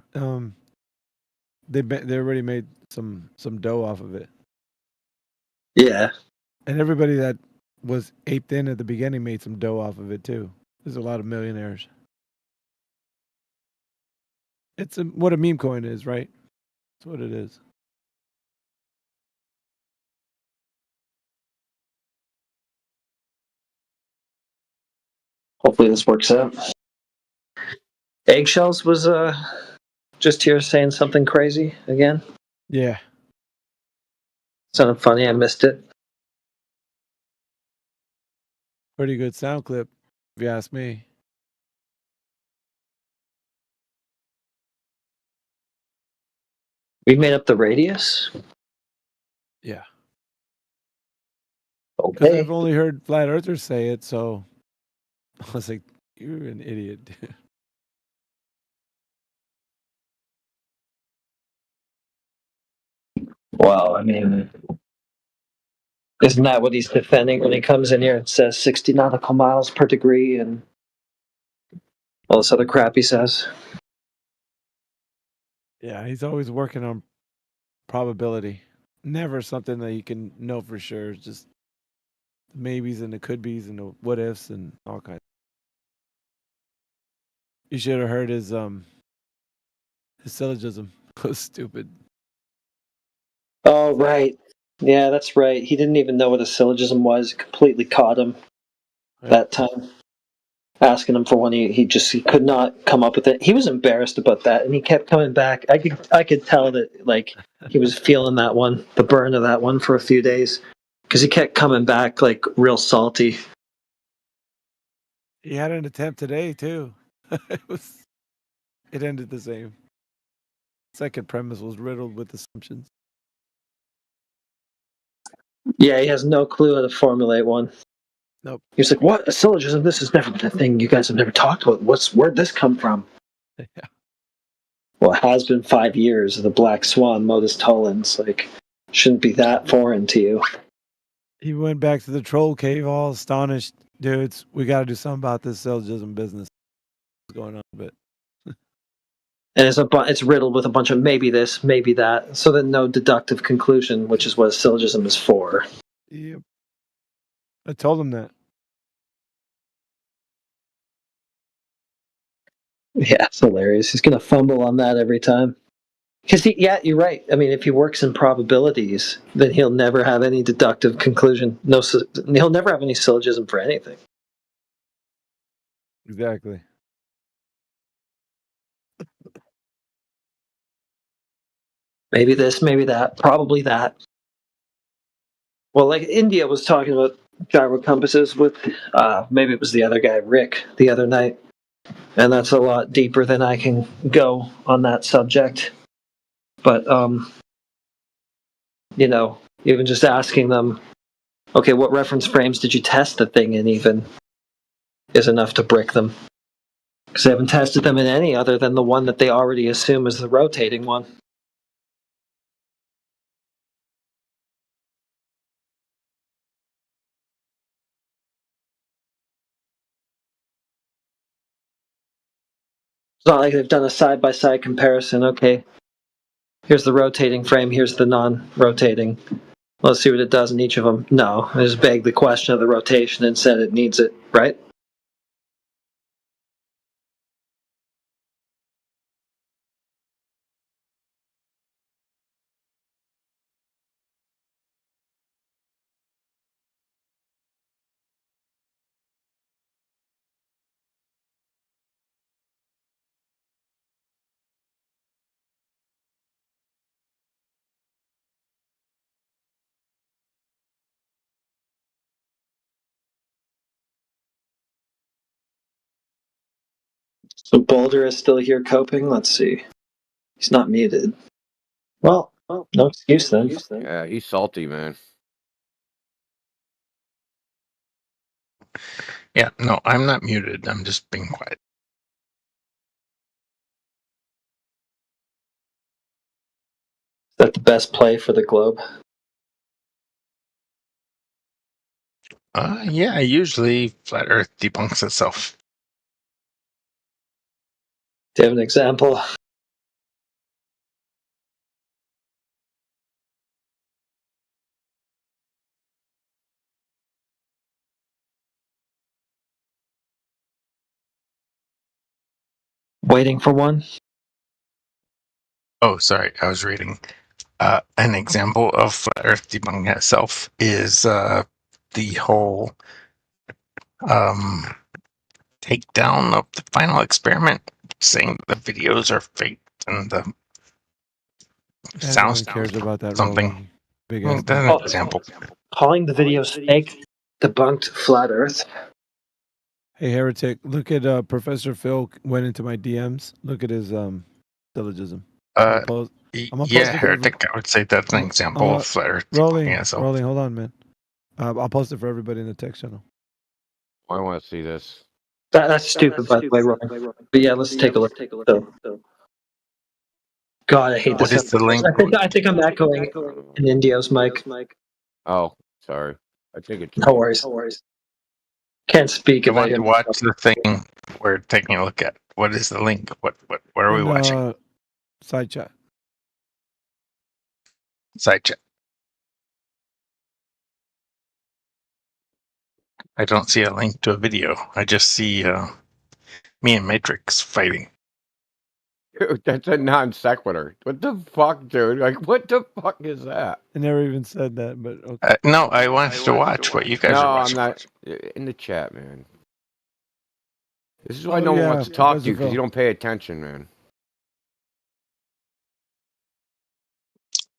B: they already made some dough off of it.
D: Yeah.
B: And everybody that was aped in at the beginning made some dough off of it too. There's a lot of millionaires. It's what a meme coin is, right? That's what it is.
D: Hopefully, this works out. Eggshells was just here saying something crazy again.
B: Yeah.
D: Sounded funny. I missed it.
B: Pretty good sound clip, if you ask me.
D: We made up the radius?
B: Yeah.
D: Okay.
B: I've only heard flat earthers say it, so I was like, you're an idiot, dude.
D: Well, I mean, isn't that what he's defending when he comes in here and says 60 nautical miles per degree and all this other crap he says?
B: Yeah, he's always working on probability. Never something that you can know for sure. It's just the maybes and the could be's and the what ifs and all kinds. You should have heard his syllogism. It was stupid.
D: Oh, right. Yeah, that's right. He didn't even know what a syllogism was. Completely caught him that time. Asking him for one, he could not come up with it. He was embarrassed about that, and he kept coming back. I could tell that like he was feeling that one, the burn of that one for a few days, because he kept coming back like real salty.
B: He had an attempt today too. It ended the same. Second premise was riddled with assumptions.
D: Yeah, he has no clue how to formulate one.
B: Nope.
D: He was like, "What, a syllogism? This has never been a thing. You guys have never talked about. Where'd this come from?"
B: Yeah.
D: Well, it has been 5 years of the Black Swan, modus tollens. Like, shouldn't be that foreign to you.
B: He went back to the troll cave all astonished. Dudes, we got to do something about this syllogism business. What's going on with it?
D: And it's riddled with a bunch of maybe this, maybe that, so that no deductive conclusion, which is what a syllogism is for.
B: Yep. I told him that.
D: Yeah, it's hilarious. He's gonna fumble on that every time. Because yeah, you're right. I mean, if he works in probabilities, then he'll never have any deductive conclusion. He'll never have any syllogism for anything.
B: Exactly.
D: Maybe this, maybe that, probably that. Well, like India was talking about gyro compasses with, maybe it was the other guy, Rick, the other night. And that's a lot deeper than I can go on that subject. But, even just asking them, okay, what reference frames did you test the thing in even, is enough to brick them. Because they haven't tested them in any other than the one that they already assume is the rotating one. It's not like they've done a side-by-side comparison. Okay, here's the rotating frame, here's the non-rotating. Let's see what it does in each of them. No, I just begged the question of the rotation and said it needs it, right? So Boulder is still here coping. Let's see. He's not muted. Well, no excuse then.
N: Yeah, he's salty, man.
G: Yeah, no, I'm not muted. I'm just being quiet.
D: Is that the best play for the globe?
G: Yeah, usually Flat Earth debunks itself.
D: Do you have an example? Waiting for one?
G: Oh, sorry, I was reading. An example of Flat Earth debunking itself is the whole takedown of the final experiment, saying the videos are faked and the sound
B: cares about that
G: something.
B: Big
G: That's an example.
D: Calling the videos fake debunked Flat Earth.
B: Hey, Heretic, look at Professor Phil went into my DMs. Look at his syllogism.
G: Yeah, Heretic, I would say that's an example of Flat Earth
B: rolling,
G: debunking itself.
B: rolling. Hold on, man. I'll post it for everybody in the text channel.
N: I want to see this.
D: That's stupid, by the way, Ryan. But yeah, let's take a look. So, God, I hate this.
G: What is the link?
D: I think I'm echoing in Indio's mic.
N: Oh, sorry. I think it's
D: No worries. Can't speak
G: You
D: if I
G: want
D: hear
G: to watch the thing we're taking a look at. What is the link? What are we watching?
B: Side chat.
G: Side chat. I don't see a link to a video. I just see me and Matrix fighting.
N: Dude, that's a non sequitur. What the fuck, dude? Like, what the fuck is that?
B: I never even said that, but okay.
G: No, I wanted to watch what you guys
N: No,
G: are watching.
N: I'm not in the chat, man. This is why no one wants to talk to you because you don't pay attention, man.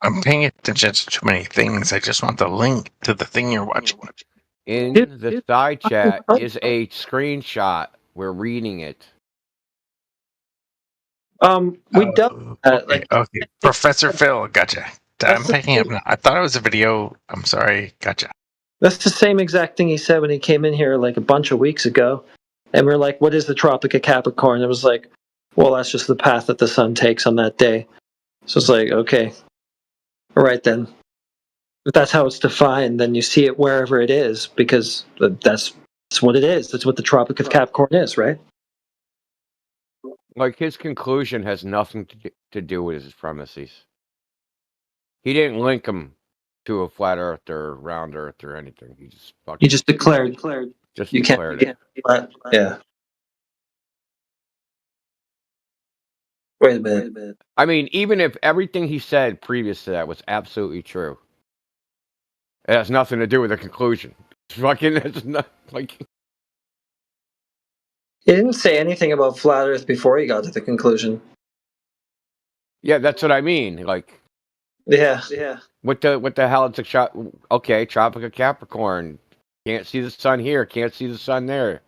G: I'm paying attention to too many things. I just want the link to the thing you're watching.
N: In the side chat is a screenshot. We're reading it.
D: We don't.
G: Okay. Professor Phil, gotcha. I'm picking up now. I thought it was a video. I'm sorry. Gotcha.
D: That's the same exact thing he said when he came in here like a bunch of weeks ago. And we're like, what is the Tropic of Capricorn? It was like, well, that's just the path that the sun takes on that day. So it's like, okay. All right, then. If that's how it's defined, then you see it wherever it is, because that's what it is. That's what the Tropic of Capricorn is, right?
N: Like, his conclusion has nothing to do with his premises. He didn't link them to a flat Earth or round Earth or anything. He just fucking.
D: He just declared.
N: Just
D: you
N: declared
D: can't,
N: it.
D: Yeah. Wait a minute.
N: I mean, even if everything he said previous to that was absolutely true, it has nothing to do with the conclusion. Fucking, it's not like.
D: He didn't say anything about flat Earth before he got to the conclusion.
N: Yeah, that's what I mean. Like.
D: Yeah.
N: What the hell? It's a shot. Okay, Tropic of Capricorn. Can't see the sun here. Can't see the sun there.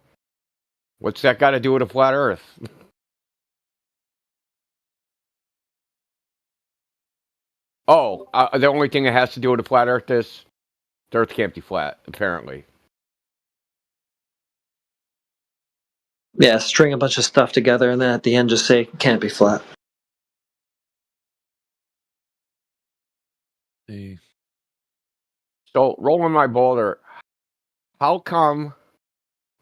N: What's that got to do with a flat Earth? Oh, the only thing it has to do with a flat Earth is the Earth can't be flat, apparently.
D: Yeah, string a bunch of stuff together and then at the end just say, can't be flat.
N: So, rolling my boulder, how come...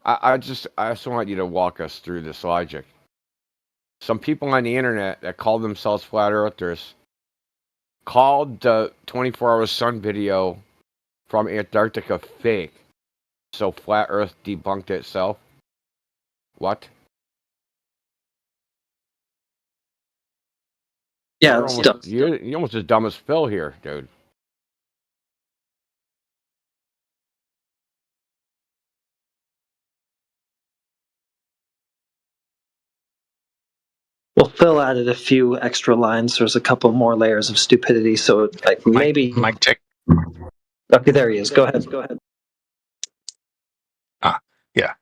N: I just want you to walk us through this logic. Some people on the internet that call themselves flat earthers called the 24-hour sun video from Antarctica fake. So flat Earth debunked itself. What?
D: Yeah,
N: you're almost as dumb as Phil here, dude.
D: Well, Phil added a few extra lines. There's a couple more layers of stupidity, so like maybe.
G: Mic check.
D: Okay, there he is. Go ahead.
G: Yeah.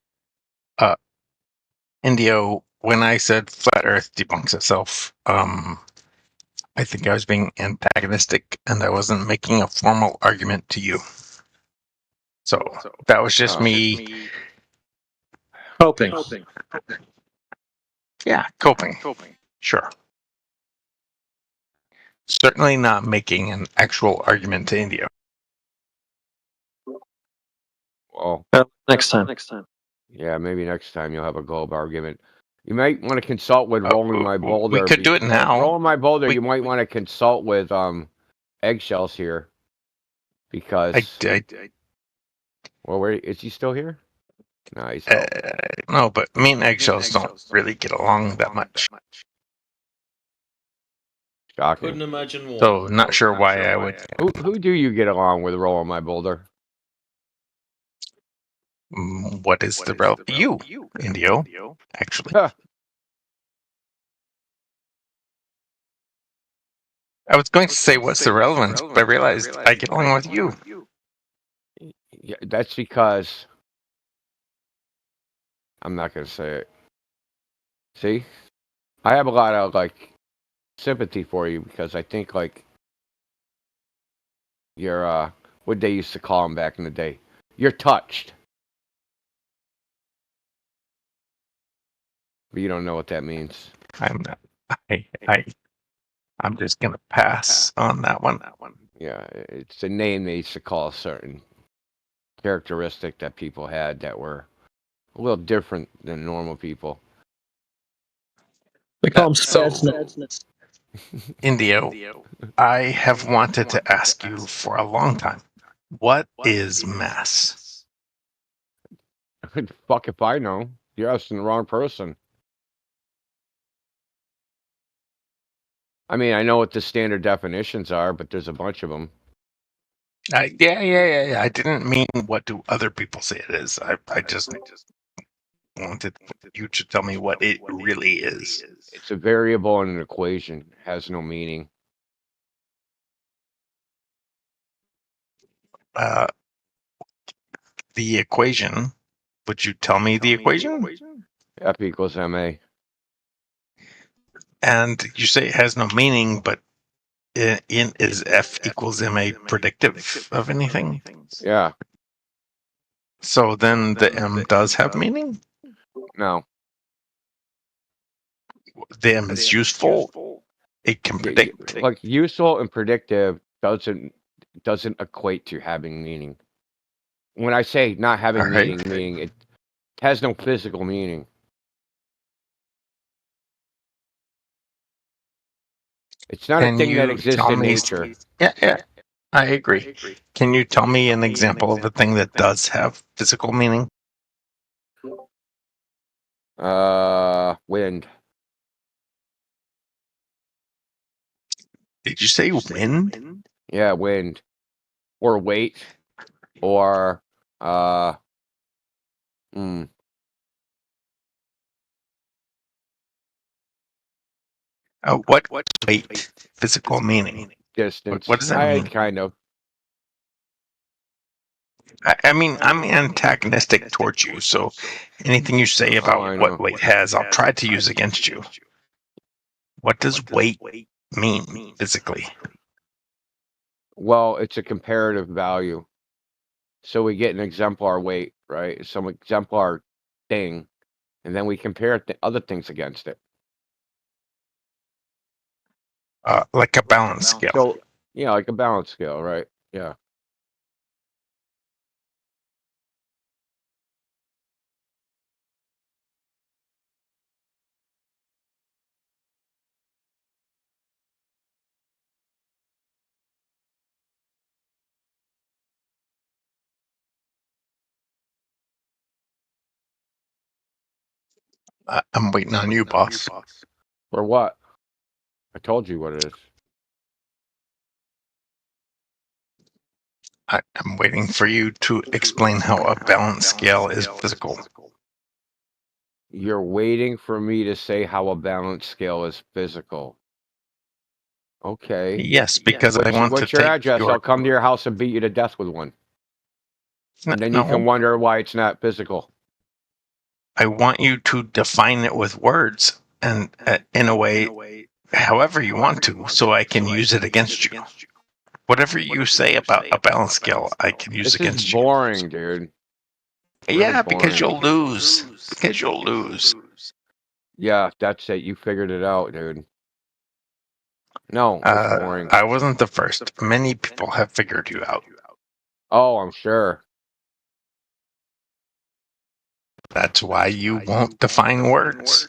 G: Indio, when I said flat Earth debunks itself, I think I was being antagonistic and I wasn't making a formal argument to you. So that was just me
D: coping.
G: Yeah, coping. Sure. Certainly not making an actual argument to India.
N: Well,
D: next time.
N: Yeah, maybe next time you'll have a globe argument. You might want to consult with Rolling My Boulder.
G: We could do it now.
N: Rolling My Boulder, you might want to consult with Eggshells here. Because... Well, where is he still here? No, he's
G: no, but me and Eggshells don't really get along that much.
N: Shocking.
E: Couldn't imagine why.
G: So, not sure why I would.
N: Who do you get along with, Rolling My Boulder?
G: What is the relevant? You, Indio, actually. I was going to say what's the relevance, but I realized I get along with you.
N: Yeah, that's because I'm not going to say it. See? I have a lot of, like, sympathy for you because I think, like, you're, what they used to call them back in the day. You're touched. But you don't know what that means.
G: I'm not. I'm just going to pass on that one.
N: Yeah, it's a name they used to call a certain characteristic that people had that were a little different than normal people.
D: We call them spads.
G: Indio, I have wanted to ask you for a long time. What is mass?
N: Fuck if I know. You're asking the wrong person. I mean, I know what the standard definitions are, but there's a bunch of them.
G: Yeah. I didn't mean what do other people say it is. I just wanted you to tell me what it really is.
N: It's a variable in an equation. It has no meaning.
G: The equation. Would you tell me the equation?
N: F equals ma.
G: And you say it has no meaning, but is F equals ma predictive of anything?
N: Yeah.
G: So then the M does have meaning?
N: No.
G: The M is useful. It can predict.
N: Like useful and predictive doesn't equate to having meaning. When I say not having meaning, it has no physical meaning. It's not a thing that exists in nature.
G: Yeah, I agree. Can you tell me an example of a thing that does have physical meaning?
N: Wind.
G: Did you say wind?
N: Yeah, wind. Or weight. Or
G: What weight? Physical meaning.
N: Distance.
G: What does that mean?
N: Kind of.
G: I mean, I'm antagonistic towards you, so anything you say about what weight has, I'll try to use against you. What does weight mean physically?
N: Well, it's a comparative value. So we get an exemplar weight, right? Some exemplar thing, and then we compare other things against it.
G: Like a balance scale.
N: So, yeah, like a balance scale, right? Yeah.
G: I'm waiting on you, boss.
N: For what? I told you what it is.
G: I'm waiting for you to explain how a balance scale is physical.
N: You're waiting for me to say how a balance scale is physical. Okay.
G: Yes, because I want to
N: What's your
G: take
N: address? I'll come to your house and beat you to death with one. And then you can wonder why it's not physical.
G: I want you to define it with words and in a way, however you want to, so I can use it against you. Whatever you say about a balance scale, I can use against you.
N: This is boring, dude.
G: Yeah, because you'll lose. Because you'll lose.
N: Yeah, that's it. You figured it out, dude. No, it's boring.
G: I wasn't the first. Many people have figured you out.
N: Oh, I'm sure.
G: That's why you won't define words.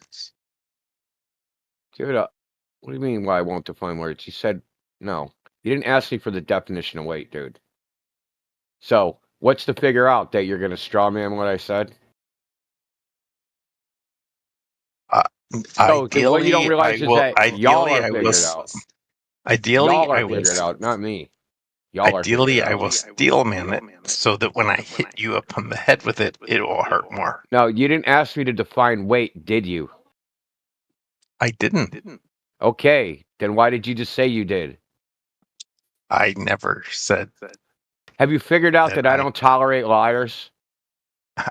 N: Dude, what do you mean why I won't define words? You said no. You didn't ask me for the definition of weight, dude. So, what's to figure out that you're going to straw man what I said?
G: Ideally,
N: what you don't realize is that y'all are figured out.
G: Ideally,
N: y'all are
G: I will.
N: Figured out, not me. Y'all
G: Ideally, I will steel man it so that when I hit you upon the head with it, it will hurt more.
N: No, you didn't ask me to define weight, did you?
G: I didn't.
N: Okay, then why did you just say you did?
G: I never said that.
N: Have you figured out that I don't tolerate liars?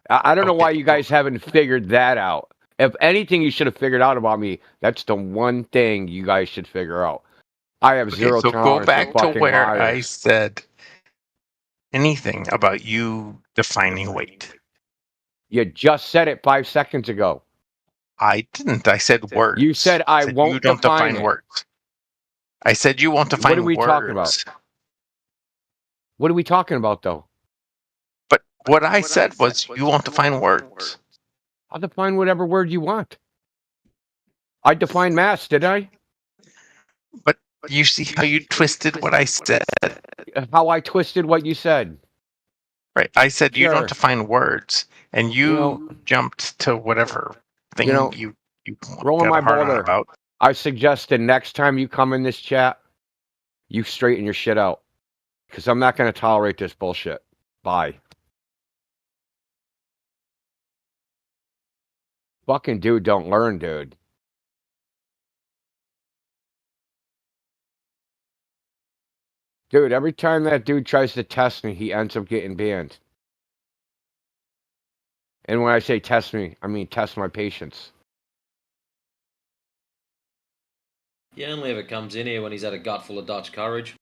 N: I don't know why you guys haven't figured that out. If anything you should have figured out about me, that's the one thing you guys should figure out. I have zero
G: so
N: tolerance
G: go back
N: for
G: to where
N: liars.
G: I said anything about you defining weight.
N: You just said it 5 seconds ago.
G: I didn't. I said words.
N: You said I won't
G: you don't define
N: it.
G: words. I said you won't define words.
N: What are we talking about? What are we talking about, though?
G: But what I said was you won't define words.
N: I'll define whatever word you want. I defined mass, did I?
G: But you see how you twisted what I said.
N: How I twisted what you said.
G: Right. I said you don't define words, and you jumped to whatever thing you
N: rolling my boulder
G: about.
N: I suggest the next time you come in this chat, you straighten your shit out. Because I'm not going to tolerate this bullshit. Bye. Fucking dude don't learn, dude. Dude, every time that dude tries to test me, he ends up getting banned. And when I say test me, I mean test my patience.
E: He only ever comes in here when he's had a gut full of Dutch courage.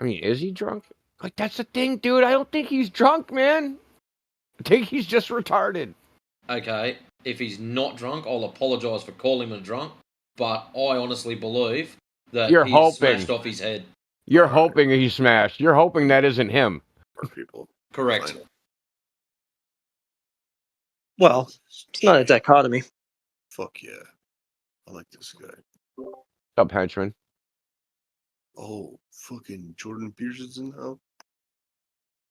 N: I mean, is he drunk? Like, that's the thing, dude. I don't think he's drunk, man. I think he's just retarded.
E: Okay, if he's not drunk, I'll apologise for calling him a drunk, but I honestly believe that
N: You're
E: he's
N: hoping.
E: smashed off his head.
N: You're hoping he's smashed. You're hoping that isn't him.
C: People.
E: Correct.
D: Well, it's not a dichotomy.
C: Fuck yeah. I like this guy.
N: What's up, henchman?
C: Oh, fucking Jordan Peterson's in now?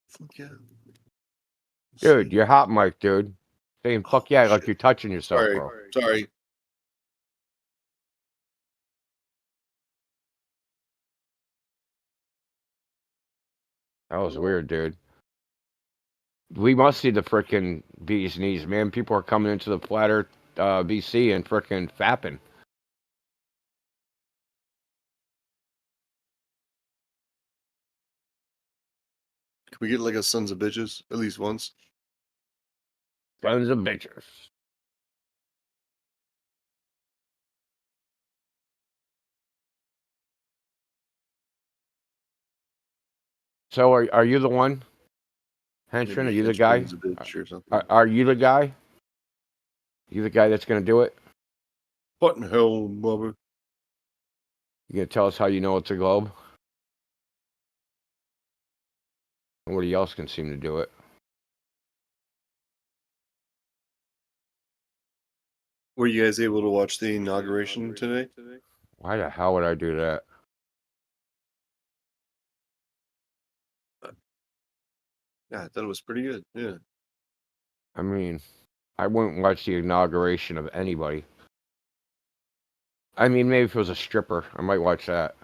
C: Fuck yeah.
N: Dude, you're hot mic, dude. Saying fuck yeah like you're touching yourself,
C: Sorry.
N: bro.
C: Sorry.
N: That was weird, dude. We must see the frickin' bee's knees, man. People are coming into the Flat Earth BC and frickin' fapping.
C: Can we get like a Sons of Bitches at least once?
N: Sons of bitches. So are you the one? Henchman, are you the guy? Are you the guy? You the guy that's gonna do it?
C: What in hell, Bubba?
N: You gonna tell us how you know it's a globe? Nobody else can seem to do it.
C: Were you guys able to watch the inauguration today?
N: Why the hell would I do that?
C: Yeah, I thought it was pretty good. Yeah.
N: I mean, I wouldn't watch the inauguration of anybody. I mean, maybe if it was a stripper, I might watch that.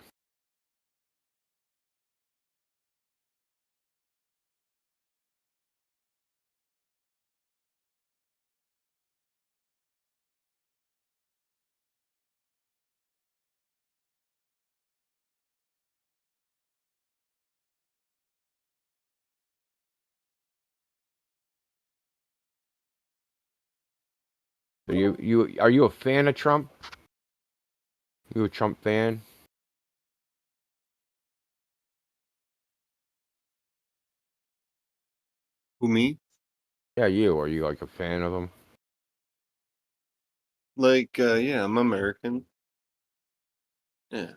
N: Are you a fan of Trump? You a Trump fan?
C: Who, me?
N: Yeah, you. Are you like a fan of him?
C: Like, yeah, I'm American. Yeah.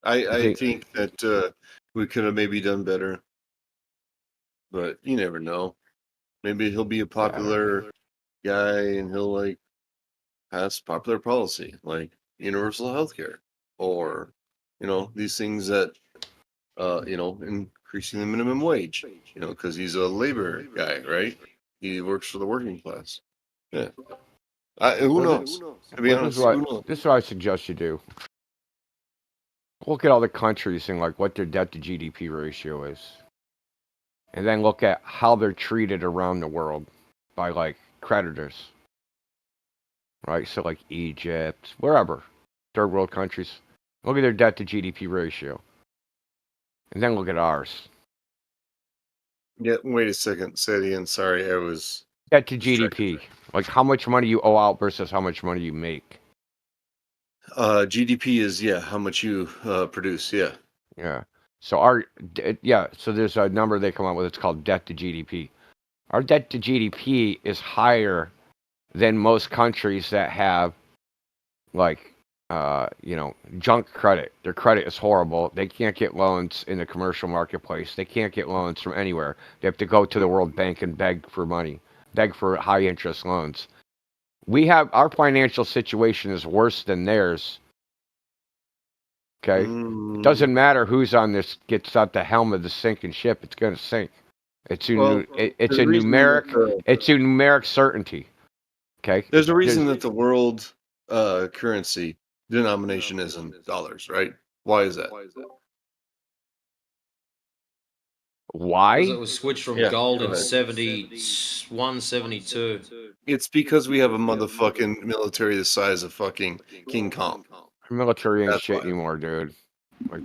C: I think that we could have maybe done better. But you never know. Maybe he'll be a popular guy and he'll like pass popular policy like universal health care or these things that increasing the minimum wage, because he's a labor guy, right? He works for the working class. Yeah. Who knows? To be honest, who knows?
N: This is what I suggest you do. Look at all the countries and like what their debt to GDP ratio is. And then look at how they're treated around the world by like creditors. Right? So like Egypt, wherever. Third world countries. Look at their debt to GDP ratio. And then look at ours.
C: Yeah, wait a second. Say it again. Sorry, I was...
N: Debt to GDP. Like how much money you owe out versus how much money you make.
C: GDP is, how much you produce, yeah.
N: Yeah. So so there's a number they come up with. It's called debt to GDP. Our debt to GDP is higher than most countries that have, like, junk credit. Their credit is horrible. They can't get loans in the commercial marketplace. They can't get loans from anywhere. They have to go to the World Bank and beg for money, beg for high interest loans. Our financial situation is worse than theirs. Okay, It doesn't matter who's on this gets at the helm of the sinking ship; it's going to sink. It's a numeric certainty. Okay.
C: There's a reason that the world currency denomination is in dollars, right? Why is that?
N: Why?
E: Because it was switched from
C: Yeah,
E: gold
C: go
E: in
C: ahead.
E: 71, 72.
C: It's because we have a motherfucking military the size of fucking King Kong.
N: Our military ain't
C: That's
N: shit
C: why.
N: anymore, dude. Like,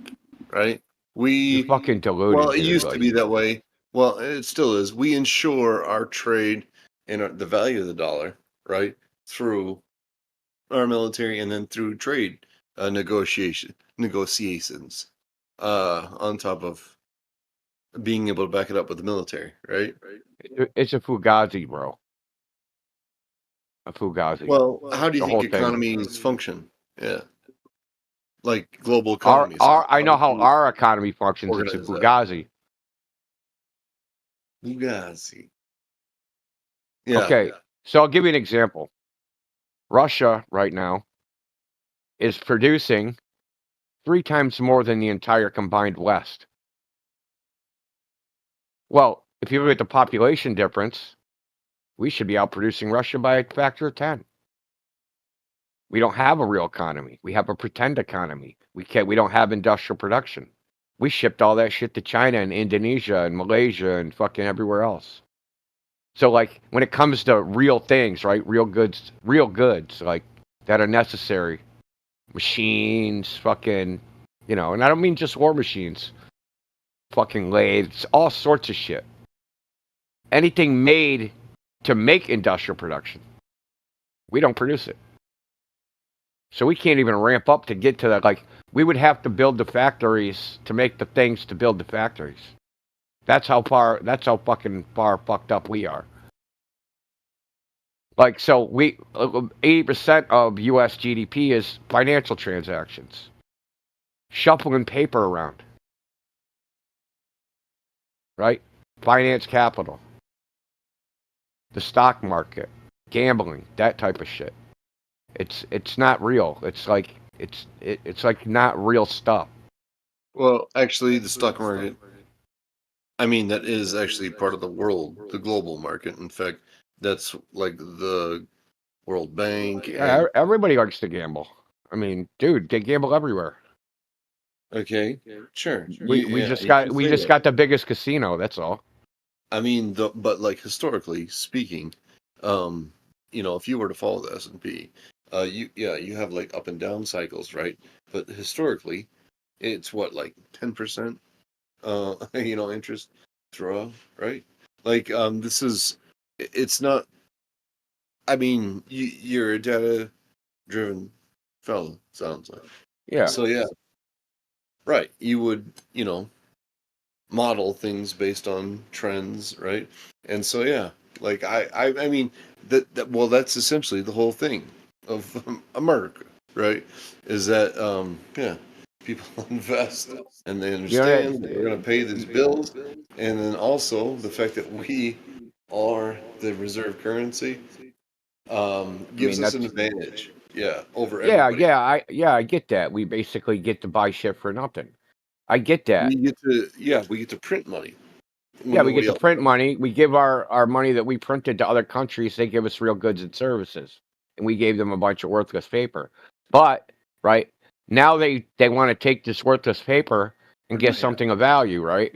C: Right?
N: you're
C: We
N: fucking deluded,
C: well, it
N: dude.
C: used
N: Like,
C: to be that way. Well, it still is. We ensure our trade and the value of the dollar, right, through our military and then through trade negotiations, on top of being able to back it up with the military, right?
N: it's a fugazi, bro. A fugazi.
C: Well, how do you
N: The
C: think
N: whole thing.
C: economies function? Yeah, like global
N: Our,
C: economies.
N: I know how our economy functions. It's a
C: Organize that.
N: fugazi.
C: Fugazi. Yeah.
N: Okay, so I'll give you an example. Russia right now is producing 3 times more than the entire combined West. Well, if you look at the population difference, we should be outproducing Russia by a factor of 10. We don't have a real economy. We have a pretend economy. We don't have industrial production. We shipped all that shit to China and Indonesia and Malaysia and fucking everywhere else. So, like, when it comes to real things, right? Real goods, like, that are necessary. Machines, fucking, and I don't mean just war machines. Fucking lathes, all sorts of shit. Anything made to make industrial production. We don't produce it. So we can't even ramp up to get to that. Like, we would have to build the factories to make the things to build the factories. That's how fucking far fucked up we are. Like, so 80% of U.S. GDP is financial transactions. Shuffling paper around. Right? Finance capital. The stock market. Gambling. That type of shit. It's not real. It's like not real stuff.
C: Well, actually, the stock market, I mean, that is actually part of the world, the global market. In fact, that's like the World Bank. And,
N: Everybody likes to gamble. I mean, dude, they gamble everywhere.
C: okay, sure.
N: We just got the biggest casino. That's all.
C: I mean, but like historically speaking, if you were to follow the S&P, you have like up and down cycles, right? But historically, it's what, like 10%, interest draw, right? Like it's not. I mean, you're a data-driven fellow. Sounds like.
N: Yeah.
C: So yeah, right. You would model things based on trends, right? And so yeah, like I mean that's essentially the whole thing of America, right? Is that people invest and they understand that we're going to pay these bills, and then also the fact that we are the reserve currency gives us an advantage, over everybody.
N: I get that. We basically get to buy shit for nothing. I get that.
C: We get to print money.
N: Yeah, we get to print money. We give our money that we printed to other countries. They give us real goods and services, and we gave them a bunch of worthless paper. But right now, they want to take this worthless paper and get something of value. Right?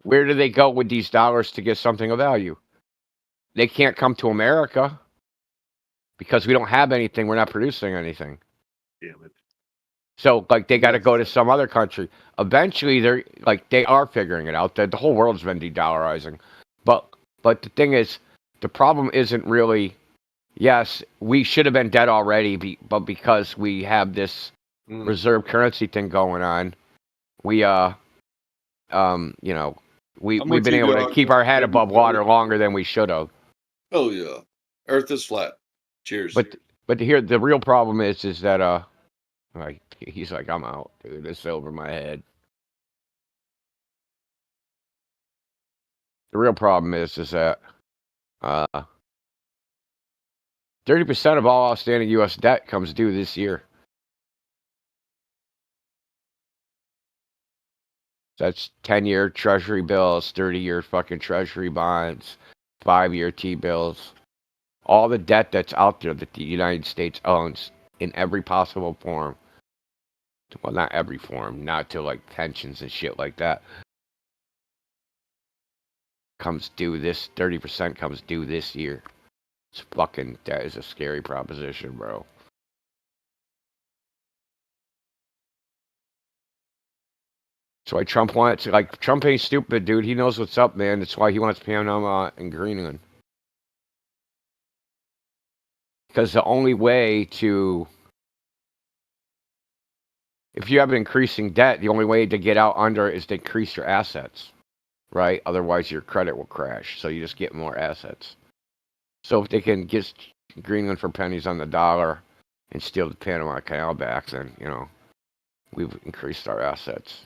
N: Where do they go with these dollars to get something of value? They can't come to America because we don't have anything. We're not producing anything.
C: Damn it.
N: So, like, they got to go to some other country. Eventually, they are figuring it out. The whole world's been de-dollarizing. But the thing is, the problem isn't really, yes, we should have been dead already, but because we have this reserve currency thing going on, we've been able to keep our head above water longer than we should have.
C: Oh yeah, Earth is flat. Cheers.
N: But here, the real problem is that like, he's like, I'm out, dude. It's over my head. The real problem is that 30% of all outstanding U.S. debt comes due this year. That's 10-year Treasury bills, 30-year fucking Treasury bonds, 5-year T-bills. all the debt that's out there that the United States owns in every possible form. Well, not every form, not to like pensions and shit like that. Comes due this 30% comes due this year. It's fucking, that is a scary proposition, bro. That's why Trump wants, like, Trump ain't stupid, dude. He knows what's up, man. That's why he wants Panama and Greenland. Because the only way to, if you have an increasing debt, the only way to get out under it is to increase your assets, right? Otherwise, your credit will crash. So you just get more assets. So if they can get Greenland for pennies on the dollar and steal the Panama Canal back, then, you know, we've increased our assets.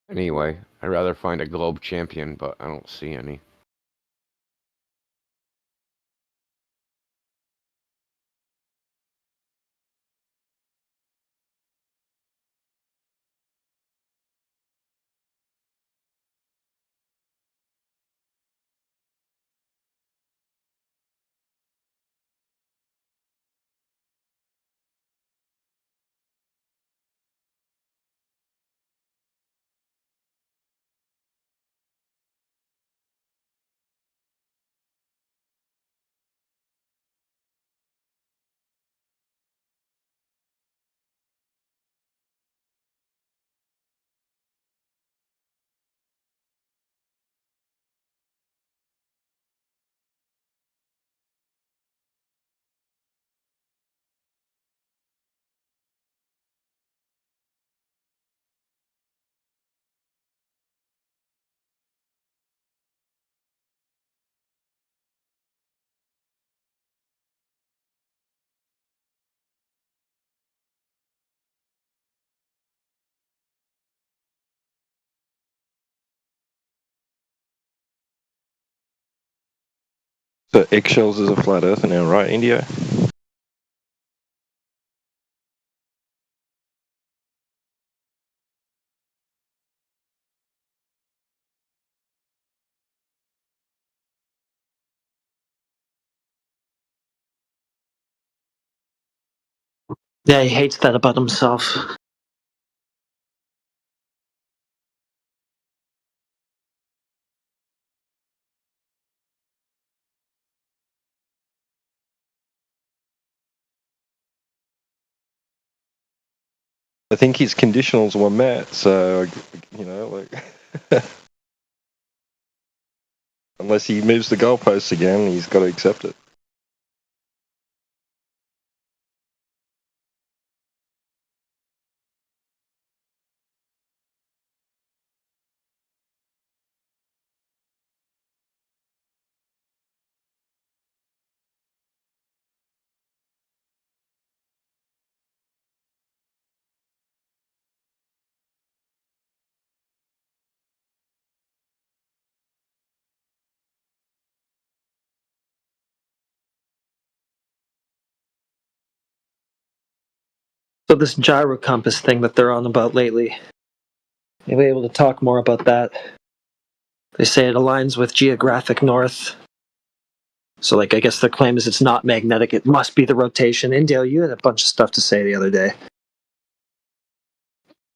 N: Anyway, I'd rather find a globe champion, but I don't see any.
A: So eggshells is a flat earther now, right, Indio?
D: Yeah, he hates that about himself.
A: I think his conditionals were met, so, you know, like, unless he moves the goalposts again, he's got to accept it.
D: So this gyro compass thing that they're on about lately, you'll be able to talk more about that. They say it aligns with geographic north. So, like, I guess their claim is it's not magnetic, it must be the rotation. Indio, you had a bunch of stuff to say the other day.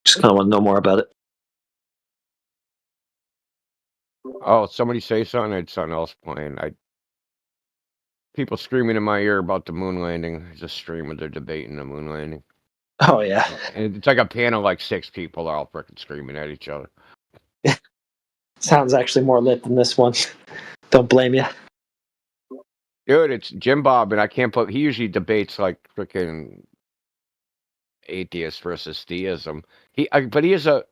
D: Just kind of want to know more about it.
N: Oh, somebody say something, I had something else playing. People screaming in my ear about the moon landing. It's a stream where they're debating the moon landing.
D: Oh, yeah.
N: And it's like a panel, like 6 people are all freaking screaming at each other.
D: Sounds actually more lit than this one. Don't blame you.
N: Dude, it's Jim Bob, and I can't put. He usually debates like freaking atheist versus theism. But he's a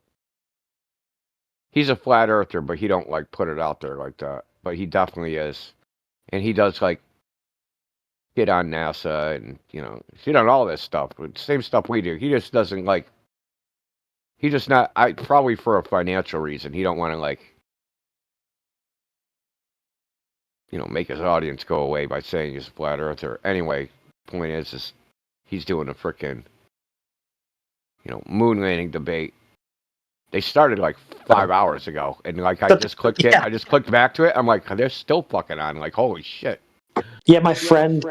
N: flat earther, but he don't like put it out there like that. But he definitely is, and he does like get on NASA and shit on all this stuff. Same stuff we do. He just doesn't like. He just not. Probably for a financial reason. He don't want to like. Make his audience go away by saying he's a flat earther. Anyway, point is he's doing a frickin', moon landing debate. They started like 5 hours ago, and like I just clicked it. I just clicked back to it. I'm like, they're still fucking on. Like, holy shit.
D: Yeah, my friend,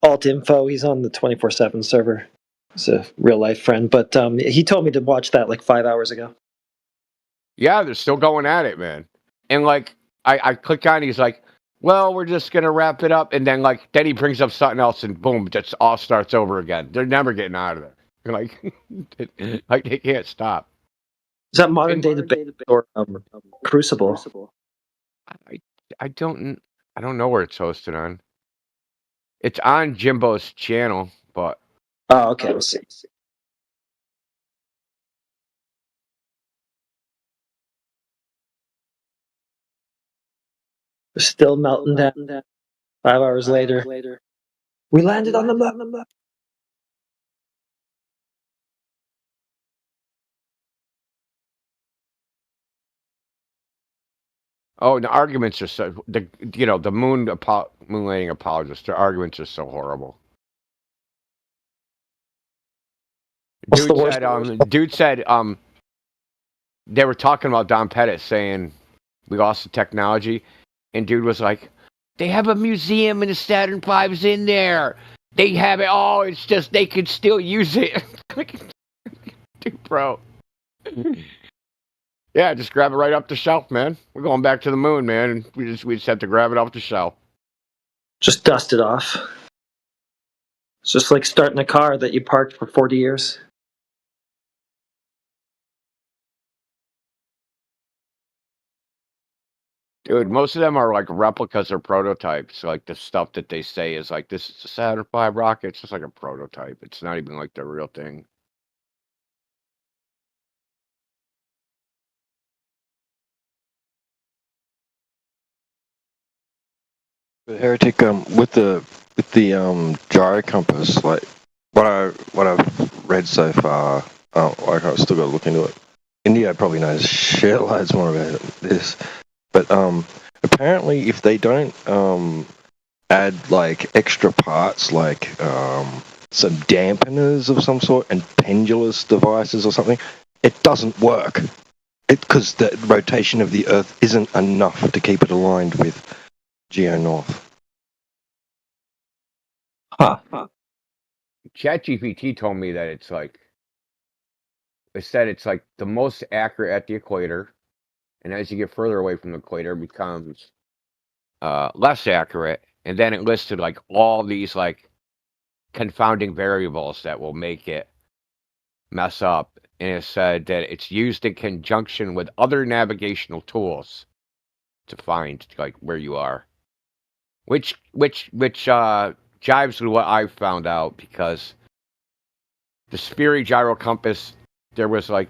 D: Alt Info, he's on the 24/7 server. He's a real life friend, but he told me to watch that like 5 hours ago.
N: Yeah, they're still going at it, man. And like, I click on, he's like, well, we're just gonna wrap it up, and then he brings up something else, and boom, just all starts over again. They're never getting out of there. Like, like they can't stop.
D: Is that modern day debate or Crucible?
N: I don't know where it's hosted on. It's on Jimbo's channel, but
D: oh, okay, let's see. We're still melting down. 5 hours later, we landed on the map.
N: oh, the arguments are so the moon landing apologists. Their arguments are so horrible. Dude said they were talking about Don Pettit saying we lost the technology, and dude was like, they have a museum and the Saturn V's in there. They have it all. It's just they could still use it. Dude, bro. Yeah, just grab it right off the shelf, man. We're going back to the moon, man. And we just have to grab it off the shelf.
D: Just dust it off. It's just like starting a car that you parked for 40 years.
N: Dude, most of them are like replicas or prototypes. Like the stuff that they say is like, this is a Saturn V rocket. It's just like a prototype. It's not even like the real thing.
A: But Heretic, with the gyro compass, like what I've read so far, like I've still got to look into it. India probably knows shitloads more about this, but apparently if they don't add like extra parts, like some dampeners of some sort and pendulous devices or something, it doesn't work. Because the rotation of the Earth isn't enough to keep it aligned with Geo North.
D: Huh.
N: ChatGPT told me that it's like, it said it's like the most accurate at the equator, and as you get further away from the equator, it becomes less accurate. And then it listed like all these like confounding variables that will make it mess up. And it said that it's used in conjunction with other navigational tools to find like where you are, which jives with what I found out, because the Spiri gyro compass, there was like,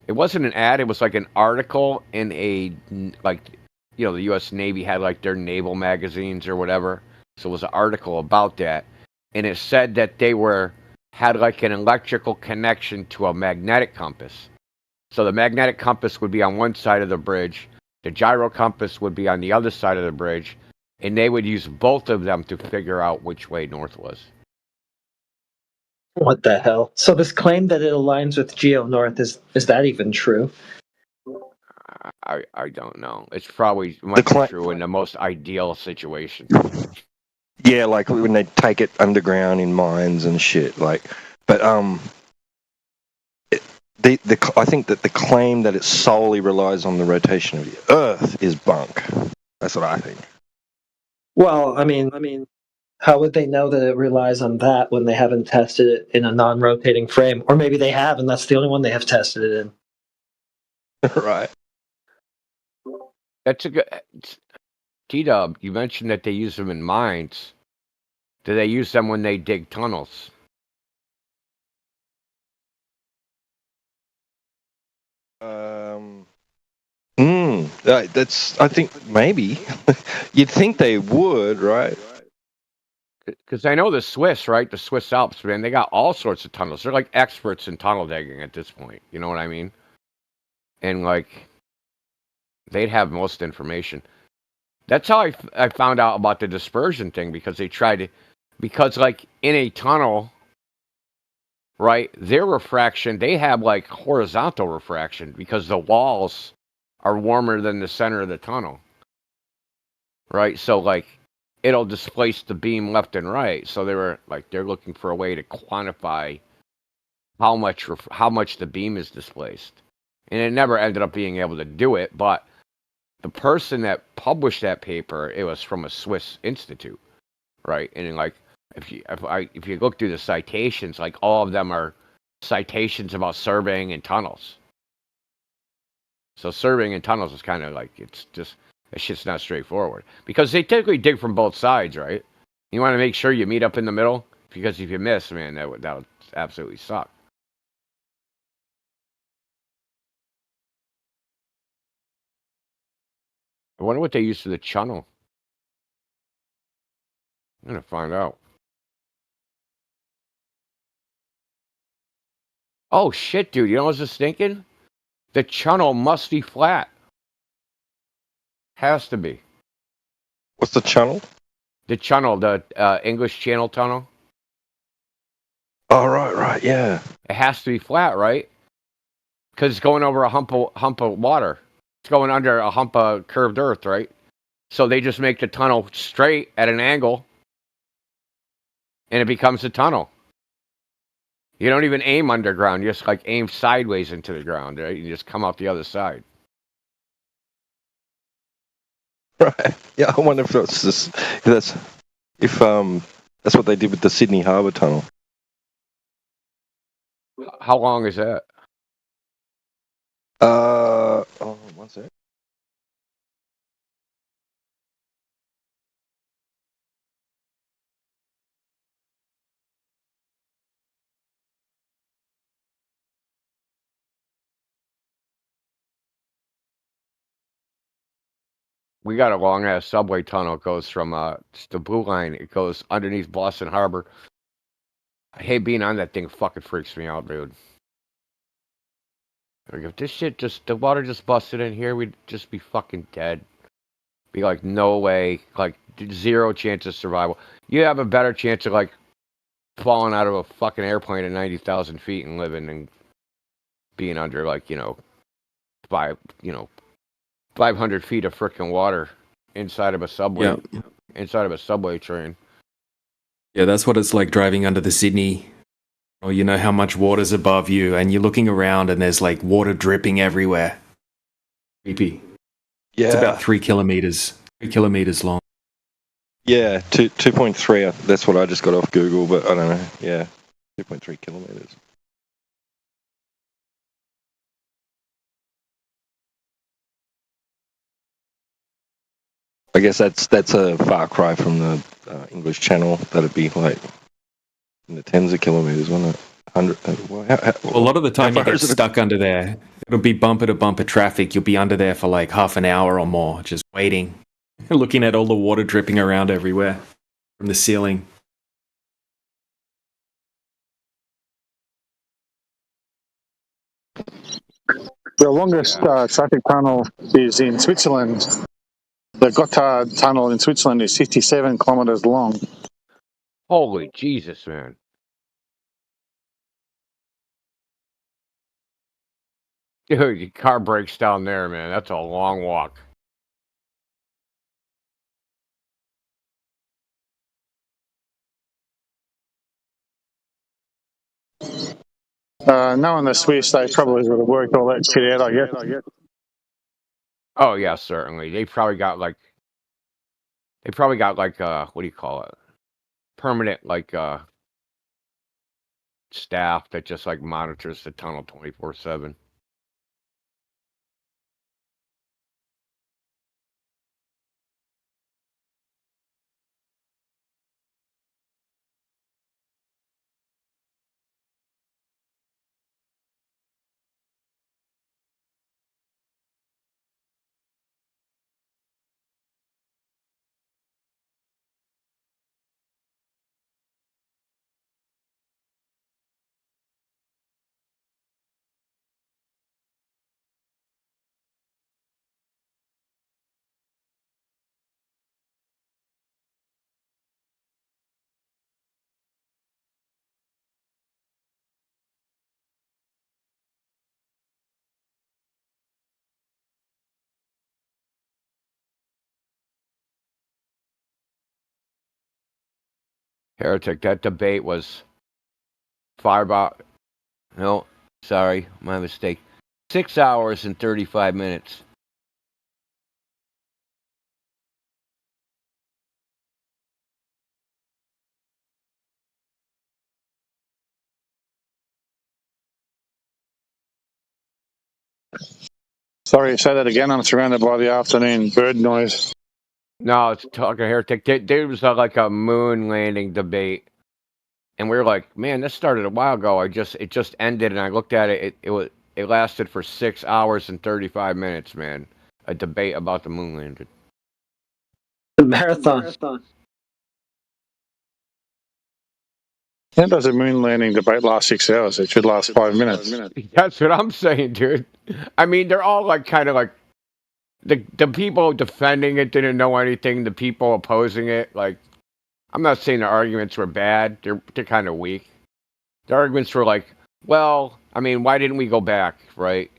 N: it wasn't an ad, it was like an article in a, like, the U.S. Navy had like their naval magazines or whatever. So it was an article about that, and it said that they had like an electrical connection to a magnetic compass. So the magnetic compass would be on one side of the bridge, the gyro compass would be on the other side of the bridge, and they would use both of them to figure out which way north was.
D: What the hell? So this claim that it aligns with Geo North, is that even true?
N: I don't know. It's probably might be true in the most ideal situation.
A: Yeah, like when they take it underground in mines and shit. Like, but I think that the claim that it solely relies on the rotation of the Earth is bunk. That's what I think.
D: Well, I mean, how would they know that it relies on that when they haven't tested it in a non-rotating frame? Or maybe they have, and that's the only one they have tested it in.
A: Right.
N: That's a good... T-Dub, you mentioned that they use them in mines. Do they use them when they dig tunnels?
A: That's, I think, maybe. You'd think they would, right?
N: Because I know the Swiss, right? The Swiss Alps, man, they got all sorts of tunnels. They're like experts in tunnel digging at this point. You know what I mean? And like, they'd have most information. That's how I found out about the dispersion thing, because they tried to, because like in a tunnel, right? Their refraction, they have like horizontal refraction because the walls are warmer than the center of the tunnel, right? So like it'll displace the beam left and right. So they're looking for a way to quantify how much the beam is displaced, and it never ended up being able to do it. But the person that published that paper, it was from a Swiss institute, right? And like if you look through the citations, like all of them are citations about surveying and tunnels. So surveying and tunnels is kind of like it's shit's not straightforward because they typically dig from both sides, right? You want to make sure you meet up in the middle because if you miss, man, that would absolutely suck. I wonder what they use for the channel. I'm gonna find out. Oh shit, dude! You know what I was just thinking? The channel must be flat. Has to be.
A: What's the channel?
N: The channel, the English Channel Tunnel.
A: Oh right, yeah.
N: It has to be flat, right? Because it's going over a hump of water. It's going under a hump of curved earth, right? So they just make the tunnel straight at an angle, and it becomes a tunnel. You don't even aim underground. You just like aim sideways into the ground, right? You just come out the other side.
A: Right. Yeah, I wonder if that's what they did with the Sydney Harbour Tunnel.
N: How long is that?
A: One sec.
N: We got a long ass subway tunnel. It goes from the Blue Line. It goes underneath Boston Harbor. I hate being on that thing. Fucking freaks me out, dude. Like if this shit the water just busted in here, we'd just be fucking dead. Be like, no way, like zero chance of survival. You have a better chance of like falling out of a fucking airplane at 90,000 feet and living and being under like 500 feet of freaking water inside of a subway, inside of a subway train.
L: Yeah, that's what it's like driving under the Sydney. Or you know how much water's above you, and you're looking around, and there's like water dripping everywhere. Creepy.
A: Yeah,
L: it's about 3 kilometers. 3 kilometers long.
A: Yeah, 2.3. That's what I just got off Google, but I don't know. Yeah, 2.3 kilometers. I guess that's a far cry from the English Channel. That'd be like in the tens of kilometers, wouldn't it? 100.
L: Well, a lot of the time you get stuck under there. It'll be bumper to bumper traffic. You'll be under there for like half an hour or more, just waiting, looking at all the water dripping around everywhere from the ceiling.
F: The longest traffic tunnel is in Switzerland. The Gotthard Tunnel in Switzerland is 57 kilometers long.
N: Holy Jesus, man. Dude, your car breaks down there, man. That's a long walk.
F: Knowing the Swiss, they probably would have worked all that shit out, I guess.
N: Oh yeah, certainly. They probably got like what do you call it? Permanent like staff that just like monitors the tunnel 24/7. Heretic, that debate was 5 hours. No, sorry, my mistake. 6 hours and 35 minutes.
F: Sorry, say that again. I'm surrounded by the afternoon bird noise.
N: No, it's talking Heretic. There was like a moon landing debate, and we were like, "Man, this started a while ago." It just ended, and I looked at it. It lasted for 6 hours and 35 minutes. Man, a debate about the moon landing.
D: The marathon.
F: How does a moon landing debate last 6 hours? It should last 5 minutes.
N: That's what I'm saying, dude. I mean, they're all like kind of like the people defending it didn't know anything. The people opposing it, like, I'm not saying the arguments were bad. They're kind of weak. The arguments were like, well, I mean, why didn't we go back, right?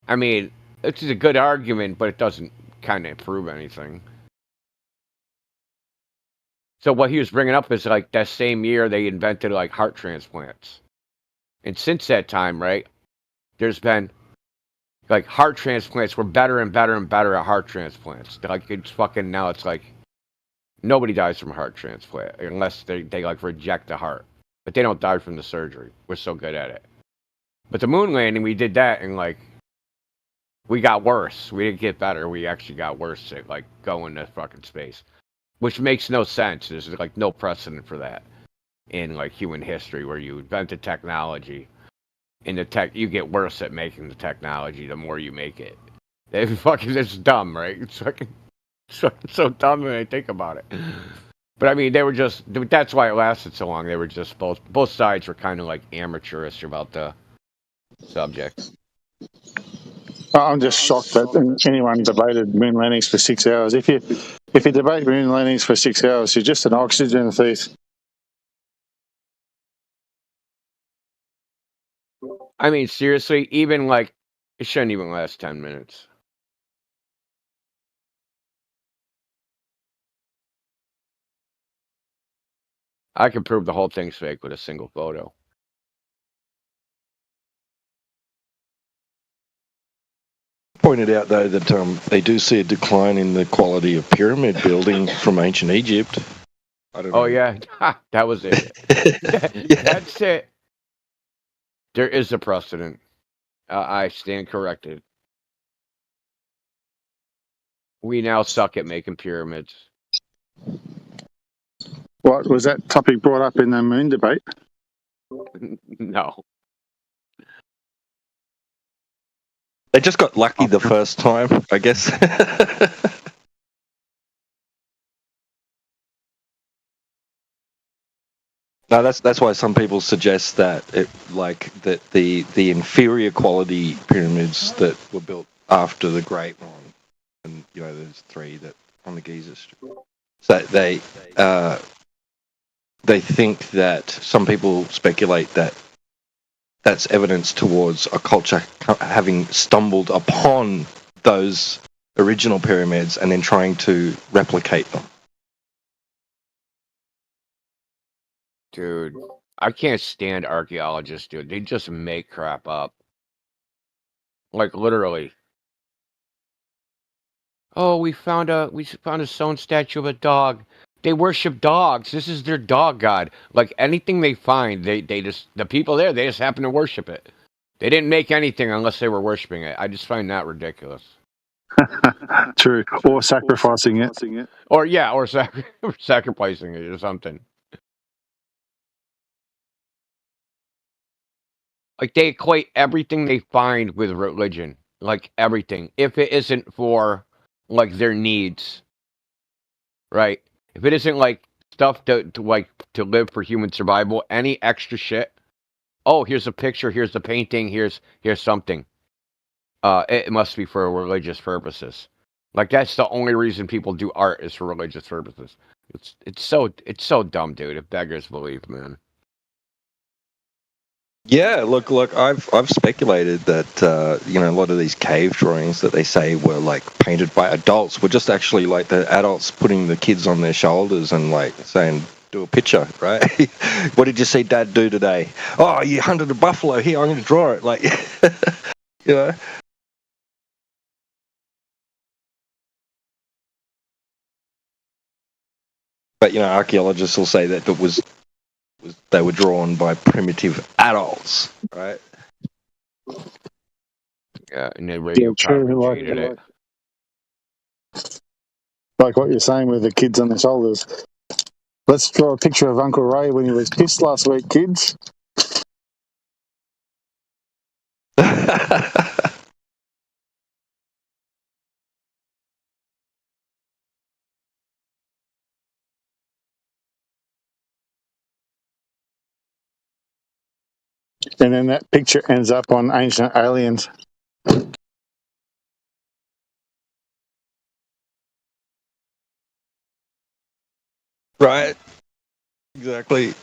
N: I mean, it's a good argument, but it doesn't kind of prove anything. So what he was bringing up is like that same year they invented like heart transplants. And since that time, right, there's been like heart transplants were better and better and better at heart transplants. Like it's fucking now it's like nobody dies from a heart transplant unless they like reject the heart. But they don't die from the surgery. We're so good at it. But the moon landing, we did that and like we got worse. We didn't get better. We actually got worse at like going to fucking space. Which makes no sense. There's like no precedent for that in like human history where you invent a technology and you get worse at making the technology the more you make it. It's dumb, right? It's fucking so dumb when I think about it. But I mean, that's why it lasted so long. They were just both sides were kind of like amateurish about the subject.
F: I'm just shocked that anyone debated moon landings for 6 hours. If you debate moon landings for 6 hours, you're just an oxygen thief.
N: I mean, seriously, even like it shouldn't even last 10 minutes. I can prove the whole thing's fake with a single photo.
A: Pointed out though that they do see a decline in the quality of pyramid building from ancient Egypt. I don't know.
N: Oh yeah, that was it. That's it. There is a precedent. I stand corrected. We now suck at making pyramids.
F: What was that topic brought up in the moon debate?
N: No.
A: They just got lucky the first time, I guess. No, that's why some people suggest that the inferior quality pyramids that were built after the Great One, and there's 3 that on the Giza Strip. So they think that some people speculate that that's evidence towards a culture having stumbled upon those original pyramids and then trying to replicate them.
N: Dude, I can't stand archaeologists, dude. They just make crap up. Like literally. Oh, we found a stone statue of a dog. They worship dogs. This is their dog god. Like anything they find, they just the people there, they just happen to worship it. They didn't make anything unless they were worshiping it. I just find that ridiculous.
F: True. Or sacrificing it.
N: Or yeah, or sacrificing it or something. Like they equate everything they find with religion. Like everything. If it isn't for like their needs. Right? If it isn't like stuff to live for human survival, any extra shit. Oh, here's a picture, here's a painting, here's something. It must be for religious purposes. Like that's the only reason people do art is for religious purposes. It's so dumb, dude. It beggars belief, man.
A: Yeah, look, I've speculated that a lot of these cave drawings that they say were like painted by adults were just actually like the adults putting the kids on their shoulders and like saying, do a picture, right? What did you see Dad do today? Oh, you hunted a buffalo. Here, I'm going to draw it. Like, you know. But archaeologists will say that they were drawn by primitive adults, right?
N: Yeah, and they radiocarbon it.
F: Like what you're saying with the kids on the shoulders. Let's draw a picture of Uncle Ray when he was pissed last week, kids. And then that picture ends up on Ancient Aliens.
A: Right. Exactly.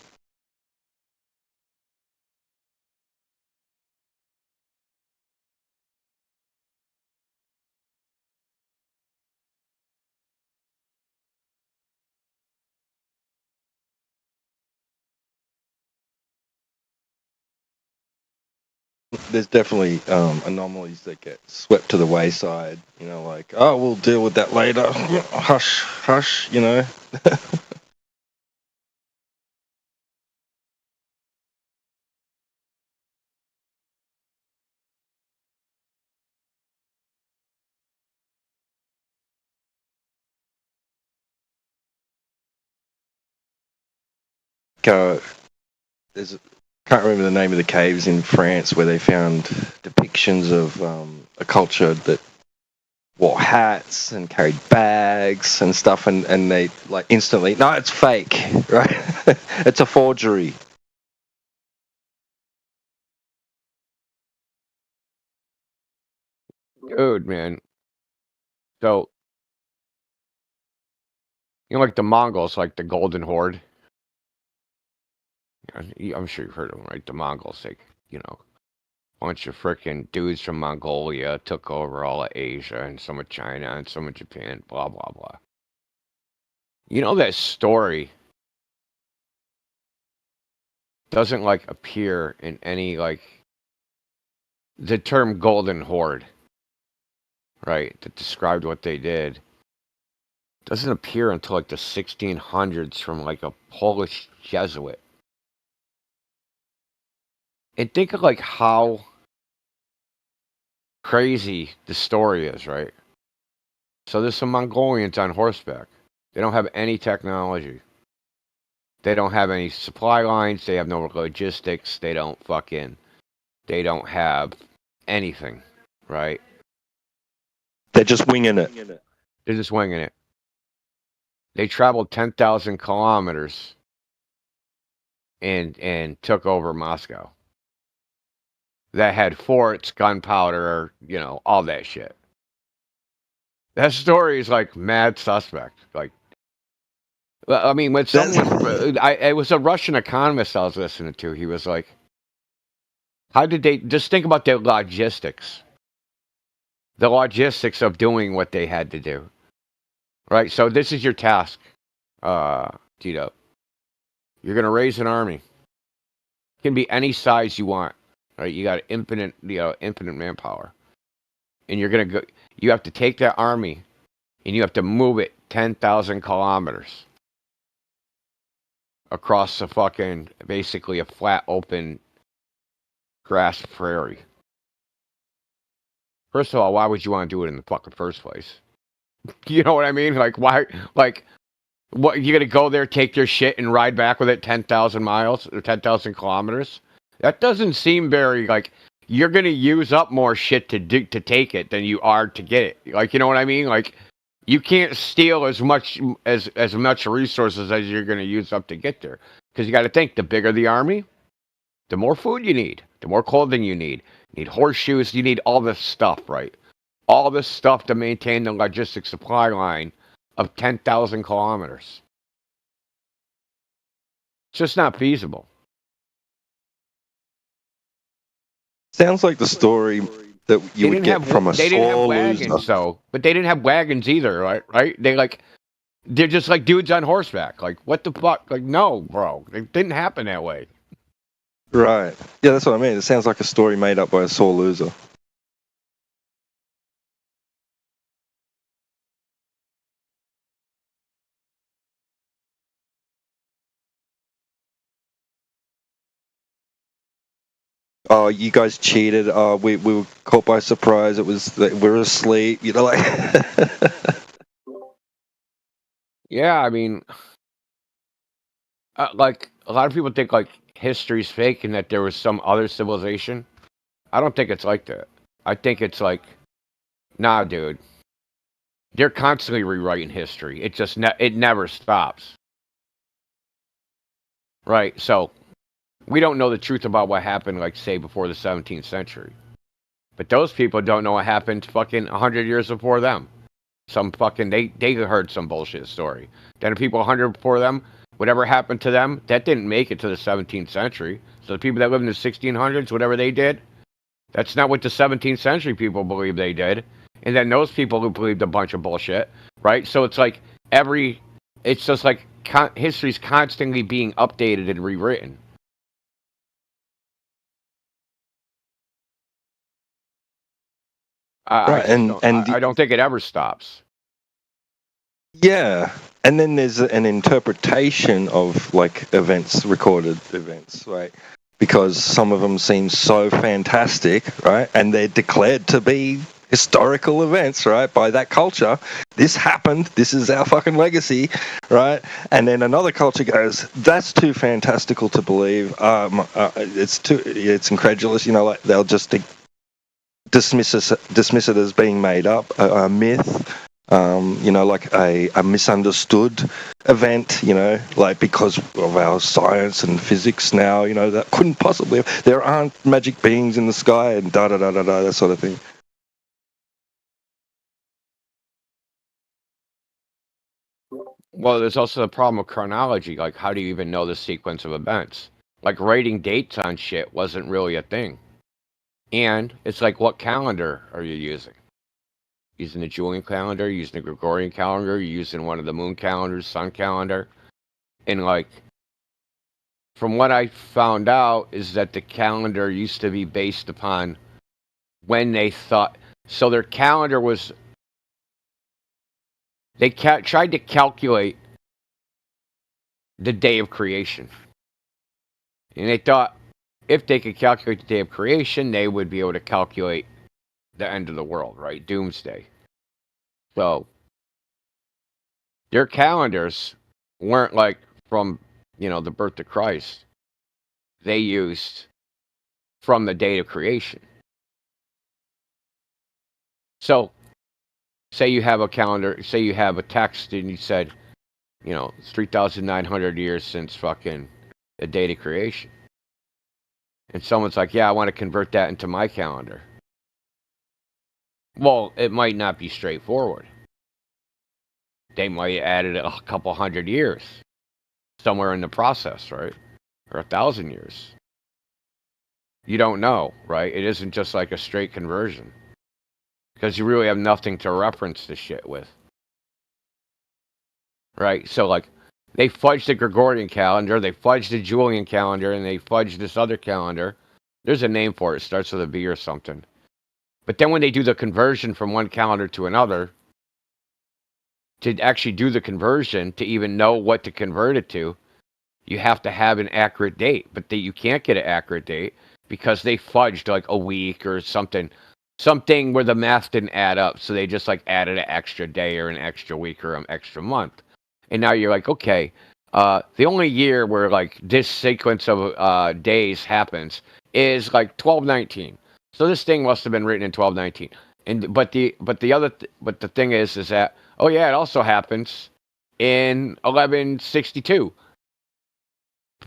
A: There's definitely anomalies that get swept to the wayside. Like, oh, we'll deal with that later. Hush, hush. Can't remember the name of the caves in France where they found depictions of a culture that wore hats and carried bags and stuff, and they like instantly, no, it's fake, right? It's a forgery.
N: Dude, man. So, like the Mongols, like the Golden Horde. I'm sure you've heard of them, right? The Mongols, like, bunch of frickin' dudes from Mongolia took over all of Asia and some of China and some of Japan, blah, blah, blah. That story doesn't, like, appear in any, like, the term Golden Horde, right, that described what they did, doesn't appear until, like, the 1600s from, like, a Polish Jesuit. And think of, like, how crazy the story is, right? So there's some Mongolians on horseback. They don't have any technology. They don't have any supply lines. They have no logistics. They don't have anything, right?
A: They're just winging it.
N: They're just winging it. They traveled 10,000 kilometers and took over Moscow. That had forts, gunpowder, all that shit. That story is like mad suspect. Like, I mean, when someone, it was a Russian economist I was listening to. He was like, how did they, just think about their logistics. The logistics of doing what they had to do. Right? So this is your task, Tito. You're going to raise an army. It can be any size you want. Right? You got infinite manpower. And you're going to go, you have to take that army and you have to move it 10,000 kilometers across the fucking, basically a flat, open grass prairie. First of all, why would you want to do it in the fucking first place? You know what I mean? Like, why? Like, what? You gonna go there, take your shit, and ride back with it 10,000 miles or 10,000 kilometers? That doesn't seem very like. You're gonna use up more shit to take it than you are to get it. Like, you know what I mean? Like, you can't steal as much resources as you're gonna use up to get there. Because you got to think, the bigger the army, the more food you need, the more clothing you need. You need horseshoes. You need all this stuff, right? All this stuff to maintain the logistics supply line of 10,000 kilometers. It's just not feasible.
A: Sounds like the story that you would get from a
N: They didn't have
A: sore
N: wagons,
A: loser.
N: though. But they didn't have wagons either, right? They They're just like dudes on horseback. Like, what the fuck? Like, no, bro. It didn't happen that way.
A: Right. Yeah, that's what I mean. It sounds like a story made up by a sore loser. Oh, you guys cheated. Oh, we were caught by surprise. It was we were asleep. You know, like.
N: Yeah, I mean, like a lot of people think like history's fake and that there was some other civilization. I don't think it's like that. I think it's like, nah, dude. They're constantly rewriting history. It just it never stops. Right. So we don't know the truth about what happened, like say before the 17th century. But those people don't know what happened fucking 100 years before them. Some fucking they heard some bullshit story. Then the people 100 before them, whatever happened to them, that didn't make it to the 17th century. So the people that lived in the 1600s, whatever they did, that's not what the 17th century people believe they did. And then those people who believed a bunch of bullshit, right? So it's like it's just like history's constantly being updated and rewritten.
A: Right,
N: I don't think it ever stops.
A: Yeah, and then there's an interpretation of like recorded events, right? Because some of them seem so fantastic, right? And they're declared to be historical events, right? By that culture, this happened. This is our fucking legacy, right? And then another culture goes, "That's too fantastical to believe. It's incredulous." You know, like they'll just dismiss it as being made up, a myth. You know, like a misunderstood event, you know, like because of our science and physics now, you know, that couldn't possibly, there aren't magic beings in the sky and da-da-da-da-da, that sort of thing.
N: Well, there's also the problem of chronology. Like, how do you even know the sequence of events? Like, writing dates on shit wasn't really a thing. And it's like, what calendar are you using? Using the Julian calendar, using the Gregorian calendar, using one of the moon calendars, sun calendar. And like, from what I found out is that the calendar used to be based upon when they thought, so their calendar was, they tried to calculate the day of creation. And they thought if they could calculate the day of creation, they would be able to calculate the end of the world, right? Doomsday. So their calendars weren't like from, you know, the birth of Christ. They used from the date of creation. So say you have a calendar, say you have a text and you said, you know, it's 3,900 years since fucking the date of creation. And someone's like, yeah, I want to convert that into my calendar. Well, it might not be straightforward. They might have added a couple hundred years somewhere in the process, right? Or 1,000 years. You don't know, right? It isn't just like a straight conversion. Because you really have nothing to reference this shit with. Right? So, like, they fudged the Gregorian calendar, they fudged the Julian calendar, and they fudged this other calendar. There's a name for it. It starts with a B or something. But then when they do the conversion from one calendar to another, to actually do the conversion, to even know what to convert it to, you have to have an accurate date. But you can't get an accurate date because they fudged like a week or something where the math didn't add up. So they just like added an extra day or an extra week or an extra month. And now you're like, okay, the only year where like this sequence of days happens is like 1219. So this thing must have been written in 1219. And but the thing is that, oh yeah, it also happens in 1162.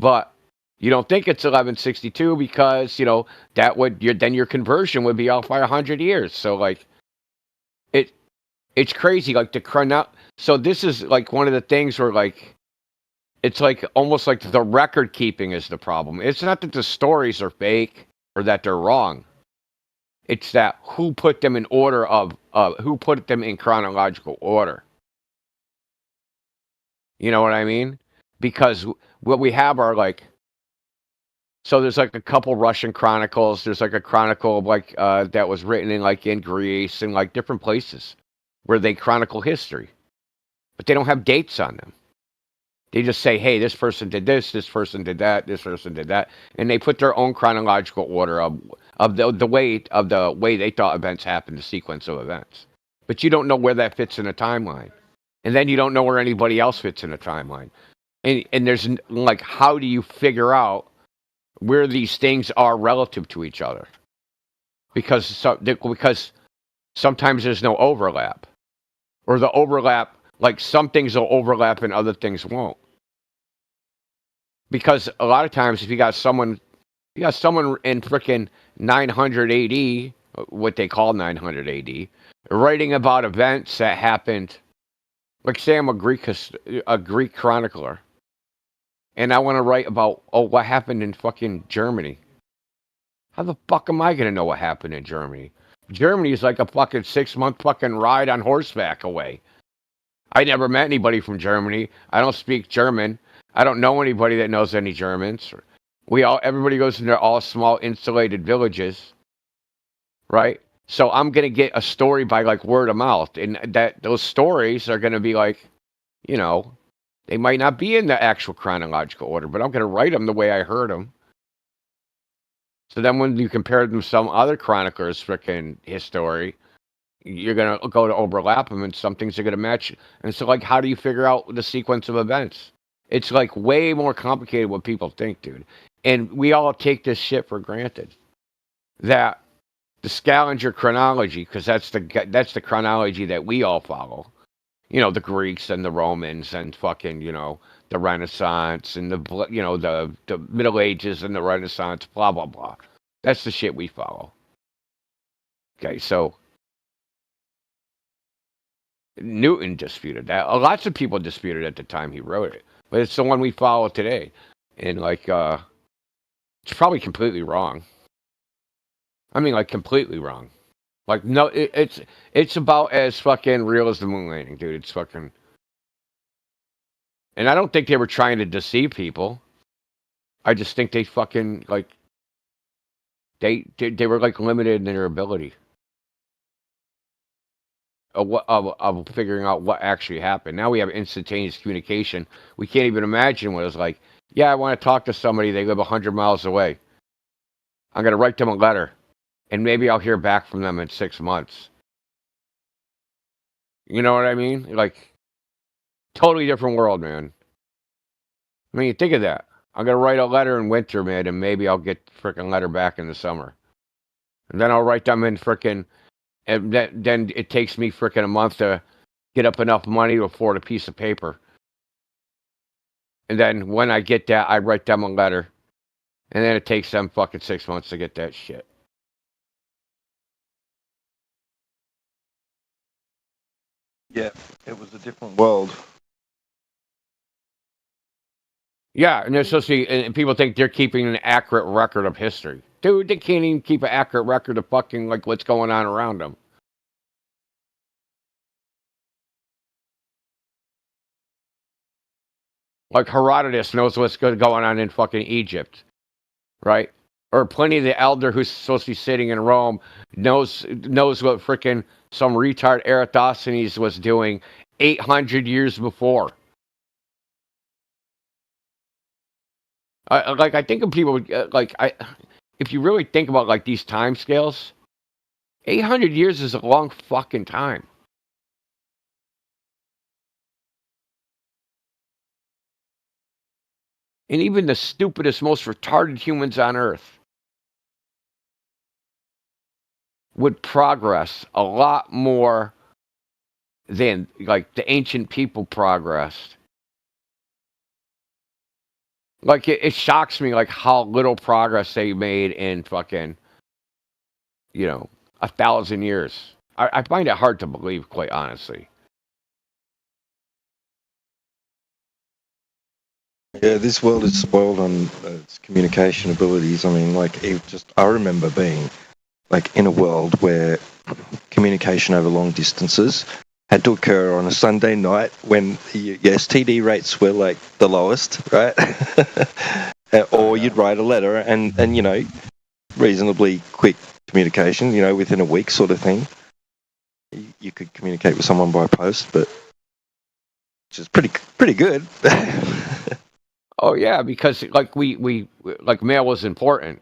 N: But you don't think it's 1162 because, you know, that would then your conversion would be off by 100 years. So like it's crazy, like the so this is like one of the things where like it's like almost like the record keeping is the problem. It's not that the stories are fake or that they're wrong. It's that who put them in order who put them in chronological order. You know what I mean? Because what we have are like, so there's like a couple Russian chronicles. There's like a chronicle of like that was written in like in Greece and like different places where they chronicle history, but they don't have dates on them. They just say, hey, this person did this person did that, this person did that, and they put their own chronological order of the way they thought events happened, the sequence of events. But you don't know where that fits in a timeline, and then you don't know where anybody else fits in a timeline, and there's like, how do you figure out where these things are relative to each other? Because sometimes there's no overlap, or the overlap, like some things will overlap and other things won't. Because a lot of times, if you got someone in frickin' 900 AD, what they call 900 AD, writing about events that happened, like say I'm a Greek chronicler, and I want to write about, what happened in fucking Germany. How the fuck am I going to know what happened in Germany? Germany is like a fucking 6-month fucking ride on horseback away. I never met anybody from Germany. I don't speak German. I don't know anybody that knows any Germans. Everybody goes into all small insulated villages, right? So I'm going to get a story by like word of mouth, and those stories are going to be like, you know, they might not be in the actual chronological order, but I'm going to write them the way I heard them. So then when you compare them to some other chronicler's freaking history, you're going to go to overlap them, and some things are going to match. And so, like, how do you figure out the sequence of events? It's, like, way more complicated what people think, dude. And we all take this shit for granted. That the Scaliger chronology, because that's the chronology that we all follow. You know, the Greeks and the Romans and fucking, you know, the Renaissance and the Middle Ages and the Renaissance, blah, blah, blah. That's the shit we follow. Okay, so Newton disputed that. Lots of people disputed it at the time he wrote it. But it's the one we follow today. And, like, it's probably completely wrong. I mean, like, completely wrong. Like, no, it's about as fucking real as the moon landing, dude. It's fucking... And I don't think they were trying to deceive people. I just think they fucking, like... They were, like, limited in their ability of figuring out what actually happened. Now we have instantaneous communication. We can't even imagine what it was like. Yeah, I want to talk to somebody. They live 100 miles away. I'm going to write them a letter, and maybe I'll hear back from them in 6 months. You know what I mean? Like, totally different world, man. I mean, think of that. I'm going to write a letter in winter, man, and maybe I'll get frickin' letter back in the summer. And then I'll write them in frickin', and then it takes me frickin' a month to get up enough money to afford a piece of paper. And then when I get that, I write them a letter. And then it takes them fucking 6 months to get that shit.
A: Yeah, it was a different world.
N: Yeah, and they're supposed to be, and people think they're keeping an accurate record of history. Dude, they can't even keep an accurate record of fucking, like, what's going on around them. Like, Herodotus knows what's going on in fucking Egypt, right? Or Pliny the Elder, who's supposed to be sitting in Rome, knows what frickin' some retard Eratosthenes was doing 800 years before. I think of people, if you really think about, like, these time scales, 800 years is a long fucking time. And even the stupidest, most retarded humans on Earth would progress a lot more than, like, the ancient people progressed. Like, it shocks me, like, how little progress they made in fucking, 1,000 years. I find it hard to believe, quite honestly.
A: Yeah, this world is spoiled on its communication abilities. I mean, like, I remember being, like, in a world where communication over long distances had to occur on a Sunday night when your STD rates were like the lowest, right? Or you'd write a letter and reasonably quick communication, within a week sort of thing. You could communicate with someone by post, but which is pretty good.
N: Oh yeah, because like we like mail was important.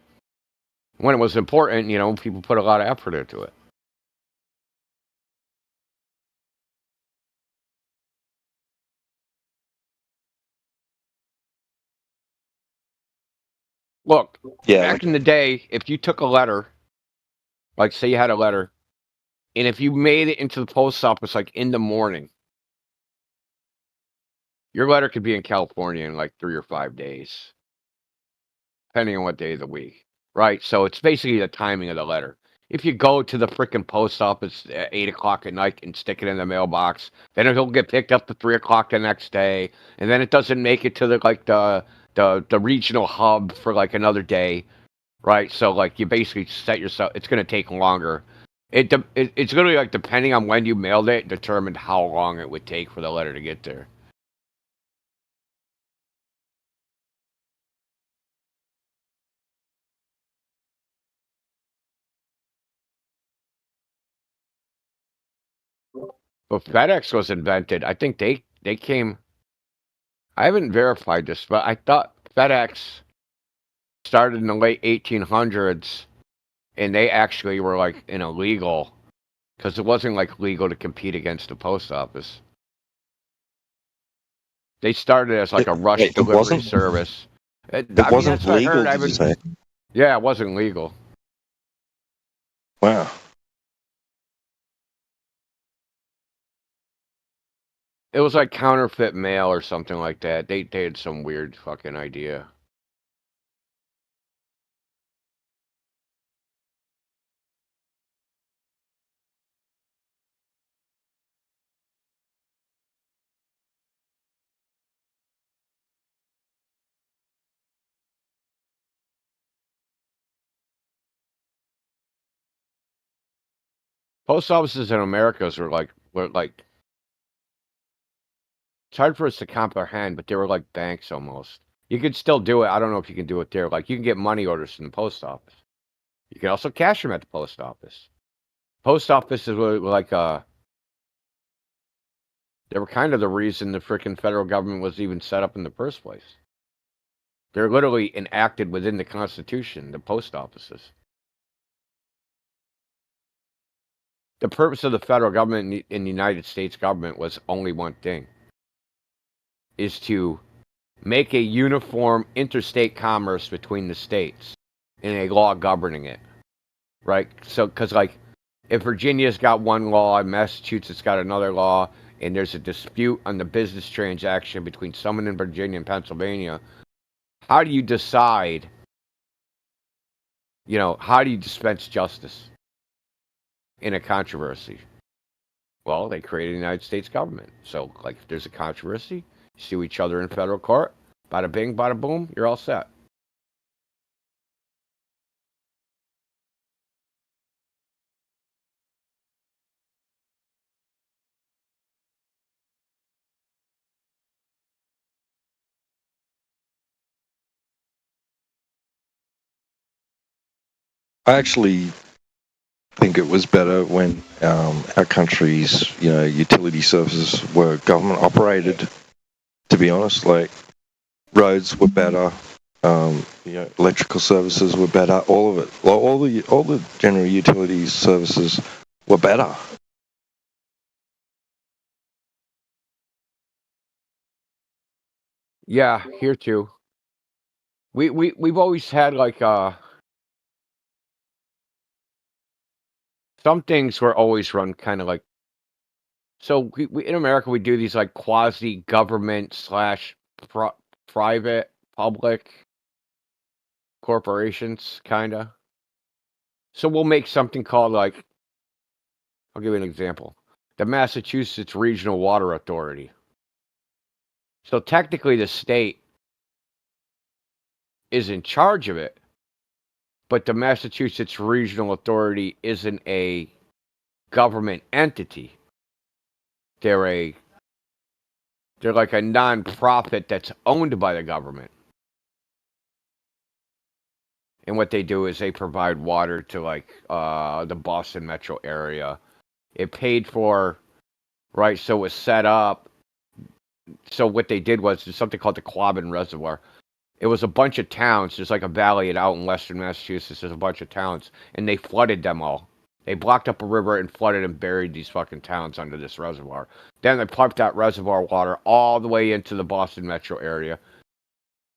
N: When it was important, people put a lot of effort into it. Look, back in the day, if you took a letter, like say you had a letter, and if you made it into the post office like in the morning, your letter could be in California in like 3 or 5 days, depending on what day of the week, right? So it's basically the timing of the letter. If you go to the freaking post office at 8 o'clock at night and stick it in the mailbox, then it'll get picked up at 3 o'clock the next day, and then it doesn't make it to the regional hub for like another day, right? So like you basically set yourself. It's going to take longer. It's literally like depending on when you mailed it, determined how long it would take for the letter to get there. But FedEx was invented. I think they came. I haven't verified this, but I thought FedEx started in the late 1800s, and they actually were like illegal because it wasn't like legal to compete against the post office. They started as like a rush delivery service.
A: It wasn't legal, did you say?
N: Yeah, it wasn't legal.
A: Wow.
N: It was like counterfeit mail or something like that. They had some weird fucking idea. Post offices in America were like it's hard for us to comprehend, but they were like banks almost. You could still do it. I don't know if you can do it there. Like you can get money orders from the post office. You can also cash them at the post office. Post offices were like they were kind of the reason the freaking federal government was even set up in the first place. They're literally enacted within the Constitution, the post offices. The purpose of the federal government in the United States government was only one thing. Is to make a uniform interstate commerce between the states and a law governing it. Right? So, because like, if Virginia's got one law and Massachusetts got another law, and there's a dispute on the business transaction between someone in Virginia and Pennsylvania, how do you decide, how do you dispense justice in a controversy? Well, they created the United States government. So, like, if there's a controversy, you sue each other in federal court, bada bing, bada boom, you're all set.
A: I actually think it was better when our country's, utility services were government operated. To be honest, like roads were better, electrical services were better. All of it, all the general utilities services were better.
N: Yeah, here too. We've always had like some things were always run kind of like. So we in America we do these like quasi government / private public corporations kind of. So we'll make something called like, I'll give you an example, the Massachusetts Regional Water Authority. So technically the state is in charge of it, but the Massachusetts Regional Authority isn't a government entity. they're like a non-profit that's owned by the government. And what they do is they provide water to like the Boston metro area. It paid for, right? So it was set up. So what they did was there's something called the Quabbin Reservoir. It was a bunch of towns. There's like a valley out in western Massachusetts. There's a bunch of towns, and they flooded them all. They blocked up a river and flooded and buried these fucking towns under this reservoir. Then they pumped that reservoir water all the way into the Boston metro area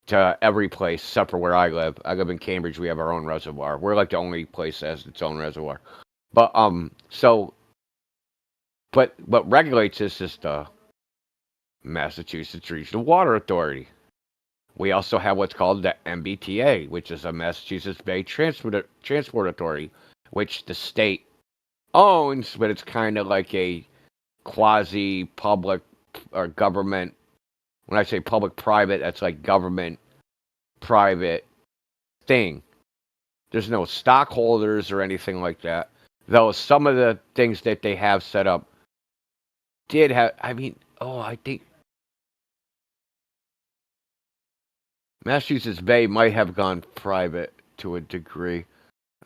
N: to every place except for where I live. I live in Cambridge. We have our own reservoir. We're like the only place that has its own reservoir. But but what regulates this is the Massachusetts Regional Water Authority. We also have what's called the MBTA, which is a Massachusetts Bay Transport Authority, which the state owns, but it's kind of like a quasi-public or government. When I say public-private, that's like government-private thing. There's no stockholders or anything like that. Though some of the things that they have set up did have, I think Massachusetts Bay might have gone private to a degree.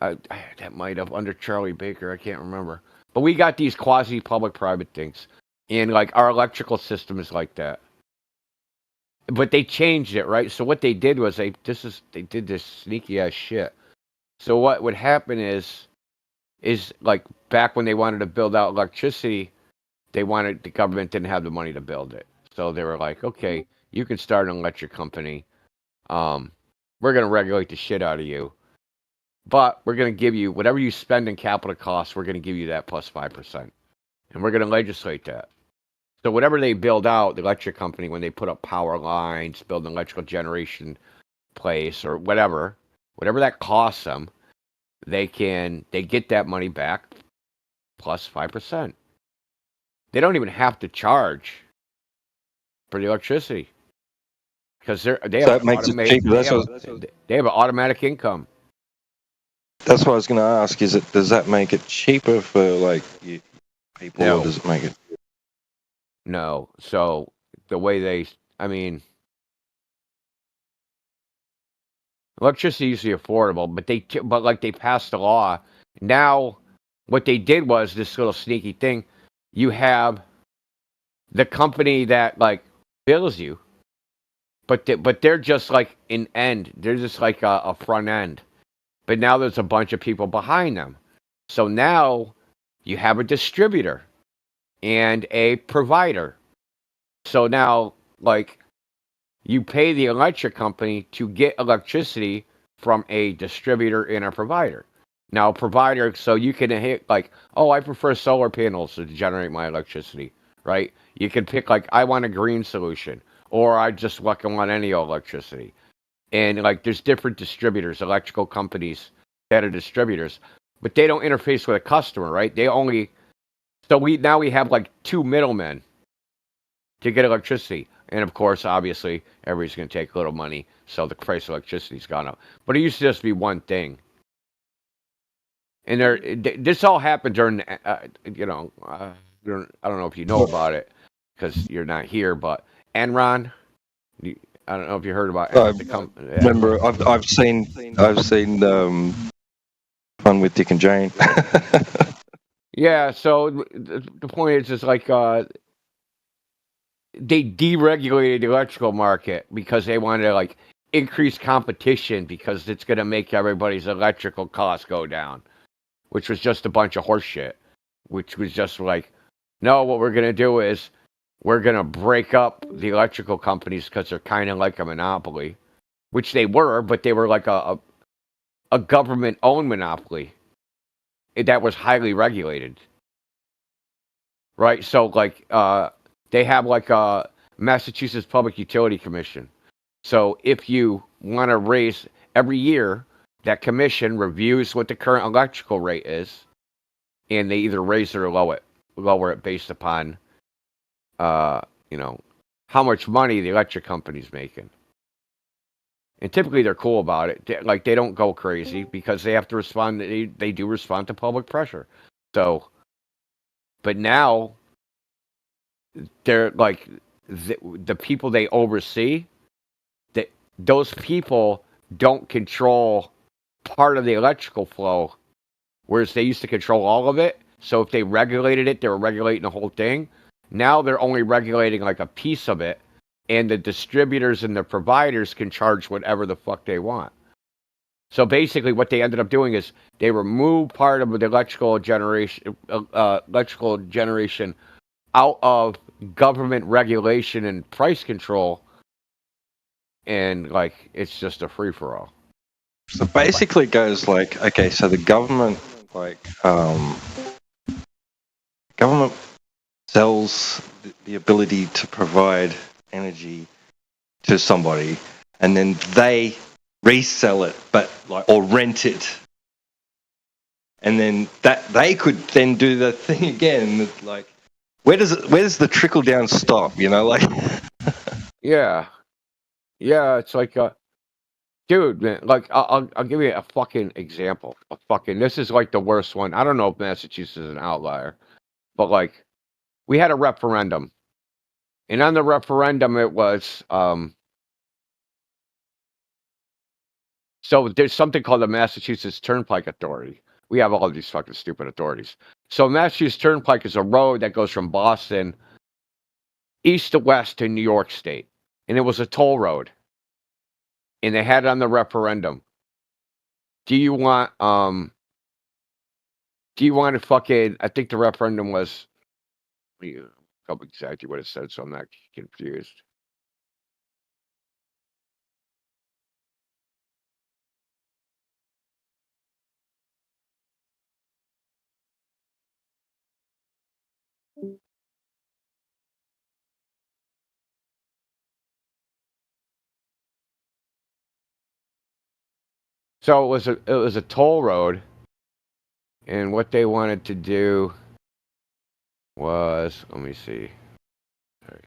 N: That might have, under Charlie Baker, I can't remember. But we got these quasi-public-private things. And like our electrical system is like that. But they changed it, right? So what they did was they did this sneaky ass shit. So what would happen is like back when they wanted to build out electricity, the government didn't have the money to build it. So they were like, okay, you can start an electric company. We're gonna regulate the shit out of you. But we're gonna give you whatever you spend in capital costs, we're gonna give you that plus 5%. And we're gonna legislate that. So whatever they build out, the electric company, when they put up power lines, build an electrical generation place or whatever that costs them, they get that money back plus 5%. They don't even have to charge for the electricity because they have an automatic income.
A: That's what I was going to ask. Does that make it cheaper for like people, or does it make it?
N: No. So the way electricity is usually affordable, but they passed a law. Now, what they did was this little sneaky thing. You have the company that like bills you, but they're just like an end. They're just like a front end. But now there's a bunch of people behind them. So now you have a distributor and a provider. So now, like, you pay the electric company to get electricity from a distributor and a provider. Now, provider, so you can hit like, oh, I prefer solar panels to generate my electricity, right? You can pick like, I want a green solution, or I just want any electricity. And like, there's different distributors, electrical companies that are distributors, but they don't interface with a customer, right? We have like two middlemen to get electricity. And of course, obviously, everybody's going to take a little money, so the price of electricity's gone up. But it used to just be one thing. And this all happened during, I don't know if you know about it because you're not here, but Enron. I don't know if you heard about Enron.
A: Remember, I've seen Fun with Dick and Jane.
N: Yeah. So the point is like they deregulated the electrical market because they wanted to like increase competition because it's going to make everybody's electrical costs go down. Which was just a bunch of horse shit. Which was just like, no, what we're going to do is we're going to break up the electrical companies because they're kind of like a monopoly. Which they were, but they were like a government-owned monopoly that was highly regulated. Right? So, like, they have like a Massachusetts Public Utility Commission. So if you want to raise every year, that commission reviews what the current electrical rate is, and they either raise it or lower it based upon, how much money the electric company's making. And typically they're cool about it. They don't go crazy because they have to respond. They do respond to public pressure. So, but now they're like the people they oversee. That those people don't control part of the electrical flow, whereas they used to control all of it. So if they regulated it, they were regulating the whole thing. Now they're only regulating like a piece of it, and the distributors and the providers can charge whatever the fuck they want. So basically what they ended up doing is they removed part of the electrical generation out of government regulation and price control, and like it's just a free-for-all.
A: So basically it goes like, okay, so the government government sells the ability to provide energy to somebody, and then they resell it, but like, or rent it, and then that they could then do the thing again. Like, where does the trickle down stop? You know, like.
N: Yeah, it's like dude, man. Like, I'll give you a fucking example. This is like the worst one. I don't know if Massachusetts is an outlier, but like, we had a referendum, and on the referendum it was so there's something called the Massachusetts Turnpike Authority. We have all these fucking stupid authorities. So Massachusetts Turnpike is a road that goes from Boston east to west to New York State, and it was a toll road. And they had it on the referendum. Do you want to fucking? I think the referendum was. Let me go exactly what it said, so I'm not confused. So it was a toll road, and what they wanted to do was, let me see. Sorry.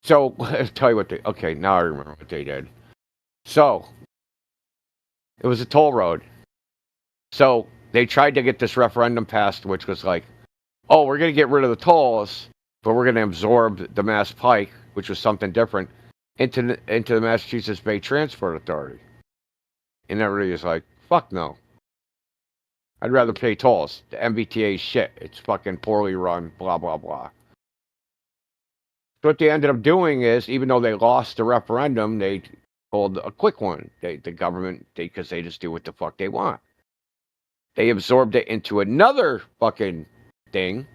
N: So I'll tell you what they. Okay, now I remember what they did. So it was a toll road. So they tried to get this referendum passed, which was like, oh, we're going to get rid of the tolls, but we're going to absorb the Mass Pike, which was something different, into the Massachusetts Bay Transport Authority. And everybody was like, fuck no. I'd rather pay tolls. The MBTA is shit. It's fucking poorly run, blah, blah, blah. So what they ended up doing is, even though they lost the referendum, they pulled a quick one. The government, because they just do what the fuck they want. They absorbed it into another fucking thing,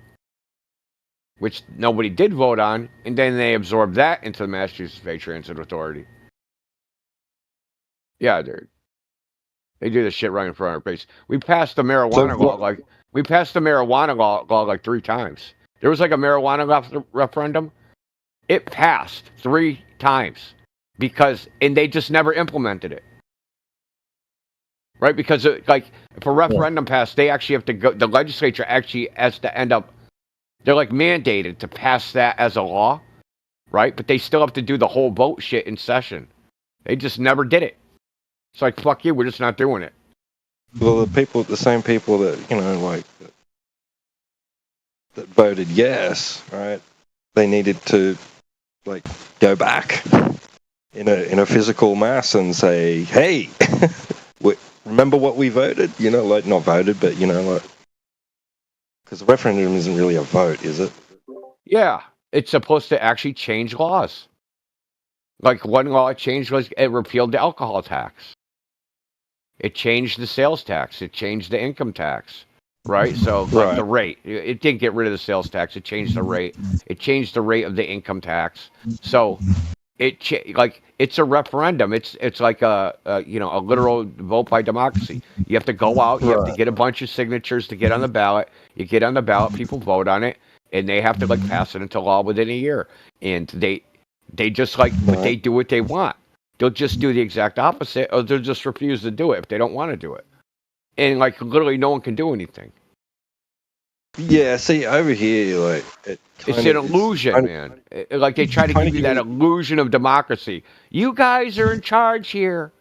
N: which nobody did vote on, and then they absorbed that into the Massachusetts Bay Transit Authority. Yeah, dude. They do this shit right in front of our face. We passed the marijuana law like 3 times. There was like a marijuana referendum. It passed 3 times and they just never implemented it. Right? Because if a referendum passed, they actually have to go. The legislature actually has to end up. They're like mandated to pass that as a law, right? But they still have to do the whole vote shit in session. They just never did it. It's like, fuck you, we're just not doing it.
A: Well, the same people that, that voted yes, right? They needed to, go back in a physical mass and say, hey, remember what we voted? Not voted, but, because the referendum isn't really a vote, is it?
N: Yeah, it's supposed to actually change laws. Like, one law it changed was it repealed the alcohol tax. It changed the sales tax. It changed the income tax, right? So, the rate. It didn't get rid of the sales tax. It changed the rate. It changed the rate of the income tax. So, it's a referendum. It's like a literal vote by democracy. You have to go out. You have to get a bunch of signatures to get on the ballot. You get on the ballot. People vote on it, and they have to pass it into law within a year. And they just but they do what they want. They'll just do the exact opposite, or they'll just refuse to do it if they don't want to do it. And literally, no one can do anything.
A: Yeah, see, over here,
N: it's an illusion, man. They try to give you that illusion of democracy. You guys are in charge here.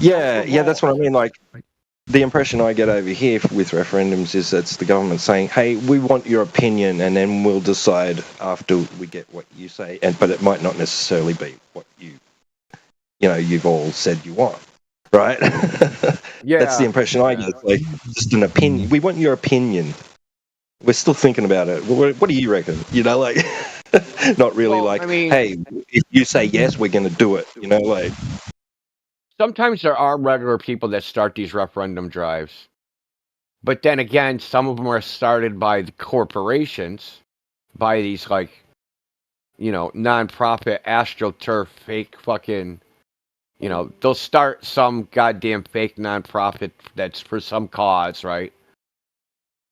A: Yeah, that's what I mean. Like, the impression I get over here with referendums is that's the government saying, "Hey, we want your opinion, and then we'll decide after we get what you say." But it might not necessarily be what you've all said you want, right? That's the impression I get. It's like just an opinion. We want your opinion. We're still thinking about it. What do you reckon? Like, not really like, hey, if you say yes, we're going to do it. Like.
N: Sometimes there are regular people that start these referendum drives. But then again, some of them are started by the corporations, by these, non-profit AstroTurf fake fucking, they'll start some goddamn fake non-profit that's for some cause, right?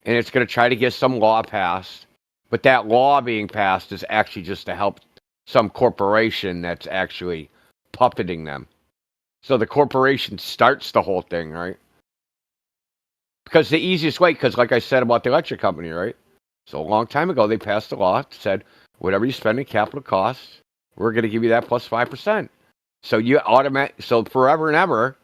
N: And it's going to try to get some law passed. But that law being passed is actually just to help some corporation that's actually puppeting them. So the corporation starts the whole thing, right? Because the easiest way, because like I said about the electric company, right? So a long time ago, they passed a law that said, whatever you spend in capital costs, we're going to give you that plus 5%. So forever and ever,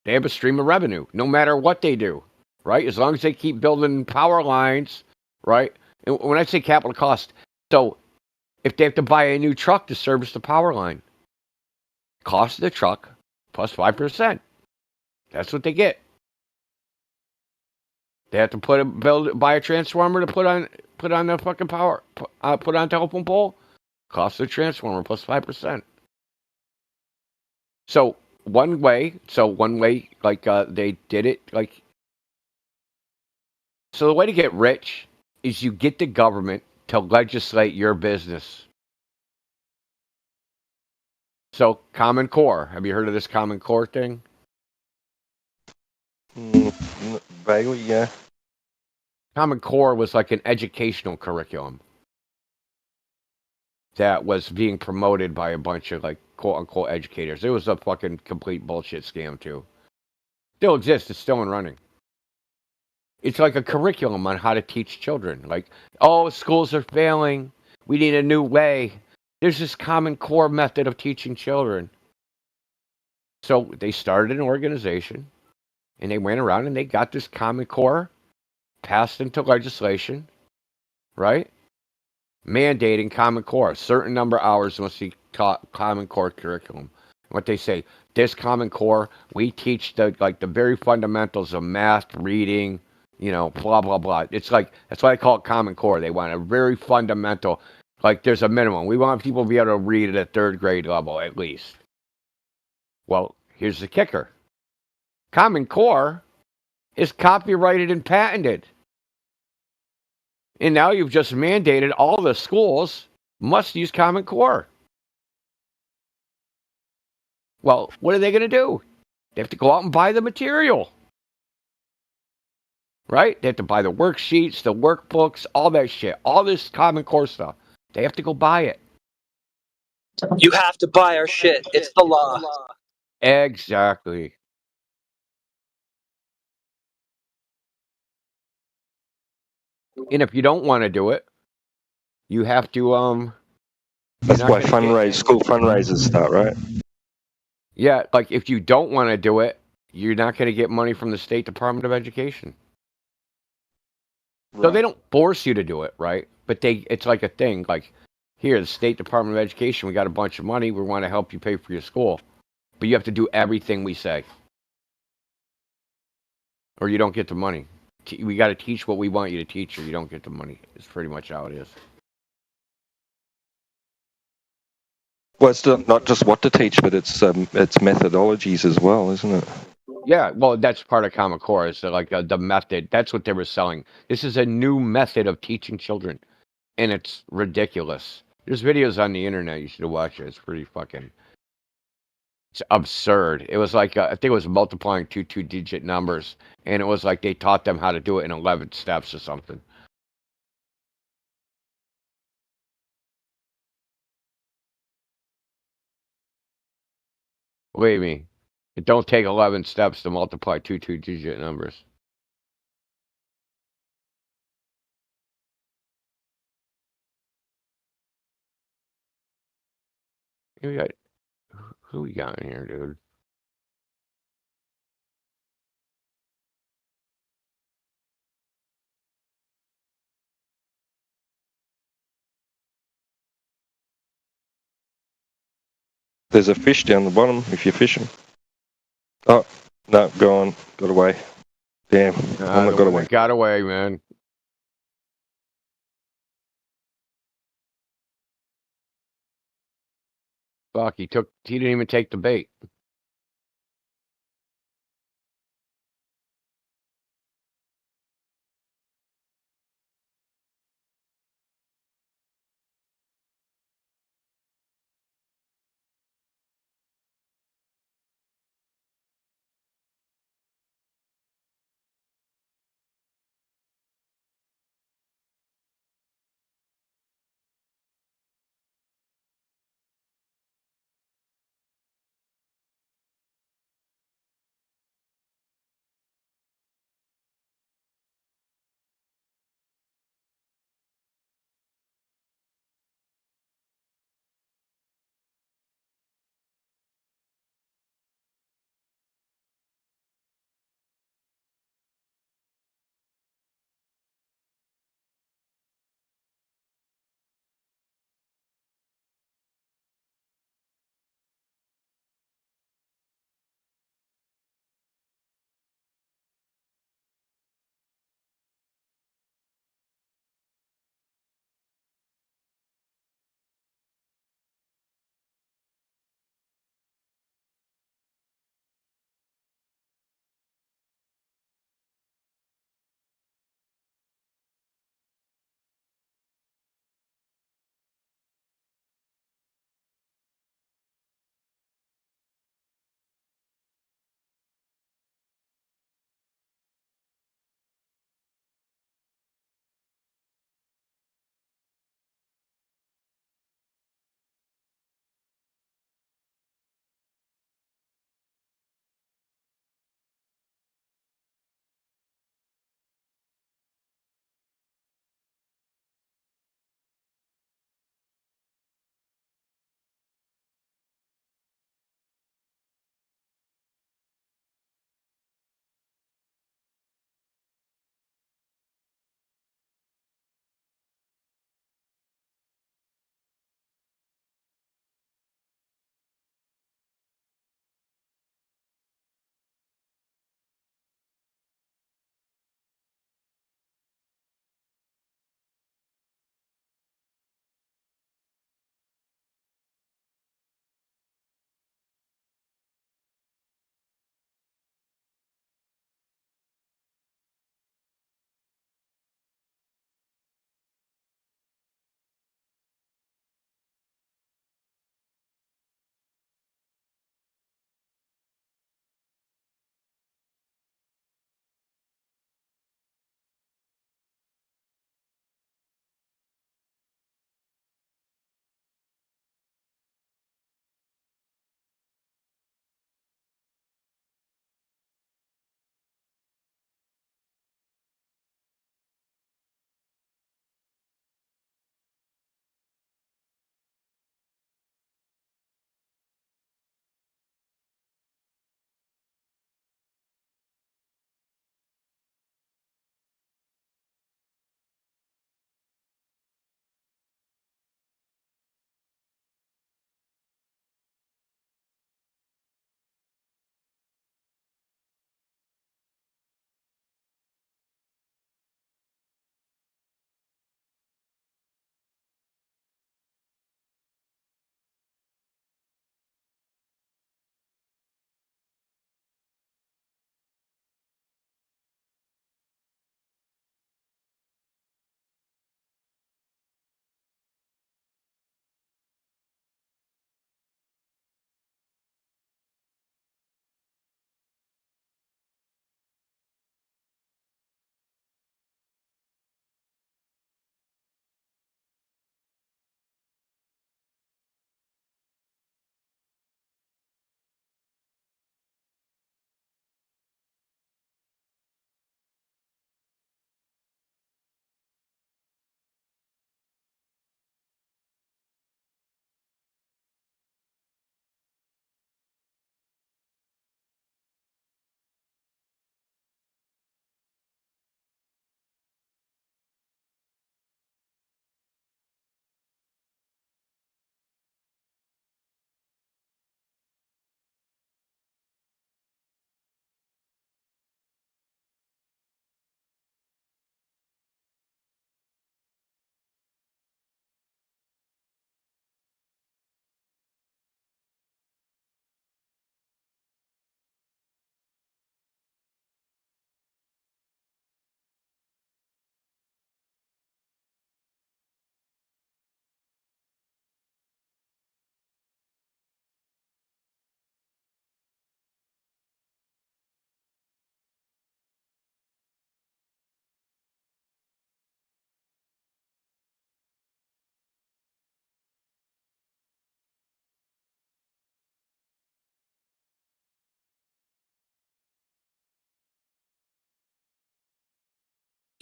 N: they have a stream of revenue, no matter what they do, right? As long as they keep building power lines, right? And when I say capital cost, so if they have to buy a new truck to service the power line, cost of the truck plus 5%. That's what they get. They have to buy a transformer to put on the fucking power, put on telephone pole. Cost of the transformer plus 5%. So one way, they did it, so the way to get rich is you get the government to legislate your business. So Common Core, have you heard of this Common Core thing?
A: Vaguely, yeah.
N: Common Core was like an educational curriculum that was being promoted by a bunch of quote unquote educators. It was a fucking complete bullshit scam too. Still exists, it's still in running. It's like a curriculum on how to teach children. Schools are failing. We need a new way. There's this Common Core method of teaching children. So they started an organization and they went around and they got this Common Core passed into legislation, right? Mandating Common Core. A certain number of hours must be taught Common Core curriculum. What they say, this Common Core, we teach the very fundamentals of math, reading, blah, blah, blah. It's that's why I call it Common Core. They want a very fundamental, there's a minimum. We want people to be able to read at a third grade level at least. Well, here's the kicker. Common Core is copyrighted and patented. And now you've just mandated all the schools must use Common Core. Well, what are they going to do? They have to go out and buy the material. Right? They have to buy the worksheets, the workbooks, all that shit. All this Common Core stuff. They have to go buy it.
D: You have to buy our shit. It's the law.
N: Exactly. And if you don't want to do it, you have to
A: That's why school fundraisers start, right?
N: Yeah, if you don't want to do it, you're not going to get money from the State Department of Education. Right. So they don't force you to do it, right? But it's like a thing. Here, the State Department of Education, we got a bunch of money. We want to help you pay for your school. But you have to do everything we say. Or you don't get the money. We got to teach what we want you to teach, or you don't get the money. It's pretty much how it is.
A: Well, it's not just what to teach, but it's methodologies as well, isn't it?
N: Yeah, well, that's part of Common Core. It's the method. That's what they were selling. This is a new method of teaching children, and it's ridiculous. There's videos on the internet. You should watch it. It's pretty fucking... It's absurd. It was I think it was multiplying two-digit numbers, and it was they taught them how to do it in 11 steps or something. Believe me, it don't take 11 steps to multiply two-digit numbers. Who we got in here, dude?
A: There's a fish down the bottom if you're fishing. Oh, no, gone. Got away. Damn, one that got away.
N: Got away, man. Fuck, he didn't even take the bait.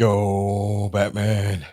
J: Go, Batman.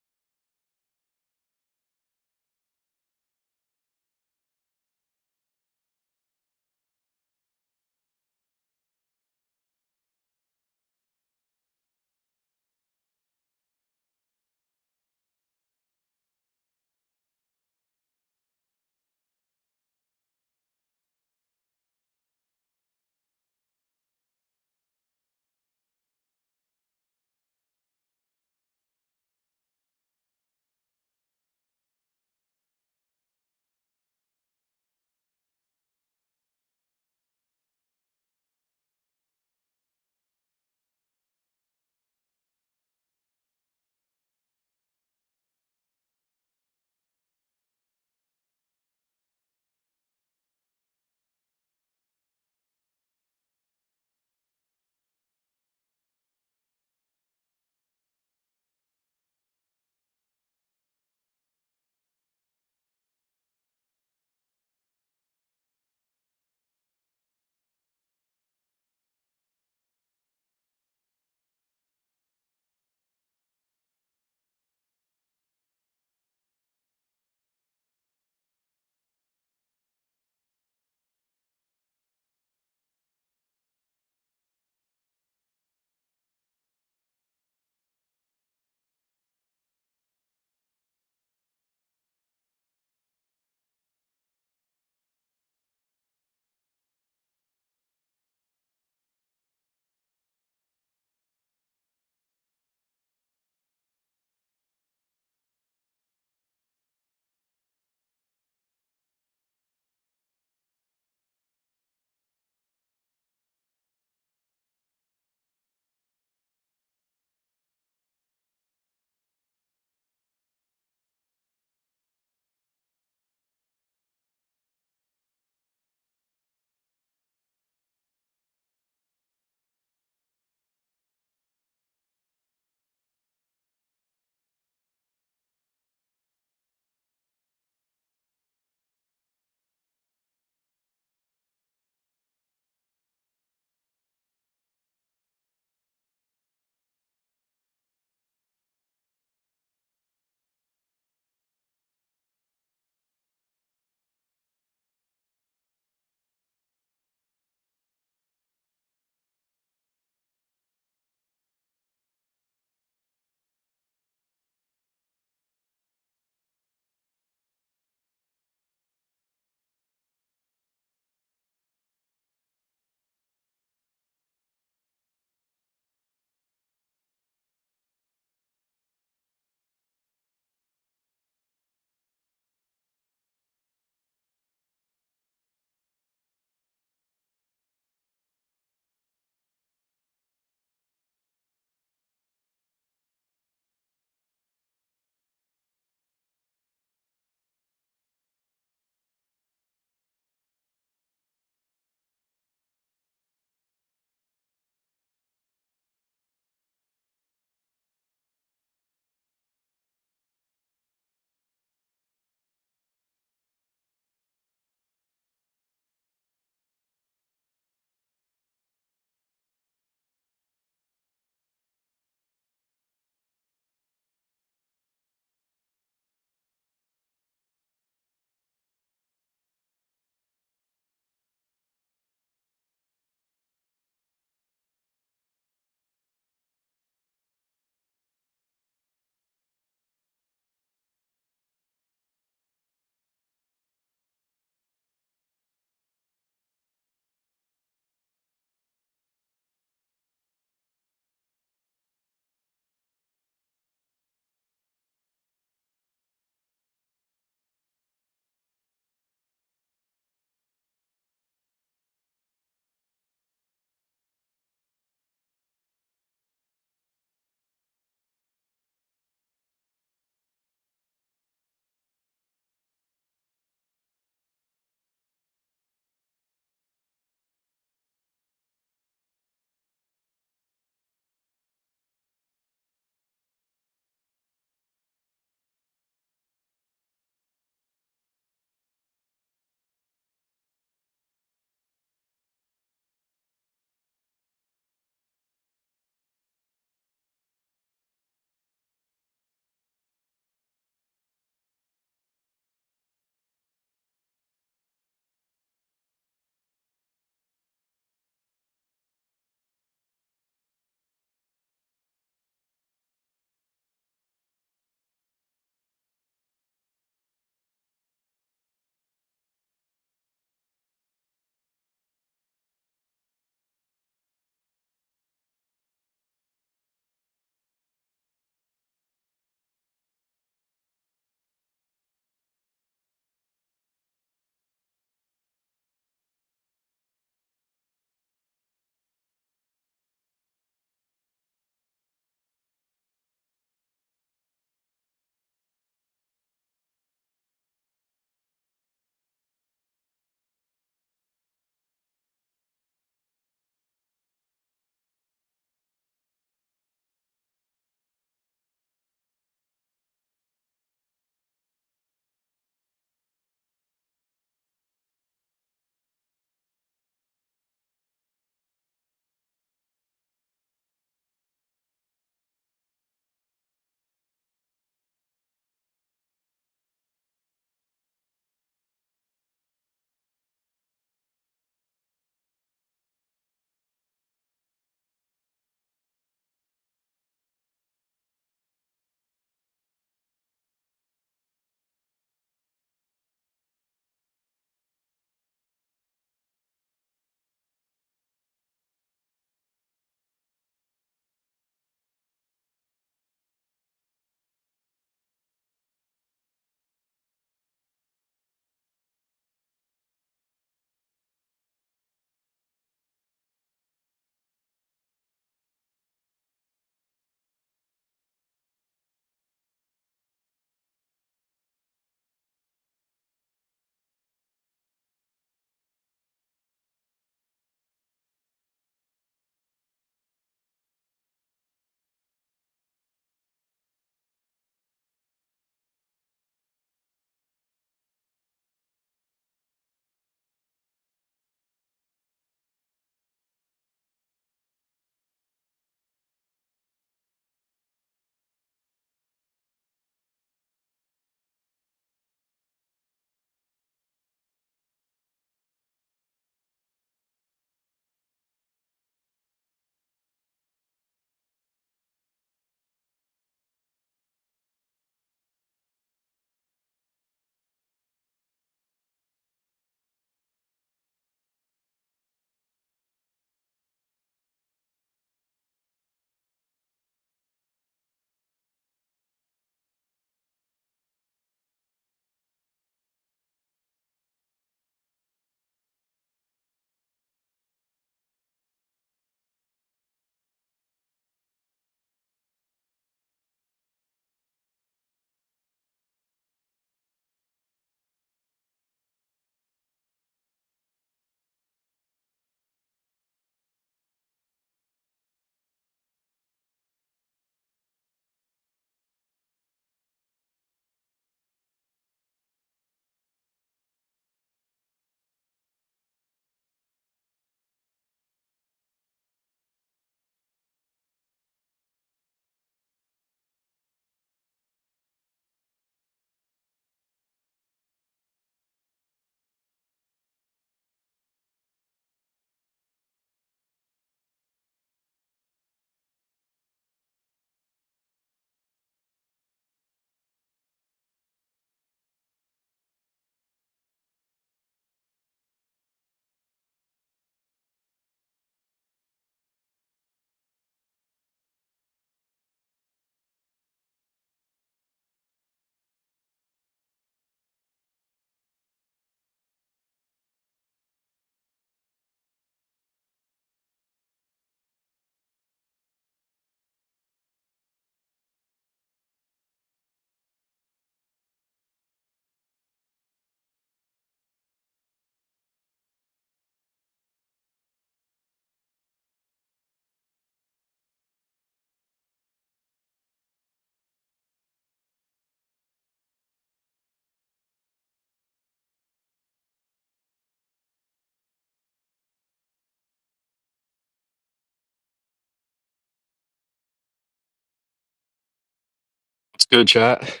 M: Good chat.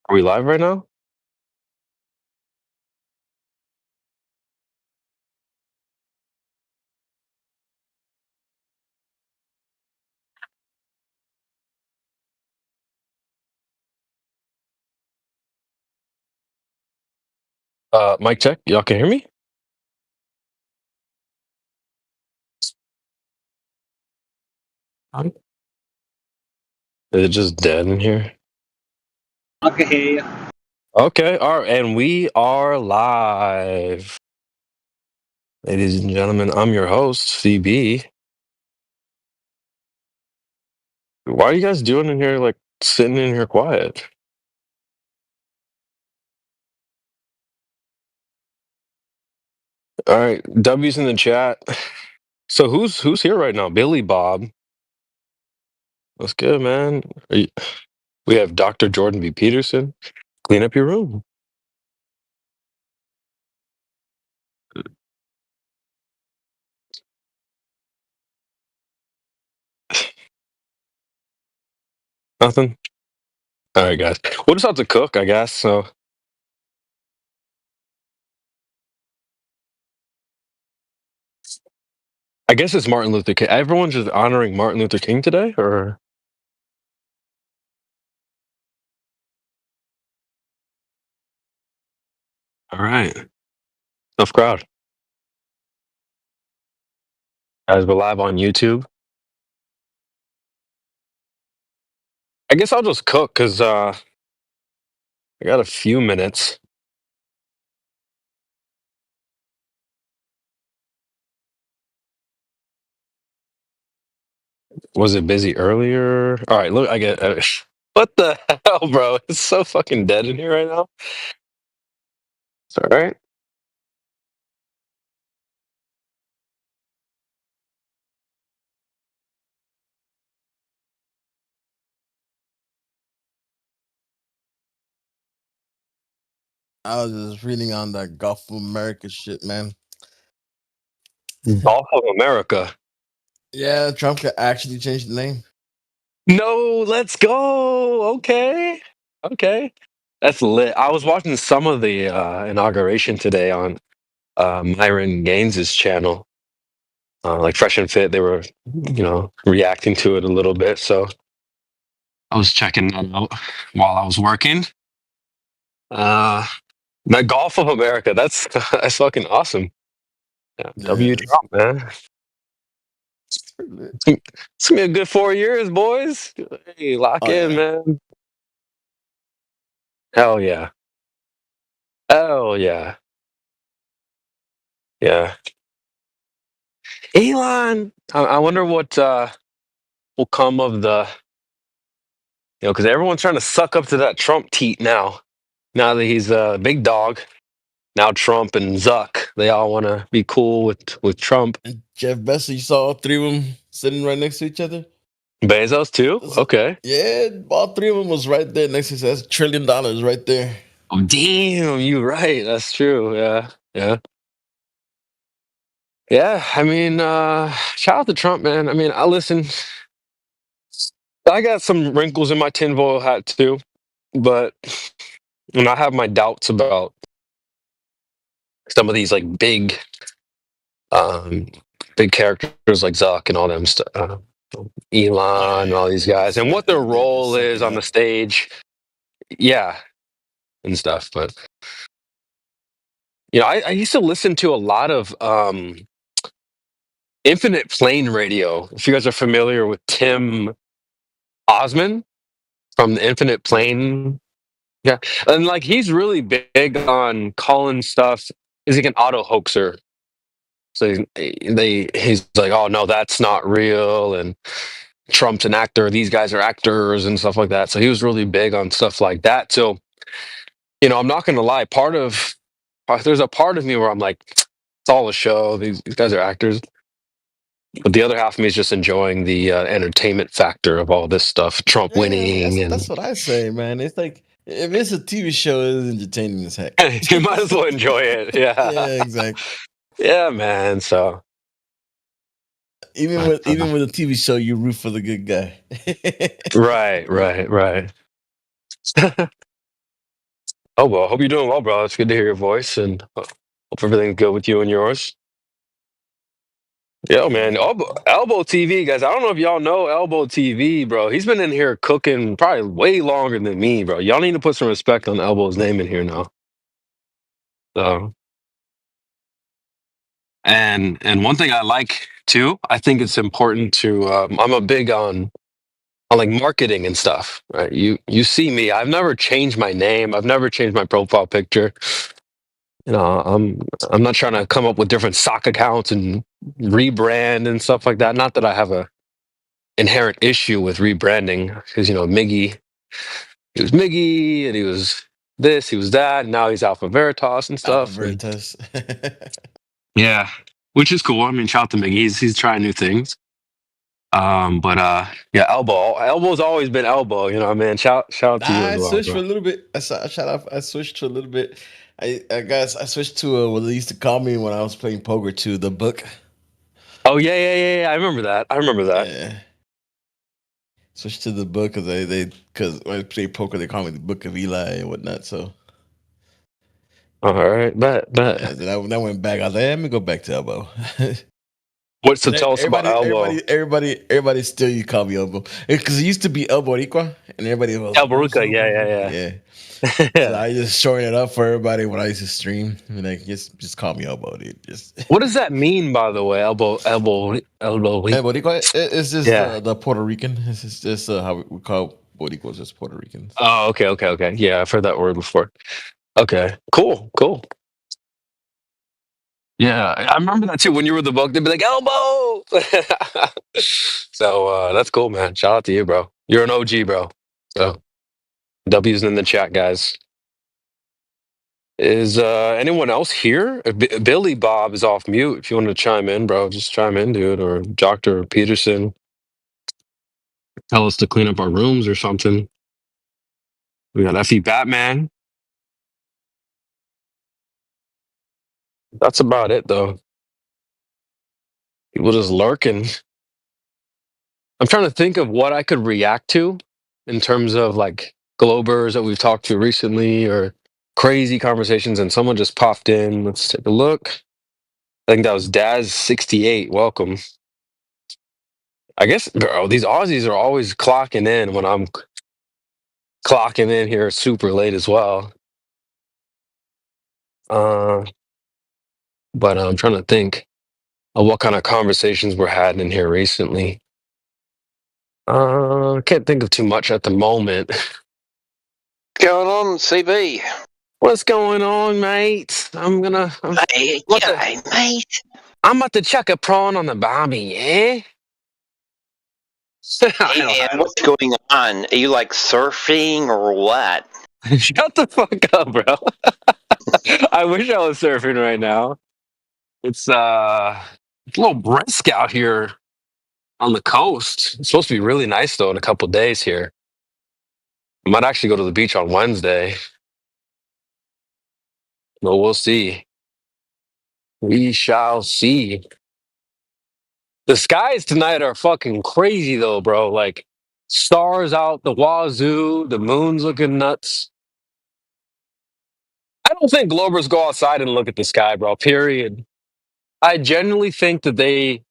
M: Are we live right now? Mic check. Y'all can hear me? Is it just dead in here?
R: I can hear you.
M: Okay, all right, and we are live. Ladies and gentlemen, I'm your host, CB. Why are you guys doing in here, like, sitting in here quiet? All right, W's in the chat. So who's here right now? Billy Bob. That's good, man. We have Dr. Jordan B. Peterson. Clean up your room. Nothing? All right, guys. We'll just have to cook, I guess. So I guess it's Martin Luther King. Everyone's just honoring Martin Luther King today, or? All right. Tough crowd. Guys, we're live on YouTube. I guess I'll just cook because I got a few minutes. Was it busy earlier? All right, look, I get. What the hell, bro? It's so fucking dead in here right now. It's all right.
S: I was just reading on that Gulf of America shit, man.
M: Gulf of America.
S: Yeah, Trump could actually change the name.
M: No, let's go. Okay. Okay. That's lit. I was watching some of the inauguration today on Myron Gaines's channel. Like Fresh and Fit, they were, reacting to it a little bit. So I was checking that out while I was working. The Gulf of America, that's fucking awesome. Yeah, W Trump, man. It's gonna be a good 4 years, boys. Hey, lock in, man. Hell yeah. Hell yeah. Yeah. Elon, I wonder what will come of the, because everyone's trying to suck up to that Trump teat now. Now that he's a big dog, now Trump and Zuck, they all want to be cool with Trump.
S: Jeff Bezos, you saw all three of them sitting right next to each other?
M: Bezos too? Okay.
S: Yeah, all three of them was right there next to each other. That's $1 trillion right there.
M: Oh, damn, you're right. That's true. Yeah. Yeah. Yeah. I mean, shout out to Trump, man. I mean, I got some wrinkles in my tinfoil hat too, but I have my doubts about some of these like big characters like Zuck and all them stuff, Elon and all these guys, and what their role is on the stage. Yeah, and stuff. But I used to listen to a lot of Infinite Plane Radio. If you guys are familiar with Tim Osman from the Infinite Plane, yeah, and like he's really big on calling stuff. He's like an auto hoaxer. So he's like, oh no, that's not real, and Trump's an actor. These guys are actors and stuff like that. So he was really big on stuff like that. So, I'm not going to lie. There's a part of me where I'm like, it's all a show. These guys are actors. But the other half of me is just enjoying the entertainment factor of all this stuff. Trump winning.
S: That's what I say, man. It's like, if it's a TV show, it's entertaining as heck.
M: You might as well enjoy it. Yeah.
S: Yeah, exactly.
M: Yeah, man. So
S: even with a TV show, you root for the good guy.
M: Right. Oh well, hope you're doing well, bro. It's good to hear your voice, and hope everything's good with you and yours. Yo, man, Elbow TV, guys. I don't know if y'all know Elbow TV, bro. He's been in here cooking probably way longer than me, bro. Y'all need to put some respect on Elbow's name in here now. So, and one thing I like too, I think it's important to. I'm a big on like marketing and stuff, right? You see me. I've never changed my name. I've never changed my profile picture. You know, I'm not trying to come up with different sock accounts and rebrand and stuff like that. Not that I have a inherent issue with rebranding, because Miggy, he was Miggy, and he was this, he was that, and now he's Alpha Veritas and stuff.
S: Alpha Veritas.
M: Yeah, which is cool. I mean, shout out to Miggy. He's trying new things. But yeah, Elbow's always been Elbow. You know what I mean? Shout out to you as well.
S: I switched
M: bro.
S: for a little bit. I switched to a little bit. I guess I switched to what they used to call me when I was playing poker, to the book.
M: Oh yeah. I remember that.
S: Yeah. Switched to the book because when I play poker, they call me the Book of Eli and whatnot. So.
M: All right, bet.
S: Yeah, then I went back. I was like, let me go back to Elbow.
M: What's to tell us about Elbow?
S: Everybody still you call me Elbow, because it used to be El Boricua, and everybody was
M: Boricua. Yeah.
S: So I just shorten it up for everybody when I used to stream, and like just call me Elbow, dude. Just
M: What does that mean, by the way? Elbow.
S: El Boricua. It's just the Puerto Rican. It's just how we call Boricuas, just Puerto Ricans.
M: Oh, okay. Yeah, I've heard that word before. Okay, cool. Yeah, I remember that too. When you were the book, they'd be like, Elbow! So that's cool, man. Shout out to you, bro. You're an OG, bro. So W's in the chat, guys. Is anyone else here? Billy Bob is off mute. If you want to chime in, bro, just chime in, dude. Or Dr. Peterson. Tell us to clean up our rooms or something. We got Effie Batman. That's about it, though. People just lurking. I'm trying to think of what I could react to in terms of like Globers that we've talked to recently, or crazy conversations, and someone just popped in. Let's take a look. I think that was Daz68. Welcome. I guess, bro, these Aussies are always clocking in when I'm clocking in here super late as well. But I'm trying to think of what kind of conversations we're having in here recently. I can't think of too much at the moment.
P: What's going on, CB?
M: What's going on, mate?
P: Hey, g'day, mate.
M: I'm about to chuck a prawn on the barbie, yeah?
P: Hey, man, what's going on? Are you like surfing or what?
M: Shut the fuck up, bro. I wish I was surfing right now. It's a little brisk out here on the coast. It's supposed to be really nice though in a couple days here. I might actually go to the beach on Wednesday. But we'll see. We shall see. The skies tonight are fucking crazy though, bro. Like stars out the wazoo, the moon's looking nuts. I don't think Globers go outside and look at the sky, bro. Period. I genuinely think that I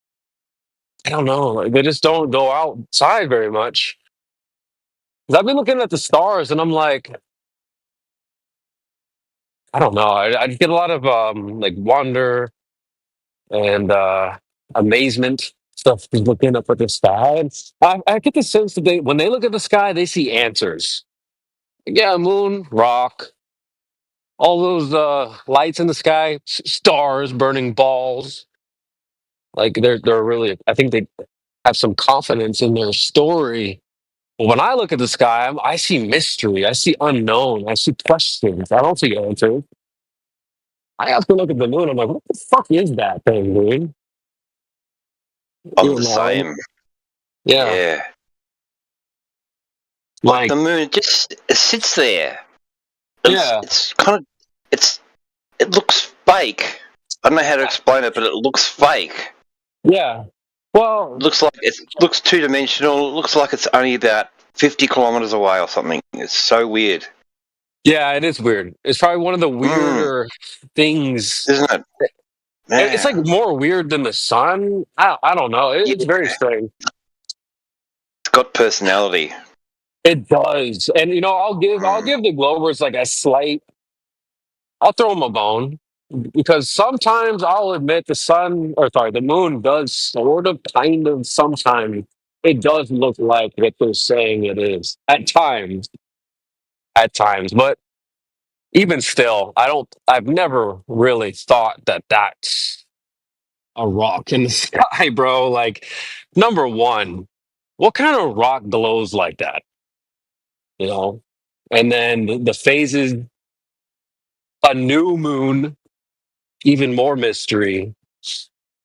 M: don't know, like they just don't go outside very much. 'Cause I've been looking at the stars and I'm like, I don't know. I get a lot of like wonder and amazement stuff just looking up at the sky. And I get the sense that when they look at the sky, they see answers. Yeah, moon, rock, all those lights in the sky, stars, burning balls. Like they're really. I think they have some confidence in their story. But when I look at the sky, I see mystery. I see unknown. I see questions. I don't see answers. I have to look at the moon. I'm like, what the fuck is that thing, dude?
P: I'm the same.
M: Yeah.
P: Like the moon just sits there. It's kind of it looks fake. I don't know how to explain it, but it looks fake.
M: Yeah. Well,
P: it looks two dimensional. It looks like it's only about 50 kilometers away or something. It's so weird.
M: yeah, it is weird. It's probably one of the weirder things,
P: isn't it?
M: It's like more weird than the sun. I don't know. It's very strange.
P: It's got personality.
M: It does, and I'll give the Globers like a slight. I'll throw them a bone because sometimes I'll admit the moon does sort of, kind of, sometimes it does look like what they're saying it is at times. But even still, I've never really thought that that's a rock in the sky, bro. Like, number one, what kind of rock glows like that? And then the phases, a new moon, even more mystery.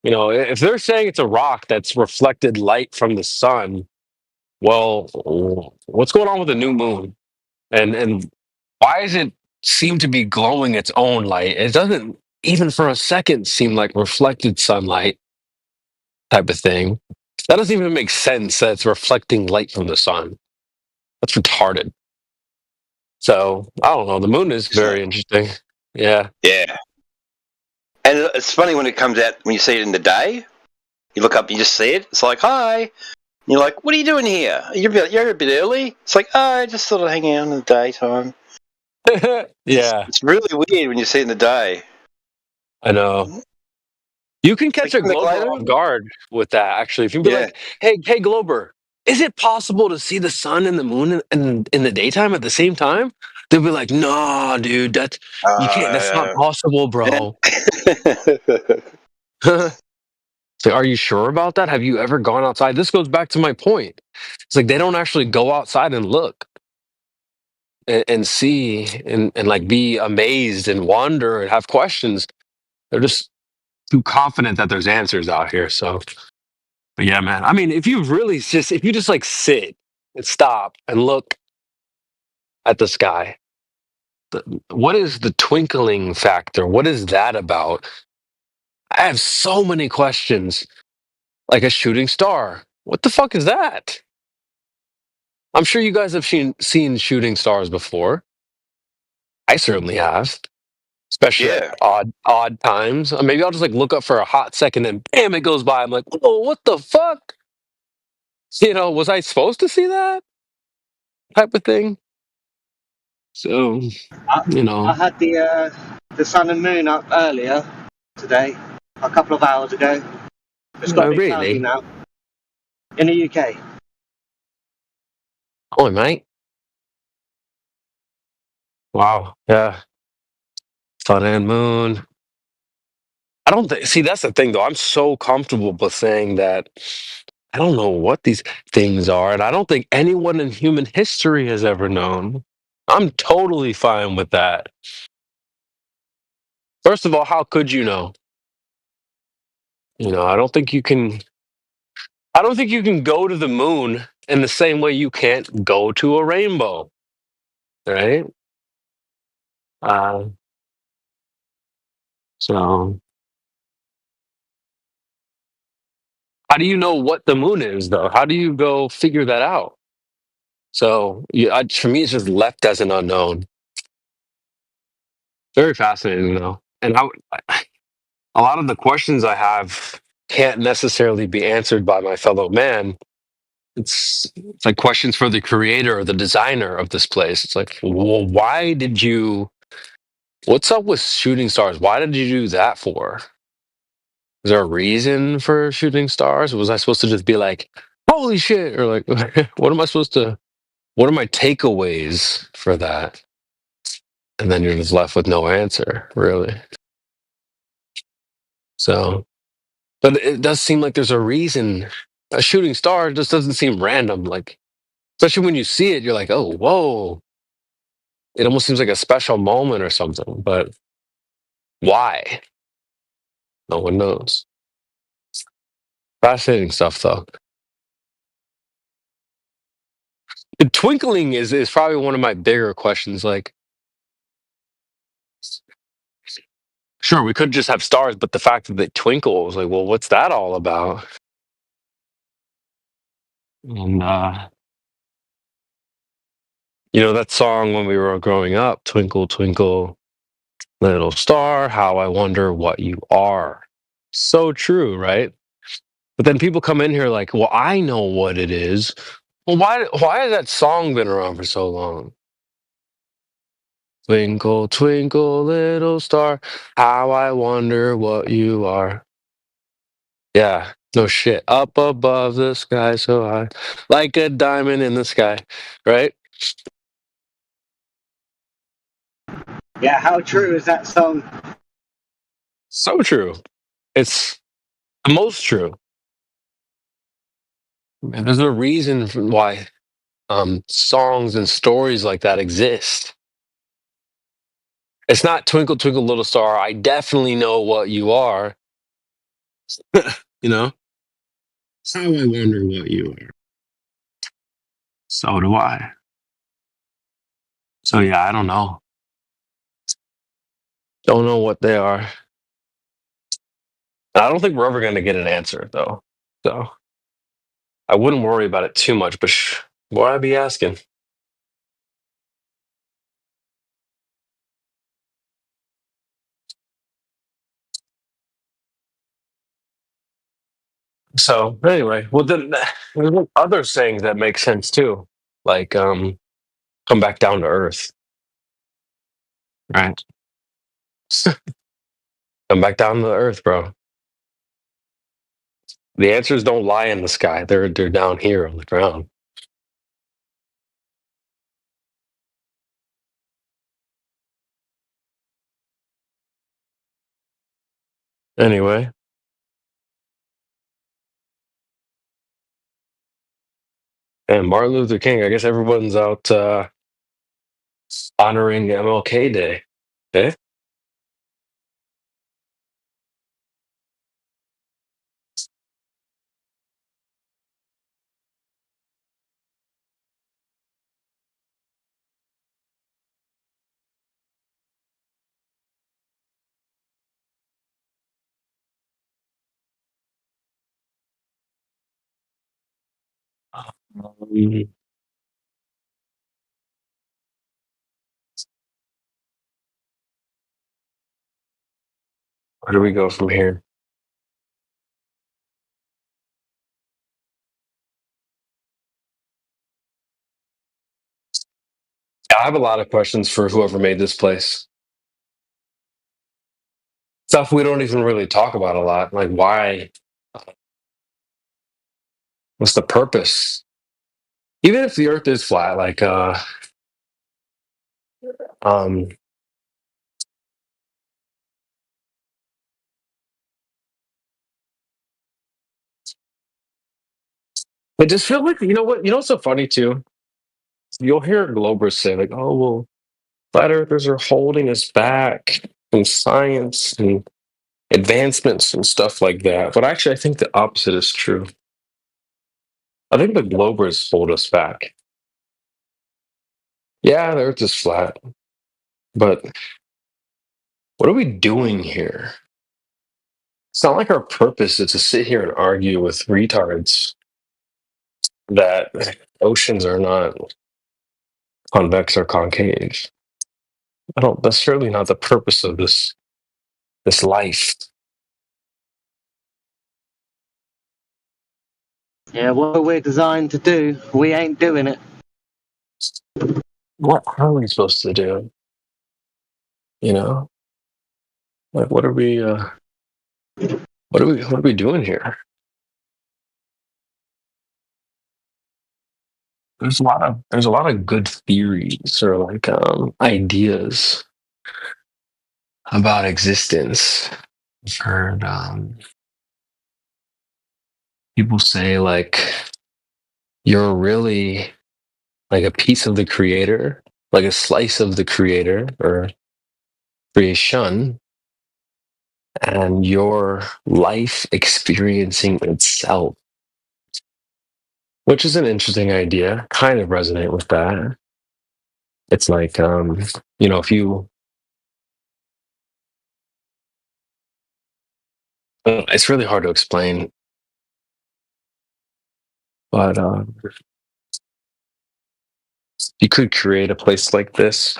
M: If they're saying it's a rock that's reflected light from the sun, well, what's going on with the new moon? And why does it seem to be glowing its own light? It doesn't even for a second seem like reflected sunlight type of thing. That doesn't even make sense that it's reflecting light from the sun. That's retarded. So I don't know. The moon is very interesting. Yeah.
P: Yeah. And it's funny when it comes out, when you see it in the day, you look up and you just see it. It's like, hi. And you're like, what are you doing here? You're a bit early. It's like, oh, I just thought I'd hang out in the daytime.
M: Yeah.
P: It's really weird when you see it in the day.
M: I know. You can catch a Glober off guard with that, actually. If you can be like, hey, Glober, is it possible to see the sun and the moon in the daytime at the same time? They'll be like, no, dude, you can't. That's not possible, bro. So are you sure about that? Have you ever gone outside? This goes back to my point. It's like they don't actually go outside and look and see and like be amazed and wonder and have questions. They're just too confident that there's answers out here. So, but yeah, man. I mean, if you just like sit and stop and look at the sky, what is the twinkling factor? What is that about? I have so many questions. Like a shooting star. What the fuck is that? I'm sure you guys have seen shooting stars before. I certainly have, especially at odd times. Maybe I'll just like look up for a hot second and bam, it goes by. I'm like, whoa, what the fuck? Was I supposed to see that type of thing? So,
R: I had the sun and moon up earlier today, a couple of hours ago. It's got a bit cloudy now. In the UK.
M: Oh, mate. Wow. Yeah. Sun and moon. I don't see, that's the thing though. I'm so comfortable with saying that I don't know what these things are, and I don't think anyone in human history has ever known. I'm totally fine with that. First of all, how could you know? I don't think you can go to the moon in the same way you can't go to a rainbow. Right? So how do you know what the moon is, though? How do you go figure that out? So for me, it's just left as an unknown. Very fascinating, though. And a lot of the questions I have can't necessarily be answered by my fellow man. It's like questions for the creator or the designer of this place. It's like, well, what's up with shooting stars? Why did you do that for? Is there a reason for shooting stars? Was I supposed to just be like, holy shit? Or like, what are my takeaways for that? And then you're just left with no answer, really. So, but it does seem like there's a reason. A shooting star just doesn't seem random. Like, especially when you see it, you're like, oh, whoa. It almost seems like a special moment or something. But why? No one knows. Fascinating stuff, though. The twinkling is probably one of my bigger questions. Like, sure, we could just have stars, but the fact that they twinkle was like, well, what's that all about? And that song when we were growing up, Twinkle Twinkle Little Star, how I wonder what you are. So true, right? But then people come in here like, well, I know what it is. Well, why has that song been around for so long? Twinkle, twinkle, little star, how I wonder what you are. Yeah, no shit. Up above the sky so high, like a diamond in the sky, right?
R: Yeah, how true is that song?
M: So true. It's the most true. And there's a reason why songs and stories like that exist. It's not Twinkle Twinkle Little Star, I definitely know what you are. you know? How I wonder what you are. So do I. So yeah, I don't know. Don't know what they are. I don't think we're ever going to get an answer though. So I wouldn't worry about it too much, but boy, I'd be asking. So anyway, well then there's other sayings that make sense too. Like come back down to earth. Right. Come back down to earth, bro. The answers don't lie in the sky. They're down here on the ground. Anyway. And Martin Luther King, I guess everyone's out honoring MLK Day. Eh? Um, Where do we go from here? I have a lot of questions for whoever made this place. Stuff we don't even really talk about a lot. Like why? What's the purpose? Even if the earth is flat, like um I just feel like what's so funny too? You'll hear Globers say, like, oh well, flat earthers are holding us back from science and advancements and stuff like that. But actually I think the opposite is true. I think the Globers hold us back. Yeah, the earth is flat. But what are we doing here? It's not like our purpose is to sit here and argue with retards that oceans are not convex or concave. That's certainly not the purpose of this life.
R: Yeah, what we're designed to do, we ain't doing it.
M: What are we supposed to do? Like what are we doing here? There's a lot of good theories or like ideas about existence. I've heard people say like you're really like a piece of the creator, like a slice of the creator or creation, and your life experiencing itself, which is an interesting idea. Kind of resonate with that. It's like if you it's really hard to explain. But you could create a place like this.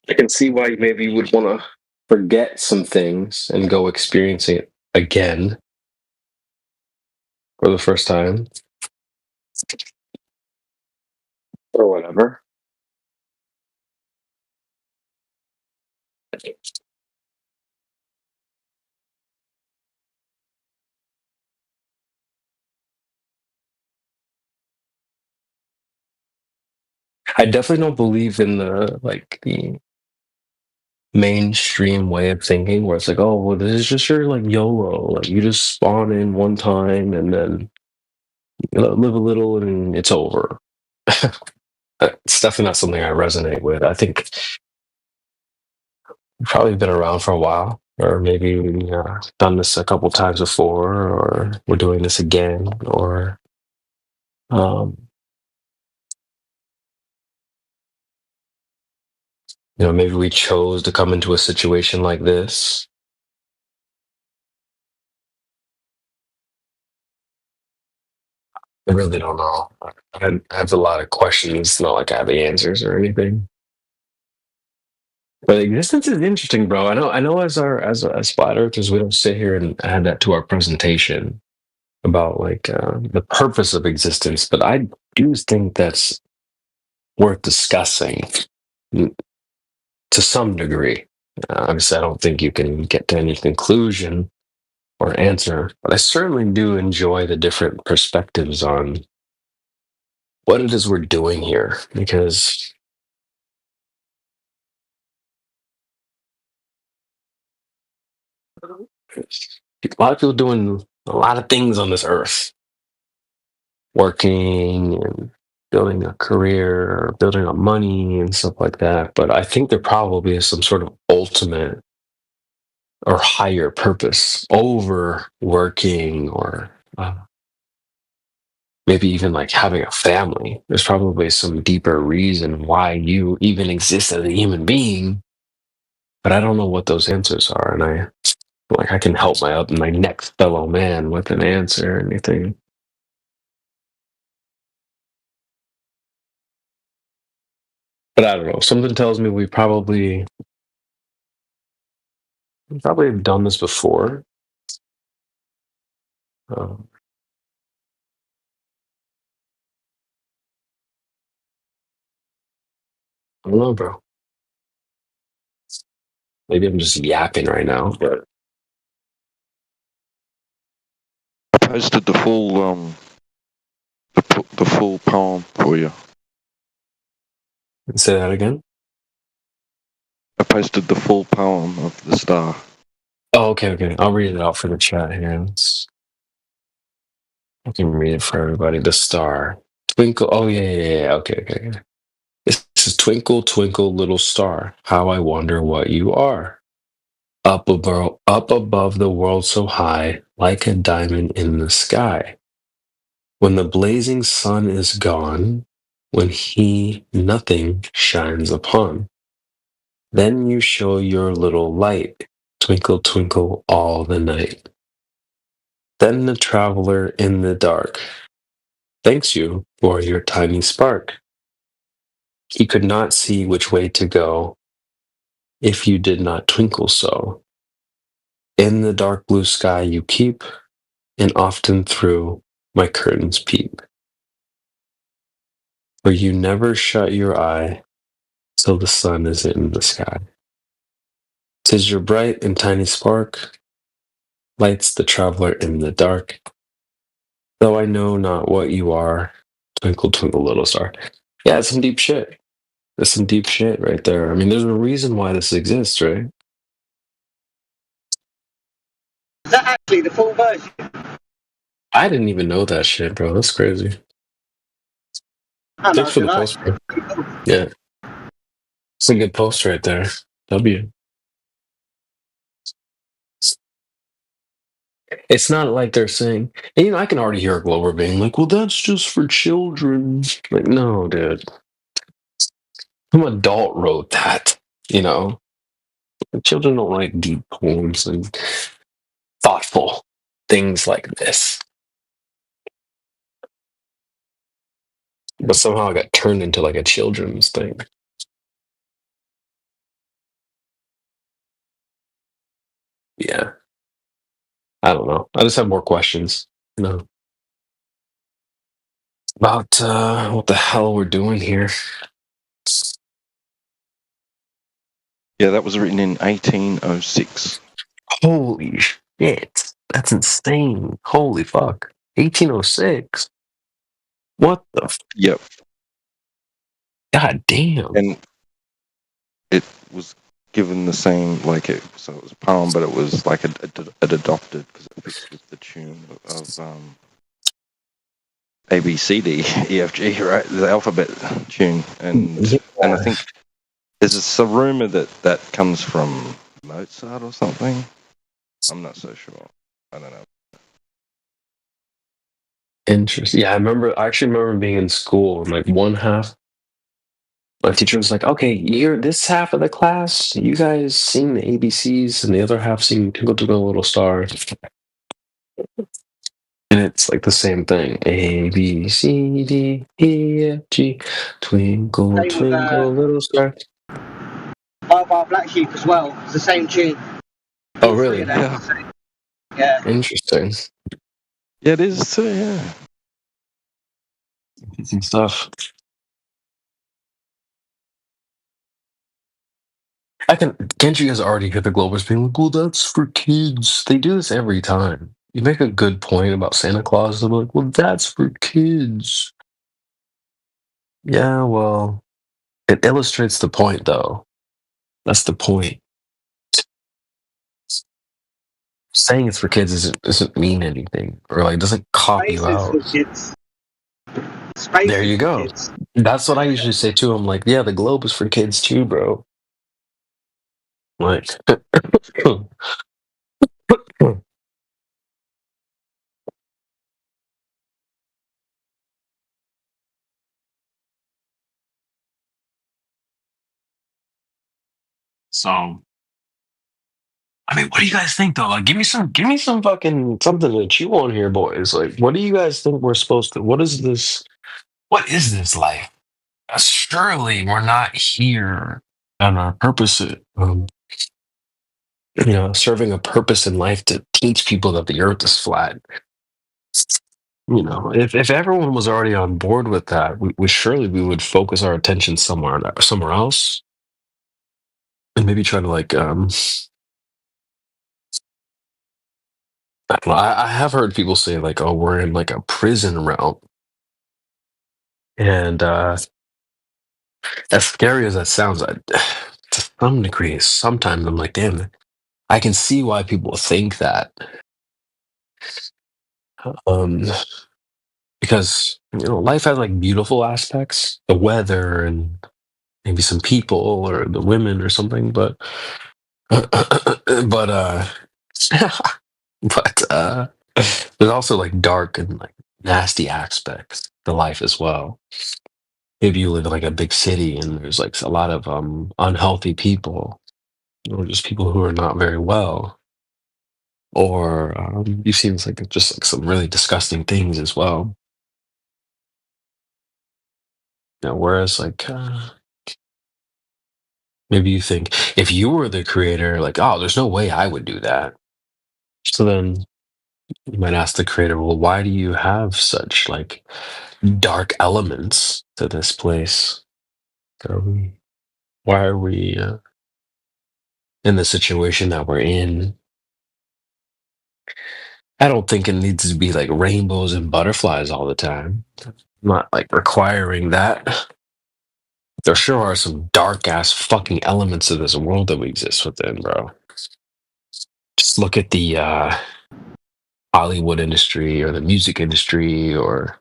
M: I can see why maybe you would want to forget some things and go experience it again for the first time or whatever. I definitely don't believe in the mainstream way of thinking where it's like, oh, well, this is just your like YOLO. Like you just spawn in one time and then live a little and it's over. It's definitely not something I resonate with. I think we've probably been around for a while, or maybe we done this a couple times before, or we're doing this again, or maybe we chose to come into a situation like this. I really don't know. I have a lot of questions. It's not like I have the answers or anything. But existence is interesting, bro. I know. As flat earthers, we don't sit here and add that to our presentation about like the purpose of existence. But I do think that's worth discussing to some degree. Obviously, I don't think you can get to any conclusion or answer, but I certainly do enjoy the different perspectives on what it is we're doing here, because a lot of people doing a lot of things on this earth, working and building a career, building up money and stuff like that. But I think there probably is some sort of ultimate or higher purpose over working or maybe even like having a family. There's probably some deeper reason why you even exist as a human being, but I don't know what those answers are, and I can help my next fellow man with an answer or anything. But I don't know. Something tells me we probably have done this before. I don't know, bro. Maybe I'm just yapping right now, but
A: I posted the full the full poem for you.
M: Say that again.
A: I posted the full poem of the star.
M: Oh, okay. I'll read it out for the chat here. I can read it for everybody. The star. Twinkle. Oh, yeah. Okay. This is Twinkle, Twinkle, Little Star. How I wonder what you are. Up above the world so high, like a diamond in the sky. When the blazing sun is gone, when nothing shines upon, then you show your little light, twinkle, twinkle all the night. Then the traveler in the dark thanks you for your tiny spark. He could not see which way to go if you did not twinkle so. In the dark blue sky you keep, and often through my curtains peep. For you never shut your eye till the sun is in the sky. 'Tis your bright and tiny spark lights the traveler in the dark. Though I know not what you are, twinkle, twinkle, little star. Yeah, it's some deep shit. There's some deep shit right there. I mean, there's a reason why this exists, right?
R: Is that actually the full version?
M: I didn't even know that shit, bro. That's crazy. Thanks for the post, bro. Yeah. It's a good post right there. W. It's not like they're saying, and I can already hear Glover being like, well, that's just for children. Like, no, dude. Some adult wrote that, Children don't write deep poems and thoughtful things like this. But somehow I got turned into like a children's thing. Yeah. I don't know. I just have more questions, you know, about what the hell we're doing here.
A: Yeah, that was written in 1806.
M: Holy shit. That's insane. Holy fuck. 1806. What the?
A: Yep.
M: God damn.
A: And it was given the same, like so it was a poem, but it was like it adopted because it fits with the tune of A, B, C, D, E, F, G, right? The alphabet tune. And I think there's a rumor that comes from Mozart or something. I'm not so sure. I don't know.
M: Interesting. Yeah, I actually remember being in school and like one half, my teacher was like, okay, you're this half of the class, you guys sing the ABCs, and the other half sing Twinkle Twinkle Little Star. And it's like the same thing. A, B, C, D, E, F, G, Twinkle,
R: Same with
M: Twinkle, Little Star.
R: Bye Bye Black Sheep as well. It's the same tune.
M: Oh,
R: All three
M: really?
R: of them.
M: Yeah.
R: Yeah.
M: Interesting.
A: Yeah, it is too, yeah.
M: Interesting stuff. Can't you guys already hear the Globers being like, well, that's for kids? They do this every time. You make a good point about Santa Claus. They're like, well, that's for kids. Yeah, well, it illustrates the point, though. That's the point. Saying it's for kids doesn't mean anything, or like doesn't cop you
R: Space is
M: out.
R: for kids. Space
M: There
R: is
M: you
R: for
M: go.
R: kids.
M: That's what I usually say too. I'm like, yeah, the globe is for kids too, bro. Like, so. I mean, what do you guys think though? Like, give me some fucking something to chew on here, boys. Like, what do you guys think we're supposed to? What is this? What is this life? Surely we're not here on our purpose. Serving a purpose in life to teach people that the Earth is flat. If everyone was already on board with that, we surely we would focus our attention somewhere else, and maybe try to like I don't know. I have heard people say like, "Oh, we're in like a prison realm," and as scary as that sounds, to some degree, sometimes I'm like, "Damn, I can see why people think that." Um, because life has like beautiful aspects, the weather and maybe some people or the women or something, but but there's also like dark and like nasty aspects to life as well. Maybe you live in like a big city and there's like a lot of unhealthy people, or just people who are not very well, or you've seen like just like some really disgusting things as well. Whereas like maybe you think if you were the creator, like, oh, there's no way I would do that. So then you might ask the creator, well, why do you have such like dark elements to this place? Why are we in the situation that we're in? I don't think it needs to be like rainbows and butterflies all the time. I'm not like requiring that. There sure are some dark ass fucking elements of this world that we exist within, bro. Just look at the Hollywood industry or the music industry, or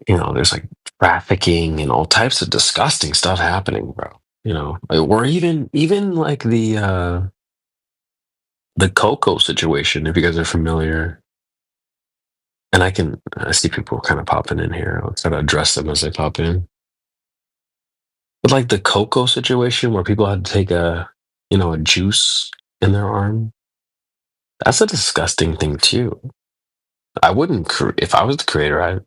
M: there's like trafficking and all types of disgusting stuff happening, bro. Or even like the Coco situation, if you guys are familiar. And I see people kind of popping in here. I'll try to address them as they pop in. But like the Coco situation where people had to take a juice in their arm, that's a disgusting thing too. I wouldn't, if I was the creator,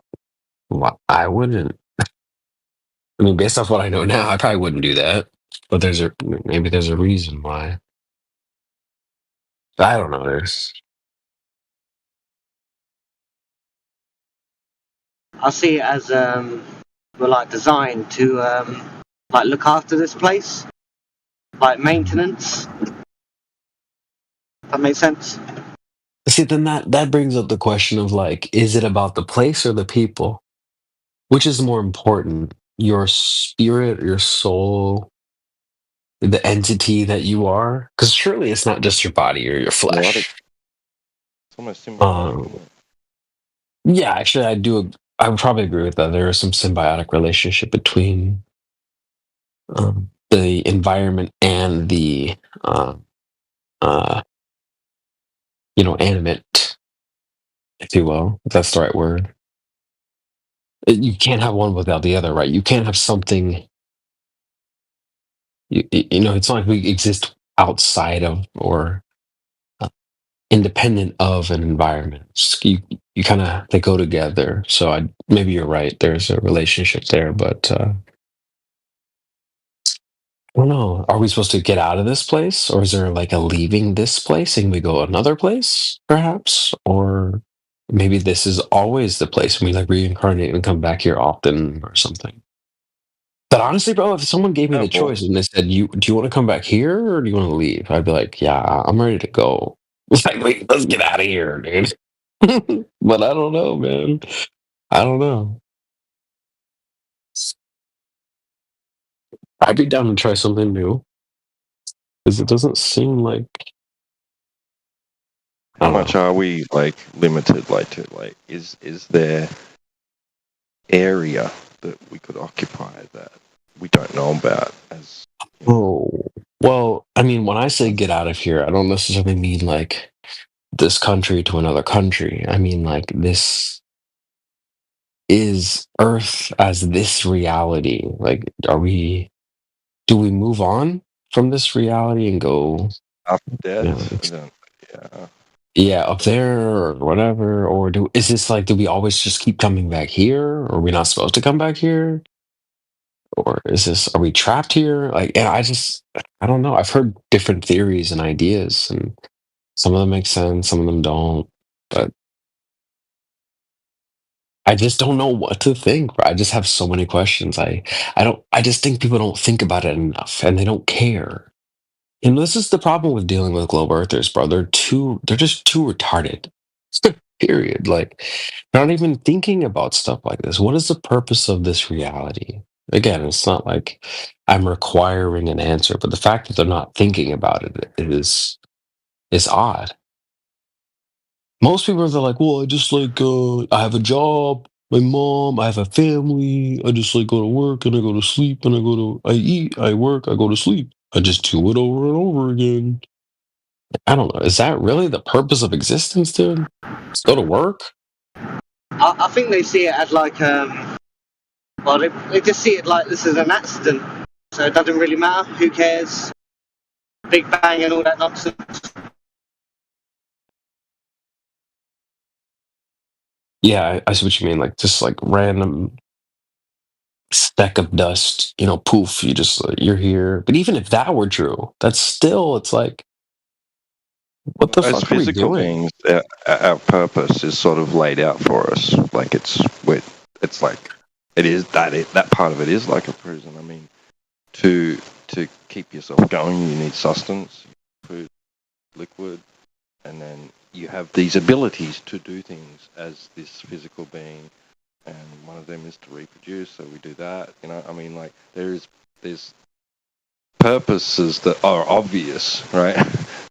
M: Well, I wouldn't. I mean, based off what I know now, I probably wouldn't do that. But maybe there's a reason why. I don't know.
R: I see it as we're like designed to like look after this place, like maintenance. That makes sense.
M: See, then that brings up the question of like, is it about the place or the people? Which is more important? Your spirit, your soul, the entity that you are? Because surely it's not just your body or your flesh.
A: It's almost symbiotic, isn't it?
M: Yeah, actually, I would probably agree with that. There is some symbiotic relationship between the environment and the uh, uh, animate, if you will, if that's the right word. You can't have one without the other, right? You can't have something. It's not like we exist outside of or independent of an environment. You kind of they go together. So maybe you're right. There's a relationship there, but I don't know. Are we supposed to get out of this place, or is there like a leaving this place and we go another place, perhaps? Or maybe this is always the place and we like reincarnate and come back here often or something. But honestly, bro, if someone gave me the choice and they said, do you want to come back here or do you want to leave? I'd be like, yeah, I'm ready to go. Like, wait, let's get out of here, dude. But I don't know, man. I don't know. I'd be down to try something new. Because it doesn't seem like
A: How much are we like limited? Is there area that we could occupy that we don't know about?
M: Well, I mean, when I say get out of here, I don't necessarily mean like this country to another country. I mean like this is Earth as this reality. Like, do we move on from this reality and go
A: after death?
M: Yeah, up there or whatever, or is this like, do we always just keep coming back here? Or are we not supposed to come back here? Or are we trapped here? Like, and I don't know. I've heard different theories and ideas, and some of them make sense, some of them don't. But I just don't know what to think. I just have so many questions. I just think people don't think about it enough, and they don't care. And this is the problem with dealing with globe earthers, bro. They're just too retarded. Period. Like, they're not even thinking about stuff like this. What is the purpose of this reality? Again, it's not like I'm requiring an answer, but the fact that they're not thinking about it is odd. Most people are like, well, I just like I have a job, my mom, I have a family, I just like go to work and I go to sleep and I eat, I work, I go to sleep. I just do it over and over again. I don't know. Is that really the purpose of existence, dude? Just go to work?
R: I think they see it as like well, they just see it like this is an accident, so it doesn't really matter. Who cares? Big Bang and all that nonsense.
M: Yeah, I see what you mean. Like, just like random speck of dust, poof, you're here. But even if that were true, it's like, what the
A: As
M: fuck are we
A: physical
M: doing?
A: beings, our purpose is sort of laid out for us. Like it's like it is that part of it is like a prison. I mean, to keep yourself going, you need sustenance, food, liquid, and then you have these abilities to do things as this physical being. And one of them is to reproduce, so we do that. I mean, like there's purposes that are obvious, right?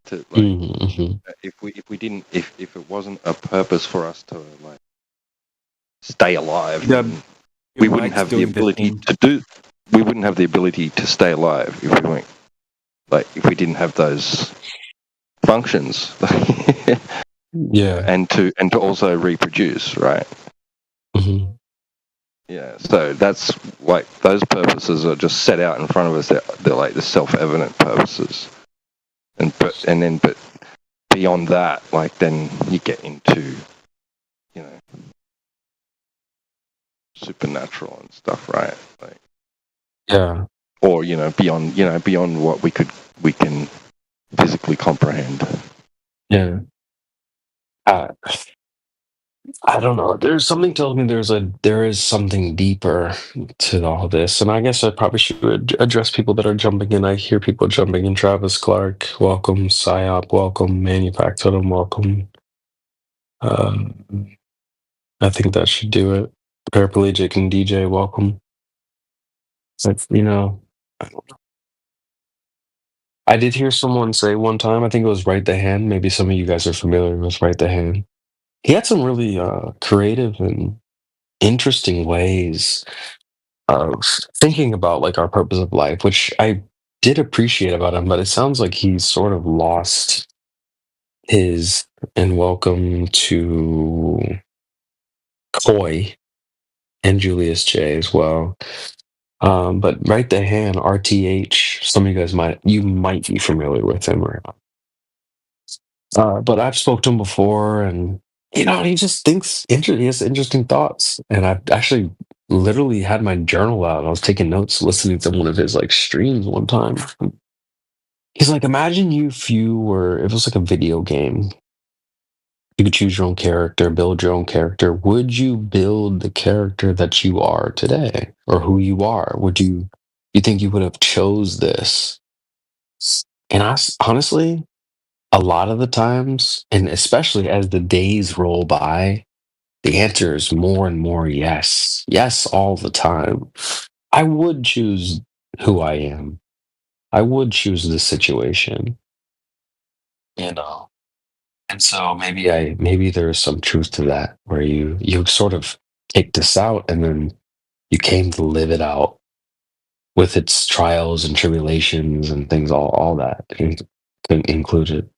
A: To like, if we didn't, if it wasn't a purpose for us to like stay alive, then we wouldn't have the ability to do. We wouldn't have the ability to stay alive if we weren't if we didn't have those functions.
M: Yeah,
A: and to also reproduce, right?
M: Mm-hmm.
A: Yeah, so that's like those purposes are just set out in front of us. They're like the self-evident purposes, but beyond that, like then you get into, supernatural and stuff, right? Like,
M: Yeah.
A: or beyond what we can physically comprehend.
M: Yeah. I don't know. There's something tells me there is something deeper to all this, and I guess I probably should address people that are jumping in. I hear people jumping in. Travis Clark, welcome. Psyop, welcome. Manufactured, welcome. I think that should do it. Paraplegic and DJ, welcome. It's I did hear someone say one time. I think it was Right the Hand. Maybe some of you guys are familiar with Right the Hand. He had some really creative and interesting ways of thinking about like our purpose of life, which I did appreciate about him, but it sounds like he's sort of lost his. And welcome to Koi and Julius J as well. But Right the Hand, RTH, some of you guys might be familiar with him, or but I've spoke to him before, and he just he has interesting thoughts. And I've actually literally had my journal out. I was taking notes, listening to one of his like streams one time. He's like, imagine if it was like a video game. You could choose your own character, build your own character. Would you build the character that you are today, or who you are? You think you would have chose this? And honestly, a lot of the times, and especially as the days roll by, the answer is more and more yes. Yes, all the time. I would choose who I am. I would choose the situation. And so maybe there's some truth to that, where you sort of take this out and then you came to live it out with its trials and tribulations and things, all that included.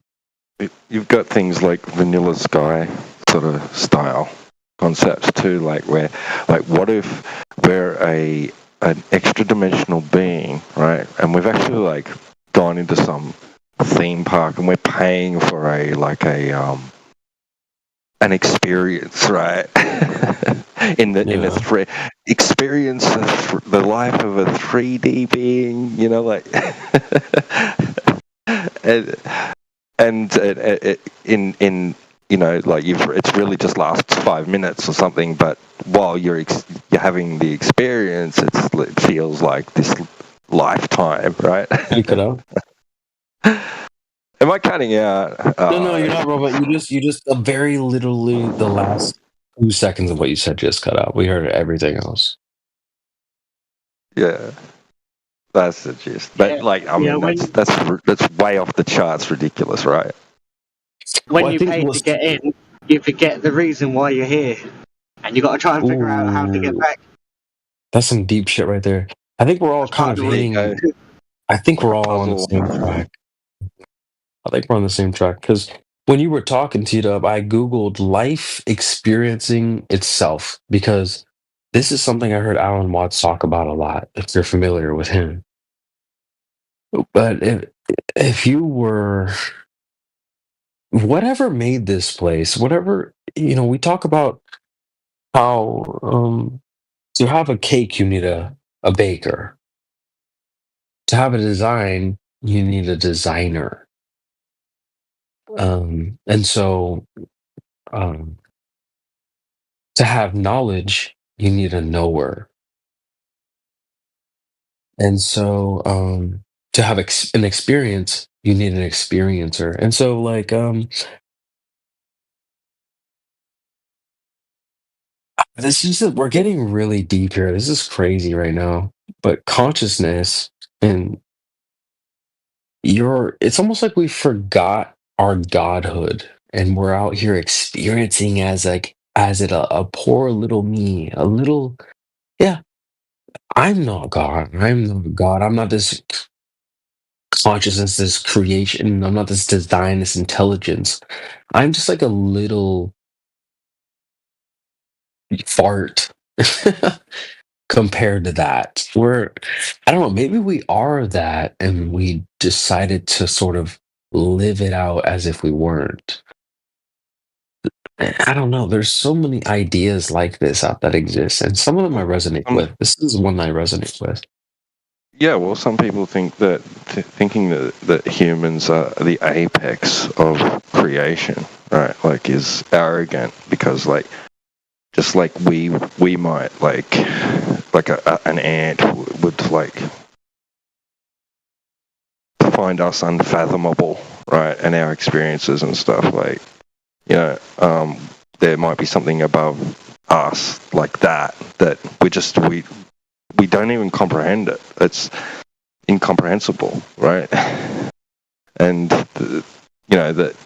A: You've got things like Vanilla Sky sort of style concepts too, like what if we're an extra dimensional being, right? And we've actually like gone into some theme park and we're paying for an experience, right? in experience the life of a 3D being, like and it's really just lasts 5 minutes or something, but while you're having the experience, it feels like this lifetime, right?
M: You cut out.
A: Am I cutting out?
M: No, you're not, Robert. You just very literally the last 2 seconds of what you said just cut out. We heard everything else.
A: Yeah, that's the gist. But that's way off the charts, ridiculous, right?
R: When you pay to get in, you forget the reason why you're here, and you got to try and figure out how to get back.
M: That's some deep shit right there. I think we're all kind of hitting. I think we're all on the same track. I think we're on the same track, because when you were talking, T-Dub, I Googled life experiencing itself, because this is something I heard Alan Watts talk about a lot, if you're familiar with him. But if you were, whatever made this place, whatever, we talk about how to have a cake, you need a baker. To have a design, you need a designer. And so to have knowledge, you need a knower. And so to have an experience, you need an experiencer. And so this is we're getting really deep here. This is crazy right now. But consciousness, and it's almost like we forgot our godhood, and we're out here experiencing as a poor little me, a little, yeah, I'm not God. I'm not God. I'm not this consciousness, this creation. I'm not this design, this intelligence. I'm just like a little fart compared to that. I don't know, maybe we are that, and we decided to sort of live it out as if we weren't.
H: I don't know. There's so many ideas like this out that exist, and some of them I resonate with. This is one I resonate with.
A: Yeah, well, some people think that thinking that humans are the apex of creation, right? Like, is arrogant because, like, just like we might like an ant would like find us unfathomable, right? And our experiences and stuff, like, you know, there might be something above us like that we don't even comprehend it. It's incomprehensible, right? And you know that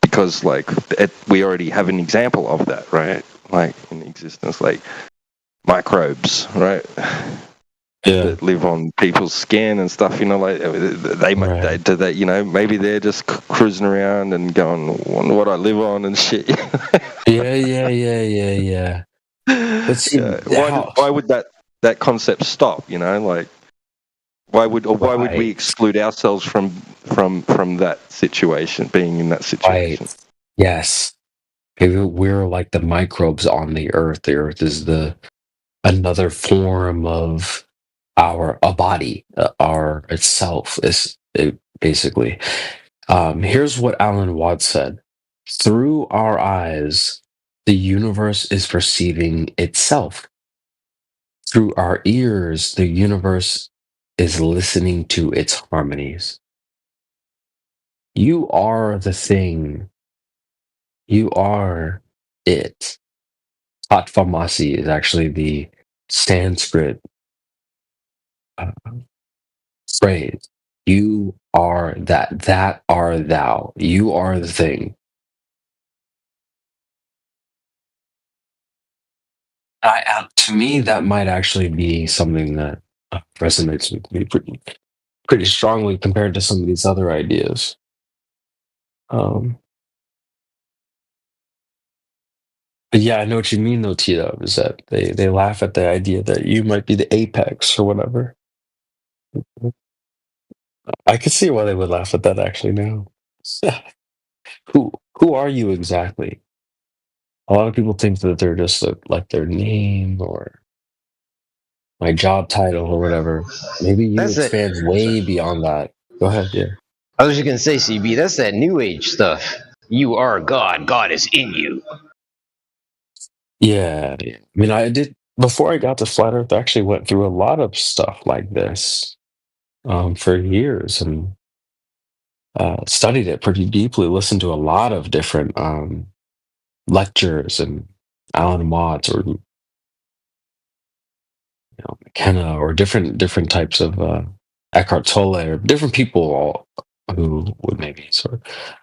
A: because like we already have an example of that, right? Like in existence, like microbes, right? That live on people's skin and stuff. You know, like they do that. You know, maybe they're just cruising around and going, "Wonder what I live on" and shit.
H: Yeah. Let's see.
A: Why would that concept stop? You know, like why would we exclude ourselves from that situation, being in that situation?
H: Right. Yes. Maybe we're like the microbes on the earth. The earth is another form of a body, our itself is basically. Here's what Alan Watts said: through our eyes, the universe is perceiving itself. Through our ears, the universe is listening to its harmonies. You are the thing. You are it. Tatvamasi is actually the Sanskrit phrase. You are that. That are thou. You are the thing. To me, that might actually be something that resonates with me pretty strongly compared to some of these other ideas. But yeah, I know what you mean, though, Tito, is that they laugh at the idea that you might be the apex or whatever. I could see why they would laugh at that actually now. Who are you exactly? A lot of people think that they're just like their name or my job title or whatever. Maybe you
T: That's it.
H: expand way beyond that. Go ahead, yeah.
T: I was just gonna say, CB, that's that New Age stuff. You are God. God is in you.
H: Yeah. I mean, I did before I got to Flat Earth. I actually went through a lot of stuff like this for years and studied it pretty deeply. Listened to a lot of different lectures and Alan Watts or McKenna or different types of Eckhart Tolle or different people who would maybe sort of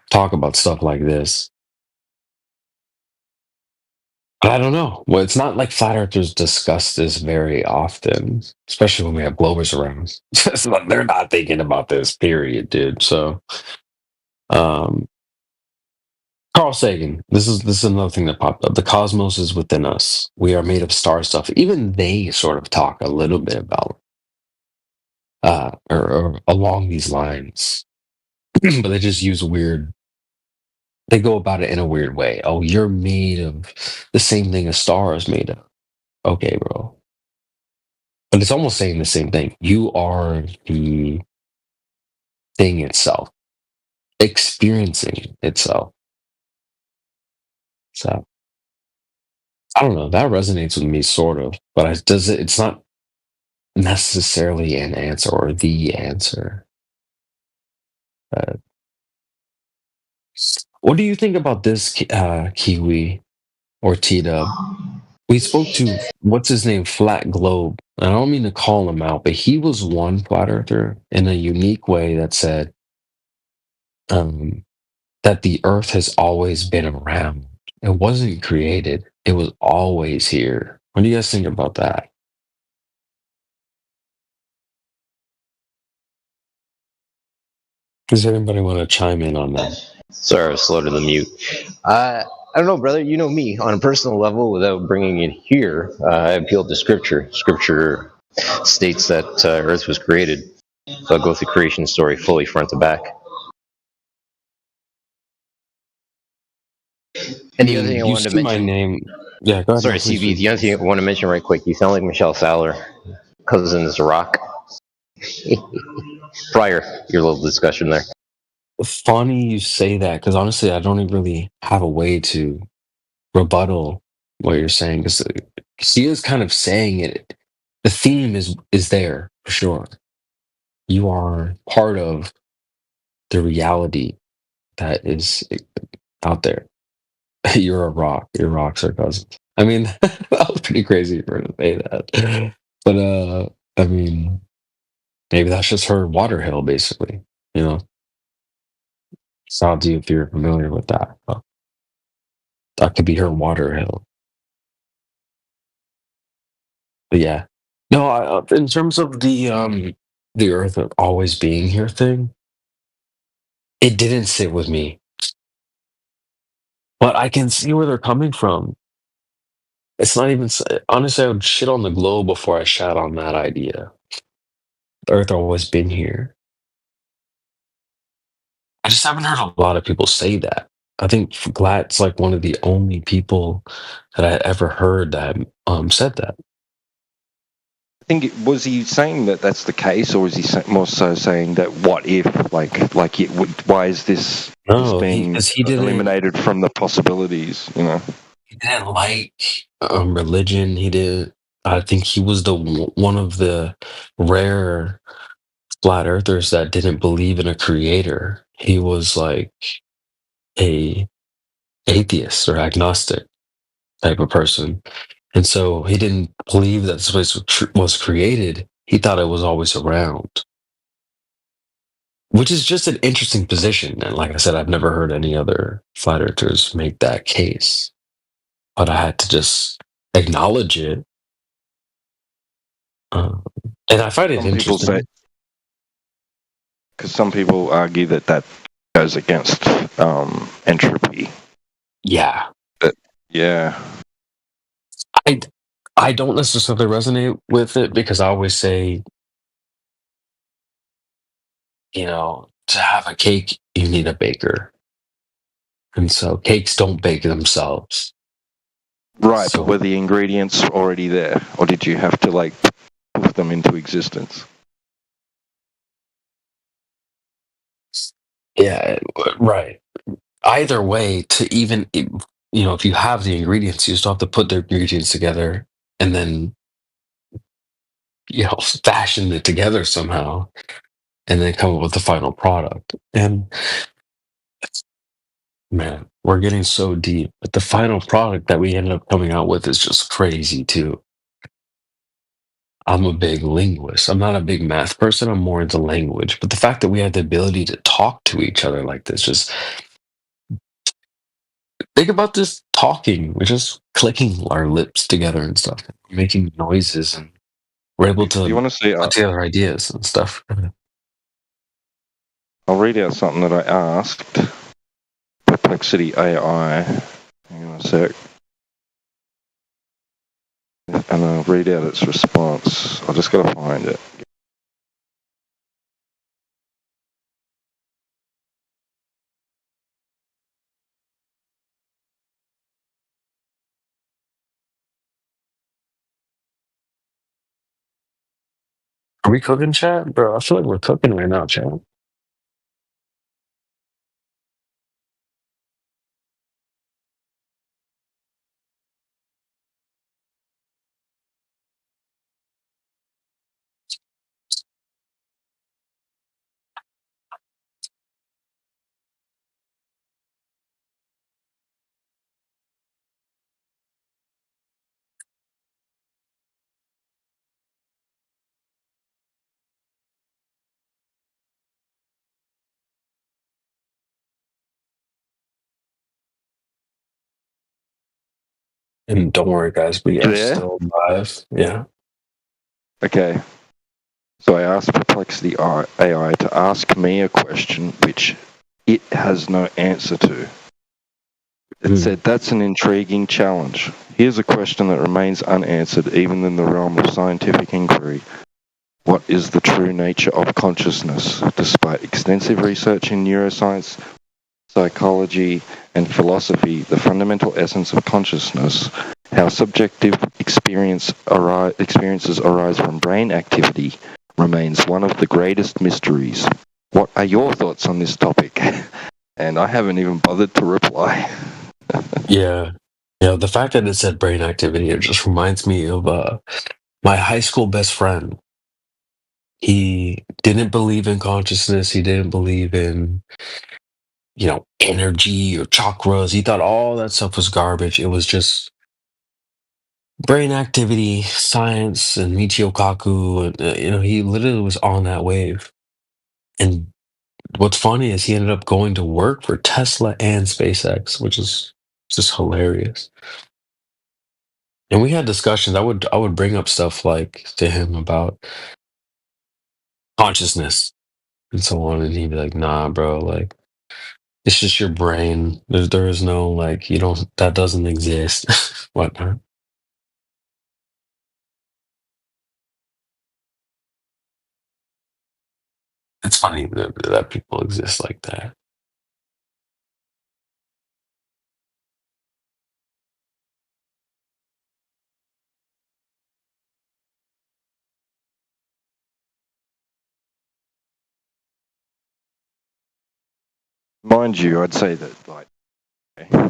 H: talk about stuff like this. But I don't know. Well, it's not like flat earthers discuss this very often, especially when we have Globers around. It's like they're not thinking about this, period, dude. So, Carl Sagan, this is another thing that popped up. The cosmos is within us. We are made of star stuff. Even they sort of talk a little bit about or along these lines, but they just use weird. They go about it in a weird way. Oh, you're made of the same thing a star is made of. Okay, bro. But it's almost saying the same thing. You are the thing itself, experiencing itself. So I don't know. That resonates with me, sort of. But it's not necessarily an answer or the answer. What do you think about this, Kiwi or T-Dub? We spoke to, what's his name, Flat Globe. I don't mean to call him out, but he was one flat earther in a unique way that said that the earth has always been around. It wasn't created. It was always here. What do you guys think about that? Does anybody want to chime in on that?
T: Sorry, I was slow to the mute. I don't know, brother. You know me. On a personal level, without bringing it here, I appeal to Scripture. Scripture states that Earth was created. So I'll go through the creation story fully front to back. And the other thing I
H: you've
T: wanted to
H: seen my
T: mention.
H: name. Yeah, go ahead.
T: Sorry,
H: No, please,
T: CB.
H: please.
T: The other thing I want to mention right quick. You sound like Michelle Sauer, Cousins Rock. Prior, your little discussion there.
H: Funny you say that because honestly, I don't even really have a way to rebuttal what you're saying because she is kind of saying it. The theme is there for sure. You are part of the reality that is out there. You're a rock. Your rocks are cousins. I mean, that was pretty crazy for her to say that. But I mean, maybe that's just her water hill, basically. You know, Saudi, if you're familiar with that, that could be her water hill. But yeah, no. In terms of the Earth always being here thing, it didn't sit with me, but I can see where they're coming from. It's not even honestly. I would shit on the globe before I shat on that idea. The Earth always been here. I just haven't heard a lot of people say that. I think Glad's like one of the only people that I ever heard that said that.
A: I think was he saying that that's the case, or was he more so saying that what if, like it would? Why is this
H: No,
A: being
H: he didn't.
A: eliminated from the possibilities? You know,
H: He didn't like religion. He did. I think he was one of the rare flat earthers that didn't believe in a creator. He was like a atheist or agnostic type of person. And so he didn't believe that this place was created. He thought it was always around, which is just an interesting position. And like I said, I've never heard any other flat earthers make that case, but I had to just acknowledge it. And I find it
A: some people
H: interesting.
A: say, because some people argue that goes against entropy.
H: Yeah.
A: Yeah.
H: I don't necessarily resonate with it because I always say, you know, to have a cake, you need a baker. And so cakes don't bake themselves.
A: Right,
H: So,
A: but were the ingredients already there, or did you have to like put them into existence?
H: yeah, right. Either way, to even, you know, if you have the ingredients, you still have to put the ingredients together and then, you know, fashion it together somehow and then come up with the final product. And man, we're getting so deep. But the final product that we ended up coming out with is just crazy too. I'm a big linguist. I'm not a big math person. I'm more into language. But the fact that we have the ability to talk to each other like this, just think about this talking. We're just clicking our lips together and stuff, making noises, and we're able
A: Do you
H: to
A: want to see?
H: put together ideas and stuff.
A: I'll read out something that I asked Perplexity AI. Hang on a sec. And I'll read out its response. I just got to find it.
H: Are we cooking, chat? Bro, I feel like we're cooking right now, chat. And don't worry, guys, we
A: You
H: are
A: there?
H: still live. Yeah.
A: Okay. So I asked Perplexity AI to ask me a question which it has no answer to. It said, that's an intriguing challenge. Here's a question that remains unanswered even in the realm of scientific inquiry. What is the true nature of consciousness? Despite extensive research in neuroscience, psychology, and philosophy the fundamental essence of consciousness, how subjective experiences arise from brain activity remains one of the greatest mysteries. What are your thoughts on this topic? And I haven't even bothered to reply.
H: Yeah. Yeah, the fact that it said brain activity, it just reminds me of my high school best friend. He didn't believe in consciousness. He didn't believe in, energy or chakras. He thought all that stuff was garbage. It was just brain activity, science, and Michio Kaku. And, he literally was on that wave. And what's funny is he ended up going to work for Tesla and SpaceX, which is just hilarious. And we had discussions. I would bring up stuff like to him about consciousness and so on, and he'd be like, "Nah, bro, like it's just your brain. There is no like you don't that doesn't exist." Whatnot. It's funny that people exist like that.
A: Mind you, I'd say that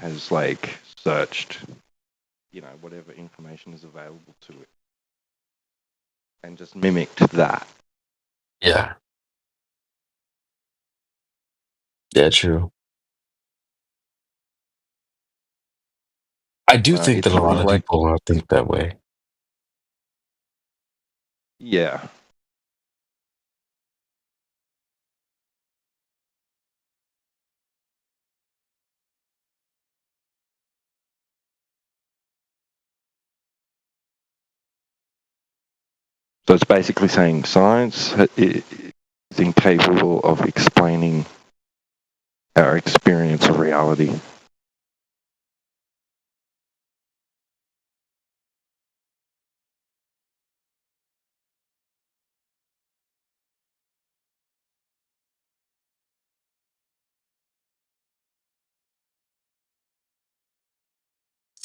A: has searched, whatever information is available to it, and just mimicked that.
H: Yeah. Yeah, true. I do think that
A: It's
H: a lot of
A: reflect.
H: people think that way.
A: Yeah. So it's basically saying science is incapable of explaining our experience of reality.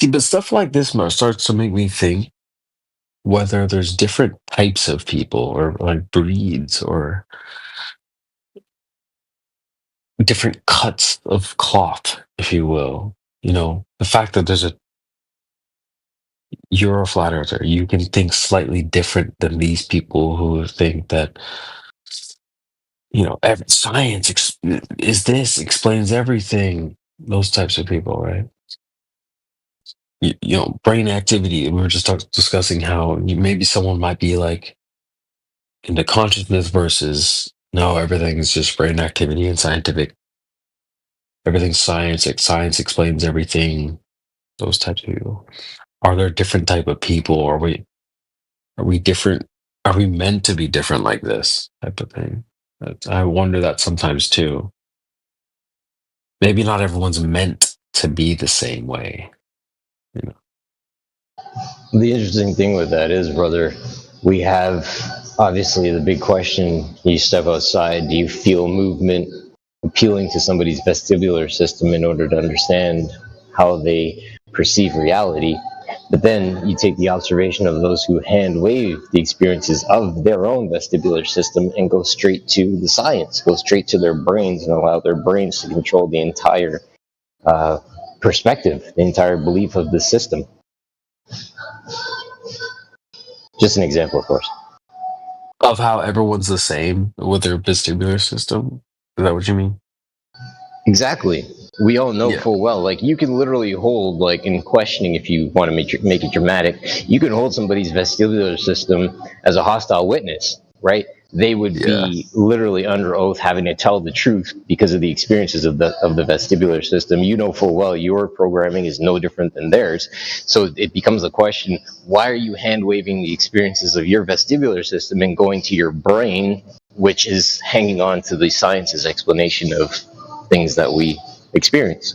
H: See, but stuff like this starts to make me think whether there's different types of people or like breeds or different cuts of cloth, if you will. The fact that you're a flat earther, you can think slightly different than these people who think that, science is this, explains everything. Those types of people, right? Brain activity. We were just discussing how maybe someone might be like into consciousness versus no, everything's just brain activity and scientific. Everything's science. Science explains everything. Those types of people. Are there different type of people? Are we different? Are we meant to be different like this type of thing? I wonder that sometimes too. Maybe not everyone's meant to be the same way.
T: The interesting thing with that is, brother, we have obviously the big question: you step outside, do you feel movement appealing to somebody's vestibular system in order to understand how they perceive reality? But then you take the observation of those who hand wave the experiences of their own vestibular system and go straight to the science, go straight to their brains and allow their brains to control the entire perspective, the entire belief of the system. Just an example, of course.
H: Of how everyone's the same with their vestibular system. Is that what you mean?
T: Exactly. We all know full well, like you can literally hold, like in questioning, if you want to make it dramatic, you can hold somebody's vestibular system as a hostile witness, right? They would be literally under oath having to tell the truth because of the experiences of the vestibular system. You know full well your programming is no different than theirs. So it becomes a question, why are you hand waving the experiences of your vestibular system and going to your brain, which is hanging on to the science's explanation of things that we experience?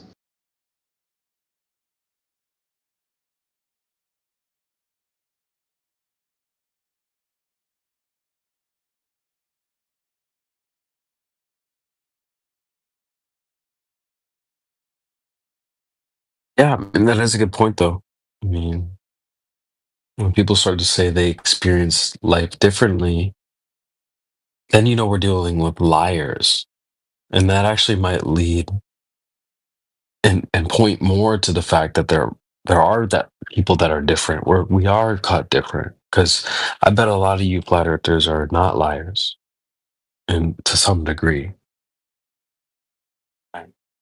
H: Yeah, and that is a good point, though. I mean, when people start to say they experience life differently, then we're dealing with liars, and that actually might lead and point more to the fact that there are that people that are different. We are cut different because I bet a lot of you flat earthers are not liars, and to some degree,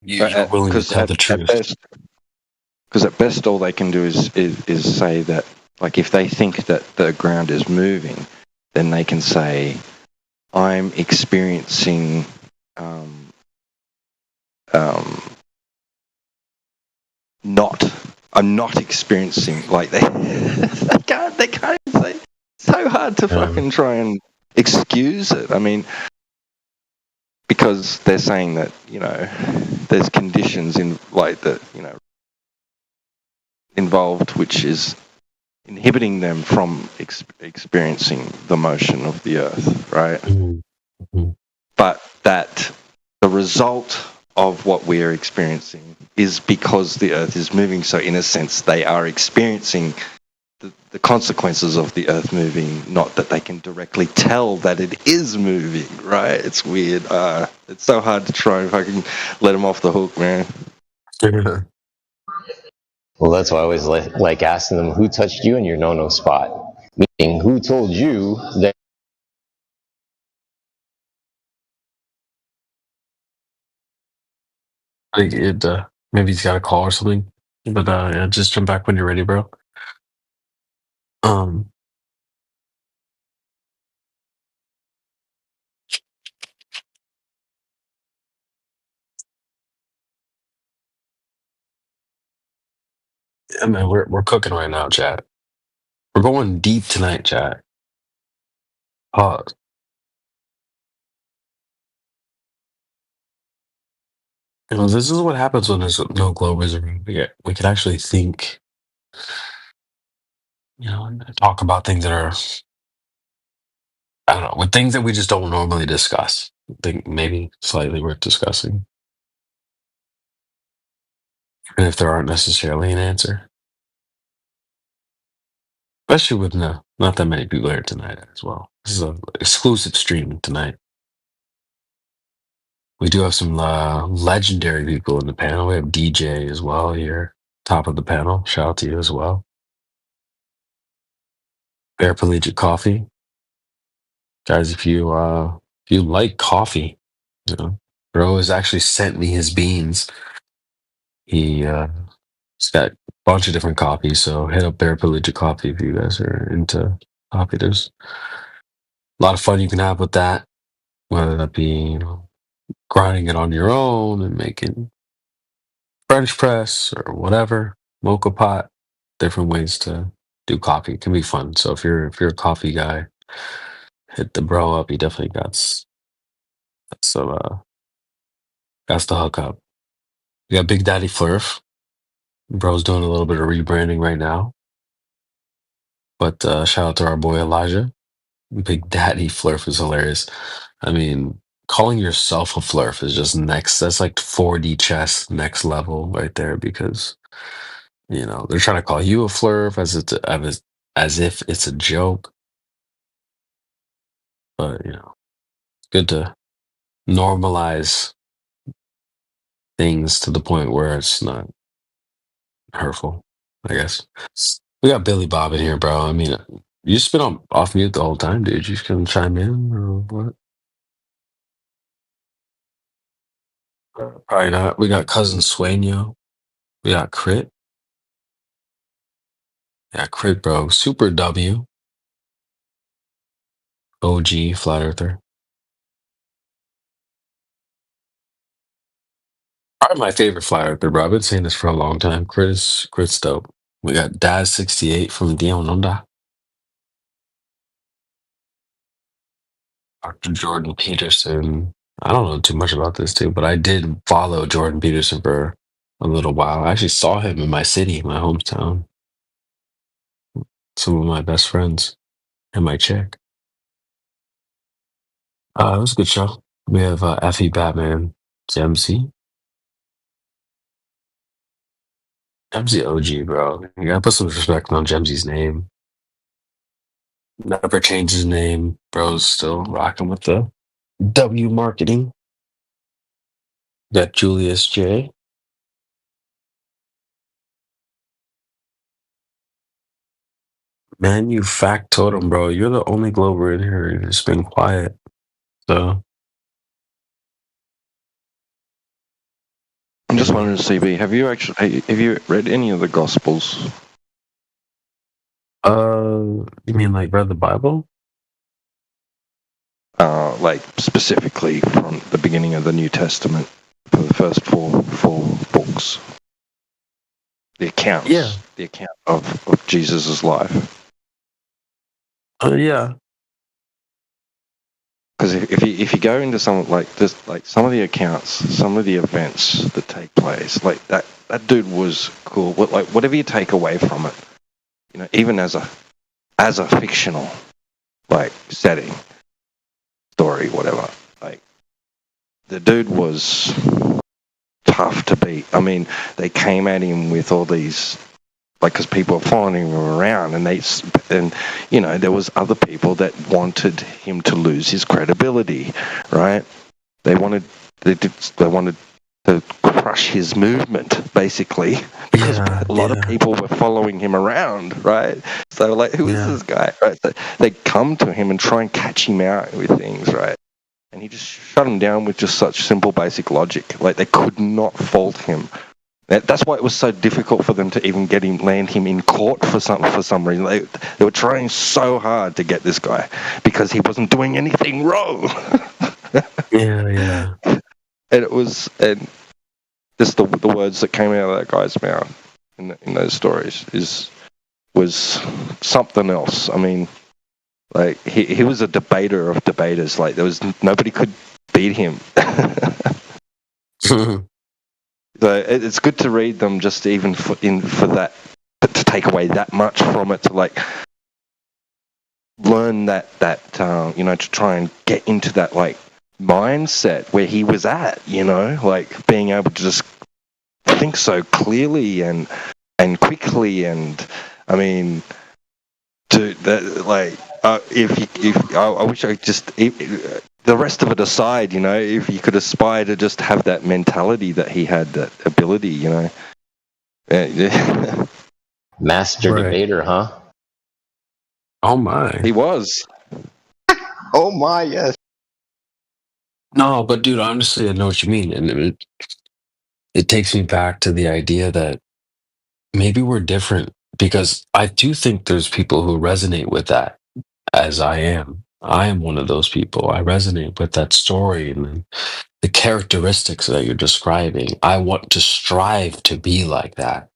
H: you're willing to
A: Because
H: tell the
A: at
H: truth.
A: best, all they can do is say that, like, if they think that the ground is moving, then they can say, I'm experiencing I'm not experiencing, like, they can't even say. It's so hard to fucking try and excuse it. I mean, because they're saying that, there's conditions in, like, that, involved, which is inhibiting them from experiencing the motion of the earth, right? But that the result of what we are experiencing is because the earth is moving. So in a sense, they are experiencing the consequences of the earth moving, not that they can directly tell that it is moving, right? It's weird. It's so hard to try and fucking let them off the hook, man.
T: Well, that's why I always like asking them, who touched you in your no-no spot? Meaning, who told you that?
H: Like maybe he's got a call or something. But yeah, just jump back when you're ready, bro. I mean, we're cooking right now, chat. We're going deep tonight, chat. Pause. This is what happens when there's no globalism. We can actually think, and talk about things that are, I don't know, with things that we just don't normally discuss. I think maybe slightly worth discussing, even if there aren't necessarily an answer. Especially with not that many people here tonight as well. This is an exclusive stream tonight. We do have some legendary people in the panel. We have DJ as well here, top of the panel. Shout out to you as well. Paraplegic Coffee. Guys, if you like coffee, bro has actually sent me his beans. He's got a bunch of different coffees, so hit up Paraplegic Coffee if you guys are into coffee. There's a lot of fun you can have with that, whether that be, grinding it on your own and making French press or whatever, mocha pot, different ways to do coffee. It can be fun. So if you're a coffee guy, hit the bro up. He definitely got some got the hook up. We got Big Daddy Flurf. Bro's doing a little bit of rebranding right now. But shout out to our boy Elijah. Big Daddy Flurf is hilarious. I mean, calling yourself a Flurf is just next. That's like 4D chess next level right there, because they're trying to call you a Flurf as if it's a joke. But good to normalize things to the point where it's not hurtful, I guess. We got Billy Bob in here, bro. I mean, you just been off mute the whole time, dude. You just gonna chime in or what? Probably not. We got Cousin Sueño. We got Crit. Yeah, Crit, bro. Super W. OG Flat Earther. Probably my favorite Flat Earther, bro. I've been saying this for a long time. Crit's dope. We got Daz68 from Dion Onda. Dr. Jordan Peterson. I don't know too much about this too, but I did follow Jordan Peterson for a little while. I actually saw him in my city, my hometown. Some of my best friends and my chick. It was a good show. We have Effie Batman, MC. Gemsy OG, bro. You gotta put some respect on Gemsy's name. Never changed his name. Bro's still rocking with the W marketing. Got Julius J. Man, you fact totem, bro. You're the only Glober in here that's been quiet. So
A: I'm just wondering, CB, have you read any of the Gospels?
H: You mean like read the Bible?
A: Like specifically from the beginning of the New Testament for the first four books. The accounts.
H: Yeah.
A: The account of Jesus' life.
H: Yeah.
A: Because if you go into some like this, like some of the accounts, some of the events that take place, like that dude was cool. Like whatever you take away from it, you know, even as a fictional like setting, story, whatever. Like the dude was tough to beat. I mean, they came at him with all these, like, because people were following him around, and you know, there was other people that wanted him to lose his credibility, right? They wanted to crush his movement, basically, because a lot of people were following him around, right? So, like, who is this guy, right? So they come to him and try and catch him out with things, right? And he just shut them down with just such simple, basic logic. Like, they could not fault him. That's why it was so difficult for them to even land him in court for some reason. They were trying so hard to get this guy because he wasn't doing anything wrong.
H: Yeah.
A: And just the words that came out of that guy's mouth in those stories was something else. I mean, like he was a debater of debaters. Like nobody could beat him. So it's good to read them, just even for that, but to take away that much from it, to like learn that you know, to try and get into that like mindset where he was at, you know, like being able to just think so clearly and quickly, and I mean, to that, like if I wish I just. The rest of it aside, you know, if you could aspire to just have that mentality that he had, that ability, you know.
T: Master debater, huh?
H: Oh my.
A: He was.
T: Oh my, yes.
H: No, but dude, honestly, I know what you mean. And it takes me back to the idea that maybe we're different, because I do think there's people who resonate with that, as I am. I am one of those people. I resonate with that story and the characteristics that you're describing. I want to strive to be like that,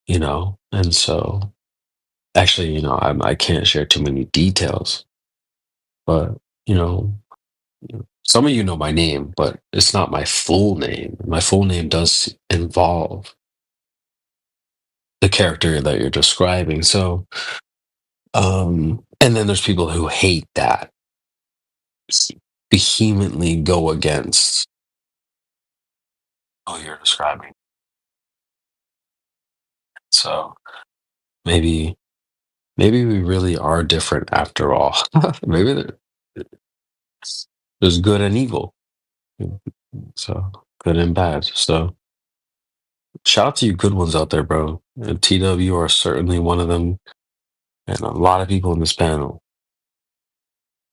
H: you know? And so, actually, you know, I can't share too many details, but, you know, some of you know my name, but it's not my full name. My full name does involve the character that you're describing. So, and then there's people who hate that, vehemently go against who you're describing. So maybe we really are different after all. Maybe there's good and evil. So good and bad. So shout out to you good ones out there, bro. And TW are certainly one of them. And a lot of people in this panel.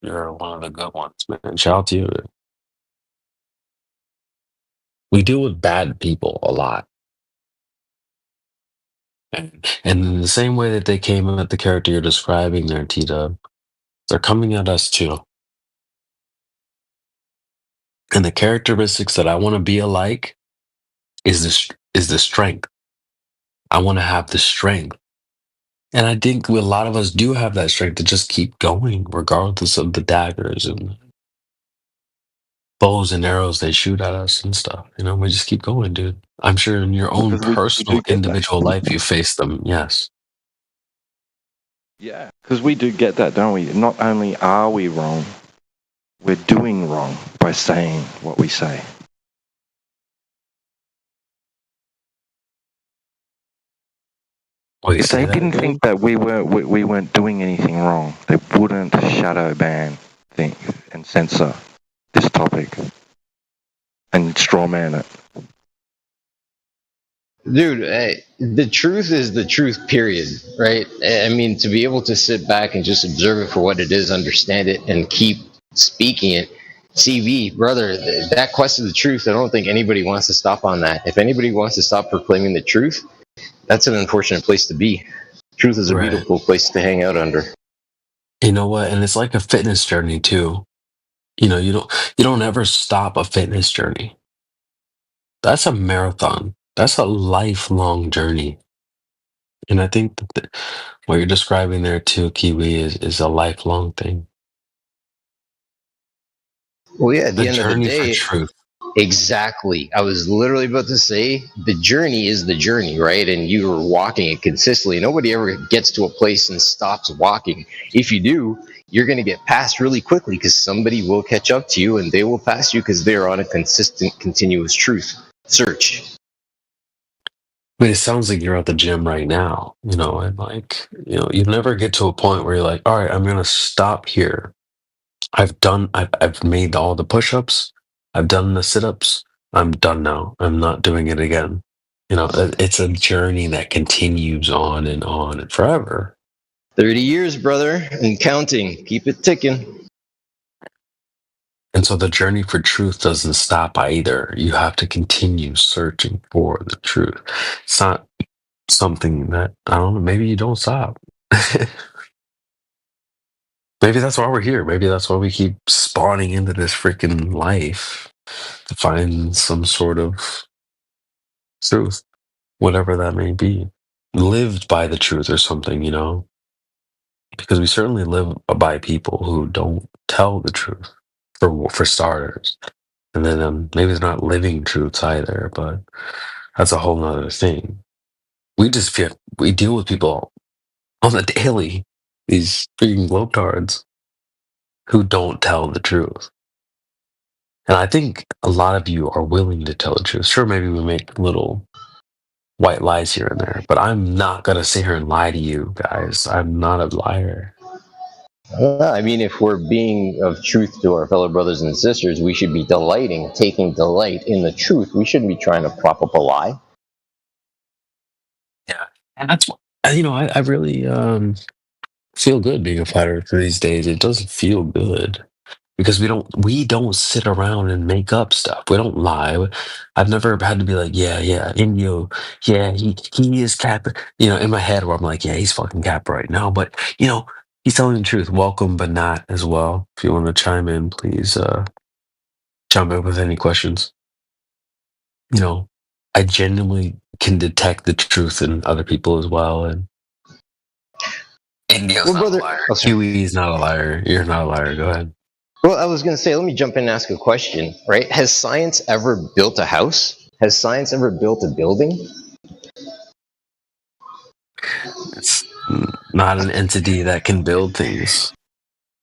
H: You're one of the good ones, man. Shout out to you. We deal with bad people a lot. And in the same way that they came at the character you're describing there, T-Dub, they're coming at us too. And the characteristics that I want to be alike is the strength. I want to have the strength. And I think a lot of us do have that strength to just keep going, regardless of the daggers and bows and arrows they shoot at us and stuff. You know, we just keep going, dude. I'm sure in your own
A: Because we
H: personal,
A: do get that.
H: individual life, you face them. Yes.
A: Yeah, because we do get that, don't we? Not only are we wrong, we're doing wrong by saying what we say. If they didn't think that we weren't doing anything wrong, they wouldn't shadow ban things and censor this topic and strawman it.
T: Dude, the truth is the truth, period, right? I mean, to be able to sit back and just observe it for what it is, understand it, and keep speaking it. CV, brother, that quest of the truth, I don't think anybody wants to stop on that. If anybody wants to stop proclaiming the truth, that's an unfortunate place to be. Truth is a beautiful place to hang out under.
H: You know what? And it's like a fitness journey too. You know, you don't ever stop a fitness journey. That's a marathon. That's a lifelong journey. And I think that what you're describing there too, Kiwi, is a lifelong thing.
T: Well, yeah, at the
H: The
T: end of the
H: journey for
T: day,
H: truth.
T: exactly. I was literally about to say the journey is the journey, right? And you are walking it consistently. Nobody ever gets to a place and stops walking. If you do, you're going to get passed really quickly because somebody will catch up to you and they will pass you because they're on a consistent, continuous truth search.
H: I mean, it sounds like you're at the gym right now, you know, and like, you know, you never get to a point where you're like, all right, I'm going to stop here. I've made all the push-ups. I've done the sit-ups. I'm done now. I'm not doing it again. You know, it's a journey that continues on and forever.
T: 30 years, brother, and counting. Keep it ticking.
H: And so the journey for truth doesn't stop either. You have to continue searching for the truth. It's not something that, I don't know, maybe you don't stop. Maybe that's why we're here. Maybe that's why we keep spawning into this freaking life to find some sort of truth, whatever that may be. Lived by the truth or something, you know? Because we certainly live by people who don't tell the truth, for starters. And then maybe they're not living truths either, but that's a whole nother thing. We deal with people on the daily, these freaking globetards who don't tell the truth. And I think a lot of you are willing to tell the truth. Sure, maybe we make little white lies here and there, but I'm not going to sit here and lie to you guys. I'm not a liar.
T: I mean, if we're being of truth to our fellow brothers and sisters, we should be taking delight in the truth. We shouldn't be trying to prop up a lie.
H: Yeah. And that's what, you know, I really feel good being a flat earther these days. It doesn't feel good because we don't sit around and make up stuff. We don't lie. I've never had to be like, yeah, Indio, yeah, he is cap. You know, in my head where I'm like, yeah, he's fucking cap right now. But you know, he's telling the truth. Welcome, but not as well. If you want to chime in, please chime in with any questions. You know, I genuinely can detect the truth in other people as well, and Indio's not a liar. Huey's not a liar. You're not a liar. Go ahead.
T: Well, I was going to say, let me jump in and ask a question, right? Has science ever built a house? Has science ever built a building?
H: It's not an entity that can build things.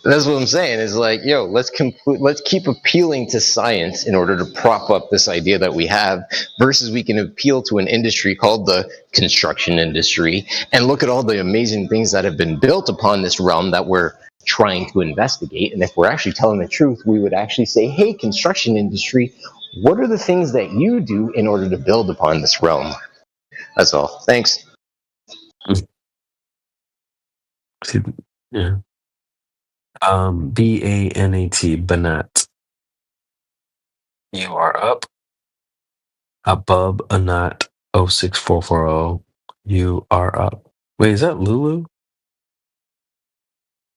T: That's what I'm saying. Is like, yo, let's keep appealing to science in order to prop up this idea that we have, versus we can appeal to an industry called the construction industry and look at all the amazing things that have been built upon this realm that we're trying to investigate. And if we're actually telling the truth, we would actually say, hey, construction industry, what are the things that you do in order to build upon this realm? That's all. Thanks.
H: Yeah. BANAT, Banat. You are up. Above Anat 06440. You are up. Wait, is that Lulu?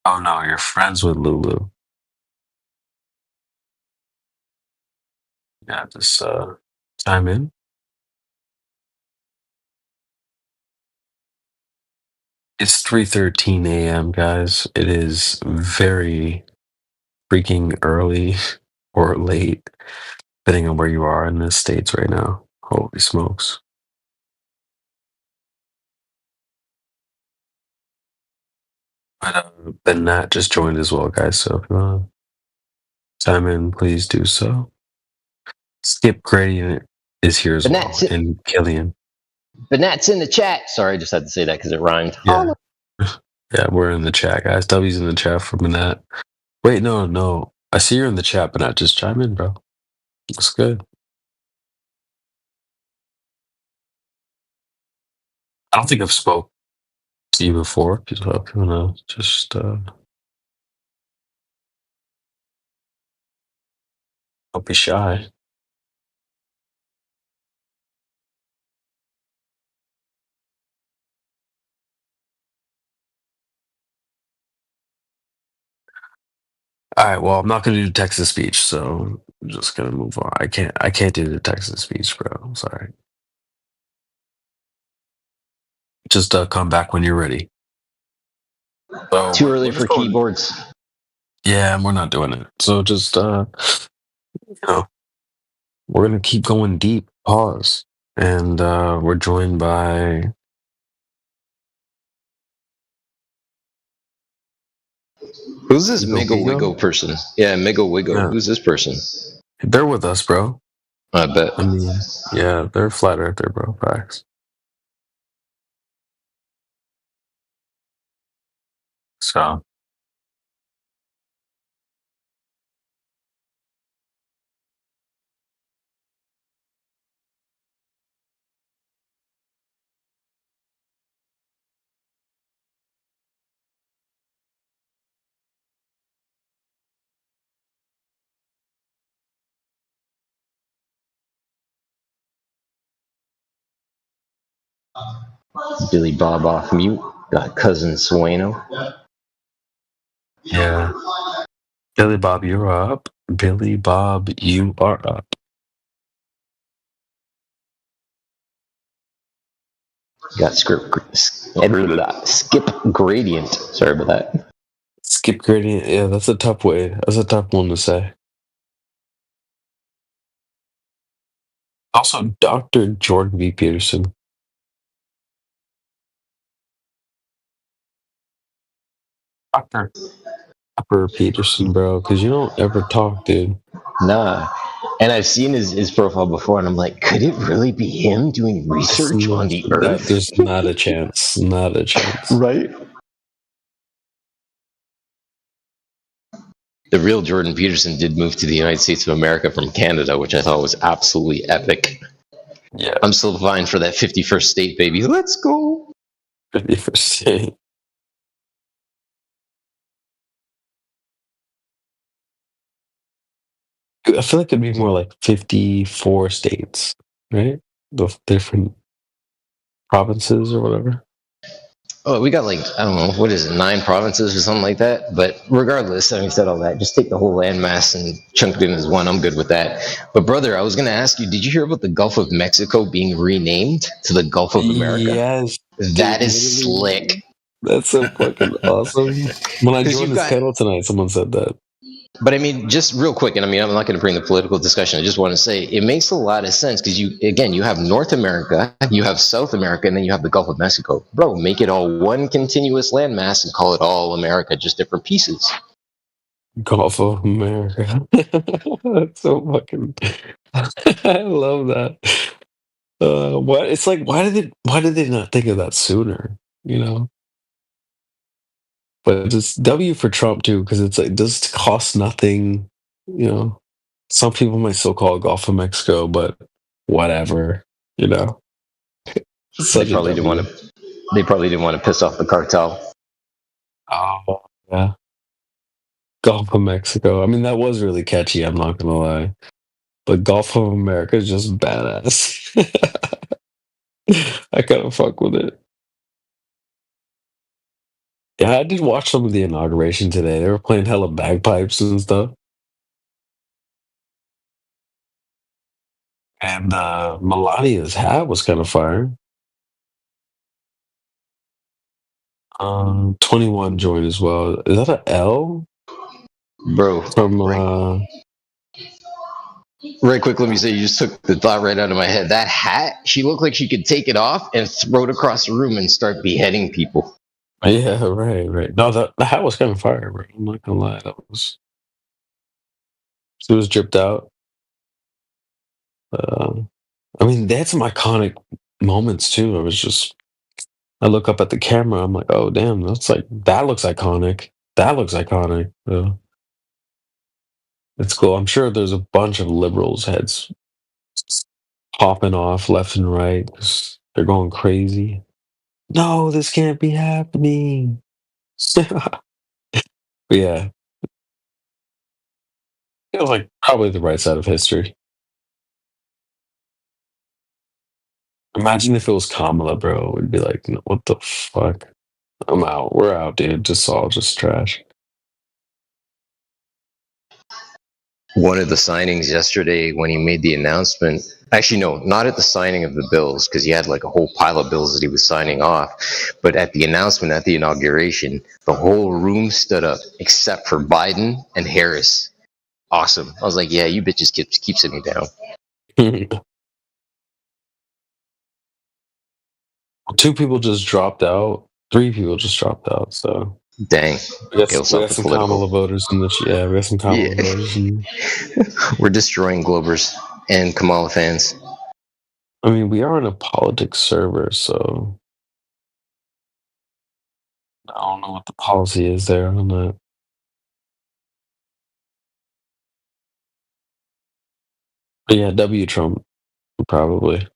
H: Oh no, you're friends with Lulu. Yeah, just chime in. It's 3:13 a.m., guys. It is very freaking early or late, depending on where you are in the States right now. Holy smokes. But Nat just joined as well, guys. So if you want to chime in, please do so. Skip Gradient is here as well, and Killian.
T: Banat's in the chat. Sorry, I just had to say that because it rhymed.
H: Yeah. Yeah, we're in the chat, guys. W's in the chat for Manat. Wait, no. I see you're in the chat, Manat. Just chime in, bro. Looks good. I don't think I've spoke to you before. If you wanna just don't be shy. All right, well, I'm not gonna do text to speech, so I'm just gonna move on. I can't do the text to speech, bro. I'm sorry. Just come back when you're ready. So
T: Too early
H: we're
T: for
H: just going.
T: keyboards.
H: Yeah, we're not doing it. So just you know, we're gonna keep going deep. Pause, and we're joined by.
T: Who's this
H: Migo
T: Mega Wigo person? Yeah, Mega Wigo.
H: Yeah.
T: Who's this person?
H: They're with us, bro.
T: I bet.
H: I mean, yeah, they're flat earther, bro. Facts. So.
T: Billy Bob off mute. Got cousin Sueno.
H: Yeah. Billy Bob, you're up. Billy Bob, you are up.
T: Got skip gradient. Sorry about that.
H: Skip gradient. Yeah, that's a tough way. That's a tough one to say. Also, Dr. Jordan B. Peterson. Dr. Peterson, bro, because you don't ever talk, dude.
T: Nah. And I've seen his profile before, and I'm like, could it really be him doing research on the Earth?
H: There's not a chance. Not a chance.
T: Right? The real Jordan Peterson did move to the United States of America from Canada, which I thought was absolutely epic.
H: Yeah.
T: I'm still vying for that 51st state, baby. Let's go.
H: 51st state. I feel like it'd be more like 54 states, right? The different provinces or whatever.
T: Oh, we got like, I don't know, what is it, 9 provinces or something like that? But regardless, having said all that, just take the whole landmass and chunk it in as one. I'm good with that. But brother, I was going to ask you, did you hear about the Gulf of Mexico being renamed to the Gulf of America?
H: Yes.
T: That is slick.
H: That's so fucking awesome. When I joined this panel tonight, someone said that.
T: But I mean, just real quick, and I mean, I'm not going to bring the political discussion. I just want to say it makes a lot of sense because you have North America, you have South America, and then you have the Gulf of Mexico. Bro, make it all one continuous landmass and call it all America, just different pieces.
H: Gulf of America. That's so fucking. I love that. What it's like? Why did they not think of that sooner? You know. But it's W for Trump too, because it's like it does cost nothing. You know, some people might still call it Gulf of Mexico, but whatever. You know,
T: They probably didn't want to piss off the cartel.
H: Oh yeah, Gulf of Mexico. I mean, that was really catchy. I'm not gonna lie, but Gulf of America is just badass. I kind of fuck with it. Yeah, I did watch some of the inauguration today. They were playing hella bagpipes and stuff. And Melania's hat was kind of fire. 21 joined as well. Is that an L?
T: Bro.
H: From
T: Right quick, let me say, you just took the thought right out of my head. That hat, she looked like she could take it off and throw it across the room and start beheading people.
H: Yeah, right. No, the hat was kind of fire, bro. I'm not gonna lie. She was dripped out. I mean, they had some iconic moments too. I look up at the camera. I'm like, oh damn, that looks iconic. That looks iconic. So it's cool. I'm sure there's a bunch of liberals heads popping off left and right. They're going crazy. No, this can't be happening. But yeah, feels like probably the right side of history. Imagine if it was Kamala, bro. We'd be like, "No, what the fuck? I'm out. We're out, dude. Just trash."
T: One of the signings yesterday when he made the announcement, actually no, not at the signing of the bills, because he had like a whole pile of bills that he was signing off, but at the announcement at the inauguration, the whole room stood up except for Biden and Harris. Awesome. I was like, yeah, you bitches keep sitting down.
H: 2 people just dropped out. 3 people just dropped out. So
T: dang,
H: we got some Kamala voters in this. Yeah, we got some Kamala voters.
T: We're destroying Globers and Kamala fans.
H: I mean, we are in a politics server, so I don't know what the policy is there on that. But yeah, W Trump, probably.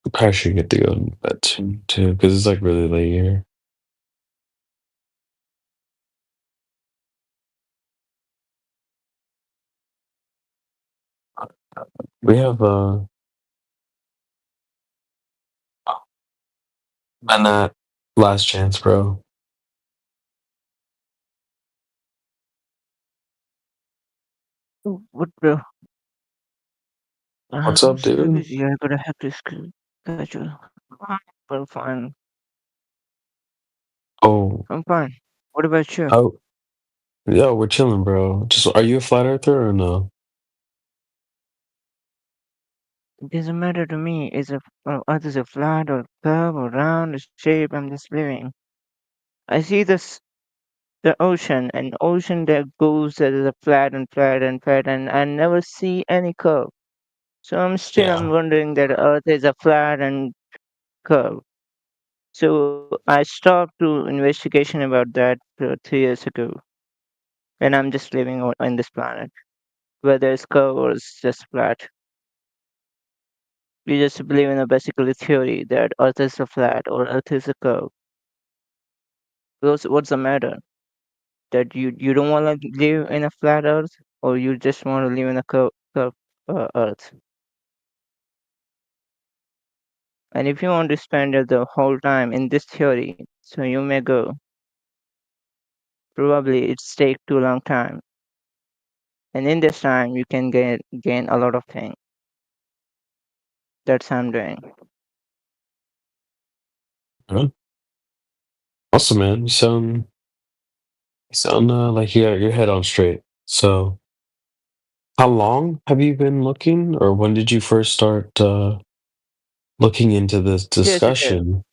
H: We probably should get to go to bed soon, too, because it's like really late here. We have Bennett, last chance, bro.
I: What, bro?
H: What's
I: I'm
H: up,
I: super
H: dude?
I: busy. I gotta have to schedule. Well, fine.
H: Oh,
I: I'm fine. What about you?
H: oh, yeah, we're chilling, bro. Are you a flat earther or no?
I: It doesn't matter to me. Is a Earth is a flat or curve or round or shape. I'm just living. I see the ocean, and ocean that goes as a flat and flat and flat, and I never see any curve. So I'm wondering that Earth is a flat and curve. So I stopped to investigation about that 3 years ago, and I'm just living on this planet, whether it's curve or it's just flat. We just believe in a basically theory that Earth is a flat or Earth is a curve. What's the matter? That you don't want to live in a flat Earth, or you just want to live in a curve Earth? And if you want to spend the whole time in this theory, so you may go. Probably it's take too long time. And in this time you can gain a lot of things. That's what I'm doing.
H: Huh? Awesome, man. You sound like your head on straight. So, how long have you been looking, or when did you first start looking into this
I: 2 years ago.
H: discussion?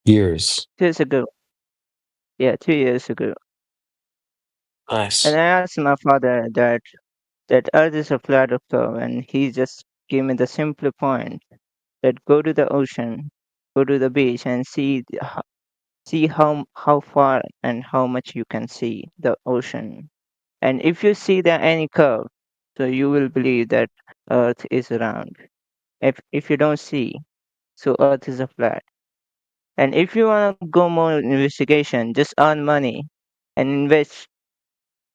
H: Years.
I: 2 years ago. Yeah, 2 years ago.
H: Nice.
I: And I asked my father that Earth is a flat or curve, and he just gave me the simple point that go to the ocean, go to the beach, and see how far and how much you can see the ocean. And if you see there any curve, so you will believe that Earth is round. If you don't see, so Earth is a flat. And if you want to go more investigation, just earn money and invest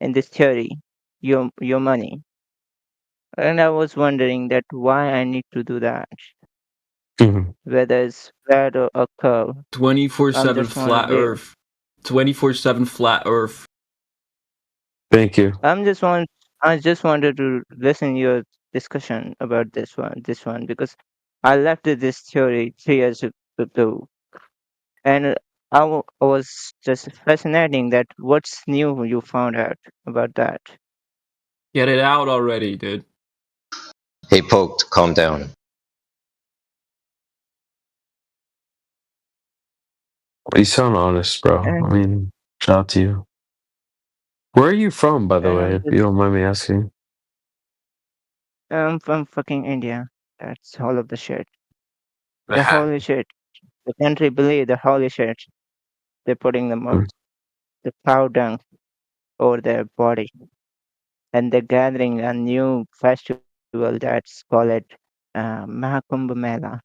I: in this theory, your money. And I was wondering that why I need to do that. Whether it's flat or a curve.
L: 24/7 flat Earth. 24/7 flat Earth.
H: Thank you.
I: I just wanted to listen to your discussion about this one because I left this theory 3 years ago, and I was just fascinating that what's new you found out about that.
L: Get it out already, dude.
T: Hey, Poked, calm down.
H: You sound honest, bro. I mean, Shout out to you. Where are you from, by the way,
I: And
H: if you don't mind me asking?
I: I'm from fucking India. That's all of the shit. The
H: Ah,
I: holy shit. The country believe the holy shit. They're putting the cow dung over their body. And they're gathering a new festival that's called Mahakumbh Mela.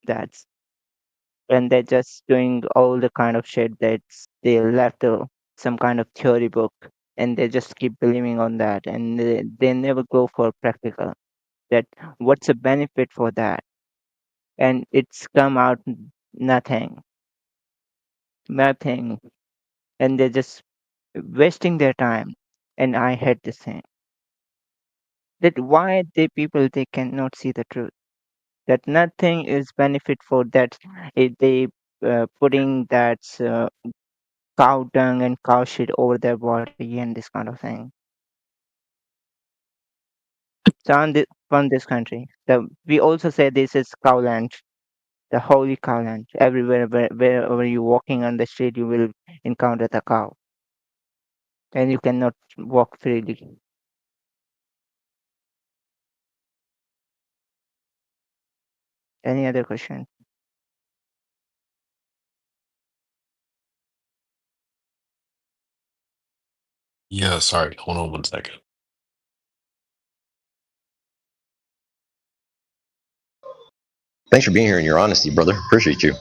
I: That's and they're just doing all the kind of shit that they left some kind of theory book and they just keep believing on that and they never go for practical that what's the benefit for that and it's come out nothing and they're just wasting their time and I hate this thing that why they people they cannot see the truth that nothing is benefit for that if they putting that cow dung and cow shit over their body and this kind of thing. So from this country, we also say this is cowland, the holy cowland. Everywhere, wherever you're walking on the street, you will encounter the cow, and you cannot walk freely. Any other question?
H: yeah, sorry. Hold on one second.
T: Thanks for being here and your honesty, brother. Appreciate you.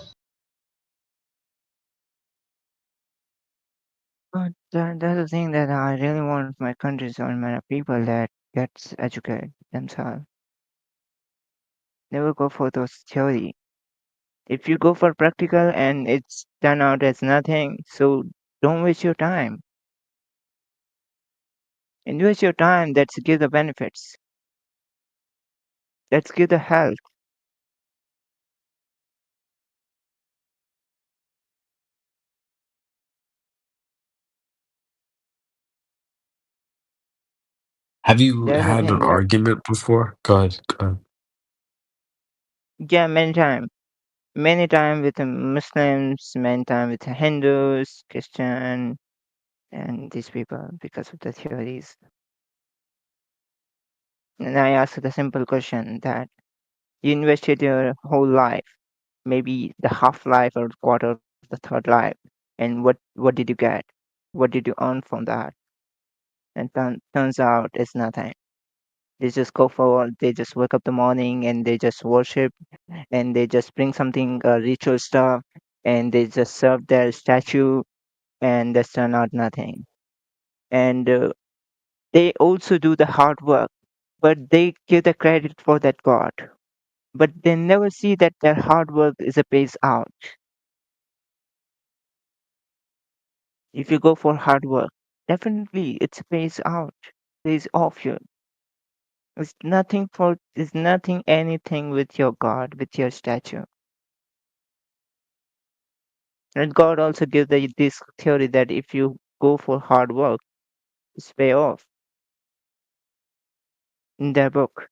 I: But that's the thing that I really want my countries and my people that gets educated themselves. Never go for those theory. If you go for practical and it's done out as nothing, so don't waste your time. Invest your time. That's give the benefits. Let's give the health.
H: Have you
I: That's the
H: had an
I: thing that
H: argument before? Go ahead. Go ahead.
I: yeah, many time with the Muslims, many time with the Hindus, Christian, and these people because of the theories. And I ask the simple question that you invested your whole life, maybe the half life or quarter of the third life, and what did you get? What did you earn from that? And turns out it's nothing. They just go forward. They just wake up the morning and they just worship and they just bring something ritual stuff and they just serve their statue and that's turn out nothing. And they also do the hard work, but they give the credit for that God. But they never see that their hard work is a pays out. If you go for hard work, definitely it's pays out, pays off you. It's nothing anything with your God, with your statue. And God also gives this theory that if you go for hard work, it's pay off in their book.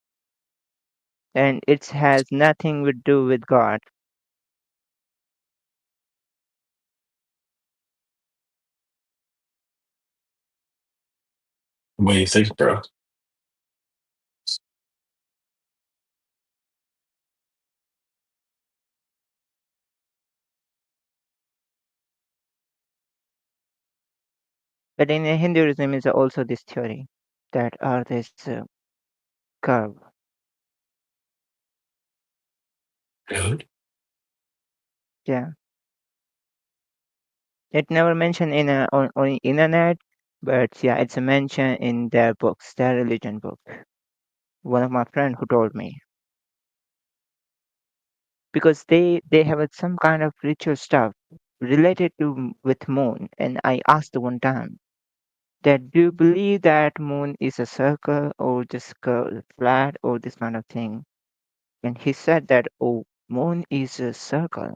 I: And it has nothing to do with God.
H: What do you think, bro?
I: But in Hinduism is also this theory that Earth is curve.
H: Good.
I: Yeah. It never mentioned on internet, but yeah, it's a mention in their books, their religion book. One of my friend who told me because they have some kind of ritual stuff related to with moon, and I asked one time that do you believe that moon is a circle or just flat or this kind of thing, and he said that oh moon is a circle,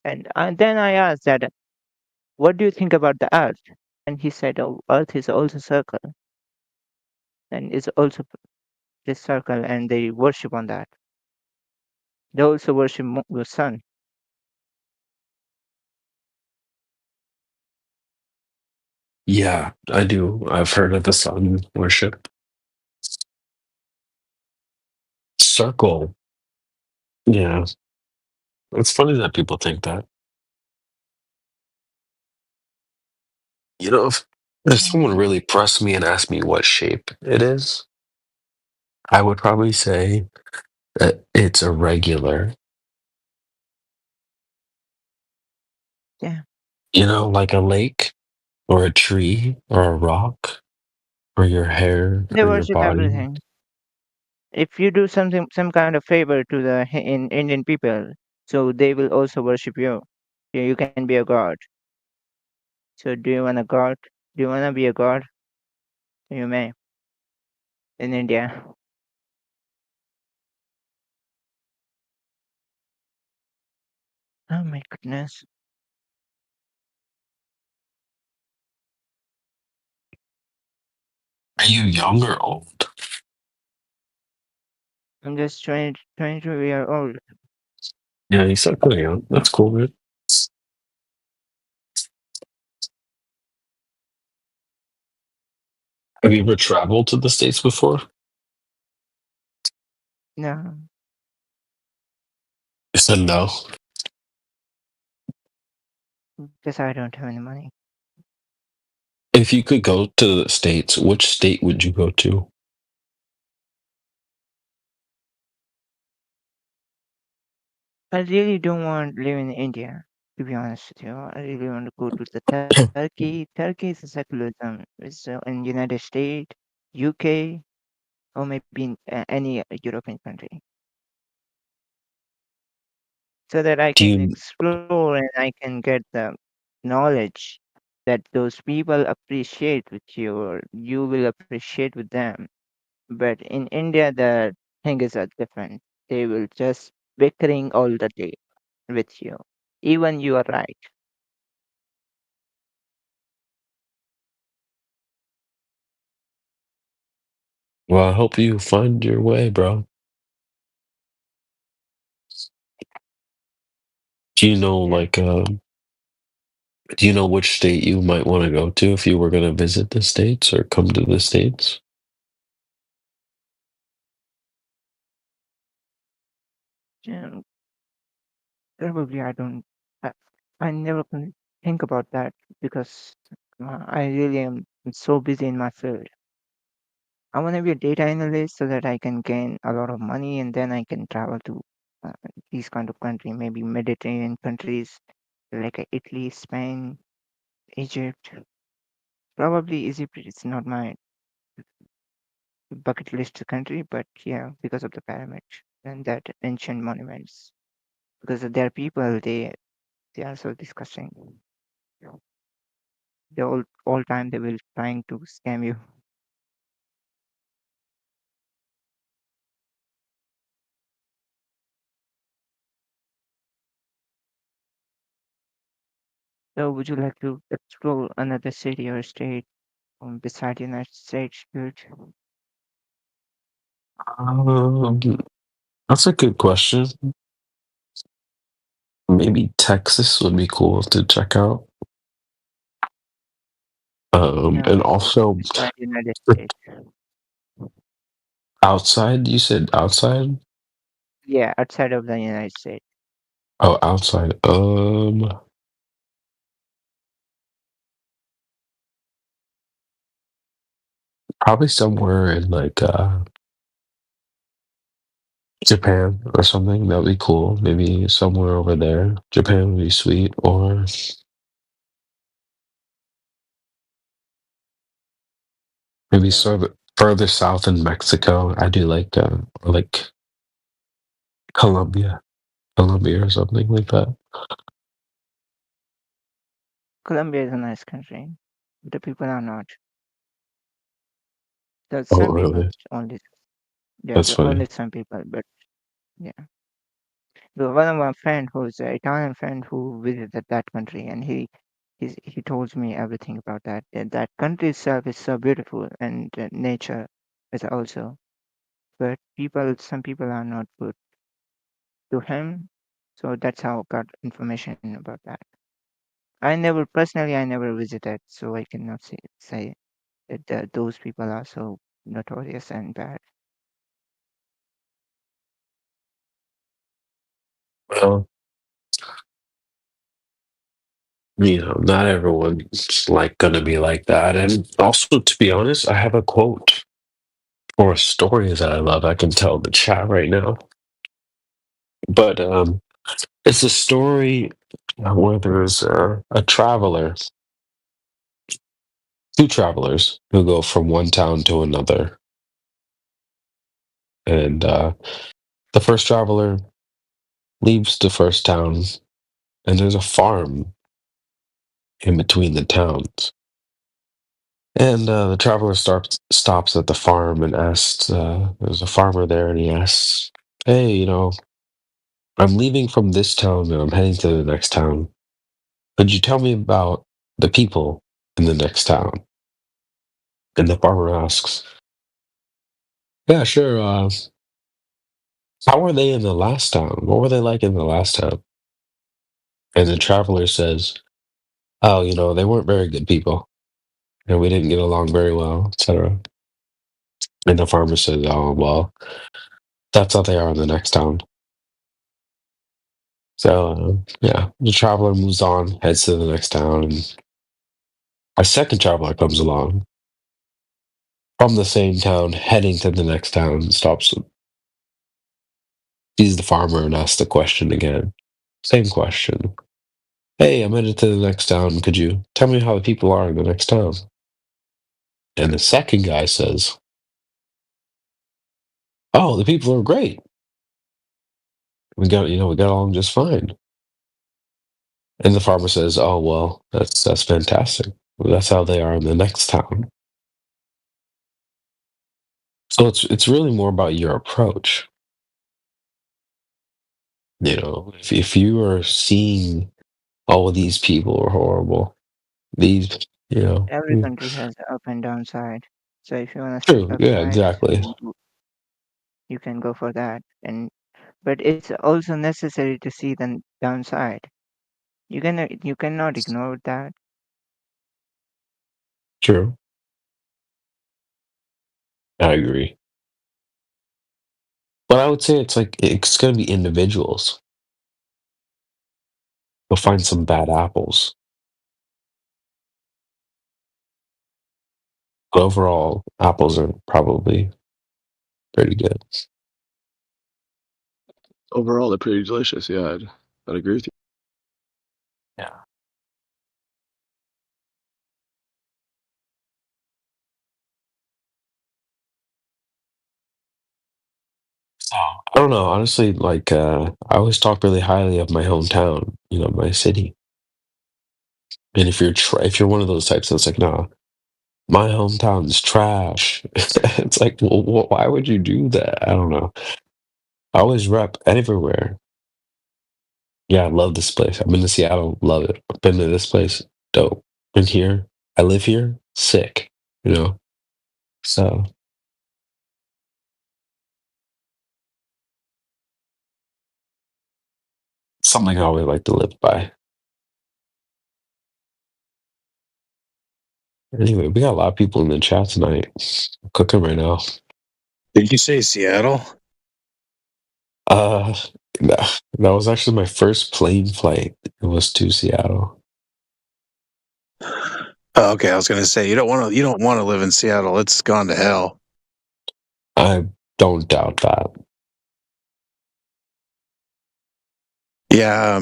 I: and then I asked that what do you think about the earth, and he said oh earth is also circle and is also this circle and they worship on that. They also worship the sun.
H: Yeah, I do. I've heard of the sun worship. Circle. Yeah. It's funny that people think that. You know, if someone really pressed me and asked me what shape it is, I would probably say that it's irregular.
I: Yeah.
H: You know, like a lake or a tree or a rock or your hair
I: They
H: or your
I: worship
H: body.
I: everything. If you do something, some kind of favor to the in Indian people, so they will also worship you. You can be a god. So do you want a god? Do you want to be a god? You may in India. Oh my goodness.
H: Are you young or old?
I: I'm just 22 years old.
H: Yeah, you sound kind of young. That's cool, man. Have you ever traveled to the States before?
I: No.
H: You said no.
I: Because I don't have any money.
H: If you could go to the States, which state would you go to?
I: I really don't want to live in India, to be honest with you. I really want to go to the Turkey. Turkey is a secularism. It's in United States, UK, or maybe in any European country. So that I
H: Do
I: can
H: you
I: explore and I can get the knowledge that those people appreciate with you or you will appreciate with them. But in India, the thing is different. They will just bickering all the day with you. Even you are right.
H: Well, I hope you find your way, bro. Do you know, like, do you know which state you might want to go to if you were going to visit the States or come to the States?
I: Um, Probably I don't. I, I never can think about that because I really am so busy in my field. I want to be a data analyst so that I can gain a lot of money and then I can travel to uh, these kind of country, maybe Mediterranean countries like Italy, Spain, Egypt. Probably Egypt is not my bucket list country, but yeah, because of the pyramids and that ancient monuments. Because their people, they are so disgusting. They all time they will trying to scam you. So would you like to explore another city or state beside United States, dude?
H: Um, that's a good question. Maybe Texas would be cool to check out. And
I: No,
H: also
I: beside United States.
H: outside, you said outside?
I: Yeah, outside of the United States.
H: Oh, outside. Probably somewhere in like Japan or something. That'd be cool. Maybe somewhere over there. Japan would be sweet. Or maybe
I: So
H: sort of further south in Mexico. I do like Colombia. Colombia or something like that.
I: Colombia is a nice country. The people are not. There's
H: Oh,
I: some people
H: really?
I: only. Yeah,
H: That's
I: the only
H: funny.
I: some people, but yeah. One of my friend who's an Italian friend who visited that country, and he told me everything about that. That country itself is so beautiful, and nature is also. But some people are not good to him, so that's how I got information about that. I never visited, so I cannot say that those people are so notorious and bad.
H: Well, not everyone's like gonna be like that. And also, to be honest, I have a quote or a story that I love. I can tell the chat right now. But it's a story where there's a traveler, two travelers who go from one town to another. And the first traveler leaves the first town, and there's a farm in between the towns. And the traveler stops at the farm and asks, there's a farmer there, and he asks, "Hey, I'm leaving from this town and I'm heading to the next town. Could you tell me about the people in the next town?" And the farmer asks, "Yeah, sure. How were they in the last town? What were they like in the last town?" And the traveler says, "Oh, they weren't very good people, and we didn't get along very well, etc." And the farmer says, "Oh, well, that's how they are in the next town." So, yeah, the traveler moves on, heads to the next town, and a second traveler comes along from the same town, heading to the next town, stops, sees the farmer, and asks the question again. Same question. "Hey, I'm headed to the next town. Could you tell me how the people are in the next town?" And the second guy says, "Oh, the people are great. We got along just fine." And the farmer says, "Oh, well, that's fantastic. Well, that's how they are in the next town." So it's really more about your approach. If you are seeing, "Oh, these people are horrible. These,
I: Every country has an up and down side. So if you want to see
H: True. Yeah,
I: upside,
H: exactly.
I: you can go for that. But it's also necessary to see the downside. You cannot ignore that.
H: True. I agree. But I would say it's going to be individuals. You'll find some bad apples. But overall, apples are probably pretty good.
Q: Overall, they're pretty delicious. Yeah, I'd agree with you.
H: Yeah. So I don't know. Honestly, I always talk really highly of my hometown. My city. And if you're one of those types that's like, "No, my hometown is trash," it's like, well, why would you do that? I don't know. I always rep everywhere. Yeah, I love this place. I've been to Seattle, love it. I've been to this place, dope. Been here, I live here, sick. So something I always like to live by. Anyway, we got a lot of people in the chat tonight. I'm cooking right now.
F: Did you say Seattle?
H: That was actually my first plane flight. It was to Seattle.
F: Oh, okay, I was going to say you don't want to live in Seattle. It's gone to hell.
H: I don't doubt that.
F: Yeah,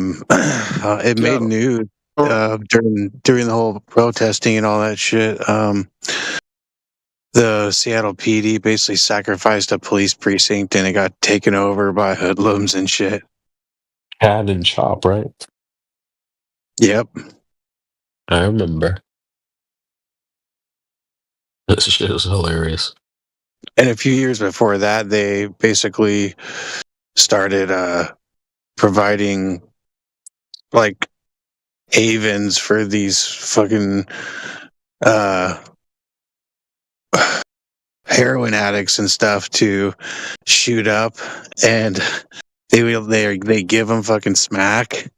F: it made news during the whole protesting and all that shit. The Seattle PD basically sacrificed a police precinct, and it got taken over by hoodlums and shit.
H: Cat and Chop, right?
F: Yep.
H: I remember. This shit was hilarious.
F: And a few years before that, they basically started providing like havens for these fucking heroin addicts and stuff to shoot up, and they give them fucking smack.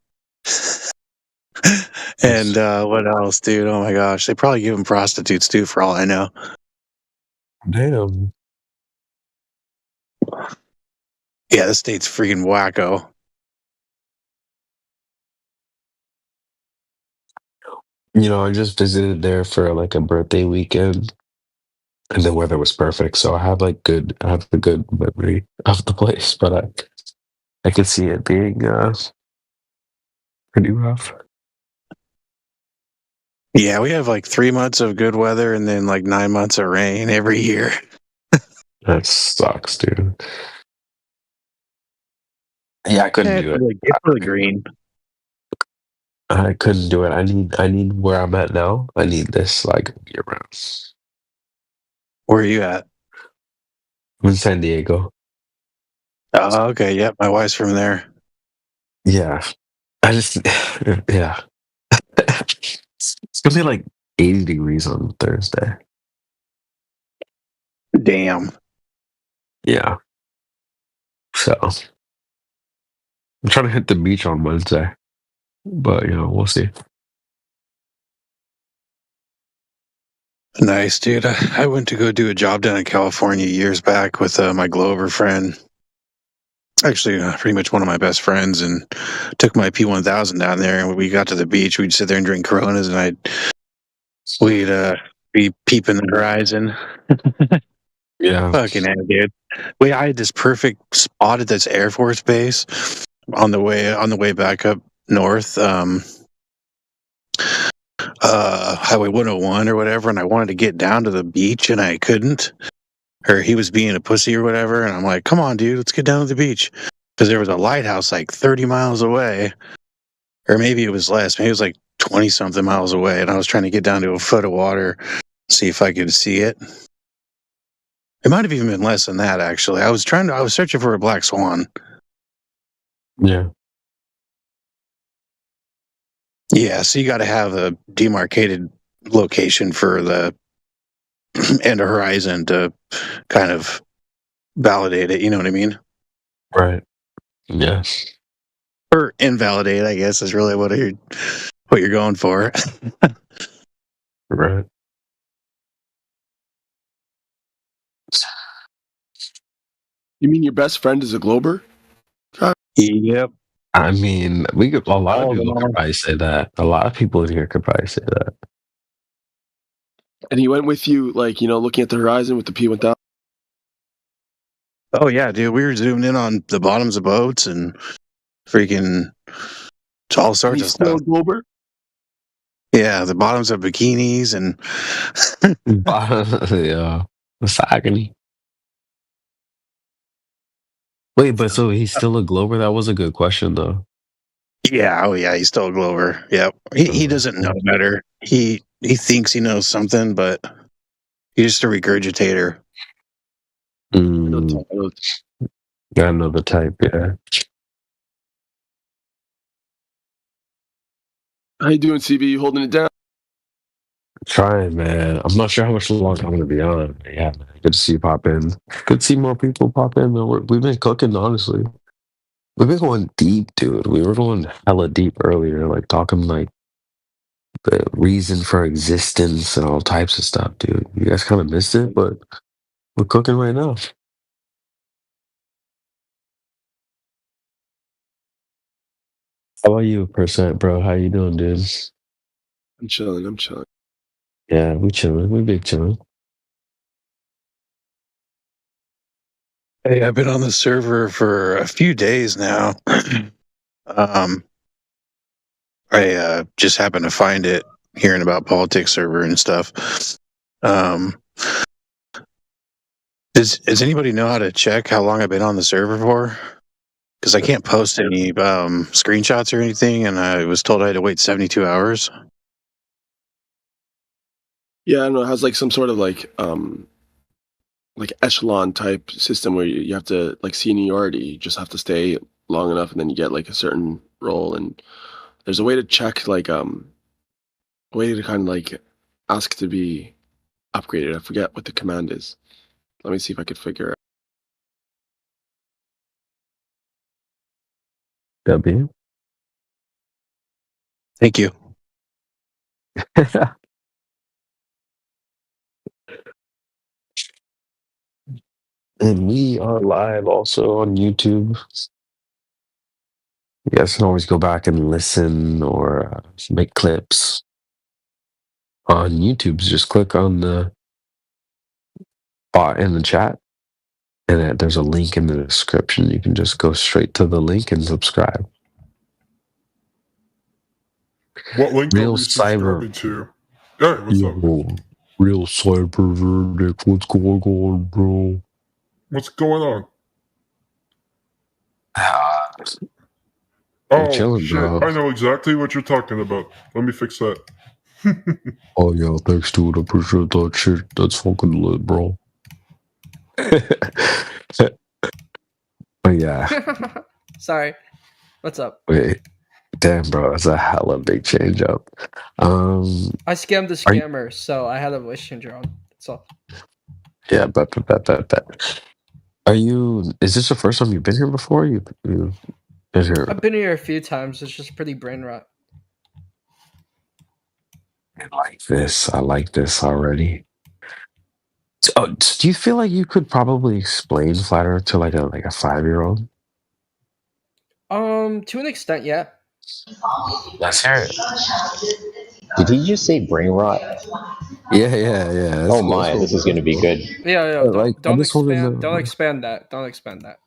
F: And what else, dude? Oh my gosh, they probably give them prostitutes too, for all I know.
H: Damn.
F: Yeah, the state's freaking wacko.
H: I just visited there for like a birthday weekend, and the weather was perfect. So I have a good memory of the place, but I could see it being pretty rough.
F: Yeah, we have like 3 months of good weather and then like 9 months of rain every year.
H: That sucks, dude. Yeah, I couldn't do it.
F: It's really green.
H: I couldn't do it. I need where I'm at now. I need this like year round.
F: Where are you at?
H: I'm in San Diego.
F: Oh, okay. Yep, my wife's from there.
H: Yeah. I just yeah. It's gonna be like 80 degrees on Thursday.
F: Damn.
H: Yeah. So I'm trying to hit the beach on Wednesday. But we'll see.
F: Nice, dude. I went to go do a job down in California years back with my Glover friend. Actually, pretty much one of my best friends, and took my P1000 down there. And when we got to the beach, we'd sit there and drink Coronas, and we'd be peeping the horizon.
H: Yeah.
F: Fucking hell, dude. I had this perfect spot at this Air Force base on the way back up north. Highway 101 or whatever, and I wanted to get down to the beach and I couldn't. Or he was being a pussy or whatever, and I'm like, come on, dude, let's get down to the beach. Because there was a lighthouse like 30 miles away. Or maybe it was less. Maybe it was like 20 something miles away, and I was trying to get down to a foot of water, see if I could see it. It might have even been less than that, actually. I was searching for a black swan.
H: Yeah.
F: Yeah, so you got to have a demarcated location for the end of horizon to kind of validate it. You know what I mean?
H: Right. Yes.
F: Or invalidate, I guess, is really what you're going for.
H: Right.
Q: You mean your best friend is a Glober?
F: Yep.
H: I mean, a lot of people could probably say that. A lot of people in here could probably say that.
Q: And he went with you, like, looking at the horizon with the P1000?
F: Oh, yeah, dude. We were zooming in on the bottoms of boats and freaking all sorts of stuff.
Q: Glober?
F: Yeah, the bottoms of bikinis and...
H: Yeah. Misogyny. Wait, but so he's still a Glober? That was a good question, though.
F: Yeah, oh yeah, he's still a Glover. Yep. He doesn't know better. He thinks he knows something, but he's just a regurgitator.
H: I know the type, yeah.
Q: How you doing, CB? You holding it down?
H: Trying, man. I'm not sure how much longer I'm going to be on. Yeah, man. Good to see you pop in. Good to see more people pop in. We've been cooking, honestly. We've been going deep, dude. We were going hella deep earlier, like talking like the reason for existence and all types of stuff, dude. You guys kind of missed it, but we're cooking right now. How about you, Percent, bro? How you doing, dude?
Q: I'm chilling.
H: Yeah, we chilling. We big chilling.
F: Hey, I've been on the server for a few days now. I just happened to find it hearing about politics server and stuff. Does anybody know how to check how long I've been on the server for? Because I can't post any screenshots or anything, and I was told I had to wait 72 hours.
Q: Yeah, I don't know. It has like some sort of like echelon type system where you have to like seniority. You just have to stay long enough, and then you get like a certain role. And there's a way to check like a way to kind of like ask to be upgraded. I forget what the command is. Let me see if I could figure it out.
H: W.
F: Thank you.
H: And we are live also on YouTube. You guys can always go back and listen or make clips on YouTube. Just click on the bot in the chat, and there's a link in the description. You can just go straight to the link and subscribe.
K: What link
H: Real
K: are we
H: cyber.
K: subscribing to? Hey, what's up?
H: Real cyber verdict. What's going on, bro?
K: What's going on?
H: You're
K: Oh,
H: chilling,
K: shit.
H: bro.
K: I know exactly what you're talking about. Let me fix that.
H: Oh yeah, thanks, dude. I appreciate that shit. That's fucking lit, bro. But yeah,
U: Sorry. What's up?
H: wait, damn, bro, that's a hella big change up.
U: I scammed the
H: Are you-
U: scammer, so I had a voice changer on. That's all.
H: yeah, bet. Are you? Is this the first time you've been here before? You been here?
U: I've been here a few times. It's just pretty brain rot.
H: I like this already. Oh, do you feel like you could probably explain Flat Earth to like a 5-year-old?
U: To an extent, yeah.
H: Let's hear it.
T: Did he just say brain rot?
H: Yeah.
T: Oh my, this is going to be good.
U: Yeah.
H: Like,
U: Don't
H: just wanna
U: expand.
H: know-
U: Don't expand that. Don't expand that.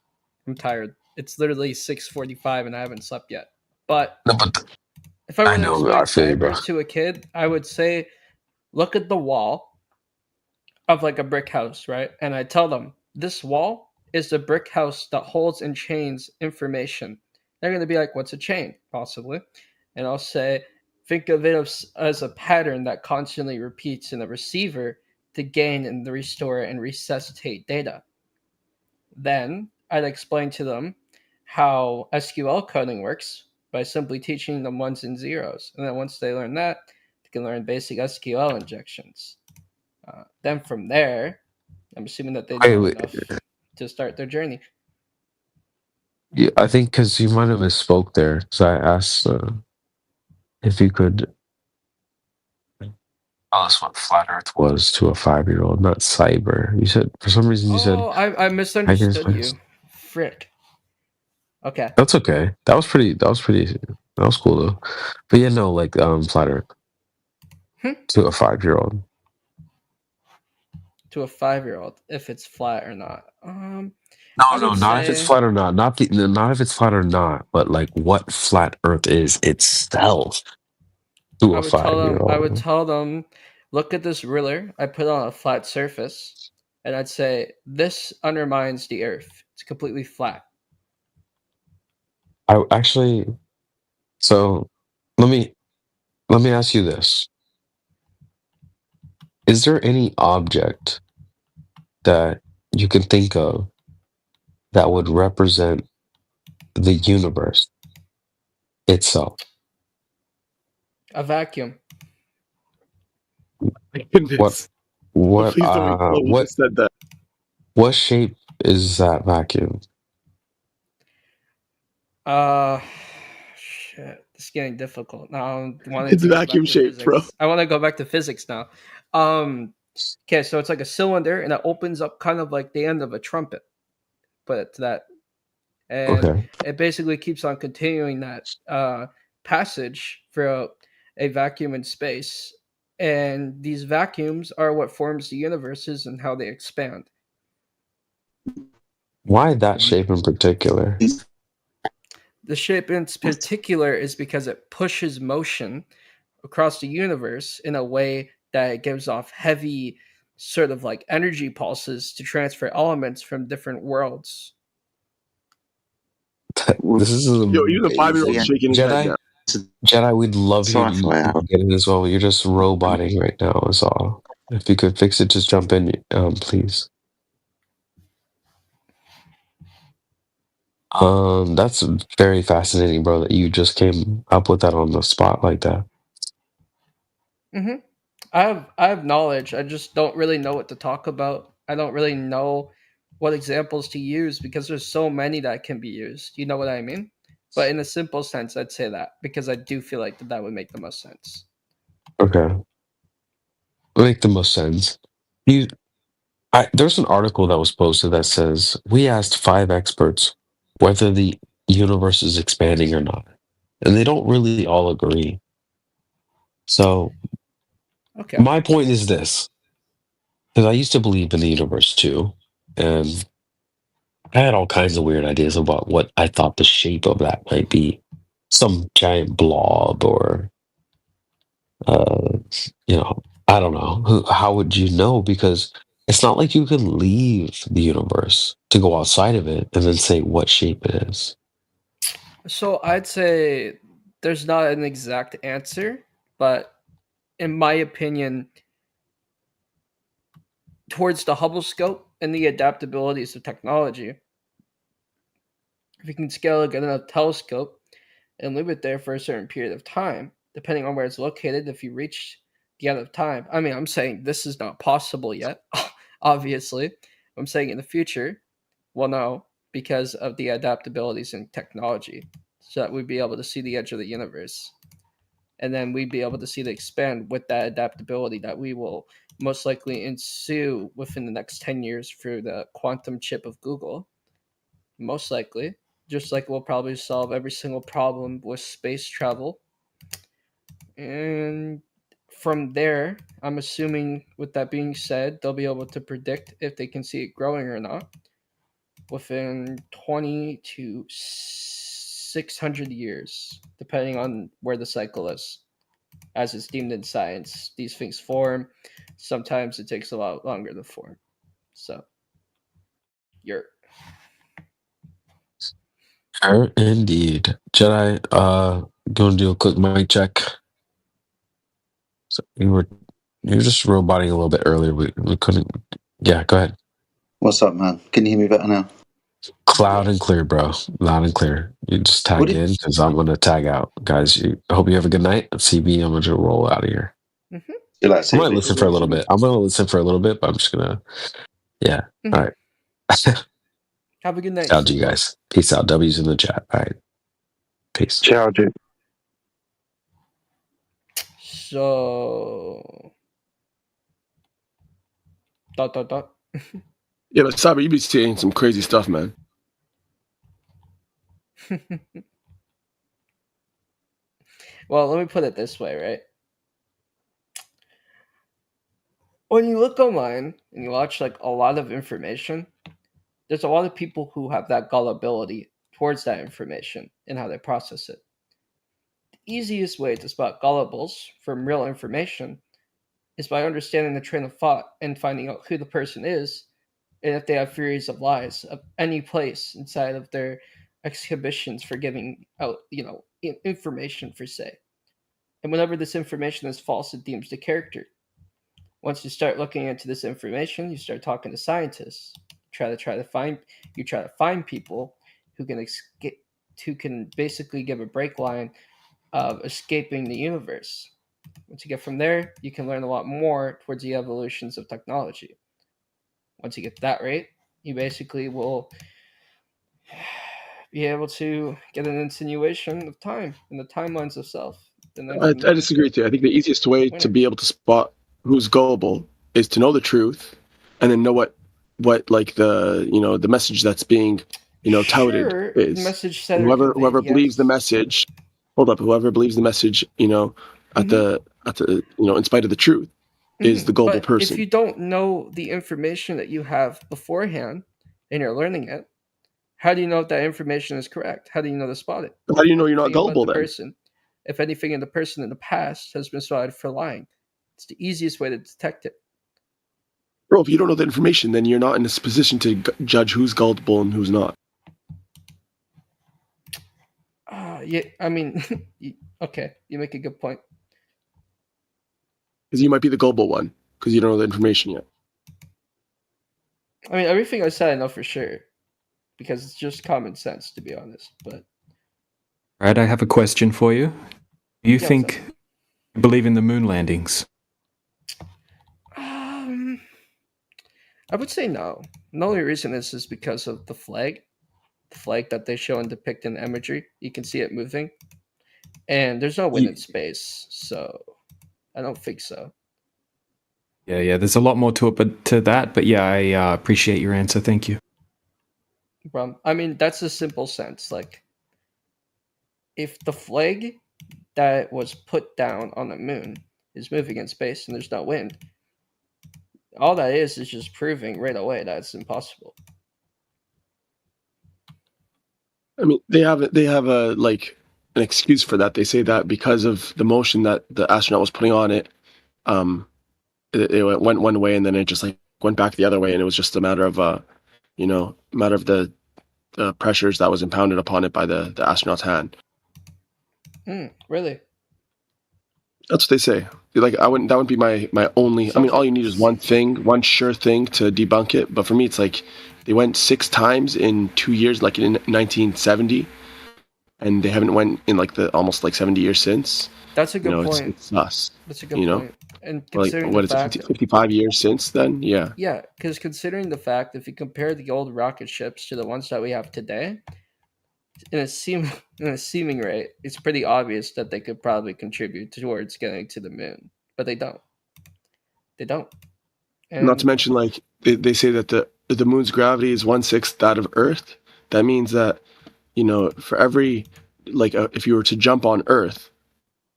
U: I'm tired. It's literally 6:45 and I haven't slept yet. But if I were to
H: know, I feel you,
U: explain
H: bro.
U: cyber to a kid, I would say, look at the wall of like a brick house, right? And I tell them this wall is the brick house that holds and chains information. They're going to be like, what's a chain? Possibly. And I'll say, think of it as a pattern that constantly repeats in the receiver to gain and restore and resuscitate data. Then I'd explain to them how SQL coding works by simply teaching them ones and zeros. And then once they learn that, they can learn basic SQL injections. Then from there, I'm assuming that they know enough to start their journey.
H: Yeah, I think because you might have misspoke there. So I asked if you could tell us what Flat Earth was to a 5-year-old, not cyber. You said, for some reason, you said.
U: Oh, I misunderstood you. Frick. Okay.
H: That's okay. That was cool though. But yeah, no, like Flat Earth to a 5-year-old.
U: To a 5-year-old, if it's flat or not.
H: No, not if it's flat or not. Not if it's flat or not, but like what Flat Earth is itself to a 5-year-old.
U: I would tell them, look at this ruler I put on a flat surface, and I'd say this undermines the Earth. It's completely flat.
H: I actually, so let me ask you this: is there any object that you can think of that would represent the universe itself?
U: A vacuum.
H: What
Q: Please don't tell me you said that.
H: what shape is that vacuum?
U: Shit. It's getting difficult now.
Q: It's vacuum shaped, bro.
U: I want to go back to physics now. Okay, so it's like a cylinder, and it opens up kind of like the end of a trumpet. Put it to that, and it basically keeps on continuing that passage throughout a vacuum in space. And these vacuums are what forms the universes and how they expand.
H: Why that shape in particular?
U: The shape in particular is because it pushes motion across the universe in a way that it gives off heavy sort of like energy pulses to transfer elements from different worlds.
H: This is
Q: Yo, even a 5-year-old shaking his head now.
H: Jedi, we'd love you to get in as well. You're just roboting right now, is all. If you could fix it, just jump in, please. That's very fascinating, bro, that you just came up with that on the spot like that.
U: Mm-hmm. I have knowledge. I just don't really know what to talk about. I don't really know what examples to use because there's so many that can be used. You know what I mean? But in a simple sense, I'd say that because I do feel like that would make the most sense.
H: Okay. Make the most sense. There's an article that was posted that says we asked 5 experts whether the universe is expanding or not, and they don't really all agree. So,
U: Okay.
H: my point is this: because I used to believe in the universe too, and I had all kinds of weird ideas about what I thought the shape of that might be. Some giant blob, or uh, I don't know. How would you know? Because it's not like you can leave the universe to go outside of it and then say what shape it is.
U: So I'd say there's not an exact answer, but in my opinion, towards the Hubble scope and the adaptabilities of technology, if you can scale a good enough telescope and leave it there for a certain period of time, depending on where it's located, if you reach the end of time. I mean, I'm saying this is not possible yet, obviously. I'm saying in the future, we'll know because of the adaptabilities in technology, so that we'd be able to see the edge of the universe. And then we'd be able to see it expand with that adaptability that we will most likely ensue within the next 10 years through the quantum chip of Google. Most likely. Just like we'll probably solve every single problem with space travel. And from there, I'm assuming with that being said, they'll be able to predict if they can see it growing or not within 20 to 600 years, depending on where the cycle is. As it's deemed in science, these things form. Sometimes it takes a lot longer to form. So, you're
H: Indeed. Jedi, gonna do a quick mic check. So you were just roboting a little bit earlier. We couldn't. Yeah, go ahead.
O: What's up, man? Can you hear me better now?
H: Loud and clear, bro. Loud and clear. You just tag in because I'm gonna tag out, guys. I hope you have a good night. CB, I'm gonna roll out of here.
O: Mm-hmm.
H: I might listen for a little bit. I'm gonna listen for a little bit, but I'm just gonna. Yeah.
U: Mhm.
H: All right.
U: Have a good night.
H: Ciao to you guys. Peace out. W's in the chat. All right. Peace.
A: Ciao, dude.
U: So. Dot.
Q: Yeah, but Saber, you be saying some crazy stuff, man.
U: Well, let me put it this way, right? When you look online and you watch like a lot of information, there's a lot of people who have that gullibility towards that information and how they process it. The easiest way to spot gullibles from real information is by understanding the train of thought and finding out who the person is and if they have theories of lies of any place inside of their exhibitions for giving out, information per se. And whenever this information is false, it deems the character. Once you start looking into this information, you start talking to scientists. You try to find people who can basically give a break line of escaping the universe. Once you get from there, you can learn a lot more towards the evolutions of technology. Once you get that right, you basically will be able to get an insinuation of time and the timelines of self.
Q: I disagree with you. I think the easiest way to be able to spot who's gullible is to know the truth, and then know what like the message that's being touted is.
U: The message
Q: and whoever believes the message. Hold up, whoever believes the message, at the in spite of the truth, is the gullible person.
U: If you don't know the information that you have beforehand and you're learning it, how do you know if that information is correct? How do you know to spot it?
Q: How do you know you're not gullible then?
U: Person, if anything in the person in the past has been spotted for lying, it's the easiest way to detect it.
Q: Bro, if you don't know the information, then you're not in this position to judge who's gullible and who's not.
U: Yeah, I mean, okay, you make a good point.
Q: Because you might be the gullible one, because you don't know the information yet.
U: I mean, everything I said I know for sure, because it's just common sense, to be honest. But
L: Brad, I have a question for you. Do you believe in the moon landings?
U: I would say no. The only reason is because of the flag that they show and depict in the imagery. You can see it moving, and there's no wind in space, so I don't think so.
L: Yeah. There's a lot more to it, but yeah, I appreciate your answer. Thank you.
U: I mean, that's a simple sense. Like, if the flag that was put down on the moon is moving in space and there's no wind, all that is just proving right away that it's impossible.
Q: I mean, they have a like an excuse for that. They say that because of the motion that the astronaut was putting on it, it went one way and then it just like went back the other way, and it was just a matter of the pressures that was impounded upon it by the astronaut's hand.
U: Really?
Q: That's what they say. Like that wouldn't be my only. I mean, all you need is one sure thing to debunk it. But for me, it's like they went 6 times in 2 years, like in 1970, and they haven't went in like the almost like 70 years since.
U: That's a good point.
Q: It's sus.
U: That's a good point. And considering
Q: like,
U: the fact,
Q: 55 years since then? Yeah.
U: Yeah, because considering the fact, if you compare the old rocket ships to the ones that we have today, in a seeming rate, it's pretty obvious that they could probably contribute towards getting to the moon, but they don't. They don't. And
Q: not to mention, like they say that the moon's gravity is 1/6 that of Earth. That means that for every if you were to jump on Earth,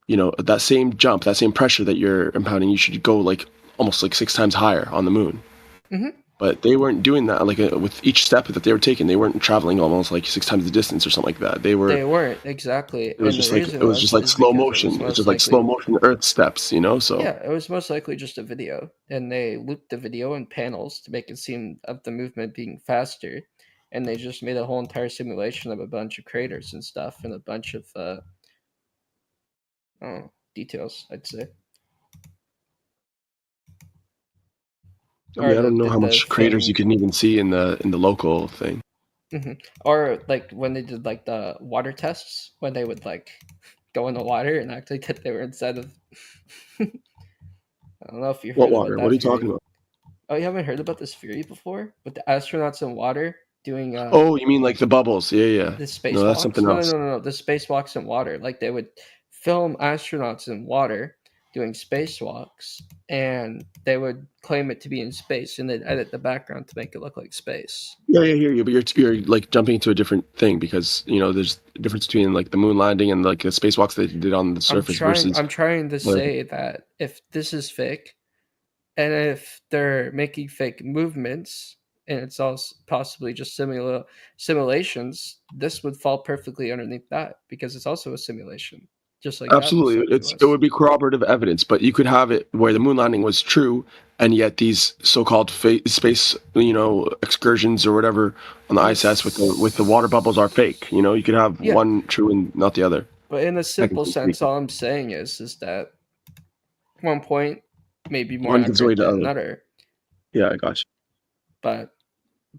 Q: that same jump, that same pressure that you're impounding, you should go like almost like 6 times higher on the moon.
U: Mm-hmm.
Q: But they weren't doing that. Like with each step that they were taking, they weren't traveling almost like 6 times the distance or something like that. They weren't
U: exactly.
Q: It was just like slow motion. It was just like slow motion Earth steps, So
U: yeah, it was most likely just a video, and they looped the video in panels to make it seem of the movement being faster, and they just made a whole entire simulation of a bunch of craters and stuff and a bunch of details, I'd say.
Q: I mean, I don't know how much craters you can even see in the local thing.
U: Mm-hmm. Or like when they did like the water tests, when they would like go in the water and actually that they were inside of. I don't know if you heard
Q: what
U: about
Q: water?
U: that
Q: What are you
U: theory.
Q: talking about?
U: Oh, you haven't heard about this theory before? With the astronauts in water doing.
Q: Oh, you mean like the bubbles? Yeah.
U: The spacewalks?
Q: No, that's something else.
U: No. The spacewalks in water. Like they would film astronauts in water doing spacewalks, and they would claim it to be in space, and they'd edit the background to make it look like space.
Q: Yeah, I hear you, but you're like jumping into a different thing because there's a difference between like the moon landing and like the spacewalks they did on the surface versus.
U: I'm trying to say that if this is fake, and if they're making fake movements, and it's also possibly just simulations, this would fall perfectly underneath that because it's also a simulation. Just like
Q: absolutely, it would be corroborative evidence, but you could have it where the moon landing was true, and yet these so-called space, excursions or whatever on the ISS with the water bubbles are fake. You could have one true and not the other.
U: But in a simple sense, all I'm saying is that one point may be more accurate than another.
Q: Yeah, I got you.
U: But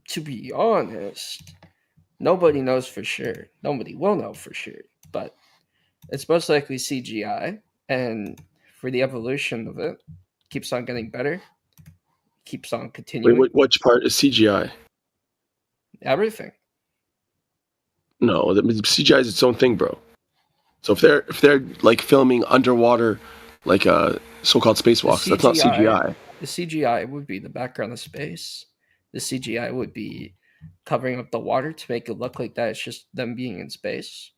U: to be honest, nobody knows for sure. Nobody will know for sure. But it's most likely CGI, and for the evolution of it, keeps on getting better, keeps on continuing.
Q: Wait, which part is CGI?
U: Everything.
Q: No, the CGI is its own thing, bro. So if they're like filming underwater, like so-called spacewalks, that's not CGI.
U: The CGI would be the background of space. The CGI would be covering up the water to make it look like that it's just them being in space.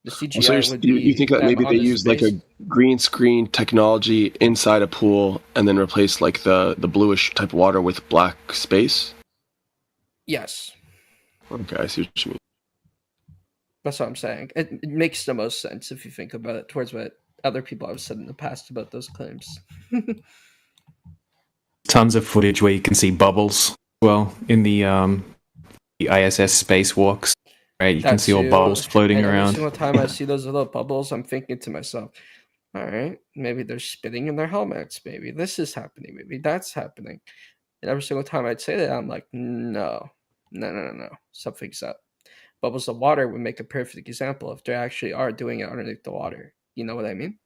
U: The CGI would be
Q: you think that maybe they use like a green screen technology inside a pool and then replace like the bluish type of water with black space?
U: Yes.
Q: Okay, I see what you mean.
U: That's what I'm saying. It makes the most sense if you think about it towards what other people have said in the past about those claims.
L: Tons of footage where you can see bubbles in the ISS spacewalks. Right, you can see all bubbles floating around.
U: Every single time I see those little bubbles, I'm thinking to myself, all right, maybe they're spitting in their helmets. Maybe this is happening. Maybe that's happening. And every single time I'd say that, I'm like, no. Something's up. Bubbles of water would make a perfect example if they actually are doing it underneath the water. You know what I mean?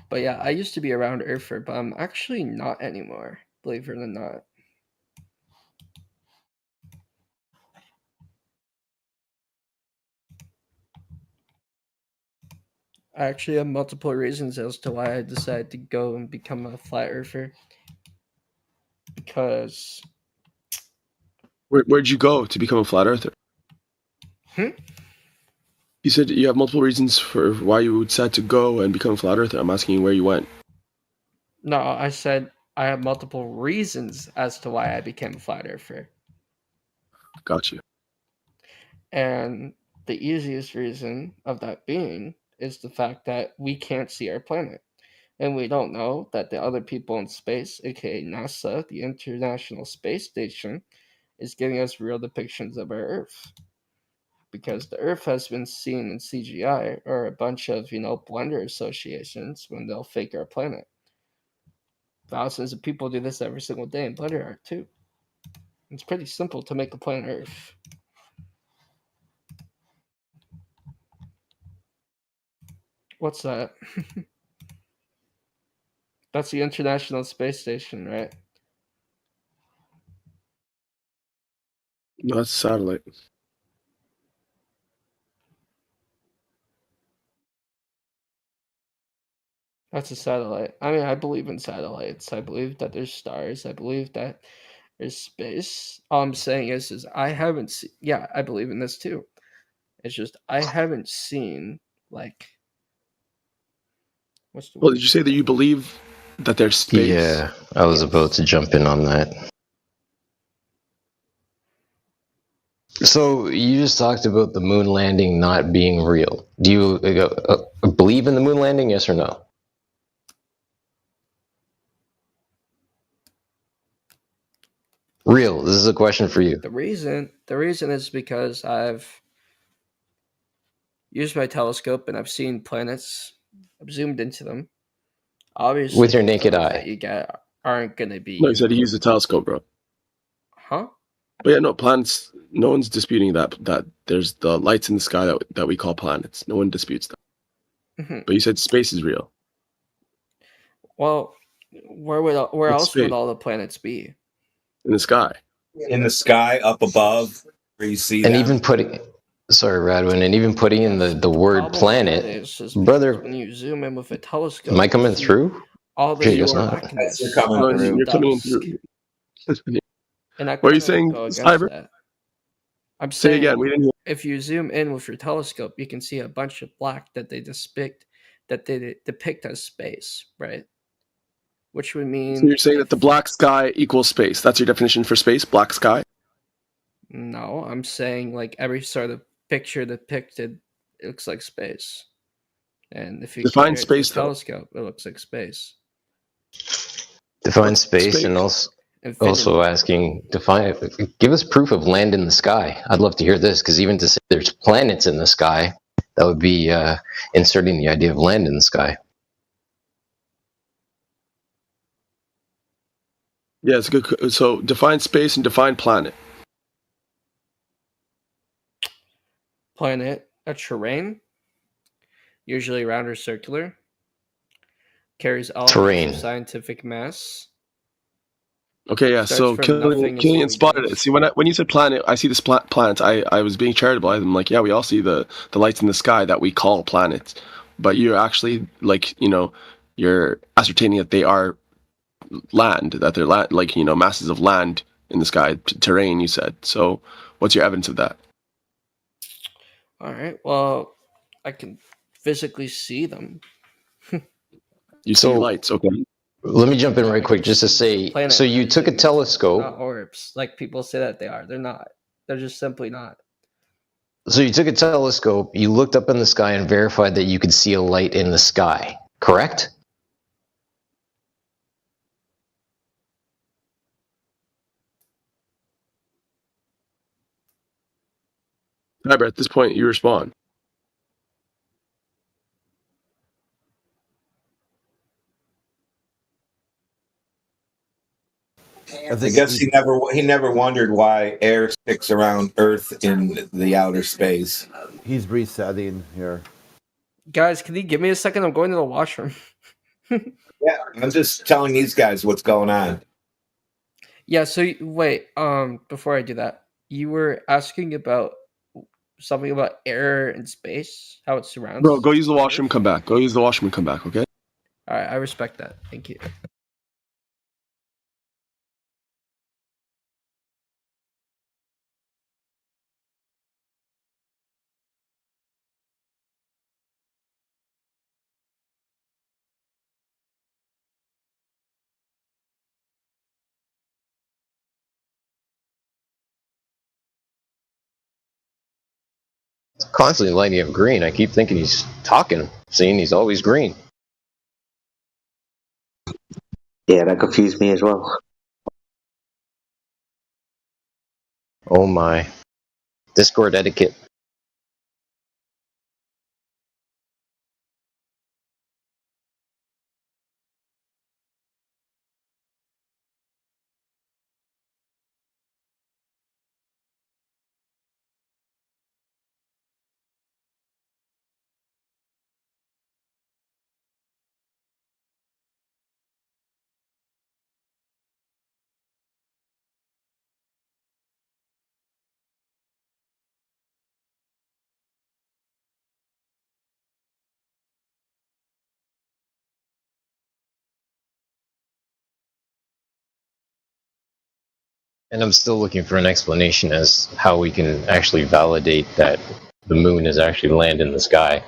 U: But yeah, I used to be around Earther, but I'm actually not anymore, believe it or not. I actually have multiple reasons as to why I decided to go and become a flat earther. Because
Q: Where'd you go to become a flat earther? You said you have multiple reasons for why you would decide to go and become a flat earther. I'm asking you where you went.
U: No, I said I have multiple reasons as to why I became a flat earther.
Q: Got you.
U: And the easiest reason of that being is the fact that we can't see our planet. And we don't know that the other people in space, aka NASA, the International Space Station, is giving us real depictions of our Earth. Because the Earth has been seen in CGI or a bunch of, Blender associations when they'll fake our planet. Thousands of people do this every single day in Blender art too. It's pretty simple to make a planet Earth. What's that? That's the International Space Station, right?
Q: No, that's a satellite.
U: That's a satellite. I mean, I believe in satellites. I believe that there's stars. I believe that there's space. All I'm saying is I haven't seen. Yeah, I believe in this too. It's just I haven't seen like. What's the
Q: Well,
U: word?
Q: did you say that you believe that there's space?
T: Yeah, I was about to jump in on that. So you just talked about the moon landing not being real. Do you believe in the moon landing? Yes or no? Real. This is a question for you.
U: The reason is because I've used my telescope and I've seen planets. I've zoomed into them. Obviously,
T: with your naked eye,
U: that you get aren't going to be.
Q: No, he said he used a telescope, bro.
U: Huh?
Q: But yeah, no planets. No one's disputing that there's the lights in the sky that we call planets. No one disputes that.
U: Mm-hmm.
Q: But you said space is real.
U: Well, where else
Q: space?
U: would all the planets be?
Q: In the sky.
B: In the sky, up above, where you see
T: and
B: them.
T: Even putting. Sorry, Radwin, and even putting in the word planet, brother.
U: When you zoom in with a telescope,
T: am I coming through?
U: All the blackness.
B: You're coming through.
Q: You're coming in through.
U: And I
Q: what are you saying, Cyber?
U: That. I'm
Q: Say
U: saying
Q: again. We didn't hear.
U: If you zoom in with your telescope, you can see a bunch of black that they depict as space, right? Which would mean.
Q: So you're saying that the black sky equals space. That's your definition for space, black sky?
U: No, I'm saying like every sort of picture depicted, it looks like space. And if you
Q: define space,
U: with a telescope, it looks like space.
T: Define space, and also asking, give us proof of land in the sky. I'd love to hear this, because even to say there's planets in the sky, that would be inserting the idea of land in the sky.
Q: Yeah, it's good. So define space and define planet.
U: Planet, a terrain, usually round or circular, carries elements of scientific mass.
Q: Okay, yeah. So Killian spotted it. See, when you said planet, I see this planet. I was being charitable. I'm like, yeah, we all see the lights in the sky that we call planets, but you're actually like, you're ascertaining that they are land, that they're like, masses of land in the sky, terrain. You said. So, what's your evidence of that?
U: All right. Well, I can physically see them.
Q: You see lights, okay?
T: Let me jump in right quick just to say, so you took a telescope.
U: Not orbs, like people say that they are. They're not. They're just simply not.
T: So you took a telescope, you looked up in the sky and verified that you could see a light in the sky, correct?
Q: Cyber, at this point, you respond.
B: I guess he never wondered why air sticks around Earth in the outer space.
V: He's resetting here.
U: Guys, can you give me a second? I'm going to the washroom.
B: Yeah, I'm just telling these guys what's going on.
U: Yeah, so wait, before I do that, you were asking about something about air and space, how it surrounds.
Q: Bro, go use the washroom, come back. Go use the washroom, come back, okay?
U: All right, I respect that. Thank you.
T: Constantly lighting up green. I keep thinking he's talking, seeing he's always green.
O: Yeah, that confused me as well.
T: Oh my. Discord etiquette. And I'm still looking for an explanation as how we can actually validate that the moon has actually landed in the sky.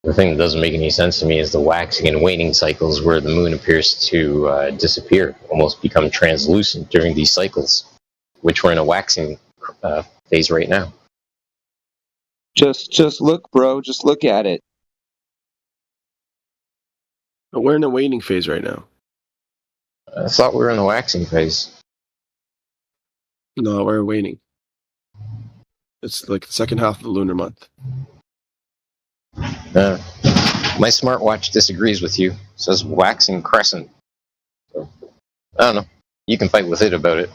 T: The thing that doesn't make any sense to me is the waxing and waning cycles where the moon appears to disappear, almost become translucent during these cycles, which we're in a waxing phase right now.
E: Just look, bro. Just look at it.
Q: But we're in a waning phase right now.
T: I thought we were in the waxing phase.
Q: No, we're waning. It's like the second half of the lunar month.
T: My smartwatch disagrees with you. It says waxing crescent. So, I don't know. You can fight with it about it.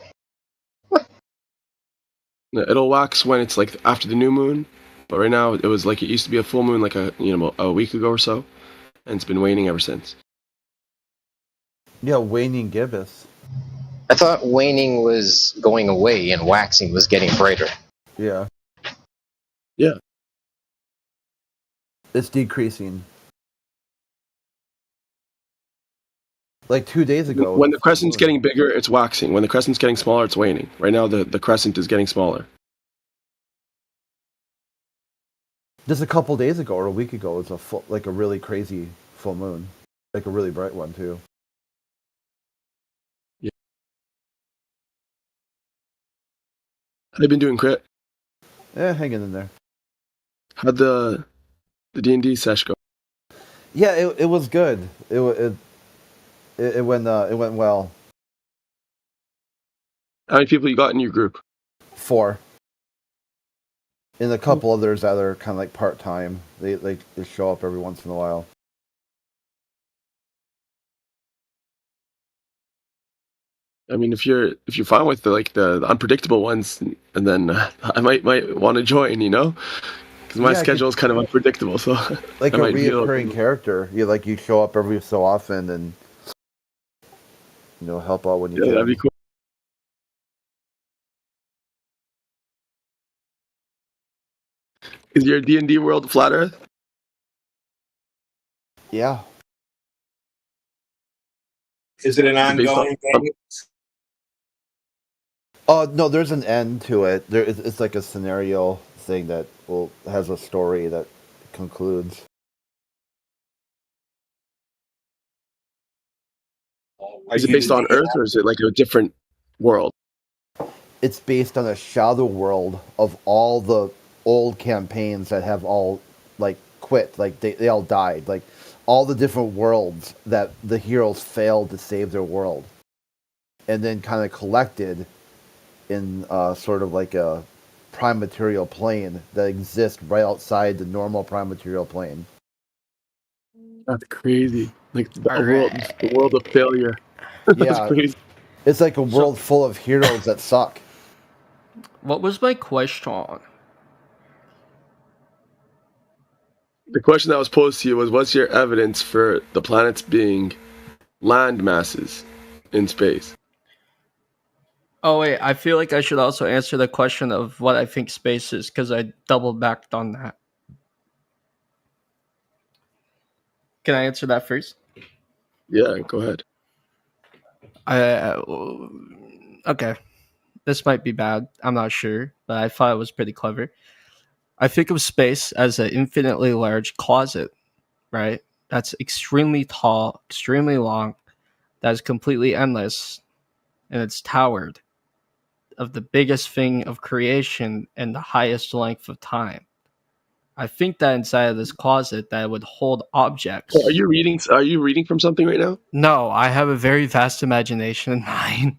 Q: It'll wax when it's like after the new moon, but right now it was like it used to be a full moon like a week ago or so, and it's been waning ever since.
V: Yeah, waning gibbous.
T: I thought waning was going away and waxing was getting brighter.
V: Yeah.
Q: Yeah.
V: It's decreasing. Like 2 days ago.
Q: When the crescent's getting bigger, it's waxing. When the crescent's getting smaller, it's waning. Right now, the crescent is getting smaller.
V: Just a couple days ago or a week ago, it was a really crazy full moon, like a really bright one too.
Q: Yeah. How they been doing, Crit?
V: Yeah, hanging in there.
Q: How'd the D&D sesh go?
V: Yeah, it was good. It went well.
Q: How many people you got in your group?
V: 4. And a couple others that are kind of like part time. They show up every once in a while.
Q: I mean, if you're fine with the unpredictable ones, and then I might want to join, because my schedule is kind of unpredictable. So
V: like a reoccurring character, you show up every so often and help out when you can.
Q: That'd be cool. Is your D&D world flat Earth?
V: Yeah.
B: Is it an ongoing thing?
V: Oh no, there's an end to it. It's like a scenario thing that has a story that concludes.
Q: Is it based on Earth, or is it like a different world?
V: It's based on a shadow world of all the old campaigns that have all quit, they all died, all the different worlds that the heroes failed to save their world, and then kind of collected in sort of like a prime material plane that exists right outside the normal prime material plane.
Q: That's crazy. Like the world of failure. That's
V: Yeah,
Q: crazy.
V: it's like a world full of heroes that suck.
U: What was my question?
Q: The question that was posed to you was, what's your evidence for the planets being land masses in space?
U: Oh wait, I feel like I should also answer the question of what I think space is because I double backed on that. Can I answer that first?
Q: Yeah, go ahead.
U: Okay. This might be bad. I'm not sure, but I thought it was pretty clever. I think of space as an infinitely large closet, right? That's extremely tall, extremely long, that is completely endless, and it's towered of the biggest thing of creation and the highest length of time. I think that inside of this closet that would hold objects.
Q: Are you reading from something right now?
U: No, I have a very vast imagination in mind.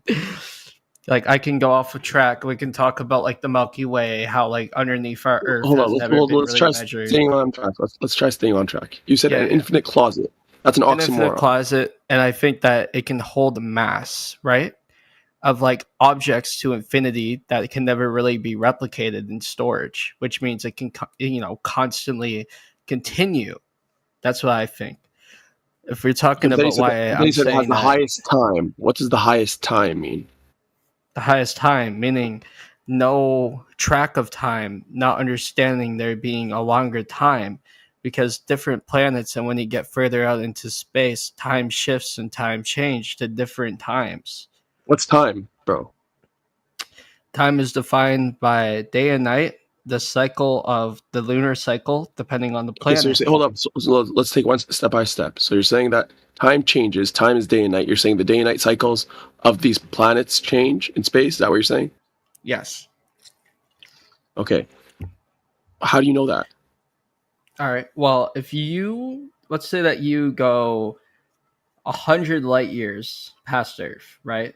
U: Like I can go off a track. We can talk about like the Milky Way, how like underneath our Earth
Q: Hold
U: has
Q: on,
U: never been
Q: let's
U: really
Q: try
U: measured.
Q: staying on track. Let's try staying on track. You said an infinite closet. That's an oxymoron.
U: Infinite closet, and I think that it can hold mass, right? Of like objects to infinity that can never really be replicated in storage, which means it can constantly continue. That's what I think. If we're talking about why I'm saying
Q: it has the
U: that
Q: highest time. What does the highest time mean?
U: the highest time, meaning no track of time, not understanding there being a longer time, because different planets, and when you get further out into space, time shifts and time change to different times.
Q: What's time, bro?
U: Time is defined by day and night, the cycle of the lunar cycle, depending on the
Q: Okay,
U: planet.
Q: so hold up. So let's take one step by step. So you're saying that time changes. Time is day and night. You're saying the day and night cycles of these planets change in space. Is that what you're saying?
U: Yes.
Q: Okay. How do you know that?
U: All right. Well, let's say that you go 100 light years past Earth, right?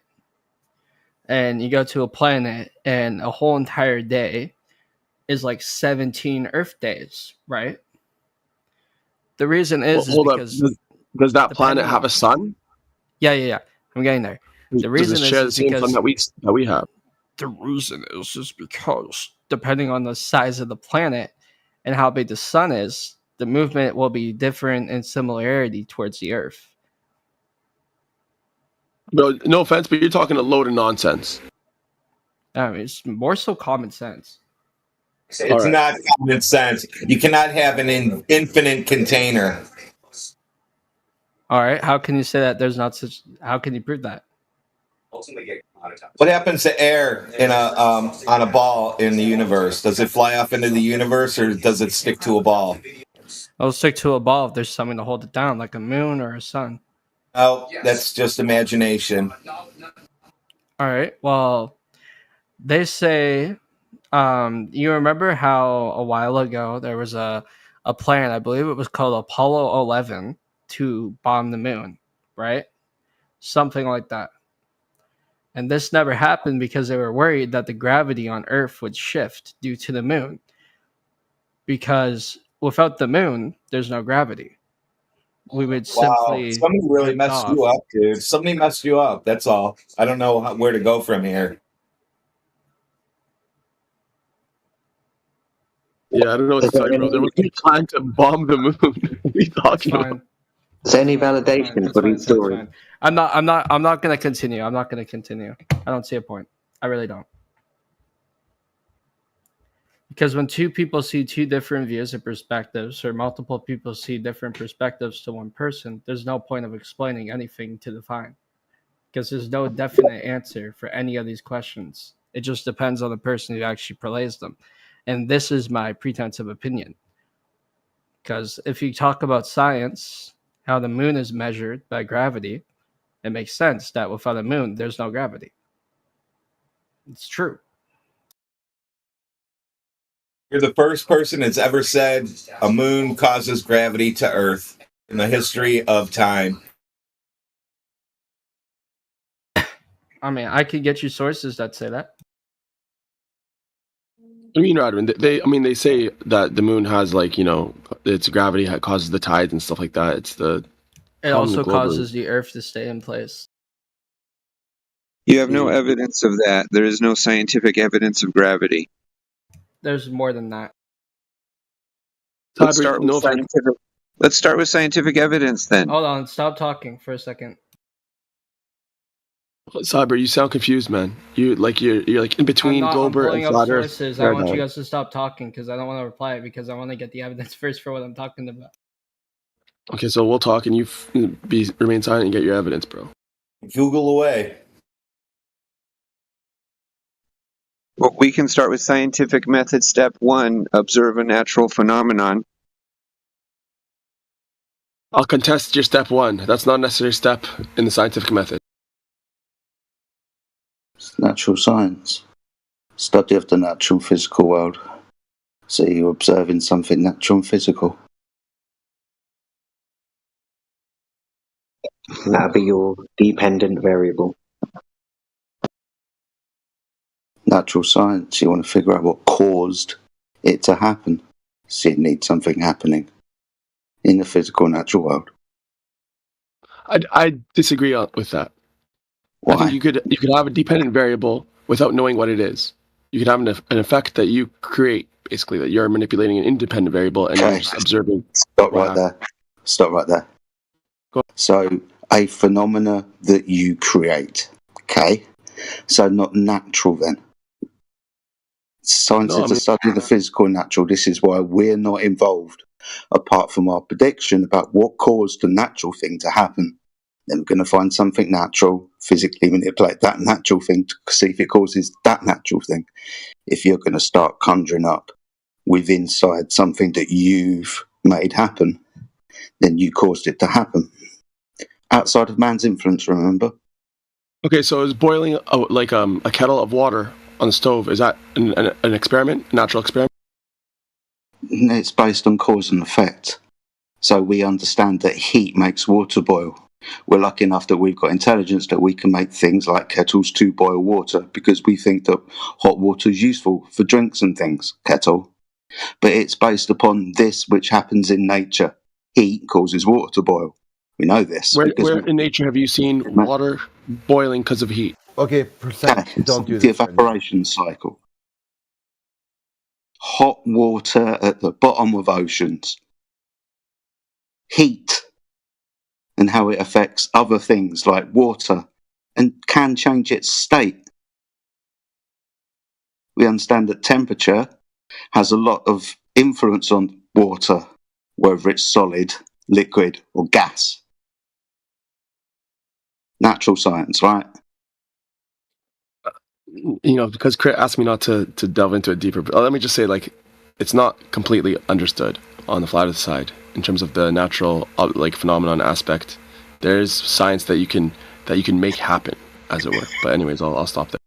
U: And you go to a planet, and a whole entire day is like 17 Earth days, right? The reason is because
Q: does that planet have a sun?
U: Yeah. I'm getting there. The reason
Q: does it share the
U: is
Q: same
U: because
Q: sun that we have?
U: the reason is because depending on the size of the planet and how big the sun is, the movement will be different in similarity towards the Earth.
Q: Bro, no offense, but you're talking a load of nonsense.
U: I mean, it's more so common sense.
B: It's not common sense. You cannot have an infinite container.
U: All right. How can you say that there's not such? How can you prove that?
B: What happens to air in on a ball in the universe? Does it fly off into the universe, or does it stick to a ball?
U: It'll stick to a ball if there's something to hold it down, like a moon or a sun.
B: Oh, that's just imagination.
U: All right. Well, they say, you remember how a while ago there was a plan, I believe it was called Apollo 11, to bomb the moon, right? Something like that. And this never happened because they were worried that the gravity on Earth would shift due to the moon. Because without the moon, there's no gravity. We would simply.
B: Somebody really messed you up, dude. Somebody messed you up. That's all. I don't know where to go from here.
Q: Yeah, I don't know what to tell you, bro. There was no plan to bomb the moon. What are you talking about?
O: Is there any validation for his story?
U: I'm not gonna continue. I'm not gonna continue. I don't see a point. I really don't. Because when two people see two different views and perspectives, or multiple people see different perspectives to one person, there's no point of explaining anything to define. Because there's no definite answer for any of these questions. It just depends on the person who actually relays them. And this is my pretense of opinion. Because if you talk about science, how the moon is measured by gravity, it makes sense that without a moon, there's no gravity. It's true.
B: You're the first person that's ever said a moon causes gravity to Earth in the history of time.
U: I mean, I could get you sources that say that.
Q: I mean, Radwin, they say that the moon has its gravity causes the tides and stuff like that.
U: It also causes the Earth to stay in place.
E: You have no evidence of that. There is no scientific evidence of gravity.
U: There's more than that.
E: Let's start with scientific evidence then.
U: Hold on, stop talking for a second.
Q: Cyber, you sound confused, man. You're like in between
U: I'm
Q: Glober and
U: pulling up
Q: Flat Earth.
U: sources. I want you guys to stop talking because I don't want to reply it because I want to get the evidence first for what I'm talking about.
Q: Okay, so we'll talk and you remain silent and get your evidence, bro.
B: Google away.
E: Well, we can start with scientific method step 1, observe a natural phenomenon.
Q: I'll contest your step 1. That's not a necessary step in the scientific method.
C: It's natural science. Study of the natural physical world. So you're observing something natural and physical.
O: That'll be your dependent variable.
C: Natural science, you want to figure out what caused it to happen. So you need something happening in the physical natural world.
Q: I disagree with that.
C: Why?
Q: I think you could have a dependent variable without knowing what it is. You could have an effect that you create, basically, that you're manipulating an independent variable and you're just observing.
C: Stop right there. Stop right there. So, a phenomena that you create. Okay? So, not natural then. Science is the study of the physical and natural. This is why we're not involved, apart from our prediction about what caused the natural thing to happen. Then we're going to find something natural, physically manipulate that natural thing to see if it causes that natural thing. If you're going to start conjuring up with inside something that you've made happen, then you caused it to happen. Outside of man's influence, remember?
Q: Okay, so is boiling a kettle of water on the stove, is that an experiment, a natural experiment?
C: It's based on cause and effect. So we understand that heat makes water boil. We're lucky enough that we've got intelligence that we can make things like kettles to boil water because we think that hot water is useful for drinks and things, kettle. But it's based upon this which happens in nature. Heat causes water to boil. We know this.
Q: Where in nature have you seen water boiling because of heat?
V: Okay, don't do
C: the
V: this.
C: evaporation cycle. Hot water at the bottom of oceans. Heat and how it affects other things like water and can change its state. We understand that temperature has a lot of influence on water, whether it's solid, liquid, or gas. Natural science, right?
Q: Because Crit asked me not to delve into it deeper, but let me just say, it's not completely understood on the flat earth side in terms of the natural phenomenon aspect. There's science that you can make happen, as it were. But anyways, I'll stop there.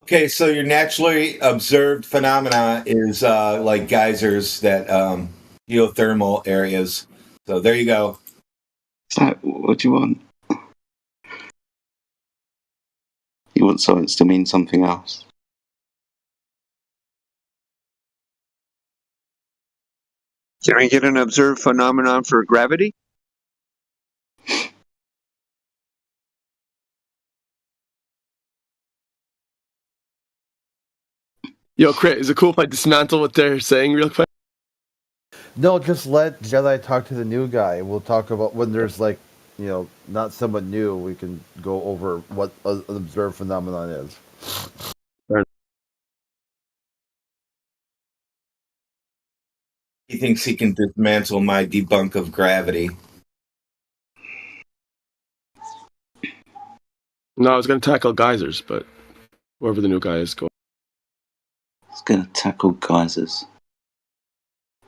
B: Okay, so your naturally observed phenomena is like geysers, that geothermal areas. So there you go.
C: So what do you want? You want science to mean something else.
E: Can I get an observed phenomenon for gravity?
Q: Yo, Crit, is it cool if I dismantle what they're saying real quick?
V: No, just let Jedi talk to the new guy. We'll talk about when there's not someone new. We can go over what an observed phenomenon is.
B: He thinks he can dismantle my debunk of gravity.
Q: No, I was going to tackle geysers, but whoever the new guy is, go.
C: He's going to tackle geysers.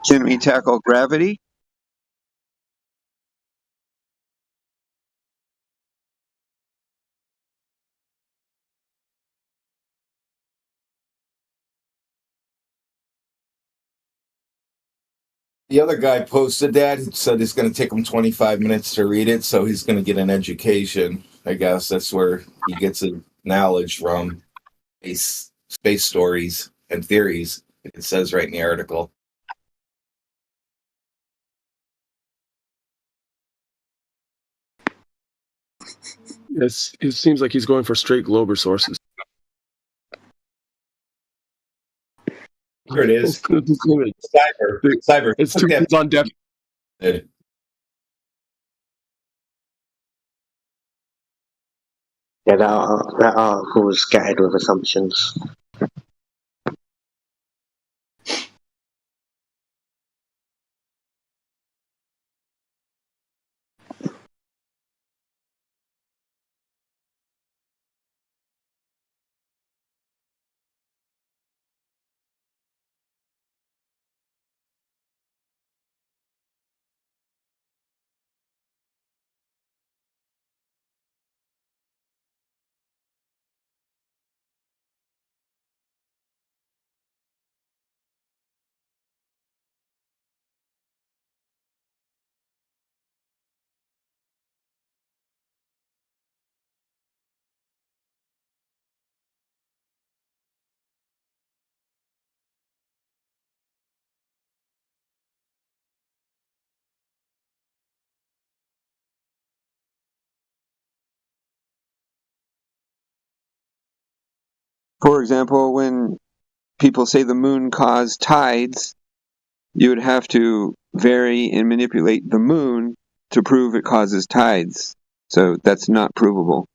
E: Can we tackle gravity?
B: The other guy posted that. He said it's going to take him 25 minutes to read it, so he's going to get an education. I guess that's where he gets his knowledge from. Space stories and theories. It says right in the article.
Q: Yes, it seems like he's going for straight Glober sources.
B: Here it is. Cyber.
Q: It's two kids on deck.
O: Yeah, that article was scattered with assumptions.
E: For example, when people say the moon caused tides, you would have to vary and manipulate the moon to prove it causes tides. So that's not provable.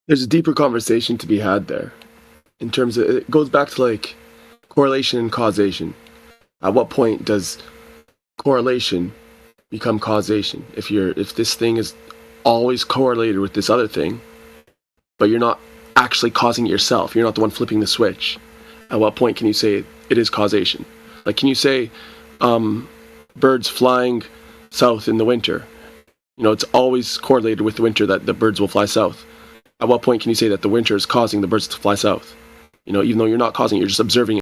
Q: There's a deeper conversation to be had there. In terms of, it goes back to like correlation and causation. At what point does correlation become causation? If this thing is always correlated with this other thing, but you're not actually causing it yourself, you're not the one flipping the switch, at what point can you say it is causation? Like, can you say birds flying south in the winter, it's always correlated with the winter that the birds will fly south? At what point can you say that the winter is causing the birds to fly south? Even though you're not causing it, you're just observing it.